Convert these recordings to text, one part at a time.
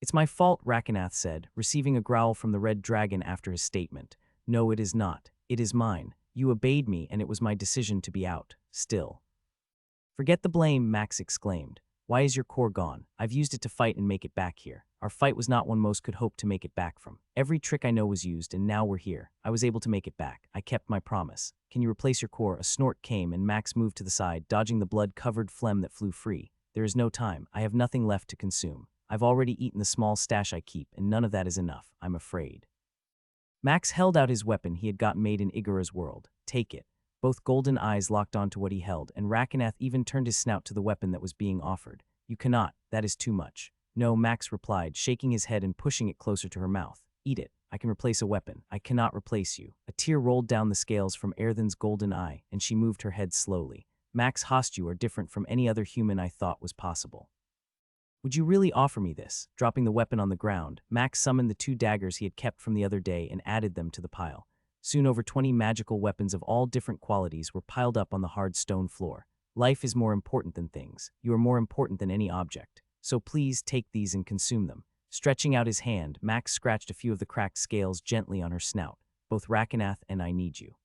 It's my fault, Rakenath said, receiving a growl from the red dragon after his statement. No, it is not. It is mine. You obeyed me, and it was my decision to be out. Still. Forget the blame, Max exclaimed. Why is your core gone? I've used it to fight and make it back here. Our fight was not one most could hope to make it back from. Every trick I know was used, and now we're here. I was able to make it back. I kept my promise. Can you replace your core? A snort came, and Max moved to the side, dodging the blood-covered phlegm that flew free. There is no time. I have nothing left to consume. I've already eaten the small stash I keep, and none of that is enough, I'm afraid. Max held out his weapon he had got made in Igara's world. Take it. Both golden eyes locked onto what he held, and Rakenath even turned his snout to the weapon that was being offered. You cannot. That is too much. No, Max replied, shaking his head and pushing it closer to her mouth. Eat it. I can replace a weapon. I cannot replace you. A tear rolled down the scales from Erthan's golden eye, and she moved her head slowly. Max Host, you are different from any other human I thought was possible. Would you really offer me this? Dropping the weapon on the ground, Max summoned the 2 daggers he had kept from the other day and added them to the pile. Soon over 20 magical weapons of all different qualities were piled up on the hard stone floor. Life is more important than things. You are more important than any object. So please take these and consume them. Stretching out his hand, Max scratched a few of the cracked scales gently on her snout. Both Rakenath and I need you.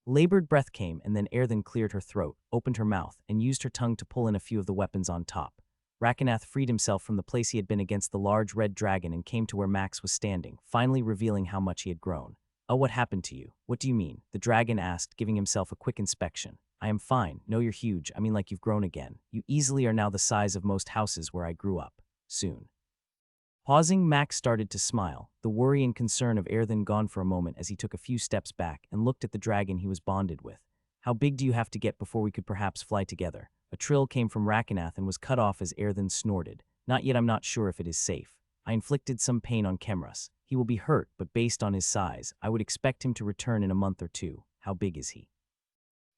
Labored breath came, and then Erthan cleared her throat, opened her mouth, and used her tongue to pull in a few of the weapons on top. Rakenath freed himself from the place he had been against the large red dragon and came to where Max was standing, finally revealing how much he had grown. Oh, what happened to you? What do you mean? The dragon asked, giving himself a quick inspection. I am fine. No, you're huge. I mean like you've grown again. You easily are now the size of most houses where I grew up. Soon. Pausing, Max started to smile, the worry and concern of Erthan gone for a moment as he took a few steps back and looked at the dragon he was bonded with. How big do you have to get before we could perhaps fly together? A trill came from Rakenath and was cut off as Erthan snorted. Not yet, I'm not sure if it is safe. I inflicted some pain on Kemrus. He will be hurt, but based on his size, I would expect him to return in a month or 2. How big is he?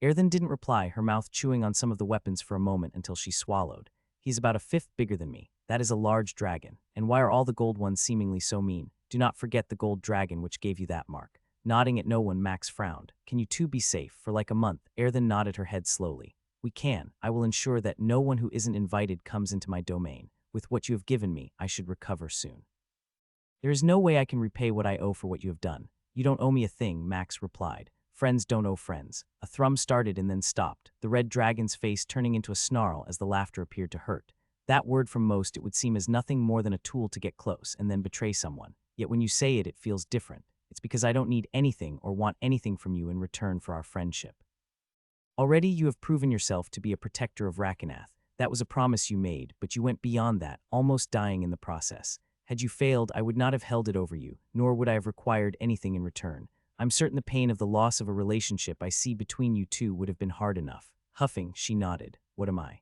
Erthan didn't reply, her mouth chewing on some of the weapons for a moment until she swallowed. He's about a 5th bigger than me. That is a large dragon. And why are all the gold ones seemingly so mean? Do not forget the gold dragon which gave you that mark. Nodding at no one, Max frowned. Can you 2 be safe for like a month? Erthan nodded her head slowly. We can. I will ensure that no one who isn't invited comes into my domain. With what you have given me, I should recover soon. There is no way I can repay what I owe for what you have done. You don't owe me a thing, Max replied. Friends don't owe friends. A thrum started and then stopped, the red dragon's face turning into a snarl as the laughter appeared to hurt. That word from most it would seem as nothing more than a tool to get close and then betray someone. Yet when you say it, it feels different. It's because I don't need anything or want anything from you in return for our friendship. Already you have proven yourself to be a protector of Rakenath. That was a promise you made, but you went beyond that, almost dying in the process. Had you failed, I would not have held it over you, nor would I have required anything in return. I'm certain the pain of the loss of a relationship I see between you 2 would have been hard enough. Huffing, she nodded. What am I?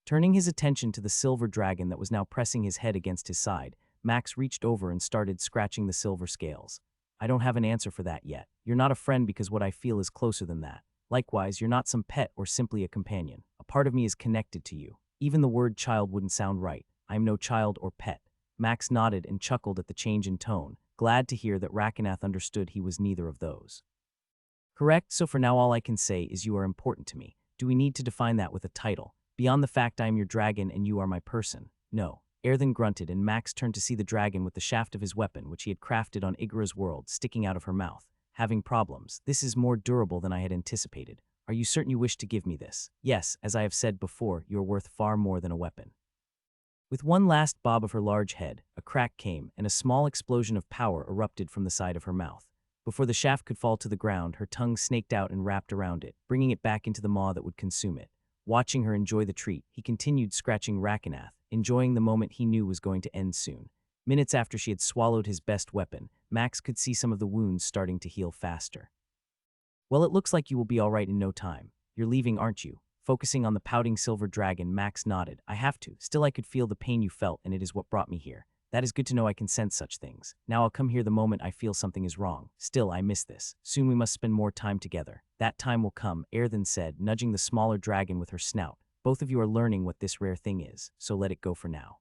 Turning his attention to the silver dragon that was now pressing his head against his side, Max reached over and started scratching the silver scales. I don't have an answer for that yet. You're not a friend because what I feel is closer than that. Likewise, you're not some pet or simply a companion. A part of me is connected to you. Even the word child wouldn't sound right. I'm no child or pet. Max nodded and chuckled at the change in tone, glad to hear that Rakenath understood he was neither of those. Correct, so for now all I can say is you are important to me. Do we need to define that with a title? Beyond the fact I am your dragon and you are my person? No. Erthan grunted and Max turned to see the dragon with the shaft of his weapon which he had crafted on Igara's world sticking out of her mouth. Having problems. This is more durable than I had anticipated. Are you certain you wish to give me this? Yes, as I have said before, you are worth far more than a weapon. With one last bob of her large head, a crack came, and a small explosion of power erupted from the side of her mouth. Before the shaft could fall to the ground, her tongue snaked out and wrapped around it, bringing it back into the maw that would consume it. Watching her enjoy the treat, he continued scratching Rakenath, enjoying the moment he knew was going to end soon. Minutes after she had swallowed his best weapon, Max could see some of the wounds starting to heal faster. Well, it looks like you will be all right in no time. You're leaving, aren't you? Focusing on the pouting silver dragon, Max nodded. I have to. Still, I could feel the pain you felt, and it is what brought me here. That is good to know I can sense such things. Now I'll come here the moment I feel something is wrong. Still, I miss this. Soon we must spend more time together. That time will come, Erthan said, nudging the smaller dragon with her snout. Both of you are learning what this rare thing is, so let it go for now.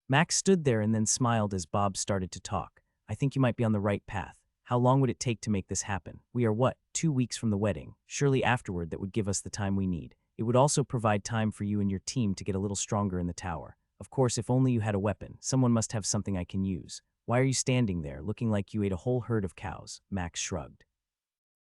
Max stood there and then smiled as Bob started to talk. I think you might be on the right path. How long would it take to make this happen? We are 2 weeks from the wedding. Surely afterward that would give us the time we need. It would also provide time for you and your team to get a little stronger in the tower. Of course, if only you had a weapon. Someone must have something I can use. Why are you standing there, looking like you ate a whole herd of cows? Max shrugged.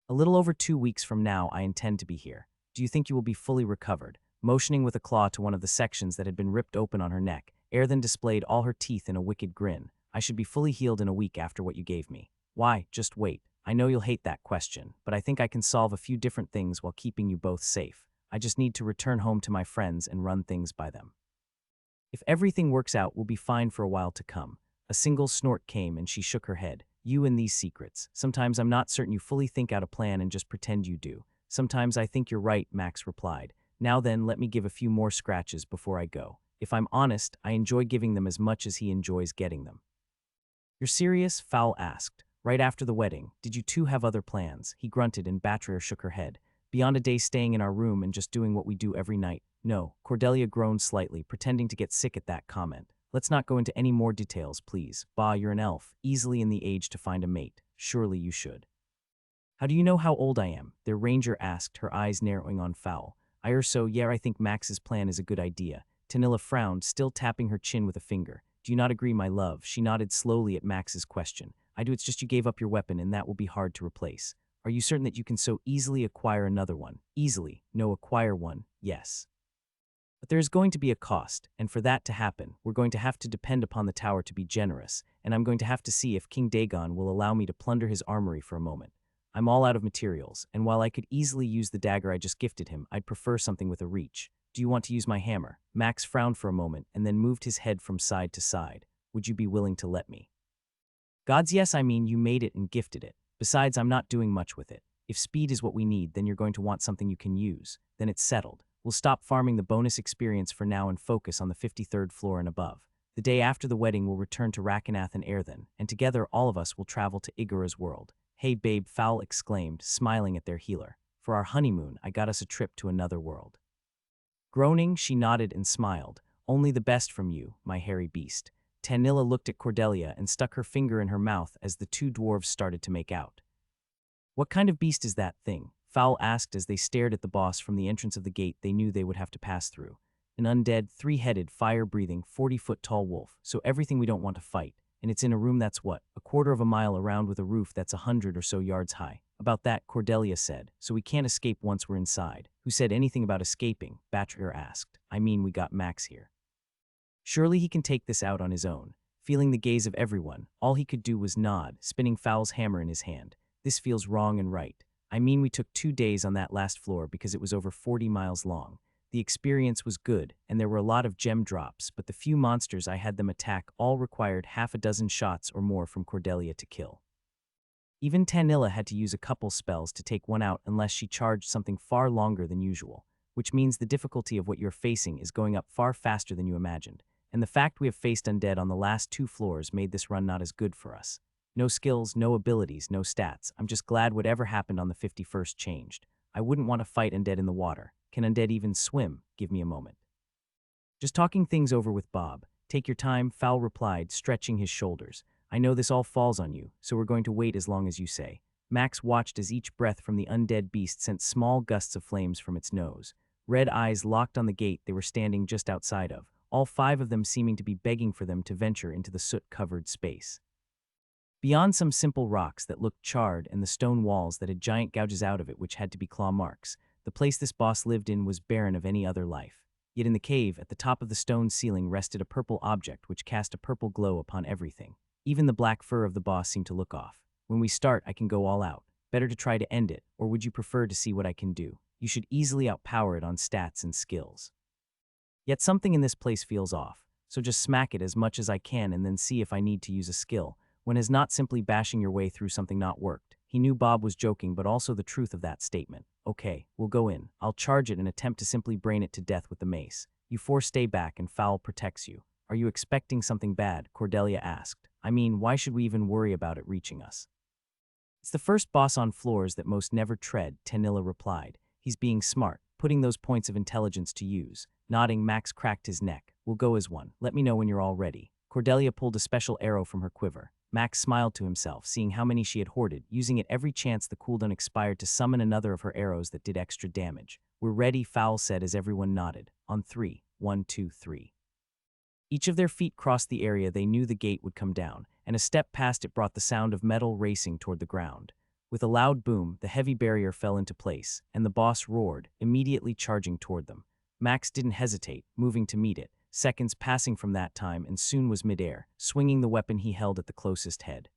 A little over 2 weeks from now, I intend to be here. Do you think you will be fully recovered? Motioning with a claw to one of the sections that had been ripped open on her neck, Air then displayed all her teeth in a wicked grin. I should be fully healed in a week after what you gave me. Why? Just wait. I know you'll hate that question, but I think I can solve a few different things while keeping you both safe. I just need to return home to my friends and run things by them. If everything works out, we'll be fine for a while to come. A single snort came and she shook her head. You and these secrets. Sometimes I'm not certain you fully think out a plan and just pretend you do. Sometimes I think you're right, Max replied. Now then, let me give a few more scratches before I go. If I'm honest, I enjoy giving them as much as he enjoys getting them. You're serious? Fowl asked. Right after the wedding, did you two have other plans? He grunted and Batria shook her head. Beyond a day staying in our room and just doing what we do every night. No, Cordelia groaned slightly, pretending to get sick at that comment. Let's not go into any more details, please. Bah, you're an elf, easily in the age to find a mate. Surely you should. How do you know how old I am? Their ranger asked, her eyes narrowing on Fowl. I think Max's plan is a good idea. Tanilla frowned, still tapping her chin with a finger. Do you not agree, my love? She nodded slowly at Max's question. I do, it's just you gave up your weapon and that will be hard to replace. Are you certain that you can so easily acquire another one? Easily. No, acquire one, yes. But there is going to be a cost, and for that to happen, we're going to have to depend upon the tower to be generous, and I'm going to have to see if King Dagon will allow me to plunder his armory for a moment. I'm all out of materials, and while I could easily use the dagger I just gifted him, I'd prefer something with a reach. Do you want to use my hammer? Max frowned for a moment and then moved his head from side to side. Would you be willing to let me? Gods, yes, I mean, you made it and gifted it. Besides, I'm not doing much with it. If speed is what we need, then you're going to want something you can use. Then it's settled. We'll stop farming the bonus experience for now and focus on the 53rd floor and above. The day after the wedding, we'll return to Rakenath and Airthen, and together all of us will travel to Igara's world. Hey babe, Fowl exclaimed, smiling at their healer. For our honeymoon, I got us a trip to another world. Groaning, she nodded and smiled. Only the best from you, my hairy beast. Tanilla looked at Cordelia and stuck her finger in her mouth as the two dwarves started to make out. What kind of beast is that thing? Fowl asked as they stared at the boss from the entrance of the gate they knew they would have to pass through. An undead, three-headed, fire-breathing, 40-foot-tall wolf, so everything we don't want to fight. And it's in a room that's what, a quarter of a mile around with a roof that's 100 or so yards high. About that, Cordelia said, so we can't escape once we're inside. Who said anything about escaping? Batria asked. I mean, we got Max here. Surely he can take this out on his own. Feeling the gaze of everyone, all he could do was nod, spinning Fowl's hammer in his hand. This feels wrong and right. I mean, we took 2 days on that last floor because it was over 40 miles long. The experience was good, and there were a lot of gem drops, but the few monsters I had them attack all required half a dozen shots or more from Cordelia to kill. Even Tanilla had to use a couple spells to take one out unless she charged something far longer than usual, which means the difficulty of what you're facing is going up far faster than you imagined, and the fact we have faced undead on the last 2 floors made this run not as good for us. No skills, no abilities, no stats. I'm just glad whatever happened on the 51st changed. I wouldn't want to fight undead in the water. Can undead even swim? Give me a moment. Just talking things over with Bob. Take your time, Fowl replied, stretching his shoulders. I know this all falls on you, so we're going to wait as long as you say. Max watched as each breath from the undead beast sent small gusts of flames from its nose. Red eyes locked on the gate they were standing just outside of, all 5 of them seeming to be begging for them to venture into the soot-covered space. Beyond some simple rocks that looked charred and the stone walls that had giant gouges out of it which had to be claw marks, the place this boss lived in was barren of any other life. Yet in the cave, at the top of the stone ceiling rested a purple object which cast a purple glow upon everything. Even the black fur of the boss seemed to look off. When we start, I can go all out. Better to try to end it, or would you prefer to see what I can do? You should easily outpower it on stats and skills. Yet something in this place feels off, so just smack it as much as I can and then see if I need to use a skill. When has not simply bashing your way through something not worked? He knew Bob was joking, but also the truth of that statement. Okay, we'll go in. I'll charge it and attempt to simply brain it to death with the mace. You 4 stay back and Fowl protects you. Are you expecting something bad? Cordelia asked. I mean, why should we even worry about it reaching us? It's the first boss on floors that most never tread, Tanilla replied. He's being smart, putting those points of intelligence to use. Nodding, Max cracked his neck. We'll go as one. Let me know when you're all ready. Cordelia pulled a special arrow from her quiver. Max smiled to himself, seeing how many she had hoarded, using it every chance the cooldown expired to summon another of her arrows that did extra damage. We're ready, Fowl said as everyone nodded. On 3. 1, 2, 3. Each of their feet crossed the area they knew the gate would come down, and a step past it brought the sound of metal racing toward the ground. With a loud boom, the heavy barrier fell into place, and the boss roared, immediately charging toward them. Max didn't hesitate, moving to meet it, seconds passing from that time and soon was midair, swinging the weapon he held at the closest head.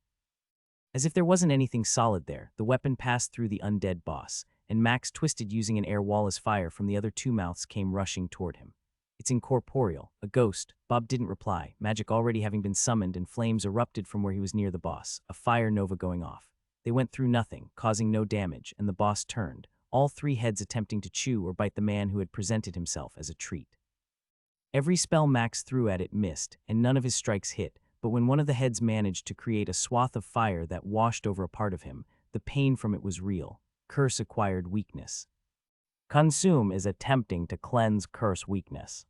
As if there wasn't anything solid there, the weapon passed through the undead boss, and Max twisted using an air wall as fire from the other two mouths came rushing toward him. It's incorporeal, a ghost. Bob didn't reply, magic already having been summoned and flames erupted from where he was near the boss, a fire nova going off. They went through nothing, causing no damage, and the boss turned, all three heads attempting to chew or bite the man who had presented himself as a treat. Every spell Max threw at it missed, and none of his strikes hit, but when one of the heads managed to create a swath of fire that washed over a part of him, the pain from it was real. Curse acquired weakness. Consume is attempting to cleanse curse weakness.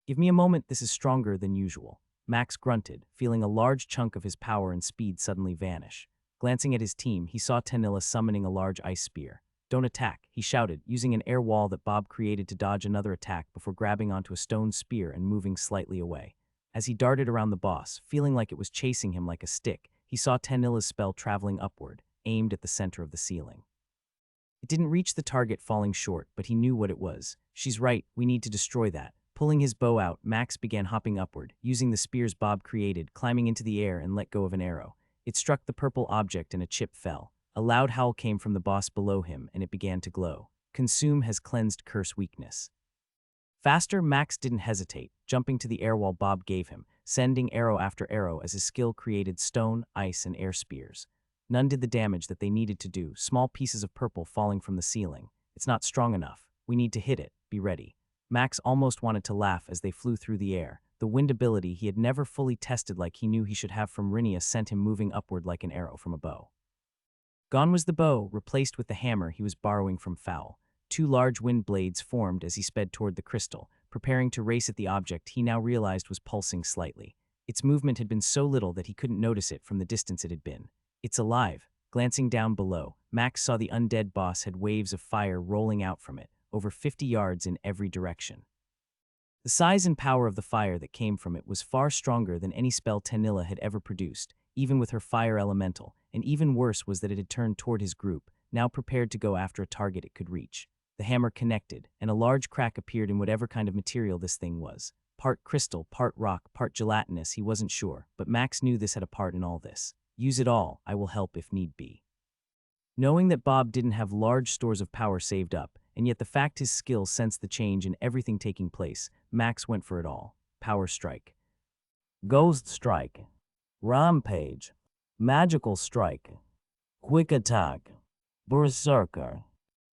Give me a moment, this is stronger than usual. Max grunted, feeling a large chunk of his power and speed suddenly vanish. Glancing at his team, he saw Tanilla summoning a large ice spear. Don't attack, he shouted, using an air wall that Bob created to dodge another attack before grabbing onto a stone spear and moving slightly away. As he darted around the boss, feeling like it was chasing him like a stick, he saw Tanilla's spell traveling upward, aimed at the center of the ceiling. It didn't reach the target, falling short, but he knew what it was. She's right, we need to destroy that. Pulling his bow out, Max began hopping upward, using the spears Bob created, climbing into the air and let go of an arrow. It struck the purple object and a chip fell. A loud howl came from the boss below him and it began to glow. Consume has cleansed curse weakness. Faster, Max didn't hesitate, jumping to the air wall Bob gave him, sending arrow after arrow as his skill created stone, ice, and air spears. None did the damage that they needed to do, small pieces of purple falling from the ceiling. It's not strong enough. We need to hit it. Be ready. Max almost wanted to laugh as they flew through the air. The wind ability he had never fully tested like he knew he should have from Rinia sent him moving upward like an arrow from a bow. Gone was the bow, replaced with the hammer he was borrowing from Fowl. Two large wind blades formed as he sped toward the crystal, preparing to race at the object he now realized was pulsing slightly. Its movement had been so little that he couldn't notice it from the distance it had been. It's alive. Glancing down below, Max saw the undead boss had waves of fire rolling out from it, over 50 yards in every direction. The size and power of the fire that came from it was far stronger than any spell Tanilla had ever produced, even with her fire elemental, and even worse was that it had turned toward his group, now prepared to go after a target it could reach. The hammer connected, and a large crack appeared in whatever kind of material this thing was. Part crystal, part rock, part gelatinous, he wasn't sure, but Max knew this had a part in all this. Use it all, I will help if need be. Knowing that Bob didn't have large stores of power saved up, and yet the fact his skill sensed the change in everything taking place, Max went for it all. Power strike. Ghost strike. Rampage. Magical strike. Quick attack. Berserker.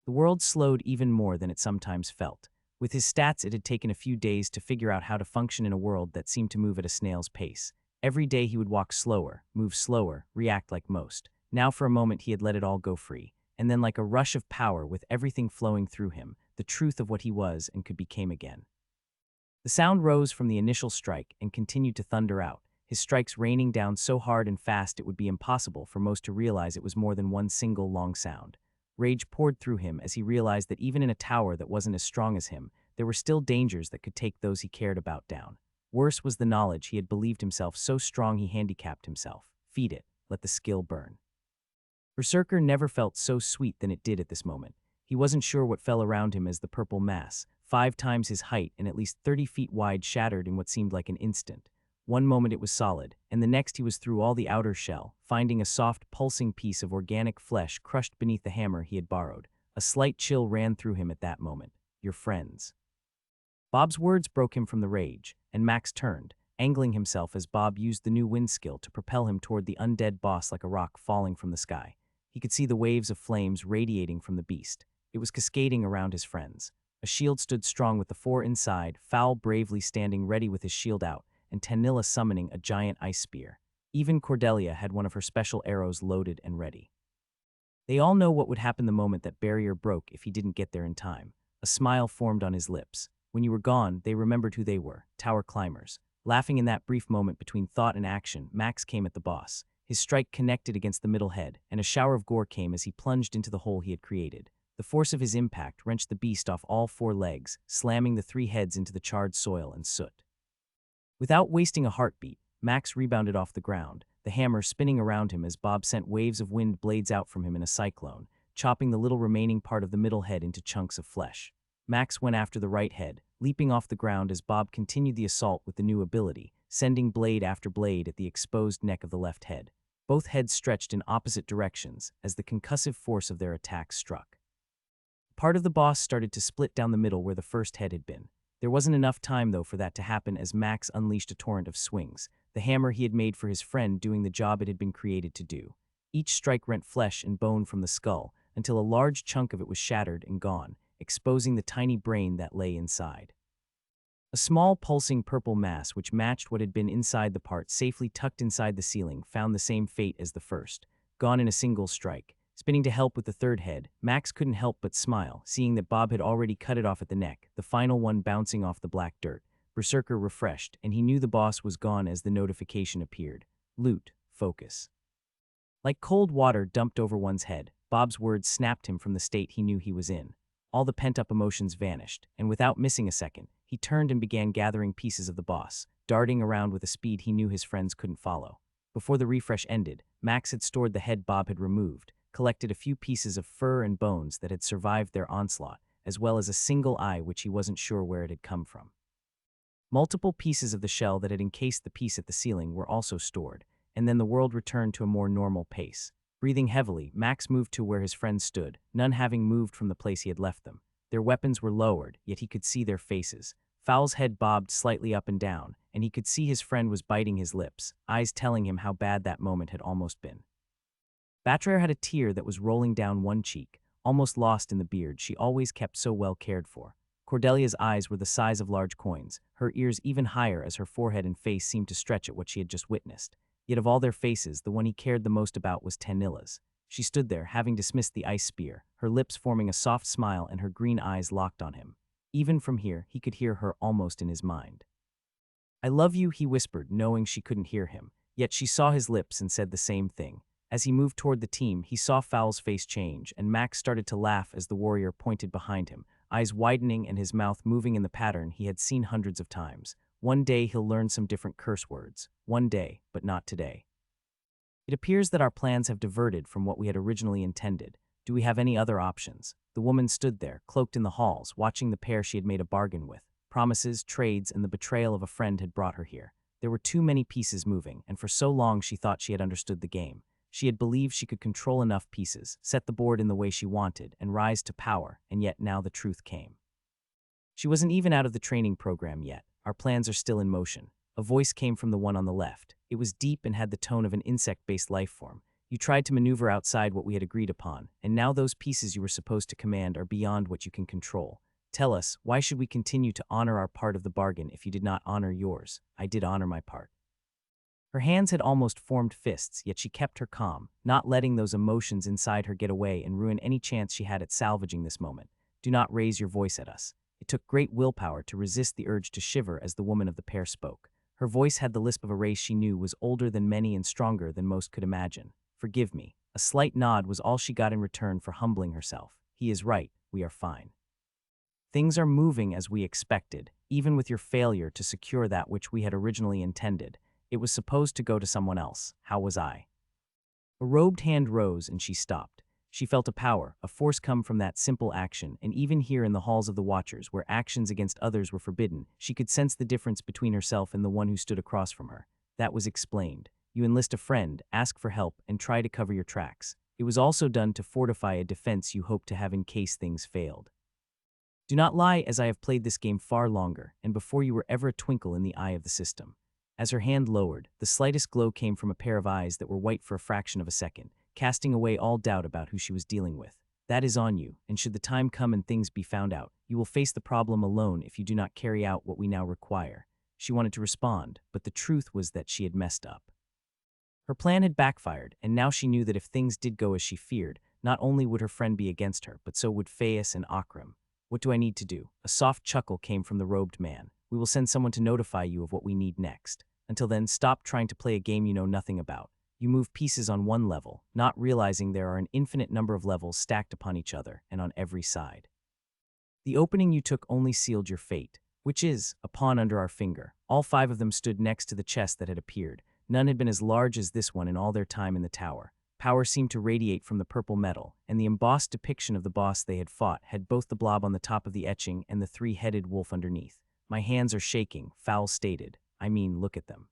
The world slowed even more than it sometimes felt. With his stats, it had taken a few days to figure out how to function in a world that seemed to move at a snail's pace. Every day he would walk slower, move slower, react like most. Now for a moment he had let it all go free. And then like a rush of power with everything flowing through him, the truth of what he was and could become again. The sound rose from the initial strike and continued to thunder out, his strikes raining down so hard and fast it would be impossible for most to realize it was more than one single long sound. Rage poured through him as he realized that even in a tower that wasn't as strong as him, there were still dangers that could take those he cared about down. Worse was the knowledge he had believed himself so strong he handicapped himself. Feed it, let the skill burn. Berserker never felt so sweet than it did at this moment. He wasn't sure what fell around him as the purple mass, 5 times his height and at least 30 feet wide, shattered in what seemed like an instant. One moment it was solid, and the next he was through all the outer shell, finding a soft, pulsing piece of organic flesh crushed beneath the hammer he had borrowed. A slight chill ran through him at that moment. Your friends. Bob's words broke him from the rage, and Max turned, angling himself as Bob used the new wind skill to propel him toward the undead boss like a rock falling from the sky. He could see the waves of flames radiating from the beast. It was cascading around his friends. A shield stood strong with the 4 inside, Fowl bravely standing ready with his shield out, and Tanilla summoning a giant ice spear. Even Cordelia had one of her special arrows loaded and ready. They all know what would happen the moment that barrier broke if he didn't get there in time. A smile formed on his lips. When you were gone, they remembered who they were, tower climbers. Laughing in that brief moment between thought and action, Max came at the boss. His strike connected against the middle head, and a shower of gore came as he plunged into the hole he had created. The force of his impact wrenched the beast off all 4 legs, slamming the 3 heads into the charred soil and soot. Without wasting a heartbeat, Max rebounded off the ground, the hammer spinning around him as Bob sent waves of wind blades out from him in a cyclone, chopping the little remaining part of the middle head into chunks of flesh. Max went after the right head, leaping off the ground as Bob continued the assault with the new ability, sending blade after blade at the exposed neck of the left head. Both heads stretched in opposite directions as the concussive force of their attacks struck. Part of the boss started to split down the middle where the first head had been. There wasn't enough time, though, for that to happen as Max unleashed a torrent of swings, the hammer he had made for his friend doing the job it had been created to do. Each strike rent flesh and bone from the skull, until a large chunk of it was shattered and gone, exposing the tiny brain that lay inside. A small pulsing purple mass which matched what had been inside the part safely tucked inside the ceiling found the same fate as the first, gone in a single strike. Spinning to help with the third head, Max couldn't help but smile, seeing that Bob had already cut it off at the neck, the final one bouncing off the black dirt. Berserker refreshed, and he knew the boss was gone as the notification appeared. Loot, focus. Like cold water dumped over one's head, Bob's words snapped him from the state he knew he was in. All the pent-up emotions vanished, and without missing a second, he turned and began gathering pieces of the boss, darting around with a speed he knew his friends couldn't follow. Before the refresh ended, Max had stored the head Bob had removed, collected a few pieces of fur and bones that had survived their onslaught, as well as a single eye which he wasn't sure where it had come from. Multiple pieces of the shell that had encased the piece at the ceiling were also stored, and then the world returned to a more normal pace. Breathing heavily, Max moved to where his friends stood, none having moved from the place he had left them. Their weapons were lowered, yet he could see their faces. Fowl's head bobbed slightly up and down, and he could see his friend was biting his lips, eyes telling him how bad that moment had almost been. Batrayer had a tear that was rolling down one cheek, almost lost in the beard she always kept so well cared for. Cordelia's eyes were the size of large coins, her ears even higher as her forehead and face seemed to stretch at what she had just witnessed. Yet of all their faces, the one he cared the most about was Tanilla's. She stood there, having dismissed the ice spear, her lips forming a soft smile and her green eyes locked on him. Even from here, he could hear her almost in his mind. "I love you," he whispered, knowing she couldn't hear him. Yet she saw his lips and said the same thing. As he moved toward the team, he saw Fowl's face change, and Max started to laugh as the warrior pointed behind him, eyes widening and his mouth moving in the pattern he had seen hundreds of times. One day he'll learn some different curse words. One day, but not today. It appears that our plans have diverted from what we had originally intended. Do we have any other options? The woman stood there, cloaked in the halls, watching the pair she had made a bargain with. Promises, trades, and the betrayal of a friend had brought her here. There were too many pieces moving, and for so long she thought she had understood the game. She had believed she could control enough pieces, set the board in the way she wanted, and rise to power, and yet now the truth came. She wasn't even out of the training program yet. Our plans are still in motion. A voice came from the one on the left. It was deep and had the tone of an insect-based life form. You tried to maneuver outside what we had agreed upon, and now those pieces you were supposed to command are beyond what you can control. Tell us, why should we continue to honor our part of the bargain if you did not honor yours? I did honor my part. Her hands had almost formed fists, yet she kept her calm, not letting those emotions inside her get away and ruin any chance she had at salvaging this moment. Do not raise your voice at us. It took great willpower to resist the urge to shiver as the woman of the pair spoke. Her voice had the lisp of a race she knew was older than many and stronger than most could imagine. Forgive me. A slight nod was all she got in return for humbling herself. He is right. We are fine. Things are moving as we expected, even with your failure to secure that which we had originally intended. It was supposed to go to someone else. How was I? A robed hand rose and she stopped. She felt a power, a force come from that simple action, and even here in the halls of the Watchers, where actions against others were forbidden, she could sense the difference between herself and the one who stood across from her. That was explained. You enlist a friend, ask for help, and try to cover your tracks. It was also done to fortify a defense you hoped to have in case things failed. Do not lie, as I have played this game far longer, and before you were ever a twinkle in the eye of the system. As her hand lowered, the slightest glow came from a pair of eyes that were white for a fraction of a second, casting away all doubt about who she was dealing with. That is on you, and should the time come and things be found out, you will face the problem alone if you do not carry out what we now require. She wanted to respond, but the truth was that she had messed up. Her plan had backfired, and now she knew that if things did go as she feared, not only would her friend be against her, but so would Phaeus and Akram. What do I need to do? A soft chuckle came from the robed man. We will send someone to notify you of what we need next. Until then, stop trying to play a game you know nothing about. You move pieces on one level, not realizing there are an infinite number of levels stacked upon each other and on every side. The opening you took only sealed your fate. which is a pawn under our finger. All 5 of them stood next to the chest that had appeared. None had been as large as this one in all their time in the tower. Power seemed to radiate from the purple metal, and the embossed depiction of the boss they had fought had both the blob on the top of the etching and the 3-headed wolf underneath. My hands are shaking, Fowl stated. I mean, look at them.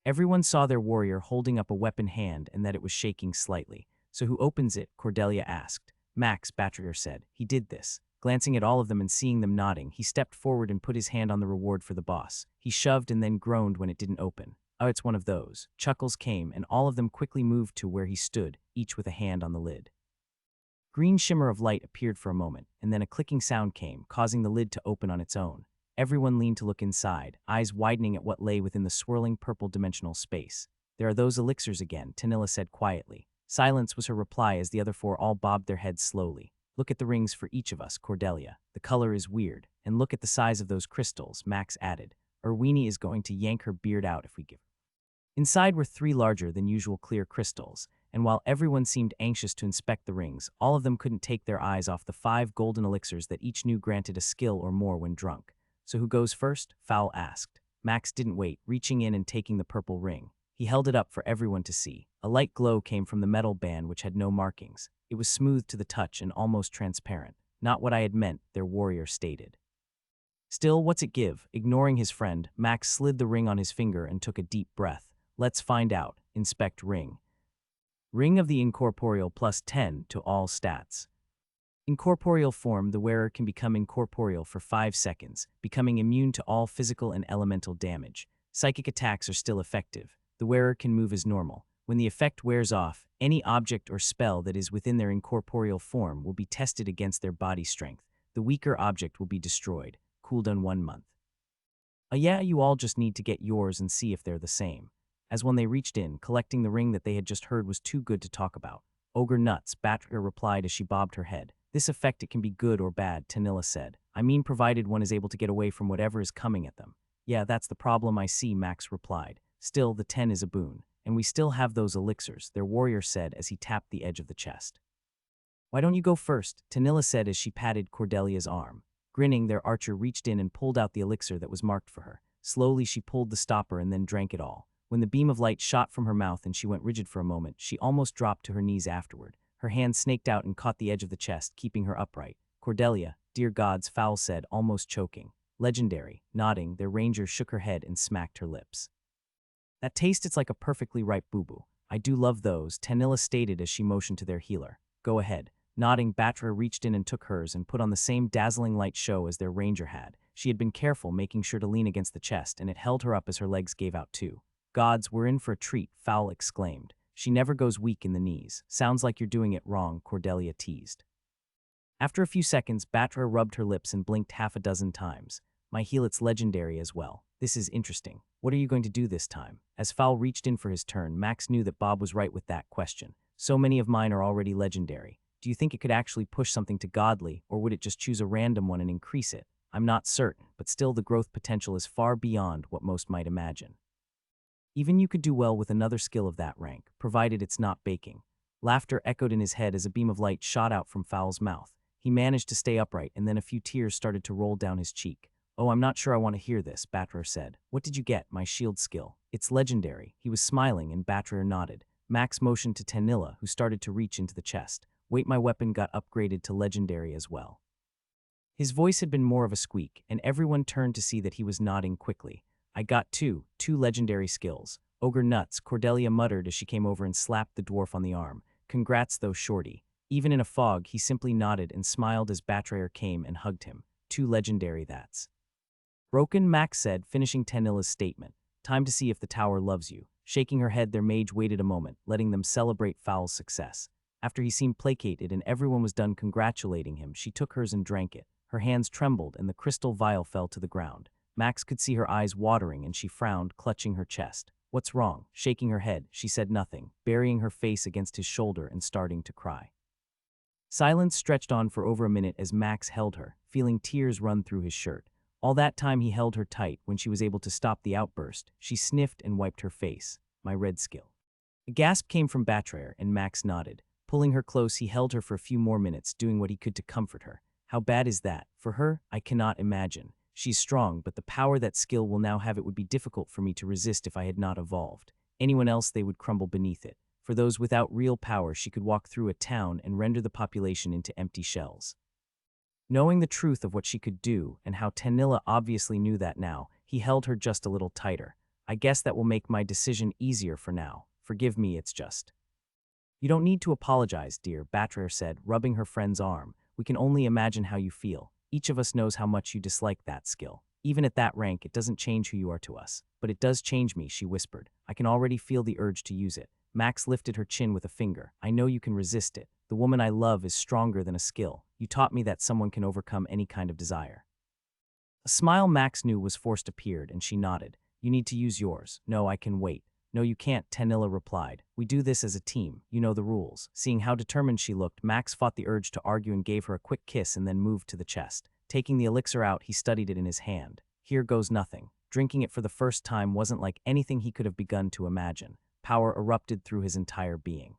Everyone saw their warrior holding up a weapon hand and that it was shaking slightly. So who opens it? Cordelia asked. Max, Batrier said. He did this. Glancing at all of them and seeing them nodding, he stepped forward and put his hand on the reward for the boss. He shoved and then groaned when it didn't open. Oh, it's one of those. Chuckles came, and all of them quickly moved to where he stood, each with a hand on the lid. Green shimmer of light appeared for a moment, and then a clicking sound came, causing the lid to open on its own. Everyone leaned to look inside, eyes widening at what lay within the swirling purple dimensional space. There are those elixirs again, Tanilla said quietly. Silence was her reply as the other 4 all bobbed their heads slowly. Look at the rings for each of us, Cordelia. The color is weird. And look at the size of those crystals, Max added. Erweenie is going to yank her beard out if we give her. Inside were 3 larger than usual clear crystals, and while everyone seemed anxious to inspect the rings, all of them couldn't take their eyes off the 5 golden elixirs that each knew granted a skill or more when drunk. So who goes first? Fowl asked. Max didn't wait, reaching in and taking the purple ring. He held it up for everyone to see. A light glow came from the metal band which had no markings. It was smooth to the touch and almost transparent. Not what I had meant, their warrior stated. Still, what's it give? Ignoring his friend, Max slid the ring on his finger and took a deep breath. Let's find out. Inspect ring. Ring of the incorporeal plus 10 to all stats. Incorporeal form, the wearer can become incorporeal for 5 seconds, becoming immune to all physical and elemental damage. Psychic attacks are still effective. The wearer can move as normal. When the effect wears off, any object or spell that is within their incorporeal form will be tested against their body strength. The weaker object will be destroyed. Cooldown 1 month. Yeah, you all just need to get yours and see if they're the same. As when they reached in, collecting the ring that they had just heard was too good to talk about. Ogre nuts, Batrier replied as she bobbed her head. This effect, it can be good or bad, Tanilla said. I mean, provided one is able to get away from whatever is coming at them. Yeah, that's the problem I see, Max replied. Still, the 10 is a boon. And we still have those elixirs, their warrior said as he tapped the edge of the chest. Why don't you go first? Tanilla said as she patted Cordelia's arm. Grinning, their archer reached in and pulled out the elixir that was marked for her. Slowly, she pulled the stopper and then drank it all. When the beam of light shot from her mouth and she went rigid for a moment, she almost dropped to her knees afterward. Her hand snaked out and caught the edge of the chest, keeping her upright. Cordelia, dear gods, Fowl said, almost choking. Legendary. Nodding, their ranger shook her head and smacked her lips. That taste, it's like a perfectly ripe boo-boo. I do love those, Tanilla stated as she motioned to their healer. Go ahead. Nodding, Batra reached in and took hers and put on the same dazzling light show as their ranger had. She had been careful, making sure to lean against the chest, and it held her up as her legs gave out too. Gods, we're in for a treat, Fowl exclaimed. She never goes weak in the knees. Sounds like you're doing it wrong, Cordelia teased. After a few seconds, Batra rubbed her lips and blinked 6 times. My heel, it's legendary as well. This is interesting. What are you going to do this time? As Fowl reached in for his turn, Max knew that Bob was right with that question. So many of mine are already legendary. Do you think it could actually push something to godly, or would it just choose a random one and increase it? I'm not certain, but still the growth potential is far beyond what most might imagine. Even you could do well with another skill of that rank, provided it's not baking. Laughter echoed in his head as a beam of light shot out from Fowl's mouth. He managed to stay upright, and then a few tears started to roll down his cheek. Oh, I'm not sure I want to hear this, Batrer said. What did you get? My shield skill. It's legendary. He was smiling, and Batrer nodded. Max motioned to Tanilla, who started to reach into the chest. Wait, my weapon got upgraded to legendary as well. His voice had been more of a squeak, and everyone turned to see that he was nodding quickly. I got two legendary skills. Ogre nuts, Cordelia muttered as she came over and slapped the dwarf on the arm. Congrats though, shorty. Even in a fog, he simply nodded and smiled as Batrayer came and hugged him. 2 legendary, that's. Broken, Max said, finishing Tanilla's statement. Time to see if the tower loves you. Shaking her head, their mage waited a moment, letting them celebrate Fowl's success. After he seemed placated and everyone was done congratulating him, she took hers and drank it. Her hands trembled and the crystal vial fell to the ground. Max could see her eyes watering and she frowned, clutching her chest. What's wrong? Shaking her head, she said nothing, burying her face against his shoulder and starting to cry. Silence stretched on for over a minute as Max held her, feeling tears run through his shirt. All that time he held her tight. When she was able to stop the outburst, she sniffed and wiped her face. My red skill. A gasp came from Batrayer and Max nodded. Pulling her close, he held her for a few more minutes, doing what he could to comfort her. How bad is that? For her, I cannot imagine. She's strong, but the power that skill will now have it would be difficult for me to resist if I had not evolved. Anyone else, they would crumble beneath it. For those without real power, she could walk through a town and render the population into empty shells. Knowing the truth of what she could do, and how Tanilla obviously knew that now, he held her just a little tighter. I guess that will make my decision easier for now. Forgive me, it's just. You don't need to apologize, dear, Batrayer said, rubbing her friend's arm. We can only imagine how you feel. Each of us knows how much you dislike that skill. Even at that rank, it doesn't change who you are to us. But it does change me, she whispered. I can already feel the urge to use it. Max lifted her chin with a finger. I know you can resist it. The woman I love is stronger than a skill. You taught me that someone can overcome any kind of desire. A smile Max knew was forced appeared, and she nodded. You need to use yours. No, I can wait. No, you can't, Tanilla replied. We do this as a team. You know the rules. Seeing how determined she looked, Max fought the urge to argue and gave her a quick kiss and then moved to the chest. Taking the elixir out, he studied it in his hand. Here goes nothing. Drinking it for the first time wasn't like anything he could have begun to imagine. Power erupted through his entire being.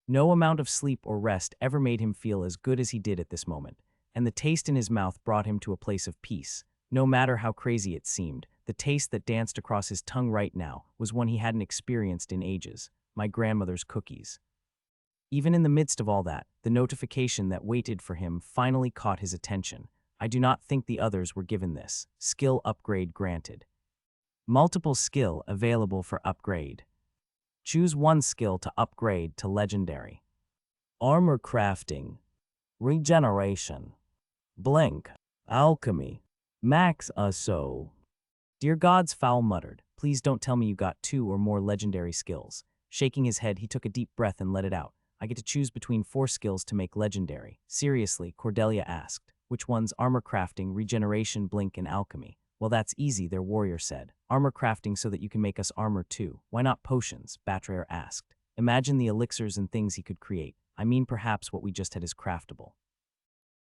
No amount of sleep or rest ever made him feel as good as he did at this moment, and the taste in his mouth brought him to a place of peace. No matter how crazy it seemed, the taste that danced across his tongue right now was one he hadn't experienced in ages. My grandmother's cookies. Even in the midst of all that, the notification that waited for him finally caught his attention. I do not think the others were given this. Skill upgrade granted. Multiple skill available for upgrade. Choose one skill to upgrade to legendary. Armor crafting. Regeneration. Blink. Alchemy. Max so. Dear gods, Fowl muttered. Please don't tell me you got 2 or more legendary skills. Shaking his head, he took a deep breath and let it out. I get to choose between 4 skills to make legendary. Seriously, Cordelia asked. Which ones? Armor crafting, regeneration, blink, and alchemy. Well, that's easy, their warrior said. Armor crafting so that you can make us armor too. Why not potions? Batrayer asked. Imagine the elixirs and things he could create. I mean, perhaps what we just had is craftable.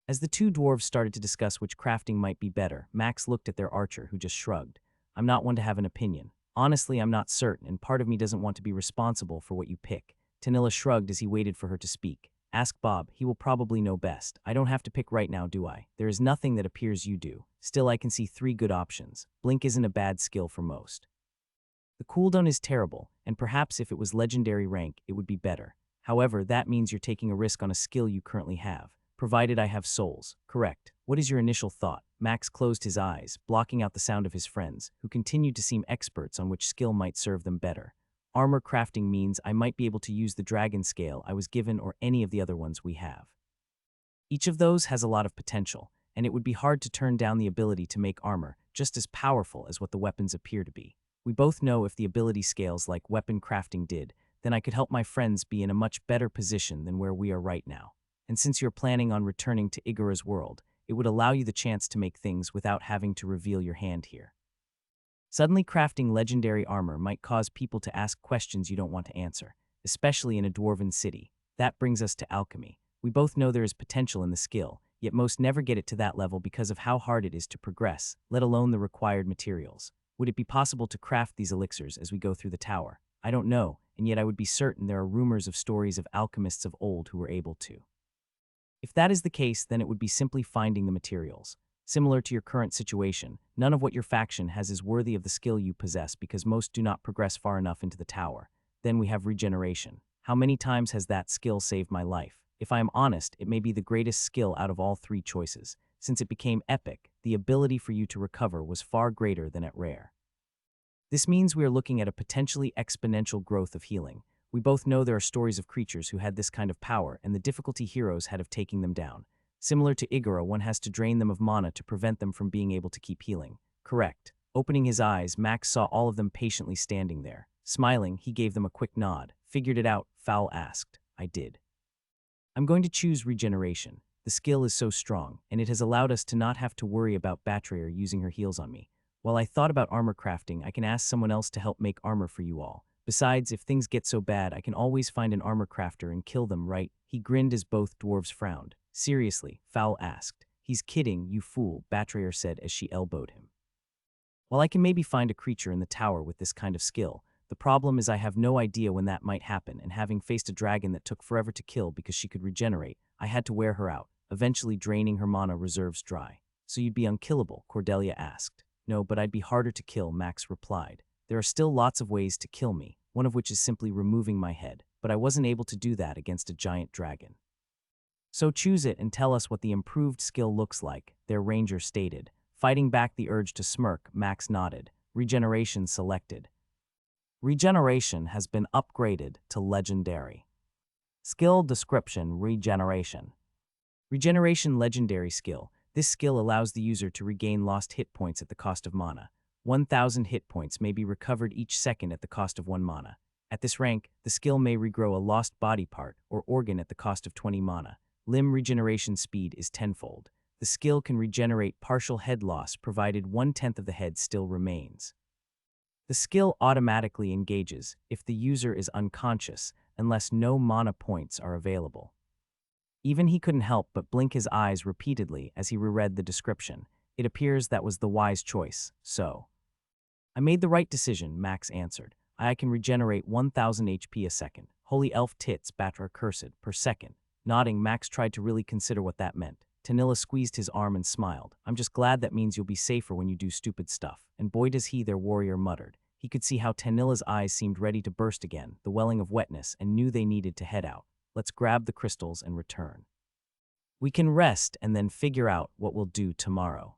As the 2 dwarves started to discuss which crafting might be better, Max looked at their archer, who just shrugged. I'm not one to have an opinion. Honestly, I'm not certain, and part of me doesn't want to be responsible for what you pick. Tanilla shrugged as he waited for her to speak. Ask Bob, he will probably know best. I don't have to pick right now, do I? There is nothing that appears you do. Still, I can see 3 good options. Blink isn't a bad skill for most. The cooldown is terrible, and perhaps if it was legendary rank, it would be better. However, that means you're taking a risk on a skill you currently have. Provided I have souls. Correct. What is your initial thought? Max closed his eyes, blocking out the sound of his friends, who continued to seem experts on which skill might serve them better. Armor crafting means I might be able to use the dragon scale I was given or any of the other ones we have. Each of those has a lot of potential, and it would be hard to turn down the ability to make armor just as powerful as what the weapons appear to be. We both know if the ability scales like weapon crafting did, then I could help my friends be in a much better position than where we are right now. And since you're planning on returning to Igara's world, it would allow you the chance to make things without having to reveal your hand here. Suddenly crafting legendary armor might cause people to ask questions you don't want to answer, especially in a dwarven city. That brings us to alchemy. We both know there is potential in the skill, yet most never get it to that level because of how hard it is to progress, let alone the required materials. Would it be possible to craft these elixirs as we go through the tower? I don't know, and yet I would be certain there are rumors of stories of alchemists of old who were able to. If that is the case, then it would be simply finding the materials. Similar to your current situation, none of what your faction has is worthy of the skill you possess because most do not progress far enough into the tower. Then we have regeneration. How many times has that skill saved my life? If I am honest, it may be the greatest skill out of all 3 choices. Since it became epic, the ability for you to recover was far greater than at rare. This means we are looking at a potentially exponential growth of healing. We both know there are stories of creatures who had this kind of power and the difficulty heroes had of taking them down. Similar to Igara, one has to drain them of mana to prevent them from being able to keep healing. Correct. Opening his eyes, Max saw all of them patiently standing there. Smiling, he gave them a quick nod. Figured it out, Fowl asked. I did. I'm going to choose regeneration. The skill is so strong, and it has allowed us to not have to worry about Batrayer using her heals on me. While I thought about armor crafting, I can ask someone else to help make armor for you all. Besides, if things get so bad, I can always find an armor crafter and kill them, right? He grinned as both dwarves frowned. Seriously, Fowl asked. He's kidding, you fool, Batrayer said as she elbowed him. While I can maybe find a creature in the tower with this kind of skill, the problem is I have no idea when that might happen, and having faced a dragon that took forever to kill because she could regenerate, I had to wear her out, eventually draining her mana reserves dry. So you'd be unkillable, Cordelia asked. No, but I'd be harder to kill, Max replied. There are still lots of ways to kill me, one of which is simply removing my head, but I wasn't able to do that against a giant dragon. So choose it and tell us what the improved skill looks like, their ranger stated. Fighting back the urge to smirk, Max nodded. Regeneration selected. Regeneration has been upgraded to legendary. Skill description: Regeneration. Regeneration legendary skill. This skill allows the user to regain lost hit points at the cost of mana. 1,000 hit points may be recovered each second at the cost of 1 mana. At this rank, the skill may regrow a lost body part or organ at the cost of 20 mana. Limb regeneration speed is tenfold. The skill can regenerate partial head loss provided 1/10 of the head still remains. The skill automatically engages if the user is unconscious unless no mana points are available. Even he couldn't help but blink his eyes repeatedly as he reread the description. It appears that was the wise choice, so. I made the right decision, Max answered. I can regenerate 1,000 HP a second. Holy elf tits, Batra cursed, per second. Nodding, Max tried to really consider what that meant. Tanilla squeezed his arm and smiled. I'm just glad that means you'll be safer when you do stupid stuff. And boy does he, their warrior muttered. He could see how Tanilla's eyes seemed ready to burst again, the welling of wetness, and knew they needed to head out. Let's grab the crystals and return. We can rest and then figure out what we'll do tomorrow.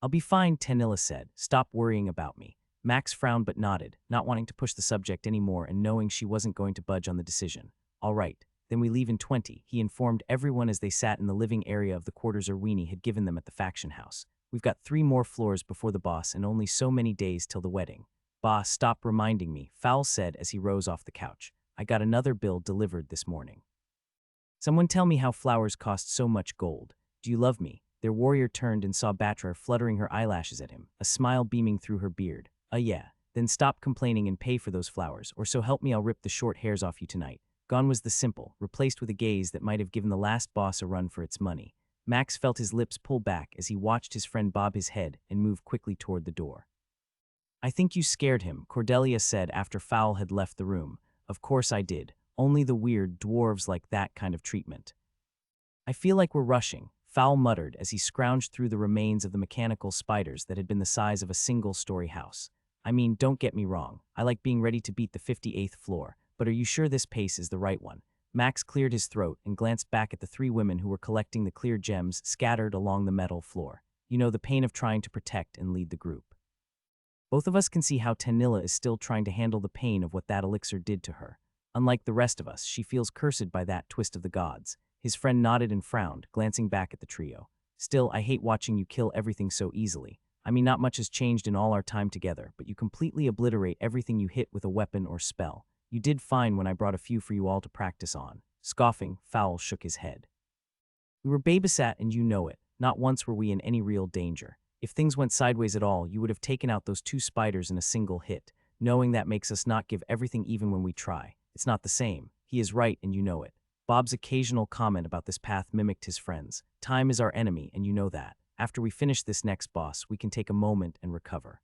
I'll be fine, Tanilla said. Stop worrying about me. Max frowned but nodded, not wanting to push the subject anymore and knowing she wasn't going to budge on the decision. All right, then we leave in 20, he informed everyone as they sat in the living area of the quarters Irwini had given them at the faction house. We've got 3 more floors before the boss and only so many days till the wedding. Boss, stop reminding me, Fowl said as he rose off the couch. I got another bill delivered this morning. Someone tell me how flowers cost so much gold. Do you love me? Their warrior turned and saw Batra fluttering her eyelashes at him, a smile beaming through her beard. Yeah. Then stop complaining and pay for those flowers, or so help me I'll rip the short hairs off you tonight. Gone was the simple, replaced with a gaze that might have given the last boss a run for its money. Max felt his lips pull back as he watched his friend bob his head and move quickly toward the door. I think you scared him, Cordelia said after Fowl had left the room. Of course I did. Only the weird dwarves like that kind of treatment. I feel like we're rushing, Fowl muttered as he scrounged through the remains of the mechanical spiders that had been the size of a single-story house. I mean, don't get me wrong, I like being ready to beat the 58th floor, but are you sure this pace is the right one? Max cleared his throat and glanced back at the 3 women who were collecting the clear gems scattered along the metal floor. You know, the pain of trying to protect and lead the group. Both of us can see how Tanilla is still trying to handle the pain of what that elixir did to her. Unlike the rest of us, she feels cursed by that twist of the gods. His friend nodded and frowned, glancing back at the trio. Still, I hate watching you kill everything so easily. I mean, not much has changed in all our time together, but you completely obliterate everything you hit with a weapon or spell. You did fine when I brought a few for you all to practice on. Scoffing, Fowl shook his head. We were babysat and you know it. Not once were we in any real danger. If things went sideways at all, you would have taken out those 2 spiders in a single hit. Knowing that makes us not give everything even when we try. It's not the same. He is right and you know it. Bob's occasional comment about this path mimicked his friend's. Time is our enemy and you know that. After we finish this next boss, we can take a moment and recover.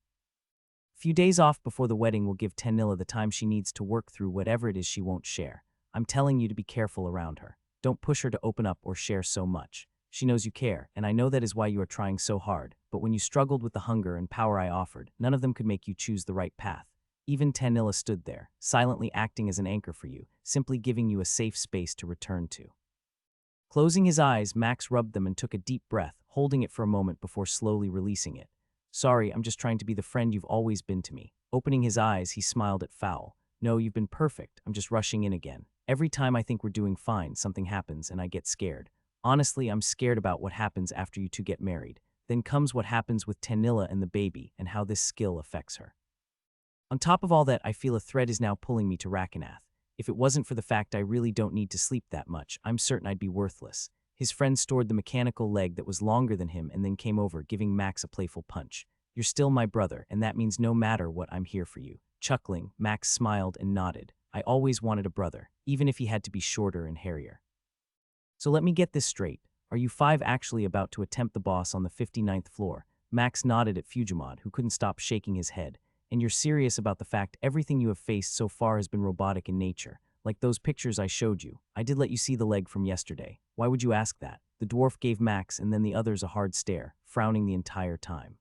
A few days off before the wedding will give Tanilla the time she needs to work through whatever it is she won't share. I'm telling you to be careful around her. Don't push her to open up or share so much. She knows you care, and I know that is why you are trying so hard, but when you struggled with the hunger and power I offered, none of them could make you choose the right path. Even Tanilla stood there, silently acting as an anchor for you, simply giving you a safe space to return to. Closing his eyes, Max rubbed them and took a deep breath, holding it for a moment before slowly releasing it. Sorry, I'm just trying to be the friend you've always been to me. Opening his eyes, he smiled at Fowl. No, you've been perfect. I'm just rushing in again. Every time I think we're doing fine, something happens and I get scared. Honestly, I'm scared about what happens after you 2 get married. Then comes what happens with Tanilla and the baby and how this skill affects her. On top of all that, I feel a thread is now pulling me to Rakenath. If it wasn't for the fact I really don't need to sleep that much, I'm certain I'd be worthless. His friend stored the mechanical leg that was longer than him and then came over, giving Max a playful punch. You're still my brother, and that means no matter what, I'm here for you. Chuckling, Max smiled and nodded. I always wanted a brother, even if he had to be shorter and hairier. So let me get this straight. Are you 5 actually about to attempt the boss on the 59th floor? Max nodded at Fujimod, who couldn't stop shaking his head. And you're serious about the fact everything you have faced so far has been robotic in nature, like those pictures I showed you. I did let you see the leg from yesterday. Why would you ask that? The dwarf gave Max and then the others a hard stare, frowning the entire time.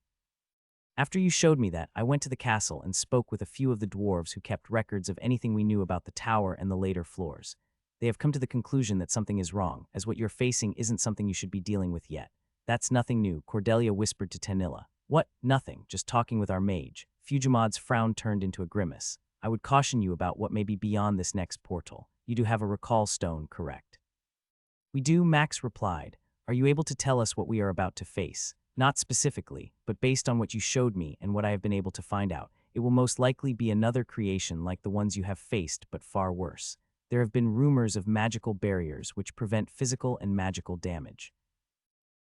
After you showed me that, I went to the castle and spoke with a few of the dwarves who kept records of anything we knew about the tower and the later floors. They have come to the conclusion that something is wrong, as what you're facing isn't something you should be dealing with yet. That's nothing new, Cordelia whispered to Tanilla. What? Nothing, just talking with our mage. Fugimad's frown turned into a grimace. I would caution you about what may be beyond this next portal. You do have a recall stone, correct? We do, Max replied. Are you able to tell us what we are about to face? Not specifically, but based on what you showed me and what I have been able to find out, it will most likely be another creation like the ones you have faced, but far worse. There have been rumors of magical barriers which prevent physical and magical damage.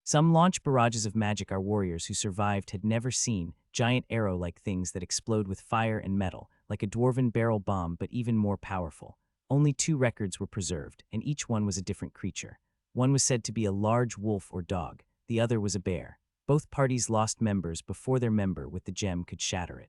Some launch barrages of magic our warriors who survived had never seen, giant arrow-like things that explode with fire and metal, like a dwarven barrel bomb but even more powerful. Only 2 records were preserved, and each one was a different creature. One was said to be a large wolf or dog, the other was a bear. Both parties lost members before their member with the gem could shatter it.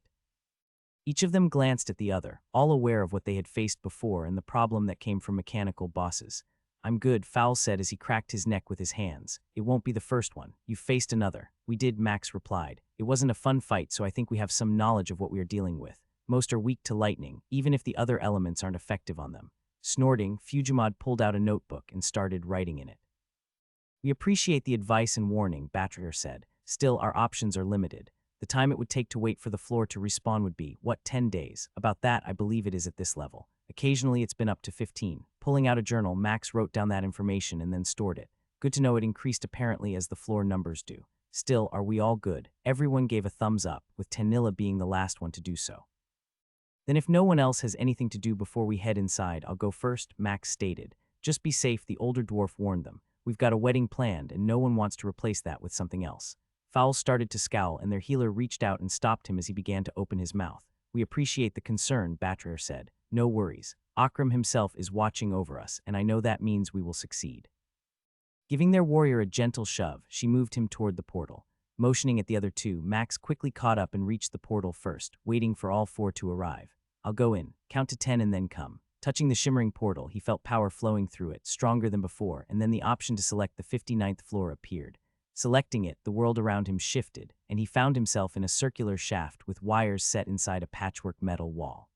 Each of them glanced at the other, all aware of what they had faced before and the problem that came from mechanical bosses. I'm good, Fowl said as he cracked his neck with his hands. It won't be the first one. You've faced another. We did, Max replied. It wasn't a fun fight, so I think we have some knowledge of what we are dealing with. Most are weak to lightning, even if the other elements aren't effective on them. Snorting, Fugimad pulled out a notebook and started writing in it. We appreciate the advice and warning, Batrier said. Still, our options are limited. The time it would take to wait for the floor to respawn would be, 10 days? About that, I believe it is at this level. Occasionally, it's been up to 15. Pulling out a journal, Max wrote down that information and then stored it. Good to know it increased apparently as the floor numbers do. Still, are we all good? Everyone gave a thumbs up, with Tanilla being the last one to do so. Then if no one else has anything to do before we head inside, I'll go first, Max stated. Just be safe, the older dwarf warned them. We've got a wedding planned, and no one wants to replace that with something else. Fowl started to scowl, and their healer reached out and stopped him as he began to open his mouth. We appreciate the concern, Batrier said. No worries. Akram himself is watching over us, and I know that means we will succeed. Giving their warrior a gentle shove, she moved him toward the portal. Motioning at the other 2, Max quickly caught up and reached the portal first, waiting for all 4 to arrive. I'll go in, count to 10 and then come. Touching the shimmering portal, he felt power flowing through it, stronger than before, and then the option to select the 59th floor appeared. Selecting it, the world around him shifted, and he found himself in a circular shaft with wires set inside a patchwork metal wall.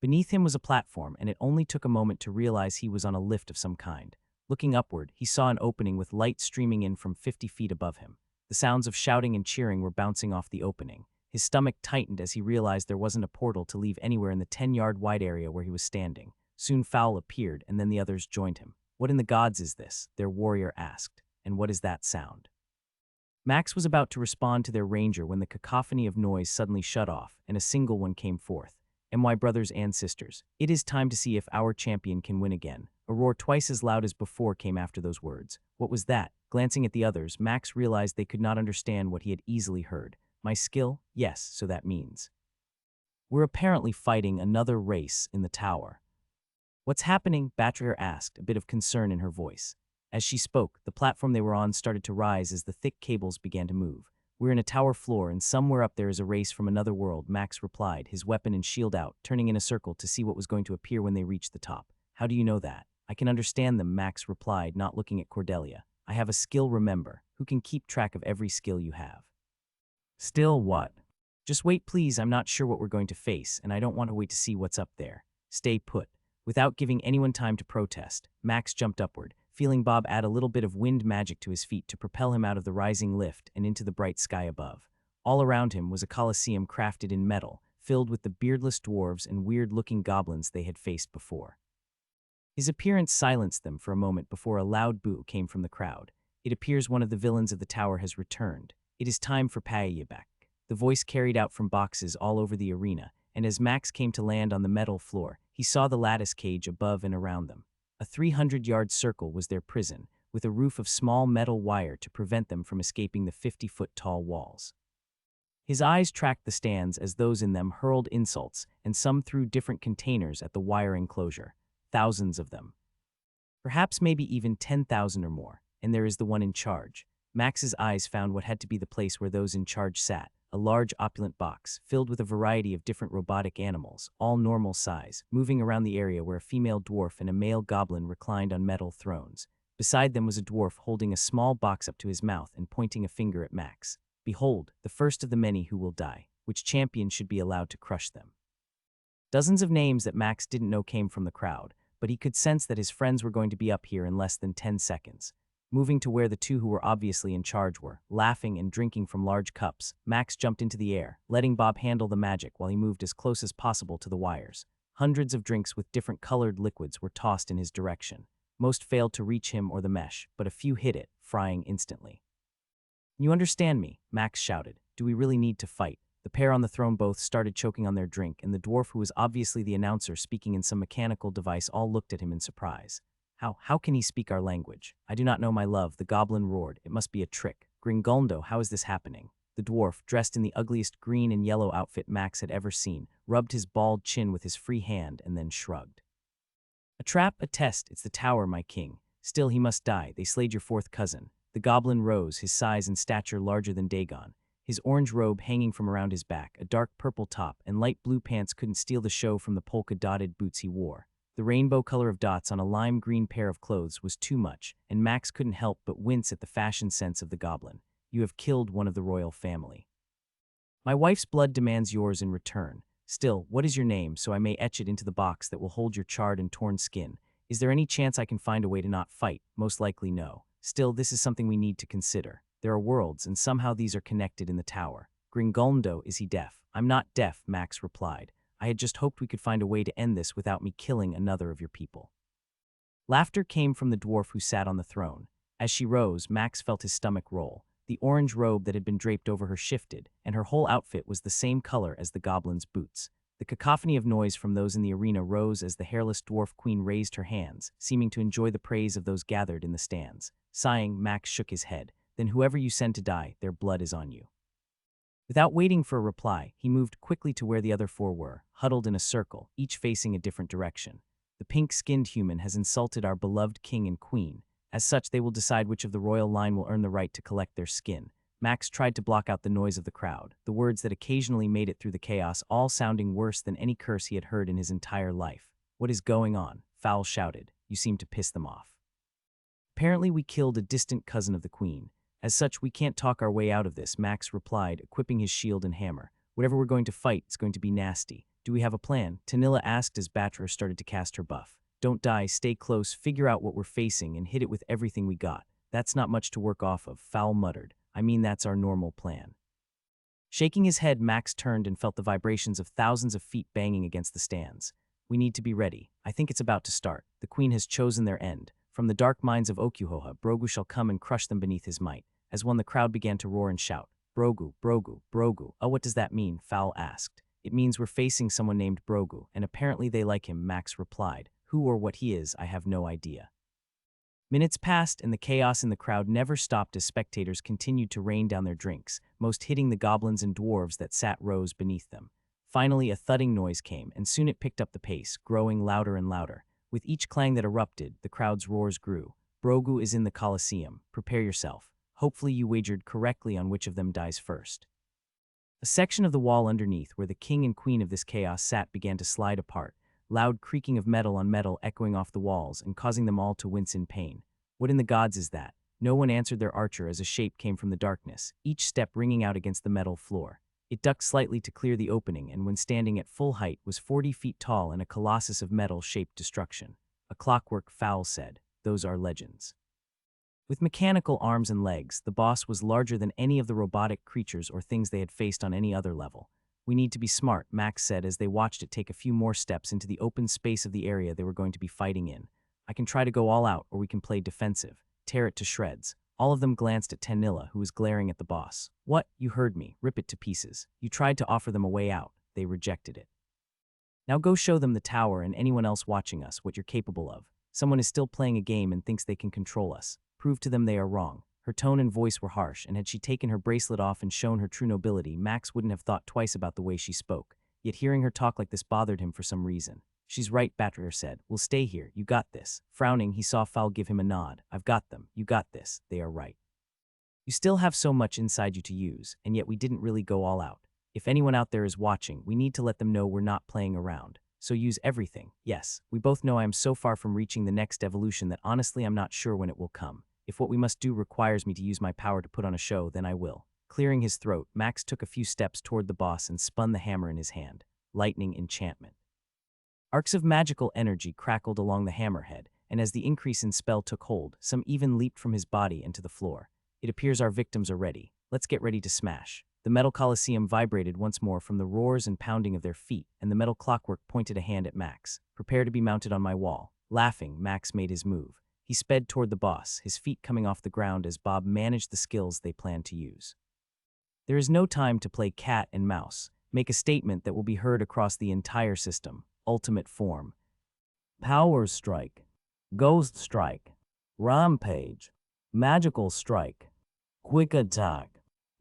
Beneath him was a platform, and it only took a moment to realize he was on a lift of some kind. Looking upward, he saw an opening with light streaming in from 50 feet above him. The sounds of shouting and cheering were bouncing off the opening. His stomach tightened as he realized there wasn't a portal to leave anywhere in the 10-yard wide area where he was standing. Soon Fowl appeared, and then the others joined him. What in the gods is this? Their warrior asked. And what is that sound? Max was about to respond to their ranger when the cacophony of noise suddenly shut off, and a single one came forth. My brothers and sisters, it is time to see if our champion can win again. A roar twice as loud as before came after those words. What was that? Glancing at the others, Max realized they could not understand what he had easily heard. My skill? Yes, so that means. We're apparently fighting another race in the tower. What's happening? Batrier asked, a bit of concern in her voice. As she spoke, the platform they were on started to rise as the thick cables began to move. We're in a tower floor, and somewhere up there is a race from another world, Max replied, his weapon and shield out, turning in a circle to see what was going to appear when they reached the top. How do you know that? I can understand them, Max replied, not looking at Cordelia. I have a skill, remember, who can keep track of every skill you have. Still what? Just wait, please. I'm not sure what we're going to face, and I don't want to wait to see what's up there. Stay put. Without giving anyone time to protest, Max jumped upward, feeling Bob add a little bit of wind magic to his feet to propel him out of the rising lift and into the bright sky above. All around him was a coliseum crafted in metal, filled with the beardless dwarves and weird-looking goblins they had faced before. His appearance silenced them for a moment before a loud boo came from the crowd. It appears one of the villains of the tower has returned. It is time for payback. The voice carried out from boxes all over the arena, and as Max came to land on the metal floor, he saw the lattice cage above and around them. A 300-yard circle was their prison, with a roof of small metal wire to prevent them from escaping the 50-foot-tall walls. His eyes tracked the stands as those in them hurled insults, and some threw different containers at the wire enclosure. Thousands of them. Perhaps maybe even 10,000 or more, and there is the one in charge. Max's eyes found what had to be the place where those in charge sat, a large opulent box filled with a variety of different robotic animals, all normal size, moving around the area where a female dwarf and a male goblin reclined on metal thrones. Beside them was a dwarf holding a small box up to his mouth and pointing a finger at Max. Behold, the first of the many who will die. Which champion should be allowed to crush them? Dozens of names that Max didn't know came from the crowd, but he could sense that his friends were going to be up here in less than 10 seconds. Moving to where the two who were obviously in charge were, laughing and drinking from large cups, Max jumped into the air, letting Bob handle the magic while he moved as close as possible to the wires. Hundreds of drinks with different colored liquids were tossed in his direction. Most failed to reach him or the mesh, but a few hit it, frying instantly. "You understand me?" Max shouted. "Do we really need to fight?" The pair on the throne both started choking on their drink, and the dwarf who was obviously the announcer speaking in some mechanical device all looked at him in surprise. How can he speak our language? "I do not know, my love," the goblin roared. "It must be a trick. Gringoldo, how is this happening?" The dwarf, dressed in the ugliest green and yellow outfit Max had ever seen, rubbed his bald chin with his free hand and then shrugged. "A trap, a test, it's the tower, my king. Still he must die, they slayed your fourth cousin." The goblin rose, his size and stature larger than Dagon. His orange robe hanging from around his back, a dark purple top, and light blue pants couldn't steal the show from the polka-dotted boots he wore. The rainbow color of dots on a lime green pair of clothes was too much, and Max couldn't help but wince at the fashion sense of the goblin. "You have killed one of the royal family. My wife's blood demands yours in return. Still, what is your name, so I may etch it into the box that will hold your charred and torn skin? Is there any chance I can find a way to not fight? Most likely no. Still, this is something we need to consider. There are worlds, and somehow these are connected in the tower. Gringoldo, is he deaf?" "I'm not deaf," Max replied. "I had just hoped we could find a way to end this without me killing another of your people." Laughter came from the dwarf who sat on the throne. As she rose, Max felt his stomach roll. The orange robe that had been draped over her shifted, and her whole outfit was the same color as the goblin's boots. The cacophony of noise from those in the arena rose as the hairless dwarf queen raised her hands, seeming to enjoy the praise of those gathered in the stands. Sighing, Max shook his head. "Then whoever you send to die, their blood is on you." Without waiting for a reply, he moved quickly to where the other four were, huddled in a circle, each facing a different direction. "The pink-skinned human has insulted our beloved king and queen. As such, they will decide which of the royal line will earn the right to collect their skin." Max tried to block out the noise of the crowd, the words that occasionally made it through the chaos all sounding worse than any curse he had heard in his entire life. "What is going on?" Fowl shouted. "You seem to piss them off." "Apparently we killed a distant cousin of the queen. As such, we can't talk our way out of this," Max replied, equipping his shield and hammer. "Whatever we're going to fight, it's going to be nasty. Do we have a plan?" Tanilla asked as Batra started to cast her buff. "Don't die, stay close, figure out what we're facing, and hit it with everything we got." "That's not much to work off of," Fowl muttered. "I mean, that's our normal plan." Shaking his head, Max turned and felt the vibrations of thousands of feet banging against the stands. "We need to be ready. I think it's about to start. The queen has chosen their end. From the dark mines of Okuhoha, Brogu shall come and crush them beneath his might." As one, the crowd began to roar and shout. "Brogu, Brogu, Brogu." "Oh, what does that mean?" Fowl asked. "It means we're facing someone named Brogu, and apparently they like him," Max replied. "Who or what he is, I have no idea." Minutes passed, and the chaos in the crowd never stopped as spectators continued to rain down their drinks, most hitting the goblins and dwarves that sat rows beneath them. Finally, a thudding noise came, and soon it picked up the pace, growing louder and louder. With each clang that erupted, the crowd's roars grew. "Brogu is in the Colosseum. Prepare yourself. Hopefully you wagered correctly on which of them dies first." A section of the wall underneath, where the king and queen of this chaos sat, began to slide apart, loud creaking of metal on metal echoing off the walls and causing them all to wince in pain. "What in the gods is that?" No one answered their archer as a shape came from the darkness, each step ringing out against the metal floor. It ducked slightly to clear the opening, and when standing at full height was 40 feet tall and a colossus of metal-shaped destruction. A clockwork fowl said, "Those are legends." With mechanical arms and legs, the boss was larger than any of the robotic creatures or things they had faced on any other level. "We need to be smart," Max said as they watched it take a few more steps into the open space of the area they were going to be fighting in. "I can try to go all out, or we can play defensive. Tear it to shreds." All of them glanced at Tanilla, who was glaring at the boss. "What? You heard me. Rip it to pieces. You tried to offer them a way out. They rejected it. Now go show them the tower and anyone else watching us what you're capable of. Someone is still playing a game and thinks they can control us. Prove to them they are wrong." Her tone and voice were harsh, and had she taken her bracelet off and shown her true nobility, Max wouldn't have thought twice about the way she spoke. Yet hearing her talk like this bothered him for some reason. "She's right," Batrer said. "We'll stay here. You got this." Frowning, he saw Fowl give him a nod. "I've got them. You got this. They are right. You still have so much inside you to use, and yet we didn't really go all out. If anyone out there is watching, we need to let them know we're not playing around. so use everything. Yes, we both know I am so far from reaching the next evolution that honestly I'm not sure when it will come. If what we must do requires me to use my power to put on a show, then I will. Clearing his throat, Max took a few steps toward the boss and spun the hammer in his hand. Lightning enchantment. Arcs of magical energy crackled along the hammerhead, and as the increase in spell took hold, some even leaped from his body into the floor. It appears our victims are ready. Let's get ready to smash. The metal coliseum vibrated once more from the roars and pounding of their feet, and the metal clockwork pointed a hand at Max. Prepare to be mounted on my wall. Laughing, Max made his move. He sped toward the boss, his feet coming off the ground as Bob managed the skills they planned to use. There is no time to play cat and mouse. Make a statement that will be heard across the entire system. Ultimate form. Power strike. Ghost strike. Rampage. Magical strike. Quick attack.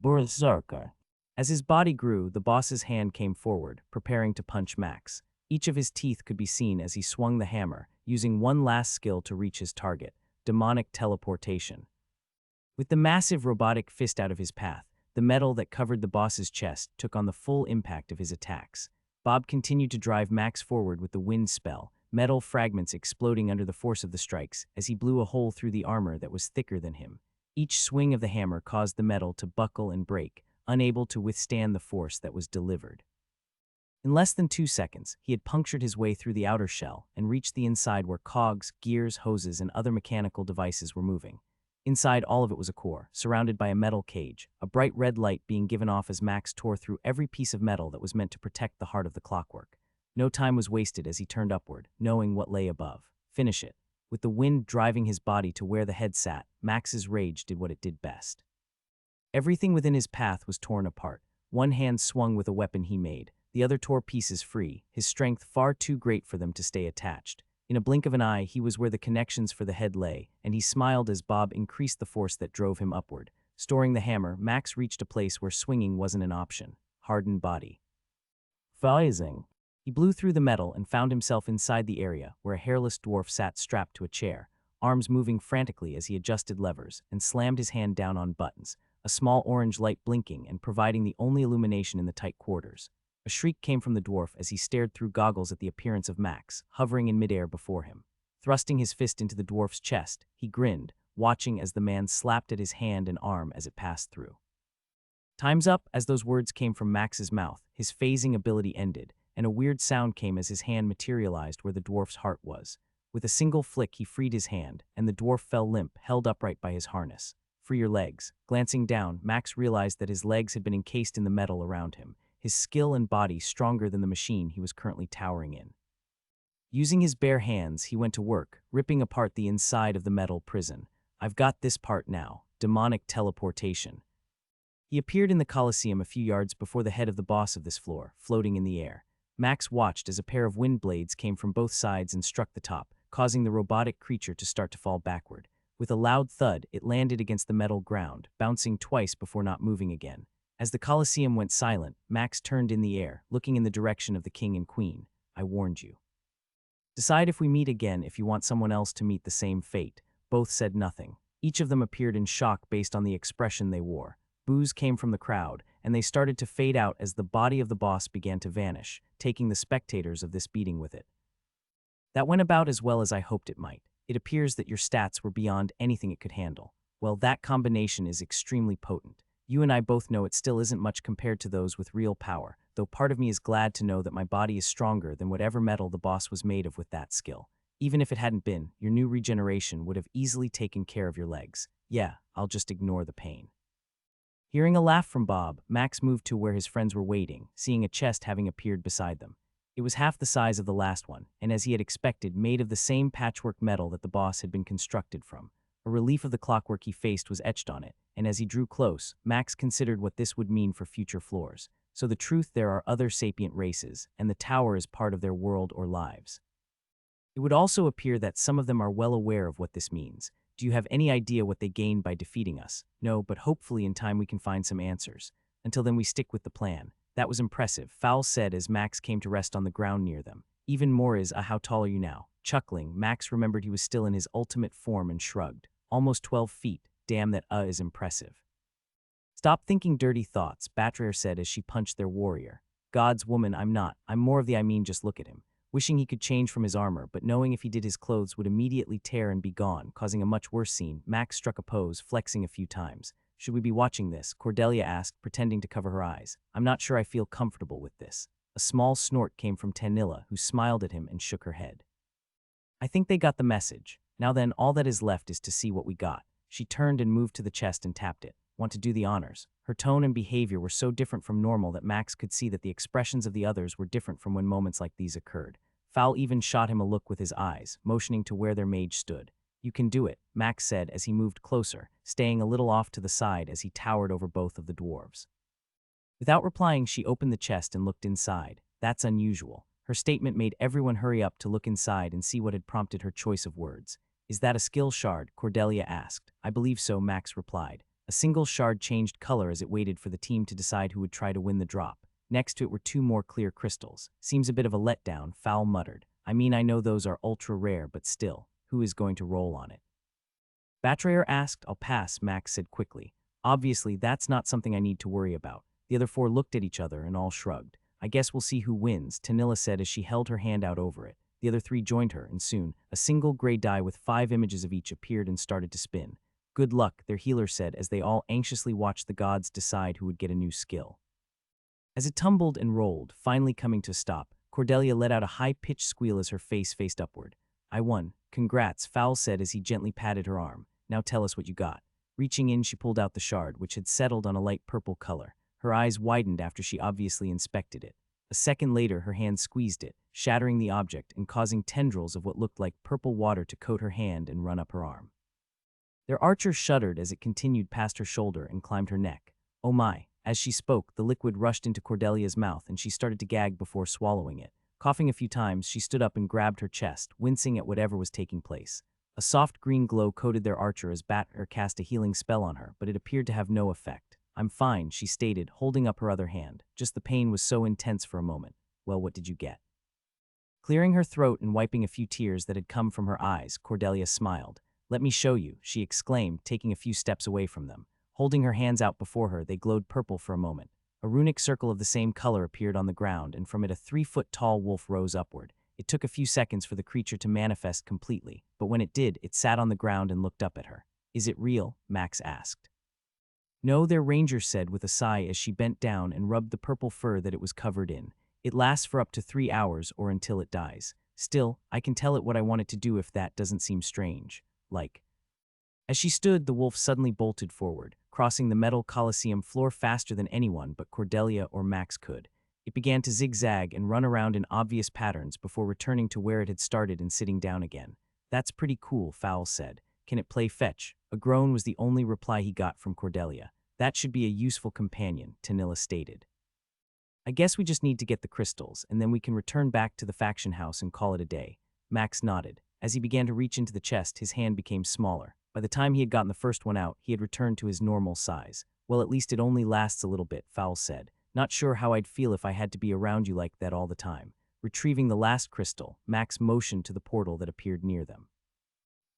Berserker. As his body grew, the boss's hand came forward, preparing to punch Max. Each of his teeth could be seen as he swung the hammer, using one last skill to reach his target, demonic teleportation. With the massive robotic fist out of his path, the metal that covered the boss's chest took on the full impact of his attacks. Bob continued to drive Max forward with the wind spell, metal fragments exploding under the force of the strikes as he blew a hole through the armor that was thicker than him. Each swing of the hammer caused the metal to buckle and break, unable to withstand the force that was delivered. In less than 2 seconds, he had punctured his way through the outer shell and reached the inside where cogs, gears, hoses, and other mechanical devices were moving. Inside, all of it was a core, surrounded by a metal cage, a bright red light being given off as Max tore through every piece of metal that was meant to protect the heart of the clockwork. No time was wasted as he turned upward, knowing what lay above. Finish it. With the wind driving his body to where the head sat, Max's rage did what it did best. Everything within his path was torn apart. One hand swung with a weapon he made, the other tore pieces free, his strength far too great for them to stay attached. In a blink of an eye, he was where the connections for the head lay, and he smiled as Bob increased the force that drove him upward. Storing the hammer, Max reached a place where swinging wasn't an option. Hardened body. Phasing. He blew through the metal and found himself inside the area where a hairless dwarf sat strapped to a chair, arms moving frantically as he adjusted levers and slammed his hand down on buttons, a small orange light blinking and providing the only illumination in the tight quarters. A shriek came from the dwarf as he stared through goggles at the appearance of Max, hovering in midair before him. Thrusting his fist into the dwarf's chest, he grinned, watching as the man slapped at his hand and arm as it passed through. Time's up. As those words came from Max's mouth, his phasing ability ended, and a weird sound came as his hand materialized where the dwarf's heart was. With a single flick, he freed his hand, and the dwarf fell limp, held upright by his harness. Free your legs. Glancing down, Max realized that his legs had been encased in the metal around him, his skill and body stronger than the machine he was currently towering in. Using his bare hands, he went to work, ripping apart the inside of the metal prison. I've got this part now. Demonic teleportation. He appeared in the Colosseum a few yards before the head of the boss of this floor, floating in the air. Max watched as a pair of wind blades came from both sides and struck the top, causing the robotic creature to start to fall backward. With a loud thud, it landed against the metal ground, bouncing twice before not moving again. As the Colosseum went silent, Max turned in the air, looking in the direction of the king and queen. I warned you. Decide if we meet again if you want someone else to meet the same fate. Both said nothing. Each of them appeared in shock based on the expression they wore. Boos came from the crowd, and they started to fade out as the body of the boss began to vanish, taking the spectators of this beating with it. That went about as well as I hoped it might. It appears that your stats were beyond anything it could handle. Well, that combination is extremely potent. You and I both know it still isn't much compared to those with real power, though part of me is glad to know that my body is stronger than whatever metal the boss was made of with that skill. Even if it hadn't been, your new regeneration would have easily taken care of your legs. Yeah, I'll just ignore the pain. Hearing a laugh from Bob, Max moved to where his friends were waiting, seeing a chest having appeared beside them. It was half the size of the last one, and as he had expected, made of the same patchwork metal that the boss had been constructed from. A relief of the clockwork he faced was etched on it, and as he drew close, Max considered what this would mean for future floors. So the truth, there are other sapient races, and the tower is part of their world or lives. It would also appear that some of them are well aware of what this means. Do you have any idea what they gained by defeating us? No, but hopefully in time we can find some answers. Until then we stick with the plan. That was impressive, Fowl said as Max came to rest on the ground near them. Even more is, how tall are you now? Chuckling, Max remembered he was still in his ultimate form and shrugged. Almost 12 feet. Damn, that is impressive. Stop thinking dirty thoughts, Batrayer said as she punched their warrior. God's woman, I'm not. I'm more of the just look at him. wishing he could change from his armor, but knowing if he did his clothes would immediately tear and be gone, causing a much worse scene. Max struck a pose, flexing a few times. Should we be watching this? Cordelia asked, pretending to cover her eyes. I'm not sure I feel comfortable with this. A small snort came from Tanilla, who smiled at him and shook her head. I think they got the message. Now then, all that is left is to see what we got. She turned and moved to the chest and tapped it. Want to do the honors? Her tone and behavior were so different from normal that Max could see that the expressions of the others were different from when moments like these occurred. Fowl even shot him a look with his eyes, motioning to where their mage stood. You can do it, Max said as he moved closer, staying a little off to the side as he towered over both of the dwarves. Without replying, she opened the chest and looked inside. That's unusual. Her statement made everyone hurry up to look inside and see what had prompted her choice of words. Is that a skill shard? Cordelia asked. I believe so, Max replied. A single shard changed color as it waited for the team to decide who would try to win the drop. Next to it were two more clear crystals. Seems a bit of a letdown, Fowl muttered. I mean, I know those are ultra rare, but still, who is going to roll on it? Batrayer asked. I'll pass, Max said quickly. Obviously, that's not something I need to worry about. The other four looked at each other and all shrugged. I guess we'll see who wins, Tanilla said as she held her hand out over it. The other three joined her, and soon, a single gray die with 5 images of each appeared and started to spin. Good luck, their healer said as they all anxiously watched the gods decide who would get a new skill. As it tumbled and rolled, finally coming to a stop, Cordelia let out a high-pitched squeal as her face faced upward. I won. Congrats, Fowl said as he gently patted her arm. Now tell us what you got. Reaching in, she pulled out the shard, which had settled on a light purple color. Her eyes widened after she obviously inspected it. A second later, her hand squeezed it, shattering the object and causing tendrils of what looked like purple water to coat her hand and run up her arm. Their archer shuddered as it continued past her shoulder and climbed her neck. Oh my. As she spoke, the liquid rushed into Cordelia's mouth and she started to gag before swallowing it. Coughing a few times, she stood up and grabbed her chest, wincing at whatever was taking place. A soft green glow coated their archer as Batrayer cast a healing spell on her, but it appeared to have no effect. I'm fine, she stated, holding up her other hand. Just the pain was so intense for a moment. Well, what did you get? Clearing her throat and wiping a few tears that had come from her eyes, Cordelia smiled. Let me show you, she exclaimed, taking a few steps away from them. Holding her hands out before her, they glowed purple for a moment. A runic circle of the same color appeared on the ground, and from it a 3-foot-tall wolf rose upward. It took a few seconds for the creature to manifest completely, but when it did, it sat on the ground and looked up at her. Is it real? Max asked. No, their ranger said with a sigh as she bent down and rubbed the purple fur that it was covered in. It lasts for up to 3 hours or until it dies. Still, I can tell it what I want it to do if that doesn't seem strange. Like. As she stood, the wolf suddenly bolted forward, crossing the metal coliseum floor faster than anyone but Cordelia or Max could. It began to zigzag and run around in obvious patterns before returning to where it had started and sitting down again. That's pretty cool, Fowl said. Can it play fetch? A groan was the only reply he got from Cordelia. That should be a useful companion, Tanilla stated. I guess we just need to get the crystals, and then we can return back to the faction house and call it a day. Max nodded. As he began to reach into the chest, his hand became smaller. By the time he had gotten the first one out, he had returned to his normal size. Well, at least it only lasts a little bit, Fowl said. Not sure how I'd feel if I had to be around you like that all the time. Retrieving the last crystal, Max motioned to the portal that appeared near them.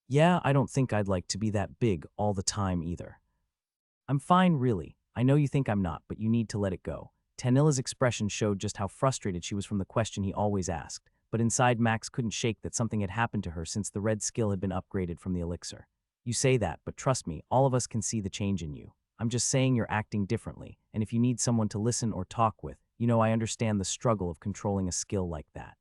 Yeah, I don't think I'd like to be that big all the time either. I'm fine, really. I know you think I'm not, but you need to let it go. Tanilla's expression showed just how frustrated she was from the question he always asked, but inside Max couldn't shake that something had happened to her since the red skill had been upgraded from the elixir. You say that, but trust me, all of us can see the change in you. I'm just saying you're acting differently, and if you need someone to listen or talk with, you know I understand the struggle of controlling a skill like that.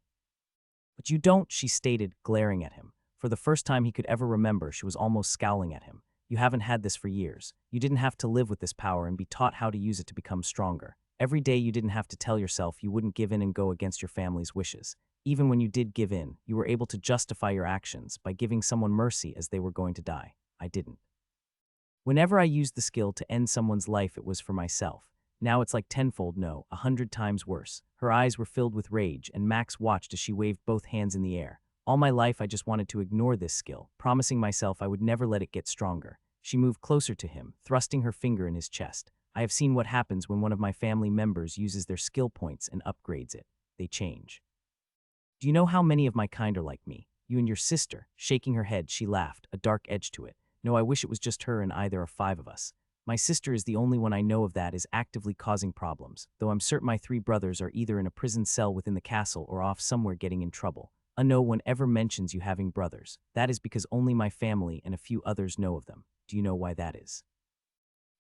But you don't, she stated, glaring at him. For the first time he could ever remember, she was almost scowling at him. You haven't had this for years. You didn't have to live with this power and be taught how to use it to become stronger. Every day you didn't have to tell yourself you wouldn't give in and go against your family's wishes. Even when you did give in, you were able to justify your actions by giving someone mercy as they were going to die. I didn't. Whenever I used the skill to end someone's life, it was for myself. Now it's like tenfold, no, 100 times worse. Her eyes were filled with rage, and Max watched as she waved both hands in the air. All my life I just wanted to ignore this skill, promising myself I would never let it get stronger. She moved closer to him, thrusting her finger in his chest. I have seen what happens when one of my family members uses their skill points and upgrades it. They change. Do you know how many of my kind are like me? You and your sister. Shaking her head, she laughed, a dark edge to it. No, I wish it was just her and I. There are 5 of us. My sister is the only one I know of that is actively causing problems, though I'm certain my 3 brothers are either in a prison cell within the castle or off somewhere getting in trouble. No one ever mentions you having brothers. That is because only my family and a few others know of them. Do you know why that is?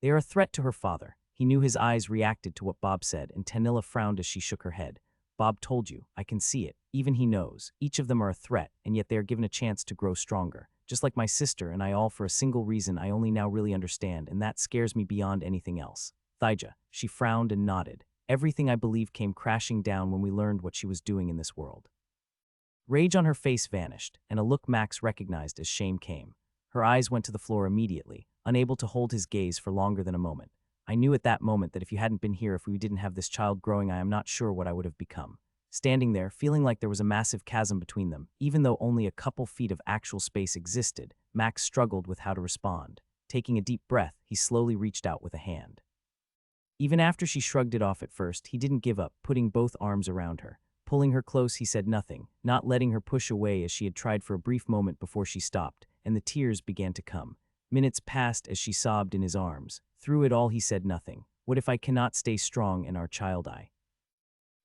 They are a threat to her father. He knew his eyes reacted to what Bob said, and Tanilla frowned as she shook her head. Bob told you, I can see it. Even he knows. Each of them are a threat, and yet they are given a chance to grow stronger. Just like my sister and I, all for a single reason I only now really understand, and that scares me beyond anything else. Thija, she frowned and nodded. Everything I believe came crashing down when we learned what she was doing in this world. Rage on her face vanished, and a look Max recognized as shame came. Her eyes went to the floor immediately, unable to hold his gaze for longer than a moment. I knew at that moment that if you hadn't been here, if we didn't have this child growing, I am not sure what I would have become. Standing there, feeling like there was a massive chasm between them, even though only a couple feet of actual space existed, Max struggled with how to respond. Taking a deep breath, he slowly reached out with a hand. Even after she shrugged it off at first, he didn't give up, putting both arms around her. Pulling her close, he said nothing, not letting her push away as she had tried for a brief moment before she stopped, and the tears began to come. Minutes passed as she sobbed in his arms. Through it all, he said nothing. What if I cannot stay strong in our child?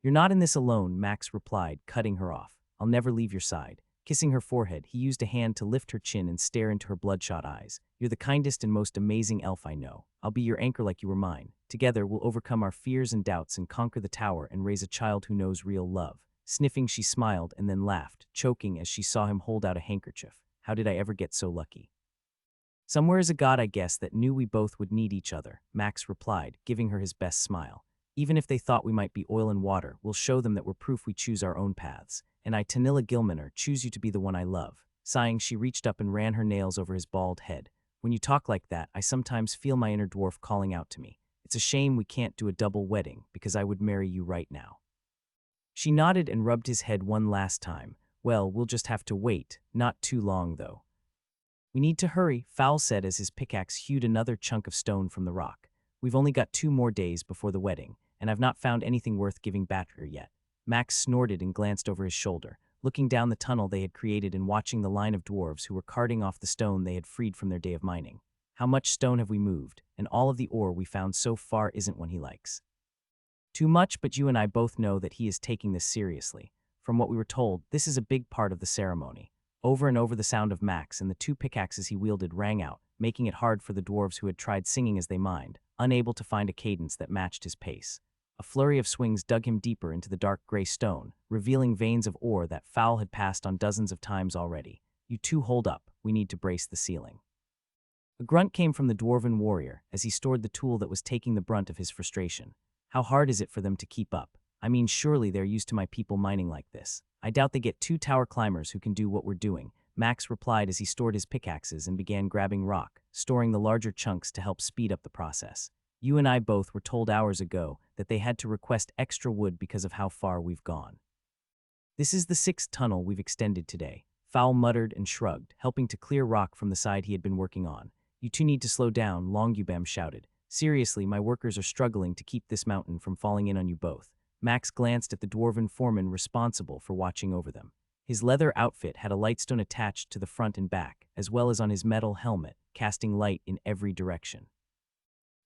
You're not in this alone, Max replied, cutting her off. I'll never leave your side. Kissing her forehead, he used a hand to lift her chin and stare into her bloodshot eyes. You're the kindest and most amazing elf I know. I'll be your anchor like you were mine. Together, we'll overcome our fears and doubts and conquer the tower and raise a child who knows real love. Sniffing, she smiled and then laughed, choking as she saw him hold out a handkerchief. How did I ever get so lucky? Somewhere is a god, I guess, that knew we both would need each other, Max replied, giving her his best smile. Even if they thought we might be oil and water, we'll show them that we're proof we choose our own paths. And I, Tanilla Gilmaner, choose you to be the one I love. Sighing, she reached up and ran her nails over his bald head. When you talk like that, I sometimes feel my inner dwarf calling out to me. It's a shame we can't do a double wedding, because I would marry you right now. She nodded and rubbed his head one last time. Well, we'll just have to wait. Not too long, though. We need to hurry, Fowl said as his pickaxe hewed another chunk of stone from the rock. We've only got 2 more days before the wedding, and I've not found anything worth giving back to her yet. Max snorted and glanced over his shoulder, looking down the tunnel they had created and watching the line of dwarves who were carting off the stone they had freed from their day of mining. How much stone have we moved? And all of the ore we found so far isn't one he likes. Too much, but you and I both know that he is taking this seriously. From what we were told, this is a big part of the ceremony. Over and over the sound of Max and the 2 pickaxes he wielded rang out, making it hard for the dwarves who had tried singing as they mined, unable to find a cadence that matched his pace. A flurry of swings dug him deeper into the dark gray stone, revealing veins of ore that Fowl had passed on dozens of times already. You 2 hold up, we need to brace the ceiling. A grunt came from the dwarven warrior as he stored the tool that was taking the brunt of his frustration. How hard is it for them to keep up? I mean, surely they're used to my people mining like this. I doubt they get 2 tower climbers who can do what we're doing, Max replied as he stored his pickaxes and began grabbing rock, storing the larger chunks to help speed up the process. You and I both were told hours ago that they had to request extra wood because of how far we've gone. This is the 6th tunnel we've extended today, Fowl muttered and shrugged, helping to clear rock from the side he had been working on. You 2 need to slow down, Longubam shouted. Seriously, my workers are struggling to keep this mountain from falling in on you both. Max glanced at the dwarven foreman responsible for watching over them. His leather outfit had a lightstone attached to the front and back, as well as on his metal helmet, casting light in every direction.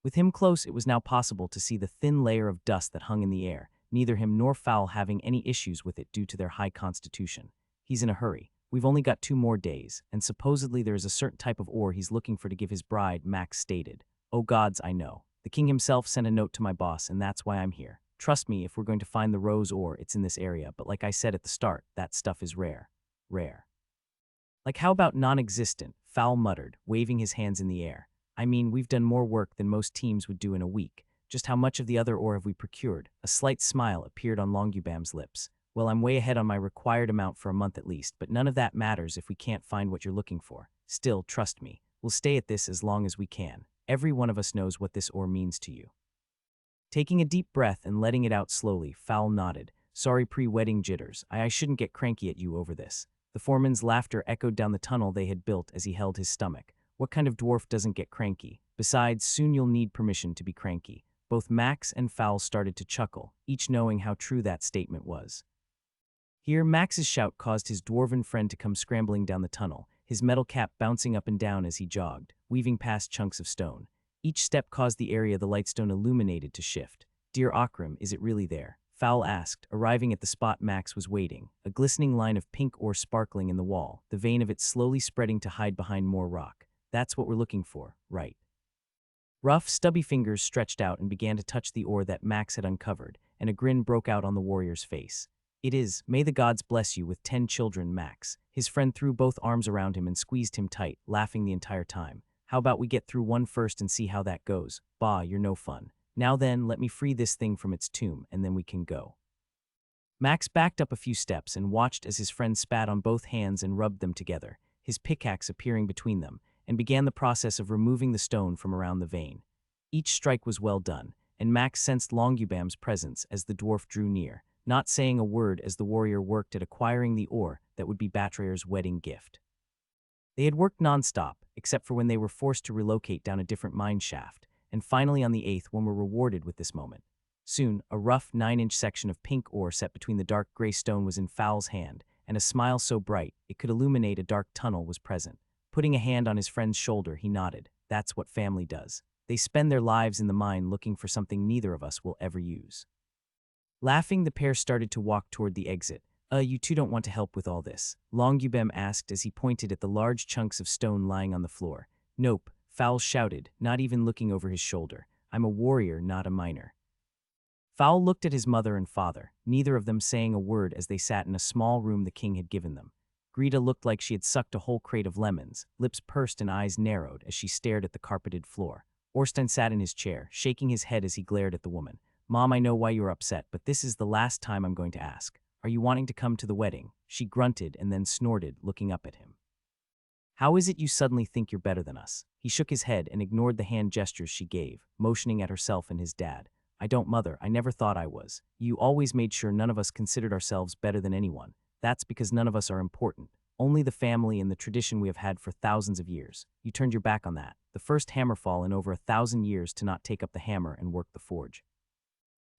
With him close, it was now possible to see the thin layer of dust that hung in the air, neither him nor Fowl having any issues with it due to their high constitution. He's in a hurry. We've only got 2 more days, and supposedly there is a certain type of ore he's looking for to give his bride, Max stated. Oh gods, I know. The king himself sent a note to my boss, and that's why I'm here. Trust me, if we're going to find the rose ore, it's in this area, but like I said at the start, that stuff is rare. Rare. Like how about non-existent? Fowl muttered, waving his hands in the air. I mean, we've done more work than most teams would do in a week. Just how much of the other ore have we procured? A slight smile appeared on Longubam's lips. Well, I'm way ahead on my required amount for a month at least, but none of that matters if we can't find what you're looking for. Still, trust me, we'll stay at this as long as we can. Every one of us knows what this ore means to you. Taking a deep breath and letting it out slowly, Fowl nodded. Sorry, pre-wedding jitters. I shouldn't get cranky at you over this. The foreman's laughter echoed down the tunnel they had built as he held his stomach. What kind of dwarf doesn't get cranky? Besides, soon you'll need permission to be cranky. Both Max and Fowl started to chuckle, each knowing how true that statement was. Here, Max's shout caused his dwarven friend to come scrambling down the tunnel, his metal cap bouncing up and down as he jogged, weaving past chunks of stone. Each step caused the area the lightstone illuminated to shift. "Dear Akram, is it really there?" Fowl asked, arriving at the spot Max was waiting, a glistening line of pink ore sparkling in the wall, the vein of it slowly spreading to hide behind more rock. "That's what we're looking for, right?" Rough, stubby fingers stretched out and began to touch the ore that Max had uncovered, and a grin broke out on the warrior's face. "It is. May the gods bless you with 10 children, Max." His friend threw both arms around him and squeezed him tight, laughing the entire time. "How about we get through one first and see how that goes? Bah, you're no fun. Now then, let me free this thing from its tomb, and then we can go." Max backed up a few steps and watched as his friend spat on both hands and rubbed them together, his pickaxe appearing between them, and began the process of removing the stone from around the vein. Each strike was well done, and Max sensed Longubam's presence as the dwarf drew near, not saying a word as the warrior worked at acquiring the ore that would be Batrayer's wedding gift. They had worked non-stop, except for when they were forced to relocate down a different mine shaft, and finally on the 8th when were rewarded with this moment. Soon, a rough 9-inch section of pink ore set between the dark gray stone was in Fowl's hand, and a smile so bright it could illuminate a dark tunnel was present. Putting a hand on his friend's shoulder, he nodded. "That's what family does. They spend their lives in the mine looking for something neither of us will ever use." Laughing, the pair started to walk toward the exit. You two don't want to help with all this?" Longubem asked as he pointed at the large chunks of stone lying on the floor. "Nope," Fowl shouted, not even looking over his shoulder. "I'm a warrior, not a miner." Fowl looked at his mother and father, neither of them saying a word as they sat in a small room the king had given them. Greta looked like she had sucked a whole crate of lemons, lips pursed and eyes narrowed as she stared at the carpeted floor. Orstein sat in his chair, shaking his head as he glared at the woman. "Mom, I know why you're upset, but this is the last time I'm going to ask. Are you wanting to come to the wedding?" She grunted and then snorted, looking up at him. "How is it you suddenly think you're better than us?" He shook his head and ignored the hand gestures she gave, motioning at herself and his dad. "I don't, Mother. I never thought I was. You always made sure none of us considered ourselves better than anyone. That's because none of us are important. Only the family and the tradition we have had for thousands of years. You turned your back on that. The first hammerfall in over 1,000 years to not take up the hammer and work the forge.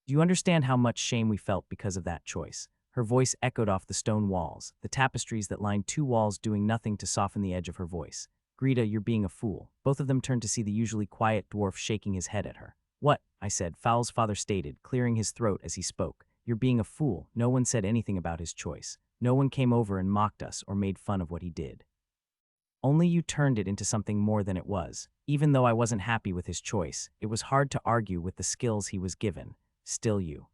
Do you understand how much shame we felt because of that choice?" Her voice echoed off the stone walls, the tapestries that lined 2 walls doing nothing to soften the edge of her voice. "Greta, you're being a fool." Both of them turned to see the usually quiet dwarf shaking his head at her. "What?" I said, Fowl's father stated, clearing his throat as he spoke. "You're being a fool." No one said anything about his choice. No one came over and mocked us or made fun of what he did. Only you turned it into something more than it was. Even though I wasn't happy with his choice, it was hard to argue with the skills he was given. Still you.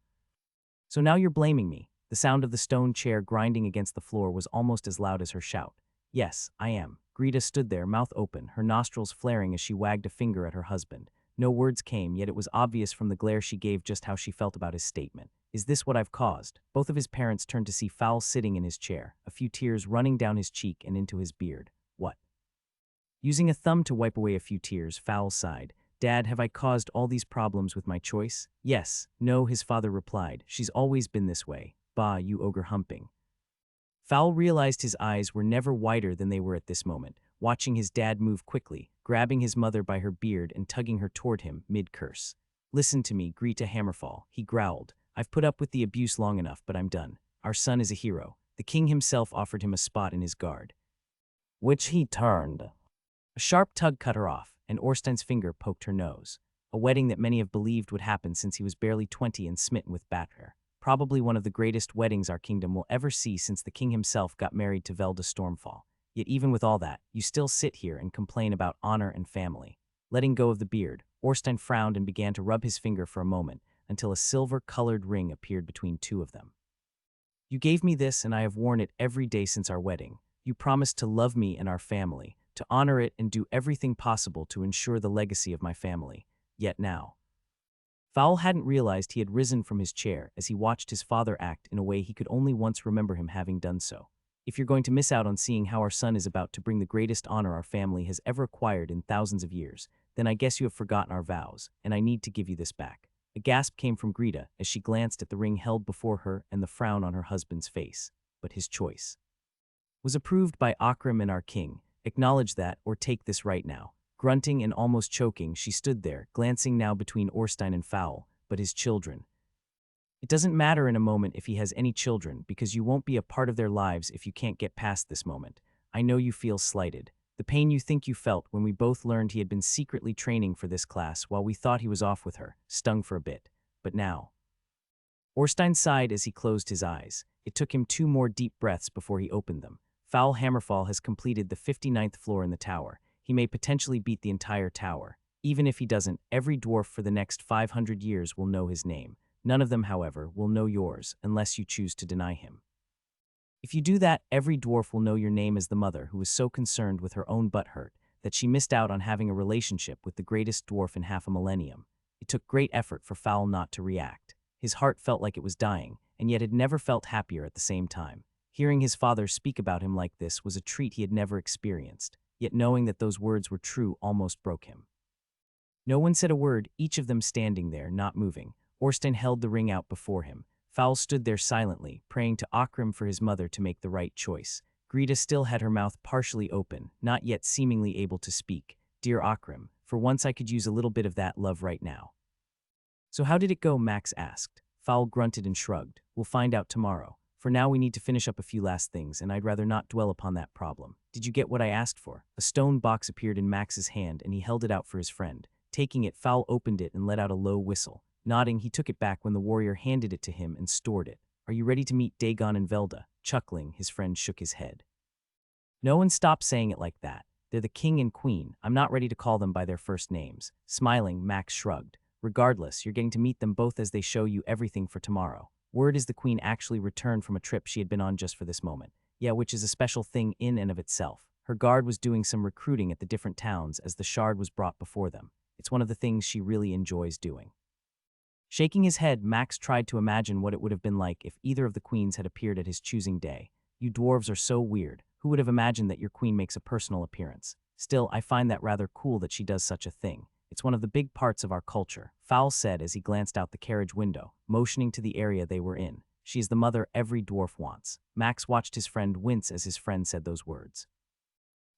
"So now you're blaming me." The sound of the stone chair grinding against the floor was almost as loud as her shout. "Yes, I am." Greta stood there, mouth open, her nostrils flaring as she wagged a finger at her husband. No words came, yet it was obvious from the glare she gave just how she felt about his statement. "Is this what I've caused?" Both of his parents turned to see Fowl sitting in his chair, a few tears running down his cheek and into his beard. "What?" Using a thumb to wipe away a few tears, Fowl sighed. "Dad, have I caused all these problems with my choice?" "Yes." "No," his father replied. "She's always been this way." "Bah, you ogre humping." Fowl realized his eyes were never wider than they were at this moment, watching his dad move quickly, grabbing his mother by her beard and tugging her toward him, mid-curse. "Listen to me, Greta Hammerfall," he growled. "I've put up with the abuse long enough, but I'm done. Our son is a hero. The king himself offered him a spot in his guard." "Which he turned." A sharp tug cut her off, and Orstein's finger poked her nose. A wedding that many have believed would happen since he was barely 20 and smitten with Bathair. Probably one of the greatest weddings our kingdom will ever see since the king himself got married to Velda Stormfall. Yet even with all that, you still sit here and complain about honor and family. Letting go of the beard, Orstein frowned and began to rub his finger for a moment, until a silver-colored ring appeared between 2 of them. "You gave me this and I have worn it every day since our wedding. You promised to love me and our family, to honor it and do everything possible to ensure the legacy of my family. Yet now." Fowl hadn't realized he had risen from his chair as he watched his father act in a way he could only once remember him having done so. "If you're going to miss out on seeing how our son is about to bring the greatest honor our family has ever acquired in thousands of years, then I guess you have forgotten our vows, and I need to give you this back." A gasp came from Greta as she glanced at the ring held before her and the frown on her husband's face. But his choice was approved by Akram and our king. "Acknowledge that, or take this right now." Grunting and almost choking, she stood there, glancing now between Orstein and Fowl, but his children. "It doesn't matter in a moment if he has any children, because you won't be a part of their lives if you can't get past this moment. I know you feel slighted." The pain you think you felt when we both learned he had been secretly training for this class while we thought he was off with her, stung for a bit. But now. Orstein sighed as he closed his eyes. It took him 2 more deep breaths before he opened them. Foul Hammerfall has completed the 59th floor in the tower. He may potentially beat the entire tower. Even if he doesn't, every dwarf for the next 500 years will know his name. None of them, however, will know yours, unless you choose to deny him. If you do that, every dwarf will know your name as the mother who was so concerned with her own butt hurt that she missed out on having a relationship with the greatest dwarf in half a millennium. It took great effort for Foul not to react. His heart felt like it was dying, and yet had never felt happier at the same time. Hearing his father speak about him like this was a treat he had never experienced, yet knowing that those words were true almost broke him. No one said a word, each of them standing there, not moving. Orstein held the ring out before him. Foul stood there silently, praying to Akrim for his mother to make the right choice. Greta still had her mouth partially open, not yet seemingly able to speak. Dear Akrim, for once I could use a little bit of that love right now. So how did it go? Max asked. Foul grunted and shrugged. We'll find out tomorrow. For now we need to finish up a few last things, and I'd rather not dwell upon that problem. Did you get what I asked for? A stone box appeared in Max's hand and he held it out for his friend. Taking it, Foul opened it and let out a low whistle. Nodding, he took it back when the warrior handed it to him and stored it. Are you ready to meet Dagon and Velda? Chuckling, his friend shook his head. No one stopped saying it like that. They're the king and queen. I'm not ready to call them by their first names. Smiling, Max shrugged. Regardless, you're getting to meet them both as they show you everything for tomorrow. Word is the queen actually returned from a trip she had been on just for this moment. Yeah, which is a special thing in and of itself. Her guard was doing some recruiting at the different towns as the shard was brought before them. It's one of the things she really enjoys doing. Shaking his head, Max tried to imagine what it would have been like if either of the queens had appeared at his choosing day. You dwarves are so weird. Who would have imagined that your queen makes a personal appearance? Still, I find that rather cool that she does such a thing. It's one of the big parts of our culture, Foul said as he glanced out the carriage window, motioning to the area they were in. She is the mother every dwarf wants. Max watched his friend wince as his friend said those words.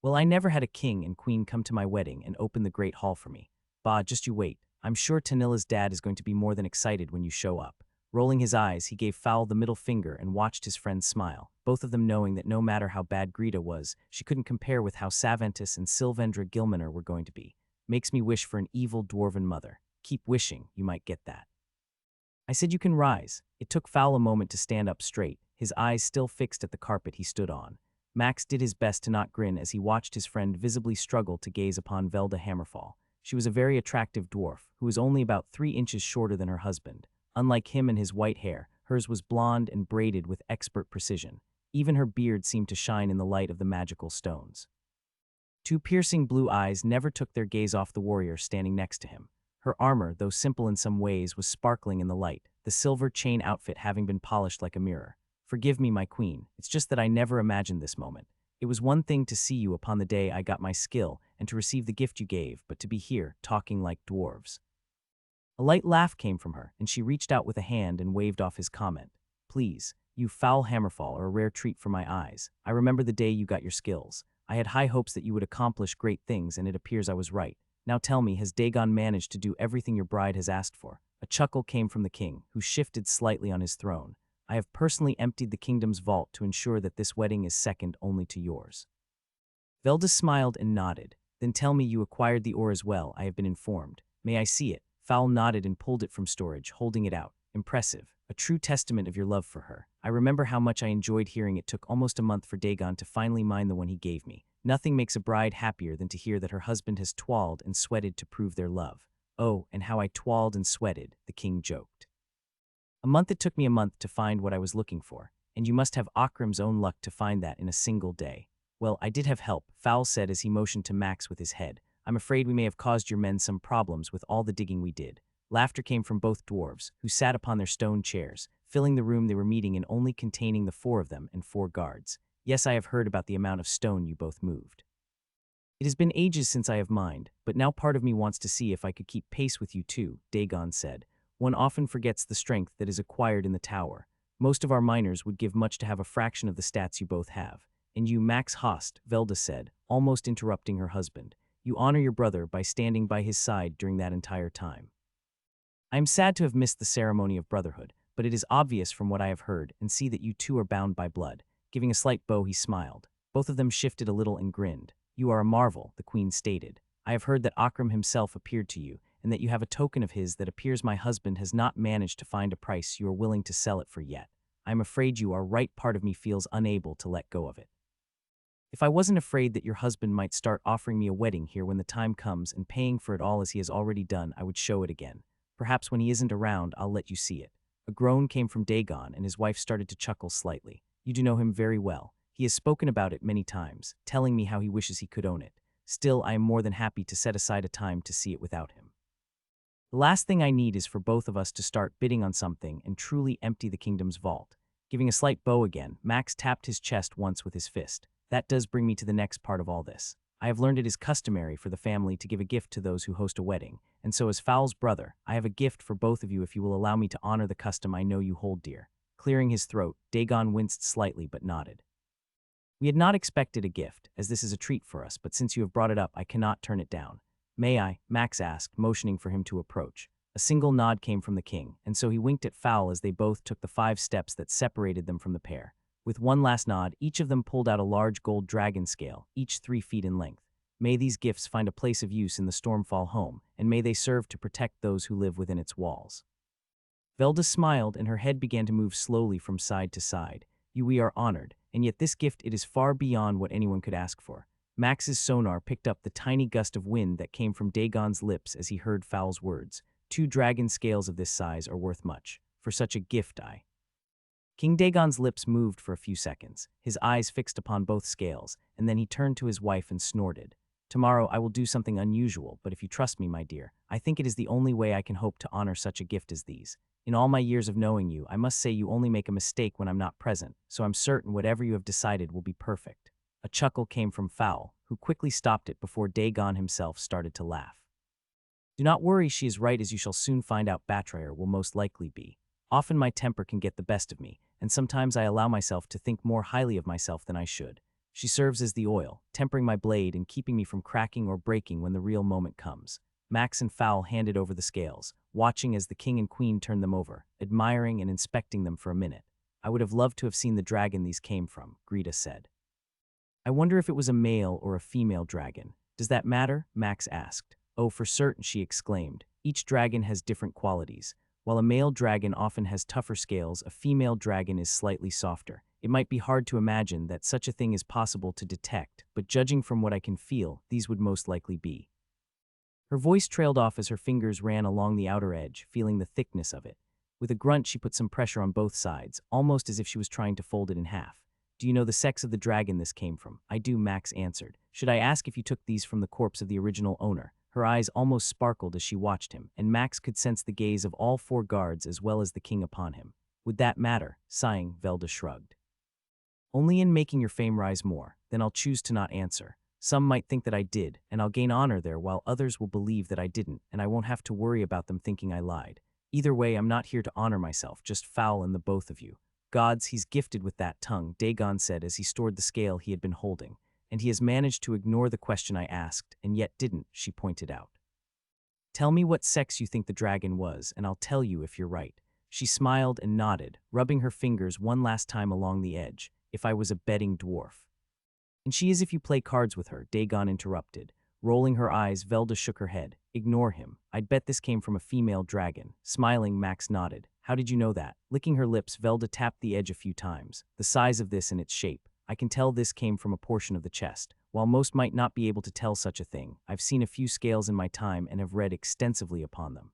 Well, I never had a king and queen come to my wedding and open the great hall for me. Bah, just you wait. I'm sure Tanilla's dad is going to be more than excited when you show up. Rolling his eyes, he gave Foul the middle finger and watched his friend smile, both of them knowing that no matter how bad Greta was, she couldn't compare with how Saventus and Sylvendra Gilmaner were going to be. Makes me wish for an evil dwarven mother. Keep wishing, you might get that. I said you can rise. It took Foul a moment to stand up straight, his eyes still fixed at the carpet he stood on. Max did his best to not grin as he watched his friend visibly struggle to gaze upon Velda Hammerfall. She was a very attractive dwarf, who was only about 3 inches shorter than her husband. Unlike him and his white hair, hers was blonde and braided with expert precision. Even her beard seemed to shine in the light of the magical stones. 2 piercing blue eyes never took their gaze off the warrior standing next to him. Her armor, though simple in some ways, was sparkling in the light, the silver chain outfit having been polished like a mirror. Forgive me, my queen, it's just that I never imagined this moment. It was one thing to see you upon the day I got my skill and to receive the gift you gave, but to be here, talking like dwarves. A light laugh came from her, and she reached out with a hand and waved off his comment. Please, you Foul Hammerfall are a rare treat for my eyes. I remember the day you got your skills. I had high hopes that you would accomplish great things, and it appears I was right. Now tell me, has Dagon managed to do everything your bride has asked for? A chuckle came from the king, who shifted slightly on his throne. I have personally emptied the kingdom's vault to ensure that this wedding is second only to yours. Velda smiled and nodded. Then tell me you acquired the ore as well, I have been informed. May I see it? Foul nodded and pulled it from storage, holding it out. Impressive. A true testament of your love for her. I remember how much I enjoyed hearing it took almost a month for Dagon to finally mine the one he gave me. Nothing makes a bride happier than to hear that her husband has toiled and sweated to prove their love. Oh, and how I toiled and sweated, the king joked. A month. It took me a month to find what I was looking for, and you must have Akrim's own luck to find that in a single day. Well, I did have help, Foul said as he motioned to Max with his head. I'm afraid we may have caused your men some problems with all the digging we did. Laughter came from both dwarves, who sat upon their stone chairs, filling the room they were meeting in, only containing the 4 of them and 4 guards. Yes, I have heard about the amount of stone you both moved. It has been ages since I have mined, but now part of me wants to see if I could keep pace with you too, Dagon said. One often forgets the strength that is acquired in the tower. Most of our miners would give much to have a fraction of the stats you both have. And you, Max Host, Velda said, almost interrupting her husband. You honor your brother by standing by his side during that entire time. I am sad to have missed the ceremony of brotherhood, but it is obvious from what I have heard and see that you two are bound by blood. Giving a slight bow, he smiled. Both of them shifted a little and grinned. You are a marvel, the queen stated. I have heard that Akram himself appeared to you, and that you have a token of his that appears my husband has not managed to find a price you are willing to sell it for yet. I am afraid you are right. Part of me feels unable to let go of it. If I wasn't afraid that your husband might start offering me a wedding here when the time comes and paying for it all as he has already done, I would show it again. Perhaps when he isn't around, I'll let you see it. A groan came from Dagon, and his wife started to chuckle slightly. You do know him very well. He has spoken about it many times, telling me how he wishes he could own it. Still, I am more than happy to set aside a time to see it without him. The last thing I need is for both of us to start bidding on something and truly empty the kingdom's vault. Giving a slight bow again, Max tapped his chest once with his fist. That does bring me to the next part of all this. I have learned it is customary for the family to give a gift to those who host a wedding, and so as Fowl's brother, I have a gift for both of you if you will allow me to honor the custom I know you hold dear. Clearing his throat, Dagon winced slightly but nodded. We had not expected a gift, as this is a treat for us, but since you have brought it up, I cannot turn it down. May I? Max asked, motioning for him to approach. A single nod came from the king, and so he winked at Fowl as they both took the 5 steps that separated them from the pair. With one last nod, each of them pulled out a large gold dragon scale, each 3 feet in length. May these gifts find a place of use in the Stormfall home, and may they serve to protect those who live within its walls. Velda smiled, and her head began to move slowly from side to side. We are honored, and yet this gift it is far beyond what anyone could ask for. Max's sonar picked up the tiny gust of wind that came from Dagon's lips as he heard Fowl's words. 2 dragon scales of this size are worth much. For such a gift King Dagon's lips moved for a few seconds, his eyes fixed upon both scales, and then he turned to his wife and snorted. Tomorrow I will do something unusual, but if you trust me, my dear, I think it is the only way I can hope to honor such a gift as these. In all my years of knowing you, I must say you only make a mistake when I'm not present, so I'm certain whatever you have decided will be perfect. A chuckle came from Fowl, who quickly stopped it before Dagon himself started to laugh. Do not worry, she is right, as you shall soon find out. Batrayer will most likely be. Often my temper can get the best of me, and sometimes I allow myself to think more highly of myself than I should. She serves as the oil, tempering my blade and keeping me from cracking or breaking when the real moment comes. Max and Fowl handed over the scales, watching as the king and queen turned them over, admiring and inspecting them for a minute. I would have loved to have seen the dragon these came from, Greta said. I wonder if it was a male or a female dragon. Does that matter? Max asked. Oh, for certain, she exclaimed. Each dragon has different qualities. While a male dragon often has tougher scales, a female dragon is slightly softer. It might be hard to imagine that such a thing is possible to detect, but judging from what I can feel, these would most likely be. Her voice trailed off as her fingers ran along the outer edge, feeling the thickness of it. With a grunt, she put some pressure on both sides, almost as if she was trying to fold it in half. Do you know the sex of the dragon this came from? I do, Max answered. Should I ask if you took these from the corpse of the original owner? Her eyes almost sparkled as she watched him, and Max could sense the gaze of all 4 guards as well as the king upon him. Would that matter? Sighing, Velda shrugged. Only in making your fame rise more, then I'll choose to not answer. Some might think that I did, and I'll gain honor there, while others will believe that I didn't, and I won't have to worry about them thinking I lied. Either way, I'm not here to honor myself, just Fowl and the both of you. Gods, he's gifted with that tongue, Dagon said as he stored the scale he had been holding. And he has managed to ignore the question I asked, and yet didn't, she pointed out. Tell me what sex you think the dragon was, and I'll tell you if you're right. She smiled and nodded, rubbing her fingers one last time along the edge. If I was a betting dwarf. And she is if you play cards with her, Dagon interrupted. Rolling her eyes, Velda shook her head. Ignore him. I'd bet this came from a female dragon. Smiling, Max nodded. How did you know that? Licking her lips, Velda tapped the edge a few times. The size of this and its shape. I can tell this came from a portion of the chest. While most might not be able to tell such a thing, I've seen a few scales in my time and have read extensively upon them.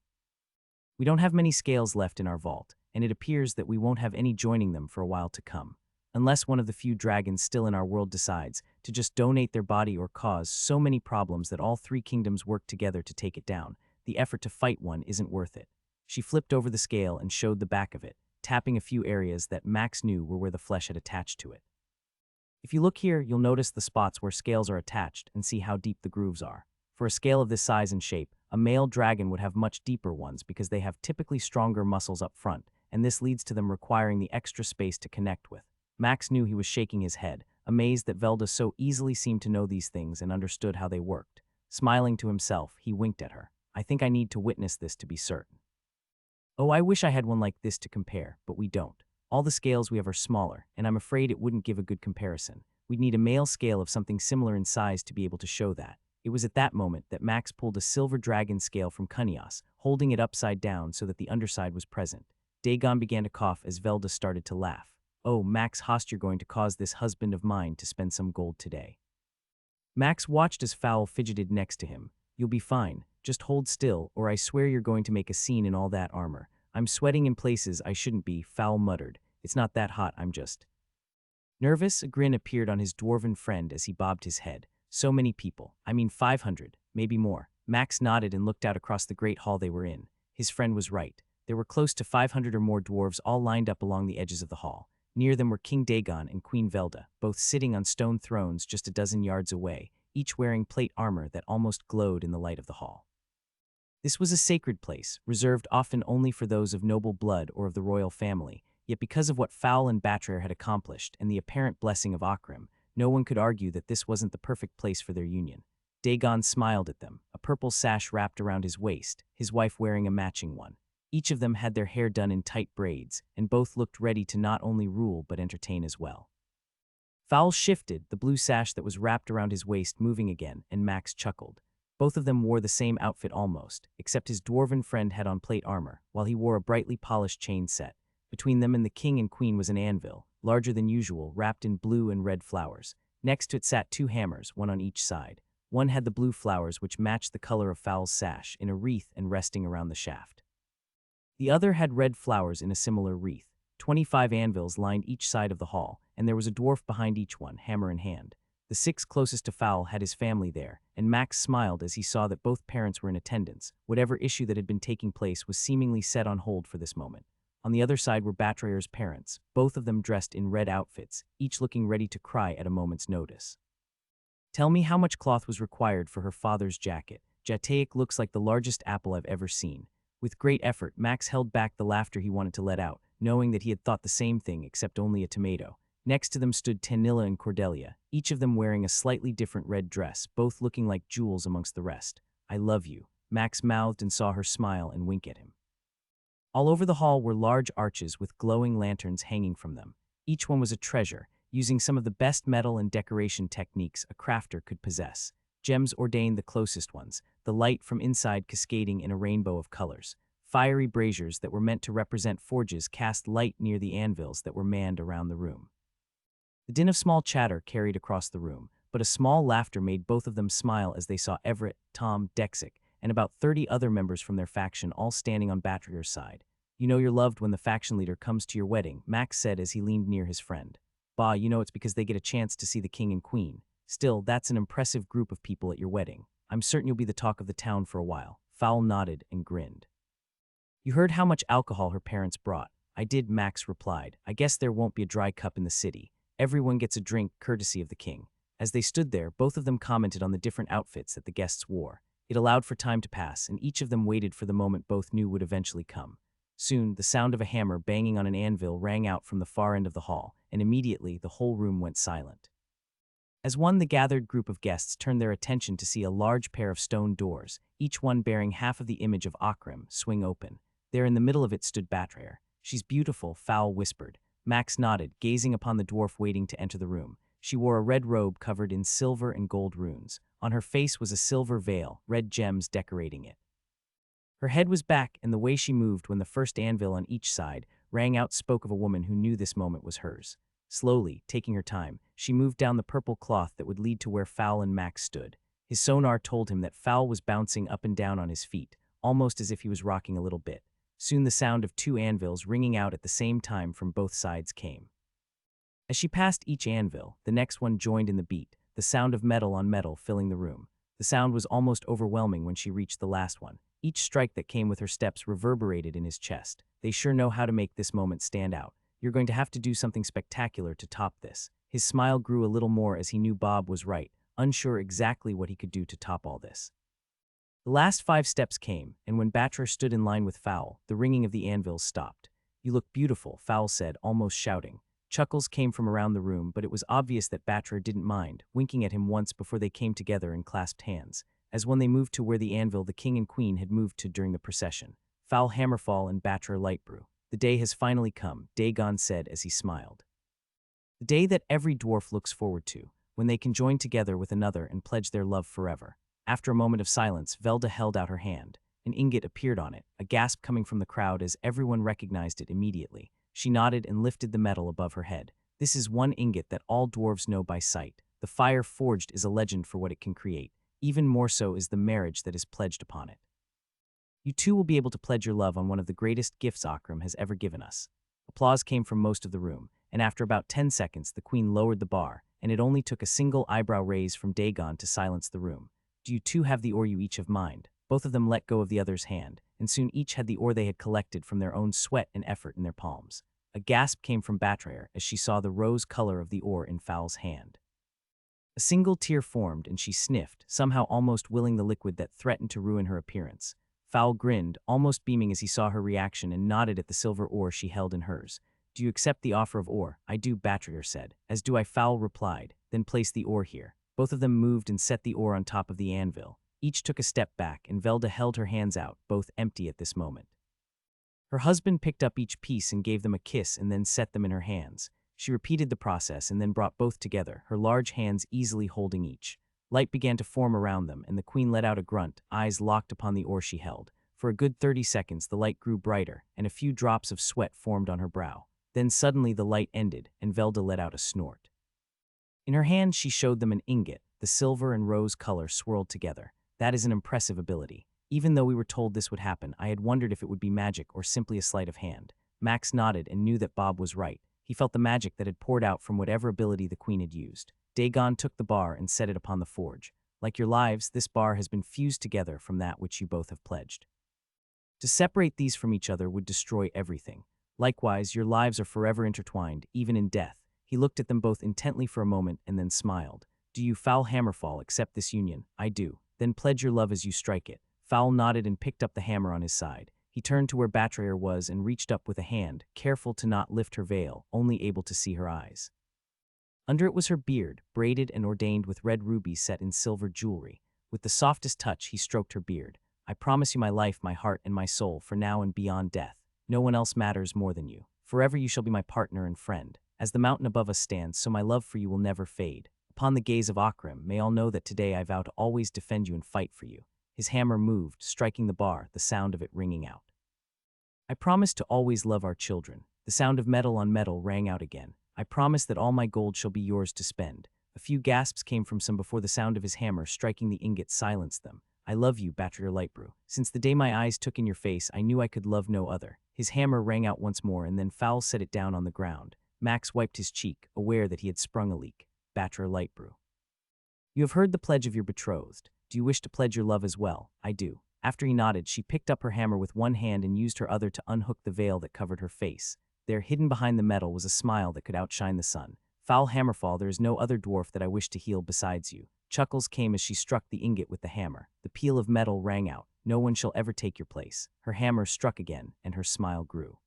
We don't have many scales left in our vault, and it appears that we won't have any joining them for a while to come. Unless one of the few dragons still in our world decides to just donate their body or cause so many problems that all 3 kingdoms work together to take it down, the effort to fight one isn't worth it. She flipped over the scale and showed the back of it, tapping a few areas that Max knew were where the flesh had attached to it. If you look here, you'll notice the spots where scales are attached and see how deep the grooves are. For a scale of this size and shape, a male dragon would have much deeper ones because they have typically stronger muscles up front, and this leads to them requiring the extra space to connect with. Max knew he was shaking his head, amazed that Velda so easily seemed to know these things and understood how they worked. Smiling to himself, he winked at her. I think I need to witness this to be certain. Oh, I wish I had one like this to compare, but we don't. All the scales we have are smaller, and I'm afraid it wouldn't give a good comparison. We'd need a male scale of something similar in size to be able to show that. It was at that moment that Max pulled a silver dragon scale from Cunios, holding it upside down so that the underside was present. Dagon began to cough as Velda started to laugh. Oh, Max Host, you're going to cause this husband of mine to spend some gold today. Max watched as Fowl fidgeted next to him. You'll be fine. Just hold still, or I swear you're going to make a scene in all that armor. I'm sweating in places I shouldn't be, Fowl muttered. It's not that hot, I'm just nervous. A grin appeared on his dwarven friend as he bobbed his head. So many people. I mean 500, maybe more. Max nodded and looked out across the great hall they were in. His friend was right. There were close to 500 or more dwarves all lined up along the edges of the hall. Near them were King Dagon and Queen Velda, both sitting on stone thrones just a dozen yards away, each wearing plate armor that almost glowed in the light of the hall. This was a sacred place, reserved often only for those of noble blood or of the royal family, yet because of what Fowl and Batrayer had accomplished and the apparent blessing of Akrim, no one could argue that this wasn't the perfect place for their union. Dagon smiled at them, a purple sash wrapped around his waist, his wife wearing a matching one. Each of them had their hair done in tight braids, and both looked ready to not only rule but entertain as well. Fowl shifted, the blue sash that was wrapped around his waist moving again, and Max chuckled. Both of them wore the same outfit almost, except his dwarven friend had on plate armor, while he wore a brightly polished chain set. Between them and the king and queen was an anvil, larger than usual, wrapped in blue and red flowers. Next to it sat two hammers, one on each side. One had the blue flowers which matched the color of Fowl's sash, in a wreath and resting around the shaft. The other had red flowers in a similar wreath. 25 anvils lined each side of the hall, and there was a dwarf behind each one, hammer in hand. The 6 closest to Fowl had his family there, and Max smiled as he saw that both parents were in attendance. Whatever issue that had been taking place was seemingly set on hold for this moment. On the other side were Batrayer's parents, both of them dressed in red outfits, each looking ready to cry at a moment's notice. Tell me how much cloth was required for her father's jacket. Jataic looks like the largest apple I've ever seen. With great effort, Max held back the laughter he wanted to let out, knowing that he had thought the same thing except only a tomato. Next to them stood Tanilla and Cordelia, each of them wearing a slightly different red dress, both looking like jewels amongst the rest. I love you, Max mouthed and saw her smile and wink at him. All over the hall were large arches with glowing lanterns hanging from them. Each one was a treasure, using some of the best metal and decoration techniques a crafter could possess. Gems ordained the closest ones, the light from inside cascading in a rainbow of colors. Fiery braziers that were meant to represent forges cast light near the anvils that were manned around the room. The din of small chatter carried across the room, but a small laughter made both of them smile as they saw Everett, Tom, Dexic, and about 30 other members from their faction all standing on Batrayer's side. You know you're loved when the faction leader comes to your wedding, Max said as he leaned near his friend. Bah, you know it's because they get a chance to see the king and queen. Still, that's an impressive group of people at your wedding. I'm certain you'll be the talk of the town for a while. Fowl nodded and grinned. You heard how much alcohol her parents brought. I did, Max replied. I guess there won't be a dry cup in the city. Everyone gets a drink courtesy of the king. As they stood there, both of them commented on the different outfits that the guests wore. It allowed for time to pass, and each of them waited for the moment both knew would eventually come. Soon, the sound of a hammer banging on an anvil rang out from the far end of the hall, and immediately the whole room went silent. As one, the gathered group of guests turned their attention to see a large pair of stone doors, each one bearing half of the image of Akrim, swing open. There in the middle of it stood Batrayer. She's beautiful, Fowl whispered. Max nodded, gazing upon the dwarf waiting to enter the room. She wore a red robe covered in silver and gold runes. On her face was a silver veil, red gems decorating it. Her head was back, and the way she moved when the first anvil on each side rang out spoke of a woman who knew this moment was hers. Slowly, taking her time, she moved down the purple cloth that would lead to where Fowl and Max stood. His sonar told him that Fowl was bouncing up and down on his feet, almost as if he was rocking a little bit. Soon the sound of 2 anvils ringing out at the same time from both sides came. As she passed each anvil, the next one joined in the beat, the sound of metal on metal filling the room. The sound was almost overwhelming when she reached the last one. Each strike that came with her steps reverberated in his chest. They sure know how to make this moment stand out. You're going to have to do something spectacular to top this. His smile grew a little more as he knew Bob was right, unsure exactly what he could do to top all this. The last 5 steps came, and when Batrayer stood in line with Fowl, the ringing of the anvils stopped. You look beautiful, Fowl said, almost shouting. Chuckles came from around the room, but it was obvious that Batrayer didn't mind, winking at him once before they came together and clasped hands. As when they moved to where the anvil the king and queen had moved to during the procession. Fowl Hammerfall and Batrayer Lightbrew. The day has finally come, Dagon said as he smiled. The day that every dwarf looks forward to, when they can join together with another and pledge their love forever. After a moment of silence, Velda held out her hand. An ingot appeared on it, a gasp coming from the crowd as everyone recognized it immediately. She nodded and lifted the metal above her head. This is one ingot that all dwarves know by sight. The fire forged is a legend for what it can create. Even more so is the marriage that is pledged upon it. You too will be able to pledge your love on one of the greatest gifts Akram has ever given us. Applause came from most of the room, and after about 10 seconds the queen lowered the bar, and it only took a single eyebrow raise from Dagon to silence the room. Do you too have the ore you each have mined? Both of them let go of the other's hand, and soon each had the ore they had collected from their own sweat and effort in their palms. A gasp came from Batrayer as she saw the rose color of the ore in Foul's hand. A single tear formed and she sniffed, somehow almost willing the liquid that threatened to ruin her appearance. Foul grinned, almost beaming as he saw her reaction, and nodded at the silver ore she held in hers. Do you accept the offer of ore? I do, Batrayer said. As do I, Foul replied. Then place the ore here. Both of them moved and set the ore on top of the anvil. Each took a step back, and Velda held her hands out, both empty at this moment. Her husband picked up each piece and gave them a kiss and then set them in her hands. She repeated the process and then brought both together, her large hands easily holding each. Light began to form around them, and the queen let out a grunt, eyes locked upon the ore she held. For a good 30 seconds the light grew brighter, and a few drops of sweat formed on her brow. Then suddenly the light ended, and Velda let out a snort. In her hand she showed them an ingot, the silver and rose color swirled together. That is an impressive ability. Even though we were told this would happen, I had wondered if it would be magic or simply a sleight of hand. Max nodded and knew that Bob was right. He felt the magic that had poured out from whatever ability the queen had used. Dagon took the bar and set it upon the forge. Like your lives, this bar has been fused together from that which you both have pledged. To separate these from each other would destroy everything. Likewise, your lives are forever intertwined, even in death. He looked at them both intently for a moment and then smiled. Do you, Foul Hammerfall, accept this union? I do. Then pledge your love as you strike it. Foul nodded and picked up the hammer on his side. He turned to where Batrayer was and reached up with a hand, careful to not lift her veil, only able to see her eyes. Under it was her beard, braided and ordained with red rubies set in silver jewelry. With the softest touch he stroked her beard. I promise you my life, my heart, and my soul, for now and beyond death. No one else matters more than you. Forever you shall be my partner and friend. As the mountain above us stands, so my love for you will never fade. Upon the gaze of Akram, may all know that today I vow to always defend you and fight for you. His hammer moved, striking the bar, the sound of it ringing out. I promise to always love our children. The sound of metal on metal rang out again. I promise that all my gold shall be yours to spend. A few gasps came from some before the sound of his hammer striking the ingot silenced them. I love you, Batrayer Lightbrew. Since the day my eyes took in your face, I knew I could love no other. His hammer rang out once more, and then Foul set it down on the ground. Max wiped his cheek, aware that he had sprung a leak. Batrayer Lightbrew. You have heard the pledge of your betrothed. Do you wish to pledge your love as well? I do. After he nodded, she picked up her hammer with one hand and used her other to unhook the veil that covered her face. There, hidden behind the metal, was a smile that could outshine the sun. Foul Hammerfall, there is no other dwarf that I wish to heal besides you. Chuckles came as she struck the ingot with the hammer. The peal of metal rang out. No one shall ever take your place. Her hammer struck again, and her smile grew.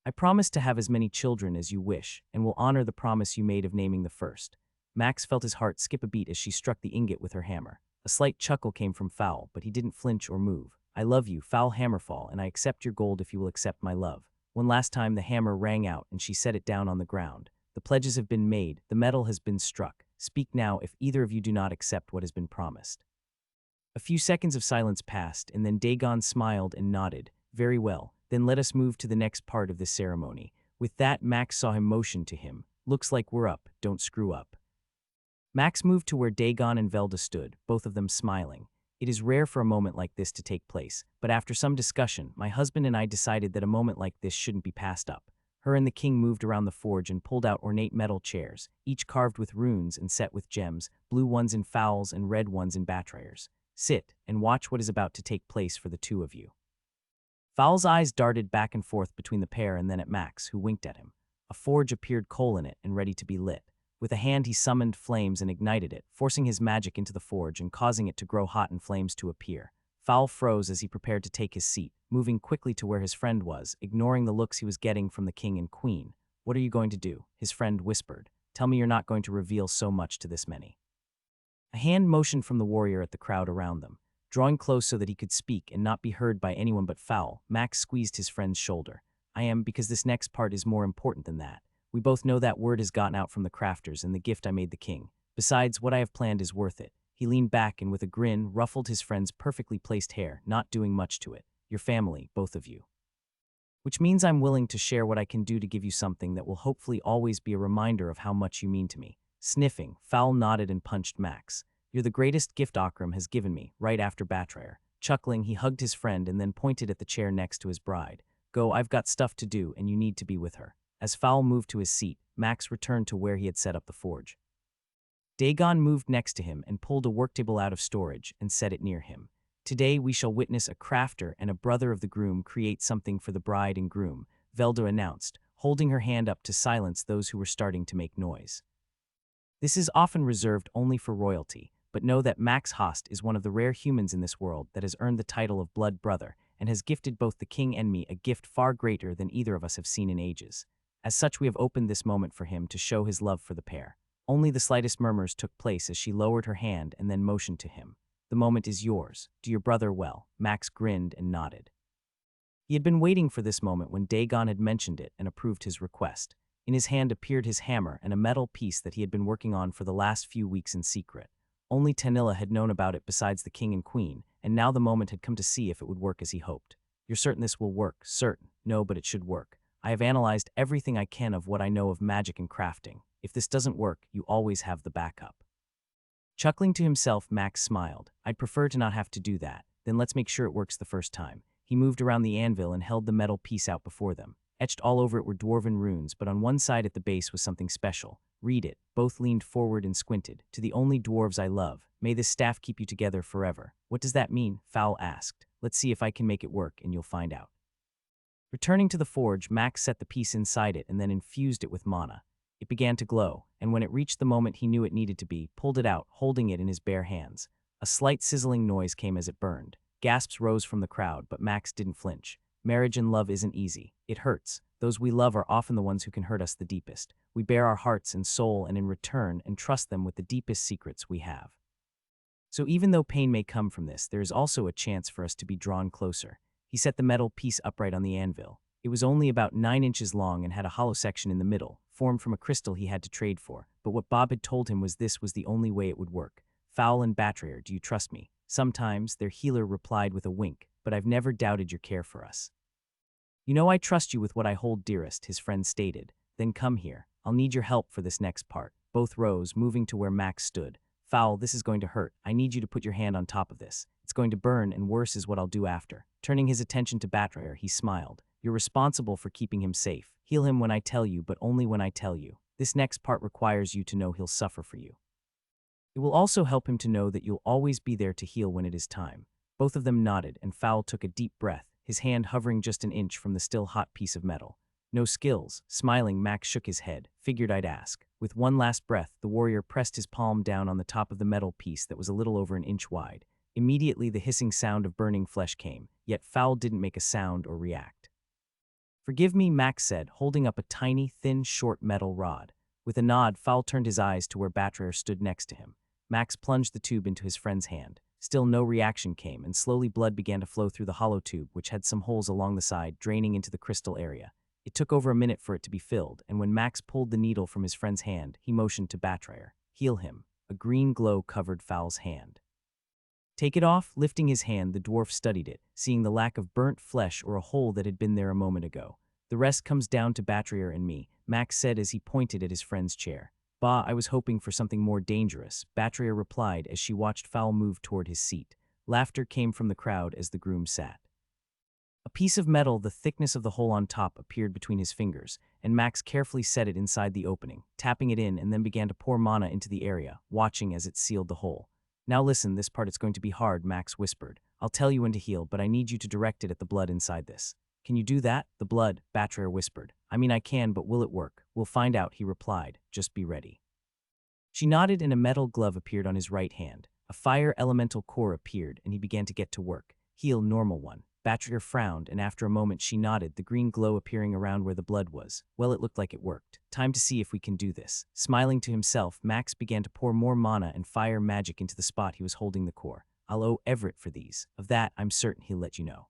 I promise to have as many children as you wish, and will honor the promise you made of naming the first. Max felt his heart skip a beat as she struck the ingot with her hammer. A slight chuckle came from Foul, but he didn't flinch or move. I love you, Foul Hammerfall, and I accept your gold if you will accept my love. One last time the hammer rang out and she set it down on the ground. The pledges have been made, the metal has been struck. Speak now if either of you do not accept what has been promised. A few seconds of silence passed, and then Dagon smiled and nodded. Very well, then let us move to the next part of this ceremony. With that, Max saw him motion to him. Looks like we're up, don't screw up. Max moved to where Dagon and Velda stood, both of them smiling. It is rare for a moment like this to take place, but after some discussion, my husband and I decided that a moment like this shouldn't be passed up. Her and the king moved around the forge and pulled out ornate metal chairs, each carved with runes and set with gems, blue ones in Fowls and red ones in Batrayers. Sit and watch what is about to take place for the two of you. Fowl's eyes darted back and forth between the pair and then at Max, who winked at him. A forge appeared coal in it and ready to be lit. With a hand he summoned flames and ignited it, forcing his magic into the forge and causing it to grow hot and flames to appear. Fowl froze as he prepared to take his seat, moving quickly to where his friend was, ignoring the looks he was getting from the king and queen. What are you going to do? His friend whispered. Tell me you're not going to reveal so much to this many. A hand motioned from the warrior at the crowd around them. Drawing close so that he could speak and not be heard by anyone but Fowl, Max squeezed his friend's shoulder. I am, because this next part is more important than that. We both know that word has gotten out from the crafters and the gift I made the king. Besides, what I have planned is worth it. He leaned back and with a grin ruffled his friend's perfectly placed hair, not doing much to it. Your family, both of you. Which means I'm willing to share what I can do to give you something that will hopefully always be a reminder of how much you mean to me. Sniffing, Fowl nodded and punched Max. You're the greatest gift Akram has given me, right after Batrayer. Chuckling, he hugged his friend and then pointed at the chair next to his bride. Go, I've got stuff to do and you need to be with her. As Fowl moved to his seat, Max returned to where he had set up the forge. Dagon moved next to him and pulled a worktable out of storage and set it near him. Today we shall witness a crafter and a brother of the groom create something for the bride and groom, Velda announced, holding her hand up to silence those who were starting to make noise. This is often reserved only for royalty, but know that Max Host is one of the rare humans in this world that has earned the title of blood brother and has gifted both the king and me a gift far greater than either of us have seen in ages. As such, we have opened this moment for him to show his love for the pair. Only the slightest murmurs took place as she lowered her hand and then motioned to him. The moment is yours. Do your brother well. Max grinned and nodded. He had been waiting for this moment when Dagon had mentioned it and approved his request. In his hand appeared his hammer and a metal piece that he had been working on for the last few weeks in secret. Only Tanilla had known about it besides the king and queen, and now the moment had come to see if it would work as he hoped. You're certain this will work? Certain. No, but it should work. I have analyzed everything I can of what I know of magic and crafting. If this doesn't work, you always have the backup. Chuckling to himself, Max smiled. I'd prefer to not have to do that. Then let's make sure it works the first time. He moved around the anvil and held the metal piece out before them. Etched all over it were dwarven runes, but on one side at the base was something special. Read it. Both leaned forward and squinted. To the only dwarves I love, may this staff keep you together forever. What does that mean? Fowl asked. Let's see if I can make it work, and you'll find out. Returning to the forge, Max set the piece inside it and then infused it with mana. It began to glow, and when it reached the moment he knew it needed to be, pulled it out, holding it in his bare hands. A slight sizzling noise came as it burned. Gasps rose from the crowd, but Max didn't flinch. Marriage and love isn't easy. It hurts. Those we love are often the ones who can hurt us the deepest. We bare our hearts and soul and in return entrust them with the deepest secrets we have. So even though pain may come from this, there is also a chance for us to be drawn closer. He set the metal piece upright on the anvil. It was only about 9 inches long and had a hollow section in the middle, formed from a crystal he had to trade for. But what Bob had told him was this was the only way it would work. Fowl and Batrayer, do you trust me? Sometimes, their healer replied with a wink, but I've never doubted your care for us. You know I trust you with what I hold dearest, his friend stated. Then come here. I'll need your help for this next part. Both rose, moving to where Max stood. Fowl, this is going to hurt. I need you to put your hand on top of this. It's going to burn, and worse is what I'll do after. Turning his attention to Batrayer, he smiled. You're responsible for keeping him safe. Heal him when I tell you, but only when I tell you. This next part requires you to know he'll suffer for you. It will also help him to know that you'll always be there to heal when it is time. Both of them nodded, and Fowl took a deep breath, his hand hovering just an inch from the still hot piece of metal. No skills. Smiling, Max shook his head. Figured I'd ask. With one last breath, the warrior pressed his palm down on the top of the metal piece that was a little over an inch wide. Immediately, the hissing sound of burning flesh came, yet Fowl didn't make a sound or react. Forgive me, Max said, holding up a tiny, thin, short metal rod. With a nod, Fowl turned his eyes to where Batrayer stood next to him. Max plunged the tube into his friend's hand. Still no reaction came, and slowly blood began to flow through the hollow tube, which had some holes along the side, draining into the crystal area. It took over a minute for it to be filled, and when Max pulled the needle from his friend's hand, he motioned to Batrayer. Heal him. A green glow covered Fowl's hand. Take it off? Lifting his hand, the dwarf studied it, seeing the lack of burnt flesh or a hole that had been there a moment ago. The rest comes down to Batrayer and me, Max said as he pointed at his friend's chair. Bah, I was hoping for something more dangerous, Batrayer replied as she watched Fowl move toward his seat. Laughter came from the crowd as the groom sat. A piece of metal the thickness of the hole on top appeared between his fingers, and Max carefully set it inside the opening, tapping it in and then began to pour mana into the area, watching as it sealed the hole. Now listen, this part is going to be hard, Max whispered. I'll tell you when to heal, but I need you to direct it at the blood inside this. Can you do that? The blood, Batrayer whispered. I mean I can, but will it work? We'll find out, he replied. Just be ready. She nodded and a metal glove appeared on his right hand. A fire elemental core appeared and he began to get to work. Heal normal one. Batrayer frowned, and after a moment she nodded, the green glow appearing around where the blood was. Well, it looked like it worked. Time to see if we can do this. Smiling to himself, Max began to pour more mana and fire magic into the spot he was holding the core. I'll owe Everett for these. Of that, I'm certain he'll let you know.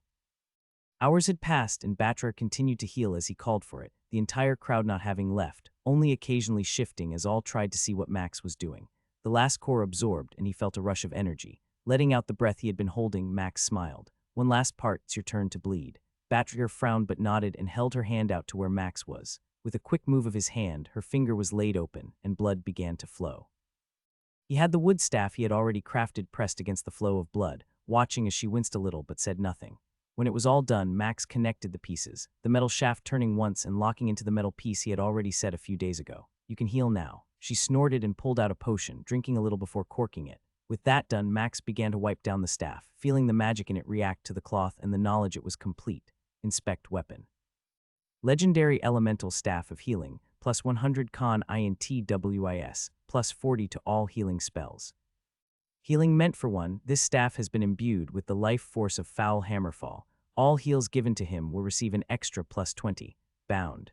Hours had passed and Batra continued to heal as he called for it, the entire crowd not having left, only occasionally shifting as all tried to see what Max was doing. The last core absorbed and he felt a rush of energy. Letting out the breath he had been holding, Max smiled. One last part, it's your turn to bleed. Batra frowned but nodded and held her hand out to where Max was. With a quick move of his hand, her finger was laid open and blood began to flow. He had the wood staff he had already crafted pressed against the flow of blood, watching as she winced a little but said nothing. When it was all done, Max connected the pieces, the metal shaft turning once and locking into the metal piece he had already set a few days ago. You can heal now. She snorted and pulled out a potion, drinking a little before corking it. With that done, Max began to wipe down the staff, feeling the magic in it react to the cloth and the knowledge it was complete. Inspect weapon. Legendary Elemental Staff of Healing, plus 100 con INTWIS, plus 40 to all healing spells. Healing meant for one, this staff has been imbued with the life force of Foul Hammerfall. All heals given to him will receive an extra plus 20. Bound.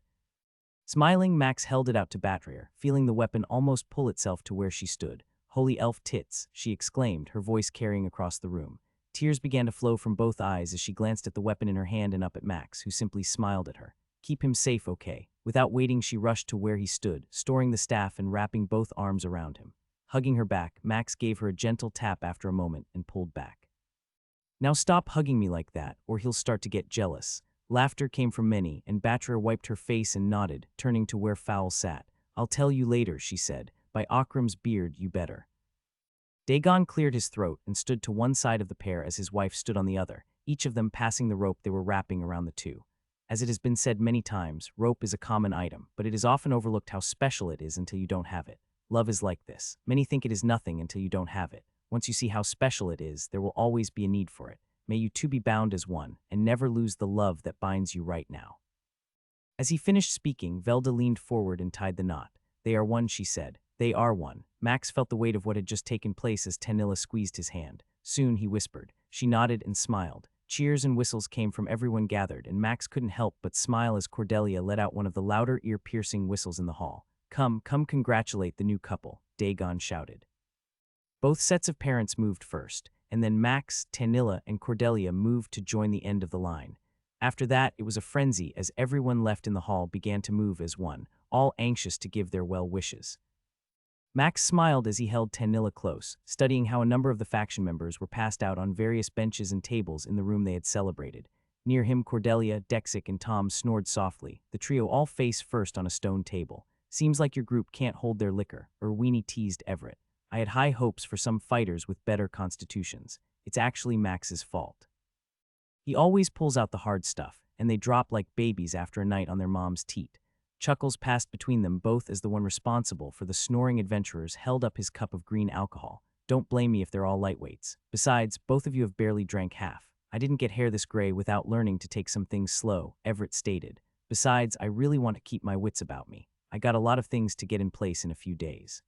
Smiling, Max held it out to Batrier, feeling the weapon almost pull itself to where she stood. Holy elf tits, she exclaimed, her voice carrying across the room. Tears began to flow from both eyes as she glanced at the weapon in her hand and up at Max, who simply smiled at her. Keep him safe, okay? Without waiting, she rushed to where he stood, storing the staff and wrapping both arms around him. Hugging her back, Max gave her a gentle tap after a moment and pulled back. Now stop hugging me like that, or he'll start to get jealous. Laughter came from many, and Batra wiped her face and nodded, turning to where Foul sat. I'll tell you later, she said. By Akram's beard, you better. Dagon cleared his throat and stood to one side of the pair as his wife stood on the other, each of them passing the rope they were wrapping around the two. As it has been said many times, rope is a common item, but it is often overlooked how special it is until you don't have it. Love is like this. Many think it is nothing until you don't have it. Once you see how special it is, there will always be a need for it. May you two be bound as one, and never lose the love that binds you right now. As he finished speaking, Velda leaned forward and tied the knot. They are one, she said. They are one. Max felt the weight of what had just taken place as Tanilla squeezed his hand. Soon, he whispered. She nodded and smiled. Cheers and whistles came from everyone gathered, and Max couldn't help but smile as Cordelia let out one of the louder, ear-piercing whistles in the hall. Come congratulate the new couple, Dagon shouted. Both sets of parents moved first, and then Max, Tanilla, and Cordelia moved to join the end of the line. After that, it was a frenzy as everyone left in the hall began to move as one, all anxious to give their well wishes. Max smiled as he held Tanilla close, studying how a number of the faction members were passed out on various benches and tables in the room they had celebrated. Near him, Cordelia, Dexic, and Tom snored softly, the trio all face first on a stone table. Seems like your group can't hold their liquor, Weenie teased Everett. I had high hopes for some fighters with better constitutions. It's actually Max's fault. He always pulls out the hard stuff, and they drop like babies after a night on their mom's teat. Chuckles passed between them both as the one responsible for the snoring adventurers held up his cup of green alcohol. Don't blame me if they're all lightweights. Besides, both of you have barely drank half. I didn't get hair this gray without learning to take some things slow, Everett stated. Besides, I really want to keep my wits about me. I got a lot of things to get in place in a few days.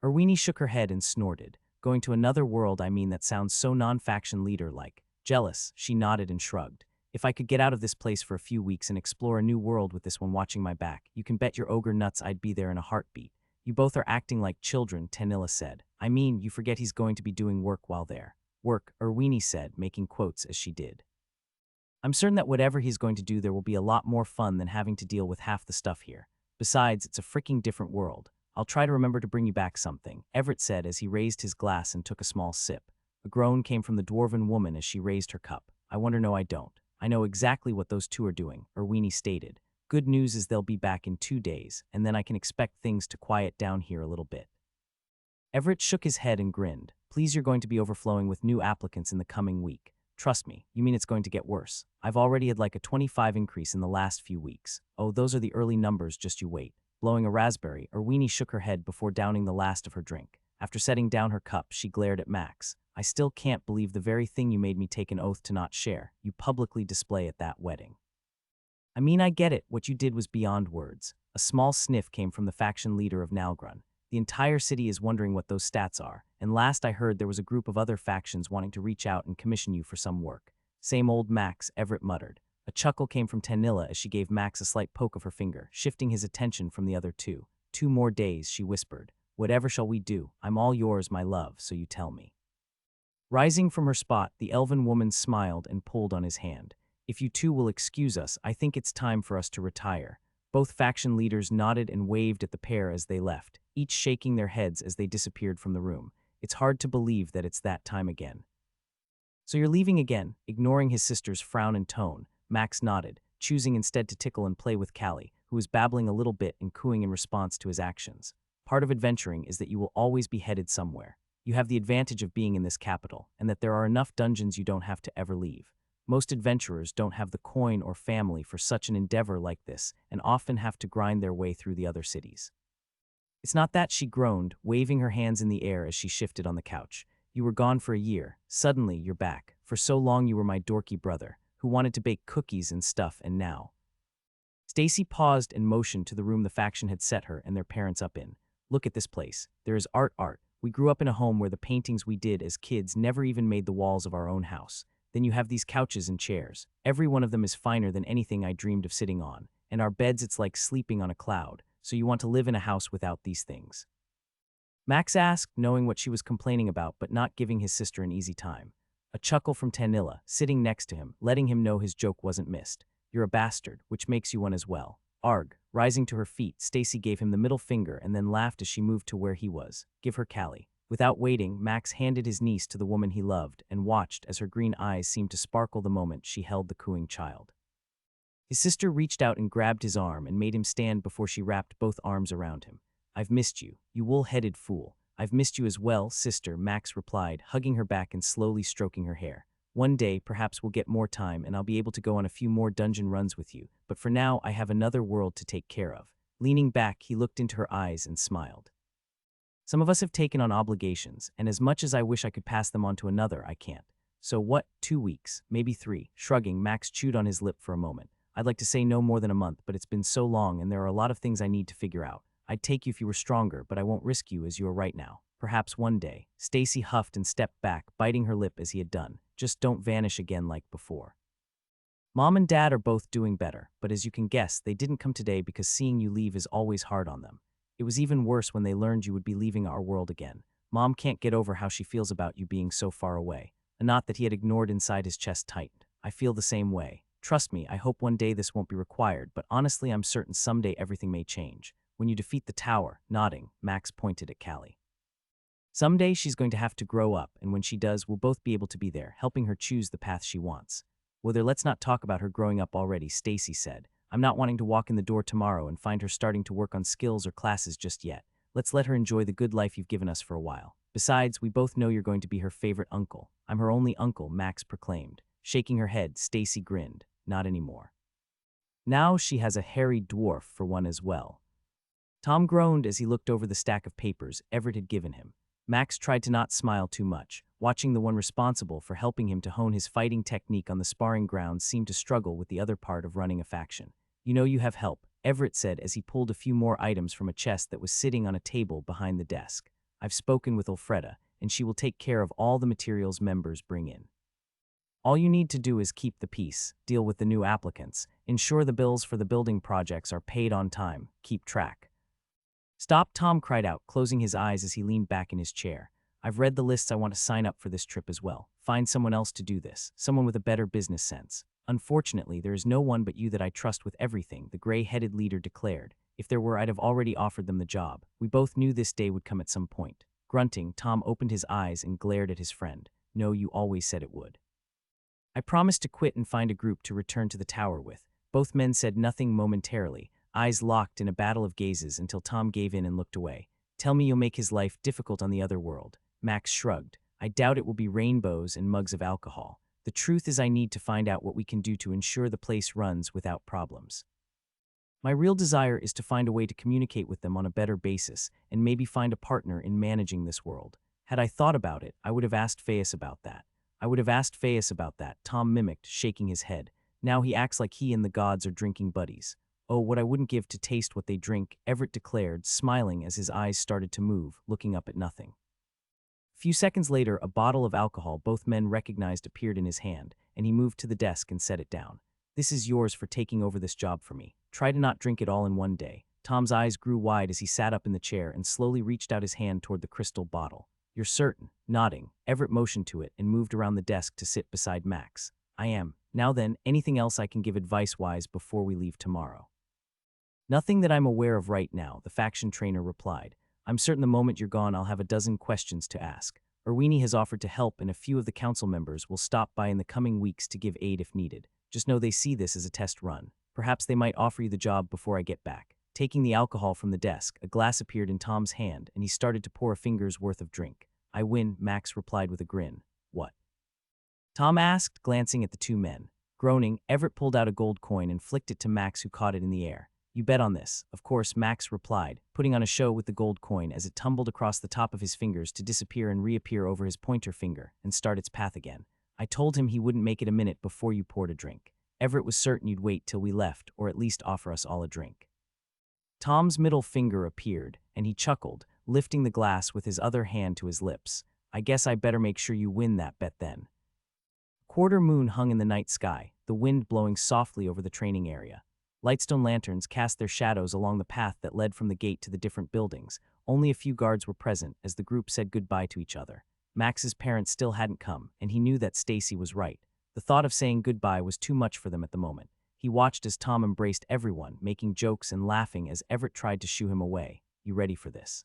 Weenie shook her head and snorted. Going to another world, I mean, that sounds so non-faction leader-like. Jealous, she nodded and shrugged. If I could get out of this place for a few weeks and explore a new world with this one watching my back, you can bet your ogre nuts I'd be there in a heartbeat. You both are acting like children, Tanilla said. I mean, you forget he's going to be doing work while there. Work, Weenie said, making quotes as she did. I'm certain that whatever he's going to do, there will be a lot more fun than having to deal with half the stuff here. Besides, it's a freaking different world. I'll try to remember to bring you back something, Everett said as he raised his glass and took a small sip. A groan came from the dwarven woman as she raised her cup. I wonder, no, I don't. I know exactly what those two are doing, Weenie stated. Good news is they'll be back in 2 days, and then I can expect things to quiet down here a little bit. Everett shook his head and grinned. Please, you're going to be overflowing with new applicants in the coming week. Trust me, you mean it's going to get worse. I've already had like a 25 increase in the last few weeks. Oh, those are the early numbers, just you wait. Blowing a raspberry, Weenie shook her head before downing the last of her drink. After setting down her cup, she glared at Max. I still can't believe the very thing you made me take an oath to not share, you publicly display at that wedding. I mean, I get it, what you did was beyond words. A small sniff came from the faction leader of Nalgrun. The entire city is wondering what those stats are, and last I heard there was a group of other factions wanting to reach out and commission you for some work. Same old Max, Everett muttered. A chuckle came from Tanilla as she gave Max a slight poke of her finger, shifting his attention from the other two. 2 more days, she whispered. Whatever shall we do? I'm all yours, my love, so you tell me. Rising from her spot, the elven woman smiled and pulled on his hand. If you two will excuse us, I think it's time for us to retire." Both faction leaders nodded and waved at the pair as they left, each shaking their heads as they disappeared from the room. It's hard to believe that it's that time again. "So you're leaving again?" Ignoring his sister's frown and tone, Max nodded, choosing instead to tickle and play with Callie, who was babbling a little bit and cooing in response to his actions. Part of adventuring is that you will always be headed somewhere. You have the advantage of being in this capital, and that there are enough dungeons you don't have to ever leave. Most adventurers don't have the coin or family for such an endeavor like this, and often have to grind their way through the other cities. "It's not that," she groaned, waving her hands in the air as she shifted on the couch. "You were gone for a year. Suddenly, you're back. For so long you were my dorky brother, who wanted to bake cookies and stuff, and now—" Stacy paused and motioned to the room the faction had set her and their parents up in. "Look at this place. There is art. We grew up in a home where the paintings we did as kids never even made the walls of our own house. Then you have these couches and chairs. Every one of them is finer than anything I dreamed of sitting on. And our beds, it's like sleeping on a cloud. So you want to live in a house without these things?" Max asked, knowing what she was complaining about but not giving his sister an easy time. A chuckle from Tanilla, sitting next to him, letting him know his joke wasn't missed. "You're a bastard, which makes you one as well." Arg. Rising to her feet, Stacy gave him the middle finger and then laughed as she moved to where he was. "Give her Callie." Without waiting, Max handed his niece to the woman he loved and watched as her green eyes seemed to sparkle the moment she held the cooing child. His sister reached out and grabbed his arm and made him stand before she wrapped both arms around him. "I've missed you, you wool-headed fool." "I've missed you as well, sister," Max replied, hugging her back and slowly stroking her hair. "One day, perhaps we'll get more time and I'll be able to go on a few more dungeon runs with you, but for now I have another world to take care of." Leaning back, he looked into her eyes and smiled. "Some of us have taken on obligations, and as much as I wish I could pass them on to another, I can't. So what, 2 weeks, maybe 3. Shrugging, Max chewed on his lip for a moment. "I'd like to say no more than a month, but it's been so long and there are a lot of things I need to figure out. I'd take you if you were stronger, but I won't risk you as you are right now. Perhaps one day." Stacy huffed and stepped back, biting her lip as he had done. "Just don't vanish again like before." "Mom and Dad are both doing better, but as you can guess, they didn't come today because seeing you leave is always hard on them. It was even worse when they learned you would be leaving our world again. Mom can't get over how she feels about you being so far away." A knot that he had ignored inside his chest tightened. "I feel the same way. Trust me, I hope one day this won't be required, but honestly I'm certain someday everything may change. When you defeat the tower," nodding, Max pointed at Callie. "Someday she's going to have to grow up, and when she does, we'll both be able to be there, helping her choose the path she wants." "Well, let's not talk about her growing up already," Stacy said. "I'm not wanting to walk in the door tomorrow and find her starting to work on skills or classes just yet. Let's let her enjoy the good life you've given us for a while. Besides, we both know you're going to be her favorite uncle." "I'm her only uncle," Max proclaimed. Shaking her head, Stacy grinned. "Not anymore. Now she has a hairy dwarf for one as well." Tom groaned as he looked over the stack of papers Everett had given him. Max tried to not smile too much. Watching the one responsible for helping him to hone his fighting technique on the sparring grounds seemed to struggle with the other part of running a faction. "You know you have help," Everett said as he pulled a few more items from a chest that was sitting on a table behind the desk. "I've spoken with Ulfreda, and she will take care of all the materials members bring in. All you need to do is keep the peace, deal with the new applicants, ensure the bills for the building projects are paid on time, keep track." "Stop," Tom cried out, closing his eyes as he leaned back in his chair. "I've read the lists I want to sign up for this trip as well. Find someone else to do this, someone with a better business sense." "Unfortunately, there is no one but you that I trust with everything," the gray-headed leader declared. "If there were, I'd have already offered them the job. We both knew this day would come at some point." Grunting, Tom opened his eyes and glared at his friend. "No, you always said it would." "I promised to quit and find a group to return to the tower with." Both men said nothing momentarily, eyes locked in a battle of gazes until Tom gave in and looked away. "Tell me you'll make his life difficult on the other world." Max shrugged. "I doubt it will be rainbows and mugs of alcohol. The truth is I need to find out what we can do to ensure the place runs without problems. My real desire is to find a way to communicate with them on a better basis and maybe find a partner in managing this world. Had I thought about it, I would have asked Phaeus about that." Tom mimicked, shaking his head. "Now he acts like he and the gods are drinking buddies." "Oh, what I wouldn't give to taste what they drink," Everett declared, smiling as his eyes started to move, looking up at nothing. A few seconds later, a bottle of alcohol both men recognized appeared in his hand, and he moved to the desk and set it down. "This is yours for taking over this job for me. Try to not drink it all in one day." Tom's eyes grew wide as he sat up in the chair and slowly reached out his hand toward the crystal bottle. "You're certain?" Nodding, Everett motioned to it and moved around the desk to sit beside Max. "I am." Now then, anything else I can give advice-wise before we leave tomorrow? Nothing that I'm aware of right now, the faction trainer replied. I'm certain the moment you're gone I'll have a dozen questions to ask. Irwini has offered to help and a few of the council members will stop by in the coming weeks to give aid if needed. Just know they see this as a test run. Perhaps they might offer you the job before I get back. Taking the alcohol from the desk, a glass appeared in Tom's hand and he started to pour a finger's worth of drink. I win, Max replied with a grin. What? Tom asked, glancing at the two men. Groaning, Everett pulled out a gold coin and flicked it to Max, who caught it in the air. You bet on this. Of course, Max replied, putting on a show with the gold coin as it tumbled across the top of his fingers to disappear and reappear over his pointer finger and start its path again. I told him he wouldn't make it a minute before you poured a drink. Everett was certain you'd wait till we left, or at least offer us all a drink. Tom's middle finger appeared, and he chuckled, lifting the glass with his other hand to his lips. I guess I better make sure you win that bet then. Quarter moon hung in the night sky, the wind blowing softly over the training area. Lightstone lanterns cast their shadows along the path that led from the gate to the different buildings. Only a few guards were present as the group said goodbye to each other. Max's parents still hadn't come, and he knew that Stacy was right. The thought of saying goodbye was too much for them at the moment. He watched as Tom embraced everyone, making jokes and laughing as Everett tried to shoo him away. You ready for this?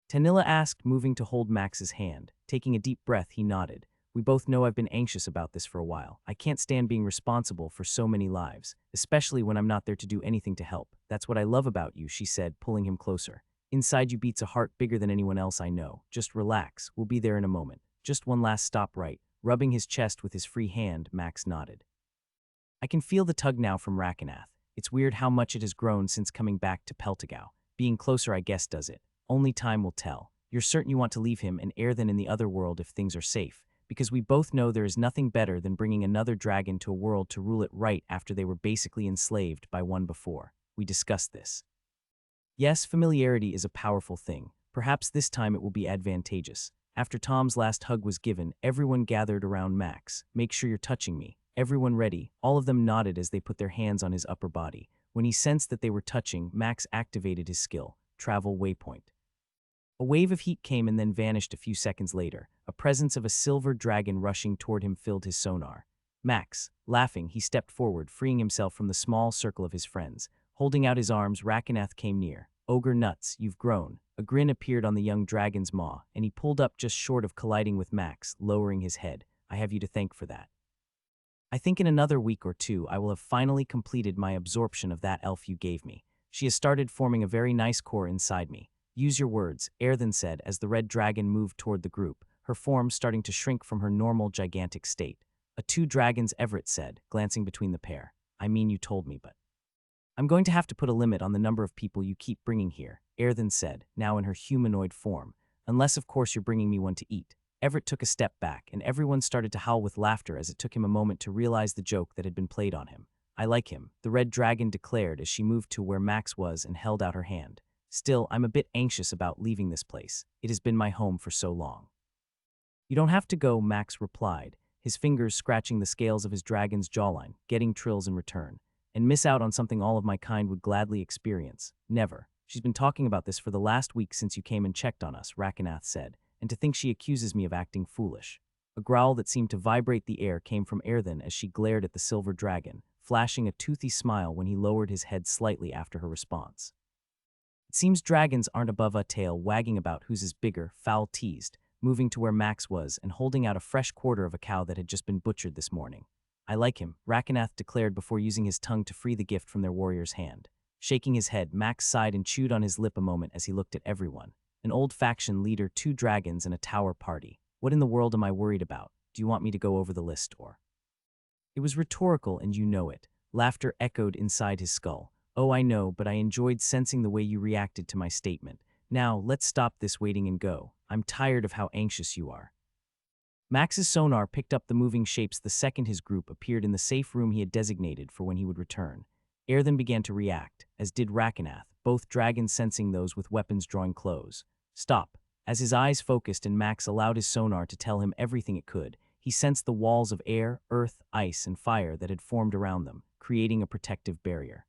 Tanilla asked, moving to hold Max's hand. Taking a deep breath, he nodded. We both know I've been anxious about this for a while. I can't stand being responsible for so many lives, especially when I'm not there to do anything to help. That's what I love about you, she said, pulling him closer. Inside you beats a heart bigger than anyone else I know. Just relax. We'll be there in a moment. Just one last stop, right? Rubbing his chest with his free hand, Max nodded. I can feel the tug now from Rakenath. It's weird how much it has grown since coming back to Peltigau. Being closer, I guess, does it. Only time will tell. You're certain you want to leave him and Erthen in the other world if things are safe, because we both know there is nothing better than bringing another dragon to a world to rule it right after they were basically enslaved by one before. We discussed this. Yes, familiarity is a powerful thing. Perhaps this time it will be advantageous. After Tom's last hug was given, everyone gathered around Max. Make sure you're touching me. Everyone ready. All of them nodded as they put their hands on his upper body. When he sensed that they were touching, Max activated his skill, Travel Waypoint. A wave of heat came and then vanished a few seconds later. A presence of a silver dragon rushing toward him filled his sonar. Max, laughing, he stepped forward, freeing himself from the small circle of his friends. Holding out his arms, Rakenath came near. Ogre nuts, you've grown. A grin appeared on the young dragon's maw, and he pulled up just short of colliding with Max, lowering his head. I have you to thank for that. I think in another week or two I will have finally completed my absorption of that elf you gave me. She has started forming a very nice core inside me. Use your words, Erthen said as the red dragon moved toward the group, her form starting to shrink from her normal gigantic state. A two dragons, Everett said, glancing between the pair. I mean, you told me, but I'm going to have to put a limit on the number of people you keep bringing here, Erthen said, now in her humanoid form. Unless, of course, you're bringing me one to eat. Everett took a step back, and everyone started to howl with laughter as it took him a moment to realize the joke that had been played on him. I like him, the red dragon declared as she moved to where Max was and held out her hand. Still, I'm a bit anxious about leaving this place. It has been my home for so long. You don't have to go, Max replied, his fingers scratching the scales of his dragon's jawline, getting trills in return. And miss out on something all of my kind would gladly experience. Never. She's been talking about this for the last week since you came and checked on us, Rakenath said, and to think she accuses me of acting foolish. A growl that seemed to vibrate the air came from Erthen as she glared at the silver dragon, flashing a toothy smile when he lowered his head slightly after her response. It seems dragons aren't above a tail wagging about whose is bigger, Fowl teased, moving to where Max was and holding out a fresh quarter of a cow that had just been butchered this morning. I like him, Rakenath declared before using his tongue to free the gift from their warrior's hand. Shaking his head, Max sighed and chewed on his lip a moment as he looked at everyone. An old faction leader, two dragons, and a tower party. What in the world am I worried about? Do you want me to go over the list, or? It was rhetorical, and you know it. Laughter echoed inside his skull. Oh, I know, but I enjoyed sensing the way you reacted to my statement. Now, let's stop this waiting and go. I'm tired of how anxious you are. Max's sonar picked up the moving shapes the second his group appeared in the safe room he had designated for when he would return. Erthen began to react, as did Rakenath, both dragons sensing those with weapons drawing close. Stop. As his eyes focused and Max allowed his sonar to tell him everything it could, he sensed the walls of air, earth, ice, and fire that had formed around them, creating a protective barrier.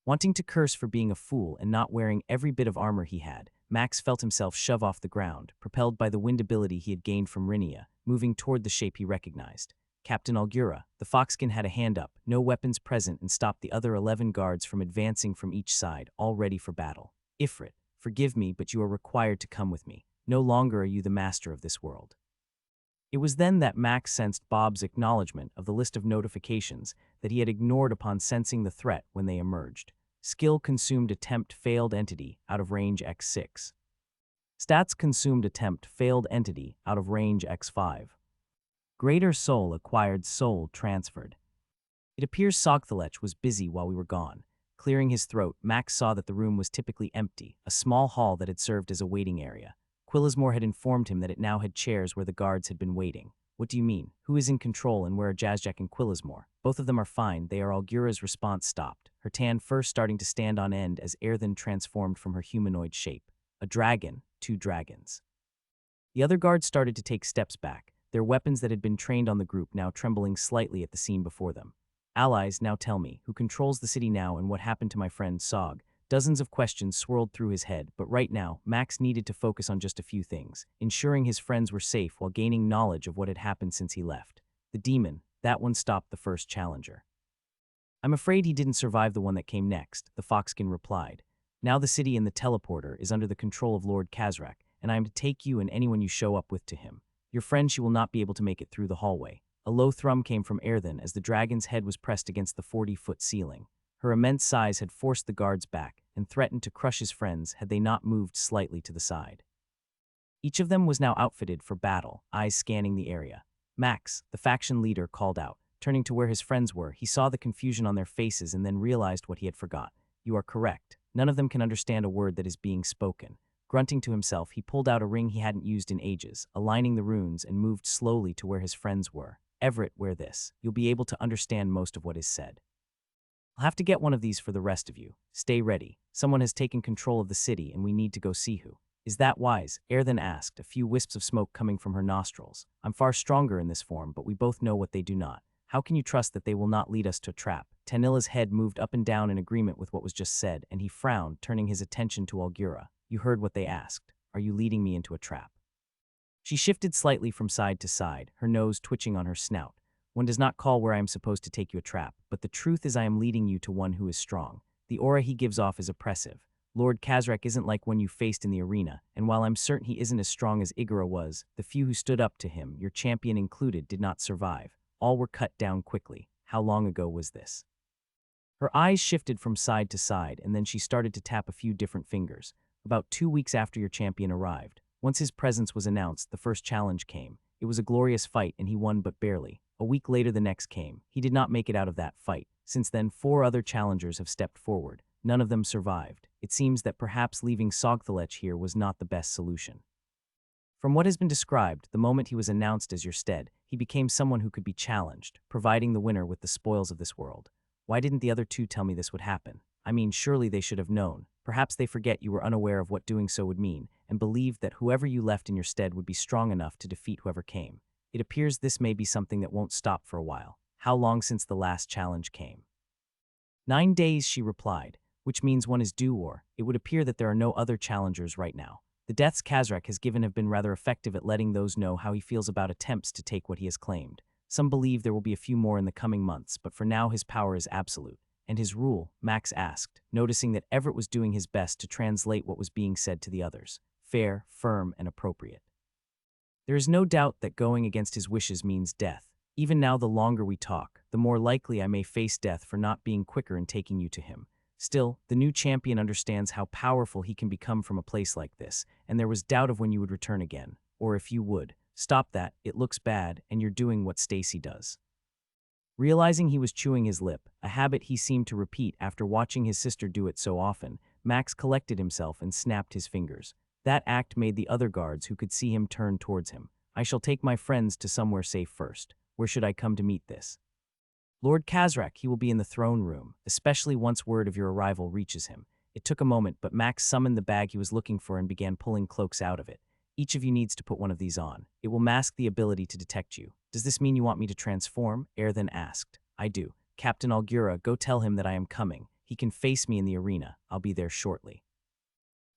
Wanting to curse for being a fool and not wearing every bit of armor he had, Max felt himself shove off the ground, propelled by the wind ability he had gained from Rinia, moving toward the shape he recognized. Captain Algura, the Foxkin had a hand up, no weapons present, and stopped the other 11 guards from advancing from each side, all ready for battle. Ifrit, forgive me, but you are required to come with me. No longer are you the master of this world. It was then that Max sensed Bob's acknowledgement of the list of notifications that he had ignored upon sensing the threat when they emerged. Skill consumed attempt failed entity out of range X6. Stats consumed attempt failed entity out of range X5. Greater soul acquired soul transferred. It appears Sogthalech was busy while we were gone. Clearing his throat, Max saw that the room was typically empty, a small hall that had served as a waiting area. Quillismore had informed him that it now had chairs where the guards had been waiting. What do you mean? Who is in control and where are Jazzjack and Quillismore? Both of them are fine. They are. Algura's response stopped, her tan fur starting to stand on end as Aerthen transformed from her humanoid shape. A dragon, 2 dragons. The other guards started to take steps back, their weapons that had been trained on the group now trembling slightly at the scene before them. Allies, now tell me, who controls the city now and what happened to my friend Sog? Dozens of questions swirled through his head, but right now, Max needed to focus on just a few things, ensuring his friends were safe while gaining knowledge of what had happened since he left. The demon, that one stopped the first challenger. I'm afraid he didn't survive the one that came next, the Foxkin replied. Now the city and the teleporter is under the control of Lord Kazrak, and I am to take you and anyone you show up with to him. Your friend, she will not be able to make it through the hallway. A low thrum came from Aerthen as the dragon's head was pressed against the 40-foot ceiling. Her immense size had forced the guards back and threatened to crush his friends had they not moved slightly to the side. Each of them was now outfitted for battle, eyes scanning the area. Max, the faction leader, called out. Turning to where his friends were, he saw the confusion on their faces and then realized what he had forgot. You are correct. None of them can understand a word that is being spoken. Grunting to himself, he pulled out a ring he hadn't used in ages, aligning the runes, and moved slowly to where his friends were. Everett, wear this. You'll be able to understand most of what is said. I'll have to get one of these for the rest of you. Stay ready. Someone has taken control of the city and we need to go see who. Is that wise? Aerthen asked, a few wisps of smoke coming from her nostrils. I'm far stronger in this form, but we both know what they do not. How can you trust that they will not lead us to a trap? Tanilla's head moved up and down in agreement with what was just said, and he frowned, turning his attention to Algura. You heard what they asked. Are you leading me into a trap? She shifted slightly from side to side, her nose twitching on her snout. One does not call where I am supposed to take you a trap, but the truth is I am leading you to one who is strong. The aura he gives off is oppressive. Lord Kazrak isn't like one you faced in the arena, and while I'm certain he isn't as strong as Igora was, the few who stood up to him, your champion included, did not survive. All were cut down quickly. How long ago was this? Her eyes shifted from side to side, and then she started to tap a few different fingers. About 2 weeks after your champion arrived. Once his presence was announced, the first challenge came. It was a glorious fight, and he won but barely. A week later, the next came. He did not make it out of that fight. Since then, 4 other challengers have stepped forward. None of them survived. It seems that perhaps leaving Sogthalech here was not the best solution. From what has been described, the moment he was announced as your stead, he became someone who could be challenged, providing the winner with the spoils of this world. Why didn't the other 2 tell me this would happen? I mean, surely they should have known. Perhaps they forget you were unaware of what doing so would mean, and believed that whoever you left in your stead would be strong enough to defeat whoever came. It appears this may be something that won't stop for a while. How long since the last challenge came? 9 days, she replied, which means one is due, or it would appear that there are no other challengers right now. The deaths Kazrak has given have been rather effective at letting those know how he feels about attempts to take what he has claimed. Some believe there will be a few more in the coming months, but for now his power is absolute. And his rule, Max asked, noticing that Everett was doing his best to translate what was being said to the others. Fair, firm, and appropriate. There is no doubt that going against his wishes means death. Even now, the longer we talk, the more likely I may face death for not being quicker in taking you to him. Still, the new champion understands how powerful he can become from a place like this, and there was doubt of when you would return again, or if you would. Stop that, it looks bad, and you're doing what Stacy does. Realizing he was chewing his lip, a habit he seemed to repeat after watching his sister do it so often, Max collected himself and snapped his fingers. That act made the other guards who could see him turn towards him. I shall take my friends to somewhere safe first. Where should I come to meet this? Lord Kazrak, he will be in the throne room, especially once word of your arrival reaches him. It took a moment, but Max summoned the bag he was looking for and began pulling cloaks out of it. Each of you needs to put one of these on. It will mask the ability to detect you. Does this mean you want me to transform? Aerthen asked. I do. Captain Algura, go tell him that I am coming. He can face me in the arena. I'll be there shortly.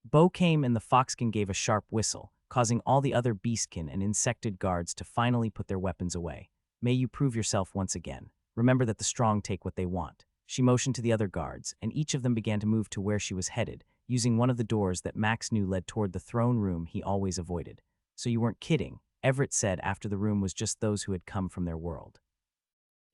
Bo came and the Foxkin gave a sharp whistle, causing all the other beastkin and insected guards to finally put their weapons away. May you prove yourself once again. Remember that the strong take what they want. She motioned to the other guards, and each of them began to move to where she was headed, using one of the doors that Max knew led toward the throne room he always avoided. So you weren't kidding, Everett said after the room was just those who had come from their world.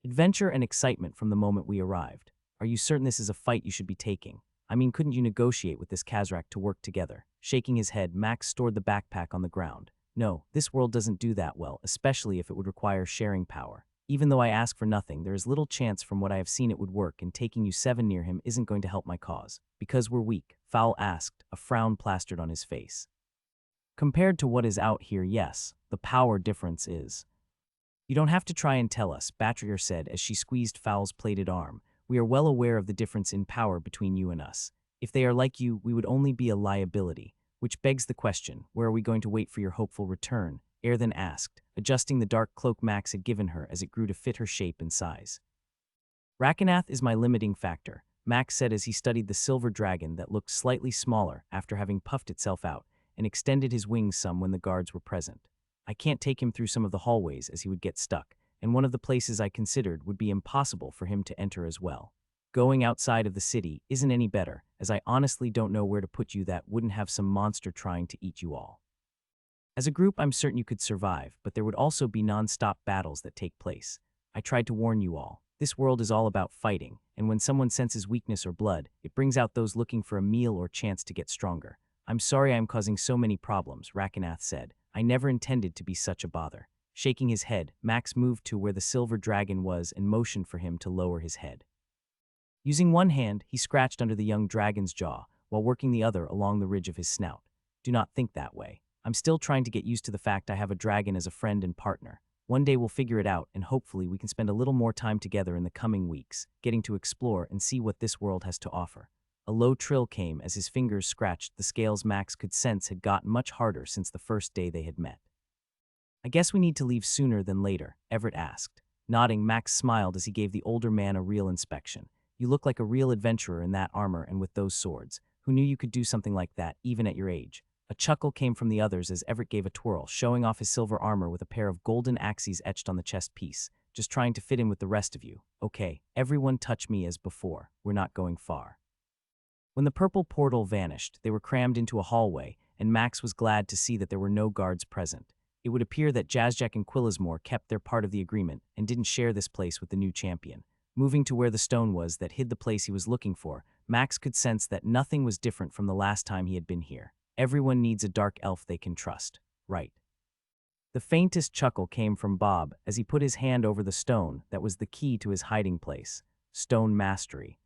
Adventure and excitement from the moment we arrived. Are you certain this is a fight you should be taking? I mean, couldn't you negotiate with this Kazrak to work together? Shaking his head, Max stored the backpack on the ground. No, this world doesn't do that well, especially if it would require sharing power. Even though I ask for nothing, there is little chance from what I have seen it would work, and taking you 7 near him isn't going to help my cause. Because we're weak, Fowl asked, a frown plastered on his face. Compared to what is out here, yes, the power difference is. You don't have to try and tell us, Batrier said as she squeezed Fowl's plated arm. We are well aware of the difference in power between you and us. If they are like you, we would only be a liability. Which begs the question, where are we going to wait for your hopeful return? Air then asked, adjusting the dark cloak Max had given her as it grew to fit her shape and size. Rakenath is my limiting factor, Max said as he studied the silver dragon that looked slightly smaller after having puffed itself out and extended his wings some when the guards were present. I can't take him through some of the hallways as he would get stuck, and one of the places I considered would be impossible for him to enter as well. Going outside of the city isn't any better, as I honestly don't know where to put you that wouldn't have some monster trying to eat you all. As a group, I'm certain you could survive, but there would also be non-stop battles that take place. I tried to warn you all. This world is all about fighting, and when someone senses weakness or blood, it brings out those looking for a meal or chance to get stronger. I'm sorry I'm causing so many problems, Rakenath said. I never intended to be such a bother. Shaking his head, Max moved to where the silver dragon was and motioned for him to lower his head. Using one hand, he scratched under the young dragon's jaw, while working the other along the ridge of his snout. Do not think that way. I'm still trying to get used to the fact I have a dragon as a friend and partner. One day we'll figure it out, and hopefully we can spend a little more time together in the coming weeks, getting to explore and see what this world has to offer. A low trill came as his fingers scratched the scales Max could sense had gotten much harder since the first day they had met. I guess we need to leave sooner than later, Everett asked. Nodding, Max smiled as he gave the older man a real inspection. You look like a real adventurer in that armor and with those swords. Who knew you could do something like that, even at your age? A chuckle came from the others as Everett gave a twirl, showing off his silver armor with a pair of golden axes etched on the chest piece. Just trying to fit in with the rest of you. Okay, everyone touch me as before. We're not going far. When the purple portal vanished, they were crammed into a hallway, and Max was glad to see that there were no guards present. It would appear that Jazzjack and Quillismore kept their part of the agreement and didn't share this place with the new champion. Moving to where the stone was that hid the place he was looking for, Max could sense that nothing was different from the last time he had been here. Everyone needs a dark elf they can trust, right? The faintest chuckle came from Bob as he put his hand over the stone that was the key to his hiding place. Stone mastery.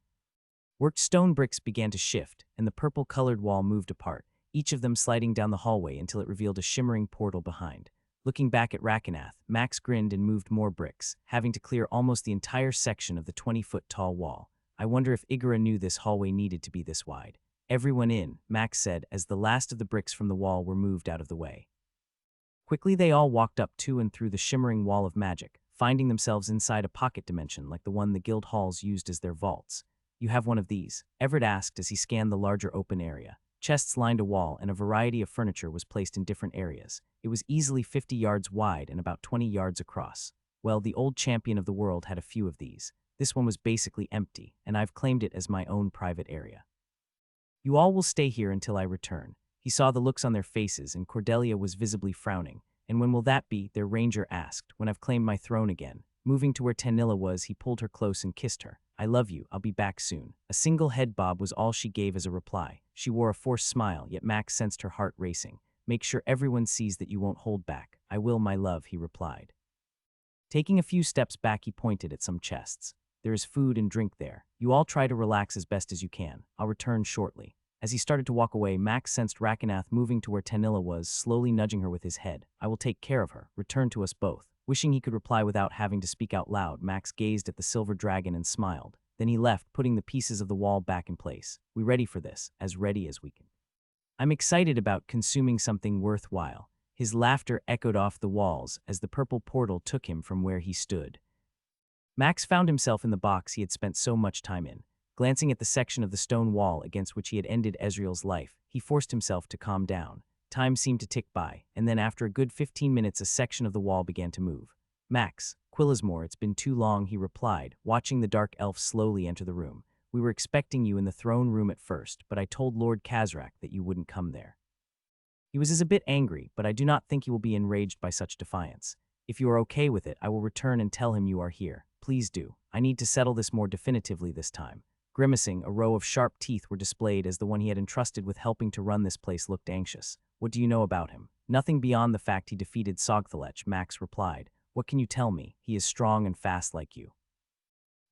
Worked stone bricks began to shift, and the purple-colored wall moved apart, each of them sliding down the hallway until it revealed a shimmering portal behind. Looking back at Rakenath, Max grinned and moved more bricks, having to clear almost the entire section of the 20-foot-tall wall. I wonder if Igora knew this hallway needed to be this wide. Everyone in, Max said as the last of the bricks from the wall were moved out of the way. Quickly they all walked up to and through the shimmering wall of magic, finding themselves inside a pocket dimension like the one the guild halls used as their vaults. You have one of these? Everett asked as he scanned the larger open area. Chests lined a wall and a variety of furniture was placed in different areas. It was easily 50 yards wide and about 20 yards across. Well, the old champion of the world had a few of these. This one was basically empty, and I've claimed it as my own private area. You all will stay here until I return. He saw the looks on their faces, and Cordelia was visibly frowning. And when will that be? Their ranger asked. When I've claimed my throne again. Moving to where Tanilla was, he pulled her close and kissed her. I love you, I'll be back soon. A single head bob was all she gave as a reply. She wore a forced smile, yet Max sensed her heart racing. Make sure everyone sees that you won't hold back. I will, my love, he replied. Taking a few steps back, he pointed at some chests. There is food and drink there. You all try to relax as best as you can. I'll return shortly. As he started to walk away, Max sensed Rakenath moving to where Tanilla was, slowly nudging her with his head. I will take care of her. Return to us both. Wishing he could reply without having to speak out loud, Max gazed at the silver dragon and smiled. Then he left, putting the pieces of the wall back in place. We ready for this, as ready as we can. I'm excited about consuming something worthwhile. His laughter echoed off the walls as the purple portal took him from where he stood. Max found himself in the box he had spent so much time in. Glancing at the section of the stone wall against which he had ended Ezreal's life, he forced himself to calm down. Time seemed to tick by, and then after a good 15 minutes a section of the wall began to move. Max, Quillismore, it's been too long, he replied, watching the dark elf slowly enter the room. We were expecting you in the throne room at first, but I told Lord Kazrak that you wouldn't come there. He was a bit angry, but I do not think he will be enraged by such defiance. If you are okay with it, I will return and tell him you are here. Please do. I need to settle this more definitively this time. Grimacing, a row of sharp teeth were displayed as the one he had entrusted with helping to run this place looked anxious. What do you know about him? Nothing beyond the fact he defeated Sogthelech, Max replied. What can you tell me? He is strong and fast like you.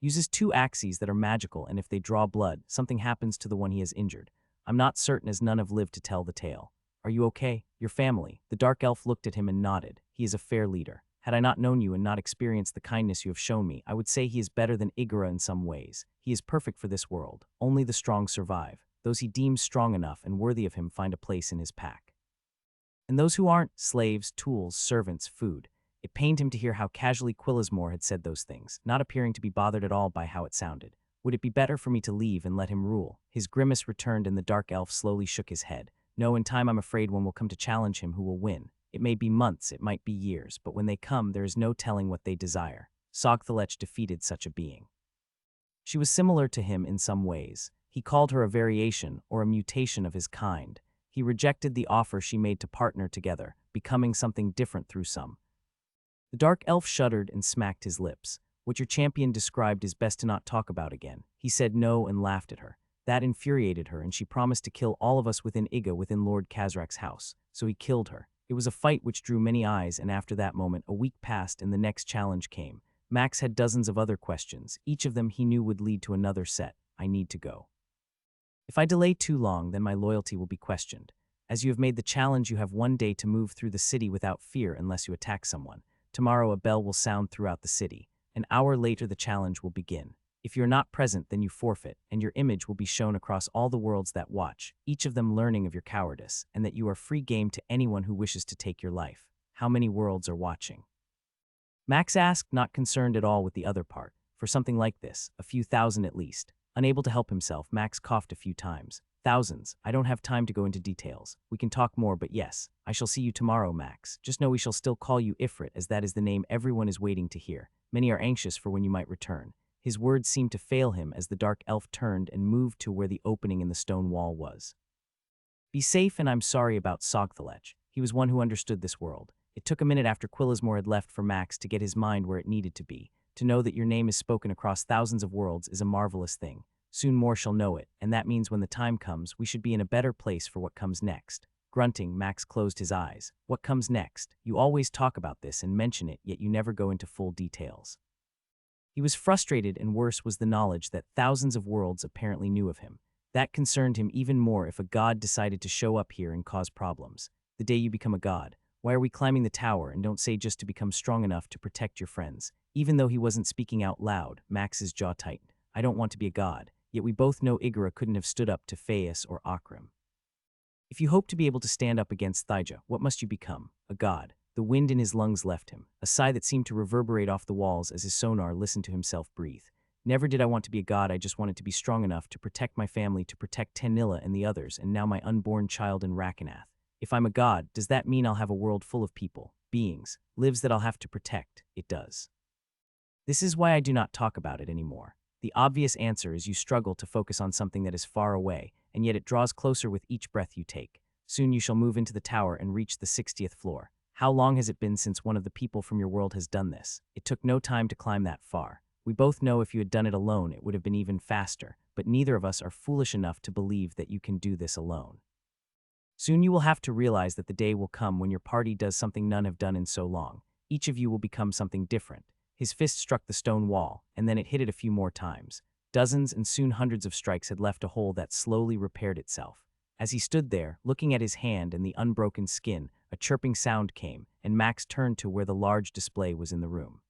Uses 2 axes that are magical, and if they draw blood, something happens to the one he has injured. I'm not certain, as none have lived to tell the tale. Are you okay? Your family? The dark elf looked at him and nodded. He is a fair leader. Had I not known you and not experienced the kindness you have shown me, I would say he is better than Igora in some ways. He is perfect for this world. Only the strong survive. Those he deems strong enough and worthy of him find a place in his pack. And those who aren't, slaves, tools, servants, food. It pained him to hear how casually Quillismore had said those things, not appearing to be bothered at all by how it sounded. Would it be better for me to leave and let him rule? His grimace returned and the dark elf slowly shook his head. No, in time I'm afraid one will come to challenge him who will win. It may be months, it might be years, but when they come, there is no telling what they desire. Sogthelech defeated such a being. She was similar to him in some ways. He called her a variation or a mutation of his kind. He rejected the offer she made to partner together, becoming something different through some. The dark elf shuddered and smacked his lips. What your champion described is best to not talk about again. He said no and laughed at her. That infuriated her, and she promised to kill all of us within Iga within Lord Kazrak's house. So he killed her. It was a fight which drew many eyes, and after that moment, a week passed and the next challenge came. Max had dozens of other questions. Each of them he knew would lead to another set. I need to go. If I delay too long, then my loyalty will be questioned. As you have made the challenge, you have 1 day to move through the city without fear unless you attack someone. Tomorrow a bell will sound throughout the city. An hour later the challenge will begin. If you're not present, then you forfeit, and your image will be shown across all the worlds that watch, each of them learning of your cowardice, and that you are free game to anyone who wishes to take your life. How many worlds are watching? Max asked, not concerned at all with the other part. For something like this, a few thousand at least. Unable to help himself, Max coughed a few times. Thousands. I don't have time to go into details. We can talk more, but yes, I shall see you tomorrow, Max. Just know we shall still call you Ifrit, as that is the name everyone is waiting to hear. Many are anxious for when you might return. His words seemed to fail him as the dark elf turned and moved to where the opening in the stone wall was. Be safe, and I'm sorry about Sogthelech. He was one who understood this world. It took a minute after Quillismore had left for Max to get his mind where it needed to be. To know that your name is spoken across thousands of worlds is a marvelous thing. Soon more shall know it, and that means when the time comes, we should be in a better place for what comes next. Grunting, Max closed his eyes. What comes next? You always talk about this and mention it, yet you never go into full details. He was frustrated, and worse was the knowledge that thousands of worlds apparently knew of him. That concerned him even more if a god decided to show up here and cause problems. The day you become a god, why are we climbing the tower, and don't say just to become strong enough to protect your friends? Even though he wasn't speaking out loud, Max's jaw tightened. I don't want to be a god, yet we both know Igora couldn't have stood up to Phaeus or Akrim. If you hope to be able to stand up against Thyja, what must you become? A god. The wind in his lungs left him, a sigh that seemed to reverberate off the walls as his sonar listened to himself breathe. Never did I want to be a god, I just wanted to be strong enough to protect my family, to protect Tenilla and the others, and now my unborn child in Rakenath. If I'm a god, does that mean I'll have a world full of people, beings, lives that I'll have to protect? It does. This is why I do not talk about it anymore. The obvious answer is you struggle to focus on something that is far away, and yet it draws closer with each breath you take. Soon you shall move into the tower and reach the 60th floor. How long has it been since one of the people from your world has done this? It took no time to climb that far. We both know if you had done it alone, it would have been even faster, but neither of us are foolish enough to believe that you can do this alone. Soon you will have to realize that the day will come when your party does something none have done in so long. Each of you will become something different. His fist struck the stone wall, and then it hit it a few more times. Dozens and soon hundreds of strikes had left a hole that slowly repaired itself. As he stood there, looking at his hand and the unbroken skin, a chirping sound came, and Max turned to where the large display was in the room.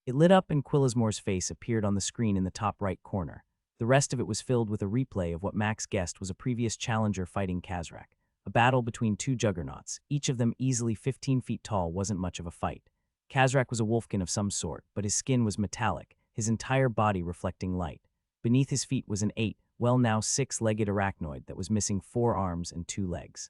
It lit up and Quillismore's face appeared on the screen in the top right corner. The rest of it was filled with a replay of what Max guessed was a previous challenger fighting Kazrak. A battle between 2 juggernauts, each of them easily 15 feet tall, wasn't much of a fight. Kazrak was a wolfkin of some sort, but his skin was metallic, his entire body reflecting light. Beneath his feet was an 6-legged arachnoid that was missing 4 arms and 2 legs.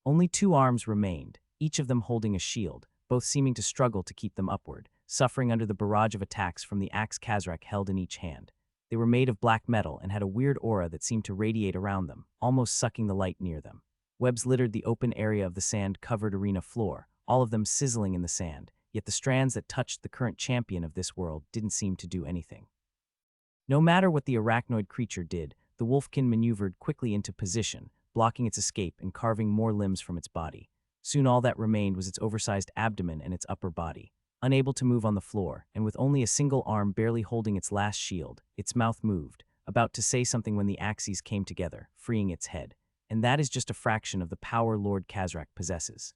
Only 2 arms remained, each of them holding a shield, both seeming to struggle to keep them upward. suffering under the barrage of attacks from the axe Kazrak held in each hand. They were made of black metal and had a weird aura that seemed to radiate around them, almost sucking the light near them. Webs littered the open area of the sand-covered arena floor, all of them sizzling in the sand, yet the strands that touched the current champion of this world didn't seem to do anything. No matter what the arachnoid creature did, the wolfkin maneuvered quickly into position, blocking its escape and carving more limbs from its body. Soon all that remained was its oversized abdomen and its upper body. Unable to move on the floor, and with only a single arm barely holding its last shield, its mouth moved, about to say something when the axes came together, freeing its head. And that is just a fraction of the power Lord Kazrak possesses.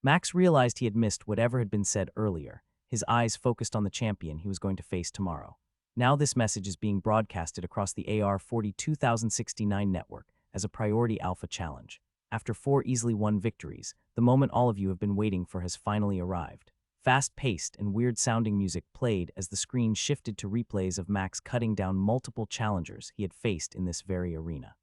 Max realized he had missed whatever had been said earlier, his eyes focused on the champion he was going to face tomorrow. Now this message is being broadcasted across the AR-40-2069 network as a priority alpha challenge. After 4 easily won victories, the moment all of you have been waiting for has finally arrived. Fast-paced and weird-sounding music played as the screen shifted to replays of Max cutting down multiple challengers he had faced in this very arena.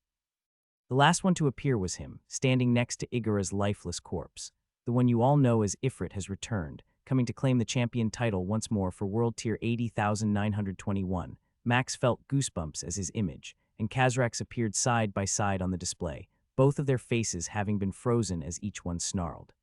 The last one to appear was him, standing next to Igara's lifeless corpse. The one you all know as Ifrit has returned, coming to claim the champion title once more for World Tier 80,921. Max felt goosebumps as his image, and Kazrak's appeared side by side on the display, both of their faces having been frozen as each one snarled.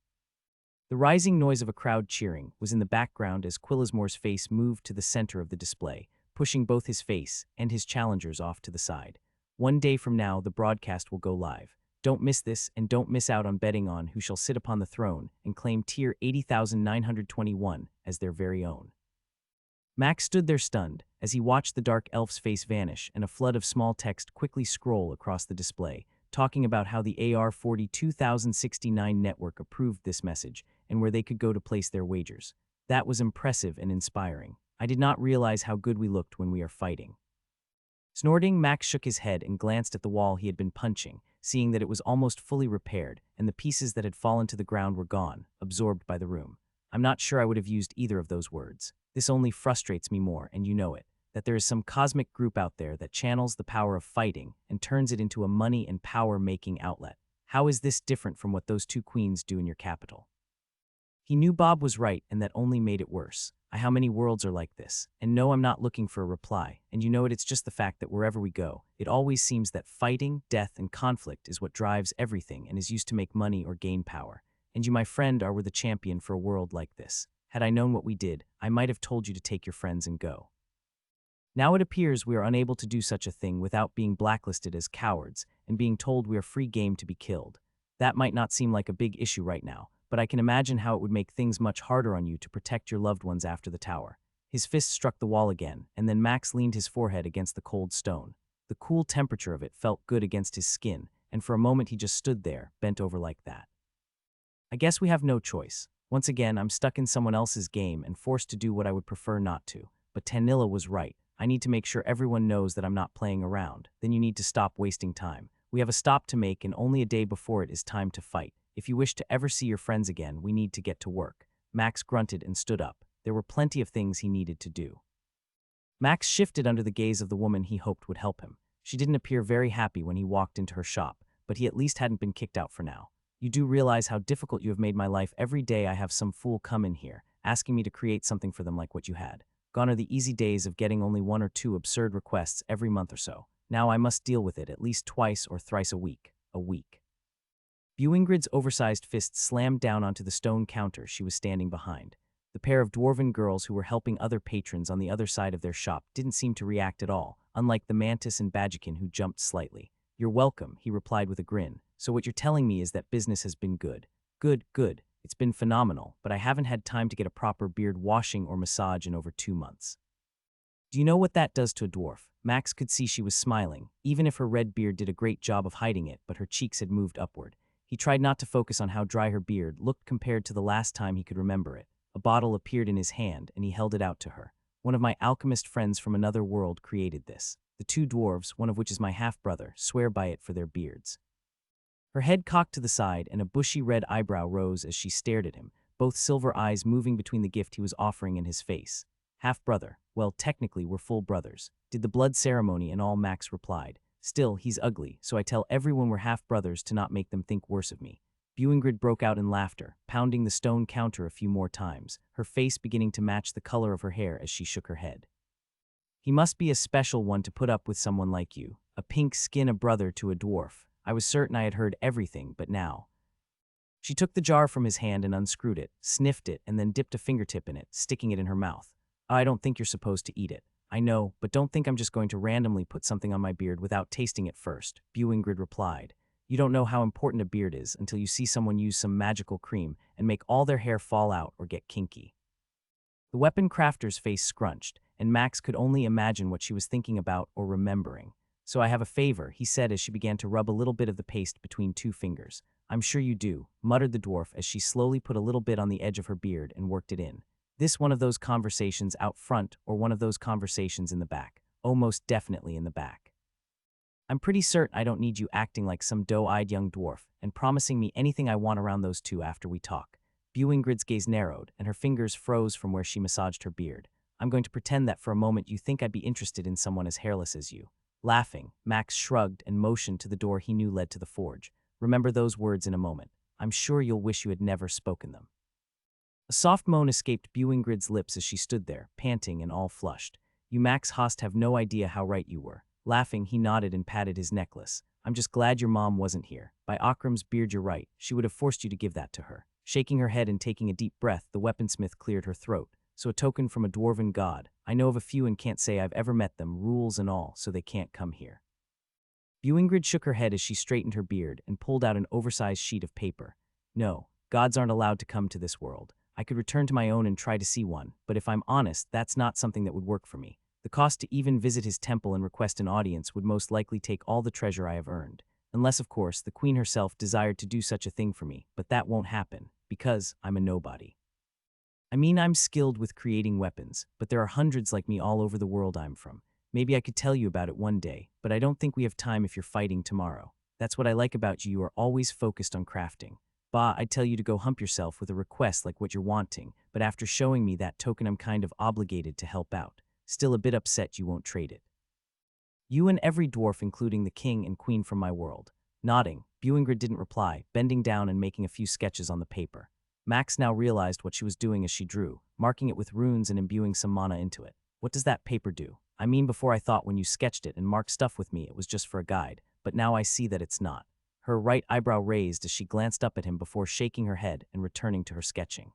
The rising noise of a crowd cheering was in the background as Quillismore's face moved to the center of the display, pushing both his face and his challengers off to the side. One day from now, the broadcast will go live. Don't miss this, and don't miss out on betting on who shall sit upon the throne and claim Tier 80,921 as their very own. Max stood there stunned as he watched the dark elf's face vanish and a flood of small text quickly scroll across the display, talking about how the AR-40-2069 network approved this message and where they could go to place their wagers. That was impressive and inspiring. I did not realize how good we looked when we are fighting. Snorting, Max shook his head and glanced at the wall he had been punching, seeing that it was almost fully repaired and the pieces that had fallen to the ground were gone, absorbed by the room. I'm not sure I would have used either of those words. This only frustrates me more, and you know it, that there is some cosmic group out there that channels the power of fighting and turns it into a money and power-making outlet. How is this different from what those 2 queens do in your capital? He knew Bob was right, and that only made it worse. How many worlds are like this? And no, I'm not looking for a reply. And you know it's just the fact that wherever we go, it always seems that fighting, death, and conflict is what drives everything and is used to make money or gain power. And you, my friend, are the champion for a world like this. Had I known what we did, I might have told you to take your friends and go. Now it appears we are unable to do such a thing without being blacklisted as cowards and being told we are free game to be killed. That might not seem like a big issue right now, but I can imagine how it would make things much harder on you to protect your loved ones after the tower. His fist struck the wall again, and then Max leaned his forehead against the cold stone. The cool temperature of it felt good against his skin, and for a moment he just stood there, bent over like that. I guess we have no choice. Once again, I'm stuck in someone else's game and forced to do what I would prefer not to. But Tanilla was right. I need to make sure everyone knows that I'm not playing around. Then you need to stop wasting time. We have a stop to make, and only a day before it is time to fight. If you wish to ever see your friends again, we need to get to work. Max grunted and stood up. There were plenty of things he needed to do. Max shifted under the gaze of the woman he hoped would help him. She didn't appear very happy when he walked into her shop, but he at least hadn't been kicked out for now. You do realize how difficult you have made my life. Every day I have some fool come in here, asking me to create something for them like what you had. Gone are the easy days of getting only 1 or 2 absurd requests every month or so. Now I must deal with it at least twice or thrice a week. Buingrid's oversized fist slammed down onto the stone counter she was standing behind. The pair of dwarven girls who were helping other patrons on the other side of their shop didn't seem to react at all, unlike the Mantis and Badgekin who jumped slightly. You're welcome, he replied with a grin. So what you're telling me is that business has been good. Good. It's been phenomenal, but I haven't had time to get a proper beard washing or massage in over 2 months. Do you know what that does to a dwarf? Max could see she was smiling, even if her red beard did a great job of hiding it, but her cheeks had moved upward. He tried not to focus on how dry her beard looked compared to the last time he could remember it. A bottle appeared in his hand, and he held it out to her. One of my alchemist friends from another world created this. The 2 dwarves, one of which is my half-brother, swear by it for their beards. Her head cocked to the side, and a bushy red eyebrow rose as she stared at him, both silver eyes moving between the gift he was offering and his face. Half-brother. Well, technically, we're full brothers. Did the blood ceremony and all, Max replied. Still, he's ugly, so I tell everyone we're half-brothers to not make them think worse of me. Buingrid broke out in laughter, pounding the stone counter a few more times, her face beginning to match the color of her hair as she shook her head. He must be a special one to put up with someone like you, a pink skin a brother to a dwarf. I was certain I had heard everything, but now. She took the jar from his hand and unscrewed it, sniffed it, and then dipped a fingertip in it, sticking it in her mouth. I don't think you're supposed to eat it. I know, but don't think I'm just going to randomly put something on my beard without tasting it first, Buingrid replied. You don't know how important a beard is until you see someone use some magical cream and make all their hair fall out or get kinky. The weapon crafter's face scrunched, and Max could only imagine what she was thinking about or remembering. So I have a favor, he said as she began to rub a little bit of the paste between two fingers. I'm sure you do, muttered the dwarf as she slowly put a little bit on the edge of her beard and worked it in. This one of those conversations out front or one of those conversations in the back? Oh, most definitely in the back. I'm pretty certain I don't need you acting like some doe-eyed young dwarf and promising me anything I want around those two after we talk. Buingrid's gaze narrowed, and her fingers froze from where she massaged her beard. I'm going to pretend that for a moment you think I'd be interested in someone as hairless as you. Laughing, Max shrugged and motioned to the door he knew led to the forge. Remember those words in a moment. I'm sure you'll wish you had never spoken them. A soft moan escaped Buingrid's lips as she stood there, panting and all flushed. You Max Host have no idea how right you were. Laughing, he nodded and patted his necklace. I'm just glad your mom wasn't here. By Akram's beard, you're right. She would have forced you to give that to her. Shaking her head and taking a deep breath, the weaponsmith cleared her throat. So a token from a dwarven god. I know of a few and can't say I've ever met them, rules and all, so they can't come here. Buingrid shook her head as she straightened her beard and pulled out an oversized sheet of paper. No, gods aren't allowed to come to this world. I could return to my own and try to see one, but if I'm honest, that's not something that would work for me. The cost to even visit his temple and request an audience would most likely take all the treasure I have earned. Unless, of course, the queen herself desired to do such a thing for me, but that won't happen, because I'm a nobody. I mean, I'm skilled with creating weapons, but there are hundreds like me all over the world I'm from. Maybe I could tell you about it one day, but I don't think we have time if you're fighting tomorrow. That's what I like about you are always focused on crafting. Bah, I'd tell you to go hump yourself with a request like what you're wanting, but after showing me that token I'm kind of obligated to help out. Still a bit upset you won't trade it. You and every dwarf including the king and queen from my world. Nodding, Buingrid didn't reply, bending down and making a few sketches on the paper. Max now realized what she was doing as she drew, marking it with runes and imbuing some mana into it. What does that paper do? I mean, before I thought when you sketched it and marked stuff with me it was just for a guide, but now I see that it's not. Her right eyebrow raised as she glanced up at him before shaking her head and returning to her sketching.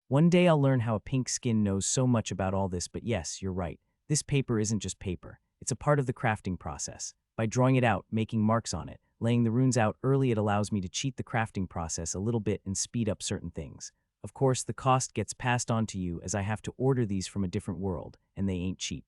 One day I'll learn how a pink skin knows so much about all this, but yes, you're right. This paper isn't just paper. It's a part of the crafting process. By drawing it out, making marks on it, laying the runes out early, it allows me to cheat the crafting process a little bit and speed up certain things. Of course, the cost gets passed on to you as I have to order these from a different world, and they ain't cheap.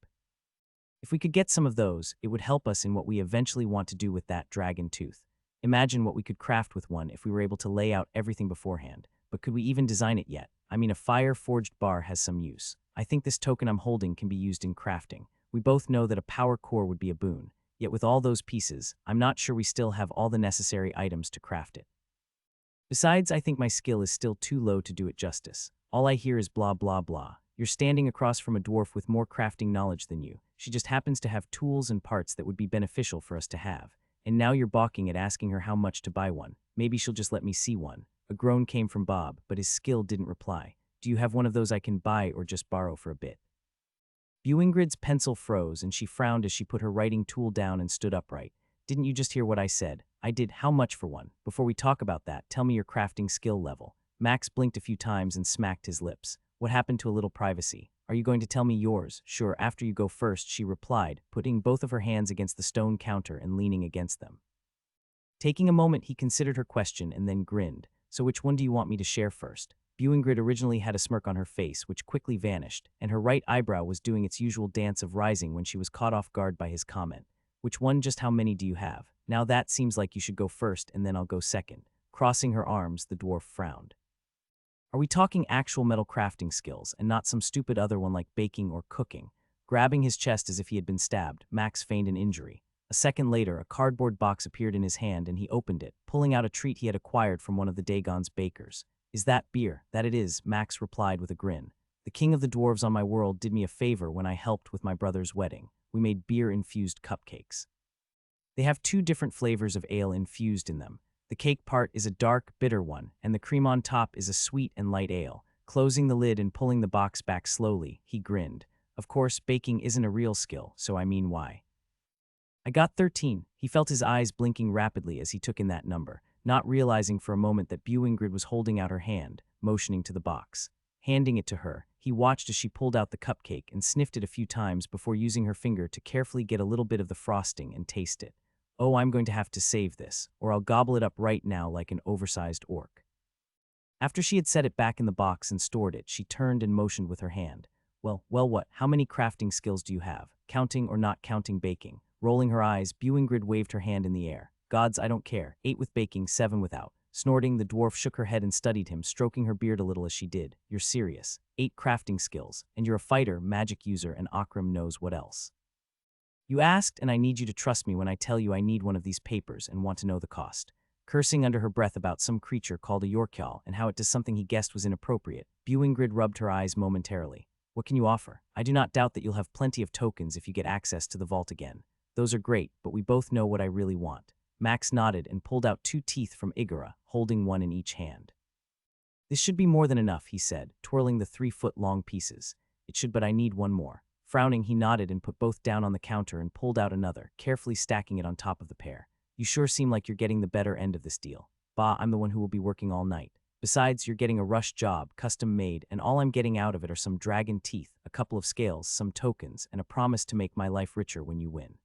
If we could get some of those, it would help us in what we eventually want to do with that dragon tooth. Imagine what we could craft with one if we were able to lay out everything beforehand. But could we even design it yet? I mean, a fire-forged bar has some use. I think this token I'm holding can be used in crafting. We both know that a power core would be a boon. Yet with all those pieces, I'm not sure we still have all the necessary items to craft it. Besides, I think my skill is still too low to do it justice. All I hear is blah blah blah. You're standing across from a dwarf with more crafting knowledge than you. She just happens to have tools and parts that would be beneficial for us to have. And now you're balking at asking her how much to buy one. Maybe she'll just let me see one. A groan came from Bob, but his skill didn't reply. Do you have one of those I can buy or just borrow for a bit? Buingrid's pencil froze and she frowned as she put her writing tool down and stood upright. Didn't you just hear what I said? I did. How much for one? Before we talk about that, tell me your crafting skill level. Max blinked a few times and smacked his lips. What happened to a little privacy? Are you going to tell me yours? Sure, after you go first, she replied, putting both of her hands against the stone counter and leaning against them. Taking a moment, he considered her question and then grinned. So which one do you want me to share first? Buingrid originally had a smirk on her face, which quickly vanished, and her right eyebrow was doing its usual dance of rising when she was caught off guard by his comment. Which one? Just how many do you have? Now that seems like you should go first and then I'll go second. Crossing her arms, the dwarf frowned. Are we talking actual metal crafting skills and not some stupid other one like baking or cooking? Grabbing his chest as if he had been stabbed, Max feigned an injury. A second later, a cardboard box appeared in his hand and he opened it, pulling out a treat he had acquired from one of the Dagon's bakers. Is that beer? That it is, Max replied with a grin. The king of the dwarves on my world did me a favor when I helped with my brother's wedding. We made beer-infused cupcakes. They have 2 different flavors of ale infused in them. The cake part is a dark, bitter one, and the cream on top is a sweet and light ale. Closing the lid and pulling the box back slowly, he grinned. Of course, baking isn't a real skill, so I mean why. I got 13. He felt his eyes blinking rapidly as he took in that number, not realizing for a moment that Bewingrid was holding out her hand, motioning to the box. Handing it to her, he watched as she pulled out the cupcake and sniffed it a few times before using her finger to carefully get a little bit of the frosting and taste it. Oh, I'm going to have to save this, or I'll gobble it up right now like an oversized orc. After she had set it back in the box and stored it, she turned and motioned with her hand. Well, what? How many crafting skills do you have? Counting or not counting baking? Rolling her eyes, Bewingrid waved her hand in the air. Gods, I don't care. 8 with baking, 7 without. Snorting, the dwarf shook her head and studied him, stroking her beard a little as she did. You're serious. 8 crafting skills, and you're a fighter, magic user, and Akram knows what else. You asked, and I need you to trust me when I tell you I need one of these papers and want to know the cost. Cursing under her breath about some creature called a Yorkjal and how it does something he guessed was inappropriate, Bewingrid rubbed her eyes momentarily. What can you offer? I do not doubt that you'll have plenty of tokens if you get access to the vault again. Those are great, but we both know what I really want. Max nodded and pulled out 2 teeth from Igora, holding one in each hand. This should be more than enough, he said, twirling the 3-foot-long pieces. It should, but I need one more. Frowning, he nodded and put both down on the counter and pulled out another, carefully stacking it on top of the pair. You sure seem like you're getting the better end of this deal. Bah, I'm the one who will be working all night. Besides, you're getting a rush job, custom made, and all I'm getting out of it are some dragon teeth, a couple of scales, some tokens, and a promise to make my life richer when you win.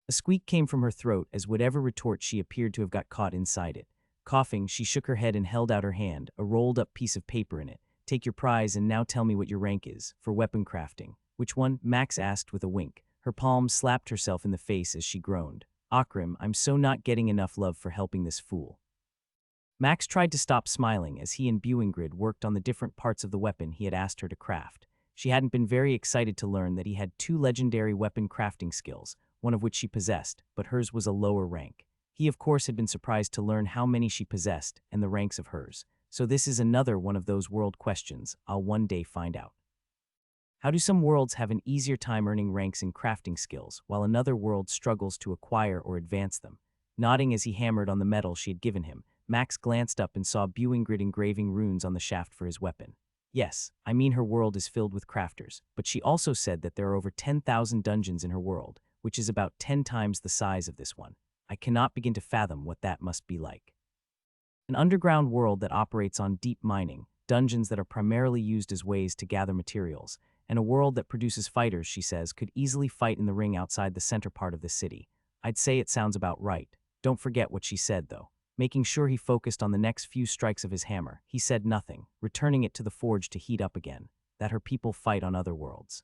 A squeak came from her throat as whatever retort she appeared to have got caught inside it. Coughing, she shook her head and held out her hand, a rolled-up piece of paper in it. Take your prize and now tell me what your rank is, for weapon crafting. Which one? Max asked with a wink. Her palm slapped herself in the face as she groaned. Akram, I'm so not getting enough love for helping this fool. Max tried to stop smiling as he and Bewingrid worked on the different parts of the weapon he had asked her to craft. She hadn't been very excited to learn that he had 2 legendary weapon crafting skills, one of which she possessed, but hers was a lower rank. He, of course, had been surprised to learn how many she possessed and the ranks of hers. So this is another one of those world questions I'll one day find out. How do some worlds have an easier time earning ranks in crafting skills, while another world struggles to acquire or advance them? Nodding as he hammered on the metal she had given him, Max glanced up and saw Bewingrid engraving runes on the shaft for his weapon. Yes, I mean her world is filled with crafters, but she also said that there are over 10,000 dungeons in her world, which is about 10 times the size of this one. I cannot begin to fathom what that must be like. An underground world that operates on deep mining, dungeons that are primarily used as ways to gather materials, and a world that produces fighters, she says, could easily fight in the ring outside the center part of the city. I'd say it sounds about right. Don't forget what she said, though. Making sure he focused on the next few strikes of his hammer, he said nothing, returning it to the forge to heat up again, that her people fight on other worlds.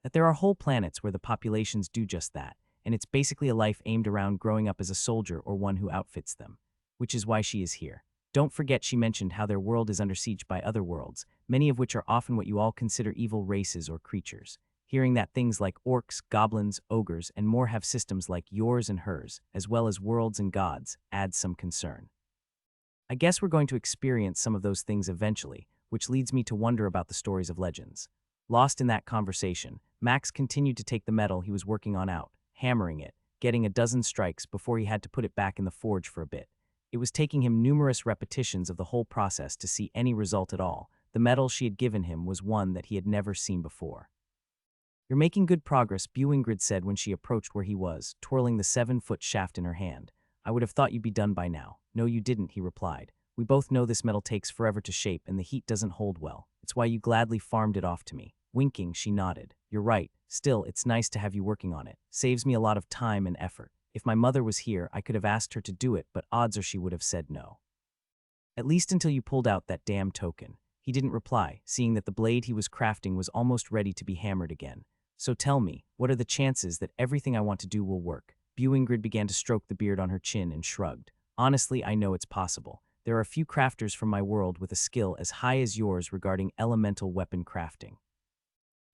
That there are whole planets where the populations do just that, and it's basically a life aimed around growing up as a soldier or one who outfits them. Which is why she is here. Don't forget she mentioned how their world is under siege by other worlds, many of which are often what you all consider evil races or creatures. Hearing that things like orcs, goblins, ogres, and more have systems like yours and hers, as well as worlds and gods, adds some concern. I guess we're going to experience some of those things eventually, which leads me to wonder about the stories of legends. Lost in that conversation, Max continued to take the metal he was working on out, hammering it, getting a dozen strikes before he had to put it back in the forge for a bit. It was taking him numerous repetitions of the whole process to see any result at all. The metal she had given him was one that he had never seen before. You're making good progress, Bewingrid said when she approached where he was, twirling the 7-foot shaft in her hand. I would have thought you'd be done by now. No, you didn't, he replied. We both know this metal takes forever to shape and the heat doesn't hold well. It's why you gladly farmed it off to me. Winking, she nodded. You're right. Still, it's nice to have you working on it. Saves me a lot of time and effort. If my mother was here, I could have asked her to do it, but odds are she would have said no. At least until you pulled out that damn token. He didn't reply, seeing that the blade he was crafting was almost ready to be hammered again. So tell me, what are the chances that everything I want to do will work? Bewingrid began to stroke the beard on her chin and shrugged. Honestly, I know it's possible. There are a few crafters from my world with a skill as high as yours regarding elemental weapon crafting.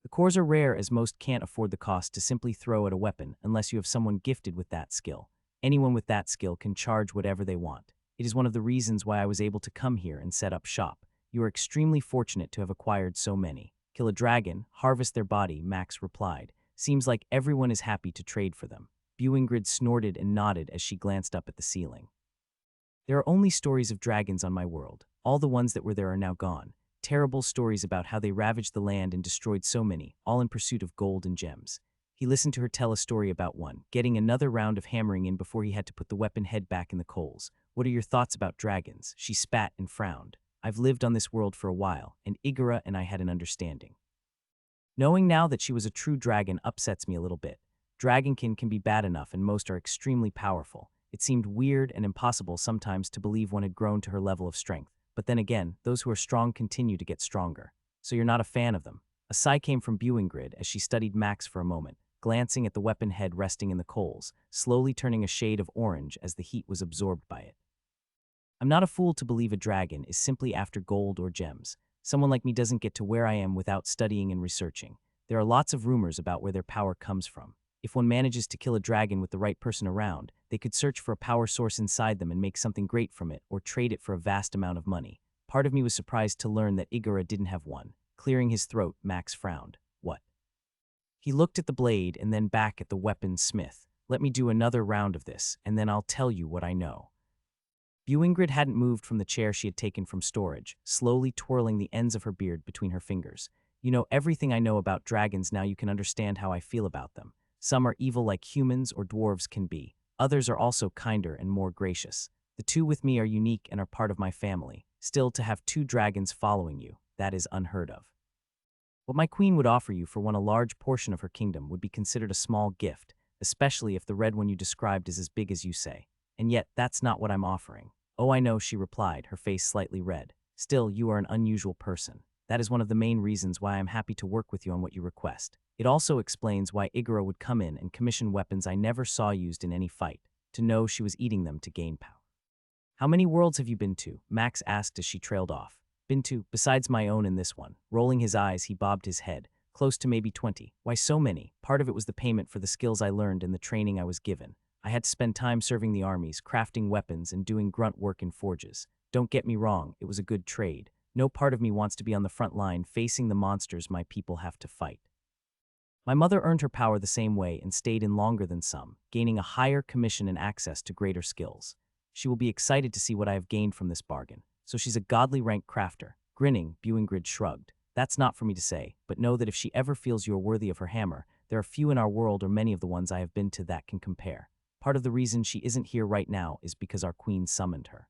The cores are rare as most can't afford the cost to simply throw at a weapon unless you have someone gifted with that skill. Anyone with that skill can charge whatever they want. It is one of the reasons why I was able to come here and set up shop. You are extremely fortunate to have acquired so many. Kill a dragon, harvest their body, Max replied. Seems like everyone is happy to trade for them. Bewingrid snorted and nodded as she glanced up at the ceiling. There are only stories of dragons on my world. All the ones that were there are now gone. Terrible stories about how they ravaged the land and destroyed so many, all in pursuit of gold and gems. He listened to her tell a story about one, getting another round of hammering in before he had to put the weapon head back in the coals. What are your thoughts about dragons? She spat and frowned. I've lived on this world for a while, and Igara and I had an understanding. Knowing now that she was a true dragon upsets me a little bit. Dragonkin can be bad enough and most are extremely powerful. It seemed weird and impossible sometimes to believe one had grown to her level of strength. But then again, those who are strong continue to get stronger. So you're not a fan of them. A sigh came from Buengrid as she studied Max for a moment, glancing at the weapon head resting in the coals, slowly turning a shade of orange as the heat was absorbed by it. I'm not a fool to believe a dragon is simply after gold or gems. Someone like me doesn't get to where I am without studying and researching. There are lots of rumors about where their power comes from. If one manages to kill a dragon with the right person around, they could search for a power source inside them and make something great from it or trade it for a vast amount of money. Part of me was surprised to learn that Igara didn't have one. Clearing his throat, Max frowned. What? He looked at the blade and then back at the weaponsmith. Let me do another round of this, and then I'll tell you what I know. Buengrid hadn't moved from the chair she had taken from storage, slowly twirling the ends of her beard between her fingers. You know everything I know about dragons, now you can understand how I feel about them. Some are evil like humans or dwarves can be. Others are also kinder and more gracious. The two with me are unique and are part of my family. Still, to have two dragons following you, that is unheard of. What my queen would offer you for one a large portion of her kingdom would be considered a small gift, especially if the red one you described is as big as you say. And yet, that's not what I'm offering. Oh, I know, she replied, her face slightly red. Still, you are an unusual person. That is one of the main reasons why I'm happy to work with you on what you request. It also explains why Igara would come in and commission weapons I never saw used in any fight, to know she was eating them to gain power. How many worlds have you been to? Max asked as she trailed off. Been to, besides my own and this one. Rolling his eyes, he bobbed his head. Close to maybe 20. Why so many? Part of it was the payment for the skills I learned and the training I was given. I had to spend time serving the armies, crafting weapons, and doing grunt work in forges. Don't get me wrong, it was a good trade. No part of me wants to be on the front line facing the monsters my people have to fight. My mother earned her power the same way and stayed in longer than some, gaining a higher commission and access to greater skills. She will be excited to see what I have gained from this bargain. So she's a godly rank crafter. Grinning, Buengrid shrugged. That's not for me to say, but know that if she ever feels you are worthy of her hammer, there are few in our world or many of the ones I have been to that can compare. Part of the reason she isn't here right now is because our queen summoned her.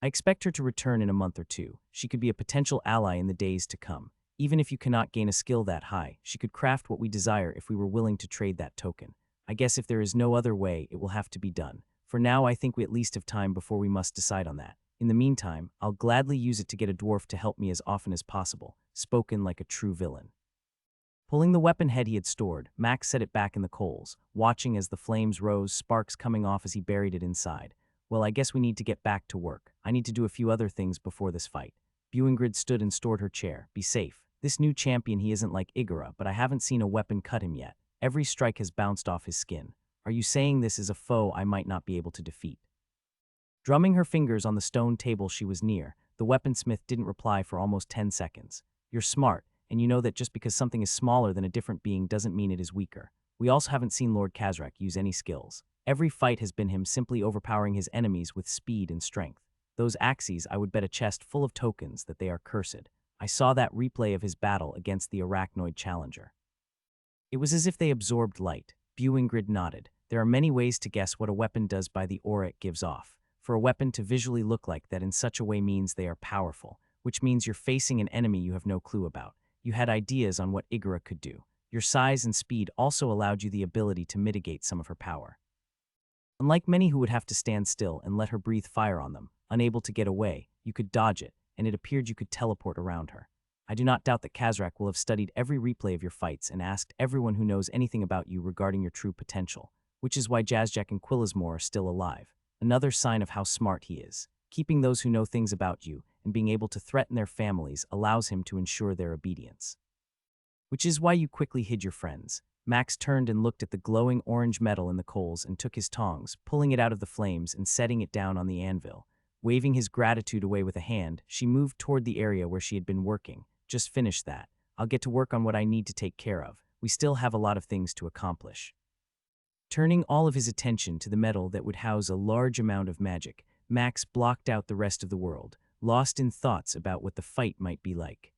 I expect her to return in a month or two. She could be a potential ally in the days to come. Even if you cannot gain a skill that high, she could craft what we desire if we were willing to trade that token. I guess if there is no other way, it will have to be done. For now, I think we at least have time before we must decide on that. In the meantime, I'll gladly use it to get a dwarf to help me as often as possible, spoken like a true villain. Pulling the weapon head he had stored, Max set it back in the coals, watching as the flames rose, sparks coming off as he buried it inside. Well, I guess we need to get back to work. I need to do a few other things before this fight. Buengrid stood and stored her chair. Be safe. This new champion, he isn't like Igara, but I haven't seen a weapon cut him yet. Every strike has bounced off his skin. Are you saying this is a foe I might not be able to defeat? Drumming her fingers on the stone table she was near, the weaponsmith didn't reply for almost 10 seconds. You're smart, and you know that just because something is smaller than a different being doesn't mean it is weaker. We also haven't seen Lord Kazrak use any skills. Every fight has been him simply overpowering his enemies with speed and strength. Those axes, I would bet a chest full of tokens that they are cursed. I saw that replay of his battle against the arachnoid challenger. It was as if they absorbed light. Buengrid nodded. There are many ways to guess what a weapon does by the aura it gives off. For a weapon to visually look like that in such a way means they are powerful, which means you're facing an enemy you have no clue about. You had ideas on what Igara could do. Your size and speed also allowed you the ability to mitigate some of her power. Unlike many who would have to stand still and let her breathe fire on them, unable to get away, you could dodge it, and it appeared you could teleport around her. I do not doubt that Kazrak will have studied every replay of your fights and asked everyone who knows anything about you regarding your true potential, which is why Jazzjack and Quillismore are still alive. Another sign of how smart he is. Keeping those who know things about you and being able to threaten their families allows him to ensure their obedience. Which is why you quickly hid your friends. Max turned and looked at the glowing orange metal in the coals and took his tongs, pulling it out of the flames and setting it down on the anvil. Waving his gratitude away with a hand, she moved toward the area where she had been working. Just finish that. I'll get to work on what I need to take care of. We still have a lot of things to accomplish. Turning all of his attention to the metal that would house a large amount of magic, Max blocked out the rest of the world, lost in thoughts about what the fight might be like.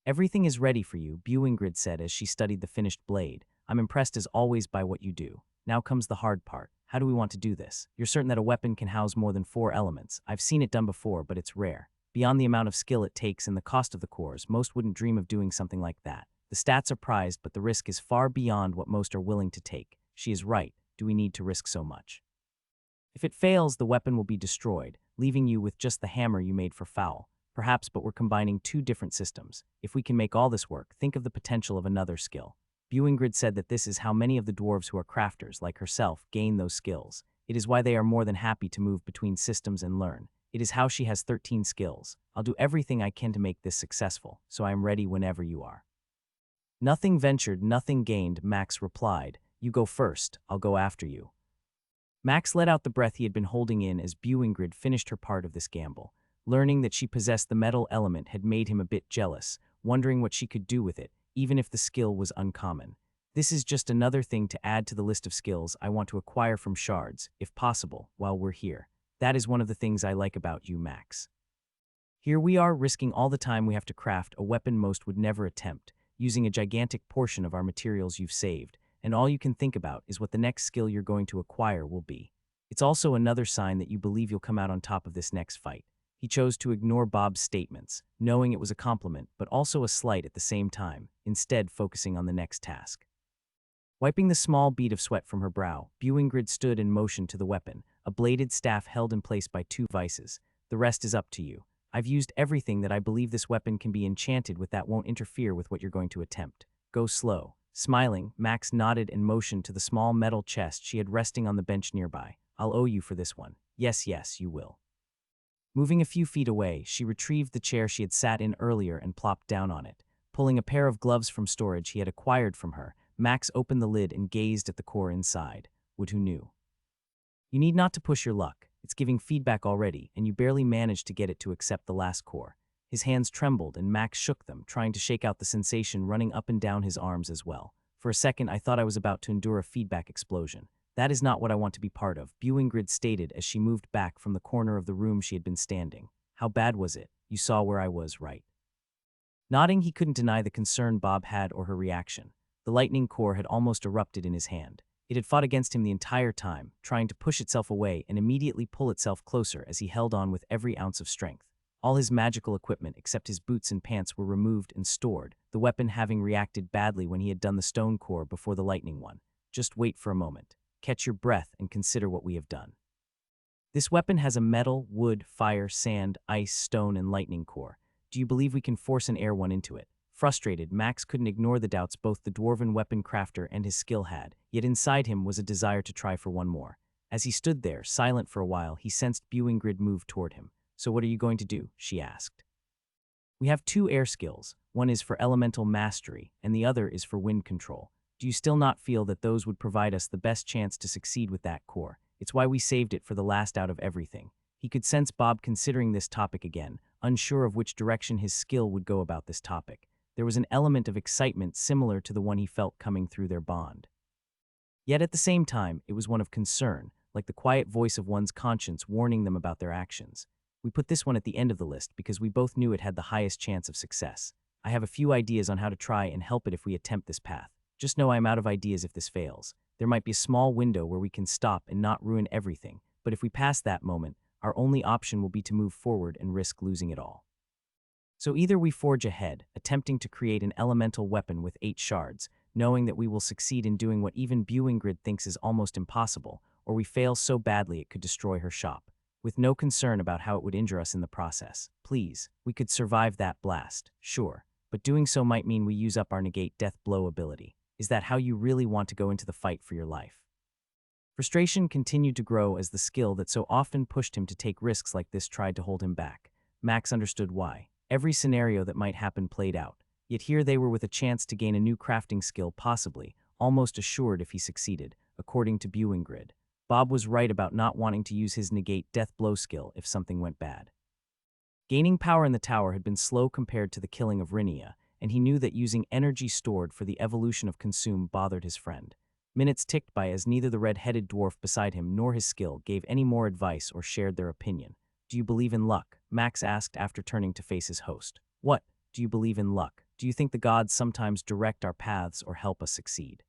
"Everything is ready for you," Buingrid said as she studied the finished blade. "I'm impressed as always by what you do. Now comes the hard part. How do we want to do this? You're certain that a weapon can house more than 4 elements. I've seen it done before, but it's rare. Beyond the amount of skill it takes and the cost of the cores, most wouldn't dream of doing something like that. The stats are prized, but the risk is far beyond what most are willing to take. She is right. Do we need to risk so much? If it fails, the weapon will be destroyed, leaving you with just the hammer you made for Fowl. Perhaps, but we're combining 2 different systems. If we can make all this work, think of the potential of another skill." Buingrid said that this is how many of the dwarves who are crafters, like herself, gain those skills. It is why they are more than happy to move between systems and learn. It is how she has 13 skills. "I'll do everything I can to make this successful, so I am ready whenever you are." "Nothing ventured, nothing gained," Max replied. "You go first, I'll go after you." Max let out the breath he had been holding in as Buingrid finished her part of this gamble. Learning that she possessed the metal element had made him a bit jealous, wondering what she could do with it, even if the skill was uncommon. "This is just another thing to add to the list of skills I want to acquire from shards, if possible, while we're here. That is one of the things I like about you, Max. Here we are risking all the time we have to craft a weapon most would never attempt, using a gigantic portion of our materials you've saved, and all you can think about is what the next skill you're going to acquire will be. It's also another sign that you believe you'll come out on top of this next fight." He chose to ignore Bob's statements, knowing it was a compliment but also a slight at the same time, instead focusing on the next task. Wiping the small bead of sweat from her brow, Buingrid stood and motioned to the weapon, a bladed staff held in place by 2 vices. "The rest is up to you. I've used everything that I believe this weapon can be enchanted with that won't interfere with what you're going to attempt. Go slow." Smiling, Max nodded and motioned to the small metal chest she had resting on the bench nearby. "I'll owe you for this one." Yes, you will." Moving a few feet away, she retrieved the chair she had sat in earlier and plopped down on it. Pulling a pair of gloves from storage he had acquired from her, Max opened the lid and gazed at the core inside. Would who knew? "You need not to push your luck. It's giving feedback already, and you barely managed to get it to accept the last core." His hands trembled and Max shook them, trying to shake out the sensation running up and down his arms as well. "For a second, I thought I was about to endure a feedback explosion. That is not what I want to be part of," Buingrid stated as she moved back from the corner of the room she had been standing. "How bad was it? You saw where I was, right?" Nodding, he couldn't deny the concern Bob had or her reaction. The lightning core had almost erupted in his hand. It had fought against him the entire time, trying to push itself away and immediately pull itself closer as he held on with every ounce of strength. All his magical equipment except his boots and pants were removed and stored, the weapon having reacted badly when he had done the stone core before the lightning one. "Just wait for a moment. Catch your breath and consider what we have done. This weapon has a metal, wood, fire, sand, ice, stone, and lightning core. Do you believe we can force an air one into it?" Frustrated, Max couldn't ignore the doubts both the dwarven weapon crafter and his skill had, yet inside him was a desire to try for one more. As he stood there, silent for a while, he sensed Buingrid move toward him. "So what are you going to do?" she asked. "We have 2 air skills. One is for elemental mastery, and the other is for wind control. Do you still not feel that those would provide us the best chance to succeed with that core? It's why we saved it for the last out of everything." He could sense Bob considering this topic again, unsure of which direction his skill would go about this topic. There was an element of excitement similar to the one he felt coming through their bond. Yet at the same time, it was one of concern, like the quiet voice of one's conscience warning them about their actions. "We put this one at the end of the list because we both knew it had the highest chance of success. I have a few ideas on how to try and help it if we attempt this path. Just know I'm out of ideas if this fails. There might be a small window where we can stop and not ruin everything, but if we pass that moment, our only option will be to move forward and risk losing it all. So either we forge ahead, attempting to create an elemental weapon with 8 shards, knowing that we will succeed in doing what even Buingrid thinks is almost impossible, or we fail so badly it could destroy her shop, with no concern about how it would injure us in the process. Please, we could survive that blast, sure, but doing so might mean we use up our negate death blow ability. Is that how you really want to go into the fight for your life?" Frustration continued to grow as the skill that so often pushed him to take risks like this tried to hold him back. Max understood why. Every scenario that might happen played out, yet here they were with a chance to gain a new crafting skill possibly, almost assured if he succeeded, according to Buingrid. Bob was right about not wanting to use his negate death blow skill if something went bad. Gaining power in the tower had been slow compared to the killing of Rinia, and he knew that using energy stored for the evolution of Consume bothered his friend. Minutes ticked by as neither the red-headed dwarf beside him nor his skill gave any more advice or shared their opinion. "Do you believe in luck?" Max asked after turning to face his host. "What? Do you believe in luck? Do you think the gods sometimes direct our paths or help us succeed?"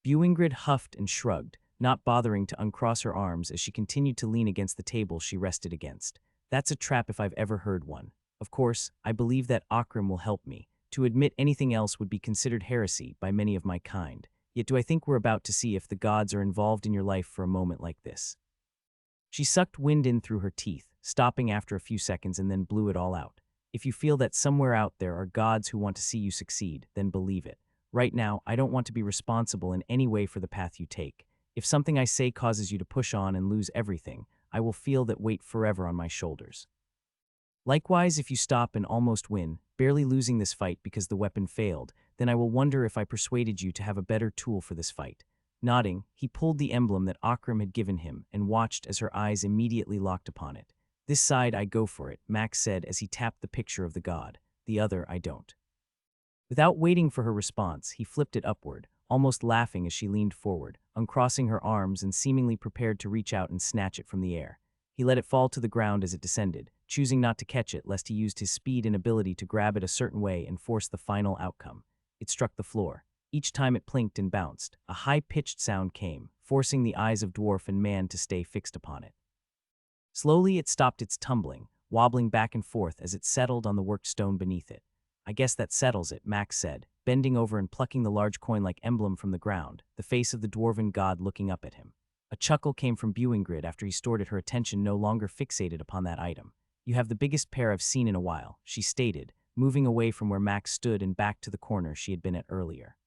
Bewingrid huffed and shrugged, not bothering to uncross her arms as she continued to lean against the table she rested against. "That's a trap if I've ever heard one. Of course, I believe that Akram will help me. To admit anything else would be considered heresy by many of my kind. Yet do I think we're about to see if the gods are involved in your life for a moment like this." She sucked wind in through her teeth, stopping after a few seconds and then blew it all out. "If you feel that somewhere out there are gods who want to see you succeed, then believe it. Right now, I don't want to be responsible in any way for the path you take. If something I say causes you to push on and lose everything, I will feel that weight forever on my shoulders. Likewise, if you stop and almost win, barely losing this fight because the weapon failed, then I will wonder if I persuaded you to have a better tool for this fight." Nodding, he pulled the emblem that Akram had given him and watched as her eyes immediately locked upon it. "This side I go for it," Max said as he tapped the picture of the god. "The other I don't." Without waiting for her response, he flipped it upward, almost laughing as she leaned forward, uncrossing her arms and seemingly prepared to reach out and snatch it from the air. He let it fall to the ground as it descended, choosing not to catch it lest he used his speed and ability to grab it a certain way and force the final outcome. It struck the floor. Each time it plinked and bounced, a high-pitched sound came, forcing the eyes of dwarf and man to stay fixed upon it. Slowly it stopped its tumbling, wobbling back and forth as it settled on the worked stone beneath it. "I guess that settles it," Max said, bending over and plucking the large coin-like emblem from the ground, the face of the dwarven god looking up at him. A chuckle came from Bewingrid after he stored at her attention no longer fixated upon that item. "You have the biggest pair I've seen in a while," she stated, moving away from where Max stood and back to the corner she had been at earlier.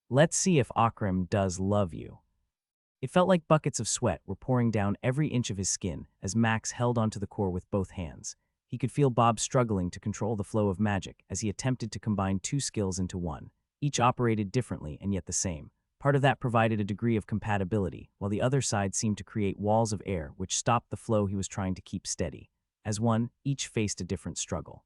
"Let's see if Akram does love you." It felt like buckets of sweat were pouring down every inch of his skin as Max held onto the core with both hands. He could feel Bob struggling to control the flow of magic as he attempted to combine two skills into one. Each operated differently and yet the same. Part of that provided a degree of compatibility, while the other side seemed to create walls of air which stopped the flow he was trying to keep steady. As one, each faced a different struggle.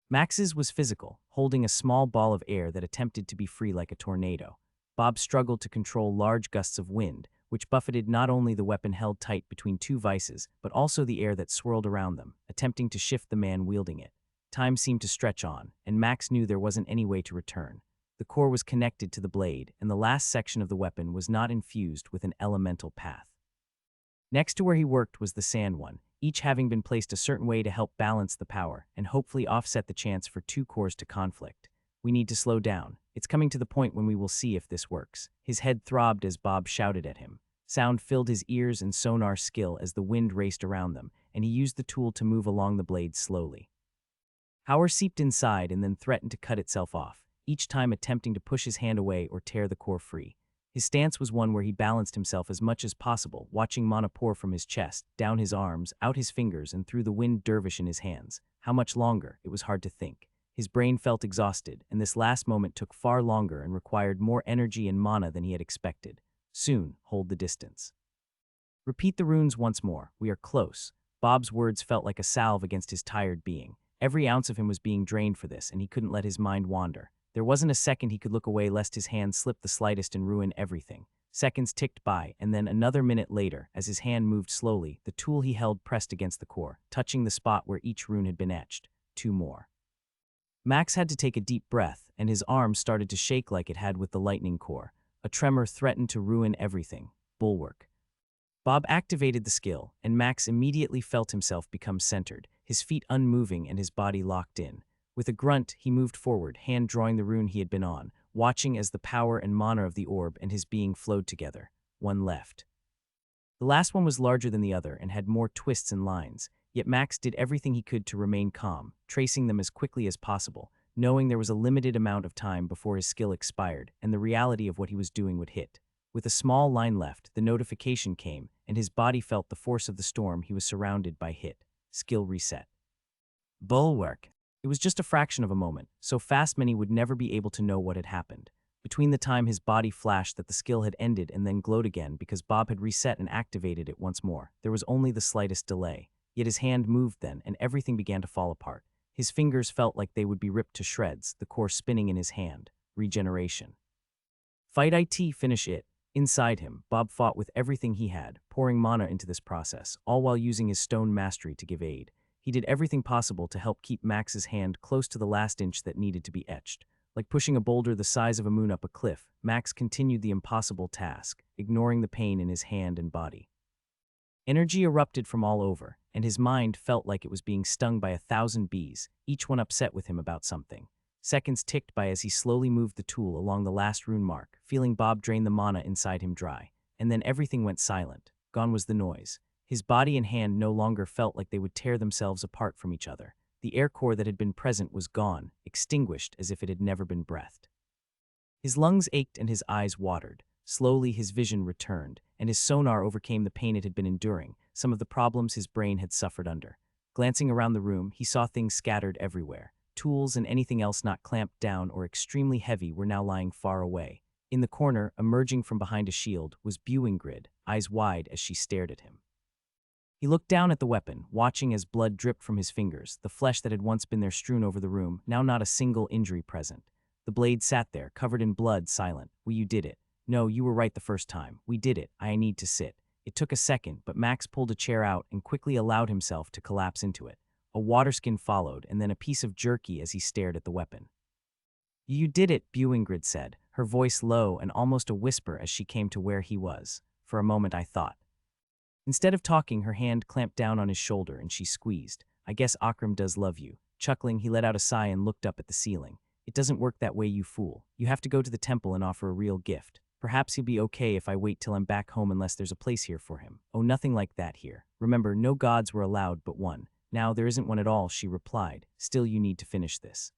Max's was physical, holding a small ball of air that attempted to be free like a tornado. Bob struggled to control large gusts of wind, which buffeted not only the weapon held tight between two vices, but also the air that swirled around them, attempting to shift the man wielding it. Time seemed to stretch on, and Max knew there wasn't any way to return. The core was connected to the blade, and the last section of the weapon was not infused with an elemental path. Next to where he worked was the sand one, each having been placed a certain way to help balance the power and hopefully offset the chance for two cores to conflict. "We need to slow down. It's coming to the point when we will see if this works." His head throbbed as Bob shouted at him. Sound filled his ears and sonar skill as the wind raced around them, and he used the tool to move along the blade slowly. Power seeped inside and then threatened to cut itself off, each time attempting to push his hand away or tear the core free. His stance was one where he balanced himself as much as possible, watching mana pour from his chest, down his arms, out his fingers, and through the wind dervish in his hands. How much longer? It was hard to think. His brain felt exhausted, and this last moment took far longer and required more energy and mana than he had expected. "Soon, hold the distance. Repeat the runes once more. We are close." Bob's words felt like a salve against his tired being. Every ounce of him was being drained for this, and he couldn't let his mind wander. There wasn't a second he could look away lest his hand slip the slightest and ruin everything. Seconds ticked by, and then another minute later, as his hand moved slowly, the tool he held pressed against the core, touching the spot where each rune had been etched. 2 more. Max had to take a deep breath, and his arm started to shake like it had with the lightning core. A tremor threatened to ruin everything. Bulwark. Bob activated the skill, and Max immediately felt himself become centered, his feet unmoving and his body locked in. With a grunt, he moved forward, hand drawing the rune he had been on, watching as the power and mana of the orb and his being flowed together. One left. The last one was larger than the other and had more twists and lines, yet Max did everything he could to remain calm, tracing them as quickly as possible, knowing there was a limited amount of time before his skill expired and the reality of what he was doing would hit. With a small line left, the notification came, and his body felt the force of the storm he was surrounded by hit. Skill reset. Bulwark. It was just a fraction of a moment, so fast many would never be able to know what had happened. Between the time his body flashed that the skill had ended and then glowed again because Bob had reset and activated it once more, there was only the slightest delay. Yet his hand moved then, and everything began to fall apart. His fingers felt like they would be ripped to shreds, the core spinning in his hand. Regeneration. Fight it, finish it. Inside him, Bob fought with everything he had, pouring mana into this process, all while using his stone mastery to give aid. He did everything possible to help keep Max's hand close to the last inch that needed to be etched. Like pushing a boulder the size of a moon up a cliff, Max continued the impossible task, ignoring the pain in his hand and body. Energy erupted from all over, and his mind felt like it was being stung by 1,000 bees, each one upset with him about something. Seconds ticked by as he slowly moved the tool along the last rune mark, feeling Bob drain the mana inside him dry. And then everything went silent. Gone was the noise. His body and hand no longer felt like they would tear themselves apart from each other. The air core that had been present was gone, extinguished as if it had never been breathed. His lungs ached and his eyes watered. Slowly his vision returned, and his sonar overcame the pain it had been enduring, some of the problems his brain had suffered under. Glancing around the room, he saw things scattered everywhere. Tools and anything else not clamped down or extremely heavy were now lying far away. In the corner, emerging from behind a shield, was Buingrid, eyes wide as she stared at him. He looked down at the weapon, watching as blood dripped from his fingers, the flesh that had once been there strewn over the room, now not a single injury present. The blade sat there, covered in blood, silent. "Well, you did it. No, you were right the first time. We did it. I need to sit." It took a second, but Max pulled a chair out and quickly allowed himself to collapse into it. A waterskin followed, and then a piece of jerky as he stared at the weapon. "You did it," Buingrid said, her voice low and almost a whisper as she came to where he was. For a moment I thought. Instead of talking, her hand clamped down on his shoulder and she squeezed. "I guess Akram does love you." Chuckling, he let out a sigh and looked up at the ceiling. "It doesn't work that way, you fool. You have to go to the temple and offer a real gift. Perhaps he'll be okay if I wait till I'm back home unless there's a place here for him." "Oh, nothing like that here. Remember, no gods were allowed but one. Now there isn't one at all," she replied. "Still, you need to finish this."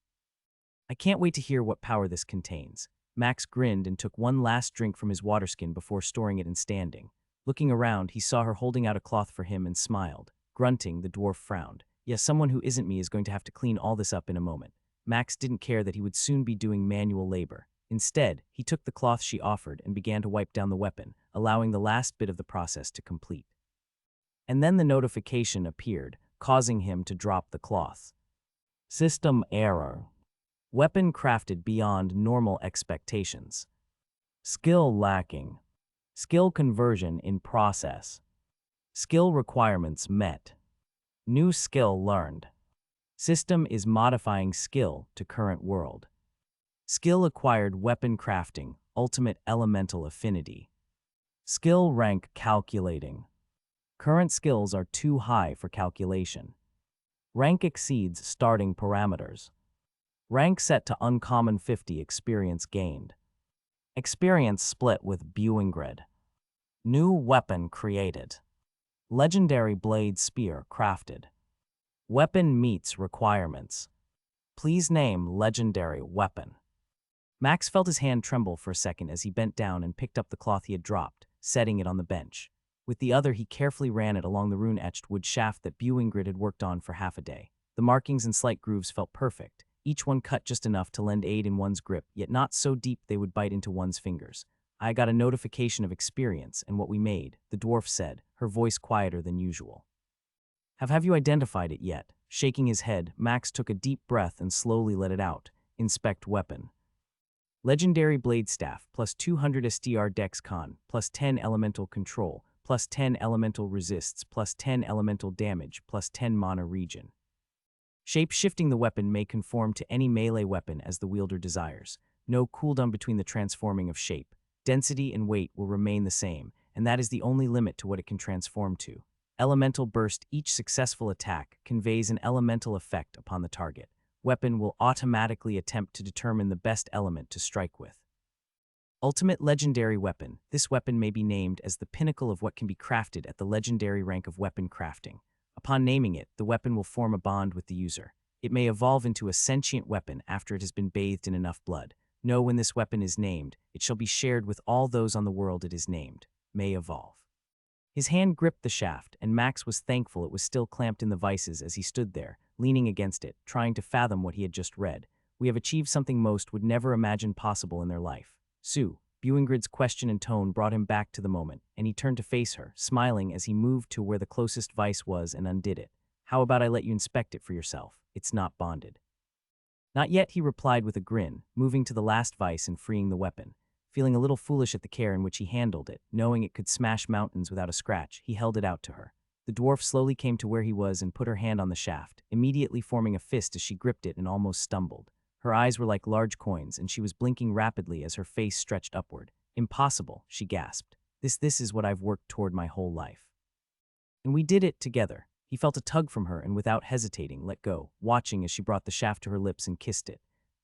"I can't wait to hear what power this contains." Max grinned and took one last drink from his waterskin before storing it and standing. Looking around, he saw her holding out a cloth for him and smiled. Grunting, the dwarf frowned. "Yes, someone who isn't me is going to have to clean all this up in a moment." Max didn't care that he would soon be doing manual labor. Instead, he took the cloth she offered and began to wipe down the weapon, allowing the last bit of the process to complete. And then the notification appeared, causing him to drop the cloth. System error. Weapon crafted beyond normal expectations. Skill lacking. Skill conversion in process. Skill requirements met. New skill learned. System is modifying skill to current world. Skill acquired weapon crafting, ultimate elemental affinity. Skill rank calculating. Current skills are too high for calculation. Rank exceeds starting parameters. Rank set to uncommon 50, experience gained. Experience split with Buingrid. New weapon created. Legendary blade spear crafted. Weapon meets requirements. Please name legendary weapon. Max felt his hand tremble for a second as he bent down and picked up the cloth he had dropped, setting it on the bench. With the other, he carefully ran it along the rune-etched wood shaft that Buingrid had worked on for half a day. The markings and slight grooves felt perfect, each one cut just enough to lend aid in one's grip, yet not so deep they would bite into one's fingers. "I got a notification of experience and what we made," the dwarf said, her voice quieter than usual. Have you identified it yet?" Shaking his head, Max took a deep breath and slowly let it out. Inspect weapon. Legendary blade staff, plus 200 STR dex con, plus 10 elemental control, plus 10 elemental resists, plus 10 elemental damage, plus 10 mana regen. Shape-shifting the weapon may conform to any melee weapon as the wielder desires. No cooldown between the transforming of shape. Density and weight will remain the same, and that is the only limit to what it can transform to. Elemental burst. Each successful attack conveys an elemental effect upon the target. Weapon will automatically attempt to determine the best element to strike with. Ultimate legendary weapon. This weapon may be named as the pinnacle of what can be crafted at the legendary rank of weapon crafting. Upon naming it, the weapon will form a bond with the user. It may evolve into a sentient weapon after it has been bathed in enough blood. Know when this weapon is named, it shall be shared with all those on the world it is named. May evolve. His hand gripped the shaft, and Max was thankful it was still clamped in the vices as he stood there, leaning against it, trying to fathom what he had just read. "We have achieved something most would never imagine possible in their life." "Sue." Buingrid's question and tone brought him back to the moment, and he turned to face her, smiling as he moved to where the closest vice was and undid it. "How about I let you inspect it for yourself? It's not bonded." "Not yet," he replied with a grin, moving to the last vice and freeing the weapon. Feeling a little foolish at the care in which he handled it, knowing it could smash mountains without a scratch, he held it out to her. The dwarf slowly came to where he was and put her hand on the shaft, immediately forming a fist as she gripped it and almost stumbled. Her eyes were like large coins, and she was blinking rapidly as her face stretched upward. "Impossible," she gasped. This is what I've worked toward my whole life." And we did it together. He felt a tug from her and without hesitating let go, watching as she brought the shaft to her lips and kissed it.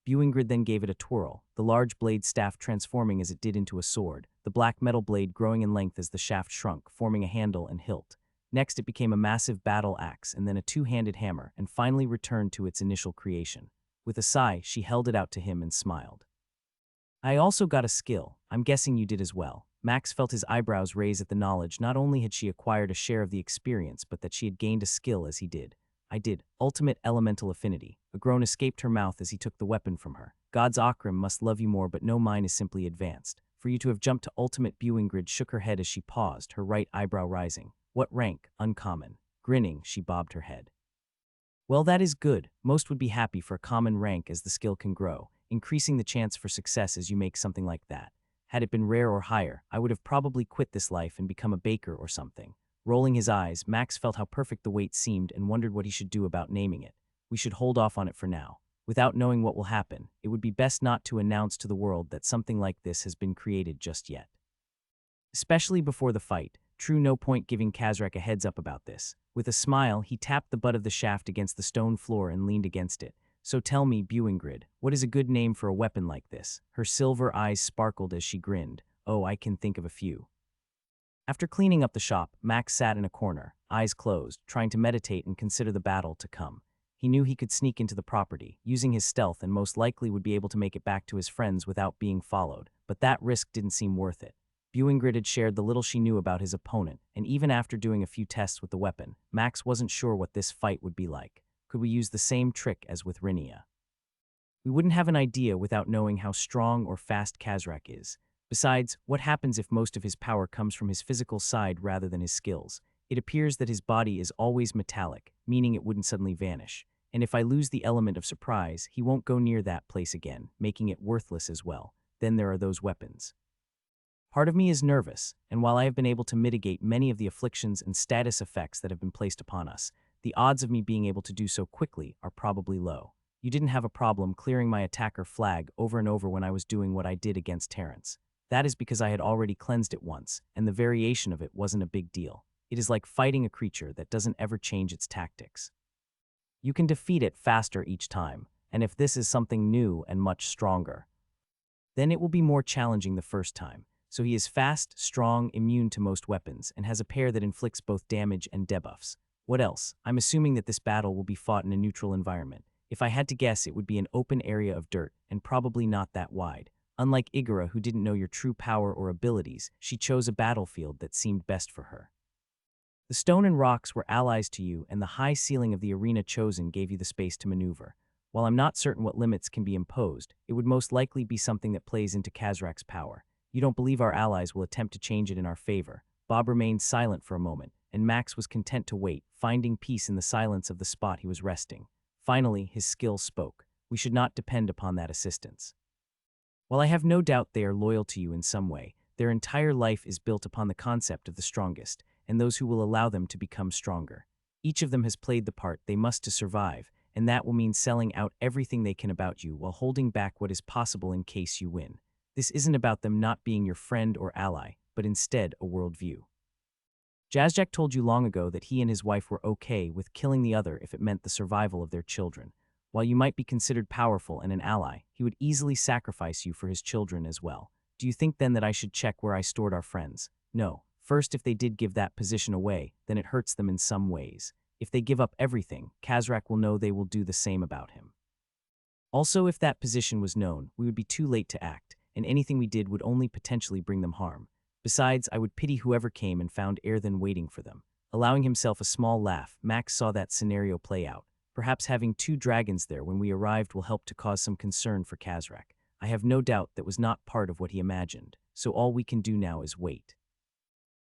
Buingrid then gave it a twirl, the large blade staff transforming as it did into a sword, the black metal blade growing in length as the shaft shrunk, forming a handle and hilt. Next it became a massive battle axe and then a two-handed hammer, and finally returned to its initial creation. With a sigh, she held it out to him and smiled. "I also got a skill. I'm guessing you did as well." Max felt his eyebrows raise at the knowledge not only had she acquired a share of the experience, but that she had gained a skill as he did. "I did. Ultimate Elemental Affinity." A groan escaped her mouth as he took the weapon from her. "Gods Akrim must love you more, but no, mine is simply advanced. For you to have jumped to Ultimate." Buingrid shook her head as she paused, her right eyebrow rising. "What rank?" "Uncommon." Grinning, she bobbed her head. "Well, that is good. Most would be happy for a common rank as the skill can grow, increasing the chance for success as you make something like that. Had it been rare or higher, I would have probably quit this life and become a baker or something." Rolling his eyes, Max felt how perfect the weight seemed and wondered what he should do about naming it. "We should hold off on it for now. Without knowing what will happen, it would be best not to announce to the world that something like this has been created just yet. Especially before the fight. True, no point giving Kazrak a heads up about this." With a smile, he tapped the butt of the shaft against the stone floor and leaned against it. "So tell me, Buingrid, what is a good name for a weapon like this?" Her silver eyes sparkled as she grinned. "Oh, I can think of a few." After cleaning up the shop, Max sat in a corner, eyes closed, trying to meditate and consider the battle to come. He knew he could sneak into the property, using his stealth, and most likely would be able to make it back to his friends without being followed, but that risk didn't seem worth it. Buingrid had shared the little she knew about his opponent, and even after doing a few tests with the weapon, Max wasn't sure what this fight would be like. Could we use the same trick as with Rinia? We wouldn't have an idea without knowing how strong or fast Kazrak is. Besides, what happens if most of his power comes from his physical side rather than his skills? It appears that his body is always metallic, meaning it wouldn't suddenly vanish. And if I lose the element of surprise, he won't go near that place again, making it worthless as well. Then there are those weapons. Part of me is nervous, and while I have been able to mitigate many of the afflictions and status effects that have been placed upon us, the odds of me being able to do so quickly are probably low. You didn't have a problem clearing my attacker flag over and over when I was doing what I did against Terrence. That is because I had already cleansed it once, and the variation of it wasn't a big deal. It is like fighting a creature that doesn't ever change its tactics. You can defeat it faster each time, and if this is something new and much stronger, then it will be more challenging the first time. So he is fast, strong, immune to most weapons, and has a pair that inflicts both damage and debuffs. What else? I'm assuming that this battle will be fought in a neutral environment. If I had to guess, it would be an open area of dirt, and probably not that wide. Unlike Igora, who didn't know your true power or abilities, she chose a battlefield that seemed best for her. The stone and rocks were allies to you, and the high ceiling of the arena chosen gave you the space to maneuver. While I'm not certain what limits can be imposed, it would most likely be something that plays into Kazrak's power. You don't believe our allies will attempt to change it in our favor. Bob remained silent for a moment, and Max was content to wait, finding peace in the silence of the spot he was resting. Finally, his skill spoke. "We should not depend upon that assistance. While I have no doubt they are loyal to you in some way, their entire life is built upon the concept of the strongest, and those who will allow them to become stronger. Each of them has played the part they must to survive, and that will mean selling out everything they can about you while holding back what is possible in case you win. This isn't about them not being your friend or ally, but instead a worldview. Jazzjack told you long ago that he and his wife were okay with killing the other if it meant the survival of their children. While you might be considered powerful and an ally, he would easily sacrifice you for his children as well. Do you think then that I should check where I stored our friends? No. First, if they did give that position away, then it hurts them in some ways. If they give up everything, Kazrak will know they will do the same about him. Also, if that position was known, we would be too late to act, and anything we did would only potentially bring them harm. Besides, I would pity whoever came and found Erthen waiting for them." Allowing himself a small laugh, Max saw that scenario play out. Perhaps having 2 dragons there when we arrived will help to cause some concern for Kazrak. I have no doubt that was not part of what he imagined, so all we can do now is wait.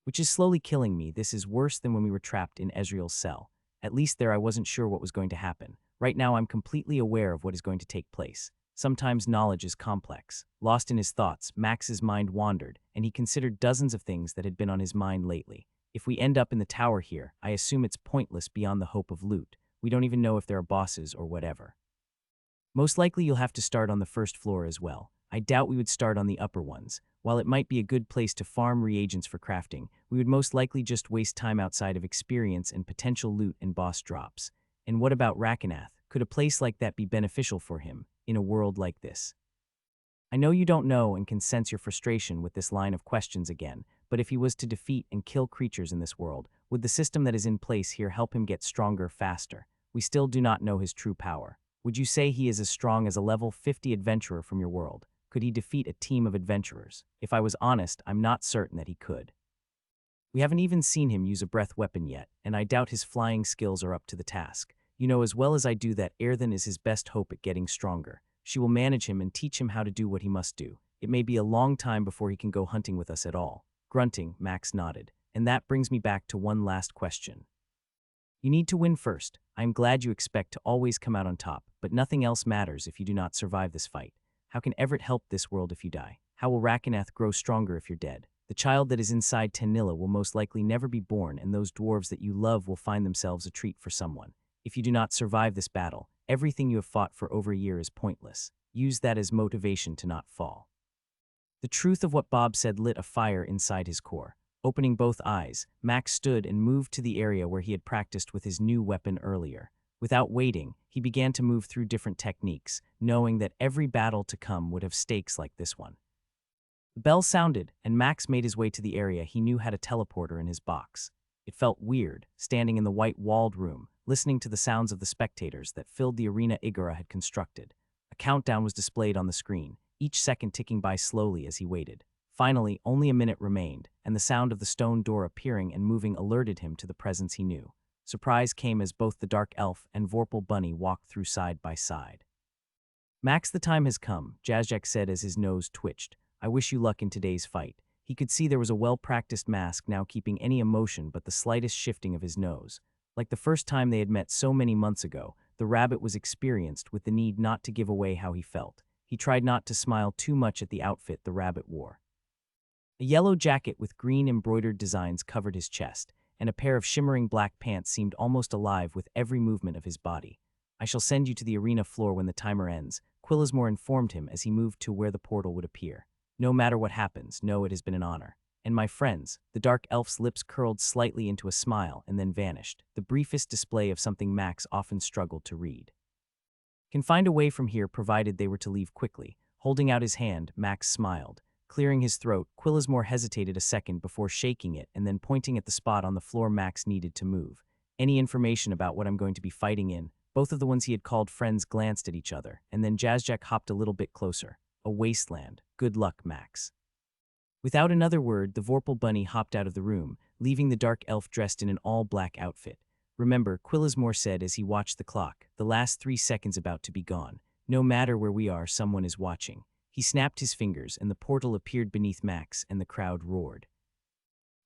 Which is slowly killing me. This is worse than when we were trapped in Ezreal's cell. At least there I wasn't sure what was going to happen. Right now I'm completely aware of what is going to take place. Sometimes knowledge is complex. Lost in his thoughts, Max's mind wandered, and he considered dozens of things that had been on his mind lately. If we end up in the tower here, I assume it's pointless beyond the hope of loot. We don't even know if there are bosses or whatever. Most likely you'll have to start on the first floor as well. I doubt we would start on the upper ones. While it might be a good place to farm reagents for crafting, we would most likely just waste time outside of experience and potential loot and boss drops. And what about Rakenath? Could a place like that be beneficial for him in a world like this? I know you don't know and can sense your frustration with this line of questions again, but if he was to defeat and kill creatures in this world, would the system that is in place here help him get stronger faster? We still do not know his true power. Would you say he is as strong as a level 50 adventurer from your world? Could he defeat a team of adventurers? If I was honest, I'm not certain that he could. We haven't even seen him use a breath weapon yet, and I doubt his flying skills are up to the task. You know as well as I do that Erthen is his best hope at getting stronger. She will manage him and teach him how to do what he must do. It may be a long time before he can go hunting with us at all. Grunting, Max nodded. And that brings me back to one last question. You need to win first. I am glad you expect to always come out on top, but nothing else matters if you do not survive this fight. How can Everett help this world if you die? How will Rakenath grow stronger if you're dead? The child that is inside Tanilla will most likely never be born, and those dwarves that you love will find themselves a treat for someone. If you do not survive this battle, everything you have fought for over a year is pointless. Use that as motivation to not fall. The truth of what Bob said lit a fire inside his core. Opening both eyes, Max stood and moved to the area where he had practiced with his new weapon earlier. Without waiting, he began to move through different techniques, knowing that every battle to come would have stakes like this one. The bell sounded, and Max made his way to the area he knew had a teleporter in his box. It felt weird, standing in the white-walled room, listening to the sounds of the spectators that filled the arena Igora had constructed. A countdown was displayed on the screen, each second ticking by slowly as he waited. Finally, only a minute remained, and the sound of the stone door appearing and moving alerted him to the presence he knew. Surprise came as both the Dark Elf and Vorpal Bunny walked through side by side. Max, the time has come, Jazjak said as his nose twitched. I wish you luck in today's fight. He could see there was a well-practiced mask now keeping any emotion but the slightest shifting of his nose. Like the first time they had met so many months ago, the rabbit was experienced with the need not to give away how he felt. He tried not to smile too much at the outfit the rabbit wore. A yellow jacket with green embroidered designs covered his chest, and a pair of shimmering black pants seemed almost alive with every movement of his body. I shall send you to the arena floor when the timer ends, Quillismore informed him as he moved to where the portal would appear. No matter what happens, know it has been an honor. And my friends, the Dark Elf's lips curled slightly into a smile and then vanished, the briefest display of something Max often struggled to read. Can find a way from here provided they were to leave quickly. Holding out his hand, Max smiled. Clearing his throat, Quillismore hesitated a second before shaking it and then pointing at the spot on the floor Max needed to move. Any information about what I'm going to be fighting in? Both of the ones he had called friends glanced at each other, and then Jazjak hopped a little bit closer. A wasteland. Good luck, Max. Without another word, the Vorpal Bunny hopped out of the room, leaving the Dark Elf dressed in an all-black outfit. Remember, Quillismore said as he watched the clock, the last 3 seconds about to be gone. No matter where we are, someone is watching. He snapped his fingers, and the portal appeared beneath Max, and the crowd roared.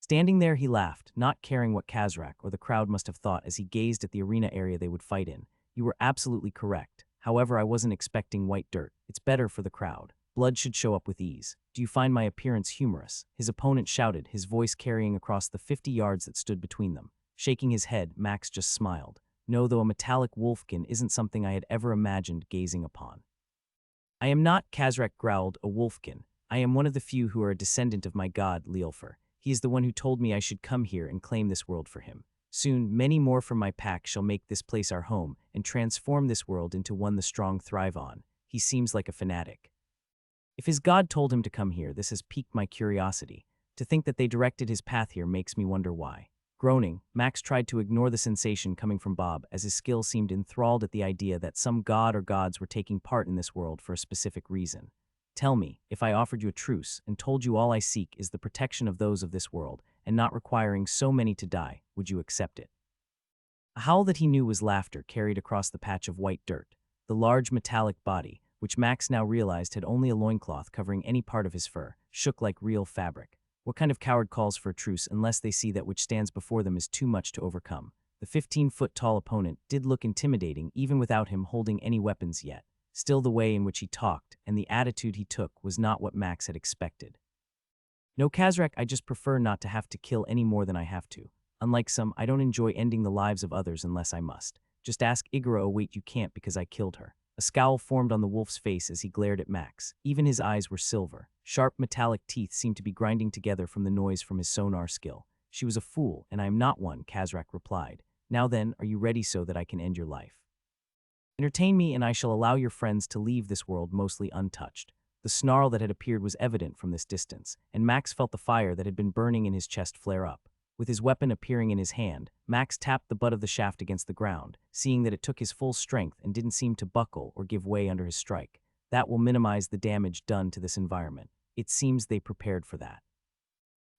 Standing there, he laughed, not caring what Kazrak or the crowd must have thought as he gazed at the arena area they would fight in. You were absolutely correct. However, I wasn't expecting white dirt. It's better for the crowd. Blood should show up with ease. Do you find my appearance humorous? His opponent shouted, his voice carrying across the 50 yards that stood between them. Shaking his head, Max just smiled. No, though a metallic wolfkin isn't something I had ever imagined gazing upon. I am not, Kazrak growled, a wolfkin. I am one of the few who are a descendant of my god, Leolfer. He is the one who told me I should come here and claim this world for him. Soon, many more from my pack shall make this place our home and transform this world into one the strong thrive on. He seems like a fanatic. If his god told him to come here, this has piqued my curiosity. To think that they directed his path here makes me wonder why. Groaning, Max tried to ignore the sensation coming from Bob as his skill seemed enthralled at the idea that some god or gods were taking part in this world for a specific reason. Tell me, if I offered you a truce and told you all I seek is the protection of those of this world and not requiring so many to die, would you accept it? A howl that he knew was laughter carried across the patch of white dirt. The large metallic body, which Max now realized had only a loincloth covering any part of his fur, shook like real fabric. What kind of coward calls for a truce unless they see that which stands before them is too much to overcome? The 15-foot-tall opponent did look intimidating even without him holding any weapons yet. Still, the way in which he talked and the attitude he took was not what Max had expected. "No, Kazrak, I just prefer not to have to kill any more than I have to. Unlike some, I don't enjoy ending the lives of others unless I must. Just ask Igara. Oh wait, you can't because I killed her." A scowl formed on the wolf's face as he glared at Max. Even his eyes were silver. Sharp metallic teeth seemed to be grinding together from the noise from his sonar skill. "She was a fool, and I am not one," Kazrak replied. "Now then, are you ready so that I can end your life? Entertain me, and I shall allow your friends to leave this world mostly untouched." The snarl that had appeared was evident from this distance, and Max felt the fire that had been burning in his chest flare up. With his weapon appearing in his hand, Max tapped the butt of the shaft against the ground, seeing that it took his full strength and didn't seem to buckle or give way under his strike. That will minimize the damage done to this environment. It seems they prepared for that.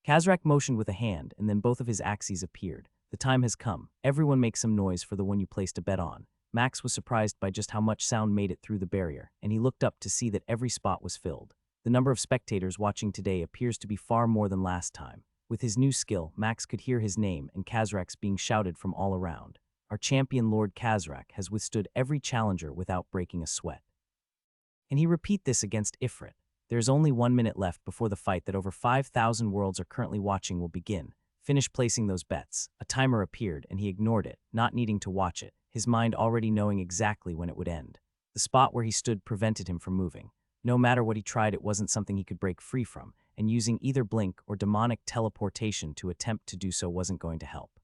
Kazrak motioned with a hand, and then both of his axes appeared. "The time has come. Everyone make some noise for the one you placed a bet on." Max was surprised by just how much sound made it through the barrier, and he looked up to see that every spot was filled. The number of spectators watching today appears to be far more than last time. With his new skill, Max could hear his name and Kazrak's being shouted from all around. "Our champion Lord Kazrak has withstood every challenger without breaking a sweat." And he repeat this against Ifrit. There is only 1 minute left before the fight that over 5,000 worlds are currently watching will begin. Finish placing those bets. A timer appeared, and he ignored it, not needing to watch it, his mind already knowing exactly when it would end. The spot where he stood prevented him from moving. No matter what he tried, it wasn't something he could break free from, and using either blink or demonic teleportation to attempt to do so wasn't going to help.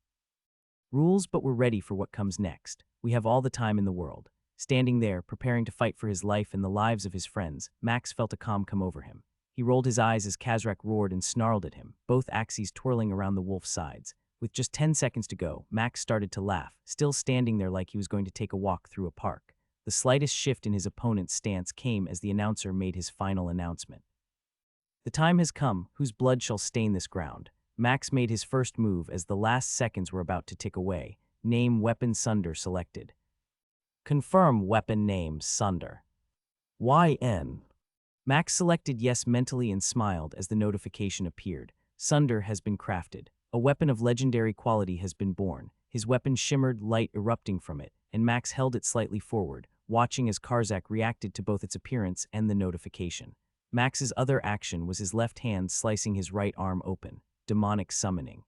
Rules, but we're ready for what comes next. We have all the time in the world. Standing there, preparing to fight for his life and the lives of his friends, Max felt a calm come over him. He rolled his eyes as Kazrak roared and snarled at him, both axes twirling around the wolf's sides. With just 10 seconds to go, Max started to laugh, still standing there like he was going to take a walk through a park. The slightest shift in his opponent's stance came as the announcer made his final announcement. "The time has come, whose blood shall stain this ground." Max made his first move as the last seconds were about to tick away. Name weapon Sunder selected. Confirm weapon name Sunder. YN. Max selected yes mentally and smiled as the notification appeared. Sunder has been crafted. A weapon of legendary quality has been born. His weapon shimmered, light erupting from it, and Max held it slightly forward, watching as Karzak reacted to both its appearance and the notification. Max's other action was his left hand slicing his right arm open. Demonic summoning.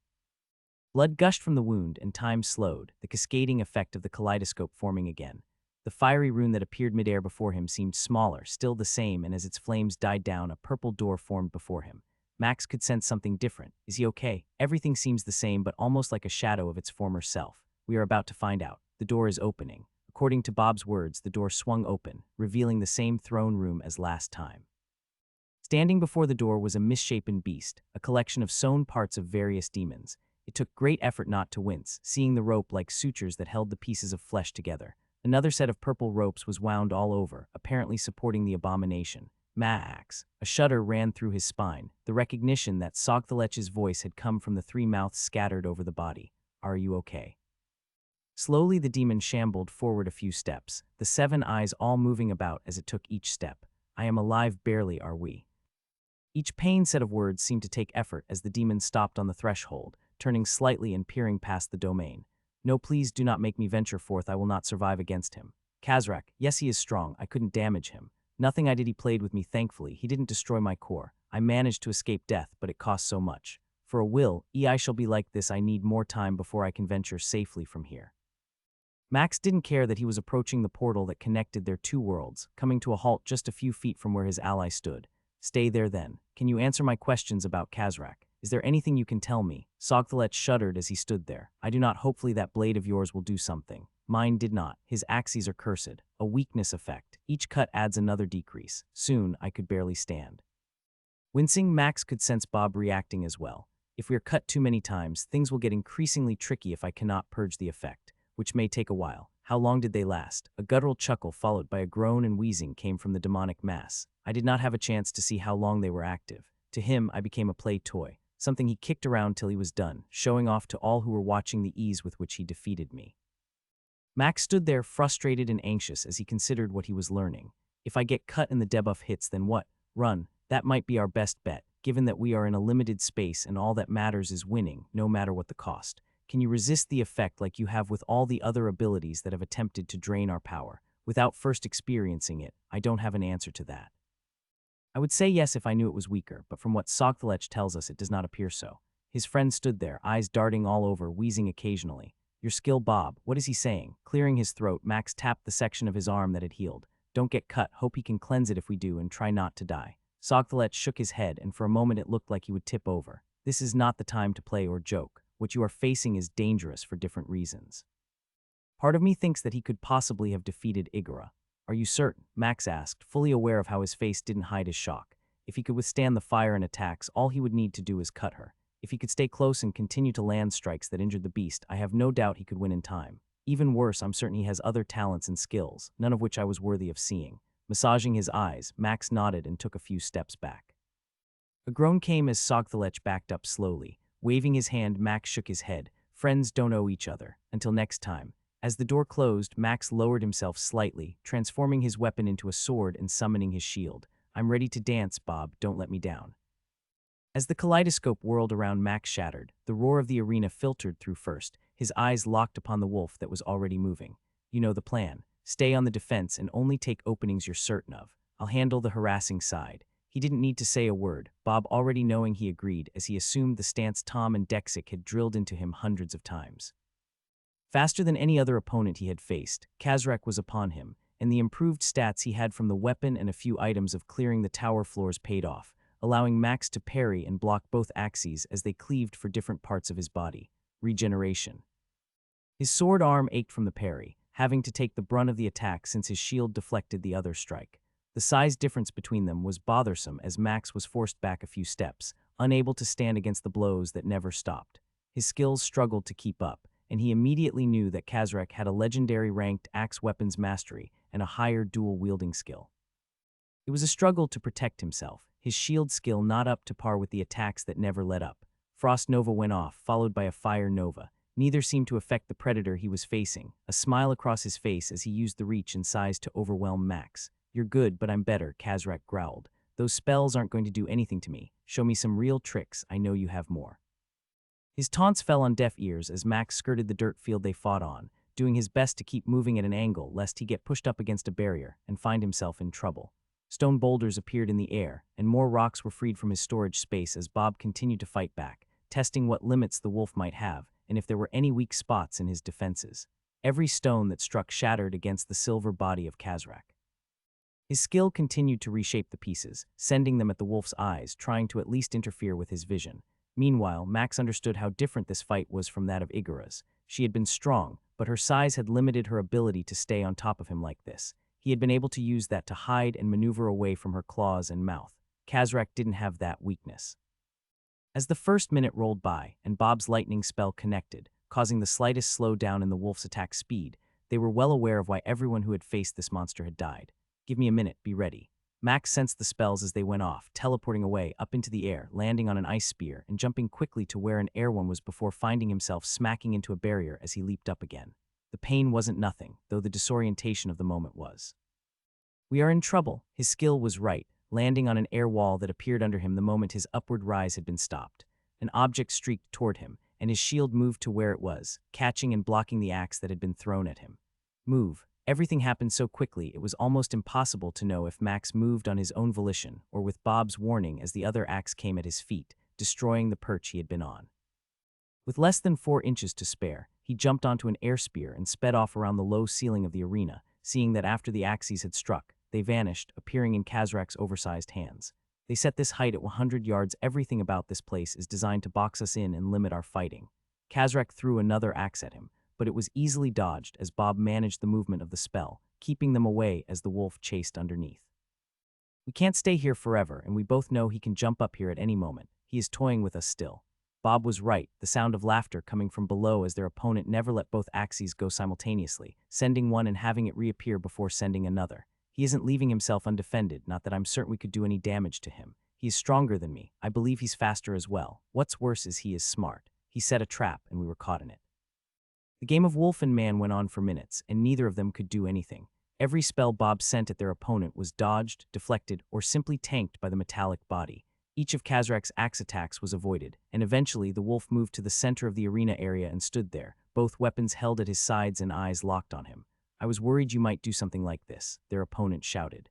Blood gushed from the wound and time slowed, the cascading effect of the kaleidoscope forming again. The fiery rune that appeared midair before him seemed smaller, still the same, and as its flames died down, a purple door formed before him. Max could sense something different. Is he okay? Everything seems the same, but almost like a shadow of its former self. We are about to find out. The door is opening. According to Bob's words, the door swung open, revealing the same throne room as last time. Standing before the door was a misshapen beast, a collection of sewn parts of various demons. It took great effort not to wince, seeing the rope like sutures that held the pieces of flesh together. Another set of purple ropes was wound all over, apparently supporting the abomination. Max. A shudder ran through his spine, the recognition that Sogthalech's voice had come from the three mouths scattered over the body. "Are you okay?" Slowly the demon shambled forward a few steps, the 7 eyes all moving about as it took each step. "I am alive barely, are we?" Each pained set of words seemed to take effort as the demon stopped on the threshold, turning slightly and peering past the domain. "No, please do not make me venture forth. I will not survive against him." Kazrak. "Yes, he is strong. I couldn't damage him. Nothing I did he played with me, thankfully. He didn't destroy my core. I managed to escape death, but it cost so much. For a will, I shall be like this. I need more time before I can venture safely from here." Max didn't care that he was approaching the portal that connected their two worlds, coming to a halt just a few feet from where his ally stood. "Stay there then. Can you answer my questions about Kazrak? Is there anything you can tell me?" Sogthalech shuddered as he stood there. "I do not. Hopefully that blade of yours will do something." Mine did not. His axes are cursed. A weakness effect. Each cut adds another decrease. Soon, I could barely stand. Wincing, Max could sense Bob reacting as well. "If we are cut too many times, things will get increasingly tricky if I cannot purge the effect, which may take a while." "How long did they last?" A guttural chuckle followed by a groan and wheezing came from the demonic mass. "I did not have a chance to see how long they were active. To him, I became a play toy, something he kicked around till he was done, showing off to all who were watching the ease with which he defeated me." Max stood there frustrated and anxious as he considered what he was learning. "If I get cut and the debuff hits, then what? Run. That might be our best bet, given that we are in a limited space and all that matters is winning, no matter what the cost. Can you resist the effect like you have with all the other abilities that have attempted to drain our power? Without first experiencing it, I don't have an answer to that. I would say yes if I knew it was weaker, but from what Sogthelech tells us, it does not appear so. His friend stood there, eyes darting all over, wheezing occasionally. Your skill, Bob. What is he saying? Clearing his throat, Max tapped the section of his arm that had healed. Don't get cut. Hope he can cleanse it if we do, and try not to die. Sogthelech shook his head, and for a moment it looked like he would tip over. This is not the time to play or joke. What you are facing is dangerous for different reasons. Part of me thinks that he could possibly have defeated Igora. Are you certain? Max asked, fully aware of how his face didn't hide his shock. If he could withstand the fire and attacks, all he would need to do is cut her. If he could stay close and continue to land strikes that injured the beast, I have no doubt he could win in time. Even worse, I'm certain he has other talents and skills, none of which I was worthy of seeing. Massaging his eyes, Max nodded and took a few steps back. A groan came as Sogthelech backed up slowly. Waving his hand, Max shook his head. Friends don't owe each other. Until next time. As the door closed, Max lowered himself slightly, transforming his weapon into a sword and summoning his shield. I'm ready to dance, Bob. Don't let me down. As the kaleidoscope whirled around, Max shattered. The roar of the arena filtered through first, his eyes locked upon the wolf that was already moving. You know the plan. Stay on the defense and only take openings you're certain of. I'll handle the harassing side. He didn't need to say a word, Bob already knowing he agreed as he assumed the stance Tom and Dexic had drilled into him hundreds of times. Faster than any other opponent he had faced, Kazrak was upon him, and the improved stats he had from the weapon and a few items of clearing the tower floors paid off, allowing Max to parry and block both axes as they cleaved for different parts of his body. Regeneration. His sword arm ached from the parry, having to take the brunt of the attack since his shield deflected the other strike. The size difference between them was bothersome as Max was forced back a few steps, unable to stand against the blows that never stopped. His skills struggled to keep up, and he immediately knew that Kazrak had a legendary ranked axe weapons mastery and a higher dual-wielding skill. It was a struggle to protect himself, his shield skill not up to par with the attacks that never let up. Frost Nova went off, followed by a Fire Nova. Neither seemed to affect the predator he was facing, a smile across his face as he used the reach and size to overwhelm Max. You're good, but I'm better, Kazrak growled. Those spells aren't going to do anything to me. Show me some real tricks, I know you have more. His taunts fell on deaf ears as Max skirted the dirt field they fought on, doing his best to keep moving at an angle lest he get pushed up against a barrier and find himself in trouble. Stone boulders appeared in the air, and more rocks were freed from his storage space as Bob continued to fight back, testing what limits the wolf might have and if there were any weak spots in his defenses. Every stone that struck shattered against the silver body of Kazrak. His skill continued to reshape the pieces, sending them at the wolf's eyes, trying to at least interfere with his vision. Meanwhile, Max understood how different this fight was from that of Igora's. She had been strong, but her size had limited her ability to stay on top of him like this. He had been able to use that to hide and maneuver away from her claws and mouth. Kazrak didn't have that weakness. As the first minute rolled by, and Bob's lightning spell connected, causing the slightest slowdown in the wolf's attack speed, they were well aware of why everyone who had faced this monster had died. Give me a minute, be ready. Max sensed the spells as they went off, teleporting away up into the air, landing on an ice spear, and jumping quickly to where an air one was before finding himself smacking into a barrier as he leaped up again. The pain wasn't nothing, though the disorientation of the moment was. We are in trouble. His skill was right, landing on an air wall that appeared under him the moment his upward rise had been stopped. An object streaked toward him, and his shield moved to where it was, catching and blocking the axe that had been thrown at him. Move. Everything happened so quickly it was almost impossible to know if Max moved on his own volition or with Bob's warning as the other axe came at his feet, destroying the perch he had been on. With less than 4 inches to spare, he jumped onto an air spear and sped off around the low ceiling of the arena, seeing that after the axes had struck, they vanished, appearing in Kazrak's oversized hands. They set this height at 100 yards. Everything about this place is designed to box us in and limit our fighting. Kazrak threw another axe at him, but it was easily dodged as Bob managed the movement of the spell, keeping them away as the wolf chased underneath. We can't stay here forever, and we both know he can jump up here at any moment. He is toying with us still. Bob was right, the sound of laughter coming from below as their opponent never let both axes go simultaneously, sending one and having it reappear before sending another. He isn't leaving himself undefended, not that I'm certain we could do any damage to him. He is stronger than me. I believe he's faster as well. What's worse is he is smart. He set a trap, and we were caught in it. The game of wolf and man went on for minutes, and neither of them could do anything. Every spell Bob sent at their opponent was dodged, deflected, or simply tanked by the metallic body. Each of Kazrak's axe attacks was avoided, and eventually the wolf moved to the center of the arena area and stood there, both weapons held at his sides and eyes locked on him. I was worried you might do something like this, their opponent shouted.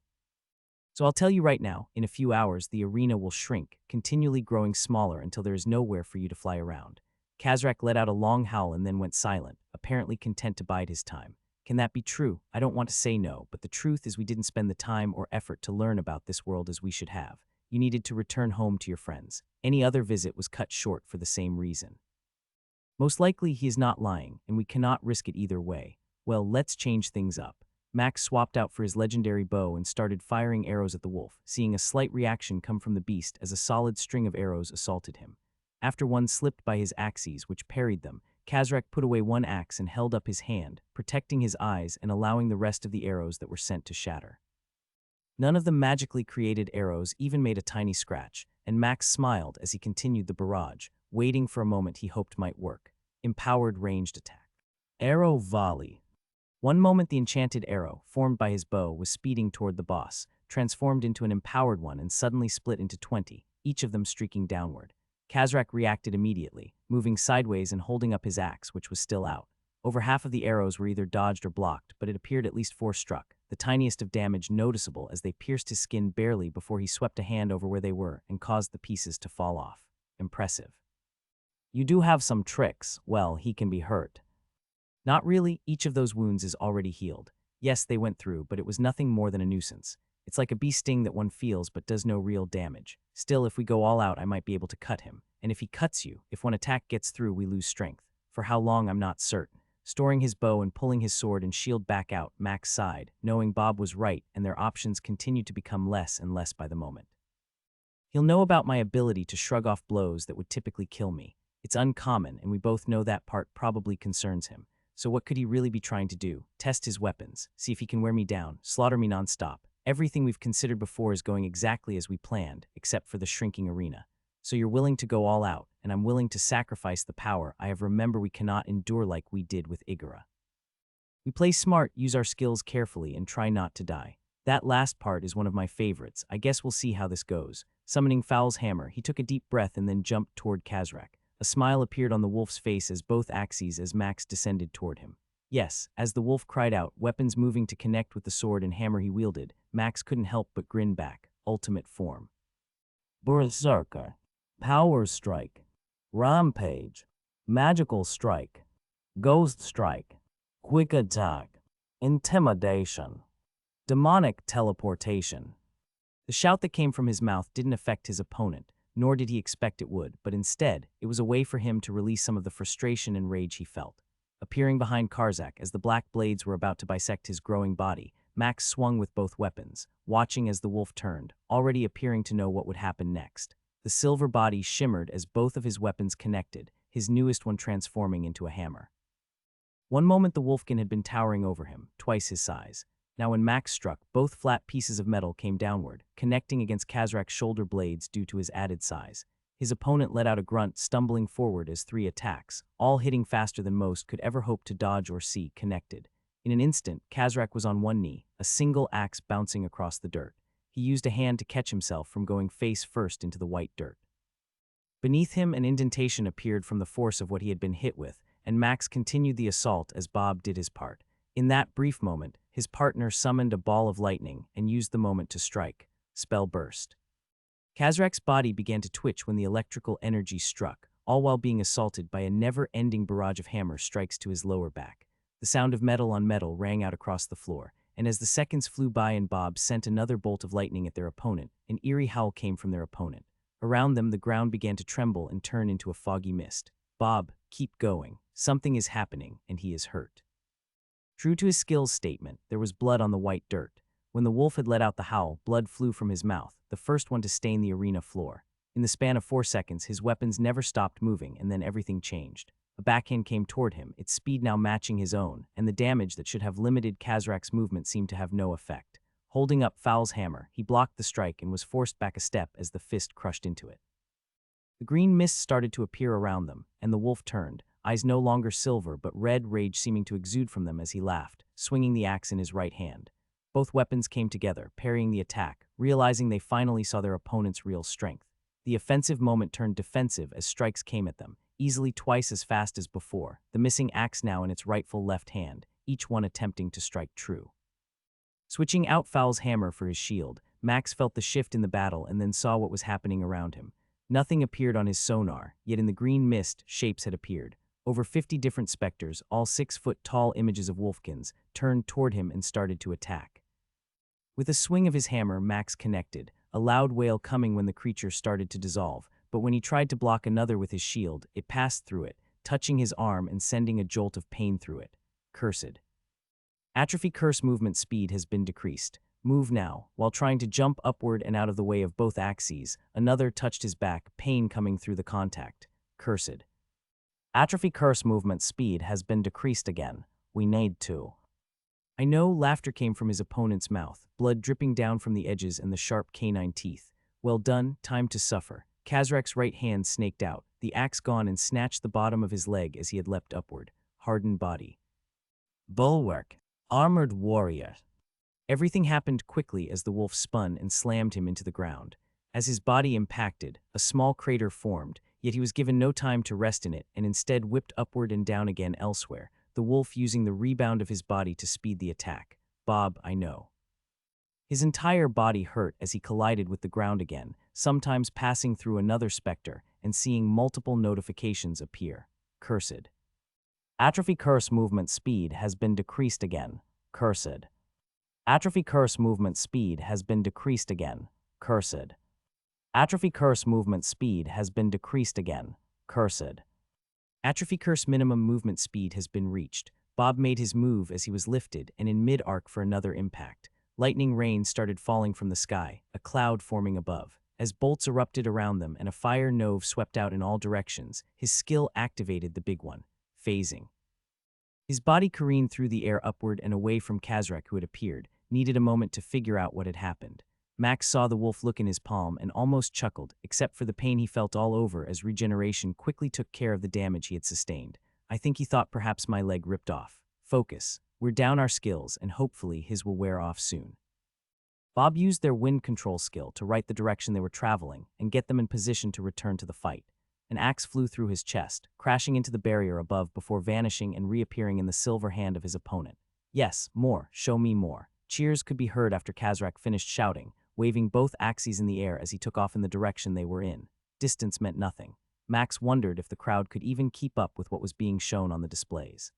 So I'll tell you right now, in a few hours, the arena will shrink, continually growing smaller until there is nowhere for you to fly around. Kazrak let out a long howl and then went silent, apparently content to bide his time. Can that be true? I don't want to say no, but the truth is we didn't spend the time or effort to learn about this world as we should have. You needed to return home to your friends. Any other visit was cut short for the same reason. Most likely he is not lying, and we cannot risk it either way. Well, let's change things up. Max swapped out for his legendary bow and started firing arrows at the wolf, seeing a slight reaction come from the beast as a solid string of arrows assaulted him. After one slipped by his axes, which parried them, Kazrak put away one axe and held up his hand, protecting his eyes and allowing the rest of the arrows that were sent to shatter. None of the magically created arrows even made a tiny scratch, and Max smiled as he continued the barrage, waiting for a moment he hoped might work. Empowered ranged attack. Arrow volley. One moment the enchanted arrow, formed by his bow, was speeding toward the boss, transformed into an empowered one and suddenly split into 20, each of them streaking downward. Kazrak reacted immediately, moving sideways and holding up his axe, which was still out. Over half of the arrows were either dodged or blocked, but it appeared at least 4 struck, the tiniest of damage noticeable as they pierced his skin barely before he swept a hand over where they were and caused the pieces to fall off. Impressive. You do have some tricks. Well, he can be hurt. Not really, each of those wounds is already healed. Yes, they went through, but it was nothing more than a nuisance. It's like a bee sting that one feels but does no real damage. Still, if we go all out, I might be able to cut him. And if he cuts you, if one attack gets through, we lose strength. For how long, I'm not certain. Storing his bow and pulling his sword and shield back out, Max sighed, knowing Bob was right and their options continued to become less and less by the moment. He'll know about my ability to shrug off blows that would typically kill me. It's uncommon, and we both know that part probably concerns him. So what could he really be trying to do? Test his weapons, see if he can wear me down, slaughter me nonstop. Everything we've considered before is going exactly as we planned, except for the shrinking arena. So you're willing to go all out, and I'm willing to sacrifice the power I have. Remember, we cannot endure like we did with Igara. We play smart, use our skills carefully, and try not to die. That last part is one of my favorites. I guess we'll see how this goes. Summoning Foul's hammer, he took a deep breath and then jumped toward Kazrak. A smile appeared on the wolf's face as both axes as Max descended toward him. Yes, as the wolf cried out, weapons moving to connect with the sword and hammer he wielded, Max couldn't help but grin back. Ultimate form. Berserker. Power Strike. Rampage. Magical Strike. Ghost Strike. Quick Attack. Intimidation. Demonic Teleportation. The shout that came from his mouth didn't affect his opponent, nor did he expect it would, but instead, it was a way for him to release some of the frustration and rage he felt. Appearing behind Karzak as the black blades were about to bisect his growing body, Max swung with both weapons, watching as the wolf turned, already appearing to know what would happen next. The silver body shimmered as both of his weapons connected, his newest one transforming into a hammer. One moment the wolfkin had been towering over him, twice his size. Now when Max struck, both flat pieces of metal came downward, connecting against Kazrak's shoulder blades due to his added size. His opponent let out a grunt, stumbling forward as 3 attacks, all hitting faster than most could ever hope to dodge or see, connected. In an instant, Kazrak was on one knee, a single axe bouncing across the dirt. He used a hand to catch himself from going face first into the white dirt. Beneath him, an indentation appeared from the force of what he had been hit with, and Max continued the assault as Bob did his part. In that brief moment, his partner summoned a ball of lightning and used the moment to strike. Spell burst. Kazrak's body began to twitch when the electrical energy struck, all while being assaulted by a never-ending barrage of hammer strikes to his lower back. The sound of metal on metal rang out across the floor, and as the seconds flew by and Bob sent another bolt of lightning at their opponent, an eerie howl came from their opponent. Around them, the ground began to tremble and turn into a foggy mist. Bob, keep going. Something is happening, and he is hurt. True to his skills statement, there was blood on the white dirt. When the wolf had let out the howl, blood flew from his mouth, the first one to stain the arena floor. In the span of 4 seconds, his weapons never stopped moving, and then everything changed. A backhand came toward him, its speed now matching his own, and the damage that should have limited Kazrak's movement seemed to have no effect. Holding up Foul's hammer, he blocked the strike and was forced back a step as the fist crushed into it. The green mist started to appear around them, and the wolf turned, eyes no longer silver but red, rage seeming to exude from them as he laughed, swinging the axe in his right hand. Both weapons came together, parrying the attack, realizing they finally saw their opponent's real strength. The offensive moment turned defensive as strikes came at them, easily twice as fast as before, the missing axe now in its rightful left hand. each one attempting to strike true. Switching out Foul's hammer for his shield, Max felt the shift in the battle and then saw what was happening around him. Nothing appeared on his sonar, yet in the green mist, shapes had appeared. Over 50 different specters, all 6-foot-tall images of wolfkins, turned toward him and started to attack. With a swing of his hammer, Max connected, a loud wail coming when the creature started to dissolve, but when he tried to block another with his shield, it passed through it, touching his arm and sending a jolt of pain through it. Cursed. Atrophy curse movement speed has been decreased. Move now. While trying to jump upward and out of the way of both axes, another touched his back, pain coming through the contact. Cursed. Atrophy curse movement speed has been decreased again. We need to. I know, laughter came from his opponent's mouth, blood dripping down from the edges and the sharp canine teeth. Well done, time to suffer. Kazrak's right hand snaked out, the axe gone, and snatched the bottom of his leg as he had leapt upward. Hardened body. Bulwark. Armored warrior. Everything happened quickly as the wolf spun and slammed him into the ground. As his body impacted, a small crater formed, yet he was given no time to rest in it and instead whipped upward and down again elsewhere, the wolf using the rebound of his body to speed the attack. Bob, I know. His entire body hurt as he collided with the ground again, sometimes passing through another specter and seeing multiple notifications appear. Cursed. Atrophy curse movement speed has been decreased again. Cursed. Atrophy curse movement speed has been decreased again. Cursed. Atrophy curse movement speed has been decreased again. Cursed. Atrophy curse minimum movement speed has been reached. Bob made his move as he was lifted and in mid-arc for another impact. Lightning rain started falling from the sky, a cloud forming above. As bolts erupted around them and a fire nove swept out in all directions, his skill activated the big one. Phasing. His body careened through the air upward and away from Kazrak, who had appeared, needed a moment to figure out what had happened. Max saw the wolf look in his palm and almost chuckled, except for the pain he felt all over as Regeneration quickly took care of the damage he had sustained. I think he thought perhaps my leg ripped off. Focus. We're down our skills and hopefully his will wear off soon. Bob used their wind control skill to right the direction they were traveling and get them in position to return to the fight. An axe flew through his chest, crashing into the barrier above before vanishing and reappearing in the silver hand of his opponent. Yes, more, show me more. Cheers could be heard after Kazrak finished shouting, waving both axes in the air as he took off in the direction they were in. Distance meant nothing. Max wondered if the crowd could even keep up with what was being shown on the displays.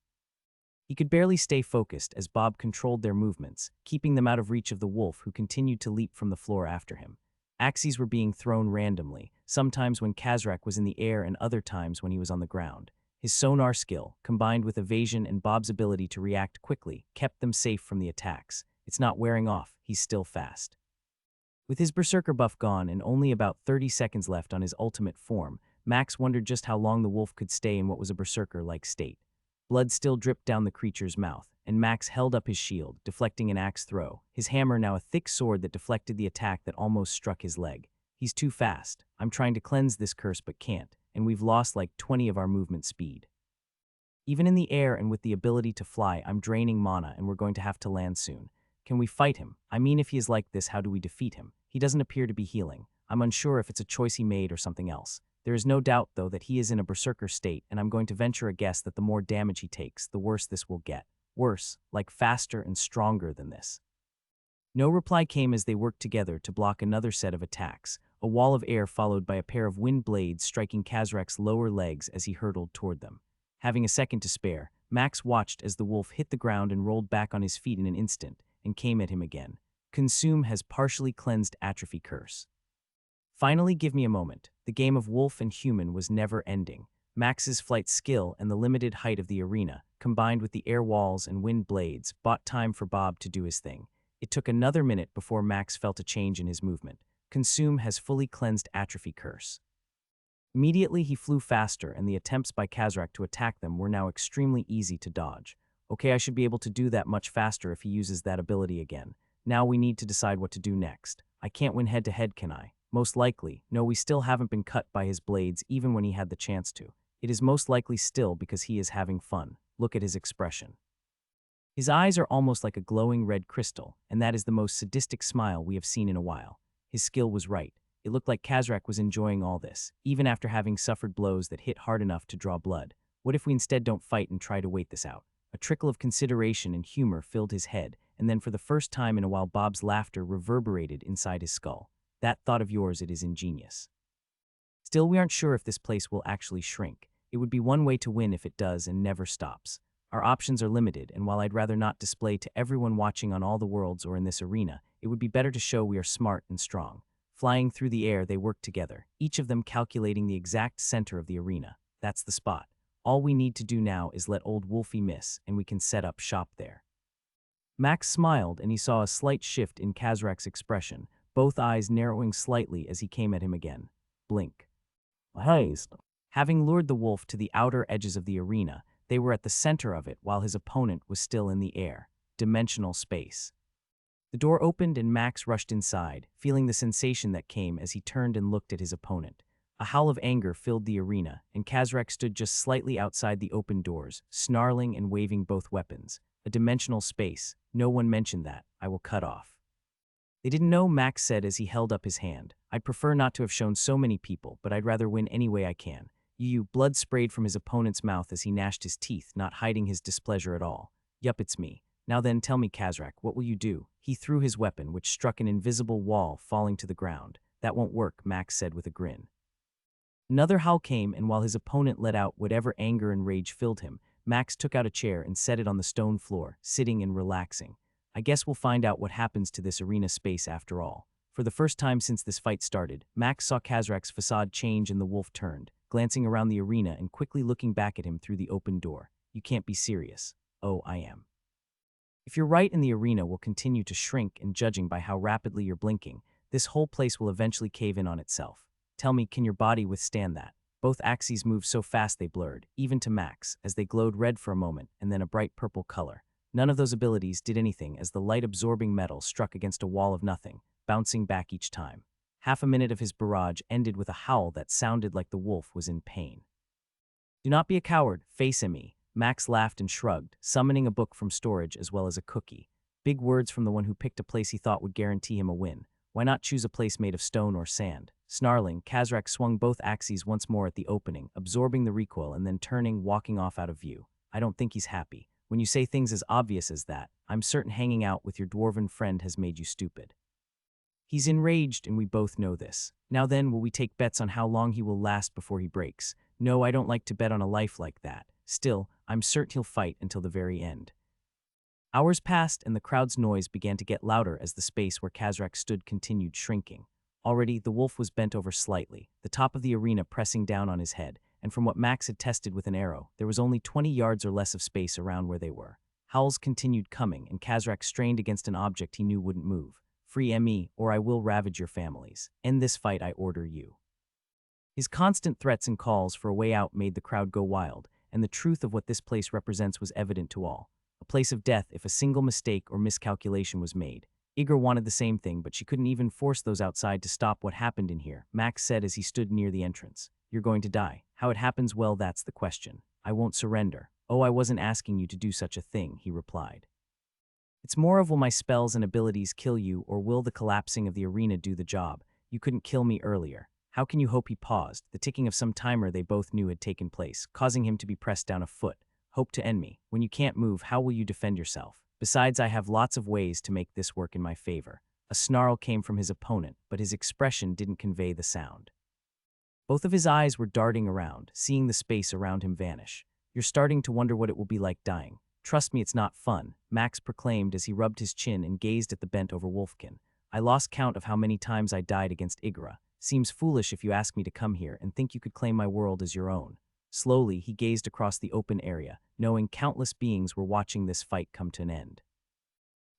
He could barely stay focused as Bob controlled their movements, keeping them out of reach of the wolf who continued to leap from the floor after him. Axes were being thrown randomly, sometimes when Kazrak was in the air and other times when he was on the ground. His sonar skill, combined with evasion and Bob's ability to react quickly, kept them safe from the attacks. It's not wearing off, he's still fast. With his Berserker buff gone and only about 30 seconds left on his ultimate form, Max wondered just how long the wolf could stay in what was a Berserker-like state. Blood still dripped down the creature's mouth, and Max held up his shield, deflecting an axe throw, his hammer now a thick sword that deflected the attack that almost struck his leg. He's too fast. I'm trying to cleanse this curse but can't, and we've lost like 20 of our movement speed. Even in the air and with the ability to fly, I'm draining mana and we're going to have to land soon. Can we fight him? I mean, if he is like this, how do we defeat him? He doesn't appear to be healing. I'm unsure if it's a choice he made or something else. There is no doubt, though, that he is in a berserker state, and I'm going to venture a guess that the more damage he takes, the worse this will get. Worse, like faster and stronger than this. No reply came as they worked together to block another set of attacks, a wall of air followed by a pair of wind blades striking Kazrak's lower legs as he hurtled toward them. Having a second to spare, Max watched as the wolf hit the ground and rolled back on his feet in an instant, and came at him again. Consume has partially cleansed Atrophy Curse. Finally, give me a moment. The game of wolf and human was never ending. Max's flight skill and the limited height of the arena, combined with the air walls and wind blades, bought time for Bob to do his thing. It took another minute before Max felt a change in his movement. Consume has fully cleansed Atrophy Curse. Immediately, he flew faster, and the attempts by Kazrak to attack them were now extremely easy to dodge. Okay, I should be able to do that much faster if he uses that ability again. Now we need to decide what to do next. I can't win head-to-head, can I? Most likely. No, we still haven't been cut by his blades even when he had the chance to. It is most likely still because he is having fun. Look at his expression. His eyes are almost like a glowing red crystal, and that is the most sadistic smile we have seen in a while. His skill was right. It looked like Kazrak was enjoying all this, even after having suffered blows that hit hard enough to draw blood. What if we instead don't fight and try to wait this out? A trickle of consideration and humor filled his head, and then for the first time in a while Bob's laughter reverberated inside his skull. That thought of yours, it is ingenious. Still, we aren't sure if this place will actually shrink. It would be one way to win if it does and never stops. Our options are limited, and while I'd rather not display to everyone watching on all the worlds or in this arena, it would be better to show we are smart and strong. Flying through the air, they work together, each of them calculating the exact center of the arena. That's the spot. All we need to do now is let old Wolfie miss, and we can set up shop there. Max smiled, and he saw a slight shift in Kazrak's expression, both eyes narrowing slightly as he came at him again. Blink. Heist. Having lured the wolf to the outer edges of the arena, they were at the center of it while his opponent was still in the air. Dimensional space. The door opened and Max rushed inside, feeling the sensation that came as he turned and looked at his opponent. A howl of anger filled the arena, and Kazrak stood just slightly outside the open doors, snarling and waving both weapons. A dimensional space. No one mentioned that. I will cut off. They didn't know, Max said as he held up his hand. I'd prefer not to have shown so many people, but I'd rather win any way I can. Blood sprayed from his opponent's mouth as he gnashed his teeth, not hiding his displeasure at all. Yup, it's me. Now then, tell me, Kazrak, what will you do? He threw his weapon, which struck an invisible wall, falling to the ground. That won't work, Max said with a grin. Another howl came, and while his opponent let out whatever anger and rage filled him, Max took out a chair and set it on the stone floor, sitting and relaxing. I guess we'll find out what happens to this arena space after all. For the first time since this fight started, Max saw Kazrak's facade change and the wolf turned, glancing around the arena and quickly looking back at him through the open door. You can't be serious. Oh, I am. If you're right and the arena will continue to shrink, and judging by how rapidly you're blinking, this whole place will eventually cave in on itself. Tell me, can your body withstand that? Both axes moved so fast they blurred, even to Max, as they glowed red for a moment and then a bright purple color. None of those abilities did anything as the light-absorbing metal struck against a wall of nothing, bouncing back each time. Half a minute of his barrage ended with a howl that sounded like the wolf was in pain. Do not be a coward, face me. Max laughed and shrugged, summoning a book from storage as well as a cookie. Big words from the one who picked a place he thought would guarantee him a win. Why not choose a place made of stone or sand? Snarling, Kazrak swung both axes once more at the opening, absorbing the recoil and then turning, walking off out of view. I don't think he's happy. When you say things as obvious as that, I'm certain hanging out with your dwarven friend has made you stupid. He's enraged, and we both know this. Now then, will we take bets on how long he will last before he breaks? No, I don't like to bet on a life like that. Still, I'm certain he'll fight until the very end. Hours passed, and the crowd's noise began to get louder as the space where Kazrak stood continued shrinking. Already, the wolf was bent over slightly, the top of the arena pressing down on his head, and from what Max had tested with an arrow, there was only 20 yards or less of space around where they were. Howls continued coming, and Kazrak strained against an object he knew wouldn't move. Free me, or I will ravage your families. End this fight, I order you. His constant threats and calls for a way out made the crowd go wild, and the truth of what this place represents was evident to all. A place of death if a single mistake or miscalculation was made. Igra wanted the same thing, but she couldn't even force those outside to stop what happened in here, Max said as he stood near the entrance. You're going to die. How it happens, well, that's the question. I won't surrender. Oh, I wasn't asking you to do such a thing, he replied. It's more of will my spells and abilities kill you, or will the collapsing of the arena do the job? You couldn't kill me earlier. How can you hope? He paused, the ticking of some timer they both knew had taken place, causing him to be pressed down a foot. Hope to end me. When you can't move, how will you defend yourself? Besides, I have lots of ways to make this work in my favor. A snarl came from his opponent, but his expression didn't convey the sound. Both of his eyes were darting around, seeing the space around him vanish. You're starting to wonder what it will be like dying. Trust me, it's not fun, Max proclaimed as he rubbed his chin and gazed at the bent-over wolfkin. I lost count of how many times I died against Igra. Seems foolish if you ask me to come here and think you could claim my world as your own. Slowly, he gazed across the open area, knowing countless beings were watching this fight come to an end.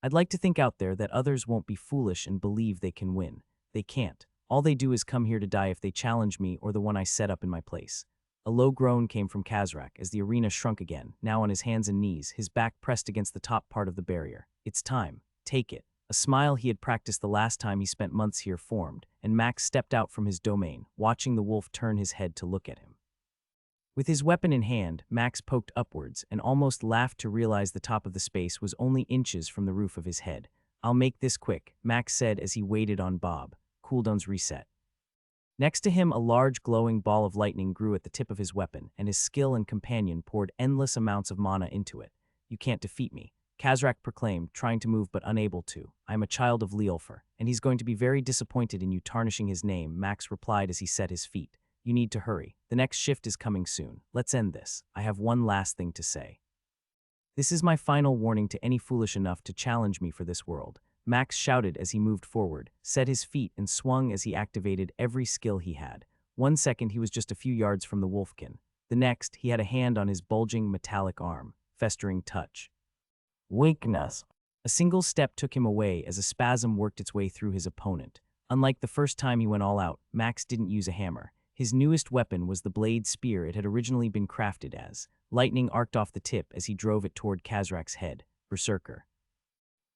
I'd like to think out there that others won't be foolish and believe they can win. They can't. All they do is come here to die if they challenge me or the one I set up in my place. A low groan came from Kazrak as the arena shrunk again, now on his hands and knees, his back pressed against the top part of the barrier. It's time. Take it. A smile he had practiced the last time he spent months here formed, and Max stepped out from his domain, watching the wolf turn his head to look at him. With his weapon in hand, Max poked upwards and almost laughed to realize the top of the space was only inches from the roof of his head. I'll make this quick, Max said as he waited on Bob. Cooldowns reset. Next to him, a large glowing ball of lightning grew at the tip of his weapon, and his skill and companion poured endless amounts of mana into it. You can't defeat me," Kazrak proclaimed, trying to move but unable to. "I am a child of Leolfer, and he's going to be very disappointed in you tarnishing his name," Max replied as he set his feet. "You need to hurry. The next shift is coming soon. Let's end this. I have one last thing to say. This is my final warning to any foolish enough to challenge me for this world," Max shouted as he moved forward, set his feet, and swung as he activated every skill he had. 1 second he was just a few yards from the wolfkin. The next, he had a hand on his bulging metallic arm, festering touch. Weakness. A single step took him away as a spasm worked its way through his opponent. Unlike the first time he went all out, Max didn't use a hammer. His newest weapon was the blade spear it had originally been crafted as. Lightning arced off the tip as he drove it toward Kazrak's head. Berserker.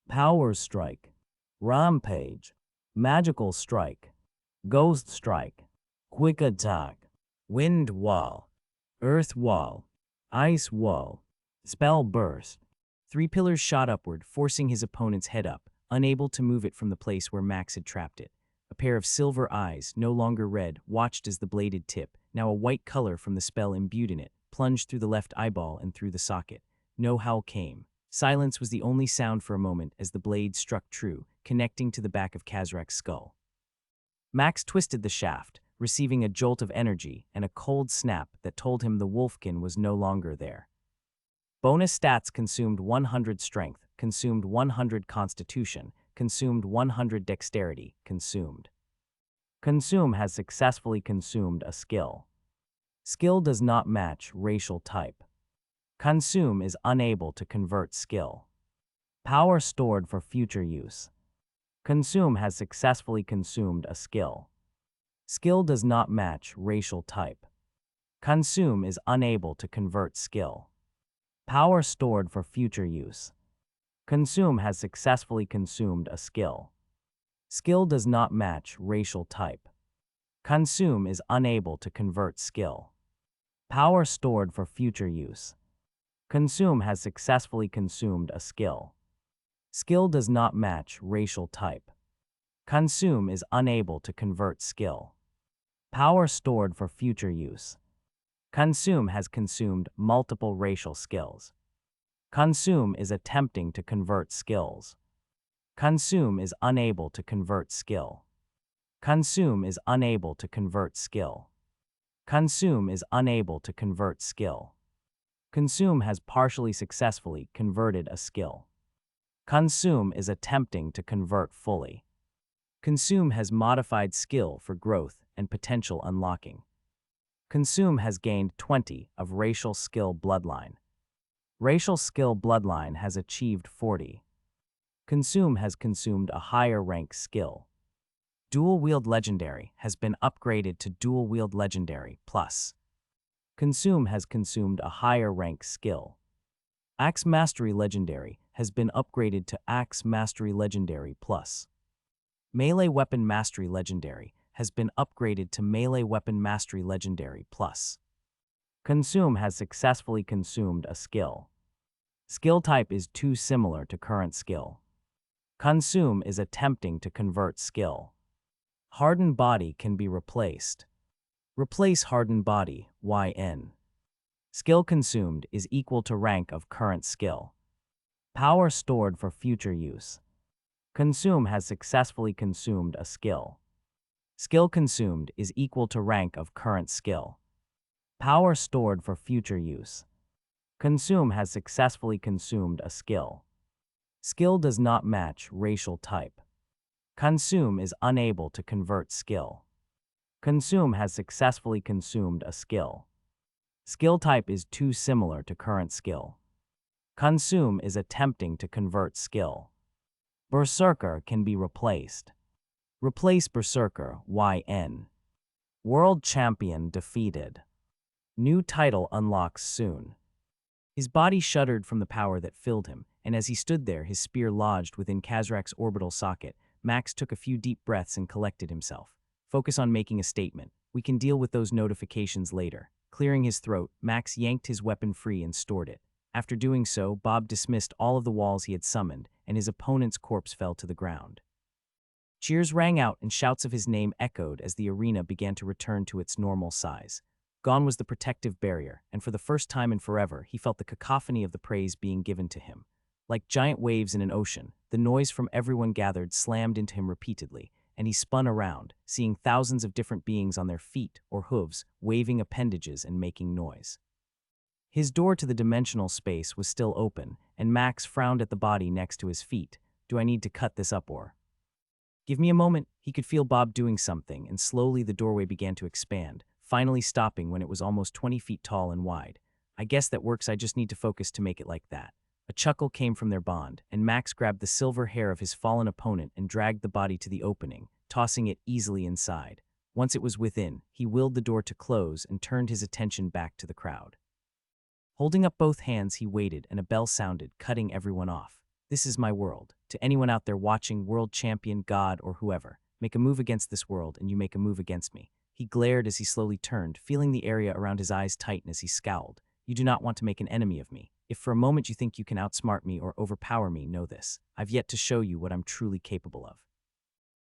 Power Strike. Rampage. Magical Strike. Ghost Strike. Quick Attack. Wind Wall. Earth Wall. Ice Wall. Spell Burst. 3 pillars shot upward, forcing his opponent's head up, unable to move it from the place where Max had trapped it. A pair of silver eyes, no longer red, watched as the bladed tip, now a white color from the spell imbued in it, plunged through the left eyeball and through the socket. No howl came. Silence was the only sound for a moment as the blade struck true, connecting to the back of Kazrak's skull. Max twisted the shaft, receiving a jolt of energy and a cold snap that told him the wolfkin was no longer there. Bonus stats: consumed 100 strength, consumed 100 constitution, consumed 100 dexterity, consumed. Consume has successfully consumed a skill. Skill does not match racial type. Consume is unable to convert skill. Power stored for future use. Consume has successfully consumed a skill. Skill does not match racial type. Consume is unable to convert skill. Power stored for future use. Consume has successfully consumed a skill. Skill does not match racial type. Consume is unable to convert skill. Power stored for future use. Consume has successfully consumed a skill. Skill does not match racial type. Consume is unable to convert skill. Power stored for future use. Consume has consumed multiple racial skills. Consume is attempting to convert skills. Consume is unable to convert skill. Consume is unable to convert skill. Consume is unable to convert skill. Consume has partially successfully converted a skill. Consume is attempting to convert fully. Consume has modified skill for growth and potential unlocking. Consume has gained 20 of racial skill bloodline. Racial skill bloodline has achieved 40. Consume has consumed a higher rank skill. Dual Wield Legendary has been upgraded to Dual Wield Legendary Plus. Consume has consumed a higher rank skill. Axe Mastery Legendary has been upgraded to Axe Mastery Legendary Plus. Melee Weapon Mastery Legendary has been upgraded to Melee Weapon Mastery Legendary Plus. Consume has successfully consumed a skill. Skill type is too similar to current skill. Consume is attempting to convert skill. Hardened Body can be replaced. Replace Hardened Body, YN. Skill consumed is equal to rank of current skill. Power stored for future use. Consume has successfully consumed a skill. Skill consumed is equal to rank of current skill. Power stored for future use. Consume has successfully consumed a skill. Skill does not match racial type. Consume is unable to convert skill. Consume has successfully consumed a skill. Skill type is too similar to current skill. Consume is attempting to convert skill. Berserker can be replaced. Replace Berserker, YN. World Champion defeated. New title unlocks soon. His body shuddered from the power that filled him, and as he stood there, his spear lodged within Kazrak's orbital socket, Max took a few deep breaths and collected himself. Focus on making a statement. We can deal with those notifications later. Clearing his throat, Max yanked his weapon free and stored it. After doing so, Bob dismissed all of the walls he had summoned, and his opponent's corpse fell to the ground. Cheers rang out and shouts of his name echoed as the arena began to return to its normal size. Gone was the protective barrier, and for the first time in forever, he felt the cacophony of the praise being given to him. Like giant waves in an ocean, the noise from everyone gathered slammed into him repeatedly, and he spun around, seeing thousands of different beings on their feet or hooves, waving appendages and making noise. His door to the dimensional space was still open, and Max frowned at the body next to his feet. Do I need to cut this up or? Give me a moment. He could feel Bob doing something, and slowly the doorway began to expand, finally stopping when it was almost 20 feet tall and wide. I guess that works, I just need to focus to make it like that. A chuckle came from their bond, and Max grabbed the silver hair of his fallen opponent and dragged the body to the opening, tossing it easily inside. Once it was within, he willed the door to close and turned his attention back to the crowd. Holding up both hands, he waited, and a bell sounded, cutting everyone off. This is my world. To anyone out there watching, world champion, god, or whoever, make a move against this world and you make a move against me. He glared as he slowly turned, feeling the area around his eyes tighten as he scowled. You do not want to make an enemy of me. If for a moment you think you can outsmart me or overpower me, know this. I've yet to show you what I'm truly capable of.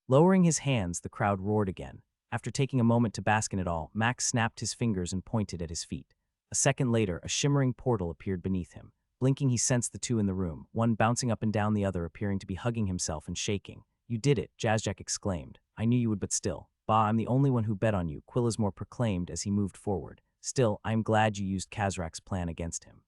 Lowering his hands, the crowd roared again. After taking a moment to bask in it all, Max snapped his fingers and pointed at his feet. A second later, a shimmering portal appeared beneath him. Blinking, he sensed the two in the room, one bouncing up and down, the other appearing to be hugging himself and shaking. You did it, Jazzjack exclaimed. I knew you would, but still. Bah, I'm the only one who bet on you, Quillismore proclaimed as he moved forward. Still, I am glad you used Kazrak's plan against him.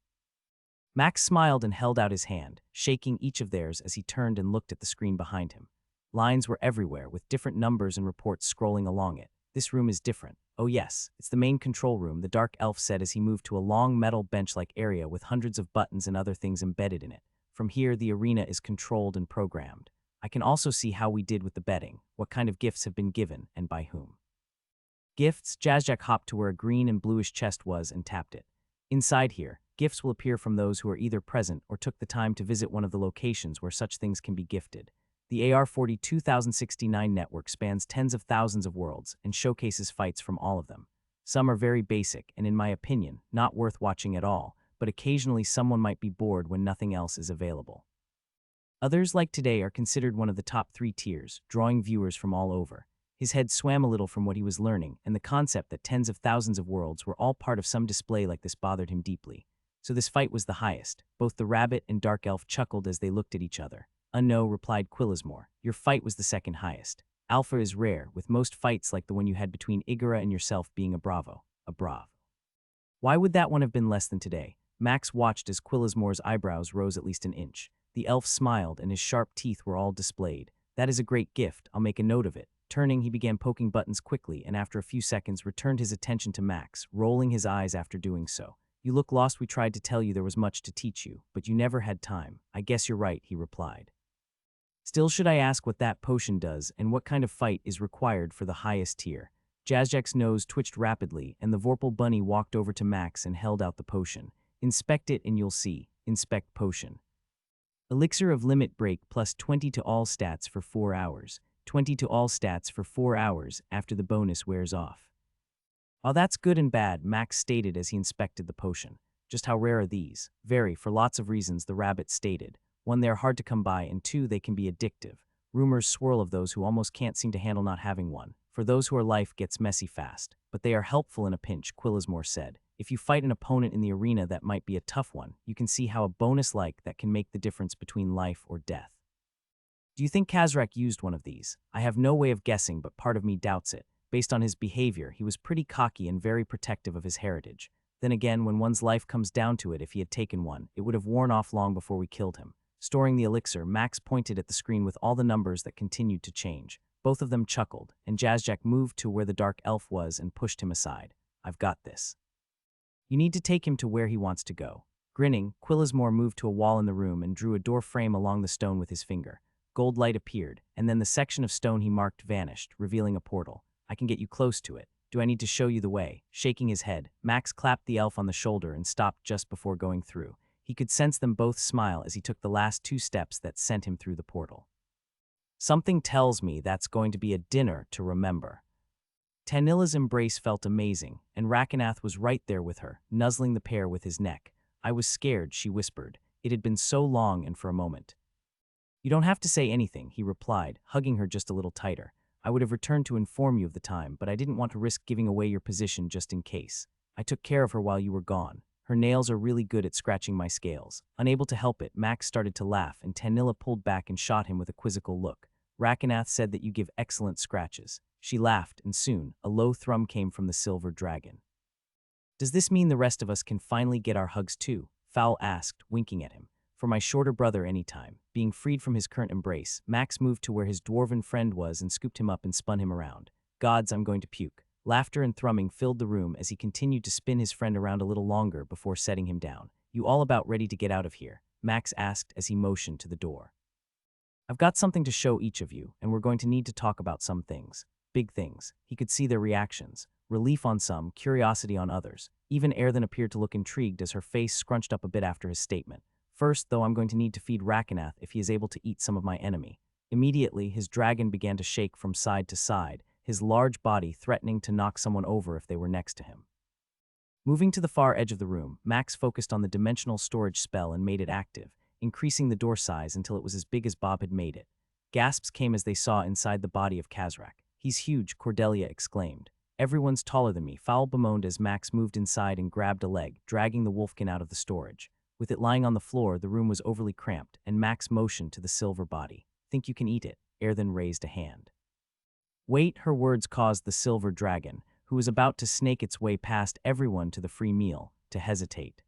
Max smiled and held out his hand, shaking each of theirs as he turned and looked at the screen behind him. Lines were everywhere, with different numbers and reports scrolling along it. This room is different. Oh yes, it's the main control room, the dark elf said as he moved to a long metal bench-like area with hundreds of buttons and other things embedded in it. From here, the arena is controlled and programmed. I can also see how we did with the betting, what kind of gifts have been given, and by whom. Gifts? Jazzjack hopped to where a green and bluish chest was and tapped it. Inside here, gifts will appear from those who are either present or took the time to visit one of the locations where such things can be gifted. The AR-40 2069 network spans tens of thousands of worlds and showcases fights from all of them. Some are very basic and, in my opinion, not worth watching at all, but occasionally someone might be bored when nothing else is available. Others, like today, are considered one of the top 3 tiers, drawing viewers from all over. His head swam a little from what he was learning, and the concept that tens of thousands of worlds were all part of some display like this bothered him deeply. So this fight was the highest. Both the rabbit and dark elf chuckled as they looked at each other. No, replied Quillismore. Your fight was the second highest. Alpha is rare, with most fights like the one you had between Igara and yourself being a bravo. A brav. Why would that one have been less than today? Max watched as Quillismore's eyebrows rose at least an inch. The elf smiled, and his sharp teeth were all displayed. That is a great gift. I'll make a note of it. Turning, he began poking buttons quickly, and after a few seconds returned his attention to Max, rolling his eyes after doing so. You look lost. We tried to tell you there was much to teach you, but you never had time. I guess you're right, he replied. Still, should I ask what that potion does and what kind of fight is required for the highest tier? Jazzjack's nose twitched rapidly, and the Vorpal bunny walked over to Max and held out the potion. Inspect it and you'll see. Inspect potion. Elixir of Limit Break plus 20 to all stats for 4 hours. 20 to all stats for 4 hours after the bonus wears off. Oh, that's good and bad, Max stated as he inspected the potion. Just how rare are these? Very, for lots of reasons, the rabbit stated. 1, they are hard to come by, and 2, they can be addictive. Rumors swirl of those who almost can't seem to handle not having one. For those who are, life gets messy fast. But they are helpful in a pinch, Quillismore said. If you fight an opponent in the arena that might be a tough one, you can see how a bonus like that can make the difference between life or death. Do you think Kazrak used one of these? I have no way of guessing, but part of me doubts it. Based on his behavior, he was pretty cocky and very protective of his heritage. Then again, when one's life comes down to it, if he had taken one, it would have worn off long before we killed him. Storing the elixir, Max pointed at the screen with all the numbers that continued to change. Both of them chuckled, and Jazzjack moved to where the dark elf was and pushed him aside. I've got this. You need to take him to where he wants to go. Grinning, Quillismore moved to a wall in the room and drew a door frame along the stone with his finger. Gold light appeared, and then the section of stone he marked vanished, revealing a portal. I can get you close to it. Do I need to show you the way? Shaking his head, Max clapped the elf on the shoulder and stopped just before going through. He could sense them both smile as he took the last 2 steps that sent him through the portal. Something tells me that's going to be a dinner to remember. Tanilla's embrace felt amazing, and Rakenath was right there with her, nuzzling the pair with his neck. I was scared, she whispered. It had been so long and for a moment. You don't have to say anything, he replied, hugging her just a little tighter. I would have returned to inform you of the time, but I didn't want to risk giving away your position just in case. I took care of her while you were gone. Her nails are really good at scratching my scales." Unable to help it, Max started to laugh, and Tanilla pulled back and shot him with a quizzical look. "Rakenath said that you give excellent scratches." She laughed, and soon, a low thrum came from the silver dragon. "Does this mean the rest of us can finally get our hugs too?" Fowl asked, winking at him. "For my shorter brother anytime." Being freed from his current embrace, Max moved to where his dwarven friend was and scooped him up and spun him around. "Gods, I'm going to puke." Laughter and thrumming filled the room as he continued to spin his friend around a little longer before setting him down. "You all about ready to get out of here?" Max asked as he motioned to the door. "I've got something to show each of you, and we're going to need to talk about some things. Big things." He could see their reactions. Relief on some, curiosity on others. Even Erthen appeared to look intrigued as her face scrunched up a bit after his statement. "First, though, I'm going to need to feed Rakenath if he is able to eat some of my enemy." Immediately, his dragon began to shake from side to side, his large body threatening to knock someone over if they were next to him. Moving to the far edge of the room, Max focused on the dimensional storage spell and made it active, increasing the door size until it was as big as Bob had made it. Gasps came as they saw inside the body of Kazrak. "He's huge," Cordelia exclaimed. "Everyone's taller than me," Fowl bemoaned as Max moved inside and grabbed a leg, dragging the wolfkin out of the storage. With it lying on the floor, the room was overly cramped, and Max motioned to the silver body. "Think you can eat it?" Erthen raised a hand. "Wait," her words caused the silver dragon, who was about to snake its way past everyone to the free meal, to hesitate.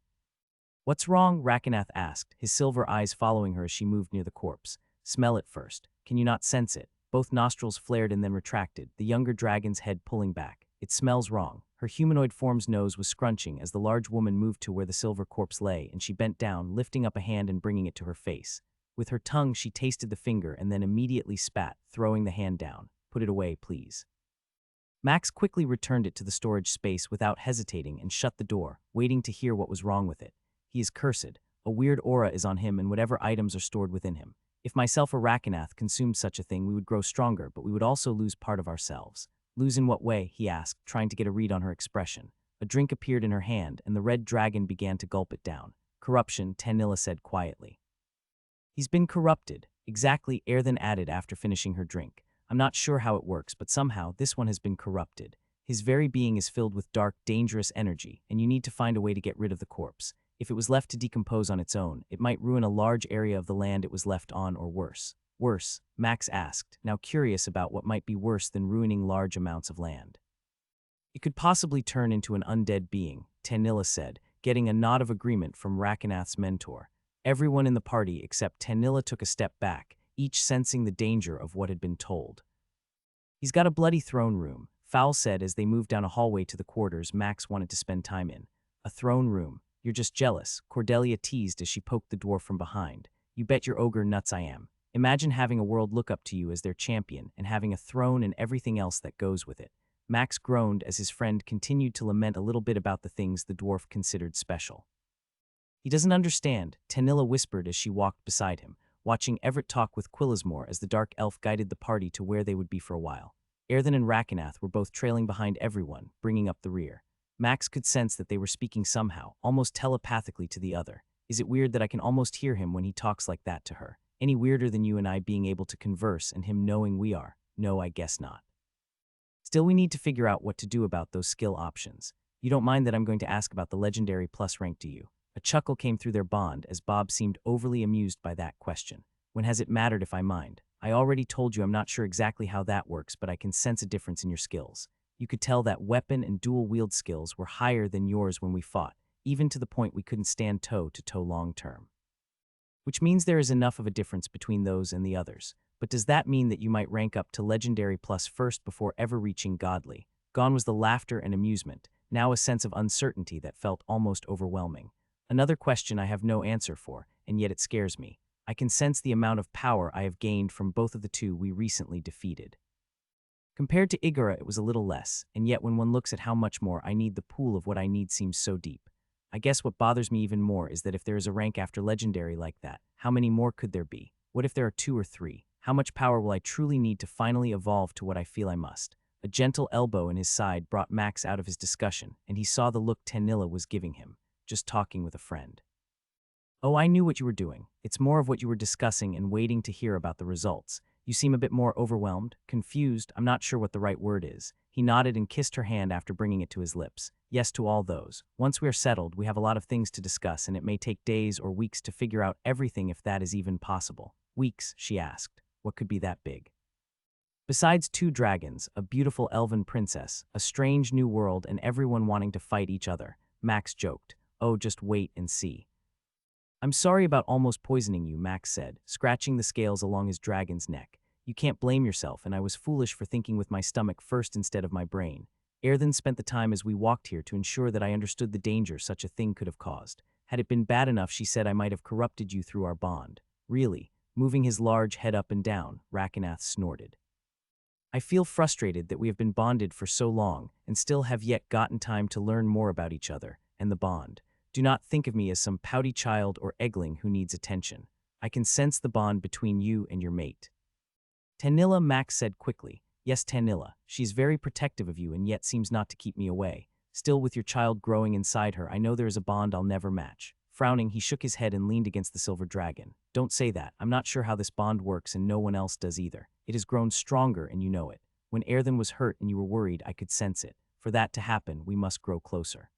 "What's wrong?" Rakenath asked, his silver eyes following her as she moved near the corpse. "Smell it first. Can you not sense it?" Both nostrils flared and then retracted, the younger dragon's head pulling back. "It smells wrong." Her humanoid form's nose was scrunching as the large woman moved to where the silver corpse lay, and she bent down, lifting up a hand and bringing it to her face. With her tongue, she tasted the finger and then immediately spat, throwing the hand down. "Put it away, please." Max quickly returned it to the storage space without hesitating and shut the door, waiting to hear what was wrong with it. "He is cursed. A weird aura is on him and whatever items are stored within him. If myself or Rakenath consumed such a thing, we would grow stronger, but we would also lose part of ourselves." "Lose in what way?" he asked, trying to get a read on her expression. A drink appeared in her hand, and the red dragon began to gulp it down. "Corruption," Tanilla said quietly. "He's been corrupted." "Exactly," Erthen added after finishing her drink. "I'm not sure how it works, but somehow this one has been corrupted. His very being is filled with dark, dangerous energy, and you need to find a way to get rid of the corpse. If it was left to decompose on its own, it might ruin a large area of the land it was left on, or worse." "Worse?" Max asked, now curious about what might be worse than ruining large amounts of land. "It could possibly turn into an undead being," Tanilla said, getting a nod of agreement from Rakenath's mentor. Everyone in the party except Tanilla took a step back, each sensing the danger of what had been told. "He's got a bloody throne room," Fowl said as they moved down a hallway to the quarters Max wanted to spend time in. "A throne room? You're just jealous," Cordelia teased as she poked the dwarf from behind. "You bet your ogre nuts I am. Imagine having a world look up to you as their champion and having a throne and everything else that goes with it." Max groaned as his friend continued to lament a little bit about the things the dwarf considered special. "He doesn't understand," Tanilla whispered as she walked beside him, watching Everett talk with Quillismore as the dark elf guided the party to where they would be for a while. Erthen and Rakenath were both trailing behind everyone, bringing up the rear. Max could sense that they were speaking somehow, almost telepathically to the other. "Is it weird that I can almost hear him when he talks like that to her? Any weirder than you and I being able to converse and him knowing we are? No, I guess not. Still, we need to figure out what to do about those skill options. You don't mind that I'm going to ask about the legendary plus rank, do you?" A chuckle came through their bond as Bob seemed overly amused by that question. "When has it mattered if I mind? I already told you I'm not sure exactly how that works, but I can sense a difference in your skills. You could tell that weapon and dual wield skills were higher than yours when we fought, even to the point we couldn't stand toe-to-toe long-term. Which means there is enough of a difference between those and the others. But does that mean that you might rank up to legendary plus first before ever reaching godly?" Gone was the laughter and amusement, now a sense of uncertainty that felt almost overwhelming. "Another question I have no answer for, and yet it scares me. I can sense the amount of power I have gained from both of the two we recently defeated. Compared to Igara, it was a little less, and yet when one looks at how much more I need, the pool of what I need seems so deep. I guess what bothers me even more is that if there is a rank after legendary like that, how many more could there be? What if there are 2 or 3? How much power will I truly need to finally evolve to what I feel I must?" A gentle elbow in his side brought Max out of his discussion, and he saw the look Tanilla was giving him, just talking with a friend. "Oh, I knew what you were doing. It's more of what you were discussing and waiting to hear about the results. You seem a bit more overwhelmed, confused, I'm not sure what the right word is. He nodded and kissed her hand after bringing it to his lips. Yes to all those. Once we are settled, we have a lot of things to discuss, and it may take days or weeks to figure out everything if that is even possible. Weeks, she asked. What could be that big? Besides 2 dragons, a beautiful elven princess, a strange new world, and everyone wanting to fight each other, Max joked. Oh, just wait and see. I'm sorry about almost poisoning you, Max said, scratching the scales along his dragon's neck. You can't blame yourself, and I was foolish for thinking with my stomach first instead of my brain. Erthen spent the time as we walked here to ensure that I understood the danger such a thing could have caused. Had it been bad enough, she said, I might have corrupted you through our bond. Really? Moving his large head up and down, Rakenath snorted. I feel frustrated that we have been bonded for so long and still have yet gotten time to learn more about each other and the bond. Do not think of me as some pouty child or eggling who needs attention. I can sense the bond between you and your mate. Tanilla, Max said quickly. Yes, Tanilla. She's very protective of you and yet seems not to keep me away. Still, with your child growing inside her, I know there is a bond I'll never match. Frowning, he shook his head and leaned against the silver dragon. Don't say that. I'm not sure how this bond works and no one else does either. It has grown stronger and you know it. When Erthen was hurt and you were worried, I could sense it. For that to happen, we must grow closer.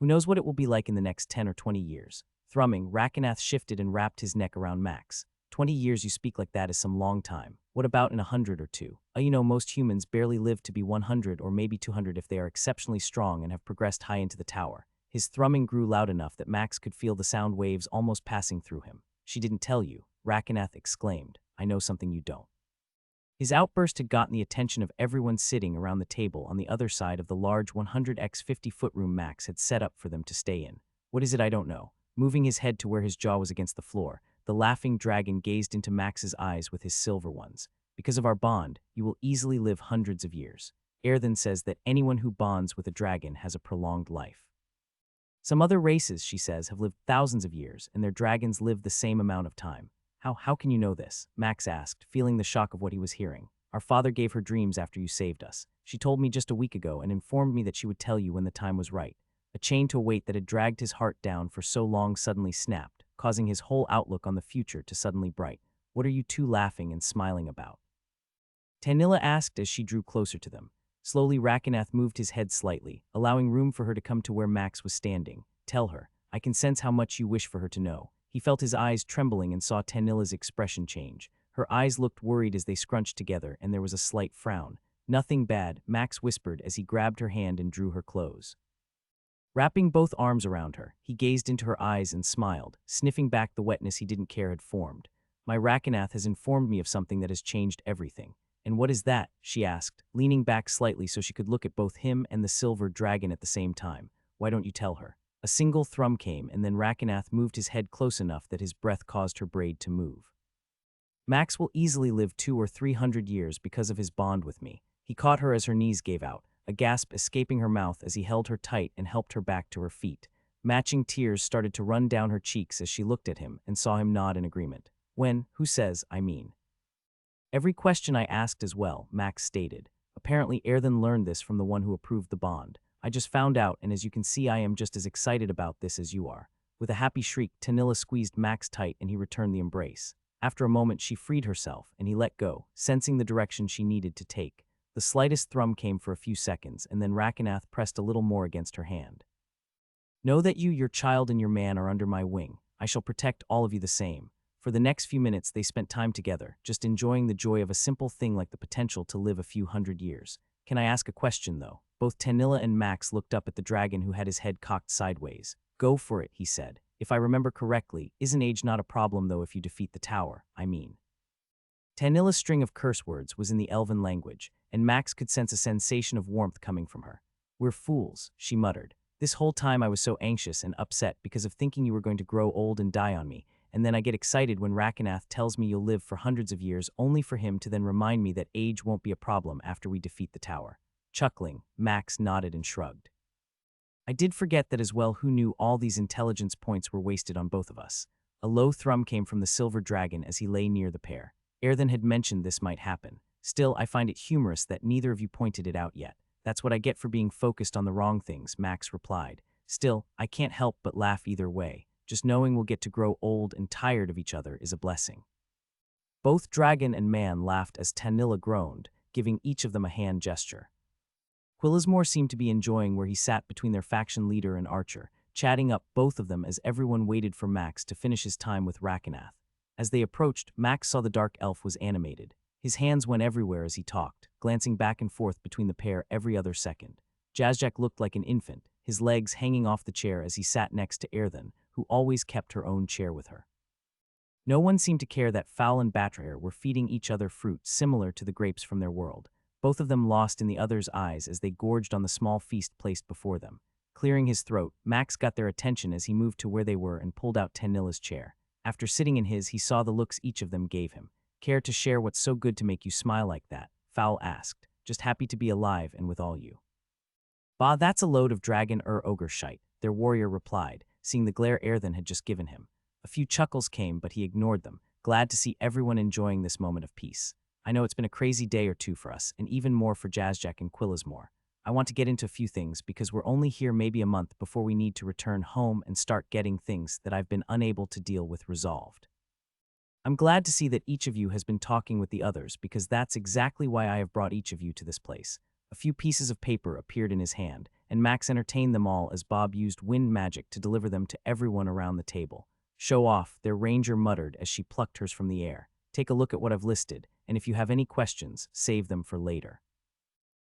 Who knows what it will be like in the next 10 or 20 years? Thrumming, Rakenath shifted and wrapped his neck around Max. 20 years you speak like that is some long time. What about in 100 or 2? You know, most humans barely live to be 100 or maybe 200 if they are exceptionally strong and have progressed high into the tower. His thrumming grew loud enough that Max could feel the sound waves almost passing through him. She didn't tell you, Rakenath exclaimed. I know something you don't. His outburst had gotten the attention of everyone sitting around the table on the other side of the large 100x 50-foot room Max had set up for them to stay in. What is it I don't know? Moving his head to where his jaw was against the floor, the laughing dragon gazed into Max's eyes with his silver ones. Because of our bond, you will easily live hundreds of years. Erthen says that anyone who bonds with a dragon has a prolonged life. Some other races, she says, have lived thousands of years, and their dragons live the same amount of time. How can you know this? Max asked, feeling the shock of what he was hearing. Our father gave her dreams after you saved us. She told me just a week ago and informed me that she would tell you when the time was right. A chain to a weight that had dragged his heart down for so long suddenly snapped, causing his whole outlook on the future to suddenly bright. What are you two laughing and smiling about? Tanilla asked as she drew closer to them. Slowly, Rakenath moved his head slightly, allowing room for her to come to where Max was standing. Tell her. I can sense how much you wish for her to know. He felt his eyes trembling and saw Tanilla's expression change. Her eyes looked worried as they scrunched together, and there was a slight frown. Nothing bad, Max whispered as he grabbed her hand and drew her close. Wrapping both arms around her, he gazed into her eyes and smiled, sniffing back the wetness he didn't care had formed. My Rakenath has informed me of something that has changed everything. And what is that? She asked, leaning back slightly so she could look at both him and the silver dragon at the same time. Why don't you tell her? A single thrum came, and then Rakenath moved his head close enough that his breath caused her braid to move. Max will easily live 200 or 300 years because of his bond with me. He caught her as her knees gave out, a gasp escaping her mouth as he held her tight and helped her back to her feet. Matching tears started to run down her cheeks as she looked at him and saw him nod in agreement. When, who says, I mean. Every question I asked as well, Max stated. Apparently Erthen learned this from the one who approved the bond. I just found out, and as you can see I am just as excited about this as you are. With a happy shriek, Tanilla squeezed Max tight and he returned the embrace. After a moment she freed herself, and he let go, sensing the direction she needed to take. The slightest thrum came for a few seconds, and then Rakenath pressed a little more against her hand. Know that you, your child, and your man are under my wing. I shall protect all of you the same. For the next few minutes they spent time together, just enjoying the joy of a simple thing like the potential to live a few hundred years. Can I ask a question, though? Both Tanilla and Max looked up at the dragon who had his head cocked sideways. Go for it, he said. If I remember correctly, isn't age not a problem though if you defeat the tower, I mean. Tanilla's string of curse words was in the elven language, and Max could sense a sensation of warmth coming from her. We're fools, she muttered. This whole time I was so anxious and upset because of thinking you were going to grow old and die on me, and then I get excited when Rakenath tells me you'll live for hundreds of years only for him to then remind me that age won't be a problem after we defeat the tower. Chuckling, Max nodded and shrugged. I did forget that as well. Who knew all these intelligence points were wasted on both of us? A low thrum came from the silver dragon as he lay near the pair. Erthen had mentioned this might happen. Still, I find it humorous that neither of you pointed it out yet. That's what I get for being focused on the wrong things, Max replied. Still, I can't help but laugh either way. Just knowing we'll get to grow old and tired of each other is a blessing. Both dragon and man laughed as Tanilla groaned, giving each of them a hand gesture. Quillismore seemed to be enjoying where he sat between their faction leader and archer, chatting up both of them as everyone waited for Max to finish his time with Rakenath. As they approached, Max saw the dark elf was animated. His hands went everywhere as he talked, glancing back and forth between the pair every other second. Jazjack looked like an infant, his legs hanging off the chair as he sat next to Erthen, who always kept her own chair with her. No one seemed to care that Fowl and Batrair were feeding each other fruit similar to the grapes from their world, both of them lost in the other's eyes as they gorged on the small feast placed before them. Clearing his throat, Max got their attention as he moved to where they were and pulled out Tanilla's chair. After sitting in his, he saw the looks each of them gave him. "Care to share what's so good to make you smile like that?" Fowl asked. "Just happy to be alive and with all you." "Bah, that's a load of dragon ogre shite," their warrior replied, seeing the glare Erthen had just given him. A few chuckles came, but he ignored them, glad to see everyone enjoying this moment of peace. "I know it's been a crazy day or two for us, and even more for Jazjack and Quillismore. I want to get into a few things because we're only here maybe a month before we need to return home and start getting things that I've been unable to deal with resolved. I'm glad to see that each of you has been talking with the others because that's exactly why I have brought each of you to this place." A few pieces of paper appeared in his hand, and Max entertained them all as Bob used wind magic to deliver them to everyone around the table. "Show off," their ranger muttered as she plucked hers from the air. "Take a look at what I've listed, and if you have any questions, save them for later.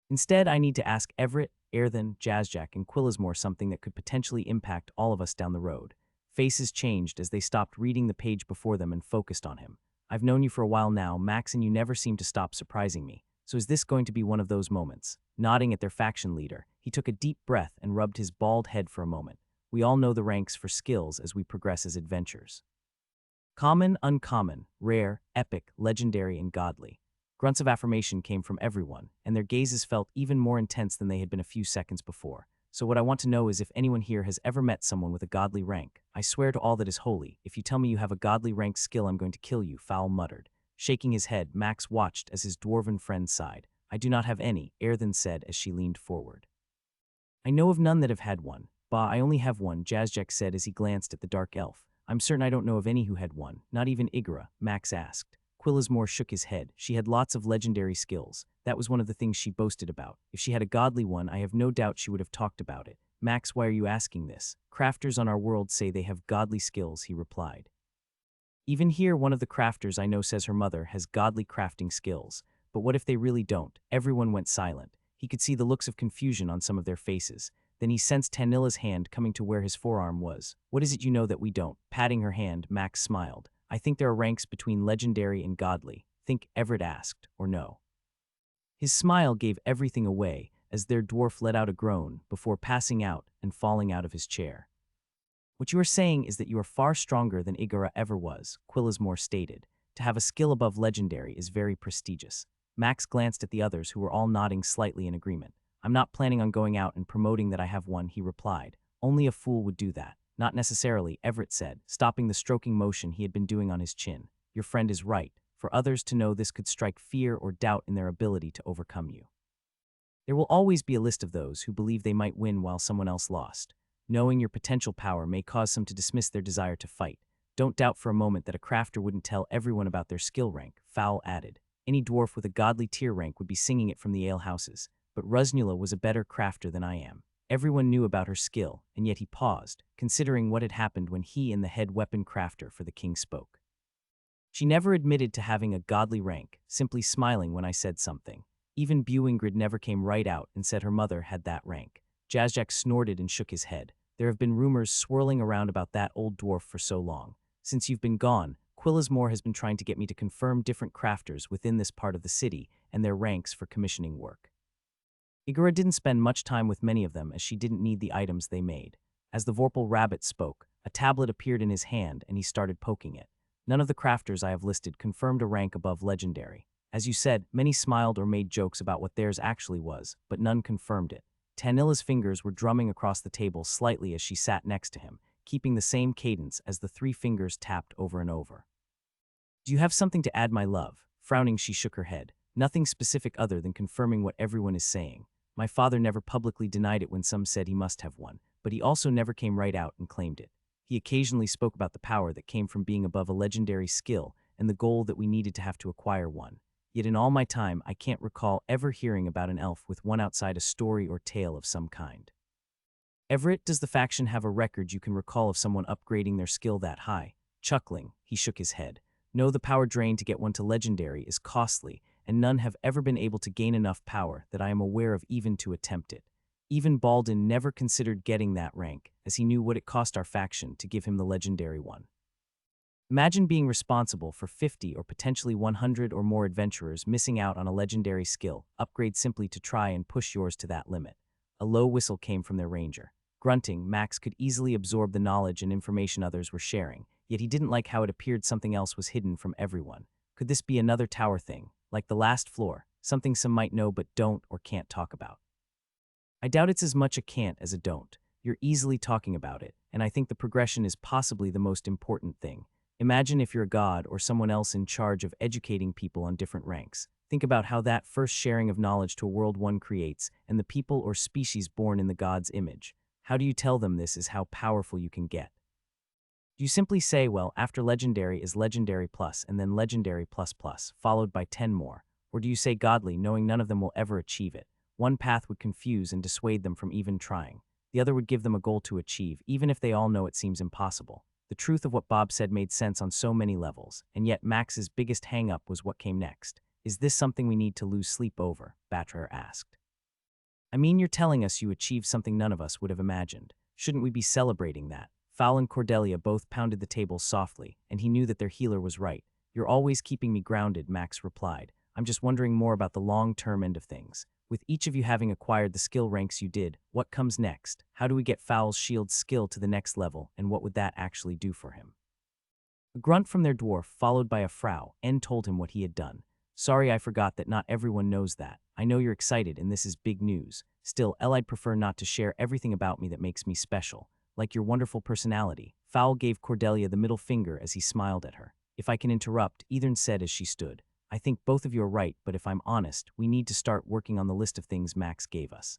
Instead, I need to ask Everett, Erthen, Jazjack, and Quillismore something that could potentially impact all of us down the road." Faces changed as they stopped reading the page before them and focused on him. "I've known you for a while now, Max, and you never seem to stop surprising me. So is this going to be one of those moments?" Nodding at their faction leader, he took a deep breath and rubbed his bald head for a moment. "We all know the ranks for skills as we progress as adventurers. Common, uncommon, rare, epic, legendary, and godly." Grunts of affirmation came from everyone, and their gazes felt even more intense than they had been a few seconds before. "So what I want to know is if anyone here has ever met someone with a godly rank. I swear to all that is holy, if you tell me you have a godly rank skill, I'm going to kill you," Fowl muttered. Shaking his head, Max watched as his dwarven friend sighed. "I do not have any," Erthen said as she leaned forward. "I know of none that have had one." "Bah, I only have one," Jazjack said as he glanced at the dark elf. "I'm certain I don't know of any who had one, not even Igora," Max asked. Quillismore shook his head. "She had lots of legendary skills. That was one of the things she boasted about. If she had a godly one, I have no doubt she would have talked about it." "Max, why are you asking this?" "Crafters on our world say they have godly skills," he replied. "Even here, one of the crafters I know says her mother has godly crafting skills. But what if they really don't?" Everyone went silent. He could see the looks of confusion on some of their faces. Then he sensed Tanilla's hand coming to where his forearm was. "What is it you know that we don't?" Patting her hand, Max smiled. "I think there are ranks between legendary and godly." "Think?" Everett asked, "or no?" His smile gave everything away as their dwarf let out a groan before passing out and falling out of his chair. "What you are saying is that you are far stronger than Igora ever was," Quillismore stated. "To have a skill above legendary is very prestigious." Max glanced at the others who were all nodding slightly in agreement. "I'm not planning on going out and promoting that I have one," he replied. "Only a fool would do that." "Not necessarily," Everett said, stopping the stroking motion he had been doing on his chin. "Your friend is right. For others to know this could strike fear or doubt in their ability to overcome you. There will always be a list of those who believe they might win while someone else lost. Knowing your potential power may cause some to dismiss their desire to fight. Don't doubt for a moment that a crafter wouldn't tell everyone about their skill rank," Fowl added. "Any dwarf with a godly tier rank would be singing it from the alehouses. But Rusnula was a better crafter than I am." Everyone knew about her skill, and yet he paused, considering what had happened when he and the head weapon crafter for the king spoke. "She never admitted to having a godly rank, simply smiling when I said something. Even Bewingrid never came right out and said her mother had that rank." Jazjack snorted and shook his head. "There have been rumors swirling around about that old dwarf for so long. Since you've been gone, Quillismore has been trying to get me to confirm different crafters within this part of the city and their ranks for commissioning work. Igora didn't spend much time with many of them as she didn't need the items they made. As the Vorpal rabbit spoke, a tablet appeared in his hand and he started poking it. "None of the crafters I have listed confirmed a rank above legendary. As you said, many smiled or made jokes about what theirs actually was, but none confirmed it." Tanilla's fingers were drumming across the table slightly as she sat next to him, keeping the same cadence as the 3 fingers tapped over and over. "Do you have something to add, my love?" Frowning, she shook her head. "Nothing specific other than confirming what everyone is saying. My father never publicly denied it when some said he must have one, but he also never came right out and claimed it. He occasionally spoke about the power that came from being above a legendary skill and the goal that we needed to have to acquire one. Yet in all my time, I can't recall ever hearing about an elf with one outside a story or tale of some kind. Everett, does the faction have a record you can recall of someone upgrading their skill that high? Chuckling, he shook his head. No, the power drain to get one to legendary is costly, and none have ever been able to gain enough power that I am aware of even to attempt it. Even Baldin never considered getting that rank, as he knew what it cost our faction to give him the legendary one. Imagine being responsible for 50 or potentially 100 or more adventurers missing out on a legendary skill, upgrade simply to try and push yours to that limit. A low whistle came from their ranger. Grunting, Max could easily absorb the knowledge and information others were sharing, yet he didn't like how it appeared something else was hidden from everyone. Could this be another tower thing, like the last floor, something some might know but don't or can't talk about? I doubt it's as much a can't as a don't. You're easily talking about it, and I think the progression is possibly the most important thing. Imagine if you're a god or someone else in charge of educating people on different ranks. Think about how that first sharing of knowledge to a world one creates, and the people or species born in the god's image. How do you tell them this is how powerful you can get? Do you simply say, well, after legendary is legendary plus and then legendary plus plus, followed by 10 more? Or do you say godly, knowing none of them will ever achieve it? One path would confuse and dissuade them from even trying. The other would give them a goal to achieve, even if they all know it seems impossible. The truth of what Bob said made sense on so many levels, and yet Max's biggest hang-up was what came next. Is this something we need to lose sleep over? Batrer asked. I mean, you're telling us you achieved something none of us would have imagined. Shouldn't we be celebrating that? Fowl and Cordelia both pounded the table softly, and he knew that their healer was right. You're always keeping me grounded, Max replied. I'm just wondering more about the long-term end of things. With each of you having acquired the skill ranks you did, what comes next? How do we get Fowl's shield's skill to the next level, and what would that actually do for him? A grunt from their dwarf, followed by a frow, told him what he had done. Sorry, I forgot that not everyone knows that. I know you're excited and this is big news. Still, I'd prefer not to share everything about me that makes me special, like your wonderful personality. Fowl gave Cordelia the middle finger as he smiled at her. If I can interrupt, Ethern said as she stood. I think both of you are right, but if I'm honest, we need to start working on the list of things Max gave us.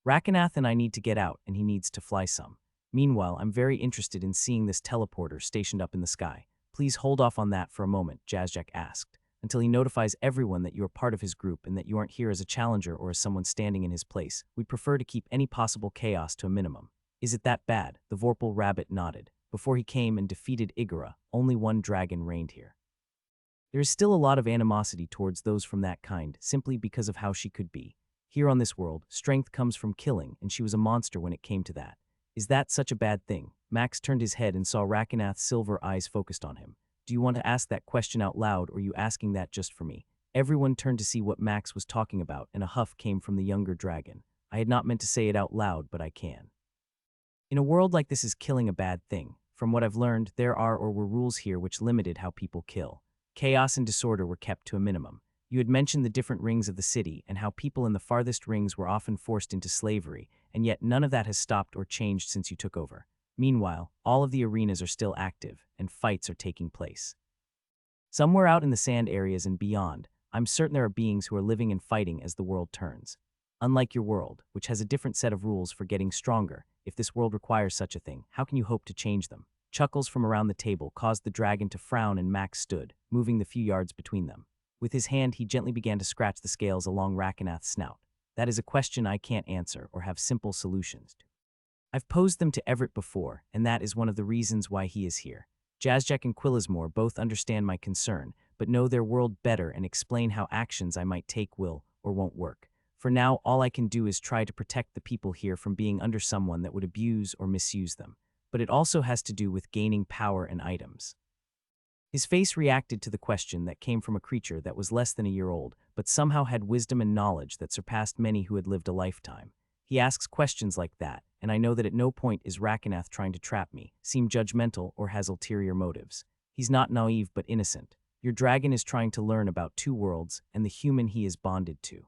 Rakenath and I need to get out, and he needs to fly some. Meanwhile, I'm very interested in seeing this teleporter stationed up in the sky. Please hold off on that for a moment, Jazzjack asked, until he notifies everyone that you are part of his group and that you aren't here as a challenger or as someone standing in his place. We'd prefer to keep any possible chaos to a minimum. Is it that bad? The Vorpal rabbit nodded. Before he came and defeated Igora, only one dragon reigned here. There is still a lot of animosity towards those from that kind, simply because of how she could be. Here on this world, strength comes from killing, and she was a monster when it came to that. Is that such a bad thing? Max turned his head and saw Rakenath's silver eyes focused on him. Do you want to ask that question out loud, or are you asking that just for me? Everyone turned to see what Max was talking about, and a huff came from the younger dragon. I had not meant to say it out loud, but I can. In a world like this, is killing a bad thing? From what I've learned, there are or were rules here which limited how people kill. Chaos and disorder were kept to a minimum. You had mentioned the different rings of the city and how people in the farthest rings were often forced into slavery, and yet none of that has stopped or changed since you took over. Meanwhile, all of the arenas are still active, and fights are taking place. Somewhere out in the sand areas and beyond, I'm certain there are beings who are living and fighting as the world turns. Unlike your world, which has a different set of rules for getting stronger, if this world requires such a thing, how can you hope to change them? Chuckles from around the table caused the dragon to frown, and Max stood, moving the few yards between them. With his hand, he gently began to scratch the scales along Rakenath's snout. That is a question I can't answer or have simple solutions to. I've posed them to Everett before, and that is one of the reasons why he is here. Jazzjack and Quillismore both understand my concern, but know their world better and explain how actions I might take will or won't work. For now, all I can do is try to protect the people here from being under someone that would abuse or misuse them. But it also has to do with gaining power and items. His face reacted to the question that came from a creature that was less than a year old, but somehow had wisdom and knowledge that surpassed many who had lived a lifetime. He asks questions like that, and I know that at no point is Rakenath trying to trap me, seem judgmental, or has ulterior motives. He's not naive but innocent. Your dragon is trying to learn about two worlds and the human he is bonded to.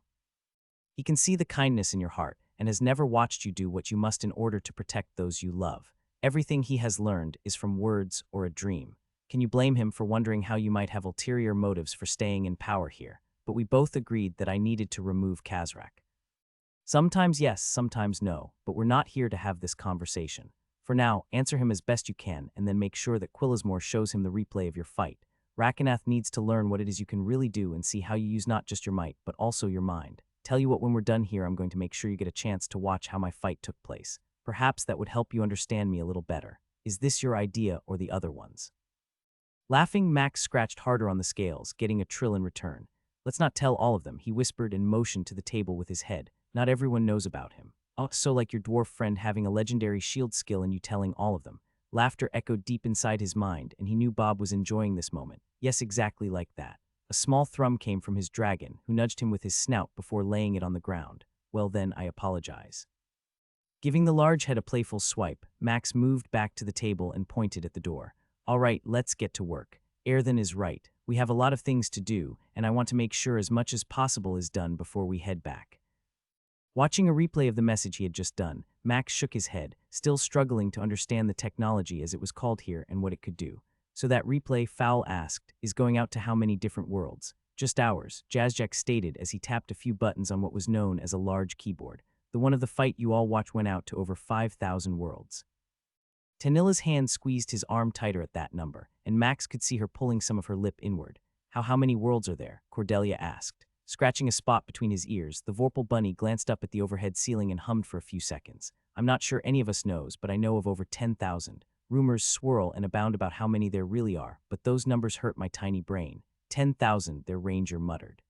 He can see the kindness in your heart and has never watched you do what you must in order to protect those you love. Everything he has learned is from words or a dream. Can you blame him for wondering how you might have ulterior motives for staying in power here? But we both agreed that I needed to remove Kazrak. Sometimes yes, sometimes no, but we're not here to have this conversation. For now, answer him as best you can and then make sure that Quillismore shows him the replay of your fight. Rakenath needs to learn what it is you can really do and see how you use not just your might, but also your mind. Tell you what, when we're done here, I'm going to make sure you get a chance to watch how my fight took place. Perhaps that would help you understand me a little better. Is this your idea or the other one's? Laughing, Max scratched harder on the scales, getting a trill in return. Let's not tell all of them, he whispered and motioned to the table with his head. Not everyone knows about him. Oh, so like your dwarf friend having a legendary shield skill and you telling all of them. Laughter echoed deep inside his mind, and he knew Bob was enjoying this moment. Yes, exactly like that. A small thrum came from his dragon, who nudged him with his snout before laying it on the ground. Well then, I apologize. Giving the large head a playful swipe, Max moved back to the table and pointed at the door. All right, let's get to work. Erthen is right. We have a lot of things to do, and I want to make sure as much as possible is done before we head back. Watching a replay of the message he had just done, Max shook his head, still struggling to understand the technology as it was called here and what it could do. So that replay, Fowl asked, is going out to how many different worlds? Just ours, Jazzjack stated as he tapped a few buttons on what was known as a large keyboard. The one of the fight you all watch went out to over 5,000 worlds. Tanilla's hand squeezed his arm tighter at that number, and Max could see her pulling some of her lip inward. How many worlds are there? Cordelia asked. Scratching a spot between his ears, the Vorpal bunny glanced up at the overhead ceiling and hummed for a few seconds. I'm not sure any of us knows, but I know of over 10,000. Rumors swirl and abound about how many there really are, but those numbers hurt my tiny brain. 10,000, their ranger muttered.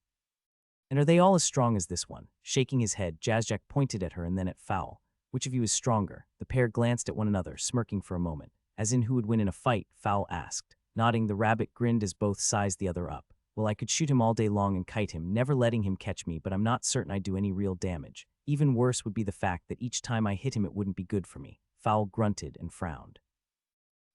And are they all as strong as this one? Shaking his head, Jazzjack pointed at her and then at Fowl. Which of you is stronger? The pair glanced at one another, smirking for a moment. As in who would win in a fight, Fowl asked. Nodding, the rabbit grinned as both sized the other up. Well, I could shoot him all day long and kite him, never letting him catch me, but I'm not certain I'd do any real damage. Even worse would be the fact that each time I hit him it wouldn't be good for me. Fowl grunted and frowned.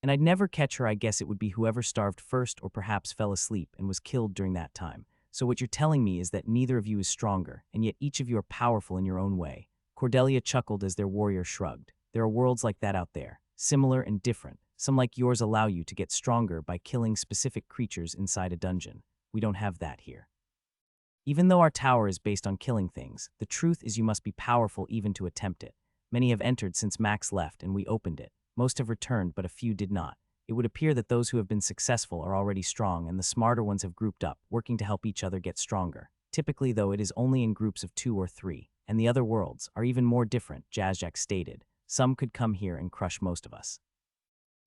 And I'd never catch her. I guess it would be whoever starved first or perhaps fell asleep and was killed during that time. So what you're telling me is that neither of you is stronger, and yet each of you are powerful in your own way. Cordelia chuckled as their warrior shrugged. There are worlds like that out there, similar and different. Some like yours allow you to get stronger by killing specific creatures inside a dungeon. We don't have that here. Even though our tower is based on killing things, the truth is you must be powerful even to attempt it. Many have entered since Max left and we opened it. Most have returned, but a few did not. It would appear that those who have been successful are already strong, and the smarter ones have grouped up, working to help each other get stronger. Typically, though, it is only in groups of 2 or 3, and the other worlds are even more different, Jazzjack stated. Some could come here and crush most of us.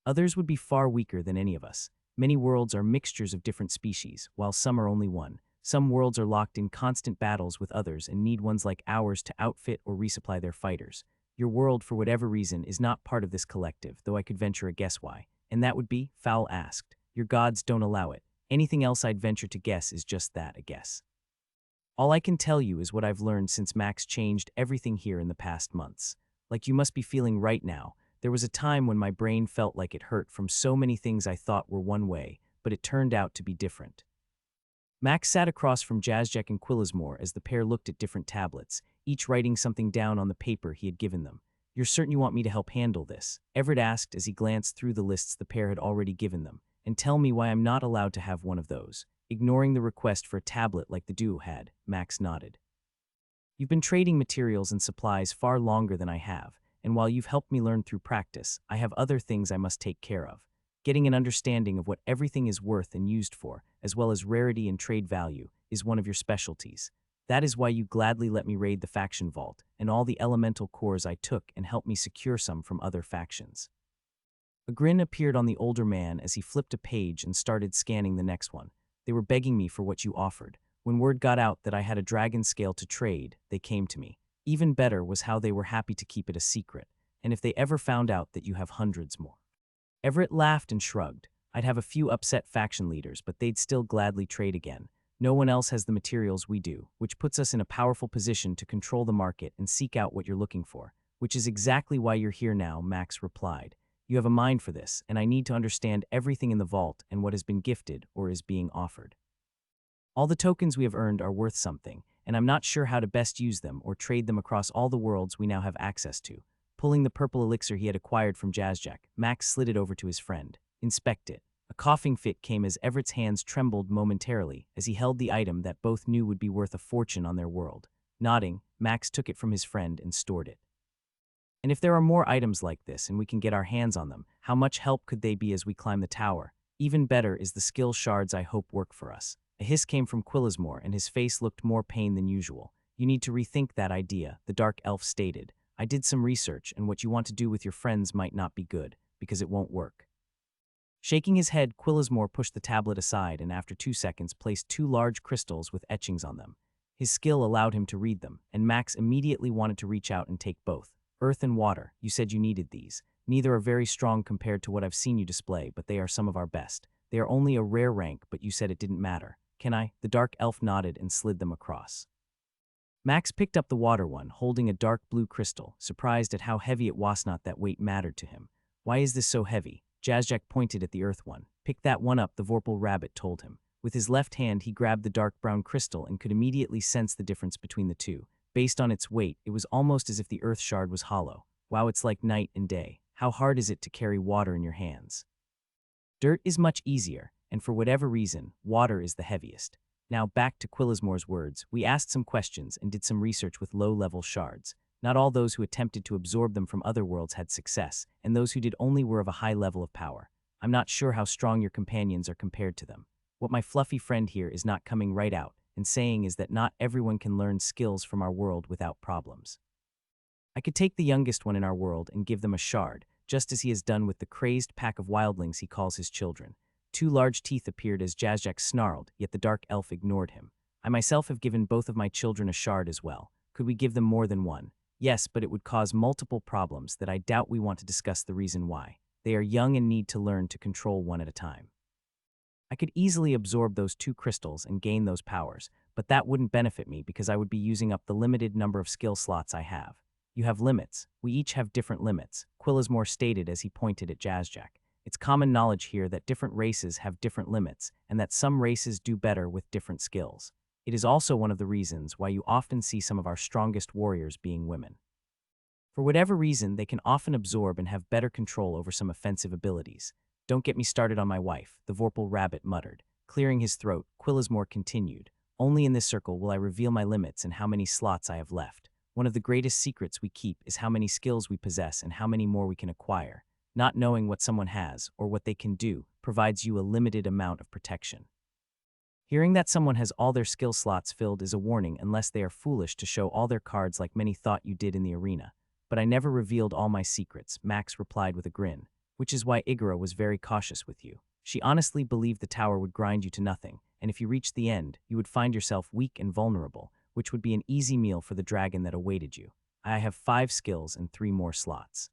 Others would be far weaker than any of us. Many worlds are mixtures of different species, while some are only one. Some worlds are locked in constant battles with others and need ones like ours to outfit or resupply their fighters. Your world, for whatever reason, is not part of this collective, though I could venture a guess why. And that would be? Fowl asked. Your gods don't allow it. Anything else I'd venture to guess is just that, a guess. All I can tell you is what I've learned since Max changed everything here in the past months. Like you must be feeling right now, there was a time when my brain felt like it hurt from so many things I thought were one way, but it turned out to be different. Max sat across from Jazzjack and Quillismore as the pair looked at different tablets, each writing something down on the paper he had given them. You're certain you want me to help handle this? Everett asked as he glanced through the lists the pair had already given them. And tell me why I'm not allowed to have one of those. Ignoring the request for a tablet like the duo had, Max nodded. You've been trading materials and supplies far longer than I have, and while you've helped me learn through practice, I have other things I must take care of. Getting an understanding of what everything is worth and used for, as well as rarity and trade value, is one of your specialties. That is why you gladly let me raid the faction vault, and all the elemental cores I took and helped me secure some from other factions. A grin appeared on the older man as he flipped a page and started scanning the next one. They were begging me for what you offered. When word got out that I had a dragon scale to trade, they came to me. Even better was how they were happy to keep it a secret, and if they ever found out that you have hundreds more. Everett laughed and shrugged. I'd have a few upset faction leaders, but they'd still gladly trade again. No one else has the materials we do, which puts us in a powerful position to control the market and seek out what you're looking for, which is exactly why you're here now, Max replied. You have a mind for this, and I need to understand everything in the vault and what has been gifted or is being offered. All the tokens we have earned are worth something, and I'm not sure how to best use them or trade them across all the worlds we now have access to. Pulling the purple elixir he had acquired from Jazzjack, Max slid it over to his friend. Inspect it. A coughing fit came as Everett's hands trembled momentarily as he held the item that both knew would be worth a fortune on their world. Nodding, Max took it from his friend and stored it. And if there are more items like this and we can get our hands on them, how much help could they be as we climb the tower? Even better is the skill shards I hope work for us. A hiss came from Quillismore, and his face looked more pained than usual. You need to rethink that idea, the dark elf stated. I did some research, and what you want to do with your friends might not be good, because it won't work. Shaking his head, Quillismore pushed the tablet aside and after 2 seconds placed 2 large crystals with etchings on them. His skill allowed him to read them, and Max immediately wanted to reach out and take both. Earth and water, you said you needed these. Neither are very strong compared to what I've seen you display, but they are some of our best. They are only a rare rank, but you said it didn't matter. Can I? The dark elf nodded and slid them across. Max picked up the water one, holding a dark blue crystal, surprised at how heavy it was. Not that weight mattered to him. Why is this so heavy? Jazjack pointed at the earth one. Pick that one up, the Vorpal rabbit told him. With his left hand, he grabbed the dark brown crystal and could immediately sense the difference between the two. Based on its weight, it was almost as if the earth shard was hollow. Wow, it's like night and day. How hard is it to carry water in your hands? Dirt is much easier, and for whatever reason, water is the heaviest. Now back to Quillismore's words. We asked some questions and did some research with low-level shards. Not all those who attempted to absorb them from other worlds had success, and those who did only were of a high level of power. I'm not sure how strong your companions are compared to them. What my fluffy friend here is not coming right out and saying is that not everyone can learn skills from our world without problems. I could take the youngest one in our world and give them a shard, just as he has done with the crazed pack of wildlings he calls his children. 2 large teeth appeared as Jazjack snarled, yet the dark elf ignored him. I myself have given both of my children a shard as well. Could we give them more than one? Yes, but it would cause multiple problems that I doubt we want to discuss the reason why. They are young and need to learn to control one at a time. I could easily absorb those 2 crystals and gain those powers, but that wouldn't benefit me because I would be using up the limited number of skill slots I have. You have limits. We each have different limits, Quillismore stated as he pointed at Jazjack. It's common knowledge here that different races have different limits, and that some races do better with different skills. It is also one of the reasons why you often see some of our strongest warriors being women. For whatever reason, they can often absorb and have better control over some offensive abilities. Don't get me started on my wife, the Vorpal rabbit muttered. Clearing his throat, Quillismore continued. Only in this circle will I reveal my limits and how many slots I have left. One of the greatest secrets we keep is how many skills we possess and how many more we can acquire. Not knowing what someone has or what they can do provides you a limited amount of protection. Hearing that someone has all their skill slots filled is a warning unless they are foolish to show all their cards like many thought you did in the arena. But I never revealed all my secrets, Max replied with a grin, which is why Igora was very cautious with you. She honestly believed the tower would grind you to nothing, and if you reached the end, you would find yourself weak and vulnerable, which would be an easy meal for the dragon that awaited you. I have 5 skills and 3 more slots.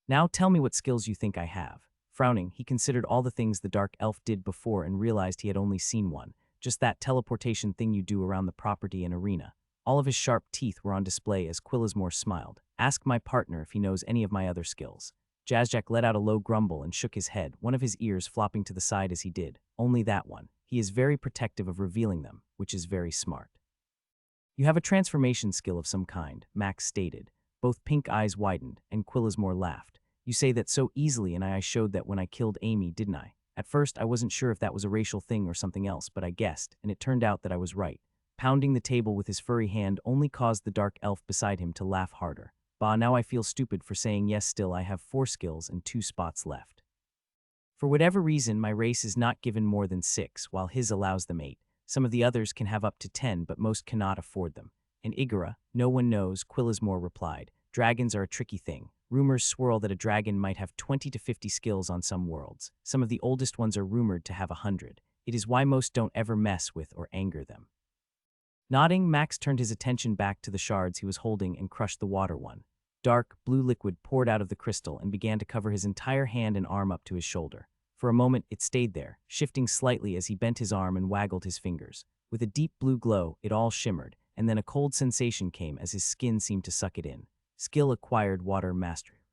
Now tell me what skills you think I have. Frowning, he considered all the things the dark elf did before and realized he had only seen one, just that teleportation thing you do around the property and arena. All of his sharp teeth were on display as Quillismore smiled. Ask my partner if he knows any of my other skills. Jazjack let out a low grumble and shook his head, one of his ears flopping to the side as he did. Only that one. He is very protective of revealing them, which is very smart. You have a transformation skill of some kind, Max stated. Both pink eyes widened, and Quillismore laughed. You say that so easily, and I showed that when I killed Amy, didn't I? At first, I wasn't sure if that was a racial thing or something else, but I guessed, and it turned out that I was right. Pounding the table with his furry hand only caused the dark elf beside him to laugh harder. Bah, now I feel stupid for saying yes. Still, I have 4 skills and 2 spots left. For whatever reason, my race is not given more than 6, while his allows them 8. Some of the others can have up to 10, but most cannot afford them. In Igora, no one knows, Quillismore replied. Dragons are a tricky thing. Rumors swirl that a dragon might have 20 to 50 skills on some worlds. Some of the oldest ones are rumored to have 100. It is why most don't ever mess with or anger them. Nodding, Max turned his attention back to the shards he was holding and crushed the water one. Dark, blue liquid poured out of the crystal and began to cover his entire hand and arm up to his shoulder. For a moment, it stayed there, shifting slightly as he bent his arm and waggled his fingers. With a deep blue glow, it all shimmered, and then a cold sensation came as his skin seemed to suck it in. Skill acquired, water mastery.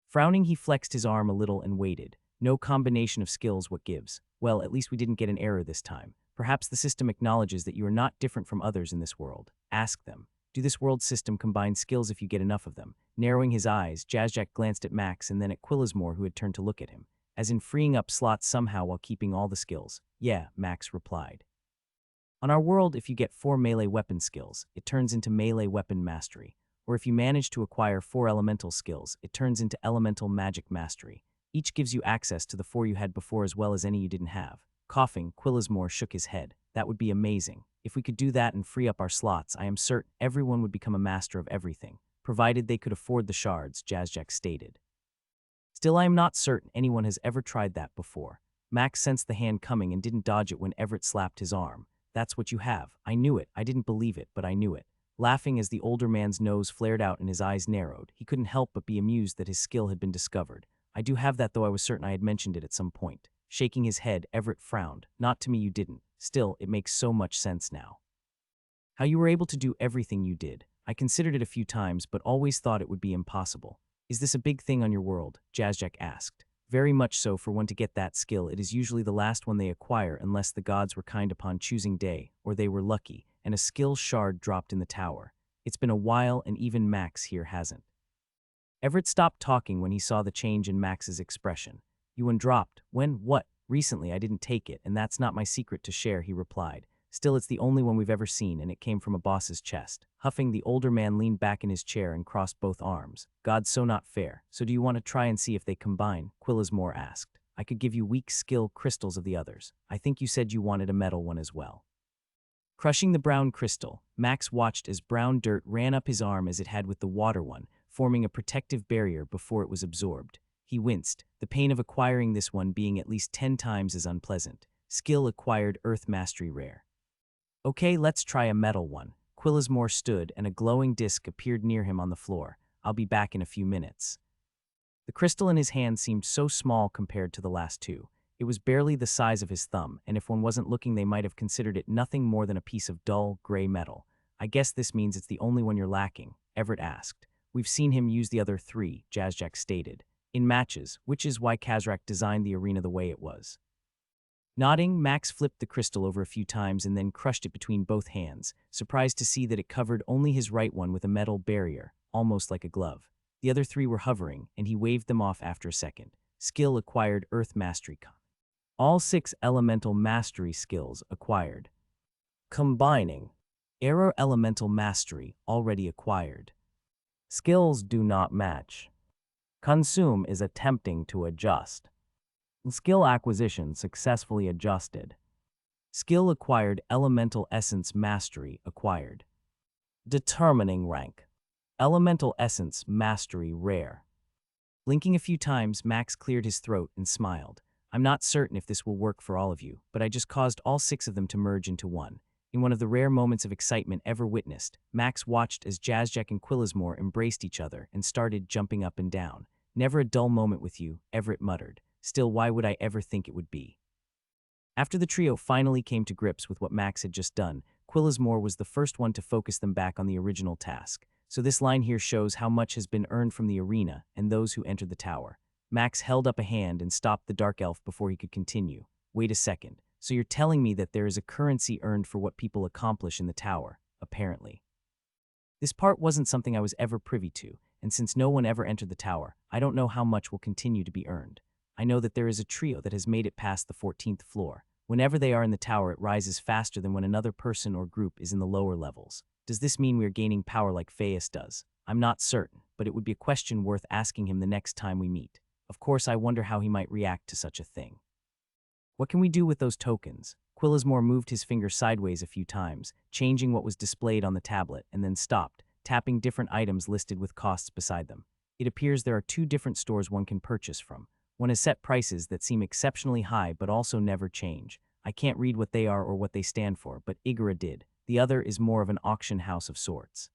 Frowning, he flexed his arm a little and waited. No combination of skills what gives. Well, at least we didn't get an error this time. Perhaps the system acknowledges that you are not different from others in this world. Ask them. Do this world's system combine skills if you get enough of them? Narrowing his eyes, Jazjack glanced at Max and then at Quillismore, who had turned to look at him, as in freeing up slots somehow while keeping all the skills. Yeah, Max replied. On our world, if you get 4 melee weapon skills, it turns into melee weapon mastery. Or if you manage to acquire 4 elemental skills, it turns into elemental magic mastery. Each gives you access to the 4 you had before as well as any you didn't have. Coughing, Quillismore shook his head. That would be amazing. If we could do that and free up our slots, I am certain everyone would become a master of everything, provided they could afford the shards, Jazzjack stated. Still, I am not certain anyone has ever tried that before. Max sensed the hand coming and didn't dodge it when Everett slapped his arm. That's what you have. I knew it. I didn't believe it, but I knew it. Laughing as the older man's nose flared out and his eyes narrowed, he couldn't help but be amused that his skill had been discovered. I do have that, though I was certain I had mentioned it at some point. Shaking his head, Everett frowned. Not to me you didn't. Still, it makes so much sense now. How you were able to do everything you did. I considered it a few times, but always thought it would be impossible. Is this a big thing on your world? Jazzjack asked. Very much so. For one to get that skill, it is usually the last one they acquire unless the gods were kind upon choosing day, or they were lucky, and a skill shard dropped in the tower. It's been a while and even Max here hasn't. Everett stopped talking when he saw the change in Max's expression. You undropped. When? What? Recently I didn't take it, and that's not my secret to share, he replied. Still, it's the only one we've ever seen, and it came from a boss's chest. Huffing, the older man leaned back in his chair and crossed both arms. God's so not fair. So do you want to try and see if they combine? Quillismore asked. I could give you weak skill crystals of the others. I think you said you wanted a metal one as well. Crushing the brown crystal, Max watched as brown dirt ran up his arm as it had with the water one, forming a protective barrier before it was absorbed. He winced, the pain of acquiring this one being at least 10 times as unpleasant. Skill acquired, Earth Mastery rare. Okay, let's try a metal one. Quillismore stood, and a glowing disc appeared near him on the floor. I'll be back in a few minutes. The crystal in his hand seemed so small compared to the last two. It was barely the size of his thumb, and if one wasn't looking they might have considered it nothing more than a piece of dull, gray metal. I guess this means it's the only one you're lacking, Everett asked. We've seen him use the other 3, Jazzjack stated. In matches, which is why Kazrak designed the arena the way it was. Nodding, Max flipped the crystal over a few times and then crushed it between both hands, surprised to see that it covered only his right one with a metal barrier, almost like a glove. The other 3 were hovering, and he waved them off after a second. Skill acquired, Earth Mastery. All 6 elemental mastery skills acquired. Combining. Aero Elemental Mastery already acquired. Skills do not match. Consume is attempting to adjust. Skill acquisition successfully adjusted. Skill acquired, Elemental Essence Mastery acquired. Determining rank. Elemental Essence Mastery rare. Blinking a few times, Max cleared his throat and smiled. I'm not certain if this will work for all of you, but I just caused all 6 of them to merge into one. In one of the rare moments of excitement ever witnessed, Max watched as Jazzjack and Quillismore embraced each other and started jumping up and down. Never a dull moment with you, Everett muttered. Still, why would I ever think it would be? After the trio finally came to grips with what Max had just done, Quillismore was the first one to focus them back on the original task. So this line here shows how much has been earned from the arena and those who entered the tower. Max held up a hand and stopped the dark elf before he could continue. Wait a second. So you're telling me that there is a currency earned for what people accomplish in the tower, apparently. This part wasn't something I was ever privy to, and since no one ever entered the tower, I don't know how much will continue to be earned. I know that there is a trio that has made it past the 14th floor. Whenever they are in the tower, it rises faster than when another person or group is in the lower levels. Does this mean we are gaining power like Phaeus does? I'm not certain, but it would be a question worth asking him the next time we meet. Of course, I wonder how he might react to such a thing. What can we do with those tokens? Quillismore moved his finger sideways a few times, changing what was displayed on the tablet, and then stopped, tapping different items listed with costs beside them. It appears there are 2 different stores one can purchase from. One has set prices that seem exceptionally high but also never change. I can't read what they are or what they stand for, but Igora did. The other is more of an auction house of sorts.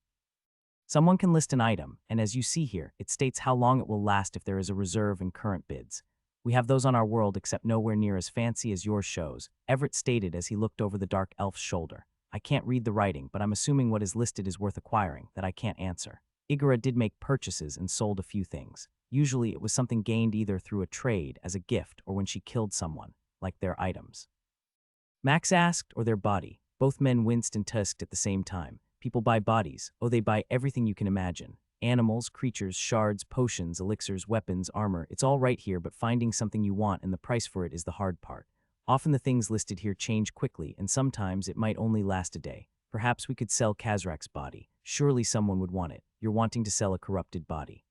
Someone can list an item, and as you see here, it states how long it will last if there is a reserve and current bids. We have those on our world except nowhere near as fancy as yours shows, Everett stated as he looked over the dark elf's shoulder. I can't read the writing, but I'm assuming what is listed is worth acquiring, that I can't answer. Igora did make purchases and sold a few things. Usually it was something gained either through a trade, as a gift, or when she killed someone, like their items. Max asked, or their body. Both men winced and tusked at the same time. People buy bodies. Oh, they buy everything you can imagine. Animals, creatures, shards, potions, elixirs, weapons, armor. It's all right here, but finding something you want and the price for it is the hard part. Often the things listed here change quickly, and sometimes it might only last a day. Perhaps we could sell Kazrak's body. Surely someone would want it. You're wanting to sell a corrupted body.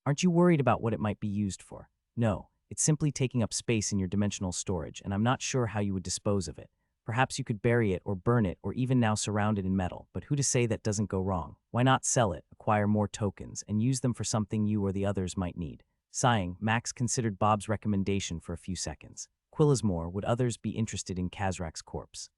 Aren't you worried about what it might be used for? No, it's simply taking up space in your dimensional storage, and I'm not sure how you would dispose of it. Perhaps you could bury it or burn it or even now surround it in metal, but who to say that doesn't go wrong? Why not sell it, acquire more tokens, and use them for something you or the others might need? Sighing, Max considered Bob's recommendation for a few seconds. Quillismore, would others be interested in Kazrak's corpse?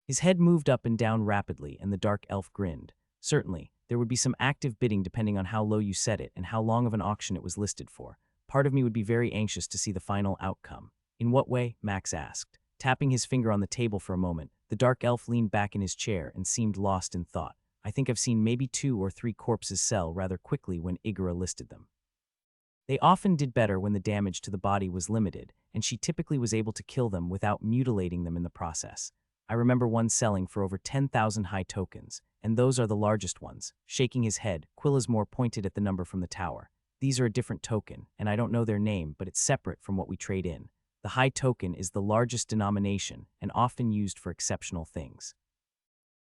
His head moved up and down rapidly, and the dark elf grinned. Certainly, there would be some active bidding depending on how low you set it and how long of an auction it was listed for. Part of me would be very anxious to see the final outcome. In what way? Max asked. Tapping his finger on the table for a moment, the dark elf leaned back in his chair and seemed lost in thought. I think I've seen maybe 2 or 3 corpses sell rather quickly when Igora listed them. They often did better when the damage to the body was limited, and she typically was able to kill them without mutilating them in the process. I remember one selling for over 10,000 high tokens, and those are the largest ones. Shaking his head, Quillismore pointed at the number from the tower. These are a different token, and I don't know their name, but it's separate from what we trade in. The high token is the largest denomination and often used for exceptional things.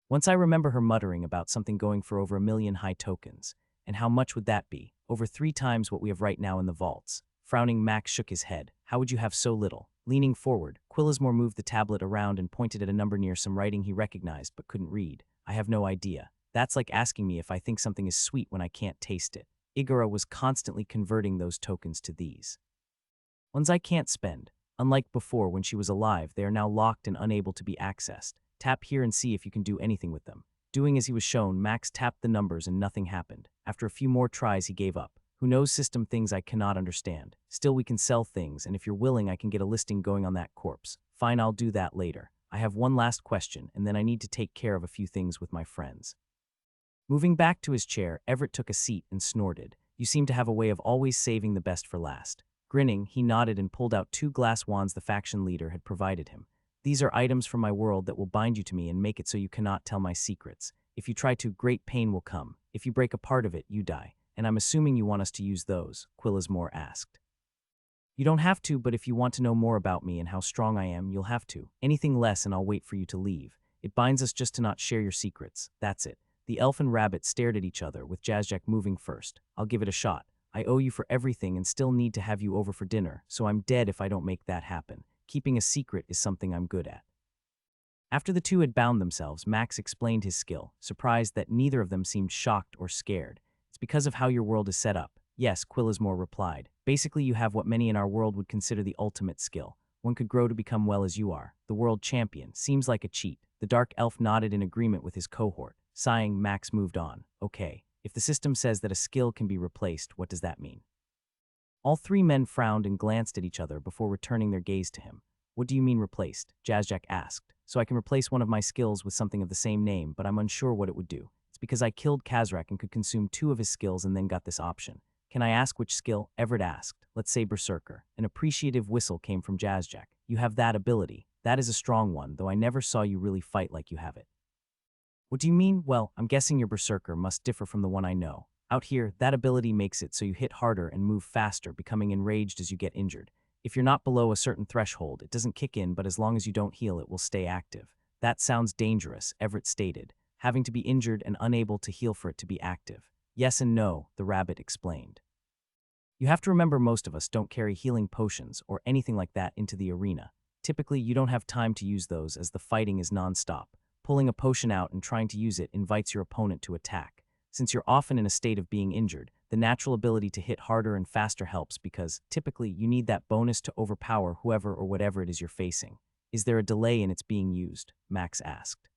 Once I remember her muttering about something going for over 1,000,000 high tokens. And how much would that be? Over 3 times what we have right now in the vaults. Frowning, Max shook his head. How would you have so little? Leaning forward, Quillismore moved the tablet around and pointed at a number near some writing he recognized but couldn't read. I have no idea. That's like asking me if I think something is sweet when I can't taste it. Igora was constantly converting those tokens to these ones I can't spend. Unlike before when she was alive, they are now locked and unable to be accessed. Tap here and see if you can do anything with them. Doing as he was shown, Max tapped the numbers and nothing happened. After a few more tries, he gave up. Who knows system things I cannot understand. Still, we can sell things, and if you're willing, I can get a listing going on that corpse. Fine, I'll do that later. I have one last question, and then I need to take care of a few things with my friends. Moving back to his chair, Everett took a seat and snorted. You seem to have a way of always saving the best for last. Grinning, he nodded and pulled out 2 glass wands the faction leader had provided him. These are items from my world that will bind you to me and make it so you cannot tell my secrets. If you try to, great pain will come. If you break a part of it, you die. And I'm assuming you want us to use those, Quillismore asked. You don't have to, but if you want to know more about me and how strong I am, you'll have to. Anything less and I'll wait for you to leave. It binds us just to not share your secrets. That's it. The elf and rabbit stared at each other, with Jazzjack moving first. I'll give it a shot. I owe you for everything and still need to have you over for dinner, so I'm dead if I don't make that happen. Keeping a secret is something I'm good at. After the two had bound themselves, Max explained his skill, surprised that neither of them seemed shocked or scared. It's because of how your world is set up. Yes, Quillismore replied. Basically, you have what many in our world would consider the ultimate skill. One could grow to become well as you are. The world champion. Seems like a cheat. The dark elf nodded in agreement with his cohort. Sighing, Max moved on. Okay, if the system says that a skill can be replaced, what does that mean? All 3 men frowned and glanced at each other before returning their gaze to him. What do you mean replaced? Jazzjack asked. So I can replace one of my skills with something of the same name, but I'm unsure what it would do. It's because I killed Kazrak and could consume 2 of his skills and then got this option. Can I ask which skill? Everett asked. Let's say Berserker. An appreciative whistle came from Jazzjack. You have that ability. That is a strong one, though I never saw you really fight like you have it. What do you mean? Well, I'm guessing your Berserker must differ from the one I know. Out here, that ability makes it so you hit harder and move faster, becoming enraged as you get injured. If you're not below a certain threshold, it doesn't kick in, but as long as you don't heal, it will stay active. That sounds dangerous, Everett stated, having to be injured and unable to heal for it to be active. Yes and no, the rabbit explained. You have to remember most of us don't carry healing potions or anything like that into the arena. Typically, you don't have time to use those as the fighting is non-stop. Pulling a potion out and trying to use it invites your opponent to attack. Since you're often in a state of being injured, the natural ability to hit harder and faster helps because, typically, you need that bonus to overpower whoever or whatever it is you're facing. Is there a delay in its being used? Max asked.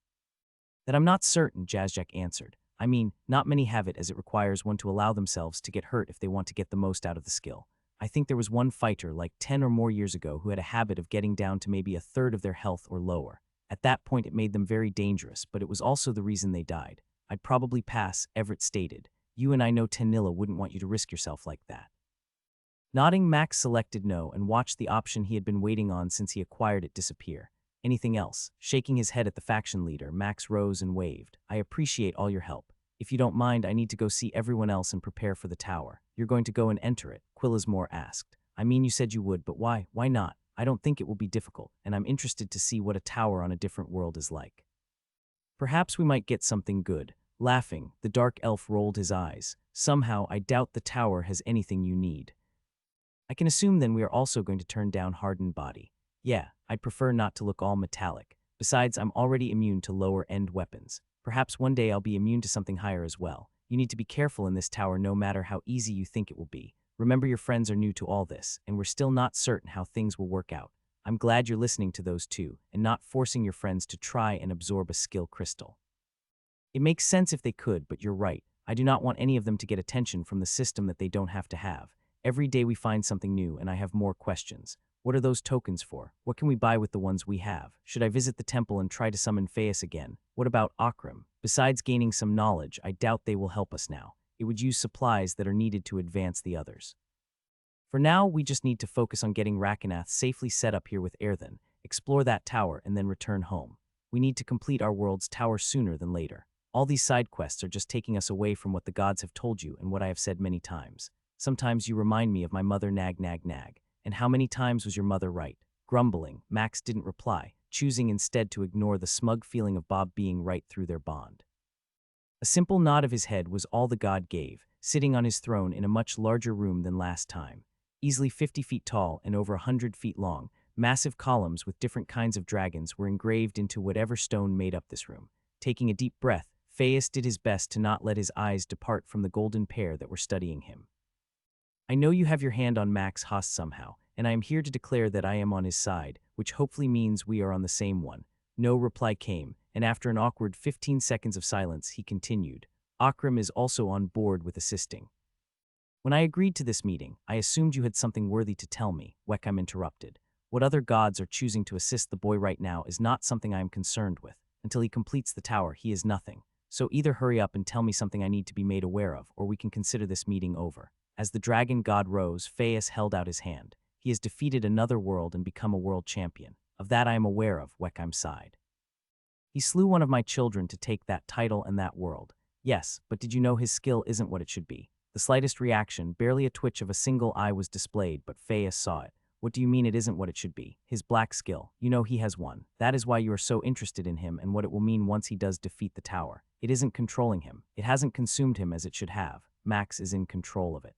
That I'm not certain, Jazzjack answered. I mean, not many have it as it requires one to allow themselves to get hurt if they want to get the most out of the skill. I think there was one fighter like 10 or more years ago who had a habit of getting down to maybe a third of their health or lower. At that point it made them very dangerous, but it was also the reason they died. I'd probably pass, Everett stated. You and I know Tenilla wouldn't want you to risk yourself like that. Nodding, Max selected no and watched the option he had been waiting on since he acquired it disappear. Anything else? Shaking his head at the faction leader, Max rose and waved. I appreciate all your help. If you don't mind, I need to go see everyone else and prepare for the tower. You're going to go and enter it? Quillismore asked. I mean, you said you would, but why? Why not? I don't think it will be difficult, and I'm interested to see what a tower on a different world is like. Perhaps we might get something good. Laughing, the dark elf rolled his eyes. Somehow, I doubt the tower has anything you need. I can assume then we are also going to turn down hardened body. Yeah, I'd prefer not to look all metallic. Besides, I'm already immune to lower-end weapons. Perhaps one day I'll be immune to something higher as well. You need to be careful in this tower no matter how easy you think it will be. Remember, your friends are new to all this, and we're still not certain how things will work out. I'm glad you're listening to those two, and not forcing your friends to try and absorb a skill crystal. It makes sense if they could, but you're right. I do not want any of them to get attention from the system that they don't have to have. Every day we find something new, and I have more questions. What are those tokens for? What can we buy with the ones we have? Should I visit the temple and try to summon Phaeus again? What about Akram? Besides gaining some knowledge, I doubt they will help us now. It would use supplies that are needed to advance the others. For now, we just need to focus on getting Rakenath safely set up here with Erthen, explore that tower, and then return home. We need to complete our world's tower sooner than later. All these side quests are just taking us away from what the gods have told you and what I have said many times. Sometimes you remind me of my mother nag. And how many times was your mother right? Grumbling, Max didn't reply, choosing instead to ignore the smug feeling of Bob being right through their bond. A simple nod of his head was all the god gave, sitting on his throne in a much larger room than last time. Easily 50 feet tall and over 100 feet long, massive columns with different kinds of dragons were engraved into whatever stone made up this room. Taking a deep breath, Phaeus did his best to not let his eyes depart from the golden pair that were studying him. I know you have your hand on Max Haast somehow, and I am here to declare that I am on his side, which hopefully means we are on the same one. No reply came, and after an awkward 15 seconds of silence, he continued. Akram is also on board with assisting. When I agreed to this meeting, I assumed you had something worthy to tell me, Weckham interrupted. What other gods are choosing to assist the boy right now is not something I am concerned with. Until he completes the tower, he is nothing. So either hurry up and tell me something I need to be made aware of, or we can consider this meeting over. As the dragon god rose, Phaeus held out his hand. He has defeated another world and become a world champion. Of that I am aware of, Weckham sighed. He slew one of my children to take that title and that world. Yes, but did you know his skill isn't what it should be? The slightest reaction, barely a twitch of a single eye was displayed, but Phaeus saw it. What do you mean it isn't what it should be? His black skill. You know he has one. That is why you are so interested in him and what it will mean once he does defeat the tower. It isn't controlling him. It hasn't consumed him as it should have. Max is in control of it.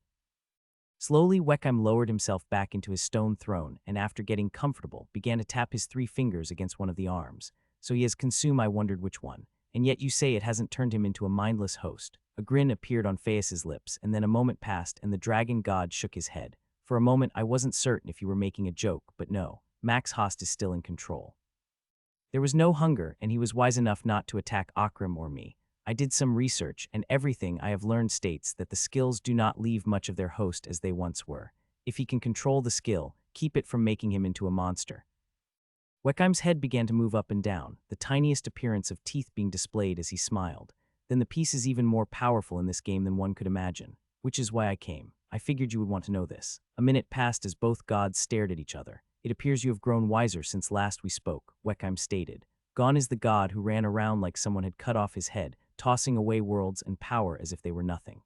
Slowly, Weckham lowered himself back into his stone throne and after getting comfortable, began to tap his 3 fingers against one of the arms. So he has consumed, I wondered which one. And yet you say it hasn't turned him into a mindless host. A grin appeared on Phaeus's lips, and then a moment passed and the dragon god shook his head. For a moment I wasn't certain if you were making a joke, but no, Max Haast is still in control. There was no hunger, and he was wise enough not to attack Akram or me. I did some research, and everything I have learned states that the skills do not leave much of their host as they once were. If he can control the skill, keep it from making him into a monster. Weckheim's head began to move up and down, the tiniest appearance of teeth being displayed as he smiled. Then the piece is even more powerful in this game than one could imagine, which is why I came. I figured you would want to know this. A minute passed as both gods stared at each other. It appears you have grown wiser since last we spoke, Weckheim stated. Gone is the god who ran around like someone had cut off his head, tossing away worlds and power as if they were nothing.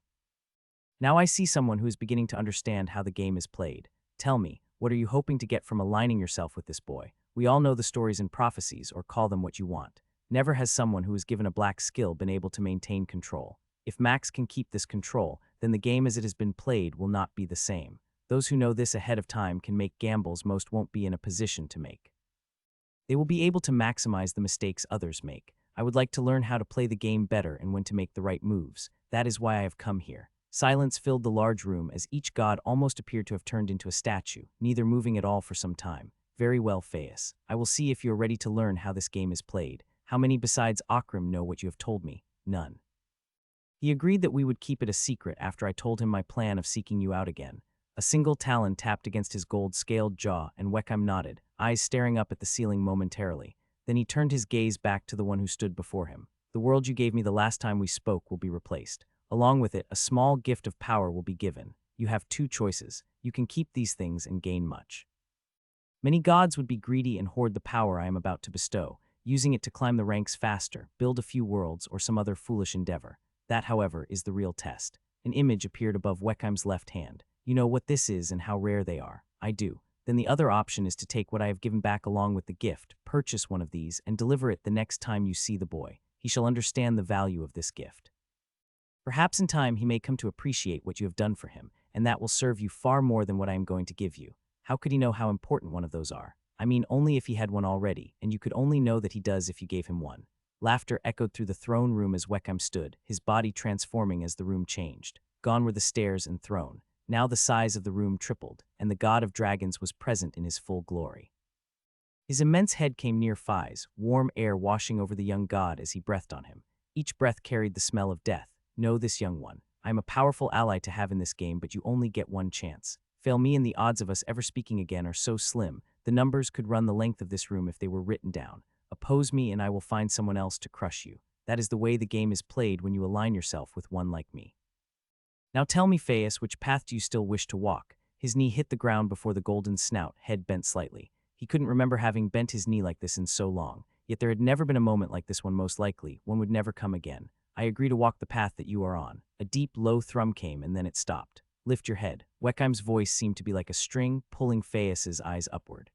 Now I see someone who is beginning to understand how the game is played. Tell me, what are you hoping to get from aligning yourself with this boy? We all know the stories and prophecies, or call them what you want. Never has someone who is given a black skill been able to maintain control. If Max can keep this control, then the game as it has been played will not be the same. Those who know this ahead of time can make gambles most won't be in a position to make. They will be able to maximize the mistakes others make. I would like to learn how to play the game better and when to make the right moves. That is why I have come here. Silence filled the large room as each god almost appeared to have turned into a statue, neither moving at all for some time. Very well, Phaeus. I will see if you are ready to learn how this game is played. How many besides Akram know what you have told me? None. He agreed that we would keep it a secret after I told him my plan of seeking you out again. A single talon tapped against his gold-scaled jaw, and Weckham nodded, eyes staring up at the ceiling momentarily. Then he turned his gaze back to the one who stood before him. The world you gave me the last time we spoke will be replaced. Along with it, a small gift of power will be given. You have 2 choices. You can keep these things and gain much. Many gods would be greedy and hoard the power I am about to bestow, using it to climb the ranks faster, build a few worlds, or some other foolish endeavor. That, however, is the real test. An image appeared above Weckheim's left hand. You know what this is and how rare they are. I do. Then the other option is to take what I have given back along with the gift, purchase one of these, and deliver it the next time you see the boy. He shall understand the value of this gift. Perhaps in time he may come to appreciate what you have done for him, and that will serve you far more than what I am going to give you. How could he know how important one of those are? I mean, only if he had one already, and you could only know that he does if you gave him one. Laughter echoed through the throne room as Weckham stood, his body transforming as the room changed. Gone were the stairs and throne. Now the size of the room tripled, and the god of dragons was present in his full glory. His immense head came near Phi's, warm air washing over the young god as he breathed on him. Each breath carried the smell of death. Know this, young one. I am a powerful ally to have in this game, but you only get one chance. Fail me and the odds of us ever speaking again are so slim, the numbers could run the length of this room if they were written down. Oppose me and I will find someone else to crush you. That is the way the game is played when you align yourself with one like me. Now tell me, Phaeus, which path do you still wish to walk? His knee hit the ground before the golden snout, head bent slightly. He couldn't remember having bent his knee like this in so long, yet there had never been a moment like this one. Most likely, one would never come again. I agree to walk the path that you are on. A deep, low thrum came, and then it stopped. Lift your head. Weckheim's voice seemed to be like a string, pulling Phaeus's eyes upward.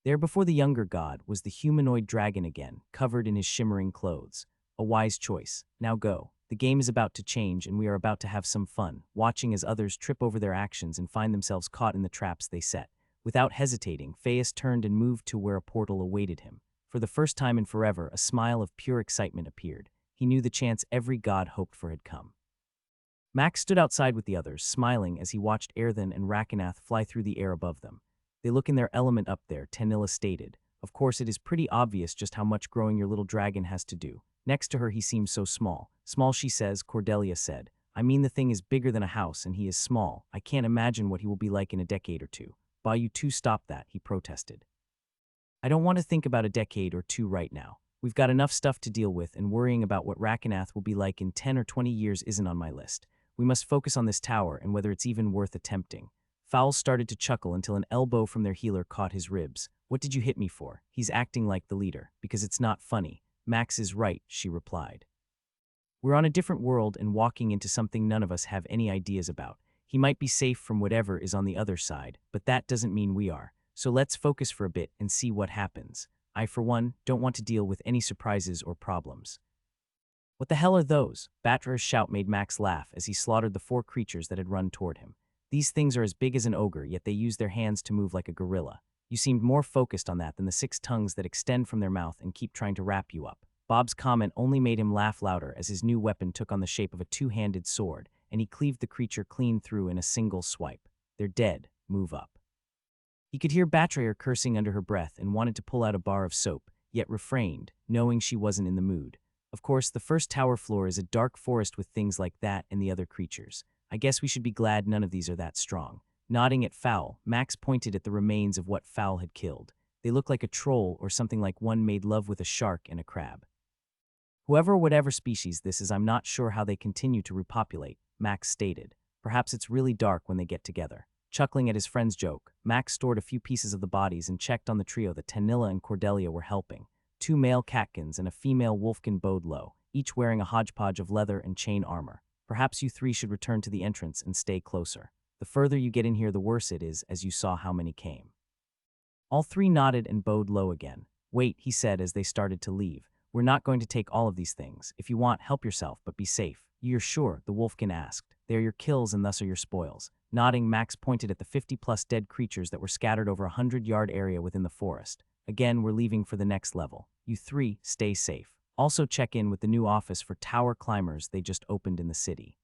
There before the younger god was the humanoid dragon again, covered in his shimmering clothes. A wise choice. Now go. The game is about to change, and we are about to have some fun, watching as others trip over their actions and find themselves caught in the traps they set. Without hesitating, Phaeus turned and moved to where a portal awaited him. For the first time in forever, a smile of pure excitement appeared. He knew the chance every god hoped for had come. Max stood outside with the others, smiling as he watched Erthan and Rakenath fly through the air above them. They look in their element up there, Tanilla stated. Of course, it is pretty obvious just how much growing your little dragon has to do. Next to her, he seems so small. Small, she says, Cordelia said. I mean, the thing is bigger than a house, and he is small. I can't imagine what he will be like in a decade or two. Ba, you two stop that, he protested. I don't want to think about a decade or two right now. We've got enough stuff to deal with, and worrying about what Rakenath will be like in 10 or 20 years isn't on my list. We must focus on this tower and whether it's even worth attempting. Fowls started to chuckle until an elbow from their healer caught his ribs. What did you hit me for? He's acting like the leader. Because it's not funny. Max is right, she replied. We're on a different world and walking into something none of us have any ideas about. He might be safe from whatever is on the other side, but that doesn't mean we are. So let's focus for a bit and see what happens. I, for one, don't want to deal with any surprises or problems. What the hell are those? Batra's shout made Max laugh as he slaughtered the 4 creatures that had run toward him. These things are as big as an ogre, yet they use their hands to move like a gorilla. You seemed more focused on that than the 6 tongues that extend from their mouth and keep trying to wrap you up. Bob's comment only made him laugh louder as his new weapon took on the shape of a 2-handed sword, and he cleaved the creature clean through in a single swipe. They're dead. Move up. He could hear Batrayer cursing under her breath and wanted to pull out a bar of soap, yet refrained, knowing she wasn't in the mood. Of course, the first tower floor is a dark forest with things like that and the other creatures. I guess we should be glad none of these are that strong. Nodding at Fowl, Max pointed at the remains of what Fowl had killed. They look like a troll or something like one made love with a shark and a crab. Whoever or whatever species this is, I'm not sure how they continue to repopulate, Max stated. Perhaps it's really dark when they get together. Chuckling at his friend's joke, Max stored a few pieces of the bodies and checked on the trio that Tanilla and Cordelia were helping. 2 male catkins and a female wolfkin bowed low, each wearing a hodgepodge of leather and chain armor. Perhaps you 3 should return to the entrance and stay closer. The further you get in here, the worse it is, as you saw how many came. All 3 nodded and bowed low again. Wait, he said as they started to leave. We're not going to take all of these things. If you want, help yourself, but be safe. You're sure? The wolfkin asked. They are your kills and thus are your spoils. Nodding, Max pointed at the 50-plus dead creatures that were scattered over a 100-yard area within the forest. Again, we're leaving for the next level. You 3, stay safe. Also check in with the new office for tower climbers they just opened in the city.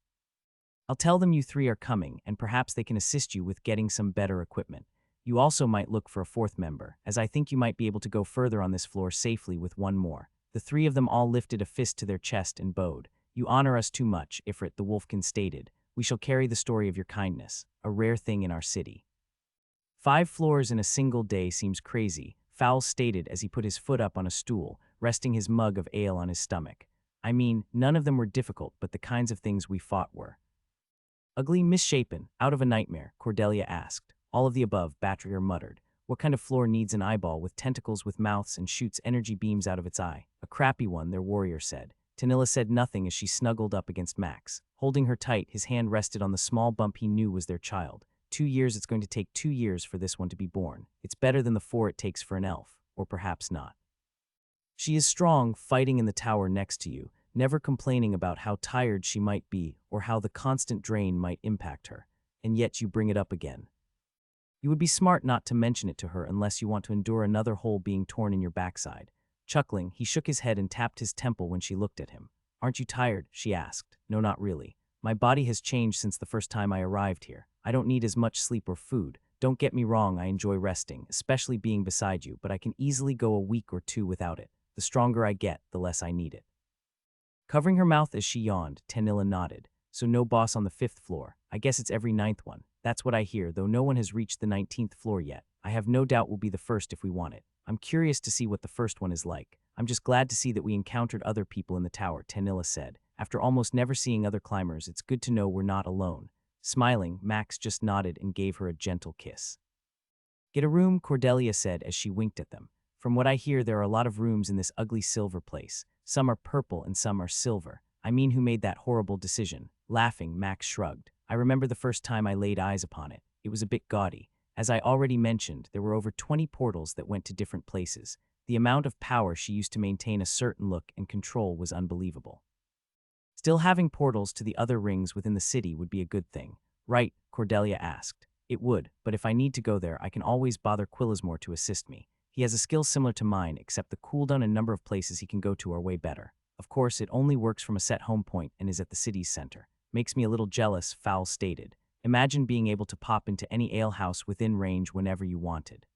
I'll tell them you 3 are coming, and perhaps they can assist you with getting some better equipment. You also might look for a 4th member, as I think you might be able to go further on this floor safely with one more. The 3 of them all lifted a fist to their chest and bowed. You honor us too much, Ifrit, the wolfkin stated. We shall carry the story of your kindness, a rare thing in our city. 5 floors in a single day seems crazy, Fowl stated as he put his foot up on a stool, resting his mug of ale on his stomach. I mean, none of them were difficult, but the kinds of things we fought were. Ugly, misshapen, out of a nightmare, Cordelia asked. All of the above, Batrier muttered. What kind of floor needs an eyeball with tentacles with mouths and shoots energy beams out of its eye? A crappy one, their warrior said. Tanilla said nothing as she snuggled up against Max. Holding her tight, his hand rested on the small bump he knew was their child. 2 years, it's going to take 2 years for this one to be born. It's better than the 4 it takes for an elf, or perhaps not. She is strong, fighting in the tower next to you, never complaining about how tired she might be or how the constant drain might impact her. and yet you bring it up again. You would be smart not to mention it to her unless you want to endure another hole being torn in your backside. Chuckling, he shook his head and tapped his temple when she looked at him. Aren't you tired? She asked. No, not really. My body has changed since the first time I arrived here. I don't need as much sleep or food. Don't get me wrong, I enjoy resting, especially being beside you, but I can easily go a week or two without it. The stronger I get, the less I need it. Covering her mouth as she yawned, Tanilla nodded. So no boss on the 5th floor. I guess it's every 9th one. That's what I hear, though no one has reached the 19th floor yet. I have no doubt we'll be the first if we want it. I'm curious to see what the first one is like. I'm just glad to see that we encountered other people in the tower, Tanilla said. After almost never seeing other climbers, it's good to know we're not alone. Smiling, Max just nodded and gave her a gentle kiss. Get a room, Cordelia said as she winked at them. From what I hear, there are a lot of rooms in this ugly silver place. Some are purple and some are silver. I mean, who made that horrible decision? Laughing, Max shrugged. I remember the first time I laid eyes upon it. It was a bit gaudy. As I already mentioned, there were over 20 portals that went to different places. The amount of power she used to maintain a certain look and control was unbelievable. Still, having portals to the other rings within the city would be a good thing. Right? Cordelia asked. It would, but if I need to go there, I can always bother Quillismore to assist me. He has a skill similar to mine, except the cooldown and number of places he can go to are way better. Of course, it only works from a set home point and is at the city's center. Makes me a little jealous, Fowl stated. Imagine being able to pop into any alehouse within range whenever you wanted.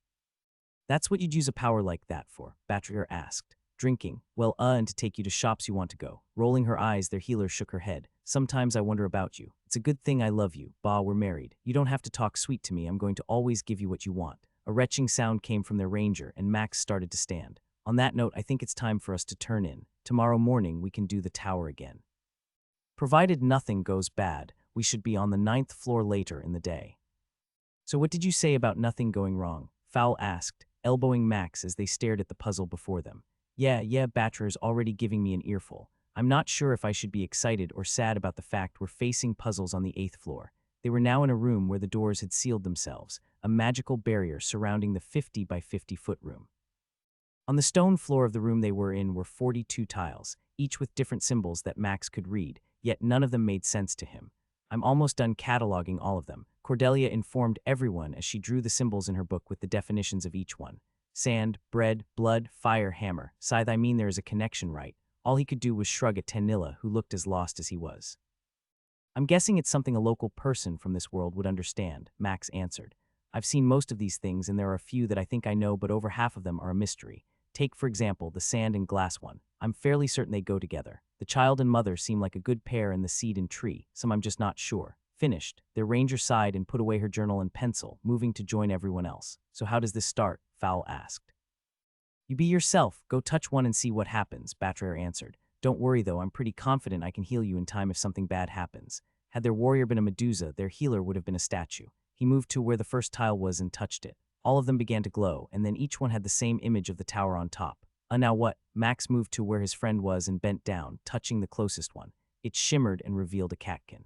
That's what you'd use a power like that for, Batrier asked. Drinking. Well, and to take you to shops you want to go. Rolling her eyes, their healer shook her head. Sometimes I wonder about you. It's a good thing I love you. Bah, we're married. You don't have to talk sweet to me. I'm going to always give you what you want. A retching sound came from their ranger, and Max started to stand. On that note, I think it's time for us to turn in. Tomorrow morning, we can do the tower again. Provided nothing goes bad, we should be on the 9th floor later in the day. So what did you say about nothing going wrong? Fowl asked, elbowing Max as they stared at the puzzle before them. Yeah, Batrier's already giving me an earful. I'm not sure if I should be excited or sad about the fact we're facing puzzles on the 8th floor. They were now in a room where the doors had sealed themselves, a magical barrier surrounding the 50 by 50 foot room. On the stone floor of the room they were in were 42 tiles, each with different symbols that Max could read, yet none of them made sense to him. I'm almost done cataloging all of them, Cordelia informed everyone as she drew the symbols in her book with the definitions of each one. Sand, bread, blood, fire, hammer. Scythe, I mean there is a connection, right? All he could do was shrug at Tanilla, who looked as lost as he was. I'm guessing it's something a local person from this world would understand, Max answered. I've seen most of these things and there are a few that I think I know, but over half of them are a mystery. Take, for example, the sand and glass one. I'm fairly certain they go together. The child and mother seem like a good pair and the seed and tree, some I'm just not sure. Finished. Their ranger sighed and put away her journal and pencil, moving to join everyone else. So how does this start? Fowl asked. You be yourself. Go touch one and see what happens, Batrier answered. Don't worry though, I'm pretty confident I can heal you in time if something bad happens. Had their warrior been a Medusa, their healer would have been a statue. He moved to where the first tile was and touched it. All of them began to glow, and then each one had the same image of the tower on top. Now what? Max moved to where his friend was and bent down, touching the closest one. It shimmered and revealed a catkin.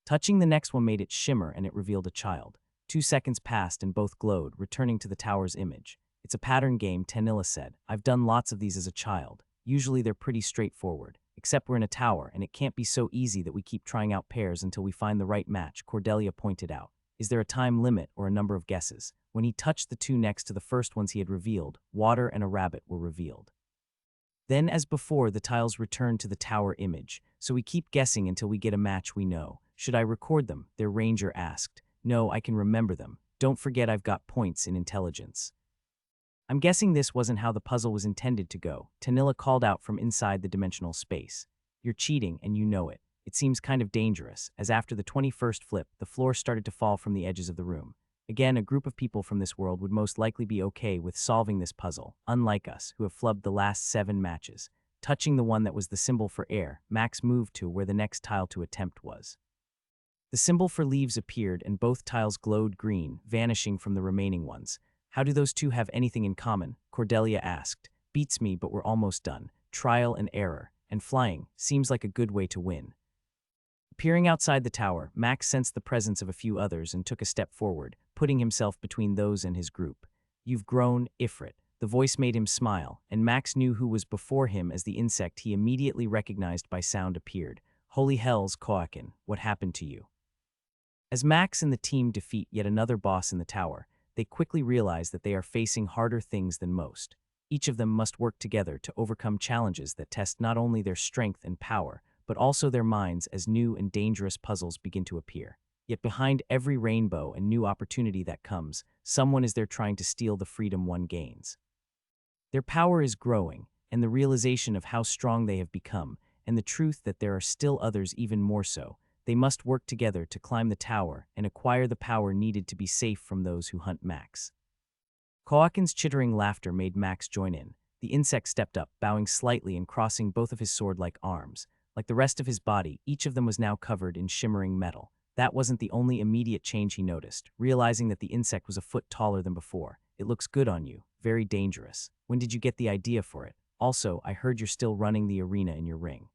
Touching the next one made it shimmer and it revealed a child. 2 seconds passed and both glowed, returning to the tower's image. It's a pattern game, Tanilla said. I've done lots of these as a child. Usually they're pretty straightforward. Except we're in a tower, and it can't be so easy that we keep trying out pairs until we find the right match, Cordelia pointed out. Is there a time limit or a number of guesses? When he touched the 2 next to the first ones he had revealed, water and a rabbit were revealed. Then, as before, the tiles returned to the tower image, so we keep guessing until we get a match we know. Should I record them? Their ranger asked. No, I can remember them. Don't forget I've got points in intelligence. I'm guessing this wasn't how the puzzle was intended to go, Tanilla called out from inside the dimensional space. You're cheating, and you know it. It seems kind of dangerous, as after the 21st flip, the floor started to fall from the edges of the room. Again, a group of people from this world would most likely be okay with solving this puzzle, unlike us, who have flubbed the last 7 matches. Touching the one that was the symbol for air, Max moved to where the next tile to attempt was. The symbol for leaves appeared and both tiles glowed green, vanishing from the remaining ones. How do those two have anything in common? Cordelia asked. Beats me, but we're almost done. Trial and error. And flying. Seems like a good way to win. Peering outside the tower, Max sensed the presence of a few others and took a step forward, putting himself between those and his group. You've grown, Ifrit. The voice made him smile, and Max knew who was before him as the insect he immediately recognized by sound appeared. Holy hells, Koakin, what happened to you? As Max and the team defeat yet another boss in the tower, they quickly realize that they are facing harder things than most. Each of them must work together to overcome challenges that test not only their strength and power, but also their minds as new and dangerous puzzles begin to appear. Yet behind every rainbow and new opportunity that comes, someone is there trying to steal the freedom one gains. Their power is growing, and the realization of how strong they have become, and the truth that there are still others even more so, they must work together to climb the tower and acquire the power needed to be safe from those who hunt Max. Koakin's chittering laughter made Max join in. The insect stepped up, bowing slightly and crossing both of his sword-like arms. Like the rest of his body, each of them was now covered in shimmering metal. That wasn't the only immediate change he noticed, realizing that the insect was a foot taller than before. It looks good on you, very dangerous. When did you get the idea for it? Also, I heard you're still running the arena in your ring.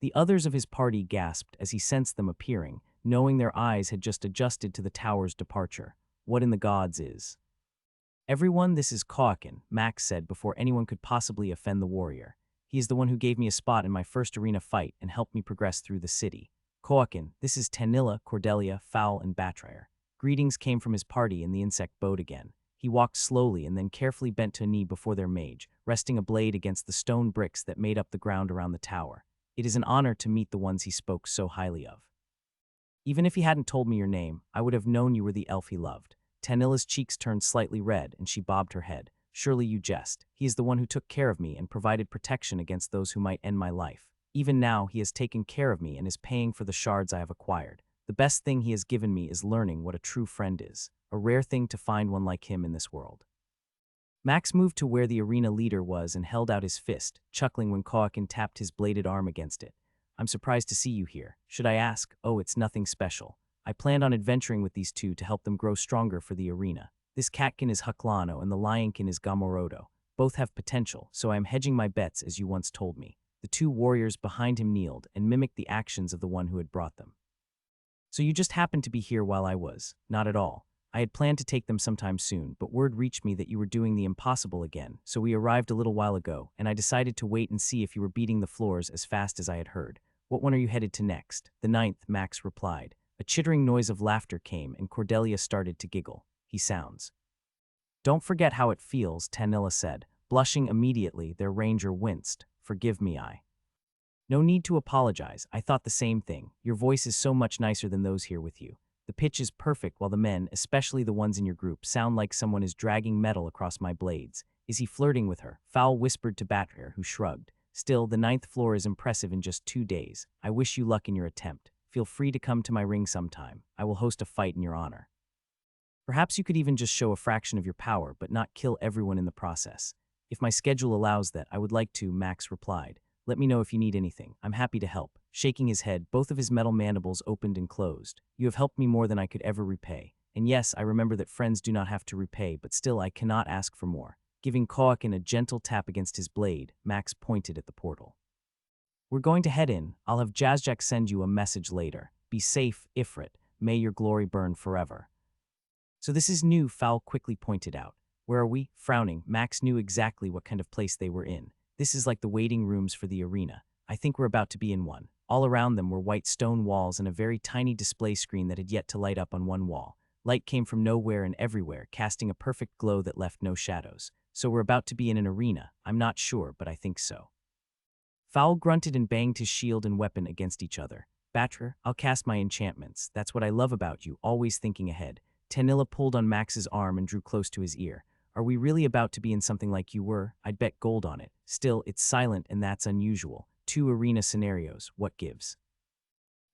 The others of his party gasped as he sensed them appearing, knowing their eyes had just adjusted to the tower's departure. What in the gods is? Everyone, this is Koakin, Max said before anyone could possibly offend the warrior. He is the one who gave me a spot in my first arena fight and helped me progress through the city. Koakin, this is Tanilla, Cordelia, Fowl, and Batrayer. Greetings came from his party and the insect bowed again. He walked slowly and then carefully bent to a knee before their mage, resting a blade against the stone bricks that made up the ground around the tower. It is an honor to meet the ones he spoke so highly of. Even if he hadn't told me your name, I would have known you were the elf he loved. Tanilla's cheeks turned slightly red and she bobbed her head. Surely you jest. He is the one who took care of me and provided protection against those who might end my life. Even now, he has taken care of me and is paying for the shards I have acquired. The best thing he has given me is learning what a true friend is. A rare thing to find one like him in this world. Max moved to where the arena leader was and held out his fist, chuckling when Koakin tapped his bladed arm against it. I'm surprised to see you here. Should I ask? Oh, it's nothing special. I planned on adventuring with these two to help them grow stronger for the arena. This catkin is Huklano and the lionkin is Gamorodo. Both have potential, so I am hedging my bets as you once told me. The two warriors behind him kneeled and mimicked the actions of the one who had brought them. So you just happened to be here while I was? Not at all. I had planned to take them sometime soon, but word reached me that you were doing the impossible again, so we arrived a little while ago, and I decided to wait and see if you were beating the floors as fast as I had heard. What one are you headed to next? The ninth, Max replied. A chittering noise of laughter came, and Cordelia started to giggle. He sounds. Don't forget how it feels, Tanilla said. Blushing immediately, their ranger winced. Forgive me, I. No need to apologize. I thought the same thing. Your voice is so much nicer than those here with you. The pitch is perfect while the men, especially the ones in your group, sound like someone is dragging metal across my blades. Is he flirting with her? Fowl whispered to Batrayer, who shrugged. Still, the ninth floor is impressive in just 2 days. I wish you luck in your attempt. Feel free to come to my ring sometime. I will host a fight in your honor. Perhaps you could even just show a fraction of your power, but not kill everyone in the process. If my schedule allows that, I would like to, Max replied. Let me know if you need anything. I'm happy to help. Shaking his head, both of his metal mandibles opened and closed. You have helped me more than I could ever repay. And yes, I remember that friends do not have to repay, but still I cannot ask for more. Giving Koakin a gentle tap against his blade, Max pointed at the portal. We're going to head in. I'll have Jazzjack send you a message later. Be safe, Ifrit. May your glory burn forever. So this is new, Fowl quickly pointed out. Where are we? Frowning, Max knew exactly what kind of place they were in. This is like the waiting rooms for the arena. I think we're about to be in one. All around them were white stone walls and a very tiny display screen that had yet to light up on one wall. Light came from nowhere and everywhere, casting a perfect glow that left no shadows. So we're about to be in an arena. I'm not sure, but I think so. Fowl grunted and banged his shield and weapon against each other. Batrayer, I'll cast my enchantments. That's what I love about you, always thinking ahead. Tanilla pulled on Max's arm and drew close to his ear. Are we really about to be in something like you were? I'd bet gold on it. Still, it's silent and that's unusual. 2 arena scenarios, what gives?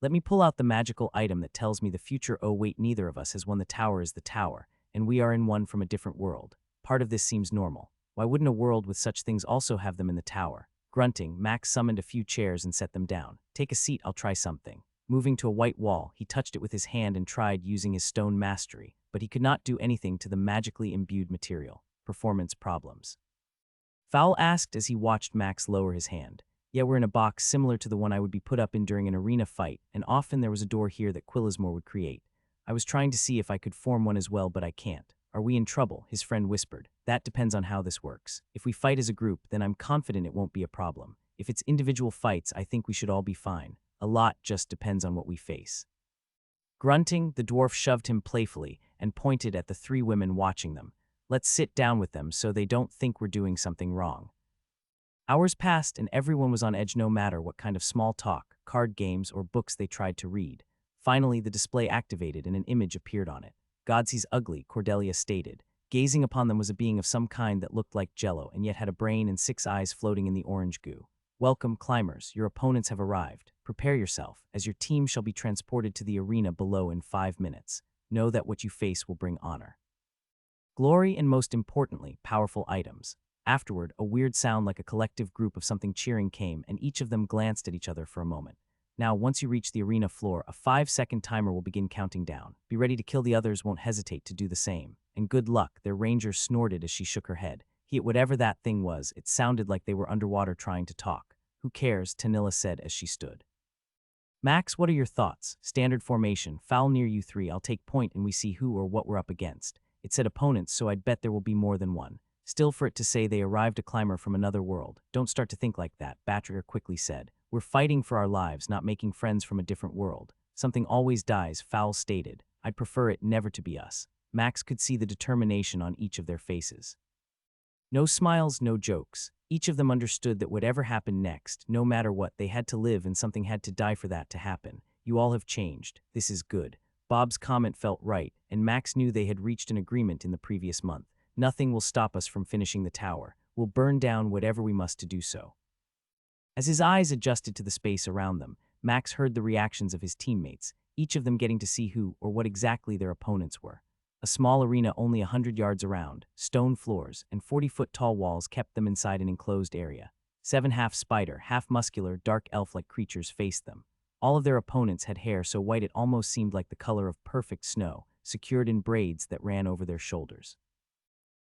Let me pull out the magical item that tells me the future. Oh wait, neither of us has won. The tower is the tower, and we are in one from a different world. Part of this seems normal. Why wouldn't a world with such things also have them in the tower? Grunting, Max summoned a few chairs and set them down. Take a seat, I'll try something. Moving to a white wall, he touched it with his hand and tried using his stone mastery, but he could not do anything to the magically imbued material. Performance problems. Fowl asked as he watched Max lower his hand. Yeah, we're in a box similar to the one I would be put up in during an arena fight, and often there was a door here that Quillismore would create. I was trying to see if I could form one as well, but I can't. Are we in trouble? His friend whispered. That depends on how this works. If we fight as a group, then I'm confident it won't be a problem. If it's individual fights, I think we should all be fine. A lot just depends on what we face. Grunting, the dwarf shoved him playfully and pointed at the three women watching them. Let's sit down with them so they don't think we're doing something wrong. Hours passed and everyone was on edge no matter what kind of small talk, card games, or books they tried to read. Finally, the display activated and an image appeared on it. "God, he's ugly," Cordelia stated. Gazing upon them was a being of some kind that looked like jello and yet had a brain and 6 eyes floating in the orange goo. "Welcome, climbers. Your opponents have arrived. Prepare yourself, as your team shall be transported to the arena below in 5 minutes. Know that what you face will bring honor, glory, and most importantly, powerful items." Afterward, a weird sound like a collective group of something cheering came, and each of them glanced at each other for a moment. "Now, once you reach the arena floor, a 5-second timer will begin counting down. Be ready to kill. The others won't hesitate to do the same. And good luck," their ranger snorted as she shook her head. Whatever that thing was, it sounded like they were underwater trying to talk. "Who cares?" Tanilla said as she stood. "Max, what are your thoughts?" "Standard formation, foul near you three. I'll take point and we see who or what we're up against." It said opponents, so I'd bet there will be more than one. Still, for it to say they arrived a climber from another world. "Don't start to think like that," Batrier quickly said. "We're fighting for our lives, not making friends from a different world. Something always dies," Foul stated. "I'd prefer it never to be us." Max could see the determination on each of their faces. No smiles, no jokes. Each of them understood that whatever happened next, no matter what, they had to live and something had to die for that to happen. "You all have changed. This is good." Bob's comment felt right, and Max knew they had reached an agreement in the previous month. "Nothing will stop us from finishing the tower. We'll burn down whatever we must to do so." As his eyes adjusted to the space around them, Max heard the reactions of his teammates, each of them getting to see who or what exactly their opponents were. A small arena only 100 yards around, stone floors, and 40-foot-tall walls kept them inside an enclosed area. 7 half-spider, half-muscular, dark elf-like creatures faced them. All of their opponents had hair so white it almost seemed like the color of perfect snow, secured in braids that ran over their shoulders.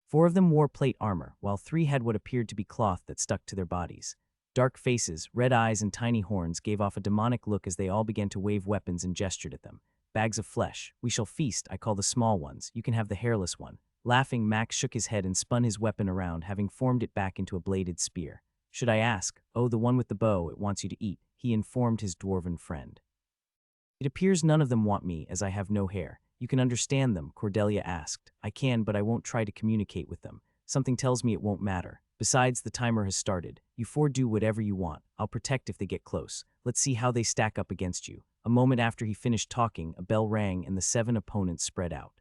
4 of them wore plate armor, while 3 had what appeared to be cloth that stuck to their bodies. Dark faces, red eyes, and tiny horns gave off a demonic look as they all began to wave weapons and gestured at them. "Bags of flesh. We shall feast. I call the small ones. You can have the hairless one." Laughing, Max shook his head and spun his weapon around, having formed it back into a bladed spear. "Should I ask?" "Oh, the one with the bow. It wants you to eat," he informed his dwarven friend. "It appears none of them want me, as I have no hair." "You can understand them?" Cordelia asked. "I can, but I won't try to communicate with them. Something tells me it won't matter. Besides, the timer has started. You 4 do whatever you want. I'll protect if they get close. Let's see how they stack up against you." A moment after he finished talking, a bell rang and the 7 opponents spread out.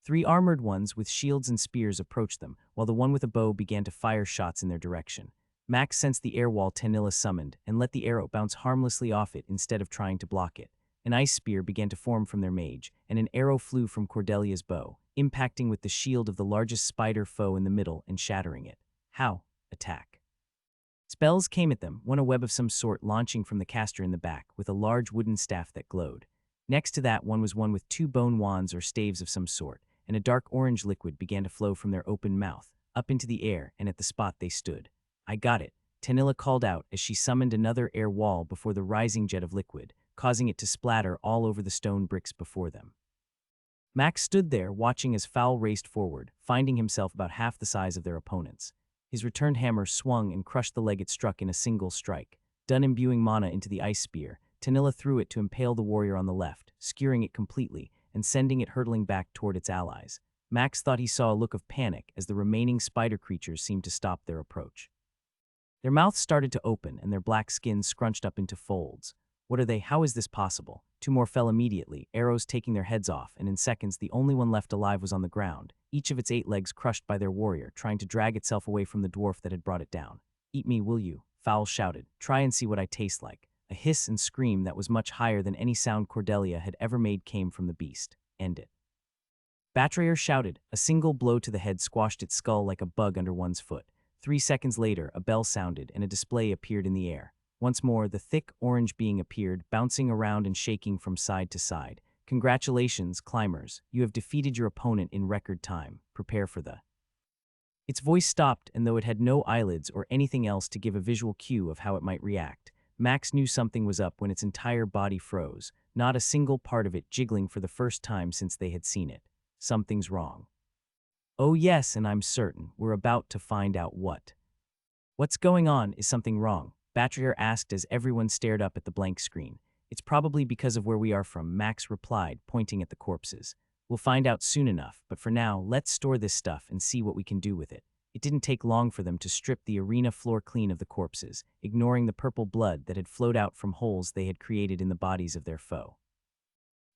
3 armored ones with shields and spears approached them, while the one with a bow began to fire shots in their direction. Max sensed the air wall Tanilla summoned and let the arrow bounce harmlessly off it instead of trying to block it. An ice spear began to form from their mage, and an arrow flew from Cordelia's bow, impacting with the shield of the largest spider foe in the middle and shattering it. "How?" "Attack." Spells came at them, one a web of some sort launching from the caster in the back, with a large wooden staff that glowed. Next to that one was one with 2 bone wands or staves of some sort, and a dark orange liquid began to flow from their open mouth, up into the air and at the spot they stood. "I got it," Tanilla called out as she summoned another air wall before the rising jet of liquid, causing it to splatter all over the stone bricks before them. Max stood there, watching as Foul raced forward, finding himself about half the size of their opponents. His returned hammer swung and crushed the leg it struck in a single strike. Done imbuing mana into the ice spear, Tanilla threw it to impale the warrior on the left, skewering it completely and sending it hurtling back toward its allies. Max thought he saw a look of panic as the remaining spider creatures seemed to stop their approach. Their mouths started to open and their black skins scrunched up into folds. "What are they? How is this possible?" 2 more fell immediately, arrows taking their heads off, and in seconds the only one left alive was on the ground, each of its 8 legs crushed by their warrior, trying to drag itself away from the dwarf that had brought it down. "Eat me, will you?" Foul shouted. "Try and see what I taste like." A hiss and scream that was much higher than any sound Cordelia had ever made came from the beast. "End it." Batrayer shouted. A single blow to the head squashed its skull like a bug under one's foot. 3 seconds later, a bell sounded and a display appeared in the air. Once more, the thick orange being appeared, bouncing around and shaking from side to side. "Congratulations, climbers. You have defeated your opponent in record time. Prepare for the..." Its voice stopped, and though it had no eyelids or anything else to give a visual cue of how it might react, Max knew something was up when its entire body froze, not a single part of it jiggling for the first time since they had seen it. Something's wrong. "Oh yes, and I'm certain we're about to find out what." "What's going on? Is something wrong?" Batrier asked as everyone stared up at the blank screen. It's probably because of where we are from, Max replied, pointing at the corpses. We'll find out soon enough, but for now, let's store this stuff and see what we can do with it. It didn't take long for them to strip the arena floor clean of the corpses, ignoring the purple blood that had flowed out from holes they had created in the bodies of their foe.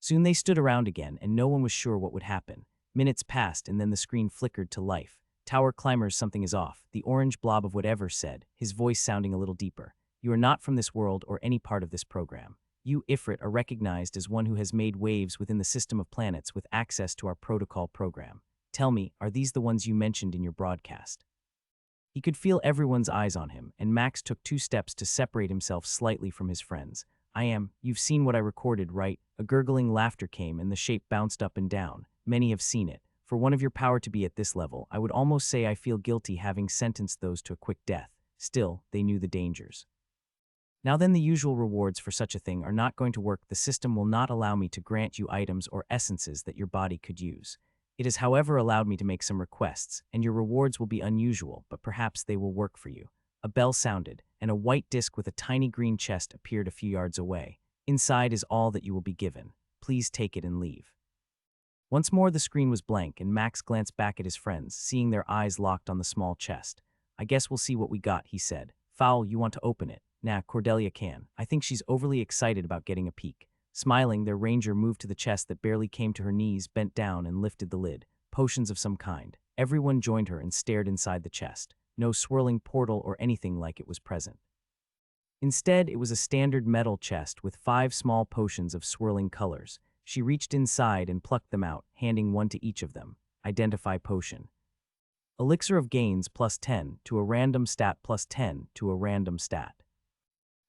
Soon they stood around again, and no one was sure what would happen. Minutes passed, and then the screen flickered to life. Tower climbers, something is off, the orange blob of whatever said, his voice sounding a little deeper. You are not from this world or any part of this program. You, Ifrit, are recognized as one who has made waves within the system of planets with access to our protocol program. Tell me, are these the ones you mentioned in your broadcast? He could feel everyone's eyes on him, and Max took 2 steps to separate himself slightly from his friends. I am. You've seen what I recorded, right? A gurgling laughter came, and the shape bounced up and down. Many have seen it. For one of your power to be at this level, I would almost say I feel guilty having sentenced those to a quick death. Still, they knew the dangers. Now then, the usual rewards for such a thing are not going to work. The system will not allow me to grant you items or essences that your body could use. It has, however, allowed me to make some requests, and your rewards will be unusual, but perhaps they will work for you. A bell sounded, and a white disc with a tiny green chest appeared a few yards away. Inside is all that you will be given. Please take it and leave. Once more the screen was blank, and Max glanced back at his friends, seeing their eyes locked on the small chest. I guess we'll see what we got, he said. Fowl, you want to open it? Nah, Cordelia can. I think she's overly excited about getting a peek. Smiling, their ranger moved to the chest that barely came to her knees, bent down, and lifted the lid. Potions of some kind. Everyone joined her and stared inside the chest. No swirling portal or anything like it was present. Instead, it was a standard metal chest with 5 small potions of swirling colors. She reached inside and plucked them out, handing one to each of them. Identify potion. Elixir of gains +10 to a random stat +10 to a random stat.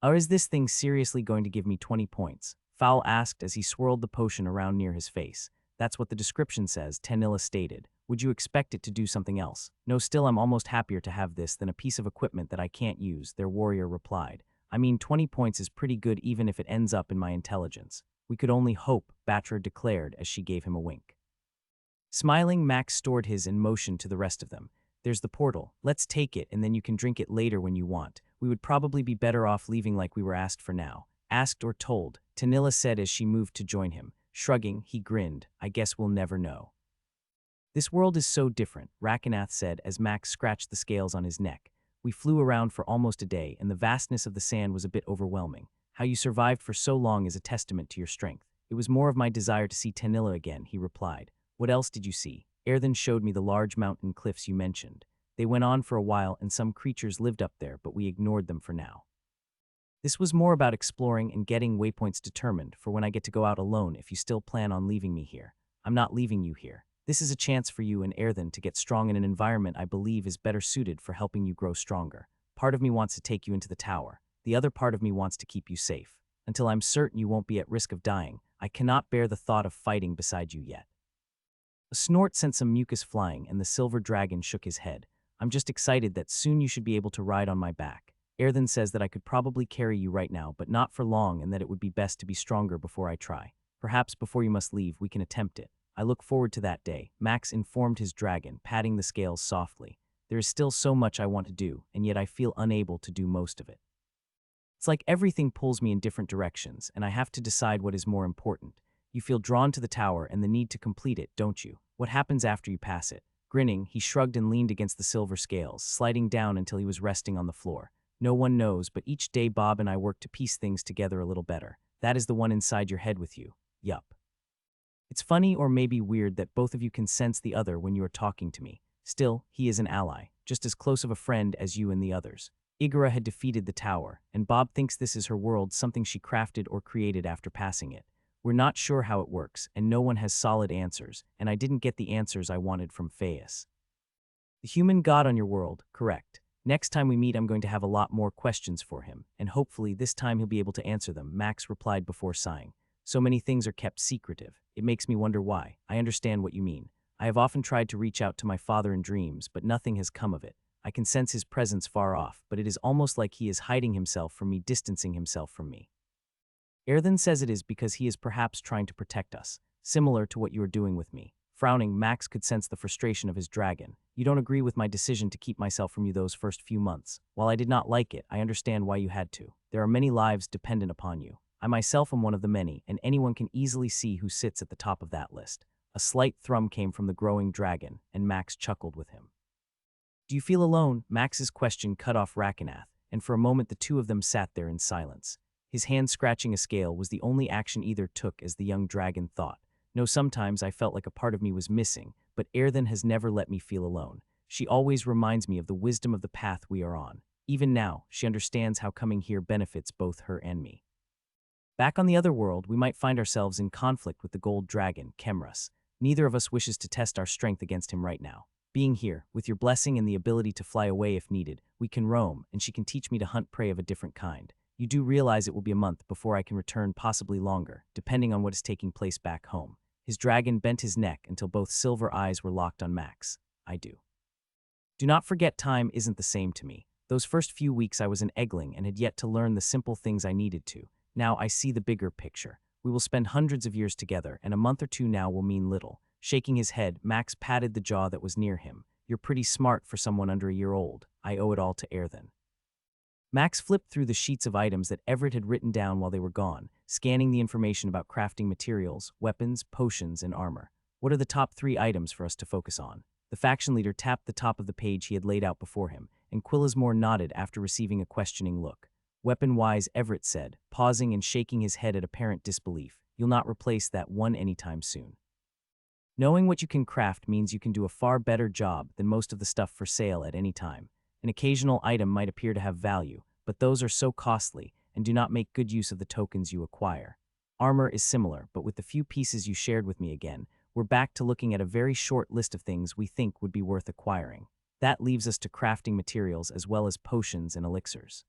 Or is this thing seriously going to give me 20 points? Fowl asked as he swirled the potion around near his face. That's what the description says, Tanilla stated. Would you expect it to do something else? No, still I'm almost happier to have this than a piece of equipment that I can't use, their warrior replied. I mean, 20 points is pretty good even if it ends up in my intelligence. We could only hope, Batra declared as she gave him a wink. Smiling, Max stored his and motioned to the rest of them. There's the portal. Let's take it, and then you can drink it later when you want. We would probably be better off leaving like we were asked for now. Asked or told, Tanilla said as she moved to join him. Shrugging, he grinned. I guess we'll never know. This world is so different, Rakenath said as Max scratched the scales on his neck. We flew around for almost a day, and the vastness of the sand was a bit overwhelming. How you survived for so long is a testament to your strength. It was more of my desire to see Tanilla again, he replied. What else did you see? Erthen showed me the large mountain cliffs you mentioned. They went on for a while, and some creatures lived up there, but we ignored them for now. This was more about exploring and getting waypoints determined for when I get to go out alone if you still plan on leaving me here. I'm not leaving you here. This is a chance for you and Erthen to get strong in an environment I believe is better suited for helping you grow stronger. Part of me wants to take you into the tower. The other part of me wants to keep you safe. Until I'm certain you won't be at risk of dying, I cannot bear the thought of fighting beside you yet. A snort sent some mucus flying, and the silver dragon shook his head. I'm just excited that soon you should be able to ride on my back. Erthen says that I could probably carry you right now, but not for long, and that it would be best to be stronger before I try. Perhaps before you must leave, we can attempt it. I look forward to that day, Max informed his dragon, patting the scales softly. There is still so much I want to do, and yet I feel unable to do most of it. It's like everything pulls me in different directions, and I have to decide what is more important. You feel drawn to the tower and the need to complete it, don't you? What happens after you pass it? Grinning, he shrugged and leaned against the silver scales, sliding down until he was resting on the floor. No one knows, but each day Bob and I work to piece things together a little better. That is the one inside your head with you. Yup. It's funny or maybe weird that both of you can sense the other when you are talking to me. Still, he is an ally, just as close of a friend as you and the others. Igora had defeated the tower, and Bob thinks this is her world, something she crafted or created after passing it. We're not sure how it works, and no one has solid answers, and I didn't get the answers I wanted from Phaeus. The human god on your world, correct. Next time we meet I'm going to have a lot more questions for him, and hopefully this time he'll be able to answer them, Max replied before sighing. So many things are kept secretive. It makes me wonder why. I understand what you mean. I have often tried to reach out to my father in dreams, but nothing has come of it. I can sense his presence far off, but it is almost like he is hiding himself from me, distancing himself from me. Erthen says it is because he is perhaps trying to protect us, similar to what you are doing with me. Frowning, Max could sense the frustration of his dragon. You don't agree with my decision to keep myself from you those first few months. While I did not like it, I understand why you had to. There are many lives dependent upon you. I myself am one of the many, and anyone can easily see who sits at the top of that list. A slight thrum came from the growing dragon, and Max chuckled with him. Do you feel alone? Max's question cut off Rakenath, and for a moment the two of them sat there in silence. His hand scratching a scale was the only action either took, as the young dragon thought. No, sometimes I felt like a part of me was missing, but Erthen has never let me feel alone. She always reminds me of the wisdom of the path we are on. Even now, she understands how coming here benefits both her and me. Back on the other world, we might find ourselves in conflict with the gold dragon, Kemrus. Neither of us wishes to test our strength against him right now. Being here, with your blessing and the ability to fly away if needed, we can roam, and she can teach me to hunt prey of a different kind. You do realize it will be a month before I can return, possibly longer, depending on what is taking place back home. His dragon bent his neck until both silver eyes were locked on Max. I do. Do not forget, time isn't the same to me. Those first few weeks I was an eggling and had yet to learn the simple things I needed to. Now I see the bigger picture. We will spend hundreds of years together, and a month or two now will mean little. Shaking his head, Max patted the jaw that was near him. You're pretty smart for someone under a year old. I owe it all to Erthen. Max flipped through the sheets of items that Everett had written down while they were gone, scanning the information about crafting materials, weapons, potions, and armor. What are the top 3 items for us to focus on? The faction leader tapped the top of the page he had laid out before him, and Quillismore nodded after receiving a questioning look. Weapon-wise, Everett said, pausing and shaking his head at apparent disbelief. You'll not replace that one anytime soon. Knowing what you can craft means you can do a far better job than most of the stuff for sale at any time. An occasional item might appear to have value, but those are so costly and do not make good use of the tokens you acquire. Armor is similar, but with the few pieces you shared with me again, we're back to looking at a very short list of things we think would be worth acquiring. That leaves us to crafting materials as well as potions and elixirs.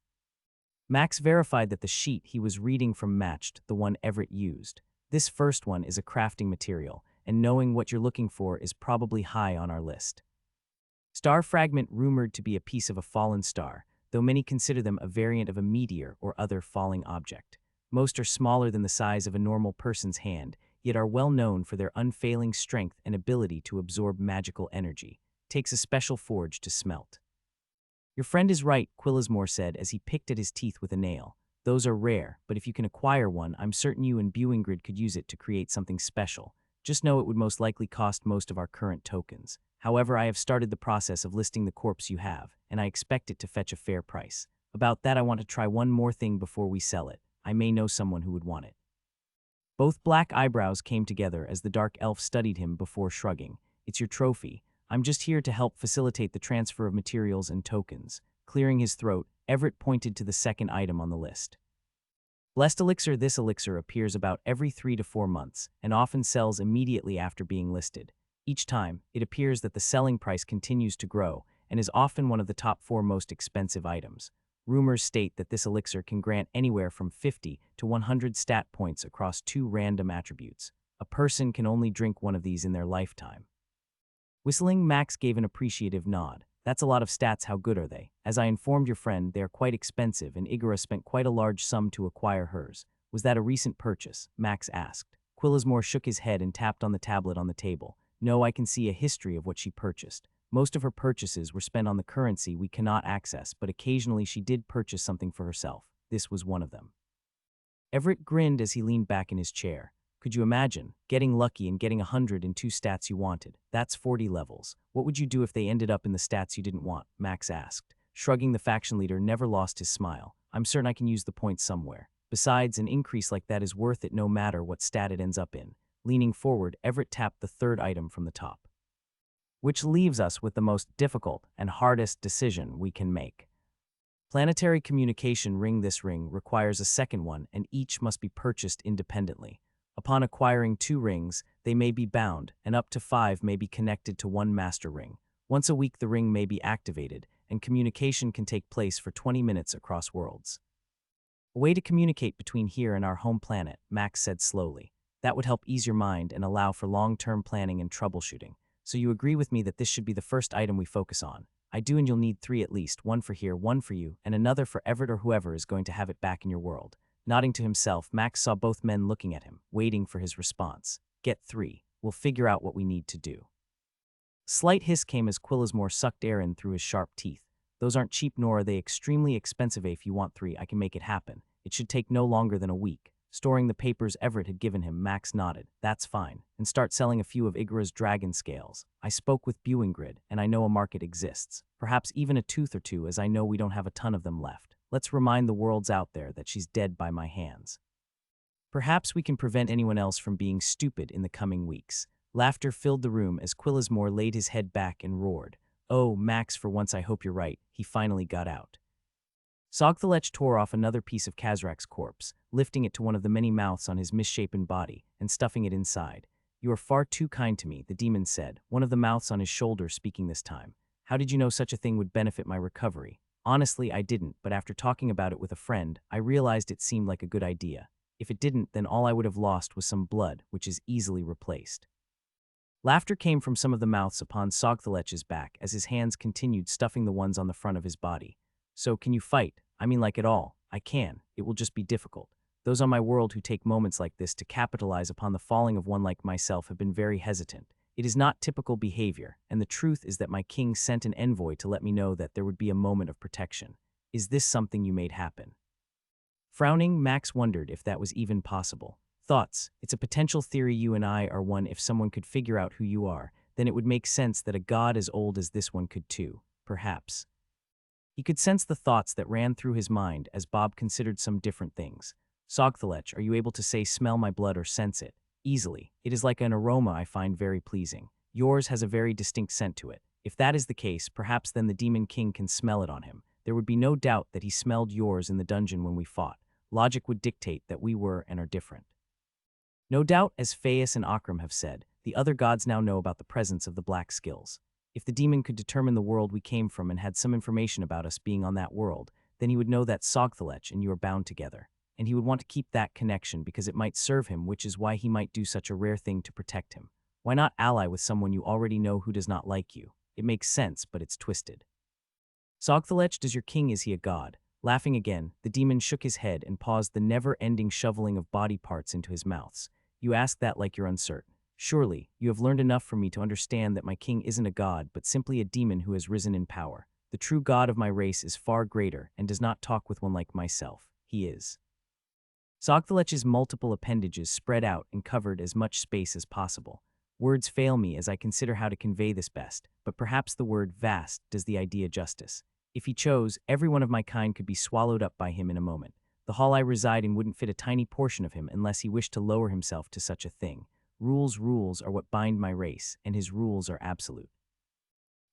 Max verified that the sheet he was reading from matched the one Everett used. This first one is a crafting material, and knowing what you're looking for is probably high on our list. Star fragment, rumored to be a piece of a fallen star, though many consider them a variant of a meteor or other falling object. Most are smaller than the size of a normal person's hand, yet are well known for their unfailing strength and ability to absorb magical energy. Takes a special forge to smelt. Your friend is right, Quillismore said as he picked at his teeth with a nail. Those are rare, but if you can acquire one, I'm certain you and Buingrid could use it to create something special. Just know it would most likely cost most of our current tokens. However, I have started the process of listing the corpse you have, and I expect it to fetch a fair price. About that, I want to try one more thing before we sell it. I may know someone who would want it. Both black eyebrows came together as the dark elf studied him before shrugging. It's your trophy. I'm just here to help facilitate the transfer of materials and tokens. Clearing his throat, Everett pointed to the second item on the list. Blessed elixir. This elixir appears about every 3 to 4 months and often sells immediately after being listed. Each time, it appears that the selling price continues to grow and is often one of the top 4 most expensive items. Rumors state that this elixir can grant anywhere from 50 to 100 stat points across 2 random attributes. A person can only drink one of these in their lifetime. Whistling, Max gave an appreciative nod. That's a lot of stats. How good are they? As I informed your friend, they are quite expensive, and Igora spent quite a large sum to acquire hers. Was that a recent purchase? Max asked. Quillismore shook his head and tapped on the tablet on the table. No, I can see a history of what she purchased. Most of her purchases were spent on the currency we cannot access, but occasionally she did purchase something for herself. This was one of them. Everett grinned as he leaned back in his chair. Could you imagine getting lucky and getting 102 stats you wanted? That's 40 levels. What would you do if they ended up in the stats you didn't want? Max asked. Shrugging, the faction leader never lost his smile. I'm certain I can use the points somewhere. Besides, an increase like that is worth it no matter what stat it ends up in. Leaning forward, Everett tapped the third item from the top. Which leaves us with the most difficult and hardest decision we can make. Planetary communication ring. This ring requires a second one, and each must be purchased independently. Upon acquiring 2 rings, they may be bound, and up to 5 may be connected to one master ring. Once a week the ring may be activated, and communication can take place for 20 minutes across worlds. A way to communicate between here and our home planet, Max said slowly. That would help ease your mind and allow for long-term planning and troubleshooting. So you agree with me that this should be the first item we focus on? I do, and you'll need 3 at least, 1 for here, 1 for you, and another for Everett or whoever is going to have it back in your world. Nodding to himself, Max saw both men looking at him, waiting for his response. Get 3. We'll figure out what we need to do. Slight hiss came as Quillismore sucked air in through his sharp teeth. Those aren't cheap, nor are they extremely expensive. If you want 3, I can make it happen. It should take no longer than a week. storing the papers Everett had given him. Max nodded. That's fine. And start selling a few of Igra's dragon scales. I spoke with Buengrid, and I know a market exists. Perhaps even a tooth or two, as I know we don't have a ton of them left. Let's remind the worlds out there that she's dead by my hands. Perhaps we can prevent anyone else from being stupid in the coming weeks. Laughter filled the room as Quillismore laid his head back and roared. Oh, Max, for once I hope you're right. He finally got out. Sogthelech tore off another piece of Kazrak's corpse, lifting it to one of the many mouths on his misshapen body and stuffing it inside. You are far too kind to me, the demon said, one of the mouths on his shoulder speaking this time. How did you know such a thing would benefit my recovery? Honestly, I didn't, but after talking about it with a friend, I realized it seemed like a good idea. If it didn't, then all I would have lost was some blood, which is easily replaced. Laughter came from some of the mouths upon Sogthelech's back as his hands continued stuffing the ones on the front of his body. So, can you fight? I mean, like at all. I can. It will just be difficult. Those on my world who take moments like this to capitalize upon the falling of one like myself have been very hesitant. It is not typical behavior, and the truth is that my king sent an envoy to let me know that there would be a moment of protection. Is this something you made happen? Frowning, Max wondered if that was even possible. Thoughts. It's a potential theory you and I are one. If someone could figure out who you are, then it would make sense that a god as old as this one could too, perhaps. He could sense the thoughts that ran through his mind as Bob considered some different things. Sogthelech, are you able to say smell my blood or sense it? Easily. It is like an aroma I find very pleasing. Yours has a very distinct scent to it. If that is the case, perhaps then the Demon King can smell it on him. There would be no doubt that he smelled yours in the dungeon when we fought. Logic would dictate that we were and are different. No doubt, as Phaeus and Akram have said, the other gods now know about the presence of the black skills. If the demon could determine the world we came from and had some information about us being on that world, then he would know that Sogthelech and you are bound together. And he would want to keep that connection because it might serve him, which is why he might do such a rare thing to protect him. Why not ally with someone you already know who does not like you? It makes sense, but it's twisted. Sogthelech, does your king, is he a god? Laughing again, the demon shook his head and paused the never-ending shoveling of body parts into his mouths. You ask that like you're uncertain. Surely, you have learned enough from me to understand that my king isn't a god, but simply a demon who has risen in power. The true god of my race is far greater and does not talk with one like myself. He is. Sogthelech's multiple appendages spread out and covered as much space as possible. Words fail me as I consider how to convey this best, but perhaps the word vast does the idea justice. If he chose, every one of my kind could be swallowed up by him in a moment. The hall I reside in wouldn't fit a tiny portion of him unless he wished to lower himself to such a thing. Rules are what bind my race, and his rules are absolute.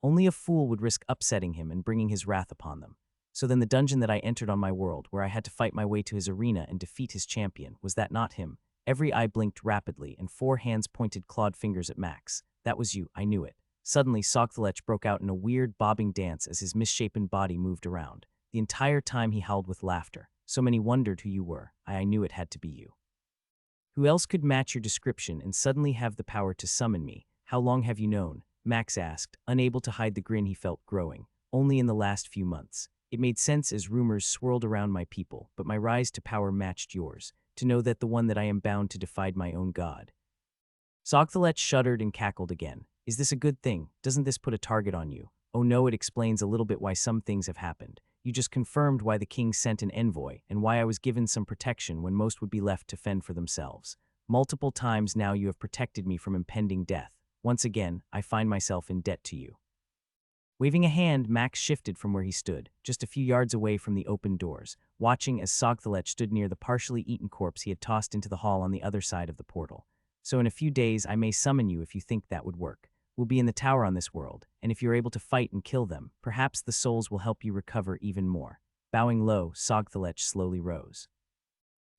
Only a fool would risk upsetting him and bringing his wrath upon them. So then the dungeon that I entered on my world, where I had to fight my way to his arena and defeat his champion, was that not him? Every eye blinked rapidly, and 4 hands pointed clawed fingers at Max. That was you, I knew it. Suddenly, Sogthelech broke out in a weird, bobbing dance as his misshapen body moved around. The entire time he howled with laughter. So many wondered who you were. I knew it had to be you. Who else could match your description and suddenly have the power to summon me? How long have you known? Max asked, unable to hide the grin he felt growing. Only in the last few months. It made sense as rumors swirled around my people, but my rise to power matched yours, to know that the one that I am bound to defied my own god. Sogthelech shuddered and cackled again. Is this a good thing? Doesn't this put a target on you? Oh no, it explains a little bit why some things have happened. You just confirmed why the king sent an envoy, and why I was given some protection when most would be left to fend for themselves. Multiple times now you have protected me from impending death. Once again, I find myself in debt to you. Waving a hand, Max shifted from where he stood, just a few yards away from the open doors, watching as Sogthelech stood near the partially eaten corpse he had tossed into the hall on the other side of the portal. So in a few days I may summon you if you think that would work. We'll be in the tower on this world, and if you're able to fight and kill them, perhaps the souls will help you recover even more. Bowing low, Sogthelech slowly rose.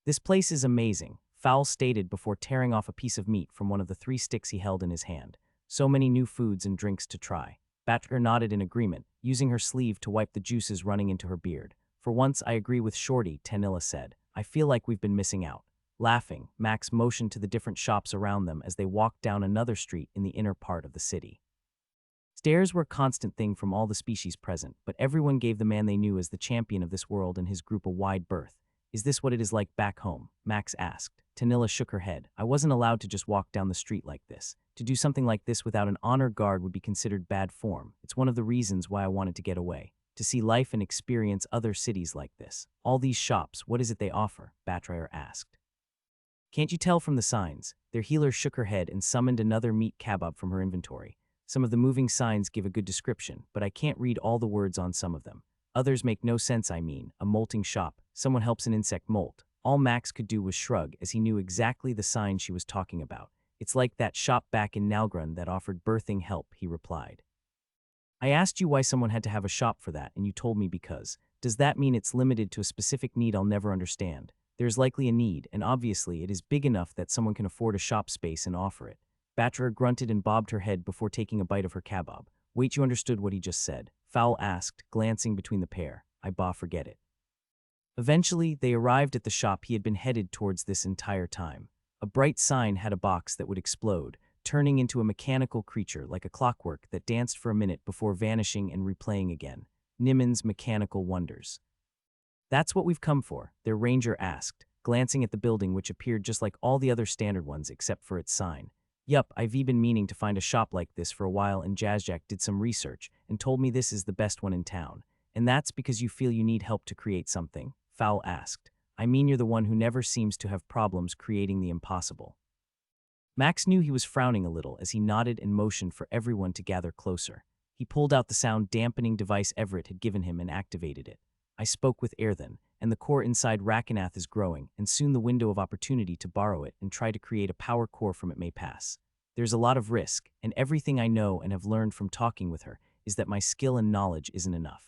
This place is amazing, Fowl stated before tearing off a piece of meat from one of the 3 sticks he held in his hand. So many new foods and drinks to try. Batker nodded in agreement, using her sleeve to wipe the juices running into her beard. For once, I agree with Shorty, Tanilla said. I feel like we've been missing out. Laughing, Max motioned to the different shops around them as they walked down another street in the inner part of the city. Stares were a constant thing from all the species present, but everyone gave the man they knew as the champion of this world and his group a wide berth. Is this what it is like back home? Max asked. Tanilla shook her head. I wasn't allowed to just walk down the street like this. To do something like this without an honor guard would be considered bad form. It's one of the reasons why I wanted to get away. To see life and experience other cities like this. All these shops, what is it they offer? Batrier asked. Can't you tell from the signs? Their healer shook her head and summoned another meat kebab from her inventory. Some of the moving signs give a good description, but I can't read all the words on some of them. Others make no sense. I mean, a molting shop, someone helps an insect molt. All Max could do was shrug, as he knew exactly the sign she was talking about. It's like that shop back in Nalgrun that offered birthing help, he replied. I asked you why someone had to have a shop for that, and you told me because. Does that mean it's limited to a specific need I'll never understand? There's likely a need, and obviously it is big enough that someone can afford a shop space and offer it. Batterer grunted and bobbed her head before taking a bite of her kebab. Wait, you understood what he just said? Fowl asked, glancing between the pair. Forget it. Eventually, they arrived at the shop he had been headed towards this entire time. A bright sign had a box that would explode, turning into a mechanical creature like a clockwork that danced for a minute before vanishing and replaying again. Nimin's mechanical wonders. That's what we've come for, their ranger asked, glancing at the building which appeared just like all the other standard ones except for its sign. Yup, I've been meaning to find a shop like this for a while, and Jazzjack did some research and told me this is the best one in town. And that's because you feel you need help to create something? Fowl asked. I mean, you're the one who never seems to have problems creating the impossible. Max knew he was frowning a little as he nodded and motioned for everyone to gather closer. He pulled out the sound-dampening device Everett had given him and activated it. I spoke with Airthen, and the core inside Rakenath is growing, and soon the window of opportunity to borrow it and try to create a power core from it may pass. There's a lot of risk, and everything I know and have learned from talking with her is that my skill and knowledge isn't enough.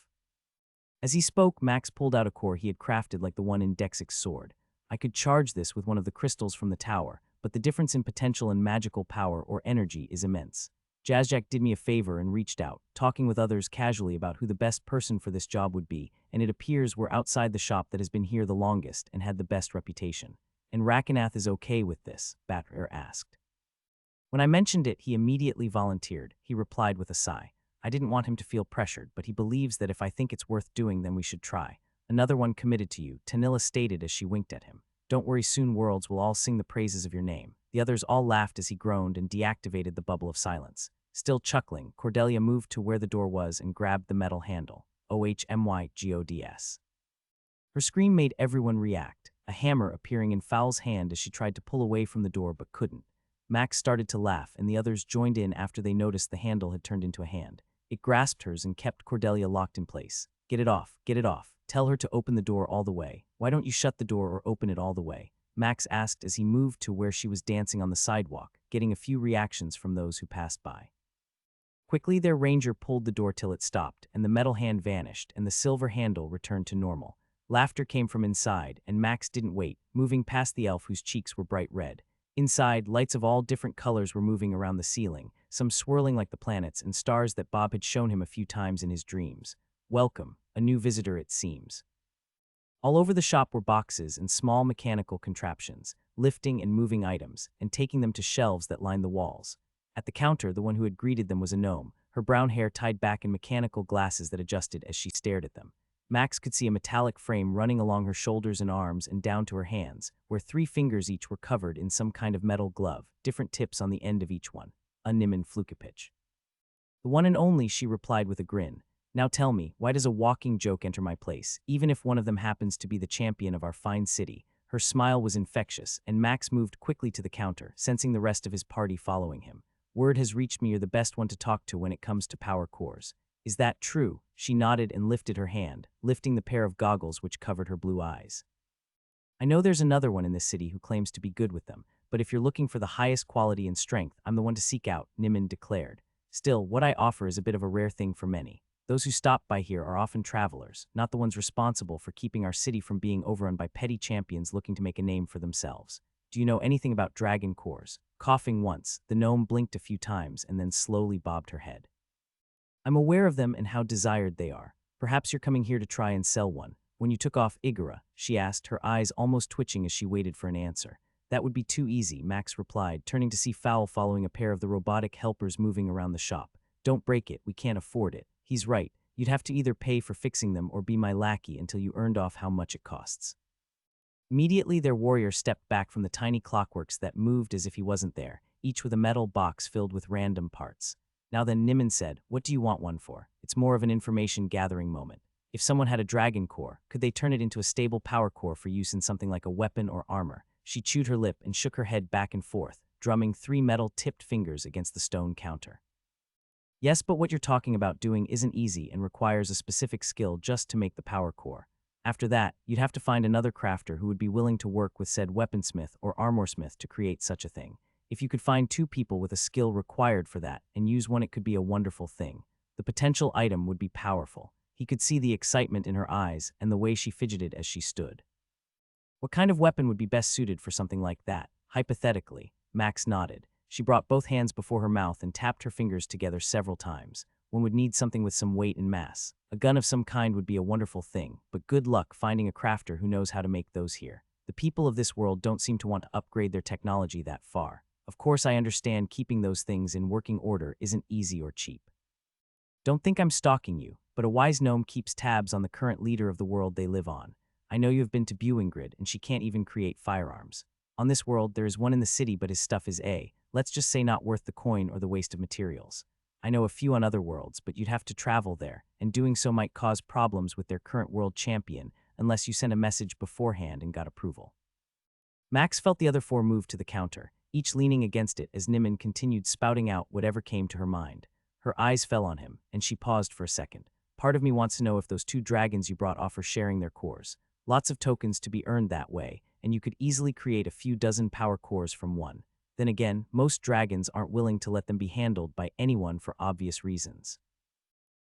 As he spoke, Max pulled out a core he had crafted like the one in Dexic's sword. I could charge this with one of the crystals from the tower, but the difference in potential and magical power or energy is immense. Jazzjack did me a favor and reached out, talking with others casually about who the best person for this job would be, and it appears we're outside the shop that has been here the longest and had the best reputation. And Rakenath is okay with this, Batrer asked. When I mentioned it, he immediately volunteered, he replied with a sigh. I didn't want him to feel pressured, but he believes that if I think it's worth doing, then we should try. Another one committed to you, Tanilla stated as she winked at him. Don't worry, soon worlds will all sing the praises of your name. The others all laughed as he groaned and deactivated the bubble of silence. Still chuckling, Cordelia moved to where the door was and grabbed the metal handle. OHMYGODS. Her scream made everyone react, a hammer appearing in Fowl's hand as she tried to pull away from the door but couldn't. Max started to laugh, and the others joined in after they noticed the handle had turned into a hand. It grasped hers and kept Cordelia locked in place. Get it off, get it off. Tell her to open the door all the way. Why don't you shut the door or open it all the way? Max asked as he moved to where she was dancing on the sidewalk, getting a few reactions from those who passed by. Quickly, their ranger pulled the door till it stopped, and the metal hand vanished, and the silver handle returned to normal. Laughter came from inside, and Max didn't wait, moving past the elf whose cheeks were bright red. Inside, lights of all different colors were moving around the ceiling, some swirling like the planets and stars that Bob had shown him a few times in his dreams. Welcome, a new visitor it seems. All over the shop were boxes and small mechanical contraptions, lifting and moving items, and taking them to shelves that lined the walls. At the counter, the one who had greeted them was a gnome, her brown hair tied back in mechanical glasses that adjusted as she stared at them. Max could see a metallic frame running along her shoulders and arms and down to her hands, where 3 fingers each were covered in some kind of metal glove, different tips on the end of each one. A Nimin Flukapitch. The one and only, she replied with a grin. Now tell me, why does a walking joke enter my place, even if one of them happens to be the champion of our fine city? Her smile was infectious, and Max moved quickly to the counter, sensing the rest of his party following him. Word has reached me you're the best one to talk to when it comes to power cores. Is that true? She nodded and lifted her hand, lifting the pair of goggles which covered her blue eyes. I know there's another one in this city who claims to be good with them, but if you're looking for the highest quality and strength, I'm the one to seek out, Nimin declared. Still, what I offer is a bit of a rare thing for many. Those who stop by here are often travelers, not the ones responsible for keeping our city from being overrun by petty champions looking to make a name for themselves. Do you know anything about dragon cores? Coughing once, the gnome blinked a few times and then slowly bobbed her head. I'm aware of them and how desired they are. Perhaps you're coming here to try and sell one. When you took off Igora, she asked, her eyes almost twitching as she waited for an answer. That would be too easy, Max replied, turning to see Fowl following a pair of the robotic helpers moving around the shop. Don't break it, we can't afford it. He's right, you'd have to either pay for fixing them or be my lackey until you earned off how much it costs. Immediately, their warrior stepped back from the tiny clockworks that moved as if he wasn't there, each with a metal box filled with random parts. Now then, Nimin said, what do you want one for? It's more of an information-gathering moment. If someone had a dragon core, could they turn it into a stable power core for use in something like a weapon or armor? She chewed her lip and shook her head back and forth, drumming 3 metal-tipped fingers against the stone counter. Yes, but what you're talking about doing isn't easy and requires a specific skill just to make the power core. After that, you'd have to find another crafter who would be willing to work with said weaponsmith or armorsmith to create such a thing. If you could find 2 people with a skill required for that and use one, it could be a wonderful thing. The potential item would be powerful. He could see the excitement in her eyes and the way she fidgeted as she stood. What kind of weapon would be best suited for something like that? Hypothetically, Max nodded. She brought both hands before her mouth and tapped her fingers together several times. One would need something with some weight and mass. A gun of some kind would be a wonderful thing, but good luck finding a crafter who knows how to make those here. The people of this world don't seem to want to upgrade their technology that far. Of course, I understand keeping those things in working order isn't easy or cheap. Don't think I'm stalking you, but a wise gnome keeps tabs on the current leader of the world they live on. I know you have been to Buengrid, and she can't even create firearms. On this world, there is one in the city, but his stuff is let's just say not worth the coin or the waste of materials. I know a few on other worlds, but you'd have to travel there, and doing so might cause problems with their current world champion unless you sent a message beforehand and got approval. Max felt the other 4 move to the counter, each leaning against it as Nimin continued spouting out whatever came to her mind. Her eyes fell on him, and she paused for a second. Part of me wants to know if those 2 dragons you brought offer sharing their cores. Lots of tokens to be earned that way, and you could easily create a few dozen power cores from one. Then again, most dragons aren't willing to let them be handled by anyone for obvious reasons.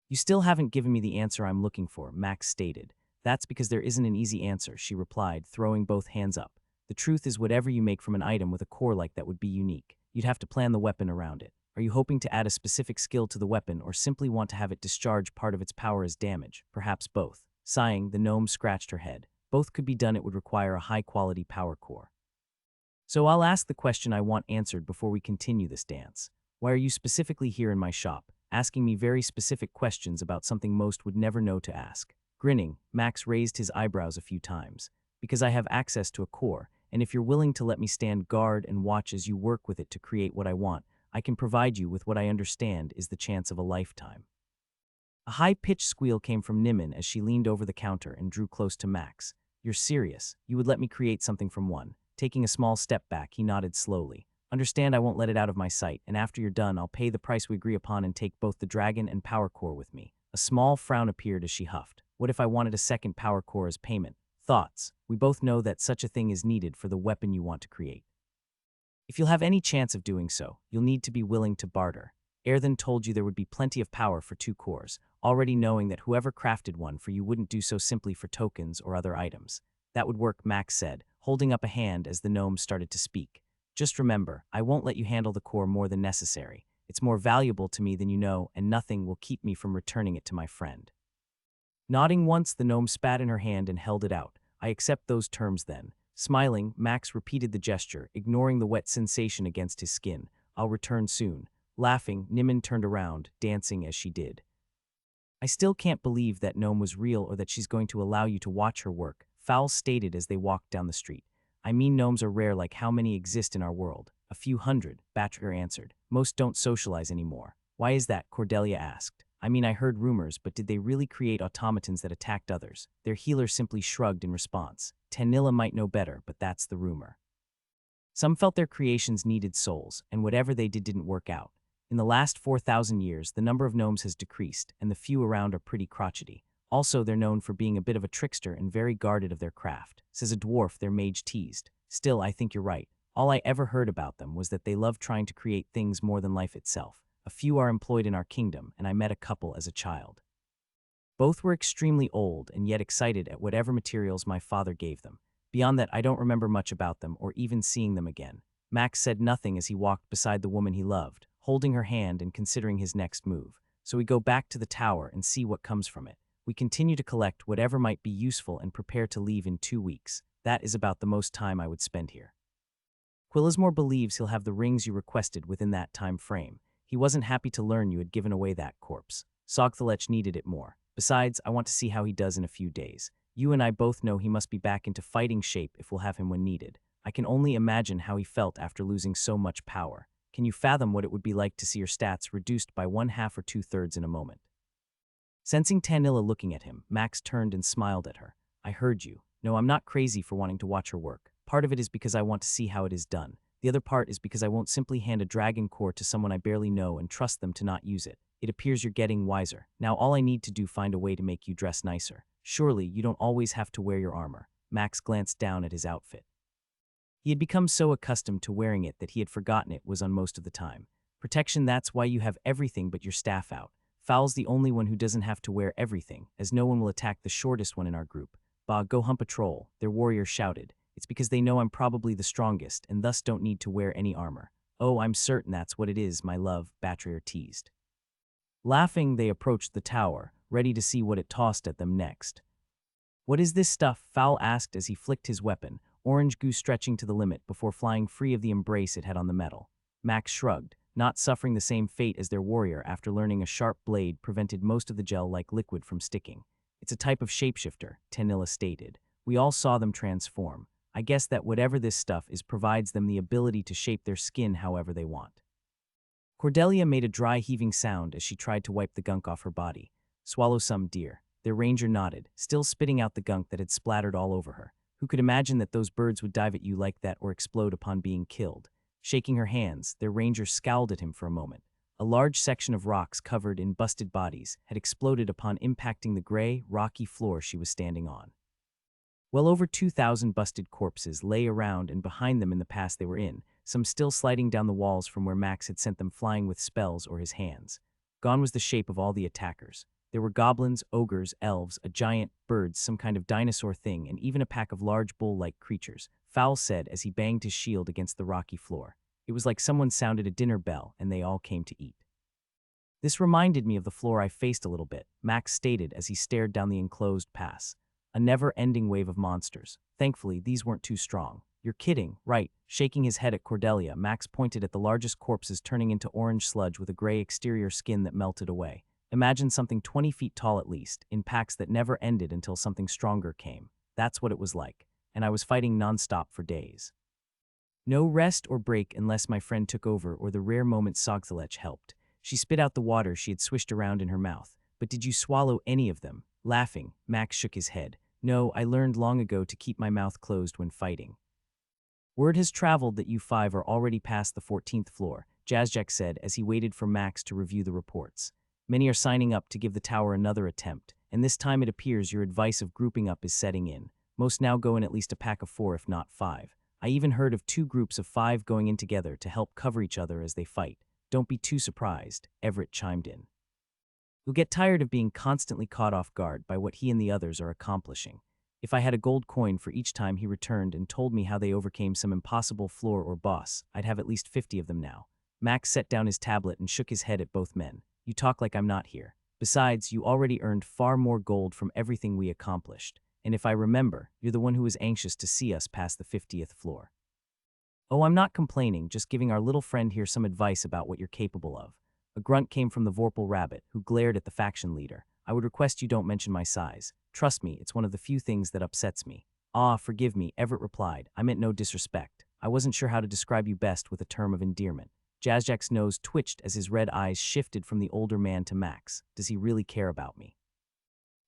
You still haven't given me the answer I'm looking for, Max stated. That's because there isn't an easy answer, she replied, throwing both hands up. The truth is whatever you make from an item with a core like that would be unique. You'd have to plan the weapon around it. Are you hoping to add a specific skill to the weapon or simply want to have it discharge part of its power as damage? Perhaps both. Sighing, the gnome scratched her head. Both could be done. It would require a high-quality power core. So I'll ask the question I want answered before we continue this dance. Why are you specifically here in my shop, asking me very specific questions about something most would never know to ask? Grinning, Max raised his eyebrows a few times. Because I have access to a core, and if you're willing to let me stand guard and watch as you work with it to create what I want, I can provide you with what I understand is the chance of a lifetime. A high-pitched squeal came from Nimin as she leaned over the counter and drew close to Max. You're serious? You would let me create something from one? Taking a small step back, he nodded slowly. Understand I won't let it out of my sight, and after you're done, I'll pay the price we agree upon and take both the dragon and power core with me. A small frown appeared as she huffed. What if I wanted a second power core as payment? Thoughts. We both know that such a thing is needed for the weapon you want to create. If you'll have any chance of doing so, you'll need to be willing to barter. Erthen told you there would be plenty of power for 2 cores, already knowing that whoever crafted one for you wouldn't do so simply for tokens or other items. That would work, Max said, holding up a hand as the gnome started to speak. Just remember, I won't let you handle the core more than necessary. It's more valuable to me than you know, and nothing will keep me from returning it to my friend. Nodding once, the gnome spat in her hand and held it out. I accept those terms then. Smiling, Max repeated the gesture, ignoring the wet sensation against his skin. I'll return soon. Laughing, Nimin turned around, dancing as she did. I still can't believe that gnome was real or that she's going to allow you to watch her work, Fowl stated as they walked down the street. I mean, gnomes are rare, like how many exist in our world? A few hundred, Batcher answered. Most don't socialize anymore. Why is that? Cordelia asked. I mean, I heard rumors, but did they really create automatons that attacked others? Their healer simply shrugged in response. Tanilla might know better, but that's the rumor. Some felt their creations needed souls, and whatever they did didn't work out. In the last 4,000 years, the number of gnomes has decreased, and the few around are pretty crotchety. Also, they're known for being a bit of a trickster and very guarded of their craft, says a dwarf their mage teased. Still, I think you're right. All I ever heard about them was that they love trying to create things more than life itself. A few are employed in our kingdom, and I met a couple as a child. Both were extremely old and yet excited at whatever materials my father gave them. Beyond that, I don't remember much about them or even seeing them again. Max said nothing as he walked beside the woman he loved, holding her hand and considering his next move. So we go back to the tower and see what comes from it. We continue to collect whatever might be useful and prepare to leave in 2 weeks. That is about the most time I would spend here. Quillismore believes he'll have the rings you requested within that time frame. He wasn't happy to learn you had given away that corpse. Sogthalech needed it more. Besides, I want to see how he does in a few days. You and I both know he must be back into fighting shape if we'll have him when needed. I can only imagine how he felt after losing so much power. Can you fathom what it would be like to see your stats reduced by 1/2 or 2/3 in a moment? Sensing Tanilla looking at him, Max turned and smiled at her. I heard you. No, I'm not crazy for wanting to watch her work. Part of it is because I want to see how it is done. The other part is because I won't simply hand a dragon core to someone I barely know and trust them to not use it. It appears you're getting wiser. Now all I need to do find a way to make you dress nicer. Surely you don't always have to wear your armor. Max glanced down at his outfit. He had become so accustomed to wearing it that he had forgotten it was on most of the time. Protection, that's why you have everything but your staff out. Foul's the only one who doesn't have to wear everything, as no one will attack the shortest one in our group. Bah, go hump a troll, their warrior shouted. It's because they know I'm probably the strongest and thus don't need to wear any armor. Oh, I'm certain that's what it is, my love, Batrier teased. Laughing, they approached the tower, ready to see what it tossed at them next. What is this stuff? Foul asked as he flicked his weapon, orange goo stretching to the limit before flying free of the embrace it had on the metal. Max shrugged, not suffering the same fate as their warrior after learning a sharp blade prevented most of the gel-like liquid from sticking. It's a type of shapeshifter, Tenilla stated. We all saw them transform. I guess that whatever this stuff is provides them the ability to shape their skin however they want. Cordelia made a dry heaving sound as she tried to wipe the gunk off her body. Swallow some, dear. Their ranger nodded, still spitting out the gunk that had splattered all over her. Who could imagine that those birds would dive at you like that or explode upon being killed? Shaking her hands, their ranger scowled at him for a moment. A large section of rocks covered in busted bodies had exploded upon impacting the gray, rocky floor she was standing on. Well over 2,000 busted corpses lay around and behind them in the pass they were in, some still sliding down the walls from where Max had sent them flying with spells or his hands. Gone was the shape of all the attackers. There were goblins, ogres, elves, a giant, birds, some kind of dinosaur thing, and even a pack of large bull-like creatures, Foul said as he banged his shield against the rocky floor. It was like someone sounded a dinner bell and they all came to eat. This reminded me of the floor I faced a little bit, Max stated as he stared down the enclosed pass. A never-ending wave of monsters. Thankfully, these weren't too strong. You're kidding, right? Shaking his head at Cordelia, Max pointed at the largest corpses turning into orange sludge with a gray exterior skin that melted away. Imagine something 20 feet tall at least, in packs that never ended until something stronger came. That's what it was like, and I was fighting non-stop for days. No rest or break unless my friend took over or the rare moment Sogthalech helped. She spit out the water she had swished around in her mouth. But did you swallow any of them? Laughing, Max shook his head. No, I learned long ago to keep my mouth closed when fighting. Word has traveled that you 5 are already past the 14th floor, Jazzjack said as he waited for Max to review the reports. Many are signing up to give the tower another attempt, and this time it appears your advice of grouping up is setting in. Most now go in at least a pack of 4 if not 5. I even heard of 2 groups of 5 going in together to help cover each other as they fight. Don't be too surprised, Everett chimed in. You'll get tired of being constantly caught off guard by what he and the others are accomplishing. If I had a gold coin for each time he returned and told me how they overcame some impossible floor or boss, I'd have at least 50 of them now. Max set down his tablet and shook his head at both men. You talk like I'm not here. Besides, you already earned far more gold from everything we accomplished. And if I remember, you're the one who was anxious to see us past the 50th floor. Oh, I'm not complaining, just giving our little friend here some advice about what you're capable of. A grunt came from the Vorpal rabbit, who glared at the faction leader. I would request you don't mention my size. Trust me, it's one of the few things that upsets me. Ah, forgive me, Everett replied. I meant no disrespect. I wasn't sure how to describe you best with a term of endearment. Jazzjack's nose twitched as his red eyes shifted from the older man to Max. Does he really care about me?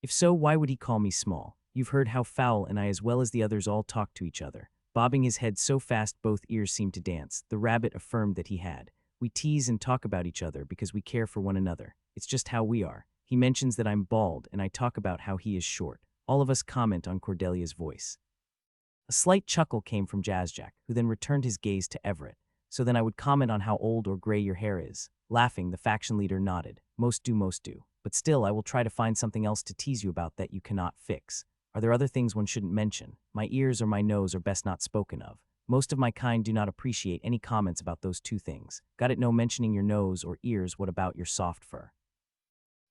If so, why would he call me small? You've heard how Foul and I as well as the others all talk to each other. Bobbing his head so fast both ears seemed to dance, the rabbit affirmed that he had. We tease and talk about each other because we care for one another. It's just how we are. He mentions that I'm bald and I talk about how he is short. All of us comment on Cordelia's voice. A slight chuckle came from Jazzjack, who then returned his gaze to Everett. So then I would comment on how old or gray your hair is. Laughing, the faction leader nodded. Most do. But still, I will try to find something else to tease you about that you cannot fix. Are there other things one shouldn't mention? My ears or my nose are best not spoken of. Most of my kind do not appreciate any comments about those 2 things. Got it? No mentioning your nose or ears. What about your soft fur?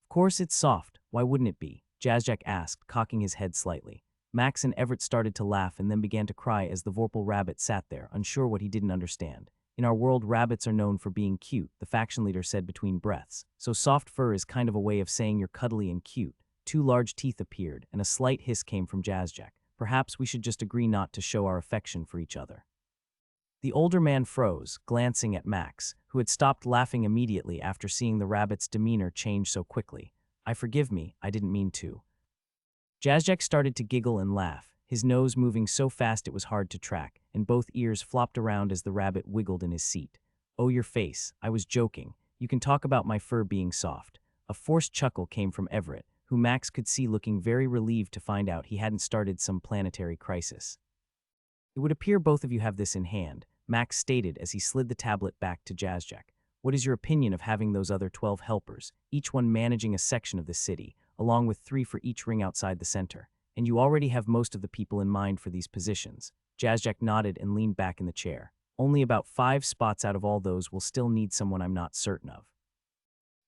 Of course it's soft. Why wouldn't it be? Jazzjack asked, cocking his head slightly. Max and Everett started to laugh and then began to cry as the Vorpal rabbit sat there, unsure what he didn't understand. In our world, rabbits are known for being cute, the faction leader said between breaths. So soft fur is kind of a way of saying you're cuddly and cute. 2 large teeth appeared, and a slight hiss came from Jazzjack. Perhaps we should just agree not to show our affection for each other. The older man froze, glancing at Max, who had stopped laughing immediately after seeing the rabbit's demeanor change so quickly. Forgive me, I didn't mean to. Jazzjack started to giggle and laugh. his nose moving so fast it was hard to track, and both ears flopped around as the rabbit wiggled in his seat. "Oh, your face. I was joking. You can talk about my fur being soft." A forced chuckle came from Everett, who Max could see looking very relieved to find out he hadn't started some planetary crisis. "It would appear both of you have this in hand," Max stated as he slid the tablet back to Jazzjack. "What is your opinion of having those other 12 helpers, each one managing a section of the city, along with 3 for each ring outside the center? And you already have most of the people in mind for these positions." Jazzjack nodded and leaned back in the chair. "Only about 5 spots out of all those will still need someone I'm not certain of."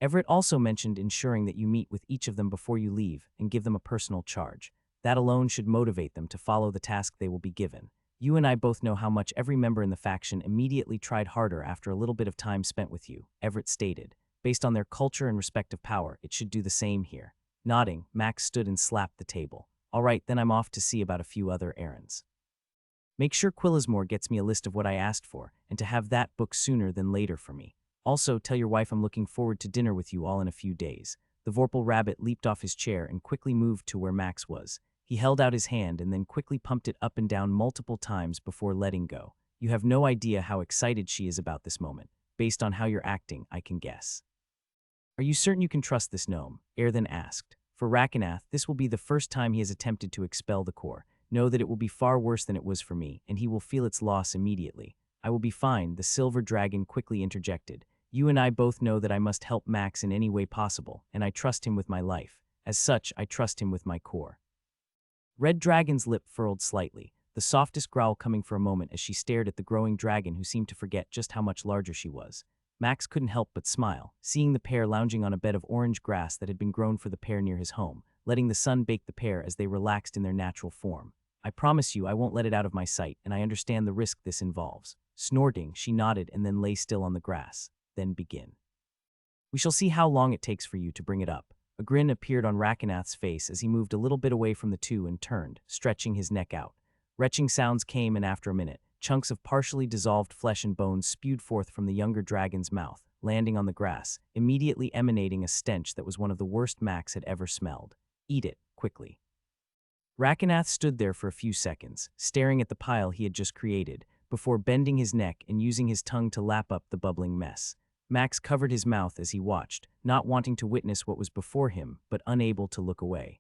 Everett also mentioned ensuring that you meet with each of them before you leave and give them a personal charge. That alone should motivate them to follow the task they will be given. "You and I both know how much every member in the faction immediately tried harder after a little bit of time spent with you," Everett stated. "Based on their culture and respect of power, it should do the same here." Nodding, Max stood and slapped the table. "All right, then I'm off to see about a few other errands. Make sure Quillismore gets me a list of what I asked for, and to have that book sooner than later for me. Also, tell your wife I'm looking forward to dinner with you all in a few days." The Vorpal rabbit leaped off his chair and quickly moved to where Max was. He held out his hand and then quickly pumped it up and down multiple times before letting go. "You have no idea how excited she is about this moment. Based on how you're acting, I can guess." "Are you certain you can trust this gnome?" Air then asked. "For Rakenath, this will be the first time he has attempted to expel the core. Know that it will be far worse than it was for me, and he will feel its loss immediately." "I will be fine," the silver dragon quickly interjected. "You and I both know that I must help Max in any way possible, and I trust him with my life. As such, I trust him with my core." Red Dragon's lip furled slightly, the softest growl coming for a moment as she stared at the growing dragon who seemed to forget just how much larger she was. Max couldn't help but smile, seeing the pair lounging on a bed of orange grass that had been grown for the pair near his home, letting the sun bake the pair as they relaxed in their natural form. "I promise you I won't let it out of my sight, and I understand the risk this involves." Snorting, she nodded and then lay still on the grass. "Then begin. We shall see how long it takes for you to bring it up." A grin appeared on Rakenath's face as he moved a little bit away from the two and turned, stretching his neck out. Retching sounds came, and after a minute, chunks of partially dissolved flesh and bones spewed forth from the younger dragon's mouth, landing on the grass, immediately emanating a stench that was one of the worst Max had ever smelled. "Eat it, quickly." Rakenath stood there for a few seconds, staring at the pile he had just created, before bending his neck and using his tongue to lap up the bubbling mess. Max covered his mouth as he watched, not wanting to witness what was before him, but unable to look away.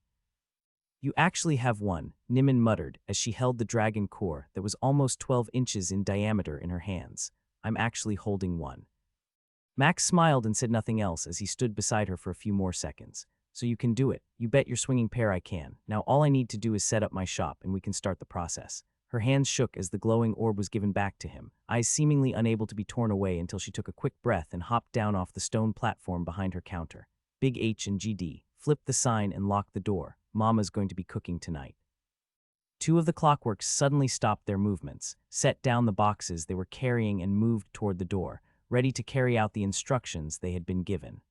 "You actually have one," Nim muttered as she held the dragon core that was almost 12 inches in diameter in her hands. "I'm actually holding one." Max smiled and said nothing else as he stood beside her for a few more seconds. "So you can do it. You bet your swinging pair I can. Now all I need to do is set up my shop and we can start the process." Her hands shook as the glowing orb was given back to him, eyes seemingly unable to be torn away until she took a quick breath and hopped down off the stone platform behind her counter. "Big H and GD, flip the sign and lock the door. Mama's going to be cooking tonight." 2 of the clockworks suddenly stopped their movements, set down the boxes they were carrying and moved toward the door, ready to carry out the instructions they had been given.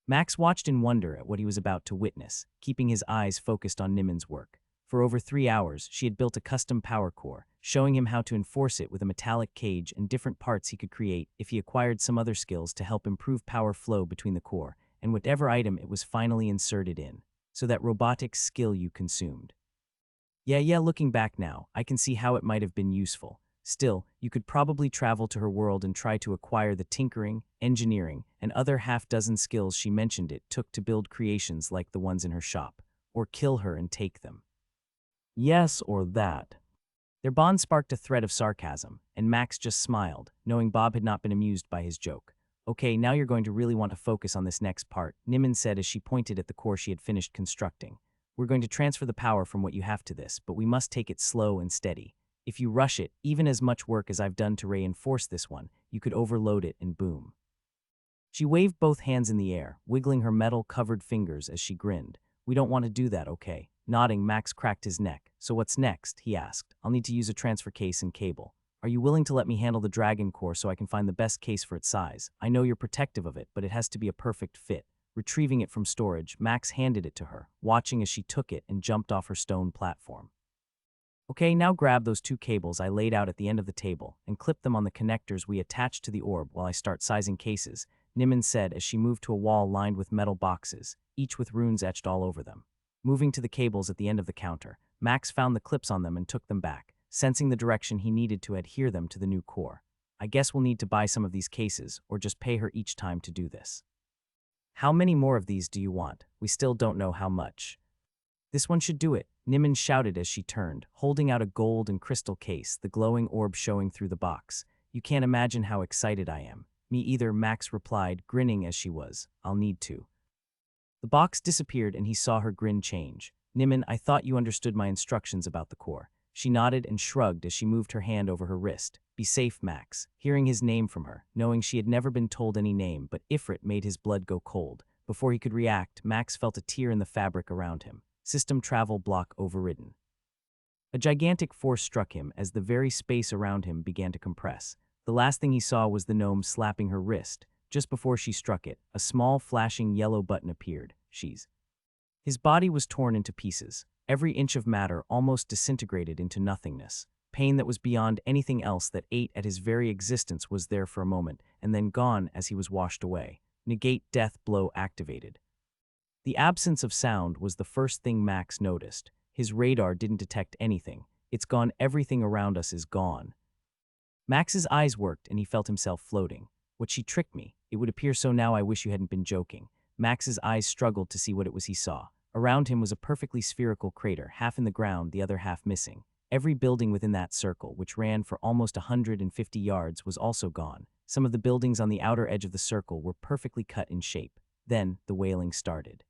Max watched in wonder at what he was about to witness, keeping his eyes focused on Nimin's work. For over 3 hours, she had built a custom power core, showing him how to enforce it with a metallic cage and different parts he could create if he acquired some other skills to help improve power flow between the core and whatever item it was finally inserted in, so that robotics skill you consumed. Yeah, looking back now, I can see how it might have been useful. Still, you could probably travel to her world and try to acquire the tinkering, engineering, and other half-dozen skills she mentioned it took to build creations like the ones in her shop, or kill her and take them. Yes, or that. Their bond sparked a thread of sarcasm, and Max just smiled, knowing Bob had not been amused by his joke. "Okay, now you're going to really want to focus on this next part," Nimin said as she pointed at the core she had finished constructing. "We're going to transfer the power from what you have to this, but we must take it slow and steady. If you rush it, even as much work as I've done to reinforce this one, you could overload it and boom." She waved both hands in the air, wiggling her metal-covered fingers as she grinned. "We don't want to do that, okay?" Nodding, Max cracked his neck. "So what's next?" he asked. "I'll need to use a transfer case and cable. Are you willing to let me handle the dragon core so I can find the best case for its size? I know you're protective of it, but it has to be a perfect fit." Retrieving it from storage, Max handed it to her, watching as she took it and jumped off her stone platform. "Okay, now grab those 2 cables I laid out at the end of the table and clip them on the connectors we attached to the orb while I start sizing cases," Nimin said as she moved to a wall lined with metal boxes, each with runes etched all over them. Moving to the cables at the end of the counter, Max found the clips on them and took them back, sensing the direction he needed to adhere them to the new core. I guess we'll need to buy some of these cases, or just pay her each time to do this. How many more of these do you want? We still don't know how much. This one should do it, Nimin shouted as she turned, holding out a gold and crystal case, the glowing orb showing through the box. You can't imagine how excited I am. Me either, Max replied, grinning as she was. I'll need to. The box disappeared and he saw her grin change. Nimin, I thought you understood my instructions about the core. She nodded and shrugged as she moved her hand over her wrist. Be safe, Max. Hearing his name from her, knowing she had never been told any name, but Ifrit made his blood go cold. Before he could react, Max felt a tear in the fabric around him. System travel block overridden. A gigantic force struck him as the very space around him began to compress. The last thing he saw was the gnome slapping her wrist. Just before she struck it, a small flashing yellow button appeared. His body was torn into pieces. Every inch of matter almost disintegrated into nothingness. Pain that was beyond anything else that ate at his very existence was there for a moment, and then gone as he was washed away. Negate death blow activated. The absence of sound was the first thing Max noticed. His radar didn't detect anything. It's gone, everything around us is gone. Max's eyes worked and he felt himself floating. What, she tricked me? It would appear so now. I wish you hadn't been joking. Max's eyes struggled to see what it was he saw. Around him was a perfectly spherical crater, half in the ground, the other half missing. Every building within that circle, which ran for almost 150 yards, was also gone. Some of the buildings on the outer edge of the circle were perfectly cut in shape. Then the wailing started.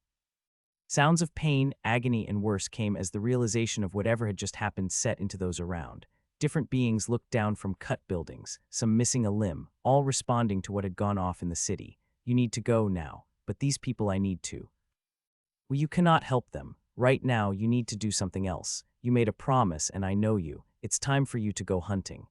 Sounds of pain, agony, and worse came as the realization of whatever had just happened set into those around. Different beings looked down from cut buildings, some missing a limb, all responding to what had gone off in the city. You need to go now, but these people I need to. Well, you cannot help them. Right now, you need to do something else. You made a promise, and I know you. It's time for you to go hunting.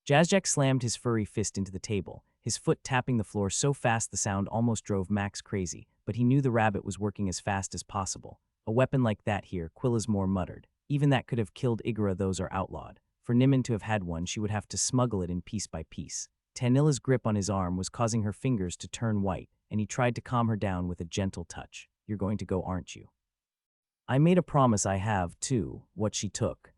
Jazzjack slammed his furry fist into the table, his foot tapping the floor so fast the sound almost drove Max crazy, but he knew the rabbit was working as fast as possible. A weapon like that here, Quillasmore muttered. Even that could have killed Igora. Those are outlawed. For Nimin to have had one, she would have to smuggle it in piece by piece. Tanilla's grip on his arm was causing her fingers to turn white, and he tried to calm her down with a gentle touch. You're going to go, aren't you? I made a promise. I have, too. What she took.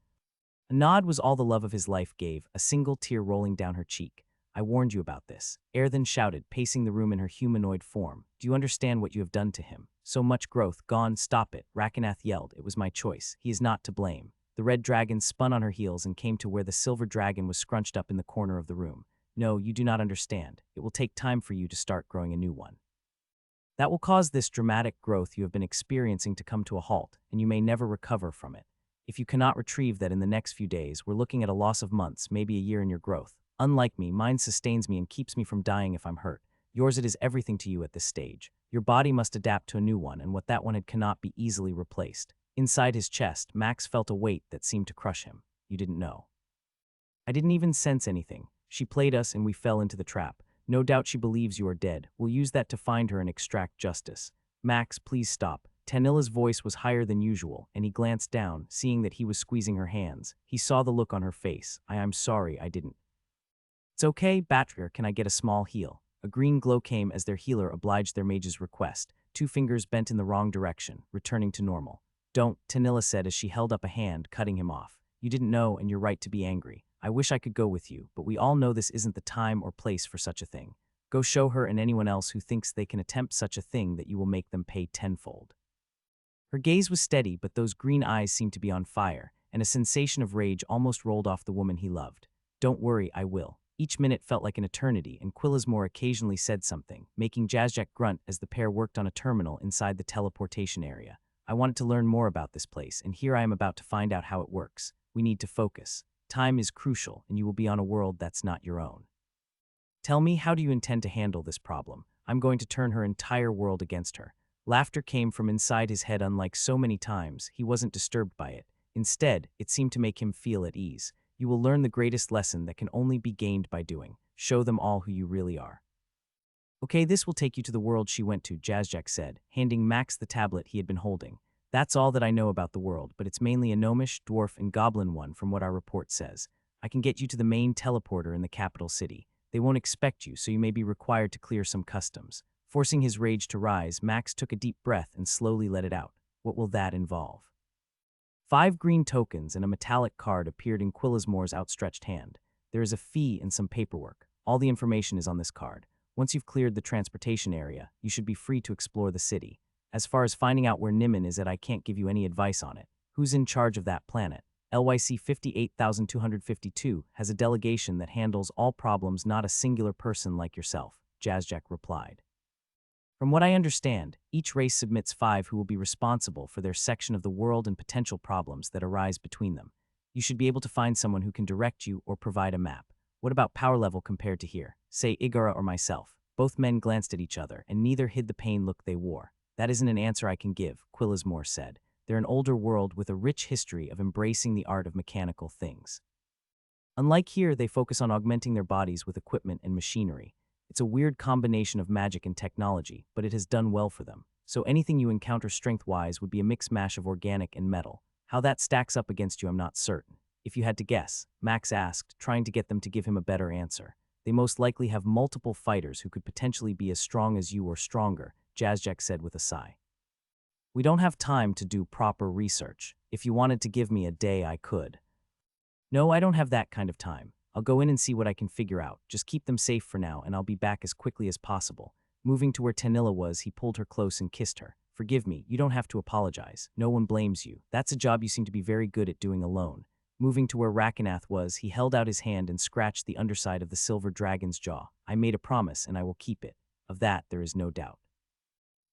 A nod was all the love of his life gave, a single tear rolling down her cheek. I warned you about this. Air then shouted, pacing the room in her humanoid form. Do you understand what you have done to him? So much growth, gone, stop it. Rakenath yelled. It was my choice. He is not to blame. The red dragon spun on her heels and came to where the silver dragon was scrunched up in the corner of the room. No, you do not understand. It will take time for you to start growing a new one. That will cause this dramatic growth you have been experiencing to come to a halt, and you may never recover from it. If you cannot retrieve that in the next few days, we're looking at a loss of months, maybe a year in your growth. Unlike me, mine sustains me and keeps me from dying if I'm hurt. Yours, it is everything to you at this stage. Your body must adapt to a new one, and what that one had cannot be easily replaced. Inside his chest, Max felt a weight that seemed to crush him. You didn't know. I didn't even sense anything. She played us and we fell into the trap. No doubt she believes you are dead. We'll use that to find her and extract justice. Max, please stop. Tanilla's voice was higher than usual, and he glanced down, seeing that he was squeezing her hands. He saw the look on her face. I'm sorry, I didn't. It's okay, Batrir, can I get a small heal? A green glow came as their healer obliged their mage's request. 2 fingers bent in the wrong direction, returning to normal. Don't, Tanilla said as she held up a hand, cutting him off. You didn't know, and you're right to be angry. I wish I could go with you, but we all know this isn't the time or place for such a thing. Go show her and anyone else who thinks they can attempt such a thing that you will make them pay tenfold. Her gaze was steady, but those green eyes seemed to be on fire, and a sensation of rage almost rolled off the woman he loved. Don't worry, I will. Each minute felt like an eternity, and Quillasmore occasionally said something, making Jazzjack grunt as the pair worked on a terminal inside the teleportation area. I wanted to learn more about this place, and here I am about to find out how it works. We need to focus. Time is crucial, and you will be on a world that's not your own. Tell me, how do you intend to handle this problem? I'm going to turn her entire world against her. Laughter came from inside his head. Unlike so many times, he wasn't disturbed by it. Instead, it seemed to make him feel at ease. You will learn the greatest lesson that can only be gained by doing. Show them all who you really are. Okay, this will take you to the world she went to, Jazzjack said, handing Max the tablet he had been holding. That's all that I know about the world, but it's mainly a gnomish, dwarf, and goblin one from what our report says. I can get you to the main teleporter in the capital city. They won't expect you, so you may be required to clear some customs. Forcing his rage to rise, Max took a deep breath and slowly let it out. What will that involve? 5 green tokens and a metallic card appeared in Quillismore's outstretched hand. There is a fee and some paperwork. All the information is on this card. Once you've cleared the transportation area, you should be free to explore the city. As far as finding out where Nimin is at, I can't give you any advice on it. Who's in charge of that planet? LYC 58252 has a delegation that handles all problems, not a singular person like yourself, Jazzjack replied. From what I understand, each race submits 5 who will be responsible for their section of the world and potential problems that arise between them. You should be able to find someone who can direct you or provide a map. What about power level compared to here? Say Igara or myself. Both men glanced at each other, and neither hid the pained look they wore. That isn't an answer I can give, Quillismore said. They're an older world with a rich history of embracing the art of mechanical things. Unlike here, they focus on augmenting their bodies with equipment and machinery. It's a weird combination of magic and technology, but it has done well for them. So anything you encounter strength-wise would be a mix mash of organic and metal. How that stacks up against you, I'm not certain. If you had to guess, Max asked, trying to get them to give him a better answer. They most likely have multiple fighters who could potentially be as strong as you or stronger, Jazzjack said with a sigh. We don't have time to do proper research. If you wanted to give me a day, I could. No, I don't have that kind of time. I'll go in and see what I can figure out. Just keep them safe for now, and I'll be back as quickly as possible. Moving to where Tanilla was, he pulled her close and kissed her. Forgive me, you don't have to apologize. No one blames you. That's a job you seem to be very good at doing alone. Moving to where Rakenath was, he held out his hand and scratched the underside of the silver dragon's jaw. I made a promise, and I will keep it. Of that, there is no doubt.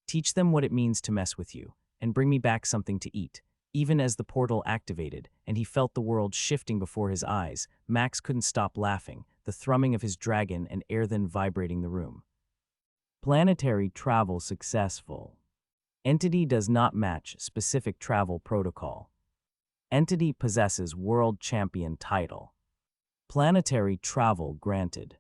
Teach them what it means to mess with you, and bring me back something to eat. Even as the portal activated, and he felt the world shifting before his eyes, Max couldn't stop laughing, the thrumming of his dragon and air then vibrating the room. Planetary travel successful. Entity does not match specific travel protocol. Entity possesses world champion title. Planetary travel granted.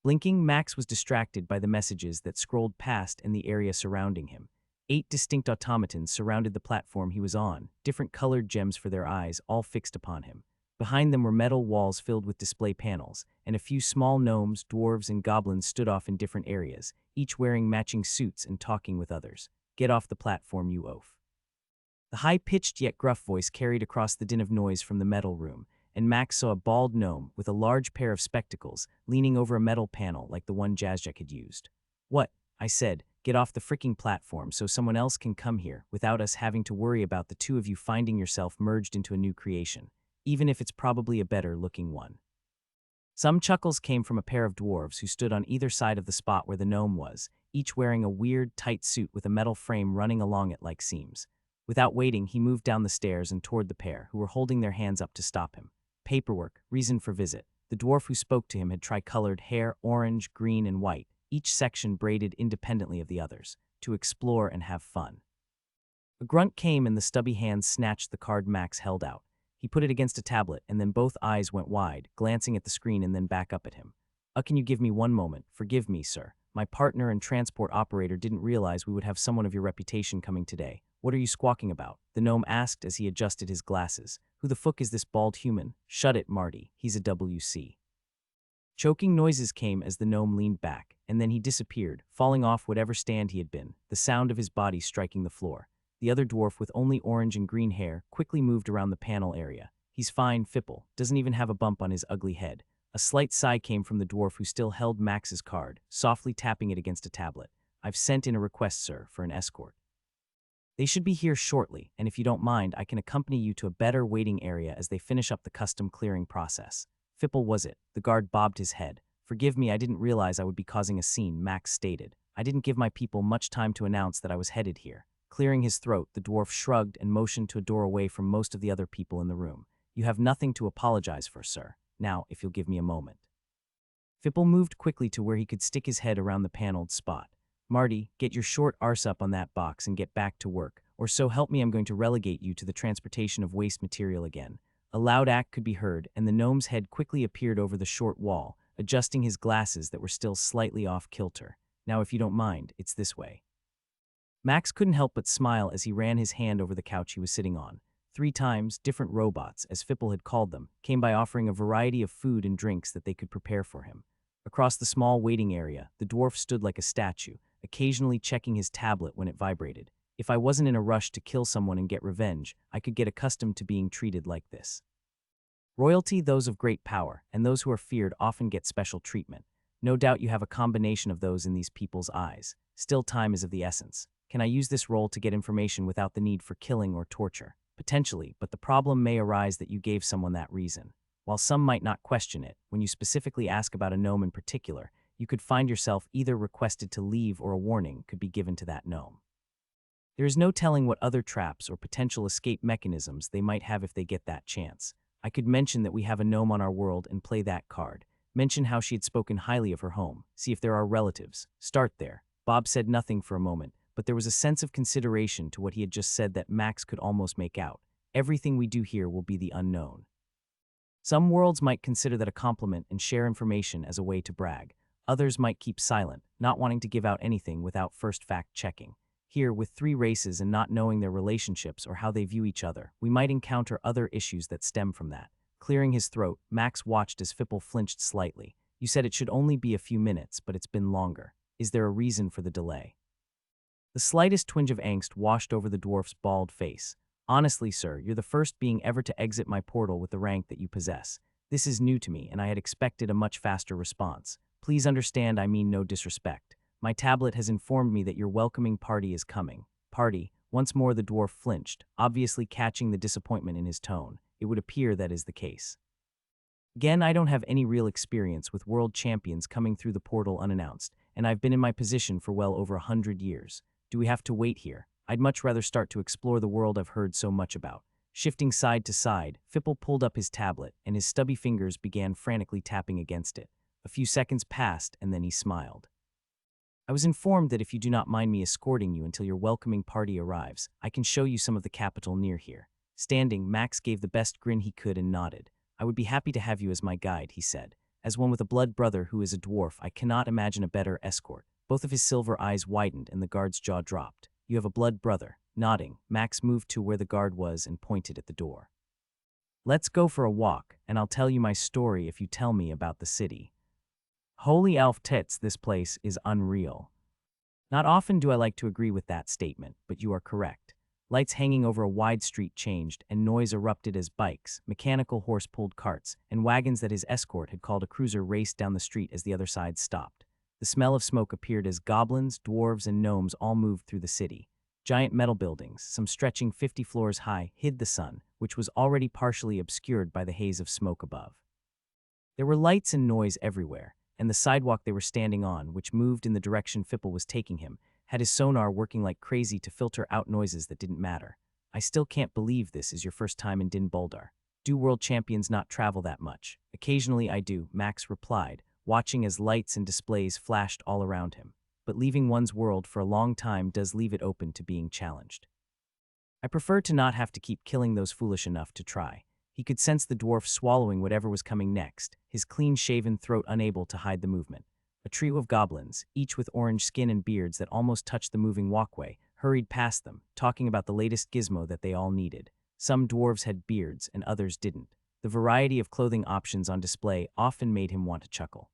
Blinking, Max was distracted by the messages that scrolled past in the area surrounding him. 8 distinct automatons surrounded the platform he was on, different colored gems for their eyes, all fixed upon him. Behind them were metal walls filled with display panels, and a few small gnomes, dwarves, and goblins stood off in different areas, each wearing matching suits and talking with others. Get off the platform, you oaf. The high-pitched yet gruff voice carried across the din of noise from the metal room, and Max saw a bald gnome with a large pair of spectacles leaning over a metal panel like the one Jazzjack had used. What? I said, get off the freaking platform so someone else can come here without us having to worry about the two of you finding yourself merged into a new creation, even if it's probably a better-looking one. Some chuckles came from a pair of dwarves who stood on either side of the spot where the gnome was, each wearing a weird, tight suit with a metal frame running along it like seams. Without waiting, he moved down the stairs and toward the pair, who were holding their hands up to stop him. Paperwork, reason for visit. The dwarf who spoke to him had tricolored hair, orange, green, and white, each section braided independently of the others, to explore and have fun. A grunt came and the stubby hands snatched the card Max held out. He put it against a tablet, and then both eyes went wide, glancing at the screen and then back up at him. Can you give me one moment? Forgive me, sir. My partner and transport operator didn't realize we would have someone of your reputation coming today. What are you squawking about? The gnome asked as he adjusted his glasses. Who the fuck is this bald human? Shut it, Marty. He's a WC. Choking noises came as the gnome leaned back, and then he disappeared, falling off whatever stand he had been, the sound of his body striking the floor. The other dwarf with only orange and green hair quickly moved around the panel area. He's fine, Fipple. Doesn't even have a bump on his ugly head. A slight sigh came from the dwarf who still held Max's card, softly tapping it against a tablet. I've sent in a request, sir, for an escort. They should be here shortly, and if you don't mind, I can accompany you to a better waiting area as they finish up the custom clearing process. Fipple was it? The guard bobbed his head. Forgive me, I didn't realize I would be causing a scene, Max stated. I didn't give my people much time to announce that I was headed here. Clearing his throat, the dwarf shrugged and motioned to a door away from most of the other people in the room. You have nothing to apologize for, sir. Now, if you'll give me a moment. Fipple moved quickly to where he could stick his head around the paneled spot. Marty, get your short arse up on that box and get back to work, or so help me I'm going to relegate you to the transportation of waste material again. A loud act could be heard, and the gnome's head quickly appeared over the short wall, adjusting his glasses that were still slightly off kilter. Now, if you don't mind, it's this way. Max couldn't help but smile as he ran his hand over the couch he was sitting on. 3 times, different robots, as Fipple had called them, came by offering a variety of food and drinks that they could prepare for him. Across the small waiting area, the dwarf stood like a statue, occasionally checking his tablet when it vibrated. If I wasn't in a rush to kill someone and get revenge, I could get accustomed to being treated like this. Royalty, those of great power, and those who are feared often get special treatment. No doubt you have a combination of those in these people's eyes. Still, time is of the essence. Can I use this role to get information without the need for killing or torture? Potentially, but the problem may arise that you gave someone that reason. While some might not question it, when you specifically ask about a gnome in particular, you could find yourself either requested to leave or a warning could be given to that gnome. There is no telling what other traps or potential escape mechanisms they might have if they get that chance. I could mention that we have a gnome on our world and play that card. Mention how she had spoken highly of her home. See if there are relatives. Start there. Bob said nothing for a moment, but there was a sense of consideration to what he had just said that Max could almost make out. Everything we do here will be the unknown. Some worlds might consider that a compliment and share information as a way to brag. Others might keep silent, not wanting to give out anything without first fact-checking. Here, with 3 races and not knowing their relationships or how they view each other, we might encounter other issues that stem from that. Clearing his throat, Max watched as Fipple flinched slightly. You said it should only be a few minutes, but it's been longer. Is there a reason for the delay? The slightest twinge of angst washed over the dwarf's bald face. Honestly, sir, you're the first being ever to exit my portal with the rank that you possess. This is new to me, and I had expected a much faster response. Please understand I mean no disrespect. My tablet has informed me that your welcoming party is coming. Party? Once more the dwarf flinched, obviously catching the disappointment in his tone. It would appear that is the case. Again, I don't have any real experience with world champions coming through the portal unannounced, and I've been in my position for well over 100 years. Do we have to wait here? I'd much rather start to explore the world I've heard so much about. Shifting side to side, Fipple pulled up his tablet, and his stubby fingers began frantically tapping against it. A few seconds passed, and then he smiled. I was informed that if you do not mind me escorting you until your welcoming party arrives, I can show you some of the capital near here. Standing, Max gave the best grin he could and nodded. I would be happy to have you as my guide, he said. As one with a blood brother who is a dwarf, I cannot imagine a better escort. Both of his silver eyes widened and the guard's jaw dropped. You have a blood brother. Nodding, Max moved to where the guard was and pointed at the door. Let's go for a walk, and I'll tell you my story if you tell me about the city. Holy elf tits, this place is unreal. Not often do I like to agree with that statement, but you are correct. Lights hanging over a wide street changed, and noise erupted as bikes, mechanical horse-pulled carts, and wagons that his escort had called a cruiser raced down the street as the other side stopped. The smell of smoke appeared as goblins, dwarves, and gnomes all moved through the city. Giant metal buildings, some stretching 50 floors high, hid the sun, which was already partially obscured by the haze of smoke above. There were lights and noise everywhere, and the sidewalk they were standing on, which moved in the direction Fipple was taking him, had his sonar working like crazy to filter out noises that didn't matter. I still can't believe this is your first time in Din Boldar. Do world champions not travel that much? Occasionally I do, Max replied, watching as lights and displays flashed all around him. But leaving one's world for a long time does leave it open to being challenged. I prefer to not have to keep killing those foolish enough to try. He could sense the dwarf swallowing whatever was coming next, his clean-shaven throat unable to hide the movement. A trio of goblins, each with orange skin and beards that almost touched the moving walkway, hurried past them, talking about the latest gizmo that they all needed. Some dwarves had beards and others didn't. The variety of clothing options on display often made him want to chuckle.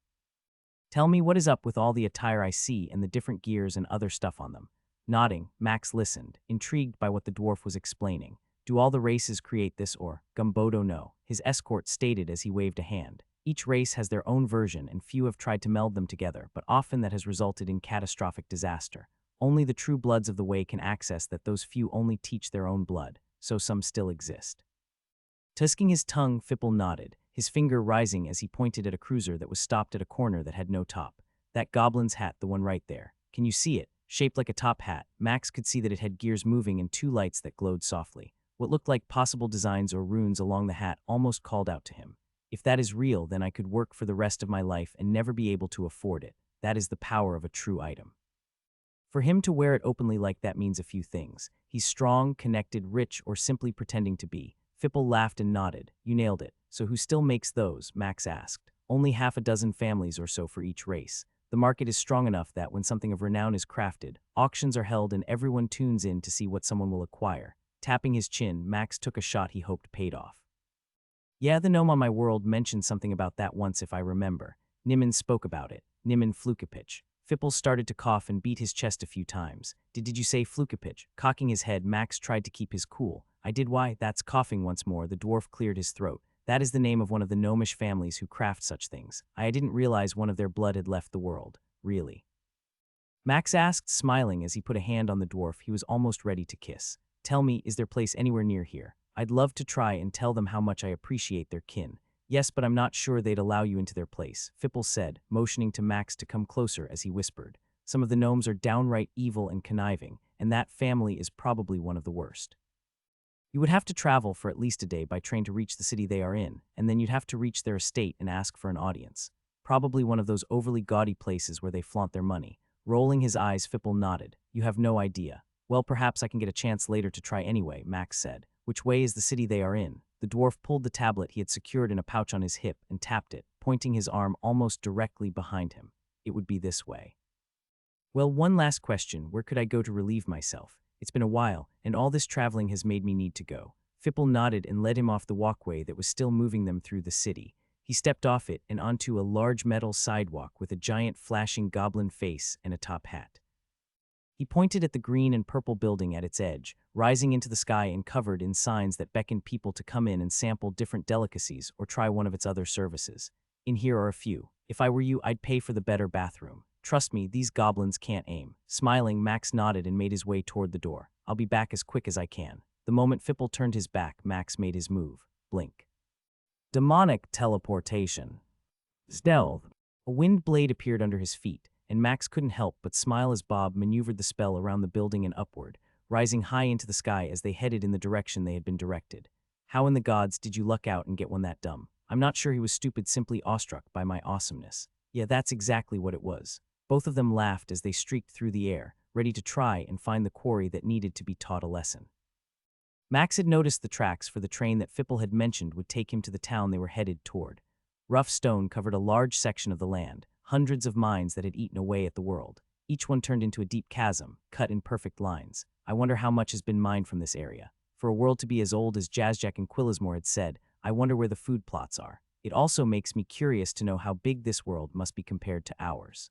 Tell me what is up with all the attire I see and the different gears and other stuff on them. Nodding, Max listened, intrigued by what the dwarf was explaining. Do all the races create this or, Gumbodo no, his escort stated as he waved a hand. Each race has their own version and few have tried to meld them together, but often that has resulted in catastrophic disaster. Only the true bloods of the way can access that those few only teach their own blood, so some still exist. Tusking his tongue, Fipple nodded, his finger rising as he pointed at a cruiser that was stopped at a corner that had no top. That goblin's hat, the one right there. Can you see it? Shaped like a top hat, Max could see that it had gears moving and 2 lights that glowed softly. What looked like possible designs or runes along the hat almost called out to him. If that is real, then I could work for the rest of my life and never be able to afford it. That is the power of a true item. For him to wear it openly like that means a few things. He's strong, connected, rich, or simply pretending to be. Fipple laughed and nodded. You nailed it. So who still makes those? Max asked. Only 6 families or so for each race. The market is strong enough that when something of renown is crafted, auctions are held and everyone tunes in to see what someone will acquire. Tapping his chin, Max took a shot he hoped paid off. Yeah, the gnome on my world mentioned something about that once if I remember. Nimin spoke about it. Nimin Flukapich. Fipple started to cough and beat his chest a few times. Did you say flukapitch? Cocking his head, Max tried to keep his cool. I did. Why, that's coughing once more. The dwarf cleared his throat. That is the name of one of the gnomish families who craft such things. I didn't realize one of their blood had left the world. Really? Max asked, smiling as he put a hand on the dwarf he was almost ready to kiss. Tell me, is their place anywhere near here? I'd love to try and tell them how much I appreciate their kin. Yes, but I'm not sure they'd allow you into their place, Fipple said, motioning to Max to come closer as he whispered. Some of the gnomes are downright evil and conniving, and that family is probably one of the worst. You would have to travel for at least a day by train to reach the city they are in, and then you'd have to reach their estate and ask for an audience. Probably one of those overly gaudy places where they flaunt their money. Rolling his eyes, Fipple nodded. You have no idea. Well, perhaps I can get a chance later to try anyway, Max said. Which way is the city they are in? The dwarf pulled the tablet he had secured in a pouch on his hip and tapped it, pointing his arm almost directly behind him. It would be this way. Well, one last question. Where could I go to relieve myself? It's been a while, and all this traveling has made me need to go. Fipple nodded and led him off the walkway that was still moving them through the city. He stepped off it and onto a large metal sidewalk with a giant flashing goblin face and a top hat. He pointed at the green and purple building at its edge, rising into the sky and covered in signs that beckoned people to come in and sample different delicacies or try one of its other services. In here are a few. If I were you, I'd pay for the better bathroom. Trust me, these goblins can't aim. Smiling, Max nodded and made his way toward the door. I'll be back as quick as I can. The moment Fipple turned his back, Max made his move. Blink. Demonic teleportation. Stealth. A wind blade appeared under his feet, and Max couldn't help but smile as Bob maneuvered the spell around the building and upward, rising high into the sky as they headed in the direction they had been directed. How in the gods did you luck out and get one that dumb? I'm not sure he was stupid, simply awestruck by my awesomeness. Yeah, that's exactly what it was. Both of them laughed as they streaked through the air, ready to try and find the quarry that needed to be taught a lesson. Max had noticed the tracks for the train that Fipple had mentioned would take him to the town they were headed toward. Rough stone covered a large section of the land, hundreds of mines that had eaten away at the world. Each one turned into a deep chasm, cut in perfect lines. I wonder how much has been mined from this area. For a world to be as old as Jazzjack and Quillismore had said, I wonder where the food plots are. It also makes me curious to know how big this world must be compared to ours.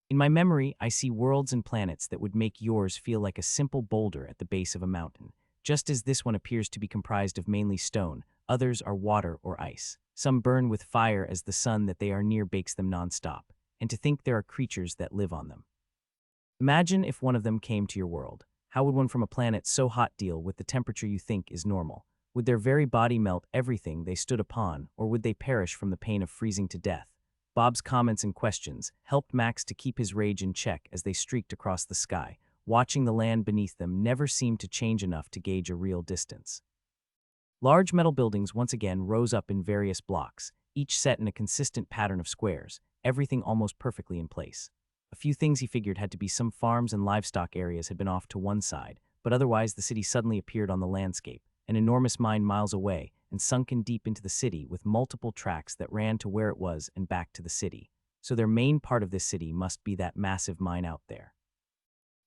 In my memory, I see worlds and planets that would make yours feel like a simple boulder at the base of a mountain. Just as this one appears to be comprised of mainly stone, others are water or ice. Some burn with fire as the sun that they are near bakes them nonstop, and to think there are creatures that live on them. Imagine if one of them came to your world. How would one from a planet so hot deal with the temperature you think is normal? Would their very body melt everything they stood upon, or would they perish from the pain of freezing to death? Bob's comments and questions helped Max to keep his rage in check as they streaked across the sky. Watching the land beneath them never seemed to change enough to gauge a real distance. Large metal buildings once again rose up in various blocks, each set in a consistent pattern of squares, everything almost perfectly in place. A few things he figured had to be some farms and livestock areas had been off to one side, but otherwise the city suddenly appeared on the landscape, an enormous mine miles away, and sunken deep into the city with multiple tracks that ran to where it was and back to the city. So their main part of this city must be that massive mine out there.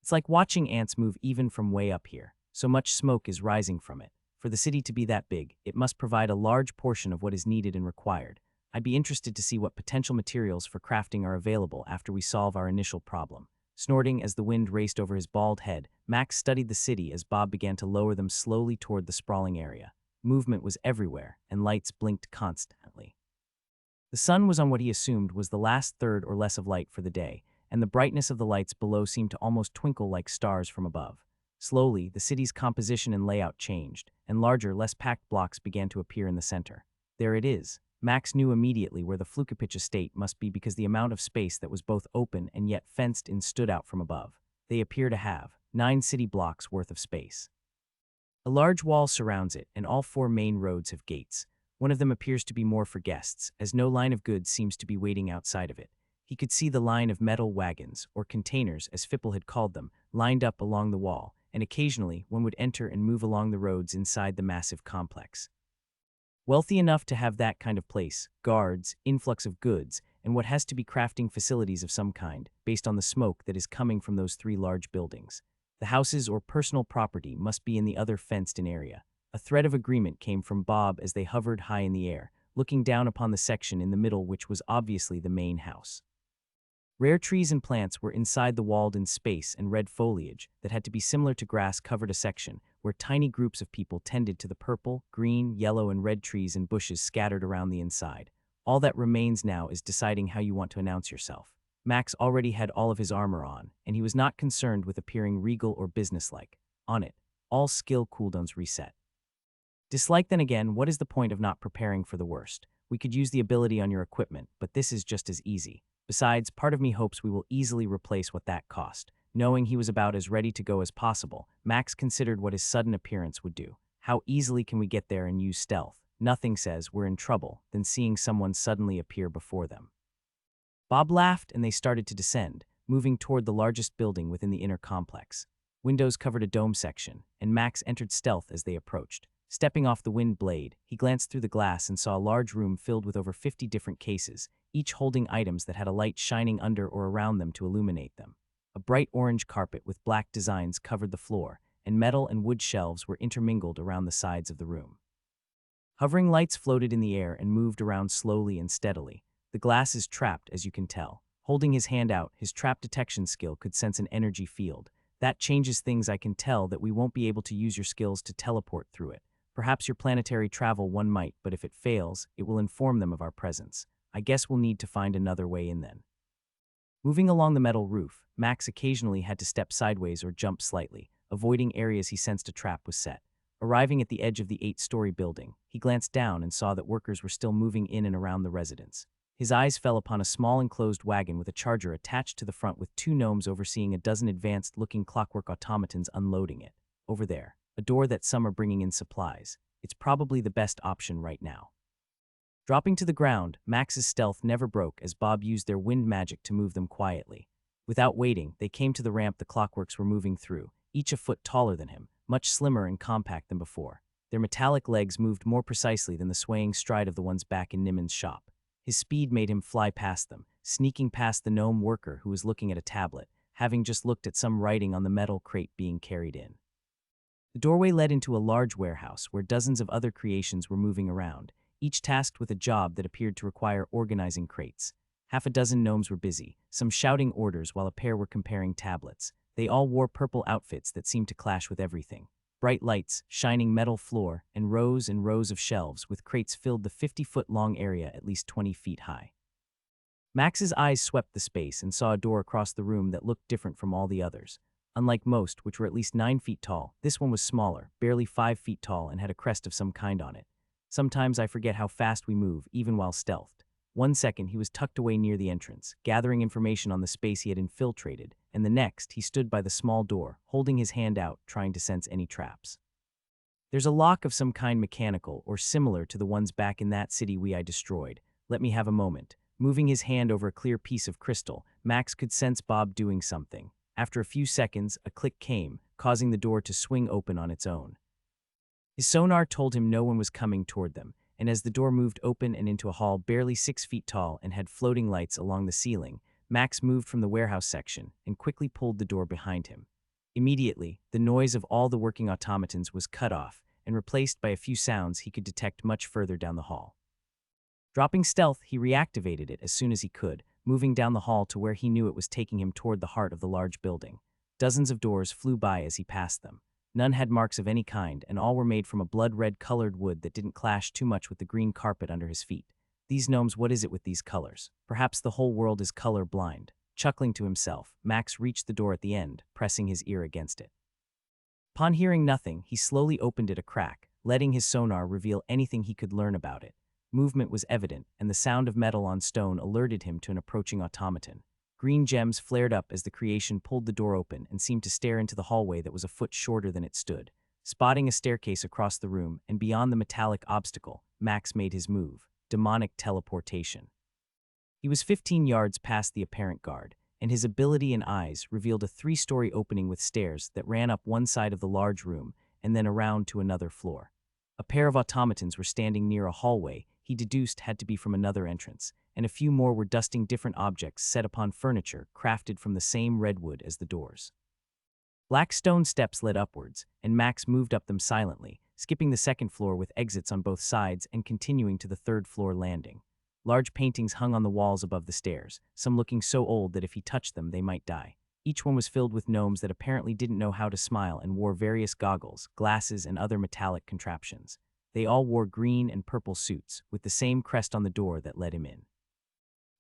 It's like watching ants move even from way up here. So much smoke is rising from it. For the city to be that big, it must provide a large portion of what is needed and required. I'd be interested to see what potential materials for crafting are available after we solve our initial problem. Snorting as the wind raced over his bald head, Max studied the city as Bob began to lower them slowly toward the sprawling area. Movement was everywhere, and lights blinked constantly. The sun was on what he assumed was the last third or less of light for the day, and the brightness of the lights below seemed to almost twinkle like stars from above. Slowly, the city's composition and layout changed, and larger, less packed blocks began to appear in the center. There it is. Max knew immediately where the Flukapitch estate must be because the amount of space that was both open and yet fenced in stood out from above. They appear to have 9 city blocks worth of space. A large wall surrounds it, and all 4 main roads have gates. One of them appears to be more for guests, as no line of goods seems to be waiting outside of it. He could see the line of metal wagons, or containers as Fipple had called them, lined up along the wall, and occasionally one would enter and move along the roads inside the massive complex. Wealthy enough to have that kind of place, guards, influx of goods, and what has to be crafting facilities of some kind, based on the smoke that is coming from those 3 large buildings. The houses or personal property must be in the other fenced-in area. A thread of agreement came from Bob as they hovered high in the air, looking down upon the section in the middle which was obviously the main house. Rare trees and plants were inside the walled-in space and red foliage that had to be similar to grass covered a section where tiny groups of people tended to the purple, green, yellow, and red trees and bushes scattered around the inside. All that remains now is deciding how you want to announce yourself. Max already had all of his armor on, and he was not concerned with appearing regal or businesslike. On it, all skill cooldowns reset. Dislike then again, what is the point of not preparing for the worst? We could use the ability on your equipment, but this is just as easy. Besides, part of me hopes we will easily replace what that cost. Knowing he was about as ready to go as possible, Max considered what his sudden appearance would do. How easily can we get there and use stealth? Nothing says we're in trouble than seeing someone suddenly appear before them. Bob laughed and they started to descend, moving toward the largest building within the inner complex. Windows covered a dome section, and Max entered stealth as they approached. Stepping off the wind blade, he glanced through the glass and saw a large room filled with over 50 different cases, each holding items that had a light shining under or around them to illuminate them. A bright orange carpet with black designs covered the floor, and metal and wood shelves were intermingled around the sides of the room. Hovering lights floated in the air and moved around slowly and steadily. The glass is trapped, as you can tell. Holding his hand out, his trap detection skill could sense an energy field. That changes things. I can tell that we won't be able to use your skills to teleport through it. Perhaps your planetary travel one might, but if it fails, it will inform them of our presence. I guess we'll need to find another way in then. Moving along the metal roof, Max occasionally had to step sideways or jump slightly, avoiding areas he sensed a trap was set. Arriving at the edge of the 8-story building, he glanced down and saw that workers were still moving in and around the residence. His eyes fell upon a small enclosed wagon with a charger attached to the front with 2 gnomes overseeing a dozen advanced-looking clockwork automatons unloading it. Over there, a door that some are bringing in supplies. It's probably the best option right now. Dropping to the ground, Max's stealth never broke as Bob used their wind magic to move them quietly. Without waiting, they came to the ramp the clockworks were moving through, each a foot taller than him, much slimmer and compact than before. Their metallic legs moved more precisely than the swaying stride of the ones back in Nimon's shop. His speed made him fly past them, sneaking past the gnome worker who was looking at a tablet, having just looked at some writing on the metal crate being carried in. The doorway led into a large warehouse where dozens of other creations were moving around, each tasked with a job that appeared to require organizing crates. Half a dozen gnomes were busy, some shouting orders while a pair were comparing tablets. They all wore purple outfits that seemed to clash with everything. Bright lights, shining metal floor, and rows of shelves with crates filled the 50-foot-long area at least 20 feet high. Max's eyes swept the space and saw a door across the room that looked different from all the others. Unlike most, which were at least 9 feet tall, this one was smaller, barely 5 feet tall, and had a crest of some kind on it. Sometimes I forget how fast we move, even while stealthed. 1 second, he was tucked away near the entrance, gathering information on the space he had infiltrated, and the next, he stood by the small door, holding his hand out, trying to sense any traps. There's a lock of some kind, mechanical, or similar to the ones back in that city I destroyed. Let me have a moment. Moving his hand over a clear piece of crystal, Max could sense Bob doing something. After a few seconds, a click came, causing the door to swing open on its own. His sonar told him no one was coming toward them, and as the door moved open and into a hall barely 6 feet tall and had floating lights along the ceiling, Max moved from the warehouse section and quickly pulled the door behind him. Immediately, the noise of all the working automatons was cut off and replaced by a few sounds he could detect much further down the hall. Dropping stealth, he reactivated it as soon as he could, moving down the hall to where he knew it was taking him toward the heart of the large building. Dozens of doors flew by as he passed them. None had marks of any kind, and all were made from a blood-red-colored wood that didn't clash too much with the green carpet under his feet. These gnomes, what is it with these colors? Perhaps the whole world is color blind. Chuckling to himself, Max reached the door at the end, pressing his ear against it. Upon hearing nothing, he slowly opened it a crack, letting his sonar reveal anything he could learn about it. Movement was evident, and the sound of metal on stone alerted him to an approaching automaton. Green gems flared up as the creation pulled the door open and seemed to stare into the hallway that was a foot shorter than it stood. Spotting a staircase across the room and beyond the metallic obstacle, Max made his move: demonic teleportation. He was 15 yards past the apparent guard, and his ability and eyes revealed a 3-story opening with stairs that ran up one side of the large room and then around to another floor. A pair of automatons were standing near a hallway he deduced had to be from another entrance, and a few more were dusting different objects set upon furniture crafted from the same redwood as the doors. Black stone steps led upwards, and Max moved up them silently, skipping the second floor with exits on both sides and continuing to the third-floor landing. Large paintings hung on the walls above the stairs, some looking so old that if he touched them, they might die. Each one was filled with gnomes that apparently didn't know how to smile and wore various goggles, glasses, and other metallic contraptions. They all wore green and purple suits, with the same crest on the door that let him in.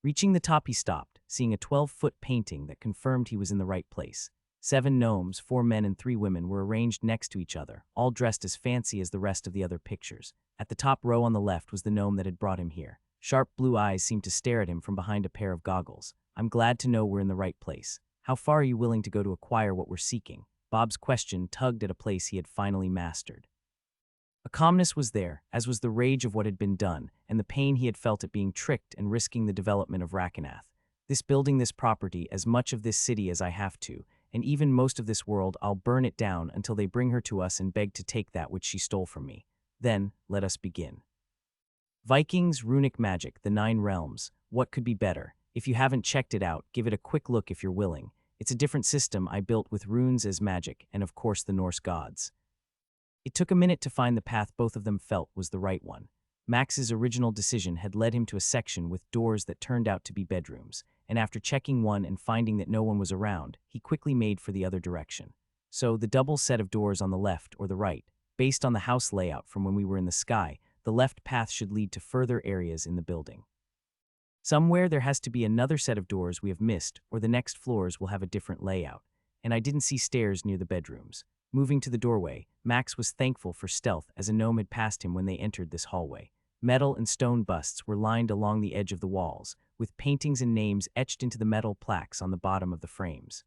Reaching the top, he stopped, seeing a 12-foot painting that confirmed he was in the right place. 7 gnomes, 4 men and 3 women, were arranged next to each other, all dressed as fancy as the rest of the other pictures. At the top row on the left was the gnome that had brought him here. Sharp blue eyes seemed to stare at him from behind a pair of goggles. "I'm glad to know we're in the right place. How far are you willing to go to acquire what we're seeking?" Bob's question tugged at a place he had finally mastered. A calmness was there, as was the rage of what had been done, and the pain he had felt at being tricked and risking the development of Rakenath. "This building, this property, as much of this city as I have to, and even most of this world, I'll burn it down until they bring her to us and beg to take that which she stole from me. Then, let us begin." Vikings, runic magic, the 9 realms. What could be better? If you haven't checked it out, give it a quick look if you're willing. It's a different system I built with runes as magic, and of course the Norse gods. It took a minute to find the path both of them felt was the right one. Max's original decision had led him to a section with doors that turned out to be bedrooms, and after checking one and finding that no one was around, he quickly made for the other direction. So, the double set of doors on the left or the right, based on the house layout from when we were in the sky, the left path should lead to further areas in the building. Somewhere there has to be another set of doors we have missed, or the next floors will have a different layout, and I didn't see stairs near the bedrooms. Moving to the doorway, Max was thankful for stealth as a gnome had passed him when they entered this hallway. Metal and stone busts were lined along the edge of the walls, with paintings and names etched into the metal plaques on the bottom of the frames.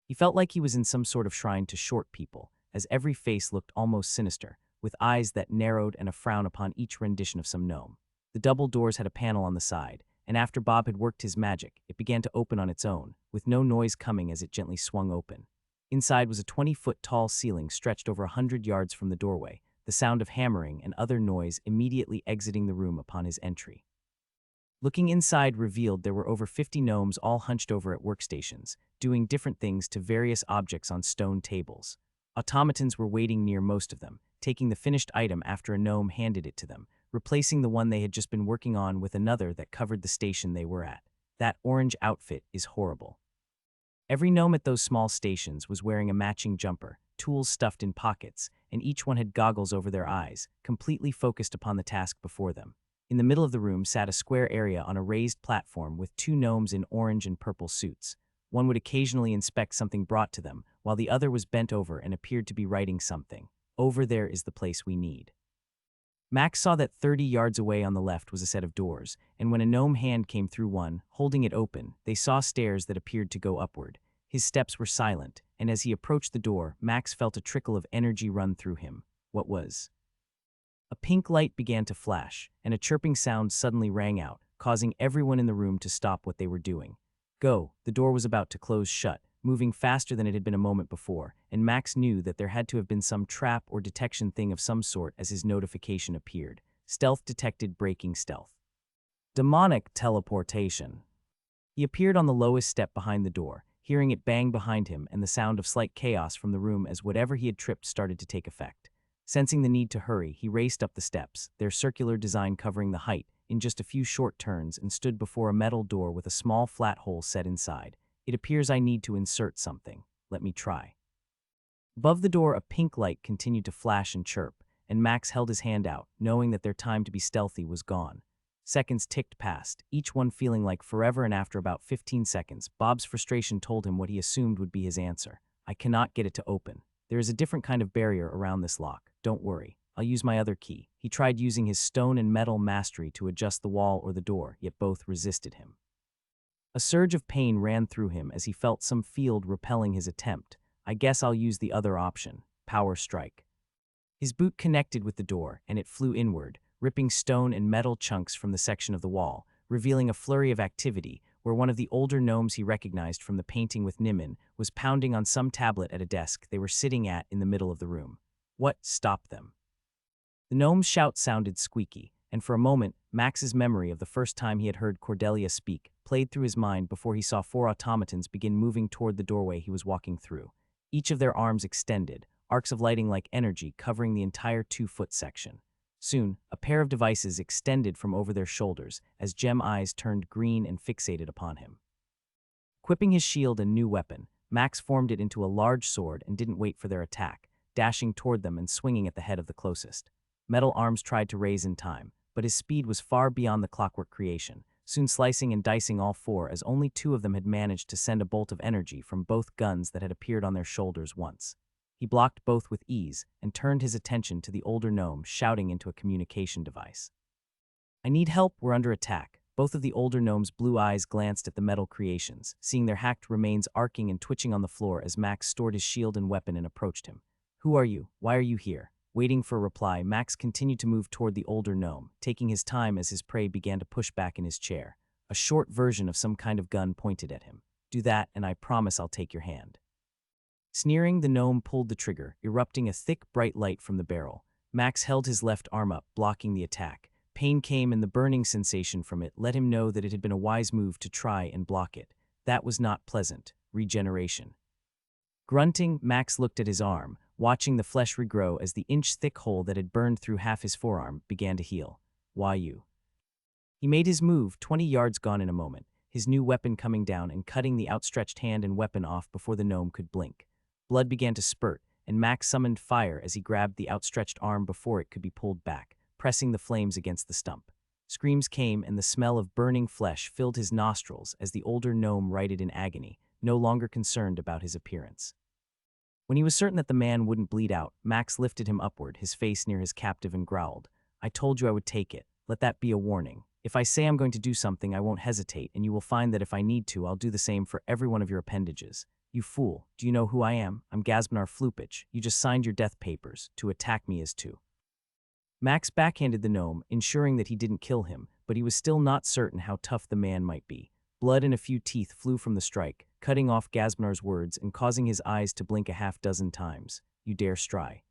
He felt like he was in some sort of shrine to short people, as every face looked almost sinister, with eyes that narrowed and a frown upon each rendition of some gnome. The double doors had a panel on the side, and after Bob had worked his magic, it began to open on its own, with no noise coming as it gently swung open. Inside was a 20-foot-tall ceiling stretched over 100 yards from the doorway, the sound of hammering and other noise immediately exiting the room upon his entry. Looking inside revealed there were over 50 gnomes all hunched over at workstations, doing different things to various objects on stone tables. Automatons were waiting near most of them, taking the finished item after a gnome handed it to them, replacing the one they had just been working on with another that covered the station they were at. That orange outfit is horrible. Every gnome at those small stations was wearing a matching jumper, tools stuffed in pockets, and each one had goggles over their eyes, completely focused upon the task before them. In the middle of the room sat a square area on a raised platform with 2 gnomes in orange and purple suits. One would occasionally inspect something brought to them, while the other was bent over and appeared to be writing something. "Over there is the place we need." Max saw that 30 yards away on the left was a set of doors, and when a gnome hand came through one, holding it open, they saw stairs that appeared to go upward. His steps were silent, and as he approached the door, Max felt a trickle of energy run through him. What was? A pink light began to flash, and a chirping sound suddenly rang out, causing everyone in the room to stop what they were doing. Go! The door was about to close shut, moving faster than it had been a moment before, and Max knew that there had to have been some trap or detection thing of some sort as his notification appeared. Stealth detected, breaking stealth. Demonic teleportation. He appeared on the lowest step behind the door, hearing it bang behind him and the sound of slight chaos from the room as whatever he had tripped started to take effect. Sensing the need to hurry, he raced up the steps, their circular design covering the height, in just a few short turns, and stood before a metal door with a small flat hole set inside. "It appears I need to insert something. Let me try." Above the door, a pink light continued to flash and chirp, and Max held his hand out, knowing that their time to be stealthy was gone. Seconds ticked past, each one feeling like forever, and after about 15 seconds, Bob's frustration told him what he assumed would be his answer. "I cannot get it to open. There is a different kind of barrier around this lock. Don't worry. I'll use my other key." He tried using his stone and metal mastery to adjust the wall or the door, yet both resisted him. A surge of pain ran through him as he felt some field repelling his attempt. "I guess I'll use the other option. Power strike." His boot connected with the door, and it flew inward, ripping stone and metal chunks from the section of the wall, revealing a flurry of activity where one of the older gnomes he recognized from the painting with Nim was pounding on some tablet at a desk they were sitting at in the middle of the room. What stopped them? The gnome's shout sounded squeaky, and for a moment, Max's memory of the first time he had heard Cordelia speak played through his mind before he saw 4 automatons begin moving toward the doorway he was walking through. Each of their arms extended, arcs of lighting like energy covering the entire 2-foot section. Soon, a pair of devices extended from over their shoulders as gem eyes turned green and fixated upon him. Equipping his shield and new weapon, Max formed it into a large sword and didn't wait for their attack, dashing toward them and swinging at the head of the closest. Metal arms tried to raise in time, but his speed was far beyond the clockwork creation, soon slicing and dicing all four as only two of them had managed to send a bolt of energy from both guns that had appeared on their shoulders once. He blocked both with ease and turned his attention to the older gnome shouting into a communication device. "I need help, we're under attack." Both of the older gnomes' blue eyes glanced at the metal creations, seeing their hacked remains arcing and twitching on the floor as Max stored his shield and weapon and approached him. "Who are you? Why are you here?" Waiting for a reply, Max continued to move toward the older gnome, taking his time as his prey began to push back in his chair. A short version of some kind of gun pointed at him. "Do that, and I promise I'll take your hand." Sneering, the gnome pulled the trigger, erupting a thick, bright light from the barrel. Max held his left arm up, blocking the attack. Pain came, and the burning sensation from it let him know that it had been a wise move to try and block it. That was not pleasant. Regeneration. Grunting, Max looked at his arm, watching the flesh regrow as the inch-thick hole that had burned through half his forearm began to heal. "Why you?" He made his move, 20 yards gone in a moment, his new weapon coming down and cutting the outstretched hand and weapon off before the gnome could blink. Blood began to spurt, and Max summoned fire as he grabbed the outstretched arm before it could be pulled back, pressing the flames against the stump. Screams came, and the smell of burning flesh filled his nostrils as the older gnome writhed in agony, no longer concerned about his appearance. When he was certain that the man wouldn't bleed out, Max lifted him upward, his face near his captive, and growled, "I told you I would take it. Let that be a warning. If I say I'm going to do something, I won't hesitate, and you will find that if I need to, I'll do the same for every one of your appendages. You fool, do you know who I am? I'm Gazmanar Flupich. You just signed your death papers. To attack me is to." Max backhanded the gnome, ensuring that he didn't kill him, but he was still not certain how tough the man might be. Blood and a few teeth flew from the strike, cutting off Gazmanar's words and causing his eyes to blink a half-dozen times. "You dare stry."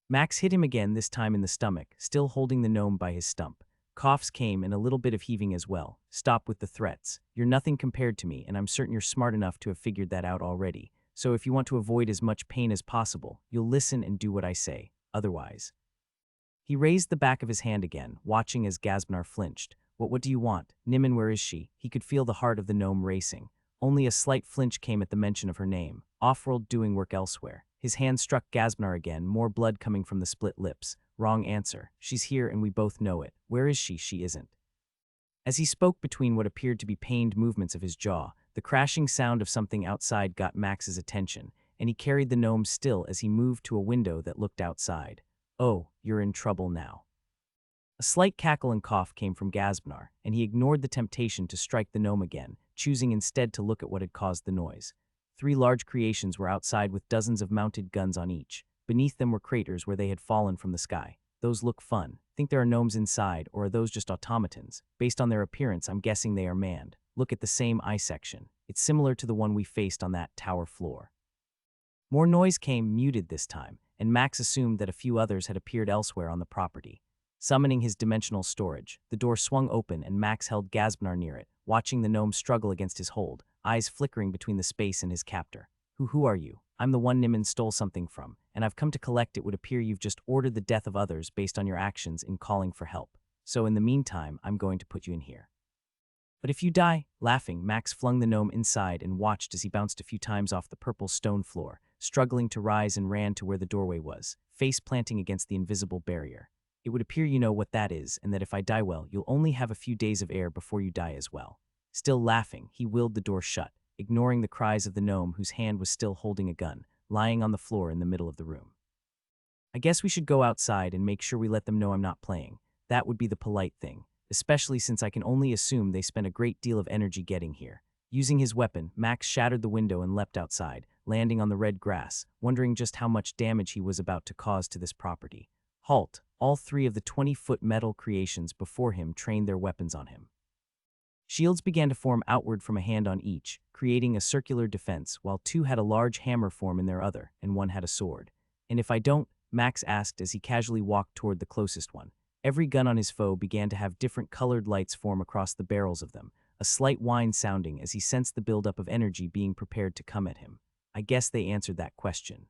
Max hit him again, this time in the stomach, still holding the gnome by his stump. Coughs came and a little bit of heaving as well. "Stop with the threats. You're nothing compared to me, and I'm certain you're smart enough to have figured that out already. So if you want to avoid as much pain as possible, you'll listen and do what I say. Otherwise..." He raised the back of his hand again, watching as Gazmanar flinched. What do you want? Nimmin, where is she?" He could feel the heart of the gnome racing. Only a slight flinch came at the mention of her name. Off-world, doing work elsewhere. His hand struck Gazmanar again, more blood coming from the split lips. "Wrong answer. She's here and we both know it. Where is she? She isn't." As he spoke between what appeared to be pained movements of his jaw, the crashing sound of something outside got Max's attention, and he carried the gnome still as he moved to a window that looked outside. "Oh, you're in trouble now." A slight cackle and cough came from Gazmanar, and he ignored the temptation to strike the gnome again, choosing instead to look at what had caused the noise. 3 large creations were outside with dozens of mounted guns on each. Beneath them were craters where they had fallen from the sky. "Those look fun. Think there are gnomes inside, or are those just automatons? Based on their appearance, I'm guessing they are manned. Look at the same eye section. It's similar to the one we faced on that tower floor." More noise came, muted this time, and Max assumed that a few others had appeared elsewhere on the property. Summoning his dimensional storage, the door swung open and Max held Gazmanar near it, watching the gnome struggle against his hold, eyes flickering between the space and his captor. Who are you?" "I'm the one Nimmin stole something from, and I've come to collect it. Would appear you've just ordered the death of others based on your actions in calling for help. So in the meantime, I'm going to put you in here." "But if you die..." Laughing, Max flung the gnome inside and watched as he bounced a few times off the purple stone floor, struggling to rise, and ran to where the doorway was, face planting against the invisible barrier. "It would appear you know what that is, and that if I die, well, you'll only have a few days of air before you die as well." Still laughing, he willed the door shut, ignoring the cries of the gnome whose hand was still holding a gun, lying on the floor in the middle of the room. "I guess we should go outside and make sure we let them know I'm not playing. That would be the polite thing, especially since I can only assume they spent a great deal of energy getting here." Using his weapon, Max shattered the window and leapt outside, landing on the red grass, wondering just how much damage he was about to cause to this property. Halt! All 3 of the 20-foot metal creations before him trained their weapons on him. Shields began to form outward from a hand on each, creating a circular defense, while 2 had a large hammer form in their other, and 1 had a sword. "And if I don't?" Max asked as he casually walked toward the closest one. Every gun on his foe began to have different colored lights form across the barrels of them, a slight whine sounding as he sensed the buildup of energy being prepared to come at him. I guess they answered that question.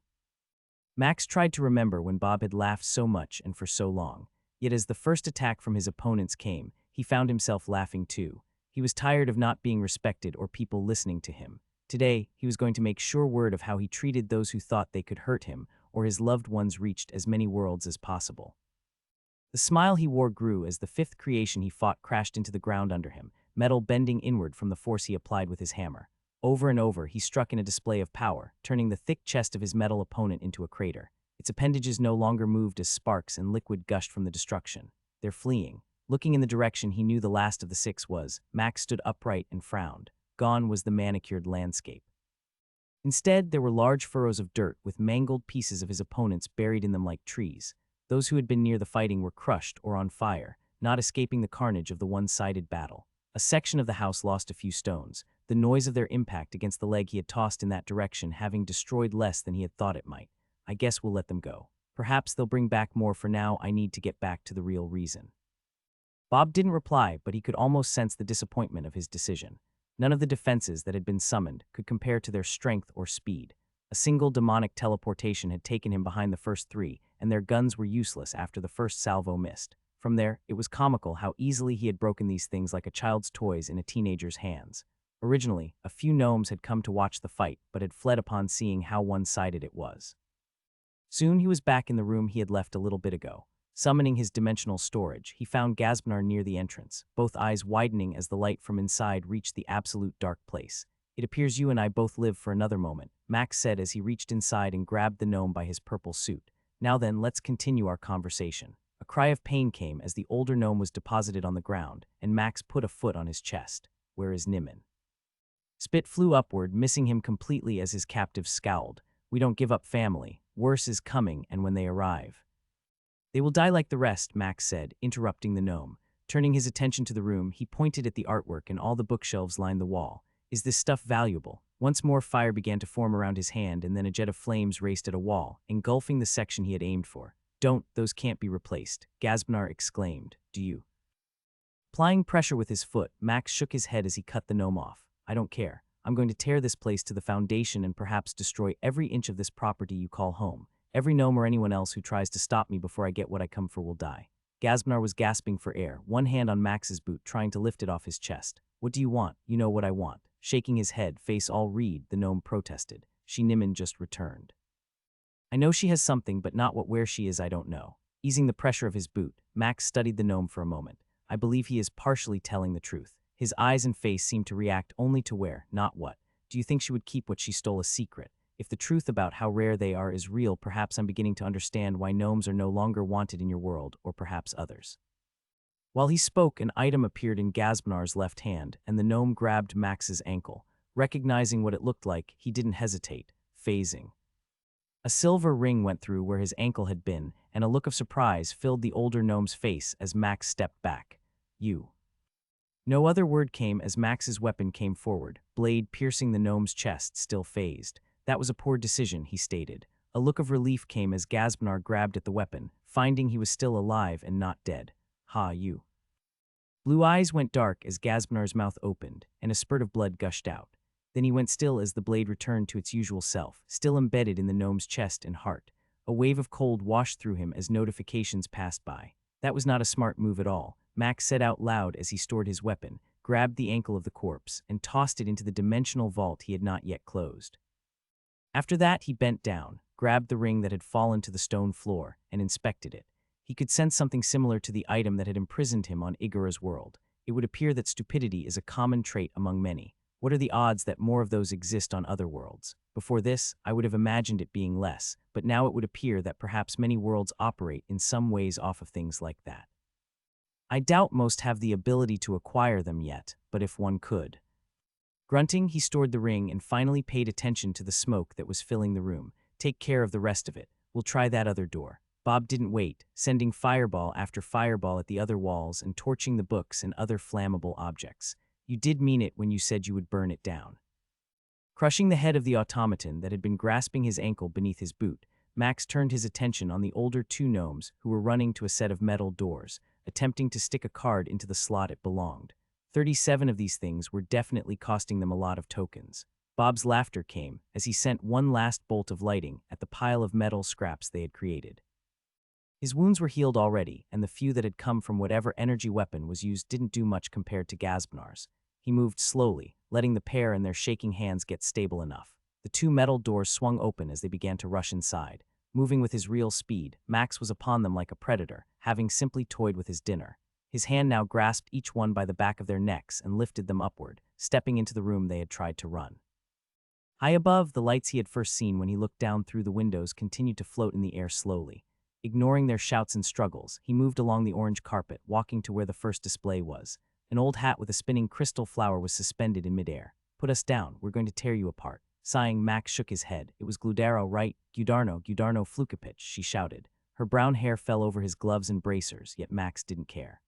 Max tried to remember when Bob had laughed so much and for so long. Yet as the first attack from his opponents came, he found himself laughing too. He was tired of not being respected or people listening to him. Today, he was going to make sure word of how he treated those who thought they could hurt him, or his loved ones reached as many worlds as possible. The smile he wore grew as the fifth creation he fought crashed into the ground under him, metal bending inward from the force he applied with his hammer. Over and over, he struck in a display of power, turning the thick chest of his metal opponent into a crater. Its appendages no longer moved as sparks and liquid gushed from the destruction. They're fleeing. Looking in the direction he knew the last of the six was, Max stood upright and frowned. Gone was the manicured landscape. Instead, there were large furrows of dirt with mangled pieces of his opponents buried in them like trees. Those who had been near the fighting were crushed or on fire, not escaping the carnage of the one-sided battle. A section of the house lost a few stones, the noise of their impact against the leg he had tossed in that direction having destroyed less than he had thought it might. I guess we'll let them go. Perhaps they'll bring back more. For now, I need to get back to the real reason. Bob didn't reply, but he could almost sense the disappointment of his decision. None of the defenses that had been summoned could compare to their strength or speed. A single demonic teleportation had taken him behind the first three, and their guns were useless after the first salvo missed. From there, it was comical how easily he had broken these things like a child's toys in a teenager's hands. Originally, a few gnomes had come to watch the fight, but had fled upon seeing how one-sided it was. Soon he was back in the room he had left a little bit ago. Summoning his dimensional storage, he found Gazbnar near the entrance, both eyes widening as the light from inside reached the absolute dark place. It appears you and I both live for another moment, Max said as he reached inside and grabbed the gnome by his purple suit. Now then, let's continue our conversation. A cry of pain came as the older gnome was deposited on the ground, and Max put a foot on his chest. Where is Nimin? Spit flew upward, missing him completely as his captive scowled. We don't give up family. Worse is coming, and when they arrive. They will die like the rest, Max said, interrupting the gnome. Turning his attention to the room, he pointed at the artwork and all the bookshelves lined the wall. Is this stuff valuable? Once more fire began to form around his hand, and then a jet of flames raced at a wall, engulfing the section he had aimed for. Don't, those can't be replaced, Gazbnar exclaimed. Do you? Applying pressure with his foot, Max shook his head as he cut the gnome off. I don't care. I'm going to tear this place to the foundation and perhaps destroy every inch of this property you call home. Every gnome or anyone else who tries to stop me before I get what I come for will die. Gazbnar was gasping for air, one hand on Max's boot trying to lift it off his chest. What do you want? You know what I want. Shaking his head, face all red, the gnome protested. She Nimin just returned. I know she has something, but not where she is I don't know. Easing the pressure of his boot, Max studied the gnome for a moment. I believe he is partially telling the truth. His eyes and face seemed to react only to where, not what. Do you think she would keep what she stole a secret? If the truth about how rare they are is real, perhaps I'm beginning to understand why gnomes are no longer wanted in your world, or perhaps others. While he spoke, an item appeared in Gazbnar's left hand, and the gnome grabbed Max's ankle. Recognizing what it looked like, he didn't hesitate, phasing. A silver ring went through where his ankle had been, and a look of surprise filled the older gnome's face as Max stepped back. You. No other word came as Max's weapon came forward, blade piercing the gnome's chest, still phased. That was a poor decision, he stated. A look of relief came as Gazbnar grabbed at the weapon, finding he was still alive and not dead. Ha, you. Blue eyes went dark as Gazbnar's mouth opened, and a spurt of blood gushed out. Then he went still as the blade returned to its usual self, still embedded in the gnome's chest and heart. A wave of cold washed through him as notifications passed by. That was not a smart move at all, Max said out loud as he stored his weapon, grabbed the ankle of the corpse, and tossed it into the dimensional vault he had not yet closed. After that, he bent down, grabbed the ring that had fallen to the stone floor, and inspected it. He could sense something similar to the item that had imprisoned him on Igara's world. It would appear that stupidity is a common trait among many. What are the odds that more of those exist on other worlds? Before this, I would have imagined it being less, but now it would appear that perhaps many worlds operate in some ways off of things like that. I doubt most have the ability to acquire them yet, but if one could. Grunting, he stored the ring and finally paid attention to the smoke that was filling the room. Take care of the rest of it. We'll try that other door. Bob didn't wait, sending fireball after fireball at the other walls and torching the books and other flammable objects. You did mean it when you said you would burn it down. Crushing the head of the automaton that had been grasping his ankle beneath his boot, Max turned his attention on the older two gnomes who were running to a set of metal doors, attempting to stick a card into the slot it belonged. 37 of these things were definitely costing them a lot of tokens. Bob's laughter came as he sent one last bolt of lighting at the pile of metal scraps they had created. His wounds were healed already, and the few that had come from whatever energy weapon was used didn't do much compared to Gazbnar's. He moved slowly, letting the pair and their shaking hands get stable enough. The two metal doors swung open as they began to rush inside. Moving with his real speed, Max was upon them like a predator, having simply toyed with his dinner. His hand now grasped each one by the back of their necks and lifted them upward, stepping into the room they had tried to run. High above, the lights he had first seen when he looked down through the windows continued to float in the air slowly. Ignoring their shouts and struggles, he moved along the orange carpet, walking to where the first display was. An old hat with a spinning crystal flower was suspended in midair. "Put us down, we're going to tear you apart." Sighing, Max shook his head. "It was Gludaro, right? Gudarno Flukapich," she shouted. Her brown hair fell over his gloves and bracers, yet Max didn't care.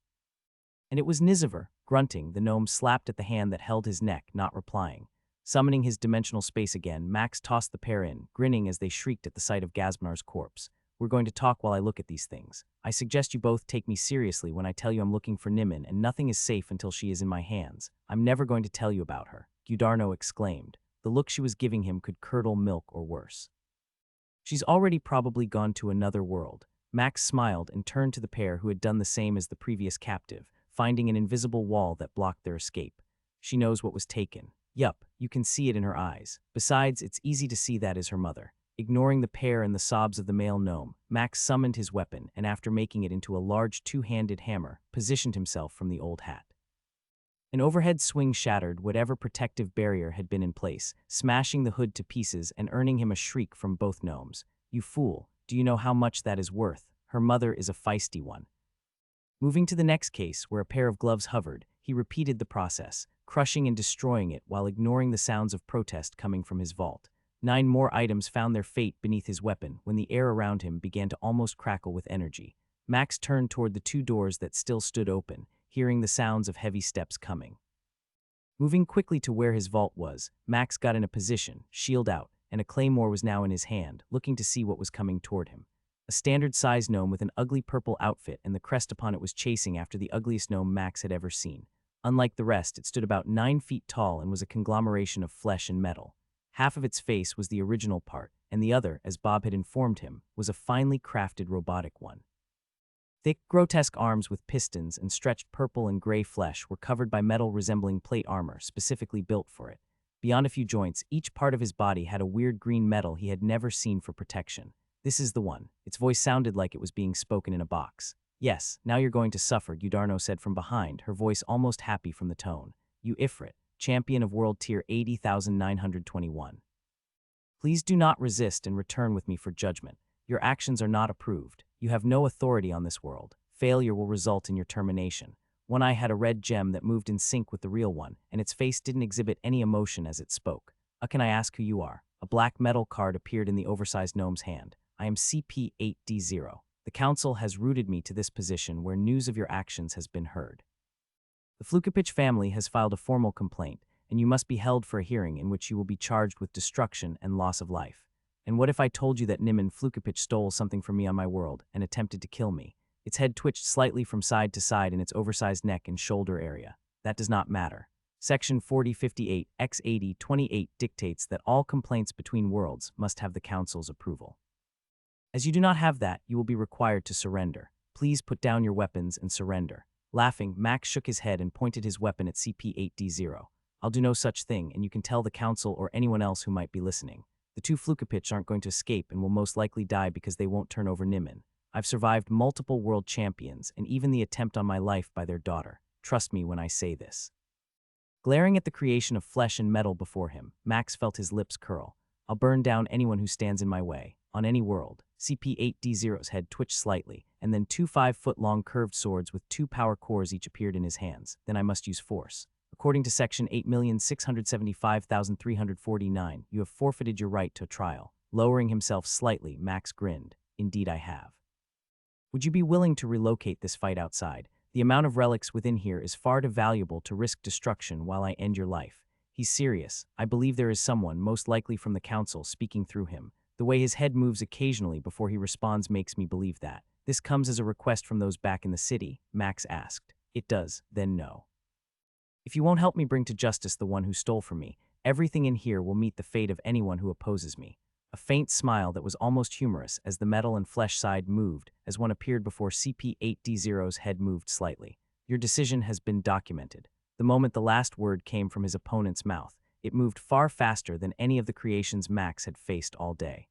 And it was Niziver. Grunting, the gnome slapped at the hand that held his neck, not replying. Summoning his dimensional space again, Max tossed the pair in, grinning as they shrieked at the sight of Gazbnar's corpse. "We're going to talk while I look at these things. I suggest you both take me seriously when I tell you I'm looking for Nimin, and nothing is safe until she is in my hands. I'm never going to tell you about her," Gudarno exclaimed. The look she was giving him could curdle milk or worse. "She's already probably gone to another world." Max smiled and turned to the pair who had done the same as the previous captive, finding an invisible wall that blocked their escape. "She knows what was taken." "Yup, you can see it in her eyes. Besides, it's easy to see that is her mother." Ignoring the pair and the sobs of the male gnome, Max summoned his weapon and, after making it into a large two-handed hammer, positioned himself from the old hat. An overhead swing shattered whatever protective barrier had been in place, smashing the hood to pieces and earning him a shriek from both gnomes. "You fool, do you know how much that is worth? Her mother is a feisty one." Moving to the next case, where a pair of gloves hovered, he repeated the process, crushing and destroying it while ignoring the sounds of protest coming from his vault. 9 more items found their fate beneath his weapon when the air around him began to almost crackle with energy. Max turned toward the 2 doors that still stood open, hearing the sounds of heavy steps coming. Moving quickly to where his vault was, Max got in a position, shield out, and a claymore was now in his hand, looking to see what was coming toward him. A standard-sized gnome with an ugly purple outfit, and the crest upon it was chasing after the ugliest gnome Max had ever seen. Unlike the rest, it stood about 9 feet tall and was a conglomeration of flesh and metal. Half of its face was the original part, and the other, as Bob had informed him, was a finely crafted robotic one. Thick, grotesque arms with pistons and stretched purple and gray flesh were covered by metal resembling plate armor specifically built for it. Beyond a few joints, each part of his body had a weird green metal he had never seen for protection. "This is the one." Its voice sounded like it was being spoken in a box. "Yes, now you're going to suffer," Gudarno said from behind, her voice almost happy from the tone. "You Ifrit, champion of world tier 80,921. Please do not resist and return with me for judgment. Your actions are not approved. You have no authority on this world. Failure will result in your termination." One eye had a red gem that moved in sync with the real one, and its face didn't exhibit any emotion as it spoke. "Can I ask who you are?" A black metal card appeared in the oversized gnome's hand. "I am CP8D0. The council has rooted me to this position where news of your actions has been heard. The Flukapich family has filed a formal complaint, and you must be held for a hearing in which you will be charged with destruction and loss of life. And what if I told you that Nimin Flukapich stole something from me on my world and attempted to kill me?" Its head twitched slightly from side to side in its oversized neck and shoulder area. "That does not matter. Section 4058 X80 28 dictates that all complaints between worlds must have the council's approval. As you do not have that, you will be required to surrender. Please put down your weapons and surrender." Laughing, Max shook his head and pointed his weapon at CP8D0. "I'll do no such thing, and you can tell the council or anyone else who might be listening. The 2 Flukapich aren't going to escape and will most likely die because they won't turn over Nimin. I've survived multiple world champions and even the attempt on my life by their daughter. Trust me when I say this." Glaring at the creation of flesh and metal before him, Max felt his lips curl. "I'll burn down anyone who stands in my way, on any world." CP8D0's head twitched slightly, and then 2 5-foot-long curved swords with 2 power cores each appeared in his hands. "Then I must use force. According to Section 8,675,349, you have forfeited your right to a trial." Lowering himself slightly, Max grinned. "Indeed I have. Would you be willing to relocate this fight outside? The amount of relics within here is far too valuable to risk destruction while I end your life." He's serious. I believe there is someone, most likely from the council, speaking through him. The way his head moves occasionally before he responds makes me believe that. "This comes as a request from those back in the city?" Max asked. "It does, then no. If you won't help me bring to justice the one who stole from me, everything in here will meet the fate of anyone who opposes me." A a faint smile that was almost humorous as the metal and flesh side moved as one appeared before CP8D0's head moved slightly. Your decision has been documented. The moment the last word came from his opponent's mouth, it moved far faster than any of the creations Max had faced all day.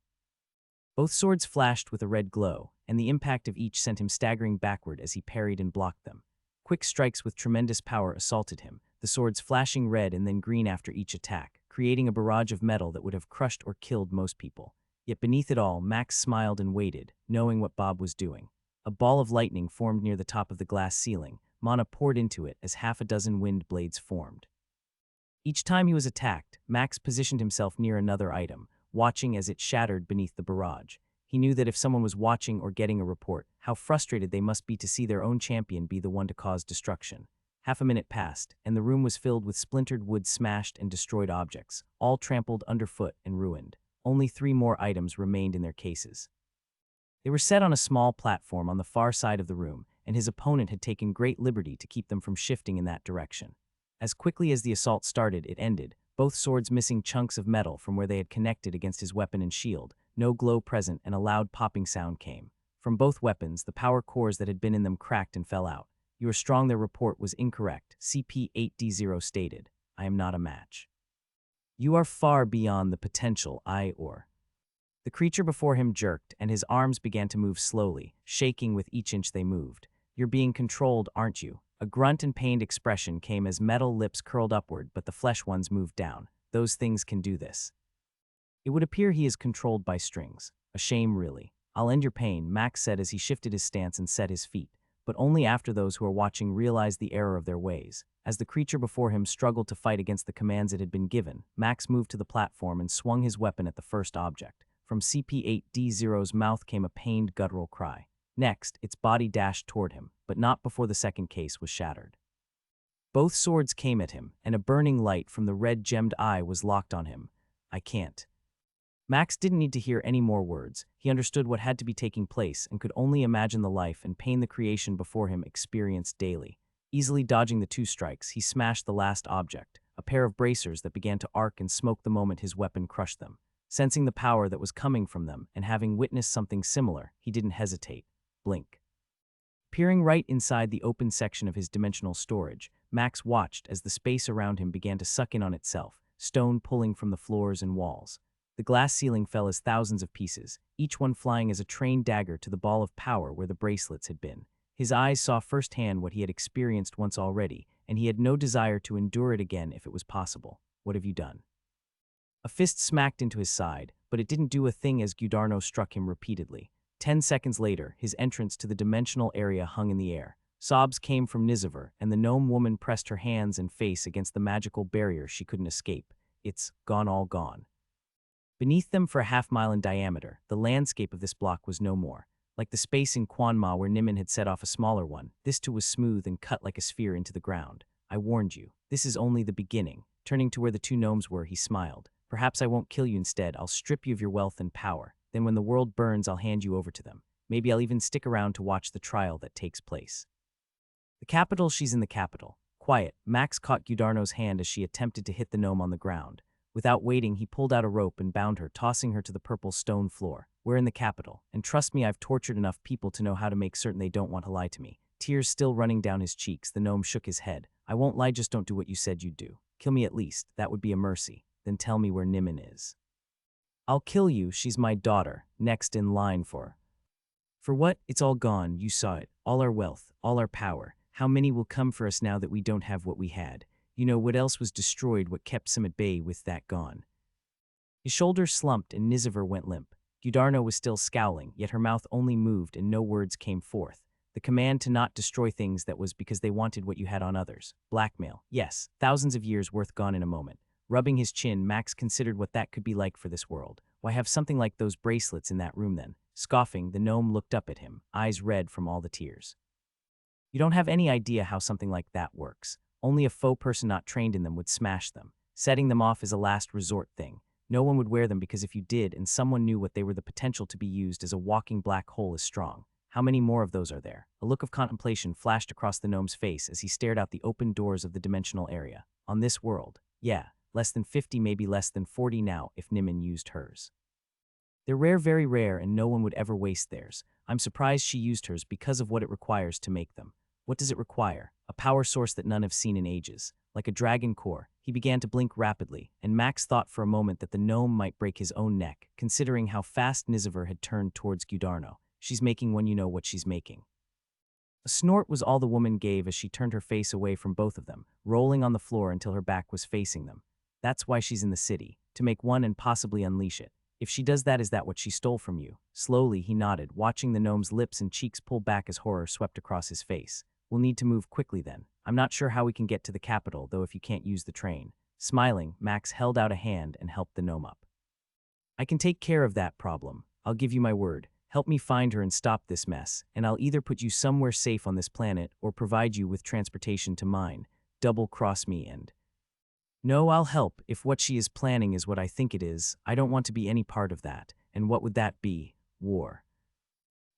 Both swords flashed with a red glow, and the impact of each sent him staggering backward as he parried and blocked them. Quick strikes with tremendous power assaulted him, the swords flashing red and then green after each attack, creating a barrage of metal that would have crushed or killed most people. Yet beneath it all, Max smiled and waited, knowing what Bob was doing. A ball of lightning formed near the top of the glass ceiling. Mana poured into it as half a dozen wind blades formed. Each time he was attacked, Max positioned himself near another item, watching as it shattered beneath the barrage. He knew that if someone was watching or getting a report, how frustrated they must be to see their own champion be the one to cause destruction. Half a minute passed, and the room was filled with splintered wood, smashed and destroyed objects, all trampled underfoot and ruined. Only 3 more items remained in their cases. They were set on a small platform on the far side of the room, and his opponent had taken great liberty to keep them from shifting in that direction. As quickly as the assault started, it ended, both swords missing chunks of metal from where they had connected against his weapon and shield. No glow present, and a loud popping sound came. From both weapons, the power cores that had been in them cracked and fell out. "You are strong." Their report was incorrect. CP8D0 stated, "I am not a match. You are far beyond the potential or." The creature before him jerked, and his arms began to move slowly, shaking with each inch they moved. "You're being controlled, aren't you?" A grunt and pained expression came as metal lips curled upward, but the flesh ones moved down. "Those things can do this." "It would appear he is controlled by strings. A shame, really." "I'll end your pain," Max said as he shifted his stance and set his feet, but only after those who were watching realized the error of their ways. As the creature before him struggled to fight against the commands it had been given, Max moved to the platform and swung his weapon at the first object. From CP8D0's mouth came a pained, guttural cry. Next, its body dashed toward him, but not before the second case was shattered. Both swords came at him, and a burning light from the red-gemmed eye was locked on him. "I can't." Max didn't need to hear any more words. He understood what had to be taking place and could only imagine the life and pain the creation before him experienced daily. Easily dodging the 2 strikes, he smashed the last object, a pair of bracers that began to arc and smoke the moment his weapon crushed them. Sensing the power that was coming from them and having witnessed something similar, he didn't hesitate. Blink. Peering right inside the open section of his dimensional storage, Max watched as the space around him began to suck in on itself, stone pulling from the floors and walls. The glass ceiling fell as thousands of pieces, each one flying as a trained dagger to the ball of power where the bracelets had been. His eyes saw firsthand what he had experienced once already, and he had no desire to endure it again if it was possible. "What have you done?" A fist smacked into his side, but it didn't do a thing as Giudarno struck him repeatedly. 10 seconds later, his entrance to the dimensional area hung in the air. Sobs came from Niziver, and the gnome woman pressed her hands and face against the magical barrier she couldn't escape. "It's gone, all gone." Beneath them, for a half-mile in diameter, the landscape of this block was no more. Like the space in Quanma where Nimon had set off a smaller one, this too was smooth and cut like a sphere into the ground. "I warned you. This is only the beginning." Turning to where the 2 gnomes were, he smiled. "Perhaps I won't kill you. Instead, I'll strip you of your wealth and power. Then when the world burns, I'll hand you over to them. Maybe I'll even stick around to watch the trial that takes place." "The capital, she's in the capital." "Quiet." Max caught Giudarno's hand as she attempted to hit the gnome on the ground. Without waiting, he pulled out a rope and bound her, tossing her to the purple stone floor. "We're in the capital, and trust me, I've tortured enough people to know how to make certain they don't want to lie to me." Tears still running down his cheeks, the gnome shook his head. "I won't lie, just don't do what you said you'd do. Kill me at least, that would be a mercy. Then tell me where Nimon is." "I'll kill you, she's my daughter, next in line for." "For what? It's all gone, you saw it. All our wealth, all our power. How many will come for us now that we don't have what we had? You know what else was destroyed, what kept some at bay with that gone?" His shoulders slumped and Niziver went limp. Giudarno was still scowling, yet her mouth only moved and no words came forth. The command to not destroy things, that was because they wanted what you had on others. Blackmail. Yes, thousands of years worth gone in a moment. Rubbing his chin, Max considered what that could be like for this world. Why have something like those bracelets in that room then? Scoffing, the gnome looked up at him, eyes red from all the tears. "You don't have any idea how something like that works. Only a faux person not trained in them would smash them. Setting them off is a last resort thing. No one would wear them because if you did and someone knew what they were, the potential to be used as a walking black hole is strong. How many more of those are there?" A look of contemplation flashed across the gnome's face as he stared out the open doors of the dimensional area. "On this world, yeah, less than 50, maybe less than 40 now if Nimon used hers." They're rare, very rare, and no one would ever waste theirs. I'm surprised she used hers because of what it requires to make them. What does it require? A power source that none have seen in ages. Like a dragon core. He began to blink rapidly, and Max thought for a moment that the gnome might break his own neck, considering how fast Niziver had turned towards Gudarno. She's making one, you know what she's making. A snort was all the woman gave as she turned her face away from both of them, rolling on the floor until her back was facing them. That's why she's in the city, to make one and possibly unleash it. If she does that, is that what she stole from you? Slowly, he nodded, watching the gnome's lips and cheeks pull back as horror swept across his face. We'll need to move quickly then. I'm not sure how we can get to the capital, though if you can't use the train. Smiling, Max held out a hand and helped the gnome up. I can take care of that problem. I'll give you my word. Help me find her and stop this mess, and I'll either put you somewhere safe on this planet or provide you with transportation to mine. Double-cross me and... No, I'll help if what she is planning is what I think it is. I don't want to be any part of that. And what would that be? War.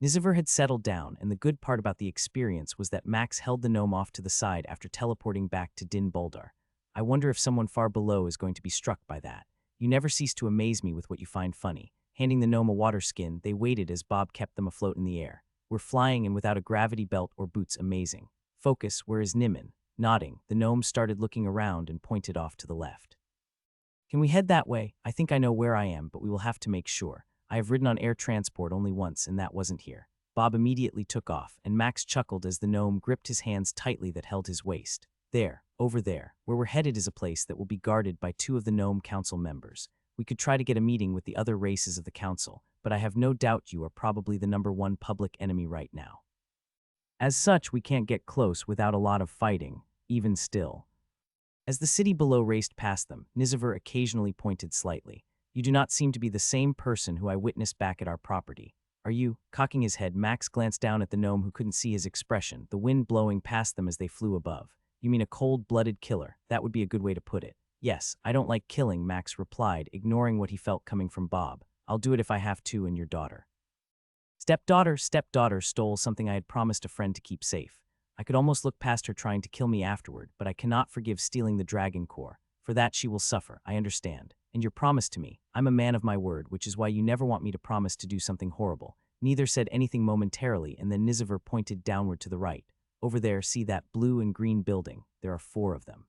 Niziver had settled down, and the good part about the experience was that Max held the gnome off to the side after teleporting back to Din Boldar. I wonder if someone far below is going to be struck by that. You never cease to amaze me with what you find funny. Handing the gnome a water skin, they waited as Bob kept them afloat in the air. We're flying and without a gravity belt or boots, amazing. Focus, where is Nimin? Nodding, the gnome started looking around and pointed off to the left. Can we head that way? I think I know where I am, but we will have to make sure. I have ridden on air transport only once, and that wasn't here. Bob immediately took off, and Max chuckled as the gnome gripped his hands tightly that held his waist. There, over there, where we're headed is a place that will be guarded by 2 of the gnome council members. We could try to get a meeting with the other races of the council, but I have no doubt you are probably the #1 public enemy right now. As such, we can't get close without a lot of fighting, even still. As the city below raced past them, Niziver occasionally pointed slightly. You do not seem to be the same person who I witnessed back at our property. Are you? Cocking his head, Max glanced down at the gnome who couldn't see his expression, the wind blowing past them as they flew above. You mean a cold-blooded killer? That would be a good way to put it. Yes, I don't like killing, Max replied, ignoring what he felt coming from Bob. I'll do it if I have to, and your daughter. Stepdaughter stole something I had promised a friend to keep safe. I could almost look past her trying to kill me afterward, but I cannot forgive stealing the dragon core. For that she will suffer, I understand. And your promise to me, I'm a man of my word, which is why you never want me to promise to do something horrible. Neither said anything momentarily, and then Niziver pointed downward to the right. Over there, see that blue and green building? There are 4 of them.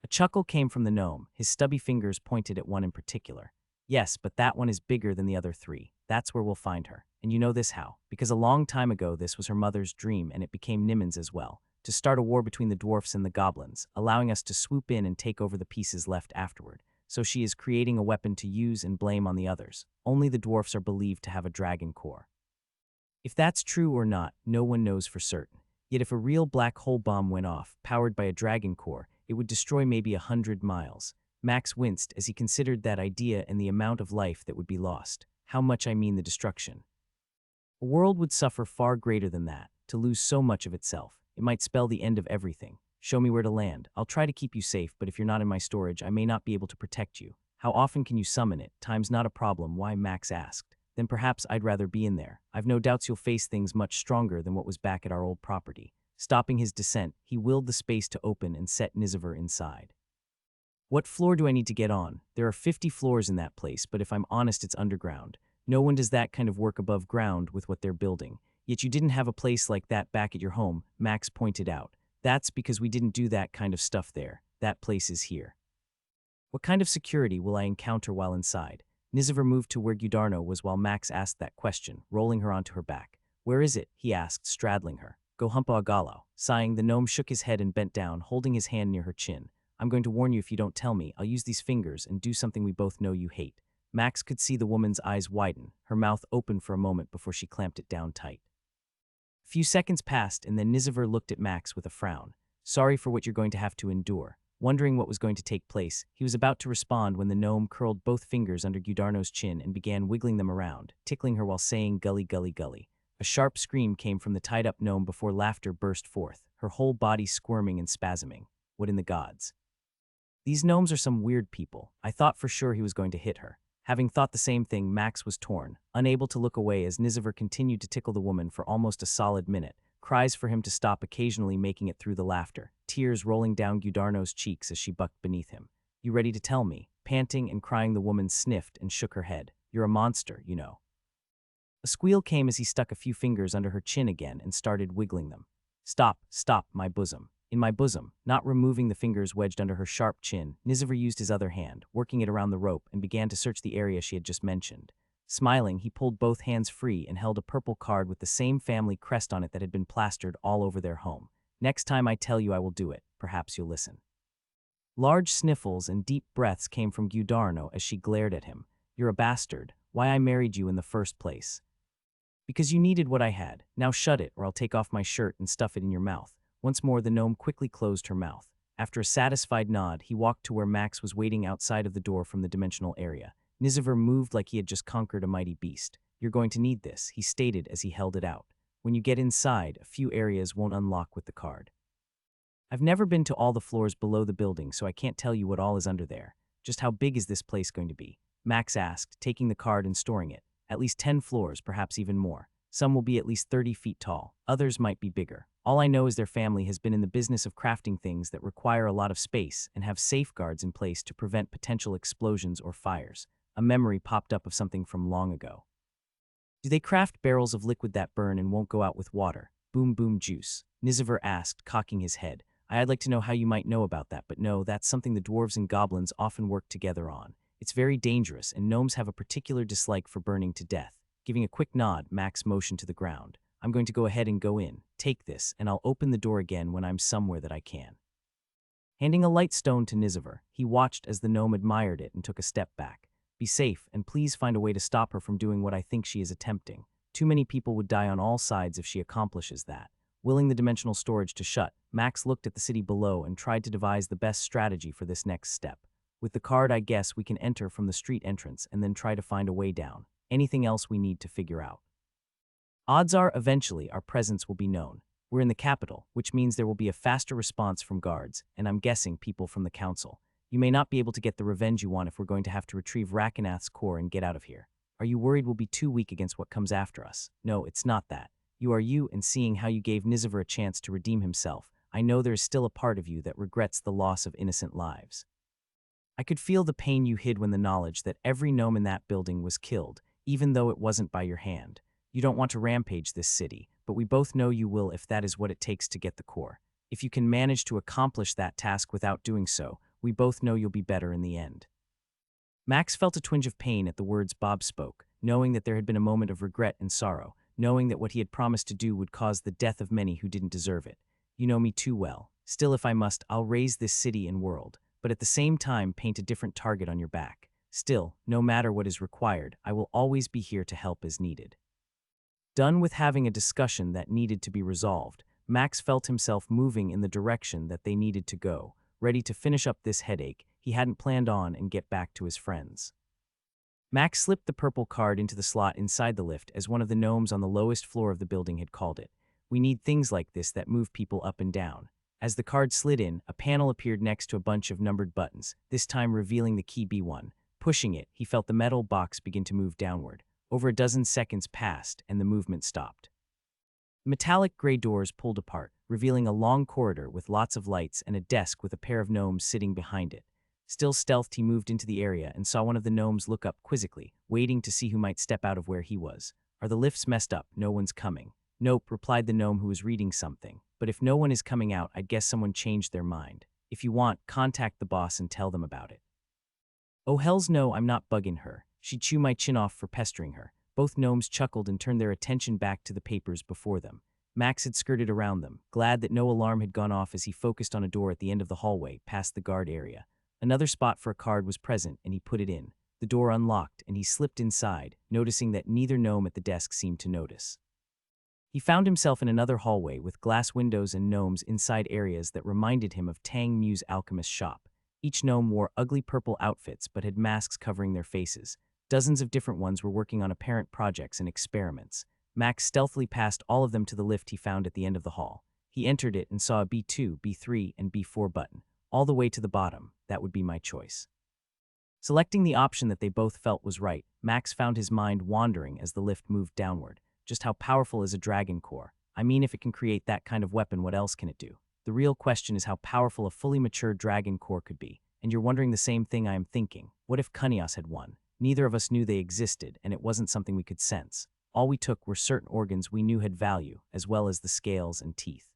A chuckle came from the gnome, his stubby fingers pointed at one in particular. Yes, but that one is bigger than the other 3. That's where we'll find her. And you know this how? Because a long time ago this was her mother's dream, and it became Nimin's as well. To start a war between the dwarfs and the goblins, allowing us to swoop in and take over the pieces left afterward. So she is creating a weapon to use and blame on the others. Only the dwarfs are believed to have a dragon core. If that's true or not, no one knows for certain. Yet if a real black hole bomb went off, powered by a dragon core, it would destroy maybe 100 miles. Max winced as he considered that idea and the amount of life that would be lost. How much I mean the destruction. A world would suffer far greater than that, to lose so much of itself. It might spell the end of everything. Show me where to land. I'll try to keep you safe, but if you're not in my storage, I may not be able to protect you. How often can you summon it? Time's not a problem, why? Max asked. Then perhaps I'd rather be in there. I've no doubts you'll face things much stronger than what was back at our old property. Stopping his descent, he willed the space to open and set Niziver inside. What floor do I need to get on? There are 50 floors in that place, but if I'm honest, it's underground. No one does that kind of work above ground with what they're building. Yet you didn't have a place like that back at your home, Max pointed out. That's because we didn't do that kind of stuff there. That place is here. What kind of security will I encounter while inside? Niziver moved to where Gudarno was while Max asked that question, rolling her onto her back. Where is it? He asked, straddling her. Go humpa agalo. Sighing, the gnome shook his head and bent down, holding his hand near her chin. I'm going to warn you if you don't tell me. I'll use these fingers and do something we both know you hate. Max could see the woman's eyes widen, her mouth open for a moment before she clamped it down tight. A few seconds passed, and then Niziver looked at Max with a frown. Sorry for what you're going to have to endure. Wondering what was going to take place, he was about to respond when the gnome curled both fingers under Gudarno's chin and began wiggling them around, tickling her while saying gully gully gully. A sharp scream came from the tied-up gnome before laughter burst forth, her whole body squirming and spasming. What in the gods? These gnomes are some weird people. I thought for sure he was going to hit her. Having thought the same thing, Max was torn, unable to look away as Niziver continued to tickle the woman for almost a solid minute, cries for him to stop occasionally making it through the laughter, tears rolling down Gudarno's cheeks as she bucked beneath him. You ready to tell me? Panting and crying, the woman sniffed and shook her head. You're a monster, you know. A squeal came as he stuck a few fingers under her chin again and started wiggling them. Stop, stop, my bosom. In my bosom, not removing the fingers wedged under her sharp chin, Niziver used his other hand, working it around the rope, and began to search the area she had just mentioned. Smiling, he pulled both hands free and held a purple card with the same family crest on it that had been plastered all over their home. Next time I tell you I will do it, perhaps you'll listen. Large sniffles and deep breaths came from Gudarno as she glared at him. You're a bastard. Why I married you in the first place. Because you needed what I had. Now shut it, or I'll take off my shirt and stuff it in your mouth. Once more, the gnome quickly closed her mouth. After a satisfied nod, he walked to where Max was waiting outside of the door from the dimensional area. Niziver moved like he had just conquered a mighty beast. You're going to need this, he stated as he held it out. When you get inside, a few areas won't unlock with the card. I've never been to all the floors below the building, so I can't tell you what all is under there. Just how big is this place going to be? Max asked, taking the card and storing it. At least 10 floors, perhaps even more. Some will be at least 30 feet tall. Others might be bigger. All I know is their family has been in the business of crafting things that require a lot of space and have safeguards in place to prevent potential explosions or fires. A memory popped up of something from long ago. Do they craft barrels of liquid that burn and won't go out with water? Boom boom juice. Niziver asked, cocking his head. I'd like to know how you might know about that, but no, that's something the dwarves and goblins often work together on. It's very dangerous, and gnomes have a particular dislike for burning to death. Giving a quick nod, Max motioned to the ground. I'm going to go ahead and go in. Take this, and I'll open the door again when I'm somewhere that I can. Handing a light stone to Niziver, he watched as the gnome admired it and took a step back. Be safe, and please find a way to stop her from doing what I think she is attempting. Too many people would die on all sides if she accomplishes that. Willing the dimensional storage to shut, Max looked at the city below and tried to devise the best strategy for this next step. With the card, I guess we can enter from the street entrance and then try to find a way down. Anything else we need to figure out. Odds are, eventually, our presence will be known. We're in the capital, which means there will be a faster response from guards, and I'm guessing people from the council. You may not be able to get the revenge you want if we're going to have to retrieve Rakenath's core and get out of here. Are you worried we'll be too weak against what comes after us? No, it's not that. You are you, and seeing how you gave Niziver a chance to redeem himself, I know there is still a part of you that regrets the loss of innocent lives. I could feel the pain you hid when the knowledge that every gnome in that building was killed, even though it wasn't by your hand. You don't want to rampage this city, but we both know you will if that is what it takes to get the core. If you can manage to accomplish that task without doing so, we both know you'll be better in the end. Max felt a twinge of pain at the words Bob spoke, knowing that there had been a moment of regret and sorrow, knowing that what he had promised to do would cause the death of many who didn't deserve it. You know me too well. Still, if I must, I'll raise this city and world, but at the same time paint a different target on your back. Still, no matter what is required, I will always be here to help as needed. Done with having a discussion that needed to be resolved, Max felt himself moving in the direction that they needed to go, ready to finish up this headache he hadn't planned on and get back to his friends. Max slipped the purple card into the slot inside the lift as one of the gnomes on the lowest floor of the building had called it. We need things like this that move people up and down. As the card slid in, a panel appeared next to a bunch of numbered buttons, this time revealing the key B1. Pushing it, he felt the metal box begin to move downward. Over a dozen seconds passed, and the movement stopped. Metallic gray doors pulled apart, revealing a long corridor with lots of lights and a desk with a pair of gnomes sitting behind it. Still stealthed, he moved into the area and saw one of the gnomes look up quizzically, waiting to see who might step out of where he was. Are the lifts messed up? No one's coming. Nope, replied the gnome who was reading something. But if no one is coming out, I'd guess someone changed their mind. If you want, contact the boss and tell them about it. Oh hells no, I'm not bugging her. She'd chew my chin off for pestering her. Both gnomes chuckled and turned their attention back to the papers before them. Max had skirted around them, glad that no alarm had gone off as he focused on a door at the end of the hallway, past the guard area. Another spot for a card was present, and he put it in. The door unlocked, and he slipped inside, noticing that neither gnome at the desk seemed to notice. He found himself in another hallway with glass windows and gnomes inside areas that reminded him of Tang Mu's alchemist's shop. Each gnome wore ugly purple outfits but had masks covering their faces. Dozens of different ones were working on apparent projects and experiments. Max stealthily passed all of them to the lift he found at the end of the hall. He entered it and saw a B2, B3, and B4 button. All the way to the bottom, that would be my choice. Selecting the option that they both felt was right, Max found his mind wandering as the lift moved downward. Just how powerful is a dragon core? I mean, if it can create that kind of weapon, what else can it do? The real question is how powerful a fully mature dragon core could be. And you're wondering the same thing I am thinking. What if Kunios had won? Neither of us knew they existed, and it wasn't something we could sense. All we took were certain organs we knew had value, as well as the scales and teeth.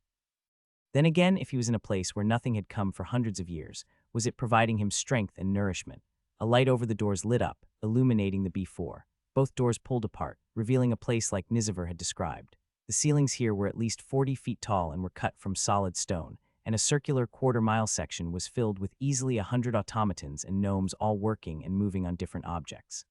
Then again, if he was in a place where nothing had come for hundreds of years, was it providing him strength and nourishment? A light over the doors lit up, illuminating the B4. Both doors pulled apart, revealing a place like Niziver had described. The ceilings here were at least 40 feet tall and were cut from solid stone, and a circular quarter-mile section was filled with easily 100 automatons and gnomes all working and moving on different objects.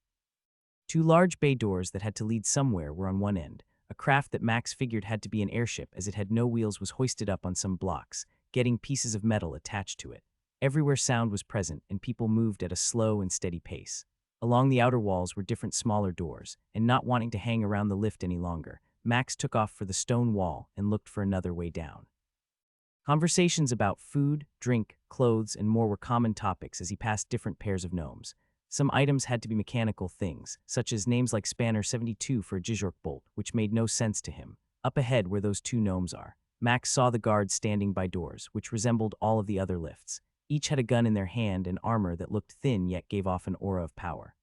Two large bay doors that had to lead somewhere were on one end. A craft that Max figured had to be an airship as it had no wheels was hoisted up on some blocks, getting pieces of metal attached to it. Everywhere sound was present, and people moved at a slow and steady pace. Along the outer walls were different smaller doors, and not wanting to hang around the lift any longer, Max took off for the stone wall and looked for another way down. Conversations about food, drink, clothes, and more were common topics as he passed different pairs of gnomes. Some items had to be mechanical things, such as names like Spanner 72 for a Jizork bolt, which made no sense to him. Up ahead where those two gnomes are, Max saw the guards standing by doors, which resembled all of the other lifts. Each had a gun in their hand and armor that looked thin yet gave off an aura of power.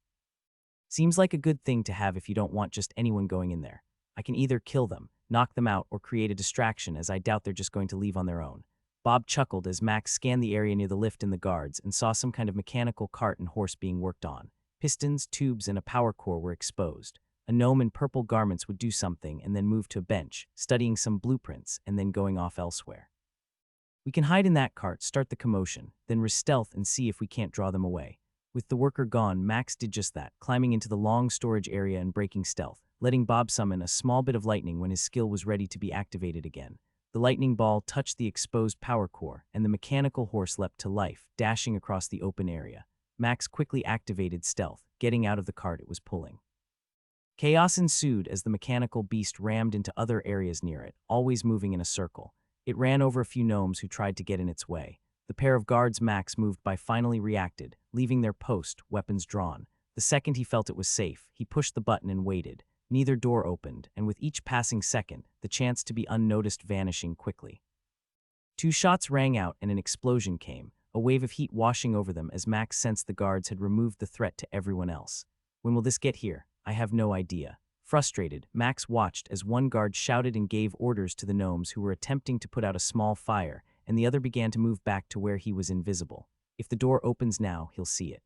Seems like a good thing to have if you don't want just anyone going in there. I can either kill them, knock them out, or create a distraction, as I doubt they're just going to leave on their own. Bob chuckled as Max scanned the area near the lift and the guards and saw some kind of mechanical cart and horse being worked on. Pistons, tubes, and a power core were exposed. A gnome in purple garments would do something and then move to a bench, studying some blueprints, and then going off elsewhere. We can hide in that cart, start the commotion, then risk stealth and see if we can't draw them away. With the worker gone, Max did just that, climbing into the long storage area and breaking stealth, letting Bob summon a small bit of lightning when his skill was ready to be activated again. The lightning ball touched the exposed power core, and the mechanical horse leapt to life, dashing across the open area. Max quickly activated stealth, getting out of the cart it was pulling. Chaos ensued as the mechanical beast rammed into other areas near it, always moving in a circle. It ran over a few gnomes who tried to get in its way. The pair of guards Max moved by finally reacted, leaving their post, weapons drawn. The second he felt it was safe, he pushed the button and waited. Neither door opened, and with each passing second, the chance to be unnoticed vanishing quickly. Two shots rang out and an explosion came, a wave of heat washing over them as Max sensed the guards had removed the threat to everyone else. When will this get here? I have no idea. Frustrated, Max watched as one guard shouted and gave orders to the gnomes who were attempting to put out a small fire, and the other began to move back to where he was invisible. If the door opens now, he'll see it.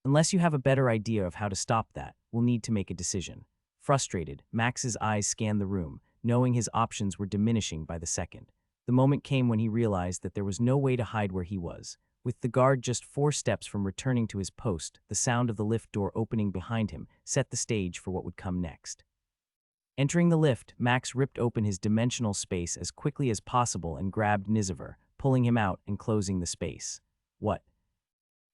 Unless you have a better idea of how to stop that, we'll need to make a decision. Frustrated, Max's eyes scanned the room, knowing his options were diminishing by the second. The moment came when he realized that there was no way to hide where he was. With the guard just 4 steps from returning to his post, the sound of the lift door opening behind him set the stage for what would come next. Entering the lift, Max ripped open his dimensional space as quickly as possible and grabbed Niziver, pulling him out and closing the space. What?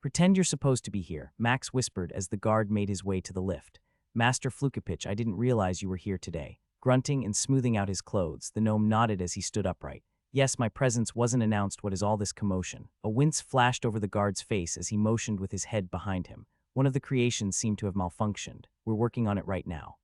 Pretend you're supposed to be here, Max whispered as the guard made his way to the lift. Master Flukapich, I didn't realize you were here today. Grunting and smoothing out his clothes, the gnome nodded as he stood upright. Yes, my presence wasn't announced. What is all this commotion? A wince flashed over the guard's face as he motioned with his head behind him. One of the creations seemed to have malfunctioned. We're working on it right now.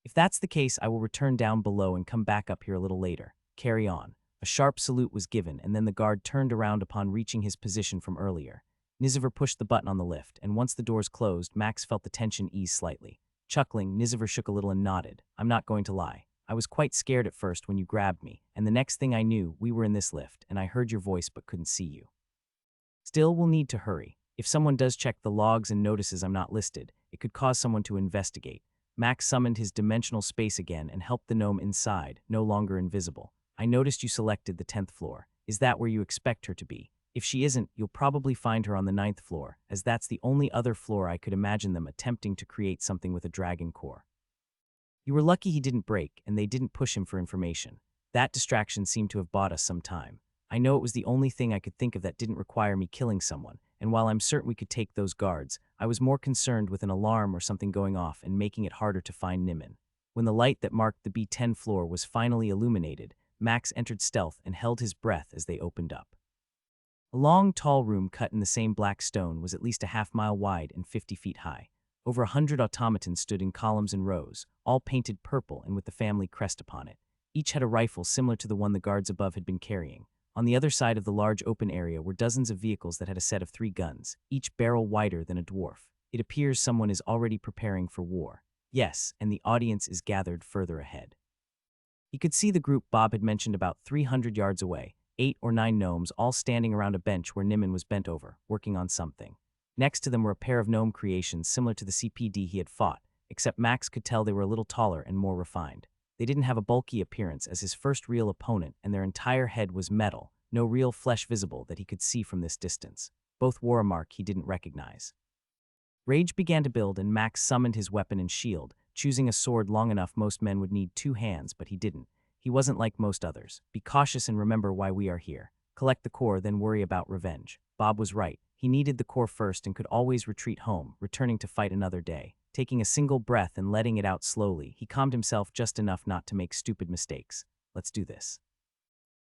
If that's the case, I will return down below and come back up here a little later. Carry on. A sharp salute was given, and then the guard turned around upon reaching his position from earlier. Niziver pushed the button on the lift, and once the doors closed, Max felt the tension ease slightly. Chuckling, Niziver shook a little and nodded. I'm not going to lie. I was quite scared at first when you grabbed me, and the next thing I knew, we were in this lift, and I heard your voice but couldn't see you. Still, we'll need to hurry. If someone does check the logs and notices I'm not listed, it could cause someone to investigate. Max summoned his dimensional space again and helped the gnome inside, no longer invisible. I noticed you selected the 10th floor. Is that where you expect her to be? If she isn't, you'll probably find her on the 9th floor, as that's the only other floor I could imagine them attempting to create something with a dragon core. You were lucky he didn't break, and they didn't push him for information. That distraction seemed to have bought us some time. I know it was the only thing I could think of that didn't require me killing someone, and while I'm certain we could take those guards, I was more concerned with an alarm or something going off and making it harder to find Nimin. When the light that marked the B10 floor was finally illuminated, Max entered stealth and held his breath as they opened up. A long, tall room cut in the same black stone was at least a half-mile wide and 50 feet high. Over 100 automatons stood in columns and rows, all painted purple and with the family crest upon it. Each had a rifle similar to the one the guards above had been carrying. On the other side of the large open area were dozens of vehicles that had a set of 3 guns, each barrel wider than a dwarf. It appears someone is already preparing for war. Yes, and the audience is gathered further ahead. He could see the group Bob had mentioned about 300 yards away, 8 or 9 gnomes all standing around a bench where Nimmin was bent over, working on something. Next to them were a pair of gnome creations similar to the CPD he had fought, except Max could tell they were a little taller and more refined. They didn't have a bulky appearance as his first real opponent, and their entire head was metal, no real flesh visible that he could see from this distance. Both wore a mark he didn't recognize. Rage began to build, and Max summoned his weapon and shield, choosing a sword long enough most men would need 2 hands, but he didn't. He wasn't like most others. Be cautious and remember why we are here. Collect the core, then worry about revenge. Bob was right. He needed the core first and could always retreat home, returning to fight another day. Taking a single breath and letting it out slowly, he calmed himself just enough not to make stupid mistakes. Let's do this.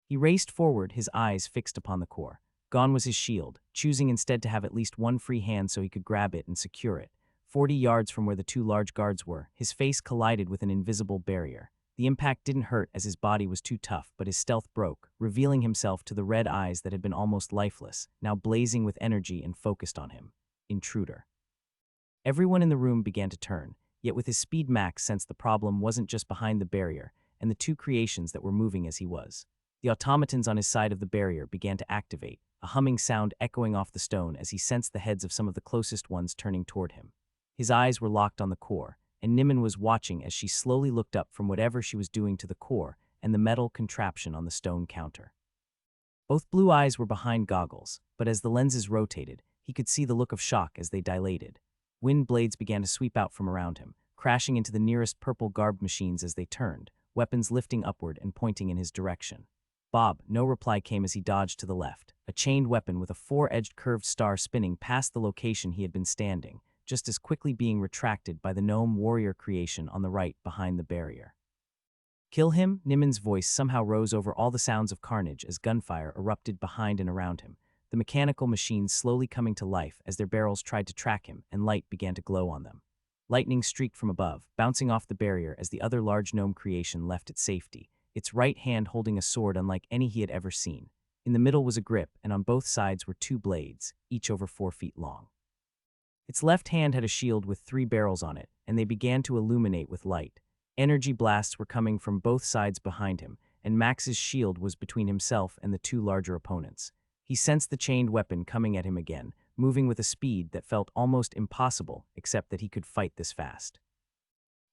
He raced forward, his eyes fixed upon the core. Gone was his shield, choosing instead to have at least one free hand so he could grab it and secure it. 40 yards from where the 2 large guards were, his face collided with an invisible barrier. The impact didn't hurt as his body was too tough, but his stealth broke, revealing himself to the red eyes that had been almost lifeless, now blazing with energy and focused on him. Intruder. Everyone in the room began to turn, yet with his speed Max sensed the problem wasn't just behind the barrier and the 2 creations that were moving as he was. The automatons on his side of the barrier began to activate, a humming sound echoing off the stone as he sensed the heads of some of the closest ones turning toward him. His eyes were locked on the core, and Nimmin was watching as she slowly looked up from whatever she was doing to the core and the metal contraption on the stone counter. Both blue eyes were behind goggles, but as the lenses rotated, he could see the look of shock as they dilated. Wind blades began to sweep out from around him, crashing into the nearest purple-garbed machines as they turned, weapons lifting upward and pointing in his direction. Bob, no reply came as he dodged to the left. A chained weapon with a 4-edged curved star spinning past the location he had been standing, just as quickly being retracted by the gnome warrior creation on the right behind the barrier. Kill him? Nimmin's voice somehow rose over all the sounds of carnage as gunfire erupted behind and around him, the mechanical machines slowly coming to life as their barrels tried to track him and light began to glow on them. Lightning streaked from above, bouncing off the barrier as the other large gnome creation left its safety, its right hand holding a sword unlike any he had ever seen. In the middle was a grip, and on both sides were 2 blades, each over 4 feet long. Its left hand had a shield with 3 barrels on it, and they began to illuminate with light. Energy blasts were coming from both sides behind him, and Max's shield was between himself and the 2 larger opponents. He sensed the chained weapon coming at him again, moving with a speed that felt almost impossible, except that he could fight this fast.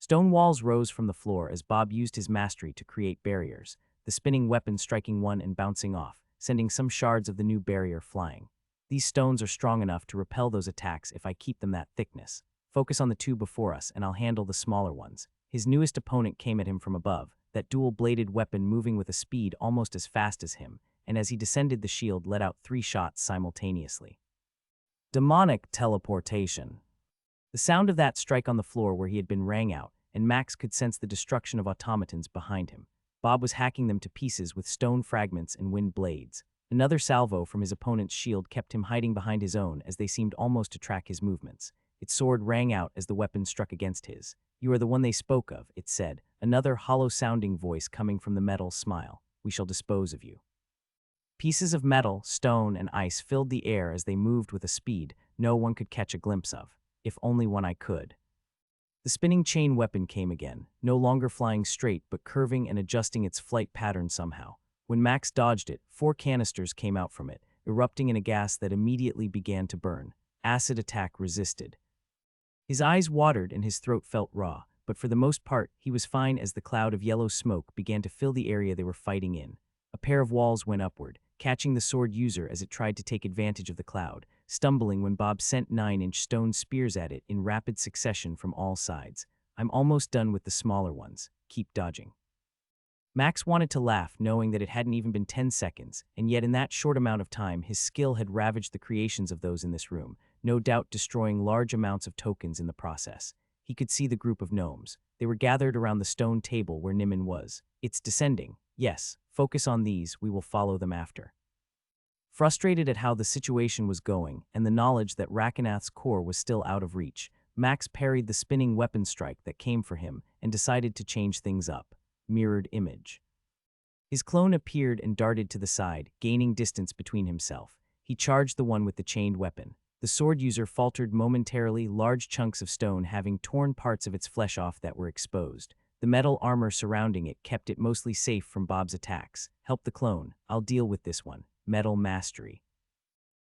Stone walls rose from the floor as Bob used his mastery to create barriers, the spinning weapon striking one and bouncing off, sending some shards of the new barrier flying. These stones are strong enough to repel those attacks if I keep them that thickness. Focus on the 2 before us, and I'll handle the smaller ones. His newest opponent came at him from above, that dual-bladed weapon moving with a speed almost as fast as him, and as he descended the shield let out 3 shots simultaneously. Demonic teleportation. The sound of that strike on the floor where he had been rang out, and Max could sense the destruction of automatons behind him. Bob was hacking them to pieces with stone fragments and wind blades. Another salvo from his opponent's shield kept him hiding behind his own as they seemed almost to track his movements. Its sword rang out as the weapon struck against his. "You are the one they spoke of," it said, another hollow-sounding voice coming from the metal smile. "We shall dispose of you." Pieces of metal, stone, and ice filled the air as they moved with a speed no one could catch a glimpse of. If only one I could. The spinning chain weapon came again, no longer flying straight but curving and adjusting its flight pattern somehow. When Max dodged it, 4 canisters came out from it, erupting in a gas that immediately began to burn. Acid attack resisted. His eyes watered and his throat felt raw, but for the most part, he was fine as the cloud of yellow smoke began to fill the area they were fighting in. A pair of walls went upward, catching the sword user as it tried to take advantage of the cloud, stumbling when Bob sent 9-inch stone spears at it in rapid succession from all sides. "I'm almost done with the smaller ones. Keep dodging." Max wanted to laugh, knowing that it hadn't even been 10 seconds, and yet in that short amount of time his skill had ravaged the creations of those in this room, no doubt destroying large amounts of tokens in the process. He could see the group of gnomes. They were gathered around the stone table where Nimmin was. "It's descending. Yes, focus on these, we will follow them after." Frustrated at how the situation was going, and the knowledge that Rakenath's core was still out of reach, Max parried the spinning weapon strike that came for him and decided to change things up. Mirrored image. His clone appeared and darted to the side, gaining distance between himself. He charged the one with the chained weapon. The sword user faltered momentarily, large chunks of stone having torn parts of its flesh off that were exposed. The metal armor surrounding it kept it mostly safe from Bob's attacks. Help the clone. I'll deal with this one. Metal Mastery.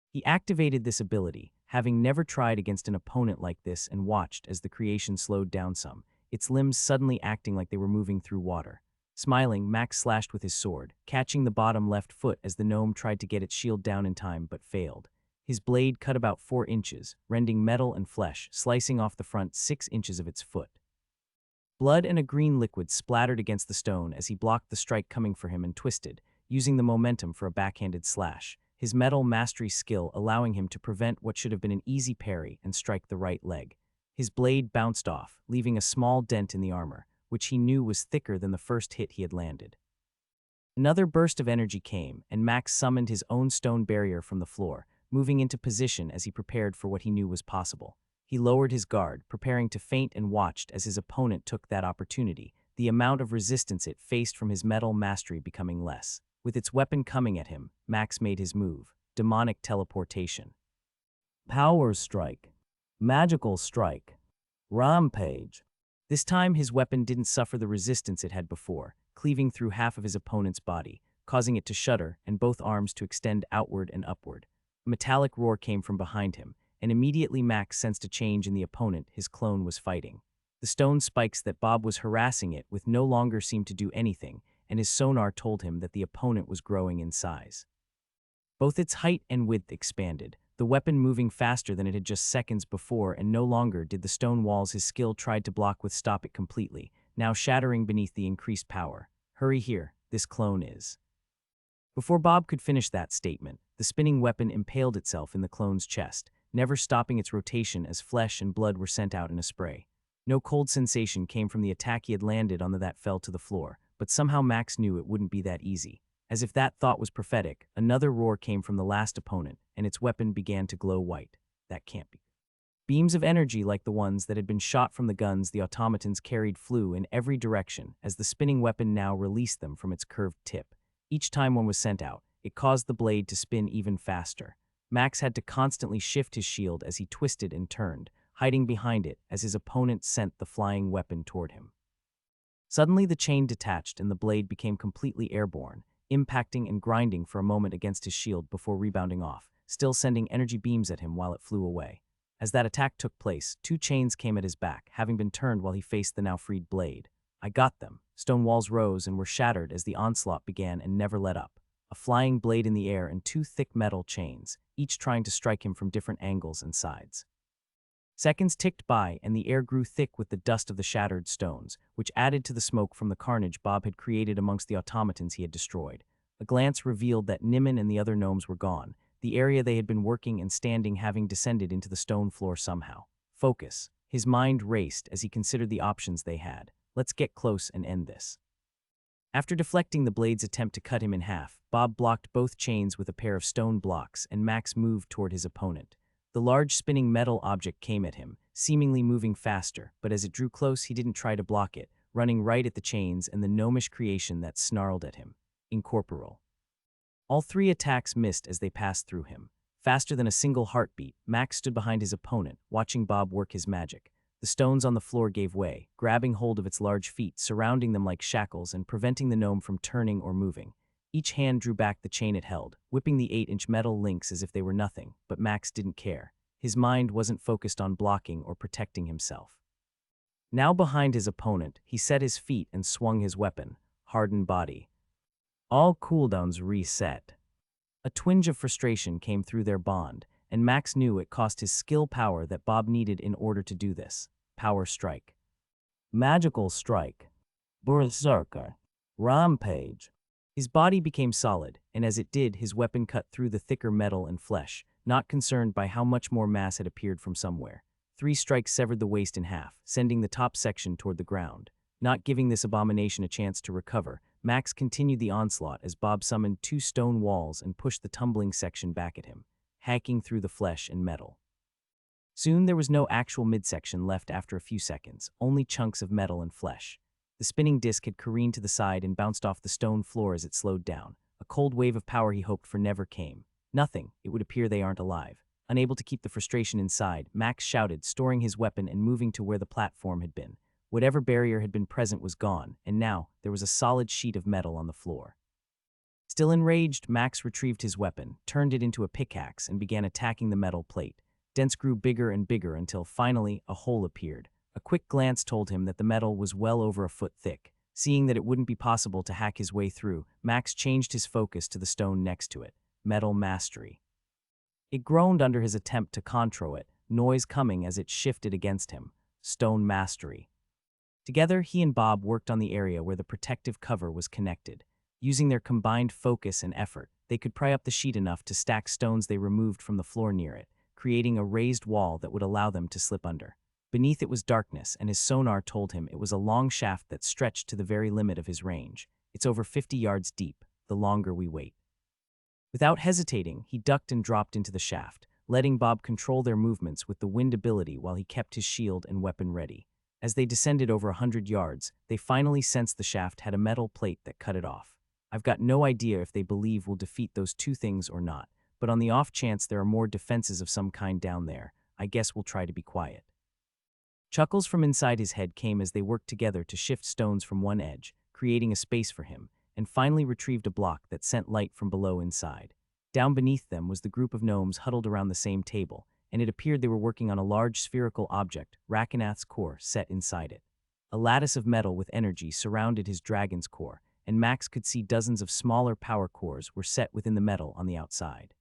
He activated this ability, having never tried against an opponent like this, and watched as the creation slowed down some, its limbs suddenly acting like they were moving through water. Smiling, Max slashed with his sword, catching the bottom left foot as the gnome tried to get its shield down in time but failed. His blade cut about 4 inches, rending metal and flesh, slicing off the front 6 inches of its foot. Blood and a green liquid splattered against the stone as he blocked the strike coming for him and twisted, using the momentum for a backhanded slash, his metal mastery skill allowing him to prevent what should have been an easy parry and strike the right leg. His blade bounced off, leaving a small dent in the armor, which he knew was thicker than the first hit he had landed. Another burst of energy came, and Max summoned his own stone barrier from the floor, moving into position as he prepared for what he knew was possible. He lowered his guard, preparing to feint, and watched as his opponent took that opportunity, the amount of resistance it faced from his metal mastery becoming less. With its weapon coming at him, Max made his move, demonic teleportation. Power strike. Magical strike. Rampage. This time his weapon didn't suffer the resistance it had before, cleaving through half of his opponent's body, causing it to shudder and both arms to extend outward and upward. A metallic roar came from behind him, and immediately Max sensed a change in the opponent his clone was fighting. The stone spikes that Bob was harassing it with no longer seemed to do anything, and his sonar told him that the opponent was growing in size. Both its height and width expanded, the weapon moving faster than it had just seconds before, and no longer did the stone walls his skill tried to block with stop it completely, now shattering beneath the increased power. Hurry here, this clone is. Before Bob could finish that statement, the spinning weapon impaled itself in the clone's chest, never stopping its rotation as flesh and blood were sent out in a spray. No cold sensation came from the attack he had landed on that fell to the floor, but somehow Max knew it wouldn't be that easy. As if that thought was prophetic, another roar came from the last opponent, and its weapon began to glow white. That can't be. Beams of energy like the ones that had been shot from the guns the automatons carried flew in every direction as the spinning weapon now released them from its curved tip. Each time one was sent out, it caused the blade to spin even faster. Max had to constantly shift his shield as he twisted and turned, hiding behind it as his opponent sent the flying weapon toward him. Suddenly the chain detached and the blade became completely airborne, impacting and grinding for a moment against his shield before rebounding off, still sending energy beams at him while it flew away. As that attack took place, 2 chains came at his back, having been turned while he faced the now freed blade. I got them. Stone walls rose and were shattered as the onslaught began and never let up. A flying blade in the air and 2 thick metal chains, each trying to strike him from different angles and sides. Seconds ticked by, and the air grew thick with the dust of the shattered stones, which added to the smoke from the carnage Bob had created amongst the automatons he had destroyed. A glance revealed that Nimmin and the other gnomes were gone, the area they had been working and standing having descended into the stone floor somehow. Focus. His mind raced as he considered the options they had. Let's get close and end this. After deflecting the blade's attempt to cut him in half, Bob blocked both chains with a pair of stone blocks, and Max moved toward his opponent. The large spinning metal object came at him, seemingly moving faster, but as it drew close he didn't try to block it, running right at the chains and the gnomish creation that snarled at him. Incorporeal. All 3 attacks missed as they passed through him. Faster than a single heartbeat, Max stood behind his opponent, watching Bob work his magic. The stones on the floor gave way, grabbing hold of its large feet, surrounding them like shackles and preventing the gnome from turning or moving. Each hand drew back the chain it held, whipping the 8-inch metal links as if they were nothing, but Max didn't care. His mind wasn't focused on blocking or protecting himself. Now behind his opponent, he set his feet and swung his weapon, hardened body. All cooldowns reset. A twinge of frustration came through their bond, and Max knew it cost his skill power that Bob needed in order to do this. Power strike. Magical strike. Berserker. Rampage. His body became solid, and as it did, his weapon cut through the thicker metal and flesh, not concerned by how much more mass had appeared from somewhere. 3 strikes severed the waist in half, sending the top section toward the ground. Not giving this abomination a chance to recover, Max continued the onslaught as Bob summoned 2 stone walls and pushed the tumbling section back at him, hacking through the flesh and metal. Soon there was no actual midsection left after a few seconds, only chunks of metal and flesh. The spinning disc had careened to the side and bounced off the stone floor as it slowed down. A cold wave of power he hoped for never came. Nothing. It would appear they aren't alive. Unable to keep the frustration inside, Max shouted, storing his weapon and moving to where the platform had been. Whatever barrier had been present was gone, and now there was a solid sheet of metal on the floor. Still enraged, Max retrieved his weapon, turned it into a pickaxe, and began attacking the metal plate. Dents grew bigger and bigger until finally a hole appeared. A quick glance told him that the metal was well over a foot thick. Seeing that it wouldn't be possible to hack his way through, Max changed his focus to the stone next to it. Metal mastery. It groaned under his attempt to control it, noise coming as it shifted against him. Stone mastery. Together, he and Bob worked on the area where the protective cover was connected. Using their combined focus and effort, they could pry up the sheet enough to stack stones they removed from the floor near it, creating a raised wall that would allow them to slip under. Beneath it was darkness, and his sonar told him it was a long shaft that stretched to the very limit of his range. It's over 50 yards deep, the longer we wait. Without hesitating, he ducked and dropped into the shaft, letting Bob control their movements with the wind ability while he kept his shield and weapon ready. As they descended over 100 yards, they finally sensed the shaft had a metal plate that cut it off. I've got no idea if they believe we'll defeat those two things or not, but on the off chance there are more defenses of some kind down there, I guess we'll try to be quiet. Chuckles from inside his head came as they worked together to shift stones from one edge, creating a space for him, and finally retrieved a block that sent light from below inside. Down beneath them was the group of gnomes huddled around the same table, and it appeared they were working on a large spherical object, Rakenath's core, set inside it. A lattice of metal with energy surrounded his dragon's core, and Max could see dozens of smaller power cores were set within the metal on the outside.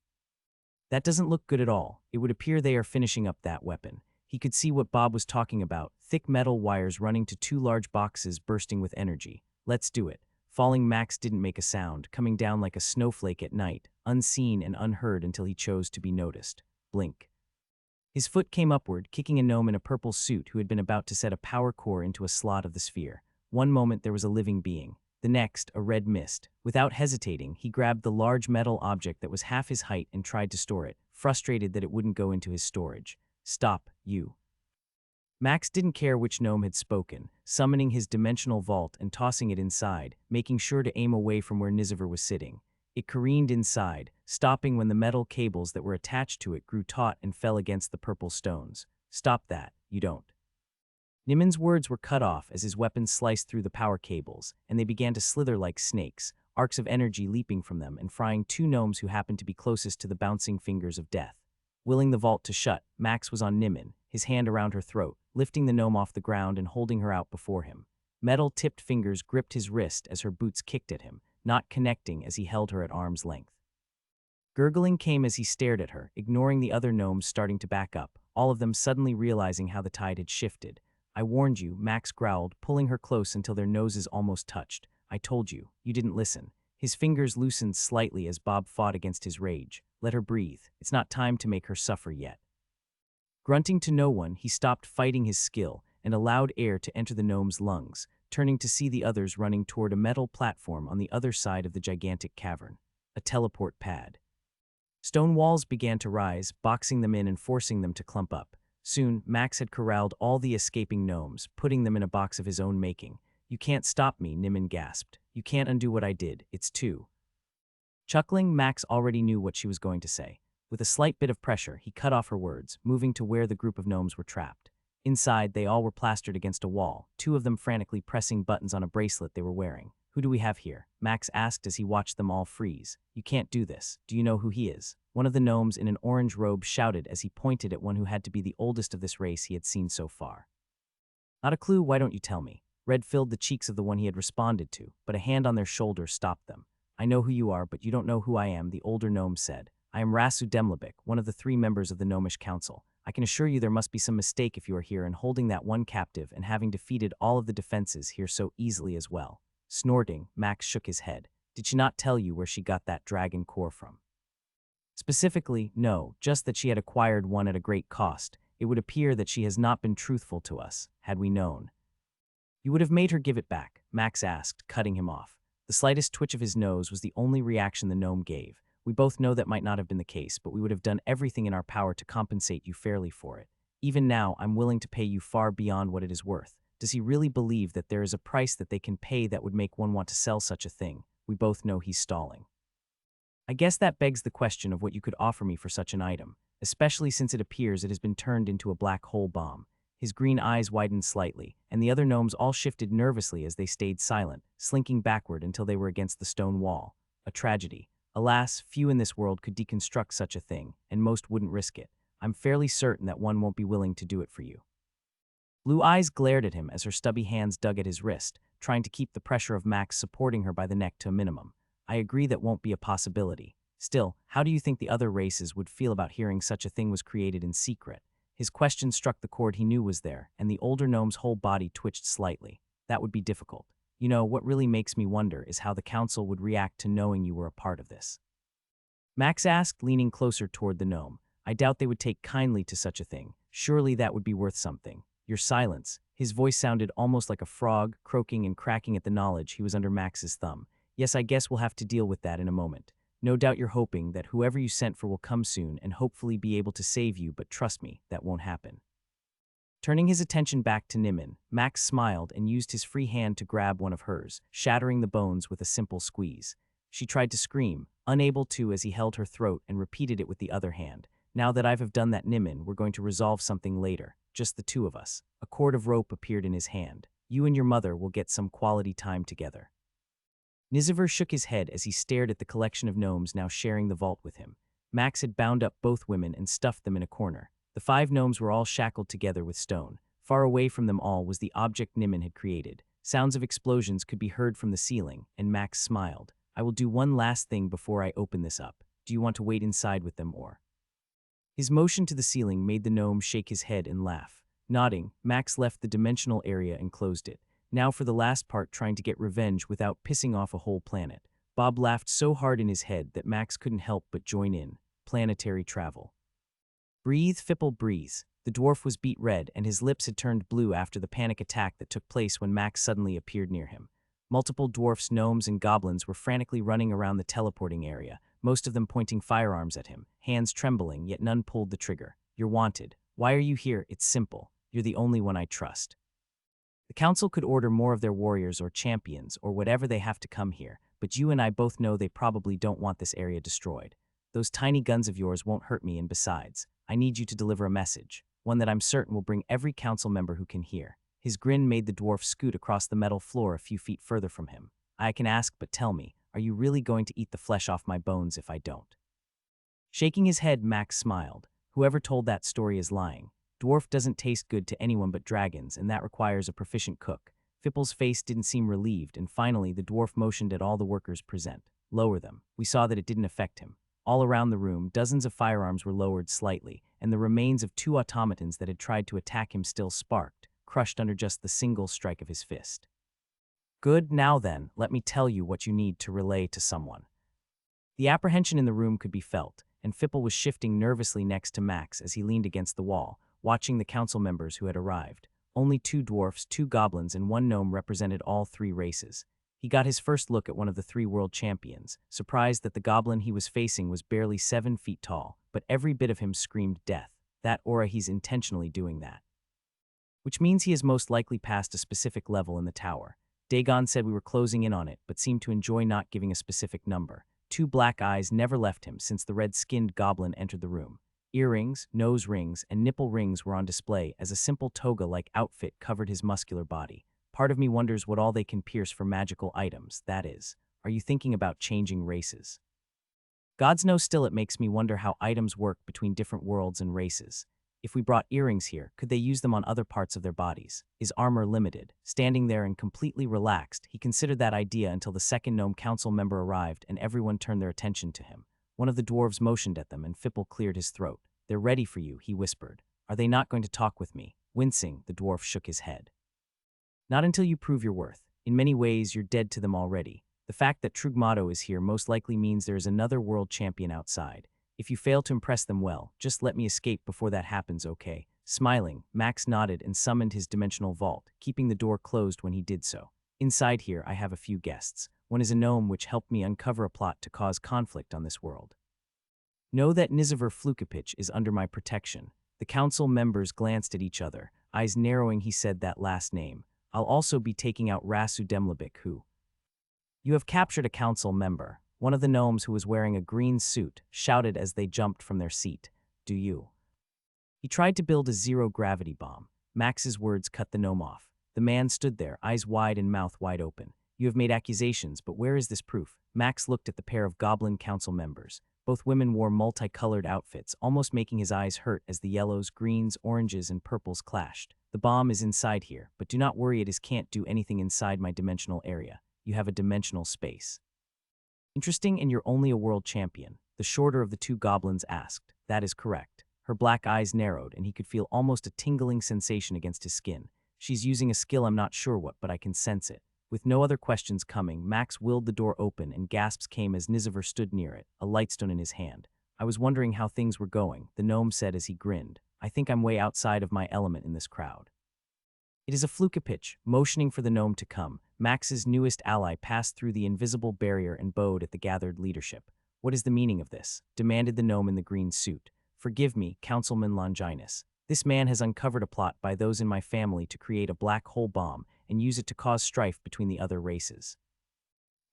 That doesn't look good at all. It would appear they are finishing up that weapon. He could see what Bob was talking about, thick metal wires running to two large boxes bursting with energy. Let's do it. Falling Max didn't make a sound, coming down like a snowflake at night, unseen and unheard until he chose to be noticed. Blink. His foot came upward, kicking a gnome in a purple suit who had been about to set a power core into a slot of the sphere. One moment there was a living being. The next, a red mist. Without hesitating, he grabbed the large metal object that was half his height and tried to store it, frustrated that it wouldn't go into his storage. Stop, you. Max didn't care which gnome had spoken, summoning his dimensional vault and tossing it inside, making sure to aim away from where Niziver was sitting. It careened inside, stopping when the metal cables that were attached to it grew taut and fell against the purple stones. Stop that, you don't. Nimin's words were cut off as his weapon sliced through the power cables, and they began to slither like snakes, arcs of energy leaping from them and frying two gnomes who happened to be closest to the bouncing fingers of death. Willing the vault to shut, Max was on Nimin, his hand around her throat, lifting the gnome off the ground and holding her out before him. Metal-tipped fingers gripped his wrist as her boots kicked at him, not connecting as he held her at arm's length. Gurgling came as he stared at her, ignoring the other gnomes starting to back up, all of them suddenly realizing how the tide had shifted. I warned you, Max growled, pulling her close until their noses almost touched. I told you, you didn't listen. His fingers loosened slightly as Bob fought against his rage. Let her breathe. It's not time to make her suffer yet. Grunting to no one, he stopped fighting his skill and allowed air to enter the gnome's lungs, turning to see the others running toward a metal platform on the other side of the gigantic cavern. A teleport pad. Stone walls began to rise, boxing them in and forcing them to clump up. Soon, Max had corralled all the escaping gnomes, putting them in a box of his own making. You can't stop me, Nimin gasped. You can't undo what I did. It's too. Chuckling, Max already knew what she was going to say. With a slight bit of pressure, he cut off her words, moving to where the group of gnomes were trapped. Inside, they all were plastered against a wall, two of them frantically pressing buttons on a bracelet they were wearing. Who do we have here? Max asked as he watched them all freeze. You can't do this. Do you know who he is? One of the gnomes in an orange robe shouted as he pointed at one who had to be the oldest of this race he had seen so far. Not a clue, why don't you tell me? Red filled the cheeks of the one he had responded to, but a hand on their shoulder stopped them. I know who you are, but you don't know who I am, the older gnome said. I am Rasu Demlebik, one of the 3 members of the Gnomish Council. I can assure you there must be some mistake if you are here and holding that one captive and having defeated all of the defenses here so easily as well. Snorting, Max shook his head. Did she not tell you where she got that dragon core from? Specifically, no, just that she had acquired one at a great cost. It would appear that she has not been truthful to us, had we known. You would have made her give it back, Max asked, cutting him off. The slightest twitch of his nose was the only reaction the gnome gave. We both know that might not have been the case, but we would have done everything in our power to compensate you fairly for it. Even now, I'm willing to pay you far beyond what it is worth. Does he really believe that there is a price that they can pay that would make one want to sell such a thing? We both know he's stalling. I guess that begs the question of what you could offer me for such an item, especially since it appears it has been turned into a black hole bomb. His green eyes widened slightly, and the other gnomes all shifted nervously as they stayed silent, slinking backward until they were against the stone wall. A tragedy. Alas, few in this world could deconstruct such a thing, and most wouldn't risk it. I'm fairly certain that one won't be willing to do it for you. Blue eyes glared at him as her stubby hands dug at his wrist, trying to keep the pressure of Max supporting her by the neck to a minimum. I agree that won't be a possibility. Still, how do you think the other races would feel about hearing such a thing was created in secret? His question struck the chord he knew was there, and the older gnome's whole body twitched slightly. That would be difficult. You know, what really makes me wonder is how the council would react to knowing you were a part of this. Max asked, leaning closer toward the gnome. I doubt they would take kindly to such a thing. Surely that would be worth something. Your silence. His voice sounded almost like a frog, croaking and cracking at the knowledge he was under Max's thumb. Yes, I guess we'll have to deal with that in a moment. No doubt you're hoping that whoever you sent for will come soon and hopefully be able to save you, but trust me, that won't happen. Turning his attention back to Nimin, Max smiled and used his free hand to grab one of hers, shattering the bones with a simple squeeze. She tried to scream, unable to as he held her throat and repeated it with the other hand. Now that I've done that, Nimin, we're going to resolve something later, just the two of us. A cord of rope appeared in his hand. You and your mother will get some quality time together. Niziver shook his head as he stared at the collection of gnomes now sharing the vault with him. Max had bound up both women and stuffed them in a corner. The 5 gnomes were all shackled together with stone. Far away from them all was the object Nimin had created. Sounds of explosions could be heard from the ceiling, and Max smiled. I will do one last thing before I open this up. Do you want to wait inside with them or? His motion to the ceiling made the gnome shake his head and laugh. Nodding, Max left the dimensional area and closed it. Now for the last part, trying to get revenge without pissing off a whole planet. Bob laughed so hard in his head that Max couldn't help but join in. Planetary travel. Breathe, Fipple, breathe. The dwarf was beet red and his lips had turned blue after the panic attack that took place when Max suddenly appeared near him. Multiple dwarfs, gnomes, and goblins were frantically running around the teleporting area, most of them pointing firearms at him, hands trembling, yet none pulled the trigger. You're wanted. Why are you here? It's simple. You're the only one I trust. The council could order more of their warriors or champions or whatever they have to come here, but you and I both know they probably don't want this area destroyed. Those tiny guns of yours won't hurt me, and besides, I need you to deliver a message, one that I'm certain will bring every council member who can hear. His grin made the dwarf scoot across the metal floor a few feet further from him. I can ask, but tell me, are you really going to eat the flesh off my bones if I don't? Shaking his head, Max smiled. Whoever told that story is lying. Dwarf doesn't taste good to anyone but dragons, and that requires a proficient cook. Fipple's face didn't seem relieved, and finally the dwarf motioned at all the workers present. Lower them. We saw that it didn't affect him. All around the room, dozens of firearms were lowered slightly, and the remains of 2 automatons that had tried to attack him still sparked, crushed under just the single strike of his fist. Good, now then, let me tell you what you need to relay to someone. The apprehension in the room could be felt, and Fipple was shifting nervously next to Max as he leaned against the wall, watching the council members who had arrived. Only 2 dwarfs, 2 goblins, and 1 gnome represented all 3 races. He got his first look at one of the 3 world champions, surprised that the goblin he was facing was barely 7 feet tall, but every bit of him screamed death. That aura, he's intentionally doing that. Which means he has most likely passed a specific level in the tower. Dagon said we were closing in on it, but seemed to enjoy not giving a specific number. 2 black eyes never left him since the red-skinned goblin entered the room. Earrings, nose rings, and nipple rings were on display as a simple toga-like outfit covered his muscular body. Part of me wonders what all they can pierce for magical items, that is. Are you thinking about changing races? Gods know, still it makes me wonder how items work between different worlds and races. If we brought earrings here, could they use them on other parts of their bodies? Is armor limited? Standing there and completely relaxed, he considered that idea until the second gnome council member arrived and everyone turned their attention to him. One of the dwarves motioned at them and Fipple cleared his throat. They're ready for you, he whispered. Are they not going to talk with me? Wincing, the dwarf shook his head. Not until you prove your worth. In many ways, you're dead to them already. The fact that Trugmato is here most likely means there is another world champion outside. If you fail to impress them well, just let me escape before that happens, okay? Smiling, Max nodded and summoned his dimensional vault, keeping the door closed when he did so. Inside here, I have a few guests. One is a gnome which helped me uncover a plot to cause conflict on this world. Know that Niziver Flukapich is under my protection. The council members glanced at each other, Eyes narrowing, he said that last name. I'll also be taking out Rasu Demlebik, who. You have captured a council member. One of the gnomes who was wearing a green suit shouted as they jumped from their seat. Do you? He tried to build a zero-gravity bomb. Max's words cut the gnome off. The man stood there, eyes wide and mouth wide open. You have made accusations, but where is this proof? Max looked at the pair of goblin council members. Both women wore multicolored outfits, almost making his eyes hurt as the yellows, greens, oranges, and purples clashed. The bomb is inside here, but do not worry, can't do anything inside my dimensional area. You have a dimensional space. Interesting, and you're only a world champion, the shorter of the two goblins asked. That is correct. Her black eyes narrowed, and he could feel almost a tingling sensation against his skin. She's using a skill, I'm not sure what, but I can sense it. With no other questions coming, Max willed the door open, and gasps came as Niziver stood near it, a lightstone in his hand. I was wondering how things were going, the gnome said as he grinned. I think I'm way outside of my element in this crowd. It is a flukapitch, motioning for the gnome to come. Max's newest ally passed through the invisible barrier and bowed at the gathered leadership. What is the meaning of this? Demanded the gnome in the green suit. Forgive me, Councilman Longinus. This man has uncovered a plot by those in my family to create a black hole bomb and use it to cause strife between the other races.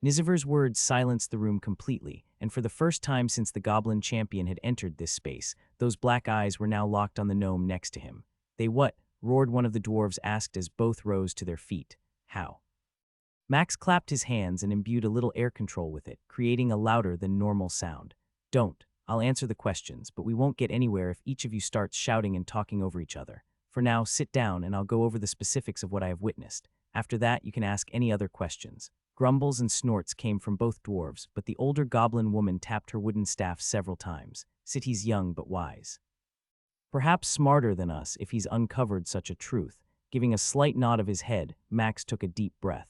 Niziver's words silenced the room completely, and for the first time since the goblin champion had entered this space, those black eyes were now locked on the gnome next to him. They what? Roared one of the dwarves asked as both rose to their feet. How? Max clapped his hands and imbued a little air control with it, creating a louder than normal sound. Don't. I'll answer the questions, but we won't get anywhere if each of you starts shouting and talking over each other. For now, sit down and I'll go over the specifics of what I have witnessed. After that, you can ask any other questions. Grumbles and snorts came from both dwarves, but the older goblin woman tapped her wooden staff several times. He's young but wise. Perhaps smarter than us if he's uncovered such a truth. Giving a slight nod of his head, Max took a deep breath.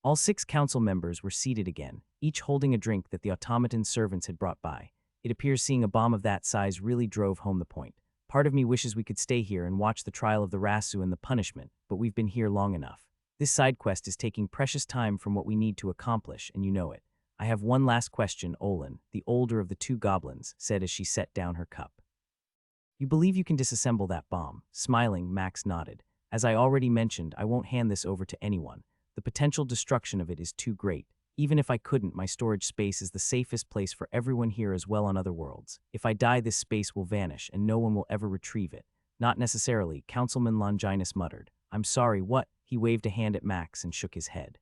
All 6 council members were seated again, each holding a drink that the automaton servants had brought by. It appears seeing a bomb of that size really drove home the point. Part of me wishes we could stay here and watch the trial of the Rasu and the punishment, but we've been here long enough. This side quest is taking precious time from what we need to accomplish, and you know it. I have one last question, Olin, the older of the 2 goblins, said as she set down her cup. You believe you can disassemble that bomb? Smiling, Max nodded. As I already mentioned, I won't hand this over to anyone. The potential destruction of it is too great. Even if I couldn't, my storage space is the safest place for everyone here as well on other worlds. If I die, this space will vanish and no one will ever retrieve it. Not necessarily, Councilman Longinus muttered. I'm sorry, what? He waved a hand at Max and shook his head.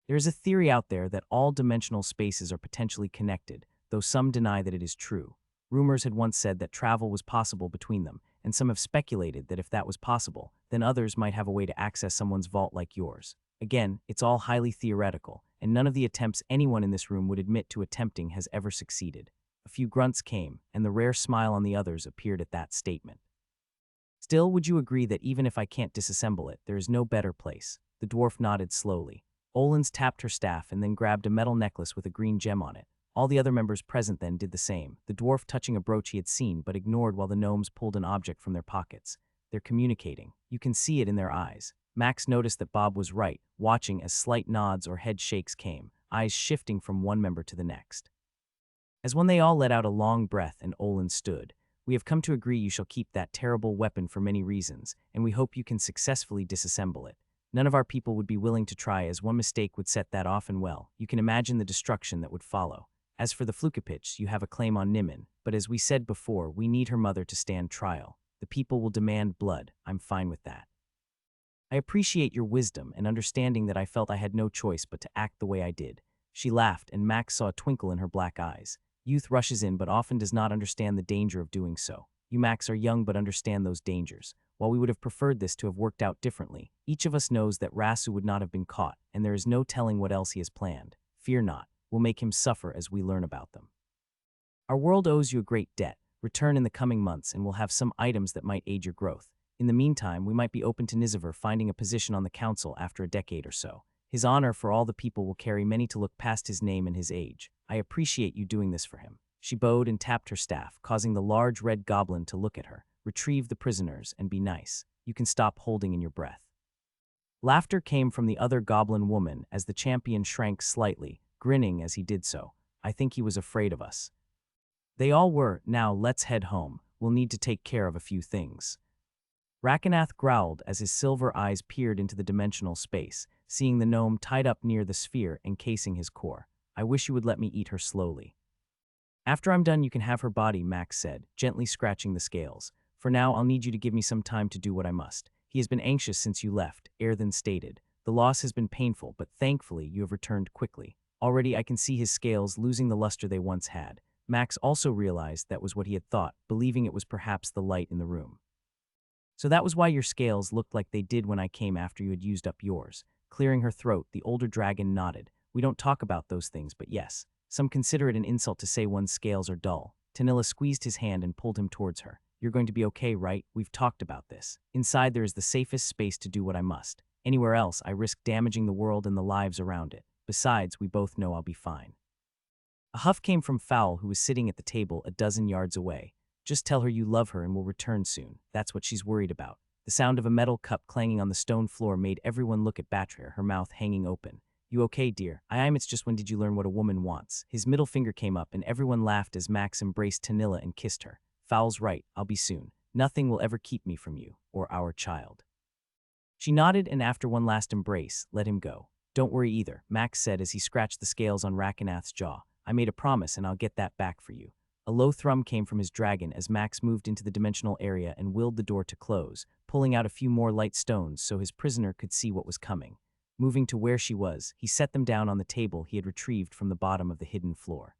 There is a theory out there that all dimensional spaces are potentially connected, though some deny that it is true. Rumors had once said that travel was possible between them, and some have speculated that if that was possible, then others might have a way to access someone's vault like yours. Again, it's all highly theoretical, and none of the attempts anyone in this room would admit to attempting has ever succeeded. A few grunts came, and the rare smile on the others appeared at that statement. Still, would you agree that even if I can't disassemble it, there is no better place? The dwarf nodded slowly. Olins tapped her staff and then grabbed a metal necklace with a green gem on it. All the other members present then did the same, the dwarf touching a brooch he had seen but ignored while the gnomes pulled an object from their pockets. They're communicating. You can see it in their eyes. Max noticed that Bob was right, watching as slight nods or head shakes came, eyes shifting from one member to the next. As when they all let out a long breath and Olin stood, we have come to agree you shall keep that terrible weapon for many reasons, and we hope you can successfully disassemble it. None of our people would be willing to try, as one mistake would set that off, and well, you can imagine the destruction that would follow. As for the flukapitch, you have a claim on Nimin, but as we said before, we need her mother to stand trial. The people will demand blood. I'm fine with that. I appreciate your wisdom and understanding that I felt I had no choice but to act the way I did. She laughed, and Max saw a twinkle in her black eyes. Youth rushes in but often does not understand the danger of doing so. You, Max, are young but understand those dangers. While we would have preferred this to have worked out differently, each of us knows that Rasu would not have been caught, and there is no telling what else he has planned. Fear not. We'll make him suffer as we learn about them. Our world owes you a great debt. Return in the coming months and we'll have some items that might aid your growth. In the meantime, we might be open to Niziver finding a position on the council after a decade or so. His honor for all the people will carry many to look past his name and his age. I appreciate you doing this for him. She bowed and tapped her staff, causing the large red goblin to look at her, retrieve the prisoners, and be nice. You can stop holding in your breath. Laughter came from the other goblin woman as the champion shrank slightly, grinning as he did so. I think he was afraid of us. They all were. Now let's head home. We'll need to take care of a few things. Rakenath growled as his silver eyes peered into the dimensional space, seeing the gnome tied up near the sphere encasing his core. I wish you would let me eat her slowly. After I'm done, you can have her body, Max said, gently scratching the scales. For now, I'll need you to give me some time to do what I must. He has been anxious since you left, Erthen stated. The loss has been painful, but thankfully you have returned quickly. Already I can see his scales losing the luster they once had. Max also realized that was what he had thought, believing it was perhaps the light in the room. So that was why your scales looked like they did when I came after you had used up yours. Clearing her throat, the older dragon nodded. We don't talk about those things, but yes. Some consider it an insult to say one's scales are dull. Tanilla squeezed his hand and pulled him towards her. You're going to be okay, right? We've talked about this. Inside there is the safest space to do what I must. Anywhere else, I risk damaging the world and the lives around it. Besides, we both know I'll be fine. A huff came from Fowl, who was sitting at the table a dozen yards away. Just tell her you love her and will return soon. That's what she's worried about. The sound of a metal cup clanging on the stone floor made everyone look at Batria, her mouth hanging open. You okay, dear? I am. It's just when did you learn what a woman wants? His middle finger came up and everyone laughed as Max embraced Tanilla and kissed her. Fowl's right. I'll be soon. Nothing will ever keep me from you, or our child. She nodded and after one last embrace, let him go. Don't worry either, Max said as he scratched the scales on Rakenath's jaw. I made a promise and I'll get that back for you. A low thrum came from his dragon as Max moved into the dimensional area and willed the door to close, pulling out a few more light stones so his prisoner could see what was coming. Moving to where she was, he set them down on the table he had retrieved from the bottom of the hidden floor.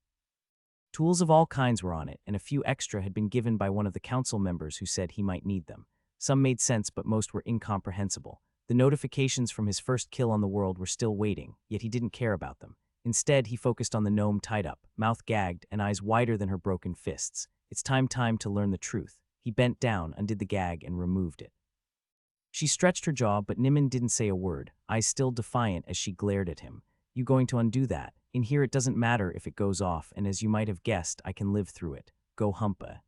Tools of all kinds were on it, and a few extra had been given by one of the council members who said he might need them. Some made sense, but most were incomprehensible. The notifications from his first kill on the world were still waiting, yet he didn't care about them. Instead, he focused on the gnome tied up, mouth gagged, and eyes wider than her broken fists. It's time to learn the truth. He bent down, undid the gag, and removed it. She stretched her jaw, but Nimmin didn't say a word, eyes still defiant as she glared at him. You going to undo that? In here it doesn't matter if it goes off, and as you might have guessed, I can live through it. Go humpa.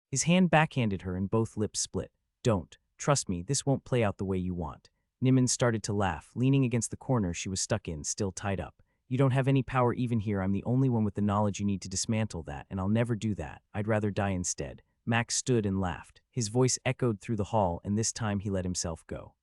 His hand backhanded her and both lips split. Don't. Trust me, this won't play out the way you want. Nimmin started to laugh, leaning against the corner she was stuck in, still tied up. You don't have any power even here. I'm the only one with the knowledge you need to dismantle that, and I'll never do that. I'd rather die instead. Max stood and laughed. His voice echoed through the hall, and this time he let himself go.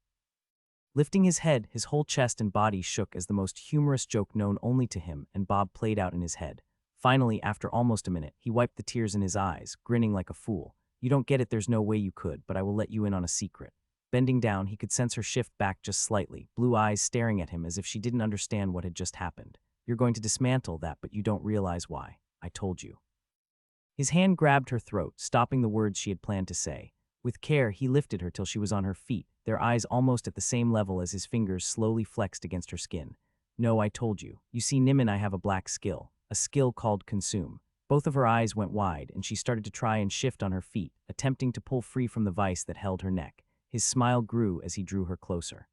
Lifting his head, his whole chest and body shook as the most humorous joke known only to him and Bob played out in his head. Finally, after almost a minute, he wiped the tears in his eyes, grinning like a fool. You don't get it, there's no way you could, but I will let you in on a secret. Bending down, he could sense her shift back just slightly, blue eyes staring at him as if she didn't understand what had just happened. You're going to dismantle that, but you don't realize why. I told you. His hand grabbed her throat, stopping the words she had planned to say. With care, he lifted her till she was on her feet, their eyes almost at the same level as his fingers slowly flexed against her skin. No, I told you. You see, Nim and I have a black skill, a skill called consume. Both of her eyes went wide, and she started to try and shift on her feet, attempting to pull free from the vice that held her neck. His smile grew as he drew her closer.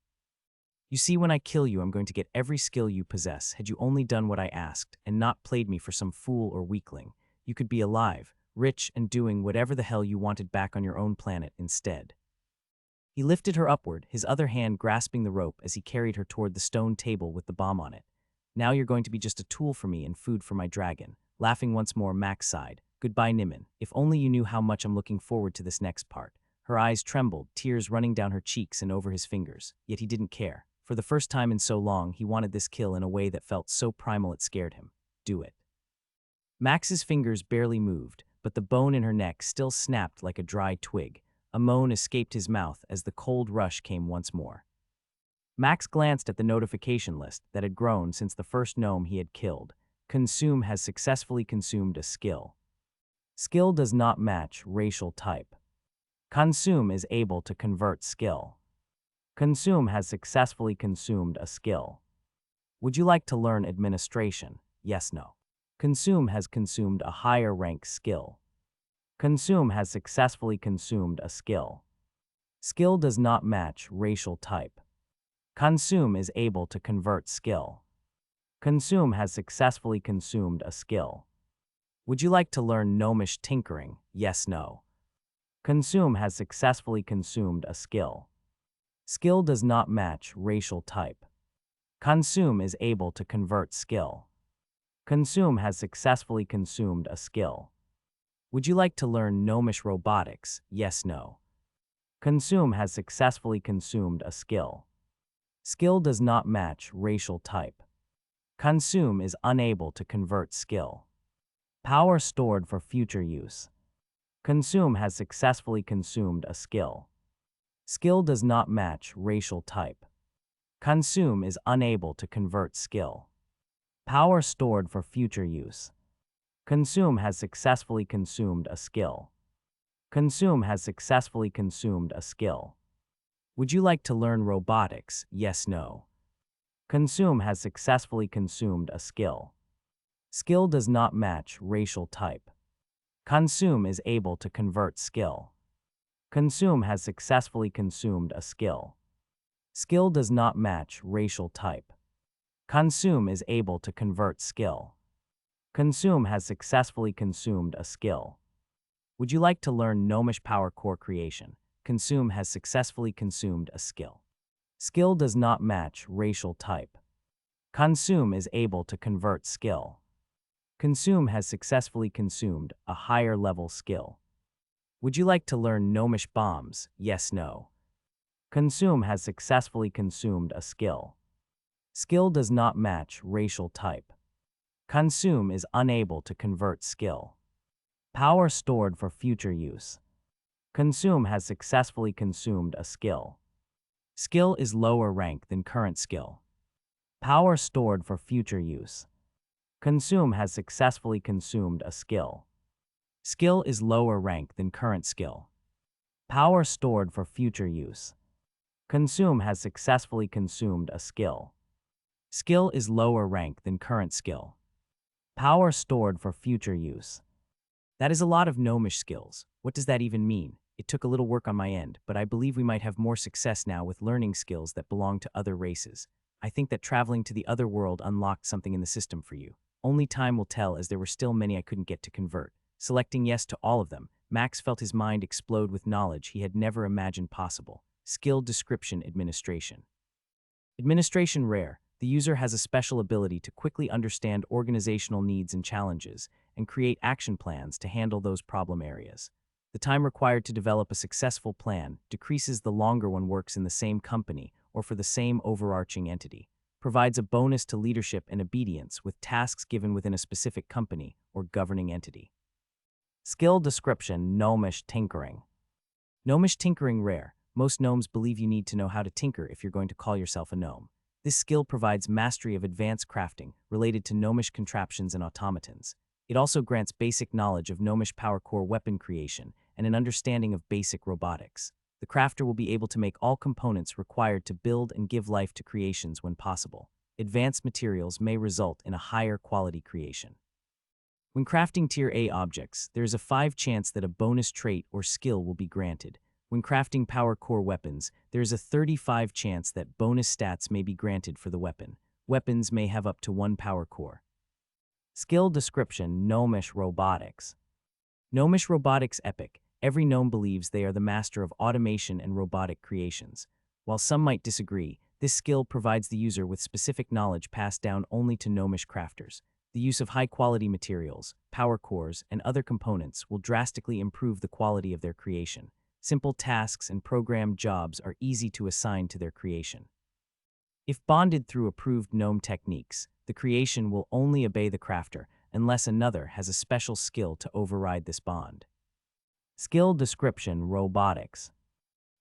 You see, when I kill you, I'm going to get every skill you possess. Had you only done what I asked, and not played me for some fool or weakling, you could be alive, rich, and doing whatever the hell you wanted back on your own planet instead. He lifted her upward, his other hand grasping the rope as he carried her toward the stone table with the bomb on it. Now you're going to be just a tool for me and food for my dragon. Laughing once more, Max sighed. Goodbye, Nimmin. If only you knew how much I'm looking forward to this next part. Her eyes trembled, tears running down her cheeks and over his fingers. Yet he didn't care. For the first time in so long, he wanted this kill in a way that felt so primal it scared him. Do it. Max's fingers barely moved, but the bone in her neck still snapped like a dry twig. A moan escaped his mouth as the cold rush came once more. Max glanced at the notification list that had grown since the first gnome he had killed. Consume has successfully consumed a skill. Skill does not match racial type. Consume is able to convert skill. Consume has successfully consumed a skill. Would you like to learn administration? Yes, no. Consume has consumed a higher rank skill. Consume has successfully consumed a skill. Skill does not match racial type. Consume is able to convert skill. Consume has successfully consumed a skill. Would you like to learn gnomish tinkering? Yes, no. Consume has successfully consumed a skill. Skill does not match racial type. Consume is able to convert skill. Consume has successfully consumed a skill. Would you like to learn gnomish robotics? Yes, no. Consume has successfully consumed a skill. Skill does not match racial type. Consume is unable to convert skill. Power stored for future use. Consume has successfully consumed a skill. Skill does not match racial type. Consume is unable to convert skill. Power stored for future use. Consume has successfully consumed a skill. Consume has successfully consumed a skill. Would you like to learn robotics? Yes, no. Consume has successfully consumed a skill. Skill does not match racial type. Consume is able to convert skill. Consume has successfully consumed a skill. Skill does not match racial type. Consume is able to convert skill. Consume has successfully consumed a skill. Would you like to learn Gnomish Power Core Creation? Consume has successfully consumed a skill. Skill does not match racial type. Consume is able to convert skill. Consume has successfully consumed a higher level skill. Would you like to learn Gnomish Bombs? Yes, no. Consume has successfully consumed a skill. Skill does not match racial type. Consume is unable to convert skill. Power stored for future use. Consume has successfully consumed a skill. Skill is lower rank than current skill. Power stored for future use. Consume has successfully consumed a skill. Skill is lower rank than current skill. Power stored for future use. Consume has successfully consumed a skill. Skill is lower rank than current skill. Power stored for future use. That is a lot of gnomish skills. What does that even mean? It took a little work on my end, but I believe we might have more success now with learning skills that belong to other races. I think that traveling to the other world unlocked something in the system for you. Only time will tell, as there were still many I couldn't get to convert. Selecting yes to all of them, Max felt his mind explode with knowledge he had never imagined possible. Skill Description Administration. Administration Rare. The user has a special ability to quickly understand organizational needs and challenges, and create action plans to handle those problem areas. The time required to develop a successful plan decreases the longer one works in the same company or for the same overarching entity. Provides a bonus to leadership and obedience with tasks given within a specific company or governing entity. Skill Description Gnomish Tinkering. Gnomish Tinkering Rare. Most gnomes believe you need to know how to tinker if you're going to call yourself a gnome. This skill provides mastery of advanced crafting related to gnomish contraptions and automatons. It also grants basic knowledge of gnomish power core weapon creation and an understanding of basic robotics. The crafter will be able to make all components required to build and give life to creations when possible. Advanced materials may result in a higher quality creation. When crafting Tier A objects, there is a 5 chance that a bonus trait or skill will be granted. When crafting power core weapons, there is a 35 chance that bonus stats may be granted for the weapon. Weapons may have up to 1 power core. Skill Description Gnomish Robotics. Gnomish Robotics Epic. Every gnome believes they are the master of automation and robotic creations. While some might disagree, this skill provides the user with specific knowledge passed down only to gnomish crafters. The use of high-quality materials, power cores, and other components will drastically improve the quality of their creation. Simple tasks and programmed jobs are easy to assign to their creation. If bonded through approved gnome techniques, the creation will only obey the crafter unless another has a special skill to override this bond. Skill Description Robotics.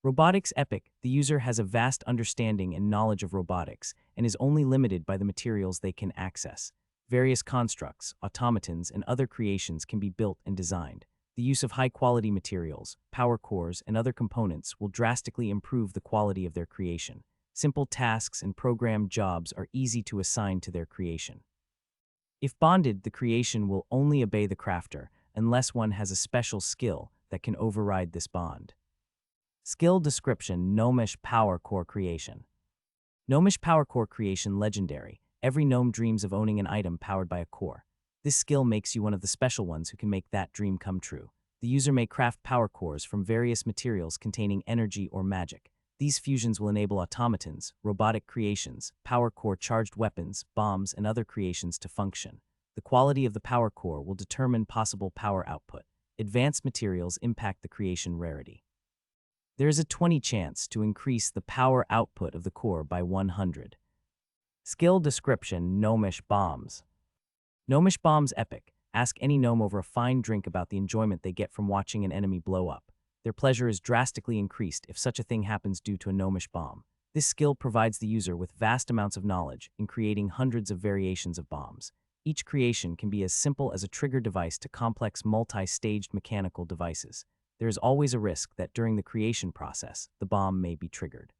Robotics Epic. The user has a vast understanding and knowledge of robotics and is only limited by the materials they can access. Various constructs, automatons, and other creations can be built and designed. The use of high-quality materials, power cores, and other components will drastically improve the quality of their creation. Simple tasks and programmed jobs are easy to assign to their creation. If bonded, the creation will only obey the crafter unless one has a special skill that can override this bond. Skill Description Gnomish Power Core Creation. Gnomish Power Core Creation Legendary. Every gnome dreams of owning an item powered by a core. This skill makes you one of the special ones who can make that dream come true. The user may craft power cores from various materials containing energy or magic. These fusions will enable automatons, robotic creations, power core charged weapons, bombs, and other creations to function. The quality of the power core will determine possible power output. Advanced materials impact the creation rarity. There is a 20 chance to increase the power output of the core by 100. Skill description: Gnomish bombs. Gnomish bombs epic. Ask any gnome over a fine drink about the enjoyment they get from watching an enemy blow up. Their pleasure is drastically increased if such a thing happens due to a gnomish bomb. This skill provides the user with vast amounts of knowledge in creating hundreds of variations of bombs. Each creation can be as simple as a trigger device to complex multi-staged mechanical devices. There is always a risk that during the creation process, the bomb may be triggered.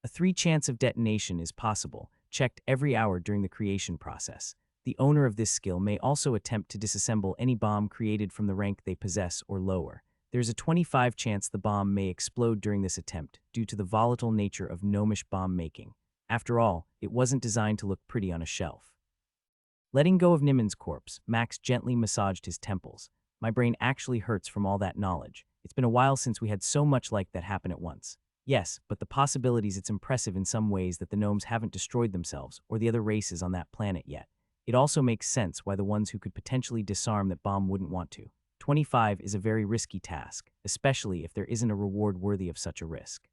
A 3 chance of detonation is possible, checked every hour during the creation process. The owner of this skill may also attempt to disassemble any bomb created from the rank they possess or lower. There's a 25 chance the bomb may explode during this attempt due to the volatile nature of gnomish bomb making. After all, it wasn't designed to look pretty on a shelf. Letting go of Nimin's corpse, Max gently massaged his temples. My brain actually hurts from all that knowledge. It's been a while since we had so much like that happen at once. Yes, but the possibilities, it's impressive in some ways that the gnomes haven't destroyed themselves or the other races on that planet yet. It also makes sense why the ones who could potentially disarm that bomb wouldn't want to. 25 is a very risky task, especially if there isn't a reward worthy of such a risk.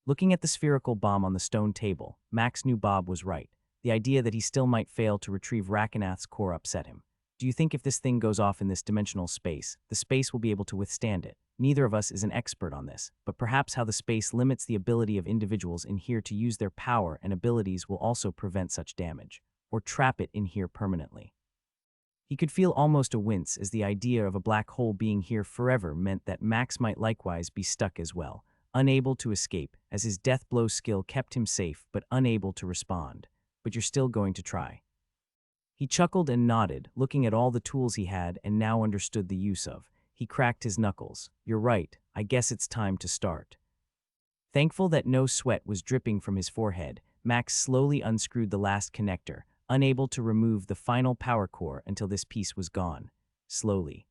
Looking at the spherical bomb on the stone table, Max knew Bob was right. The idea that he still might fail to retrieve Rakenath's core upset him. Do you think if this thing goes off in this dimensional space, the space will be able to withstand it? Neither of us is an expert on this, but perhaps how the space limits the ability of individuals in here to use their power and abilities will also prevent such damage, or trap it in here permanently. He could feel almost a wince as the idea of a black hole being here forever meant that Max might likewise be stuck as well, unable to escape, as his death blow skill kept him safe but unable to respond. But you're still going to try. He chuckled and nodded, looking at all the tools he had and now understood the use of. He cracked his knuckles. You're right, I guess it's time to start. Thankful that no sweat was dripping from his forehead, Max slowly unscrewed the last connector, unable to remove the final power core until this piece was gone. Slowly.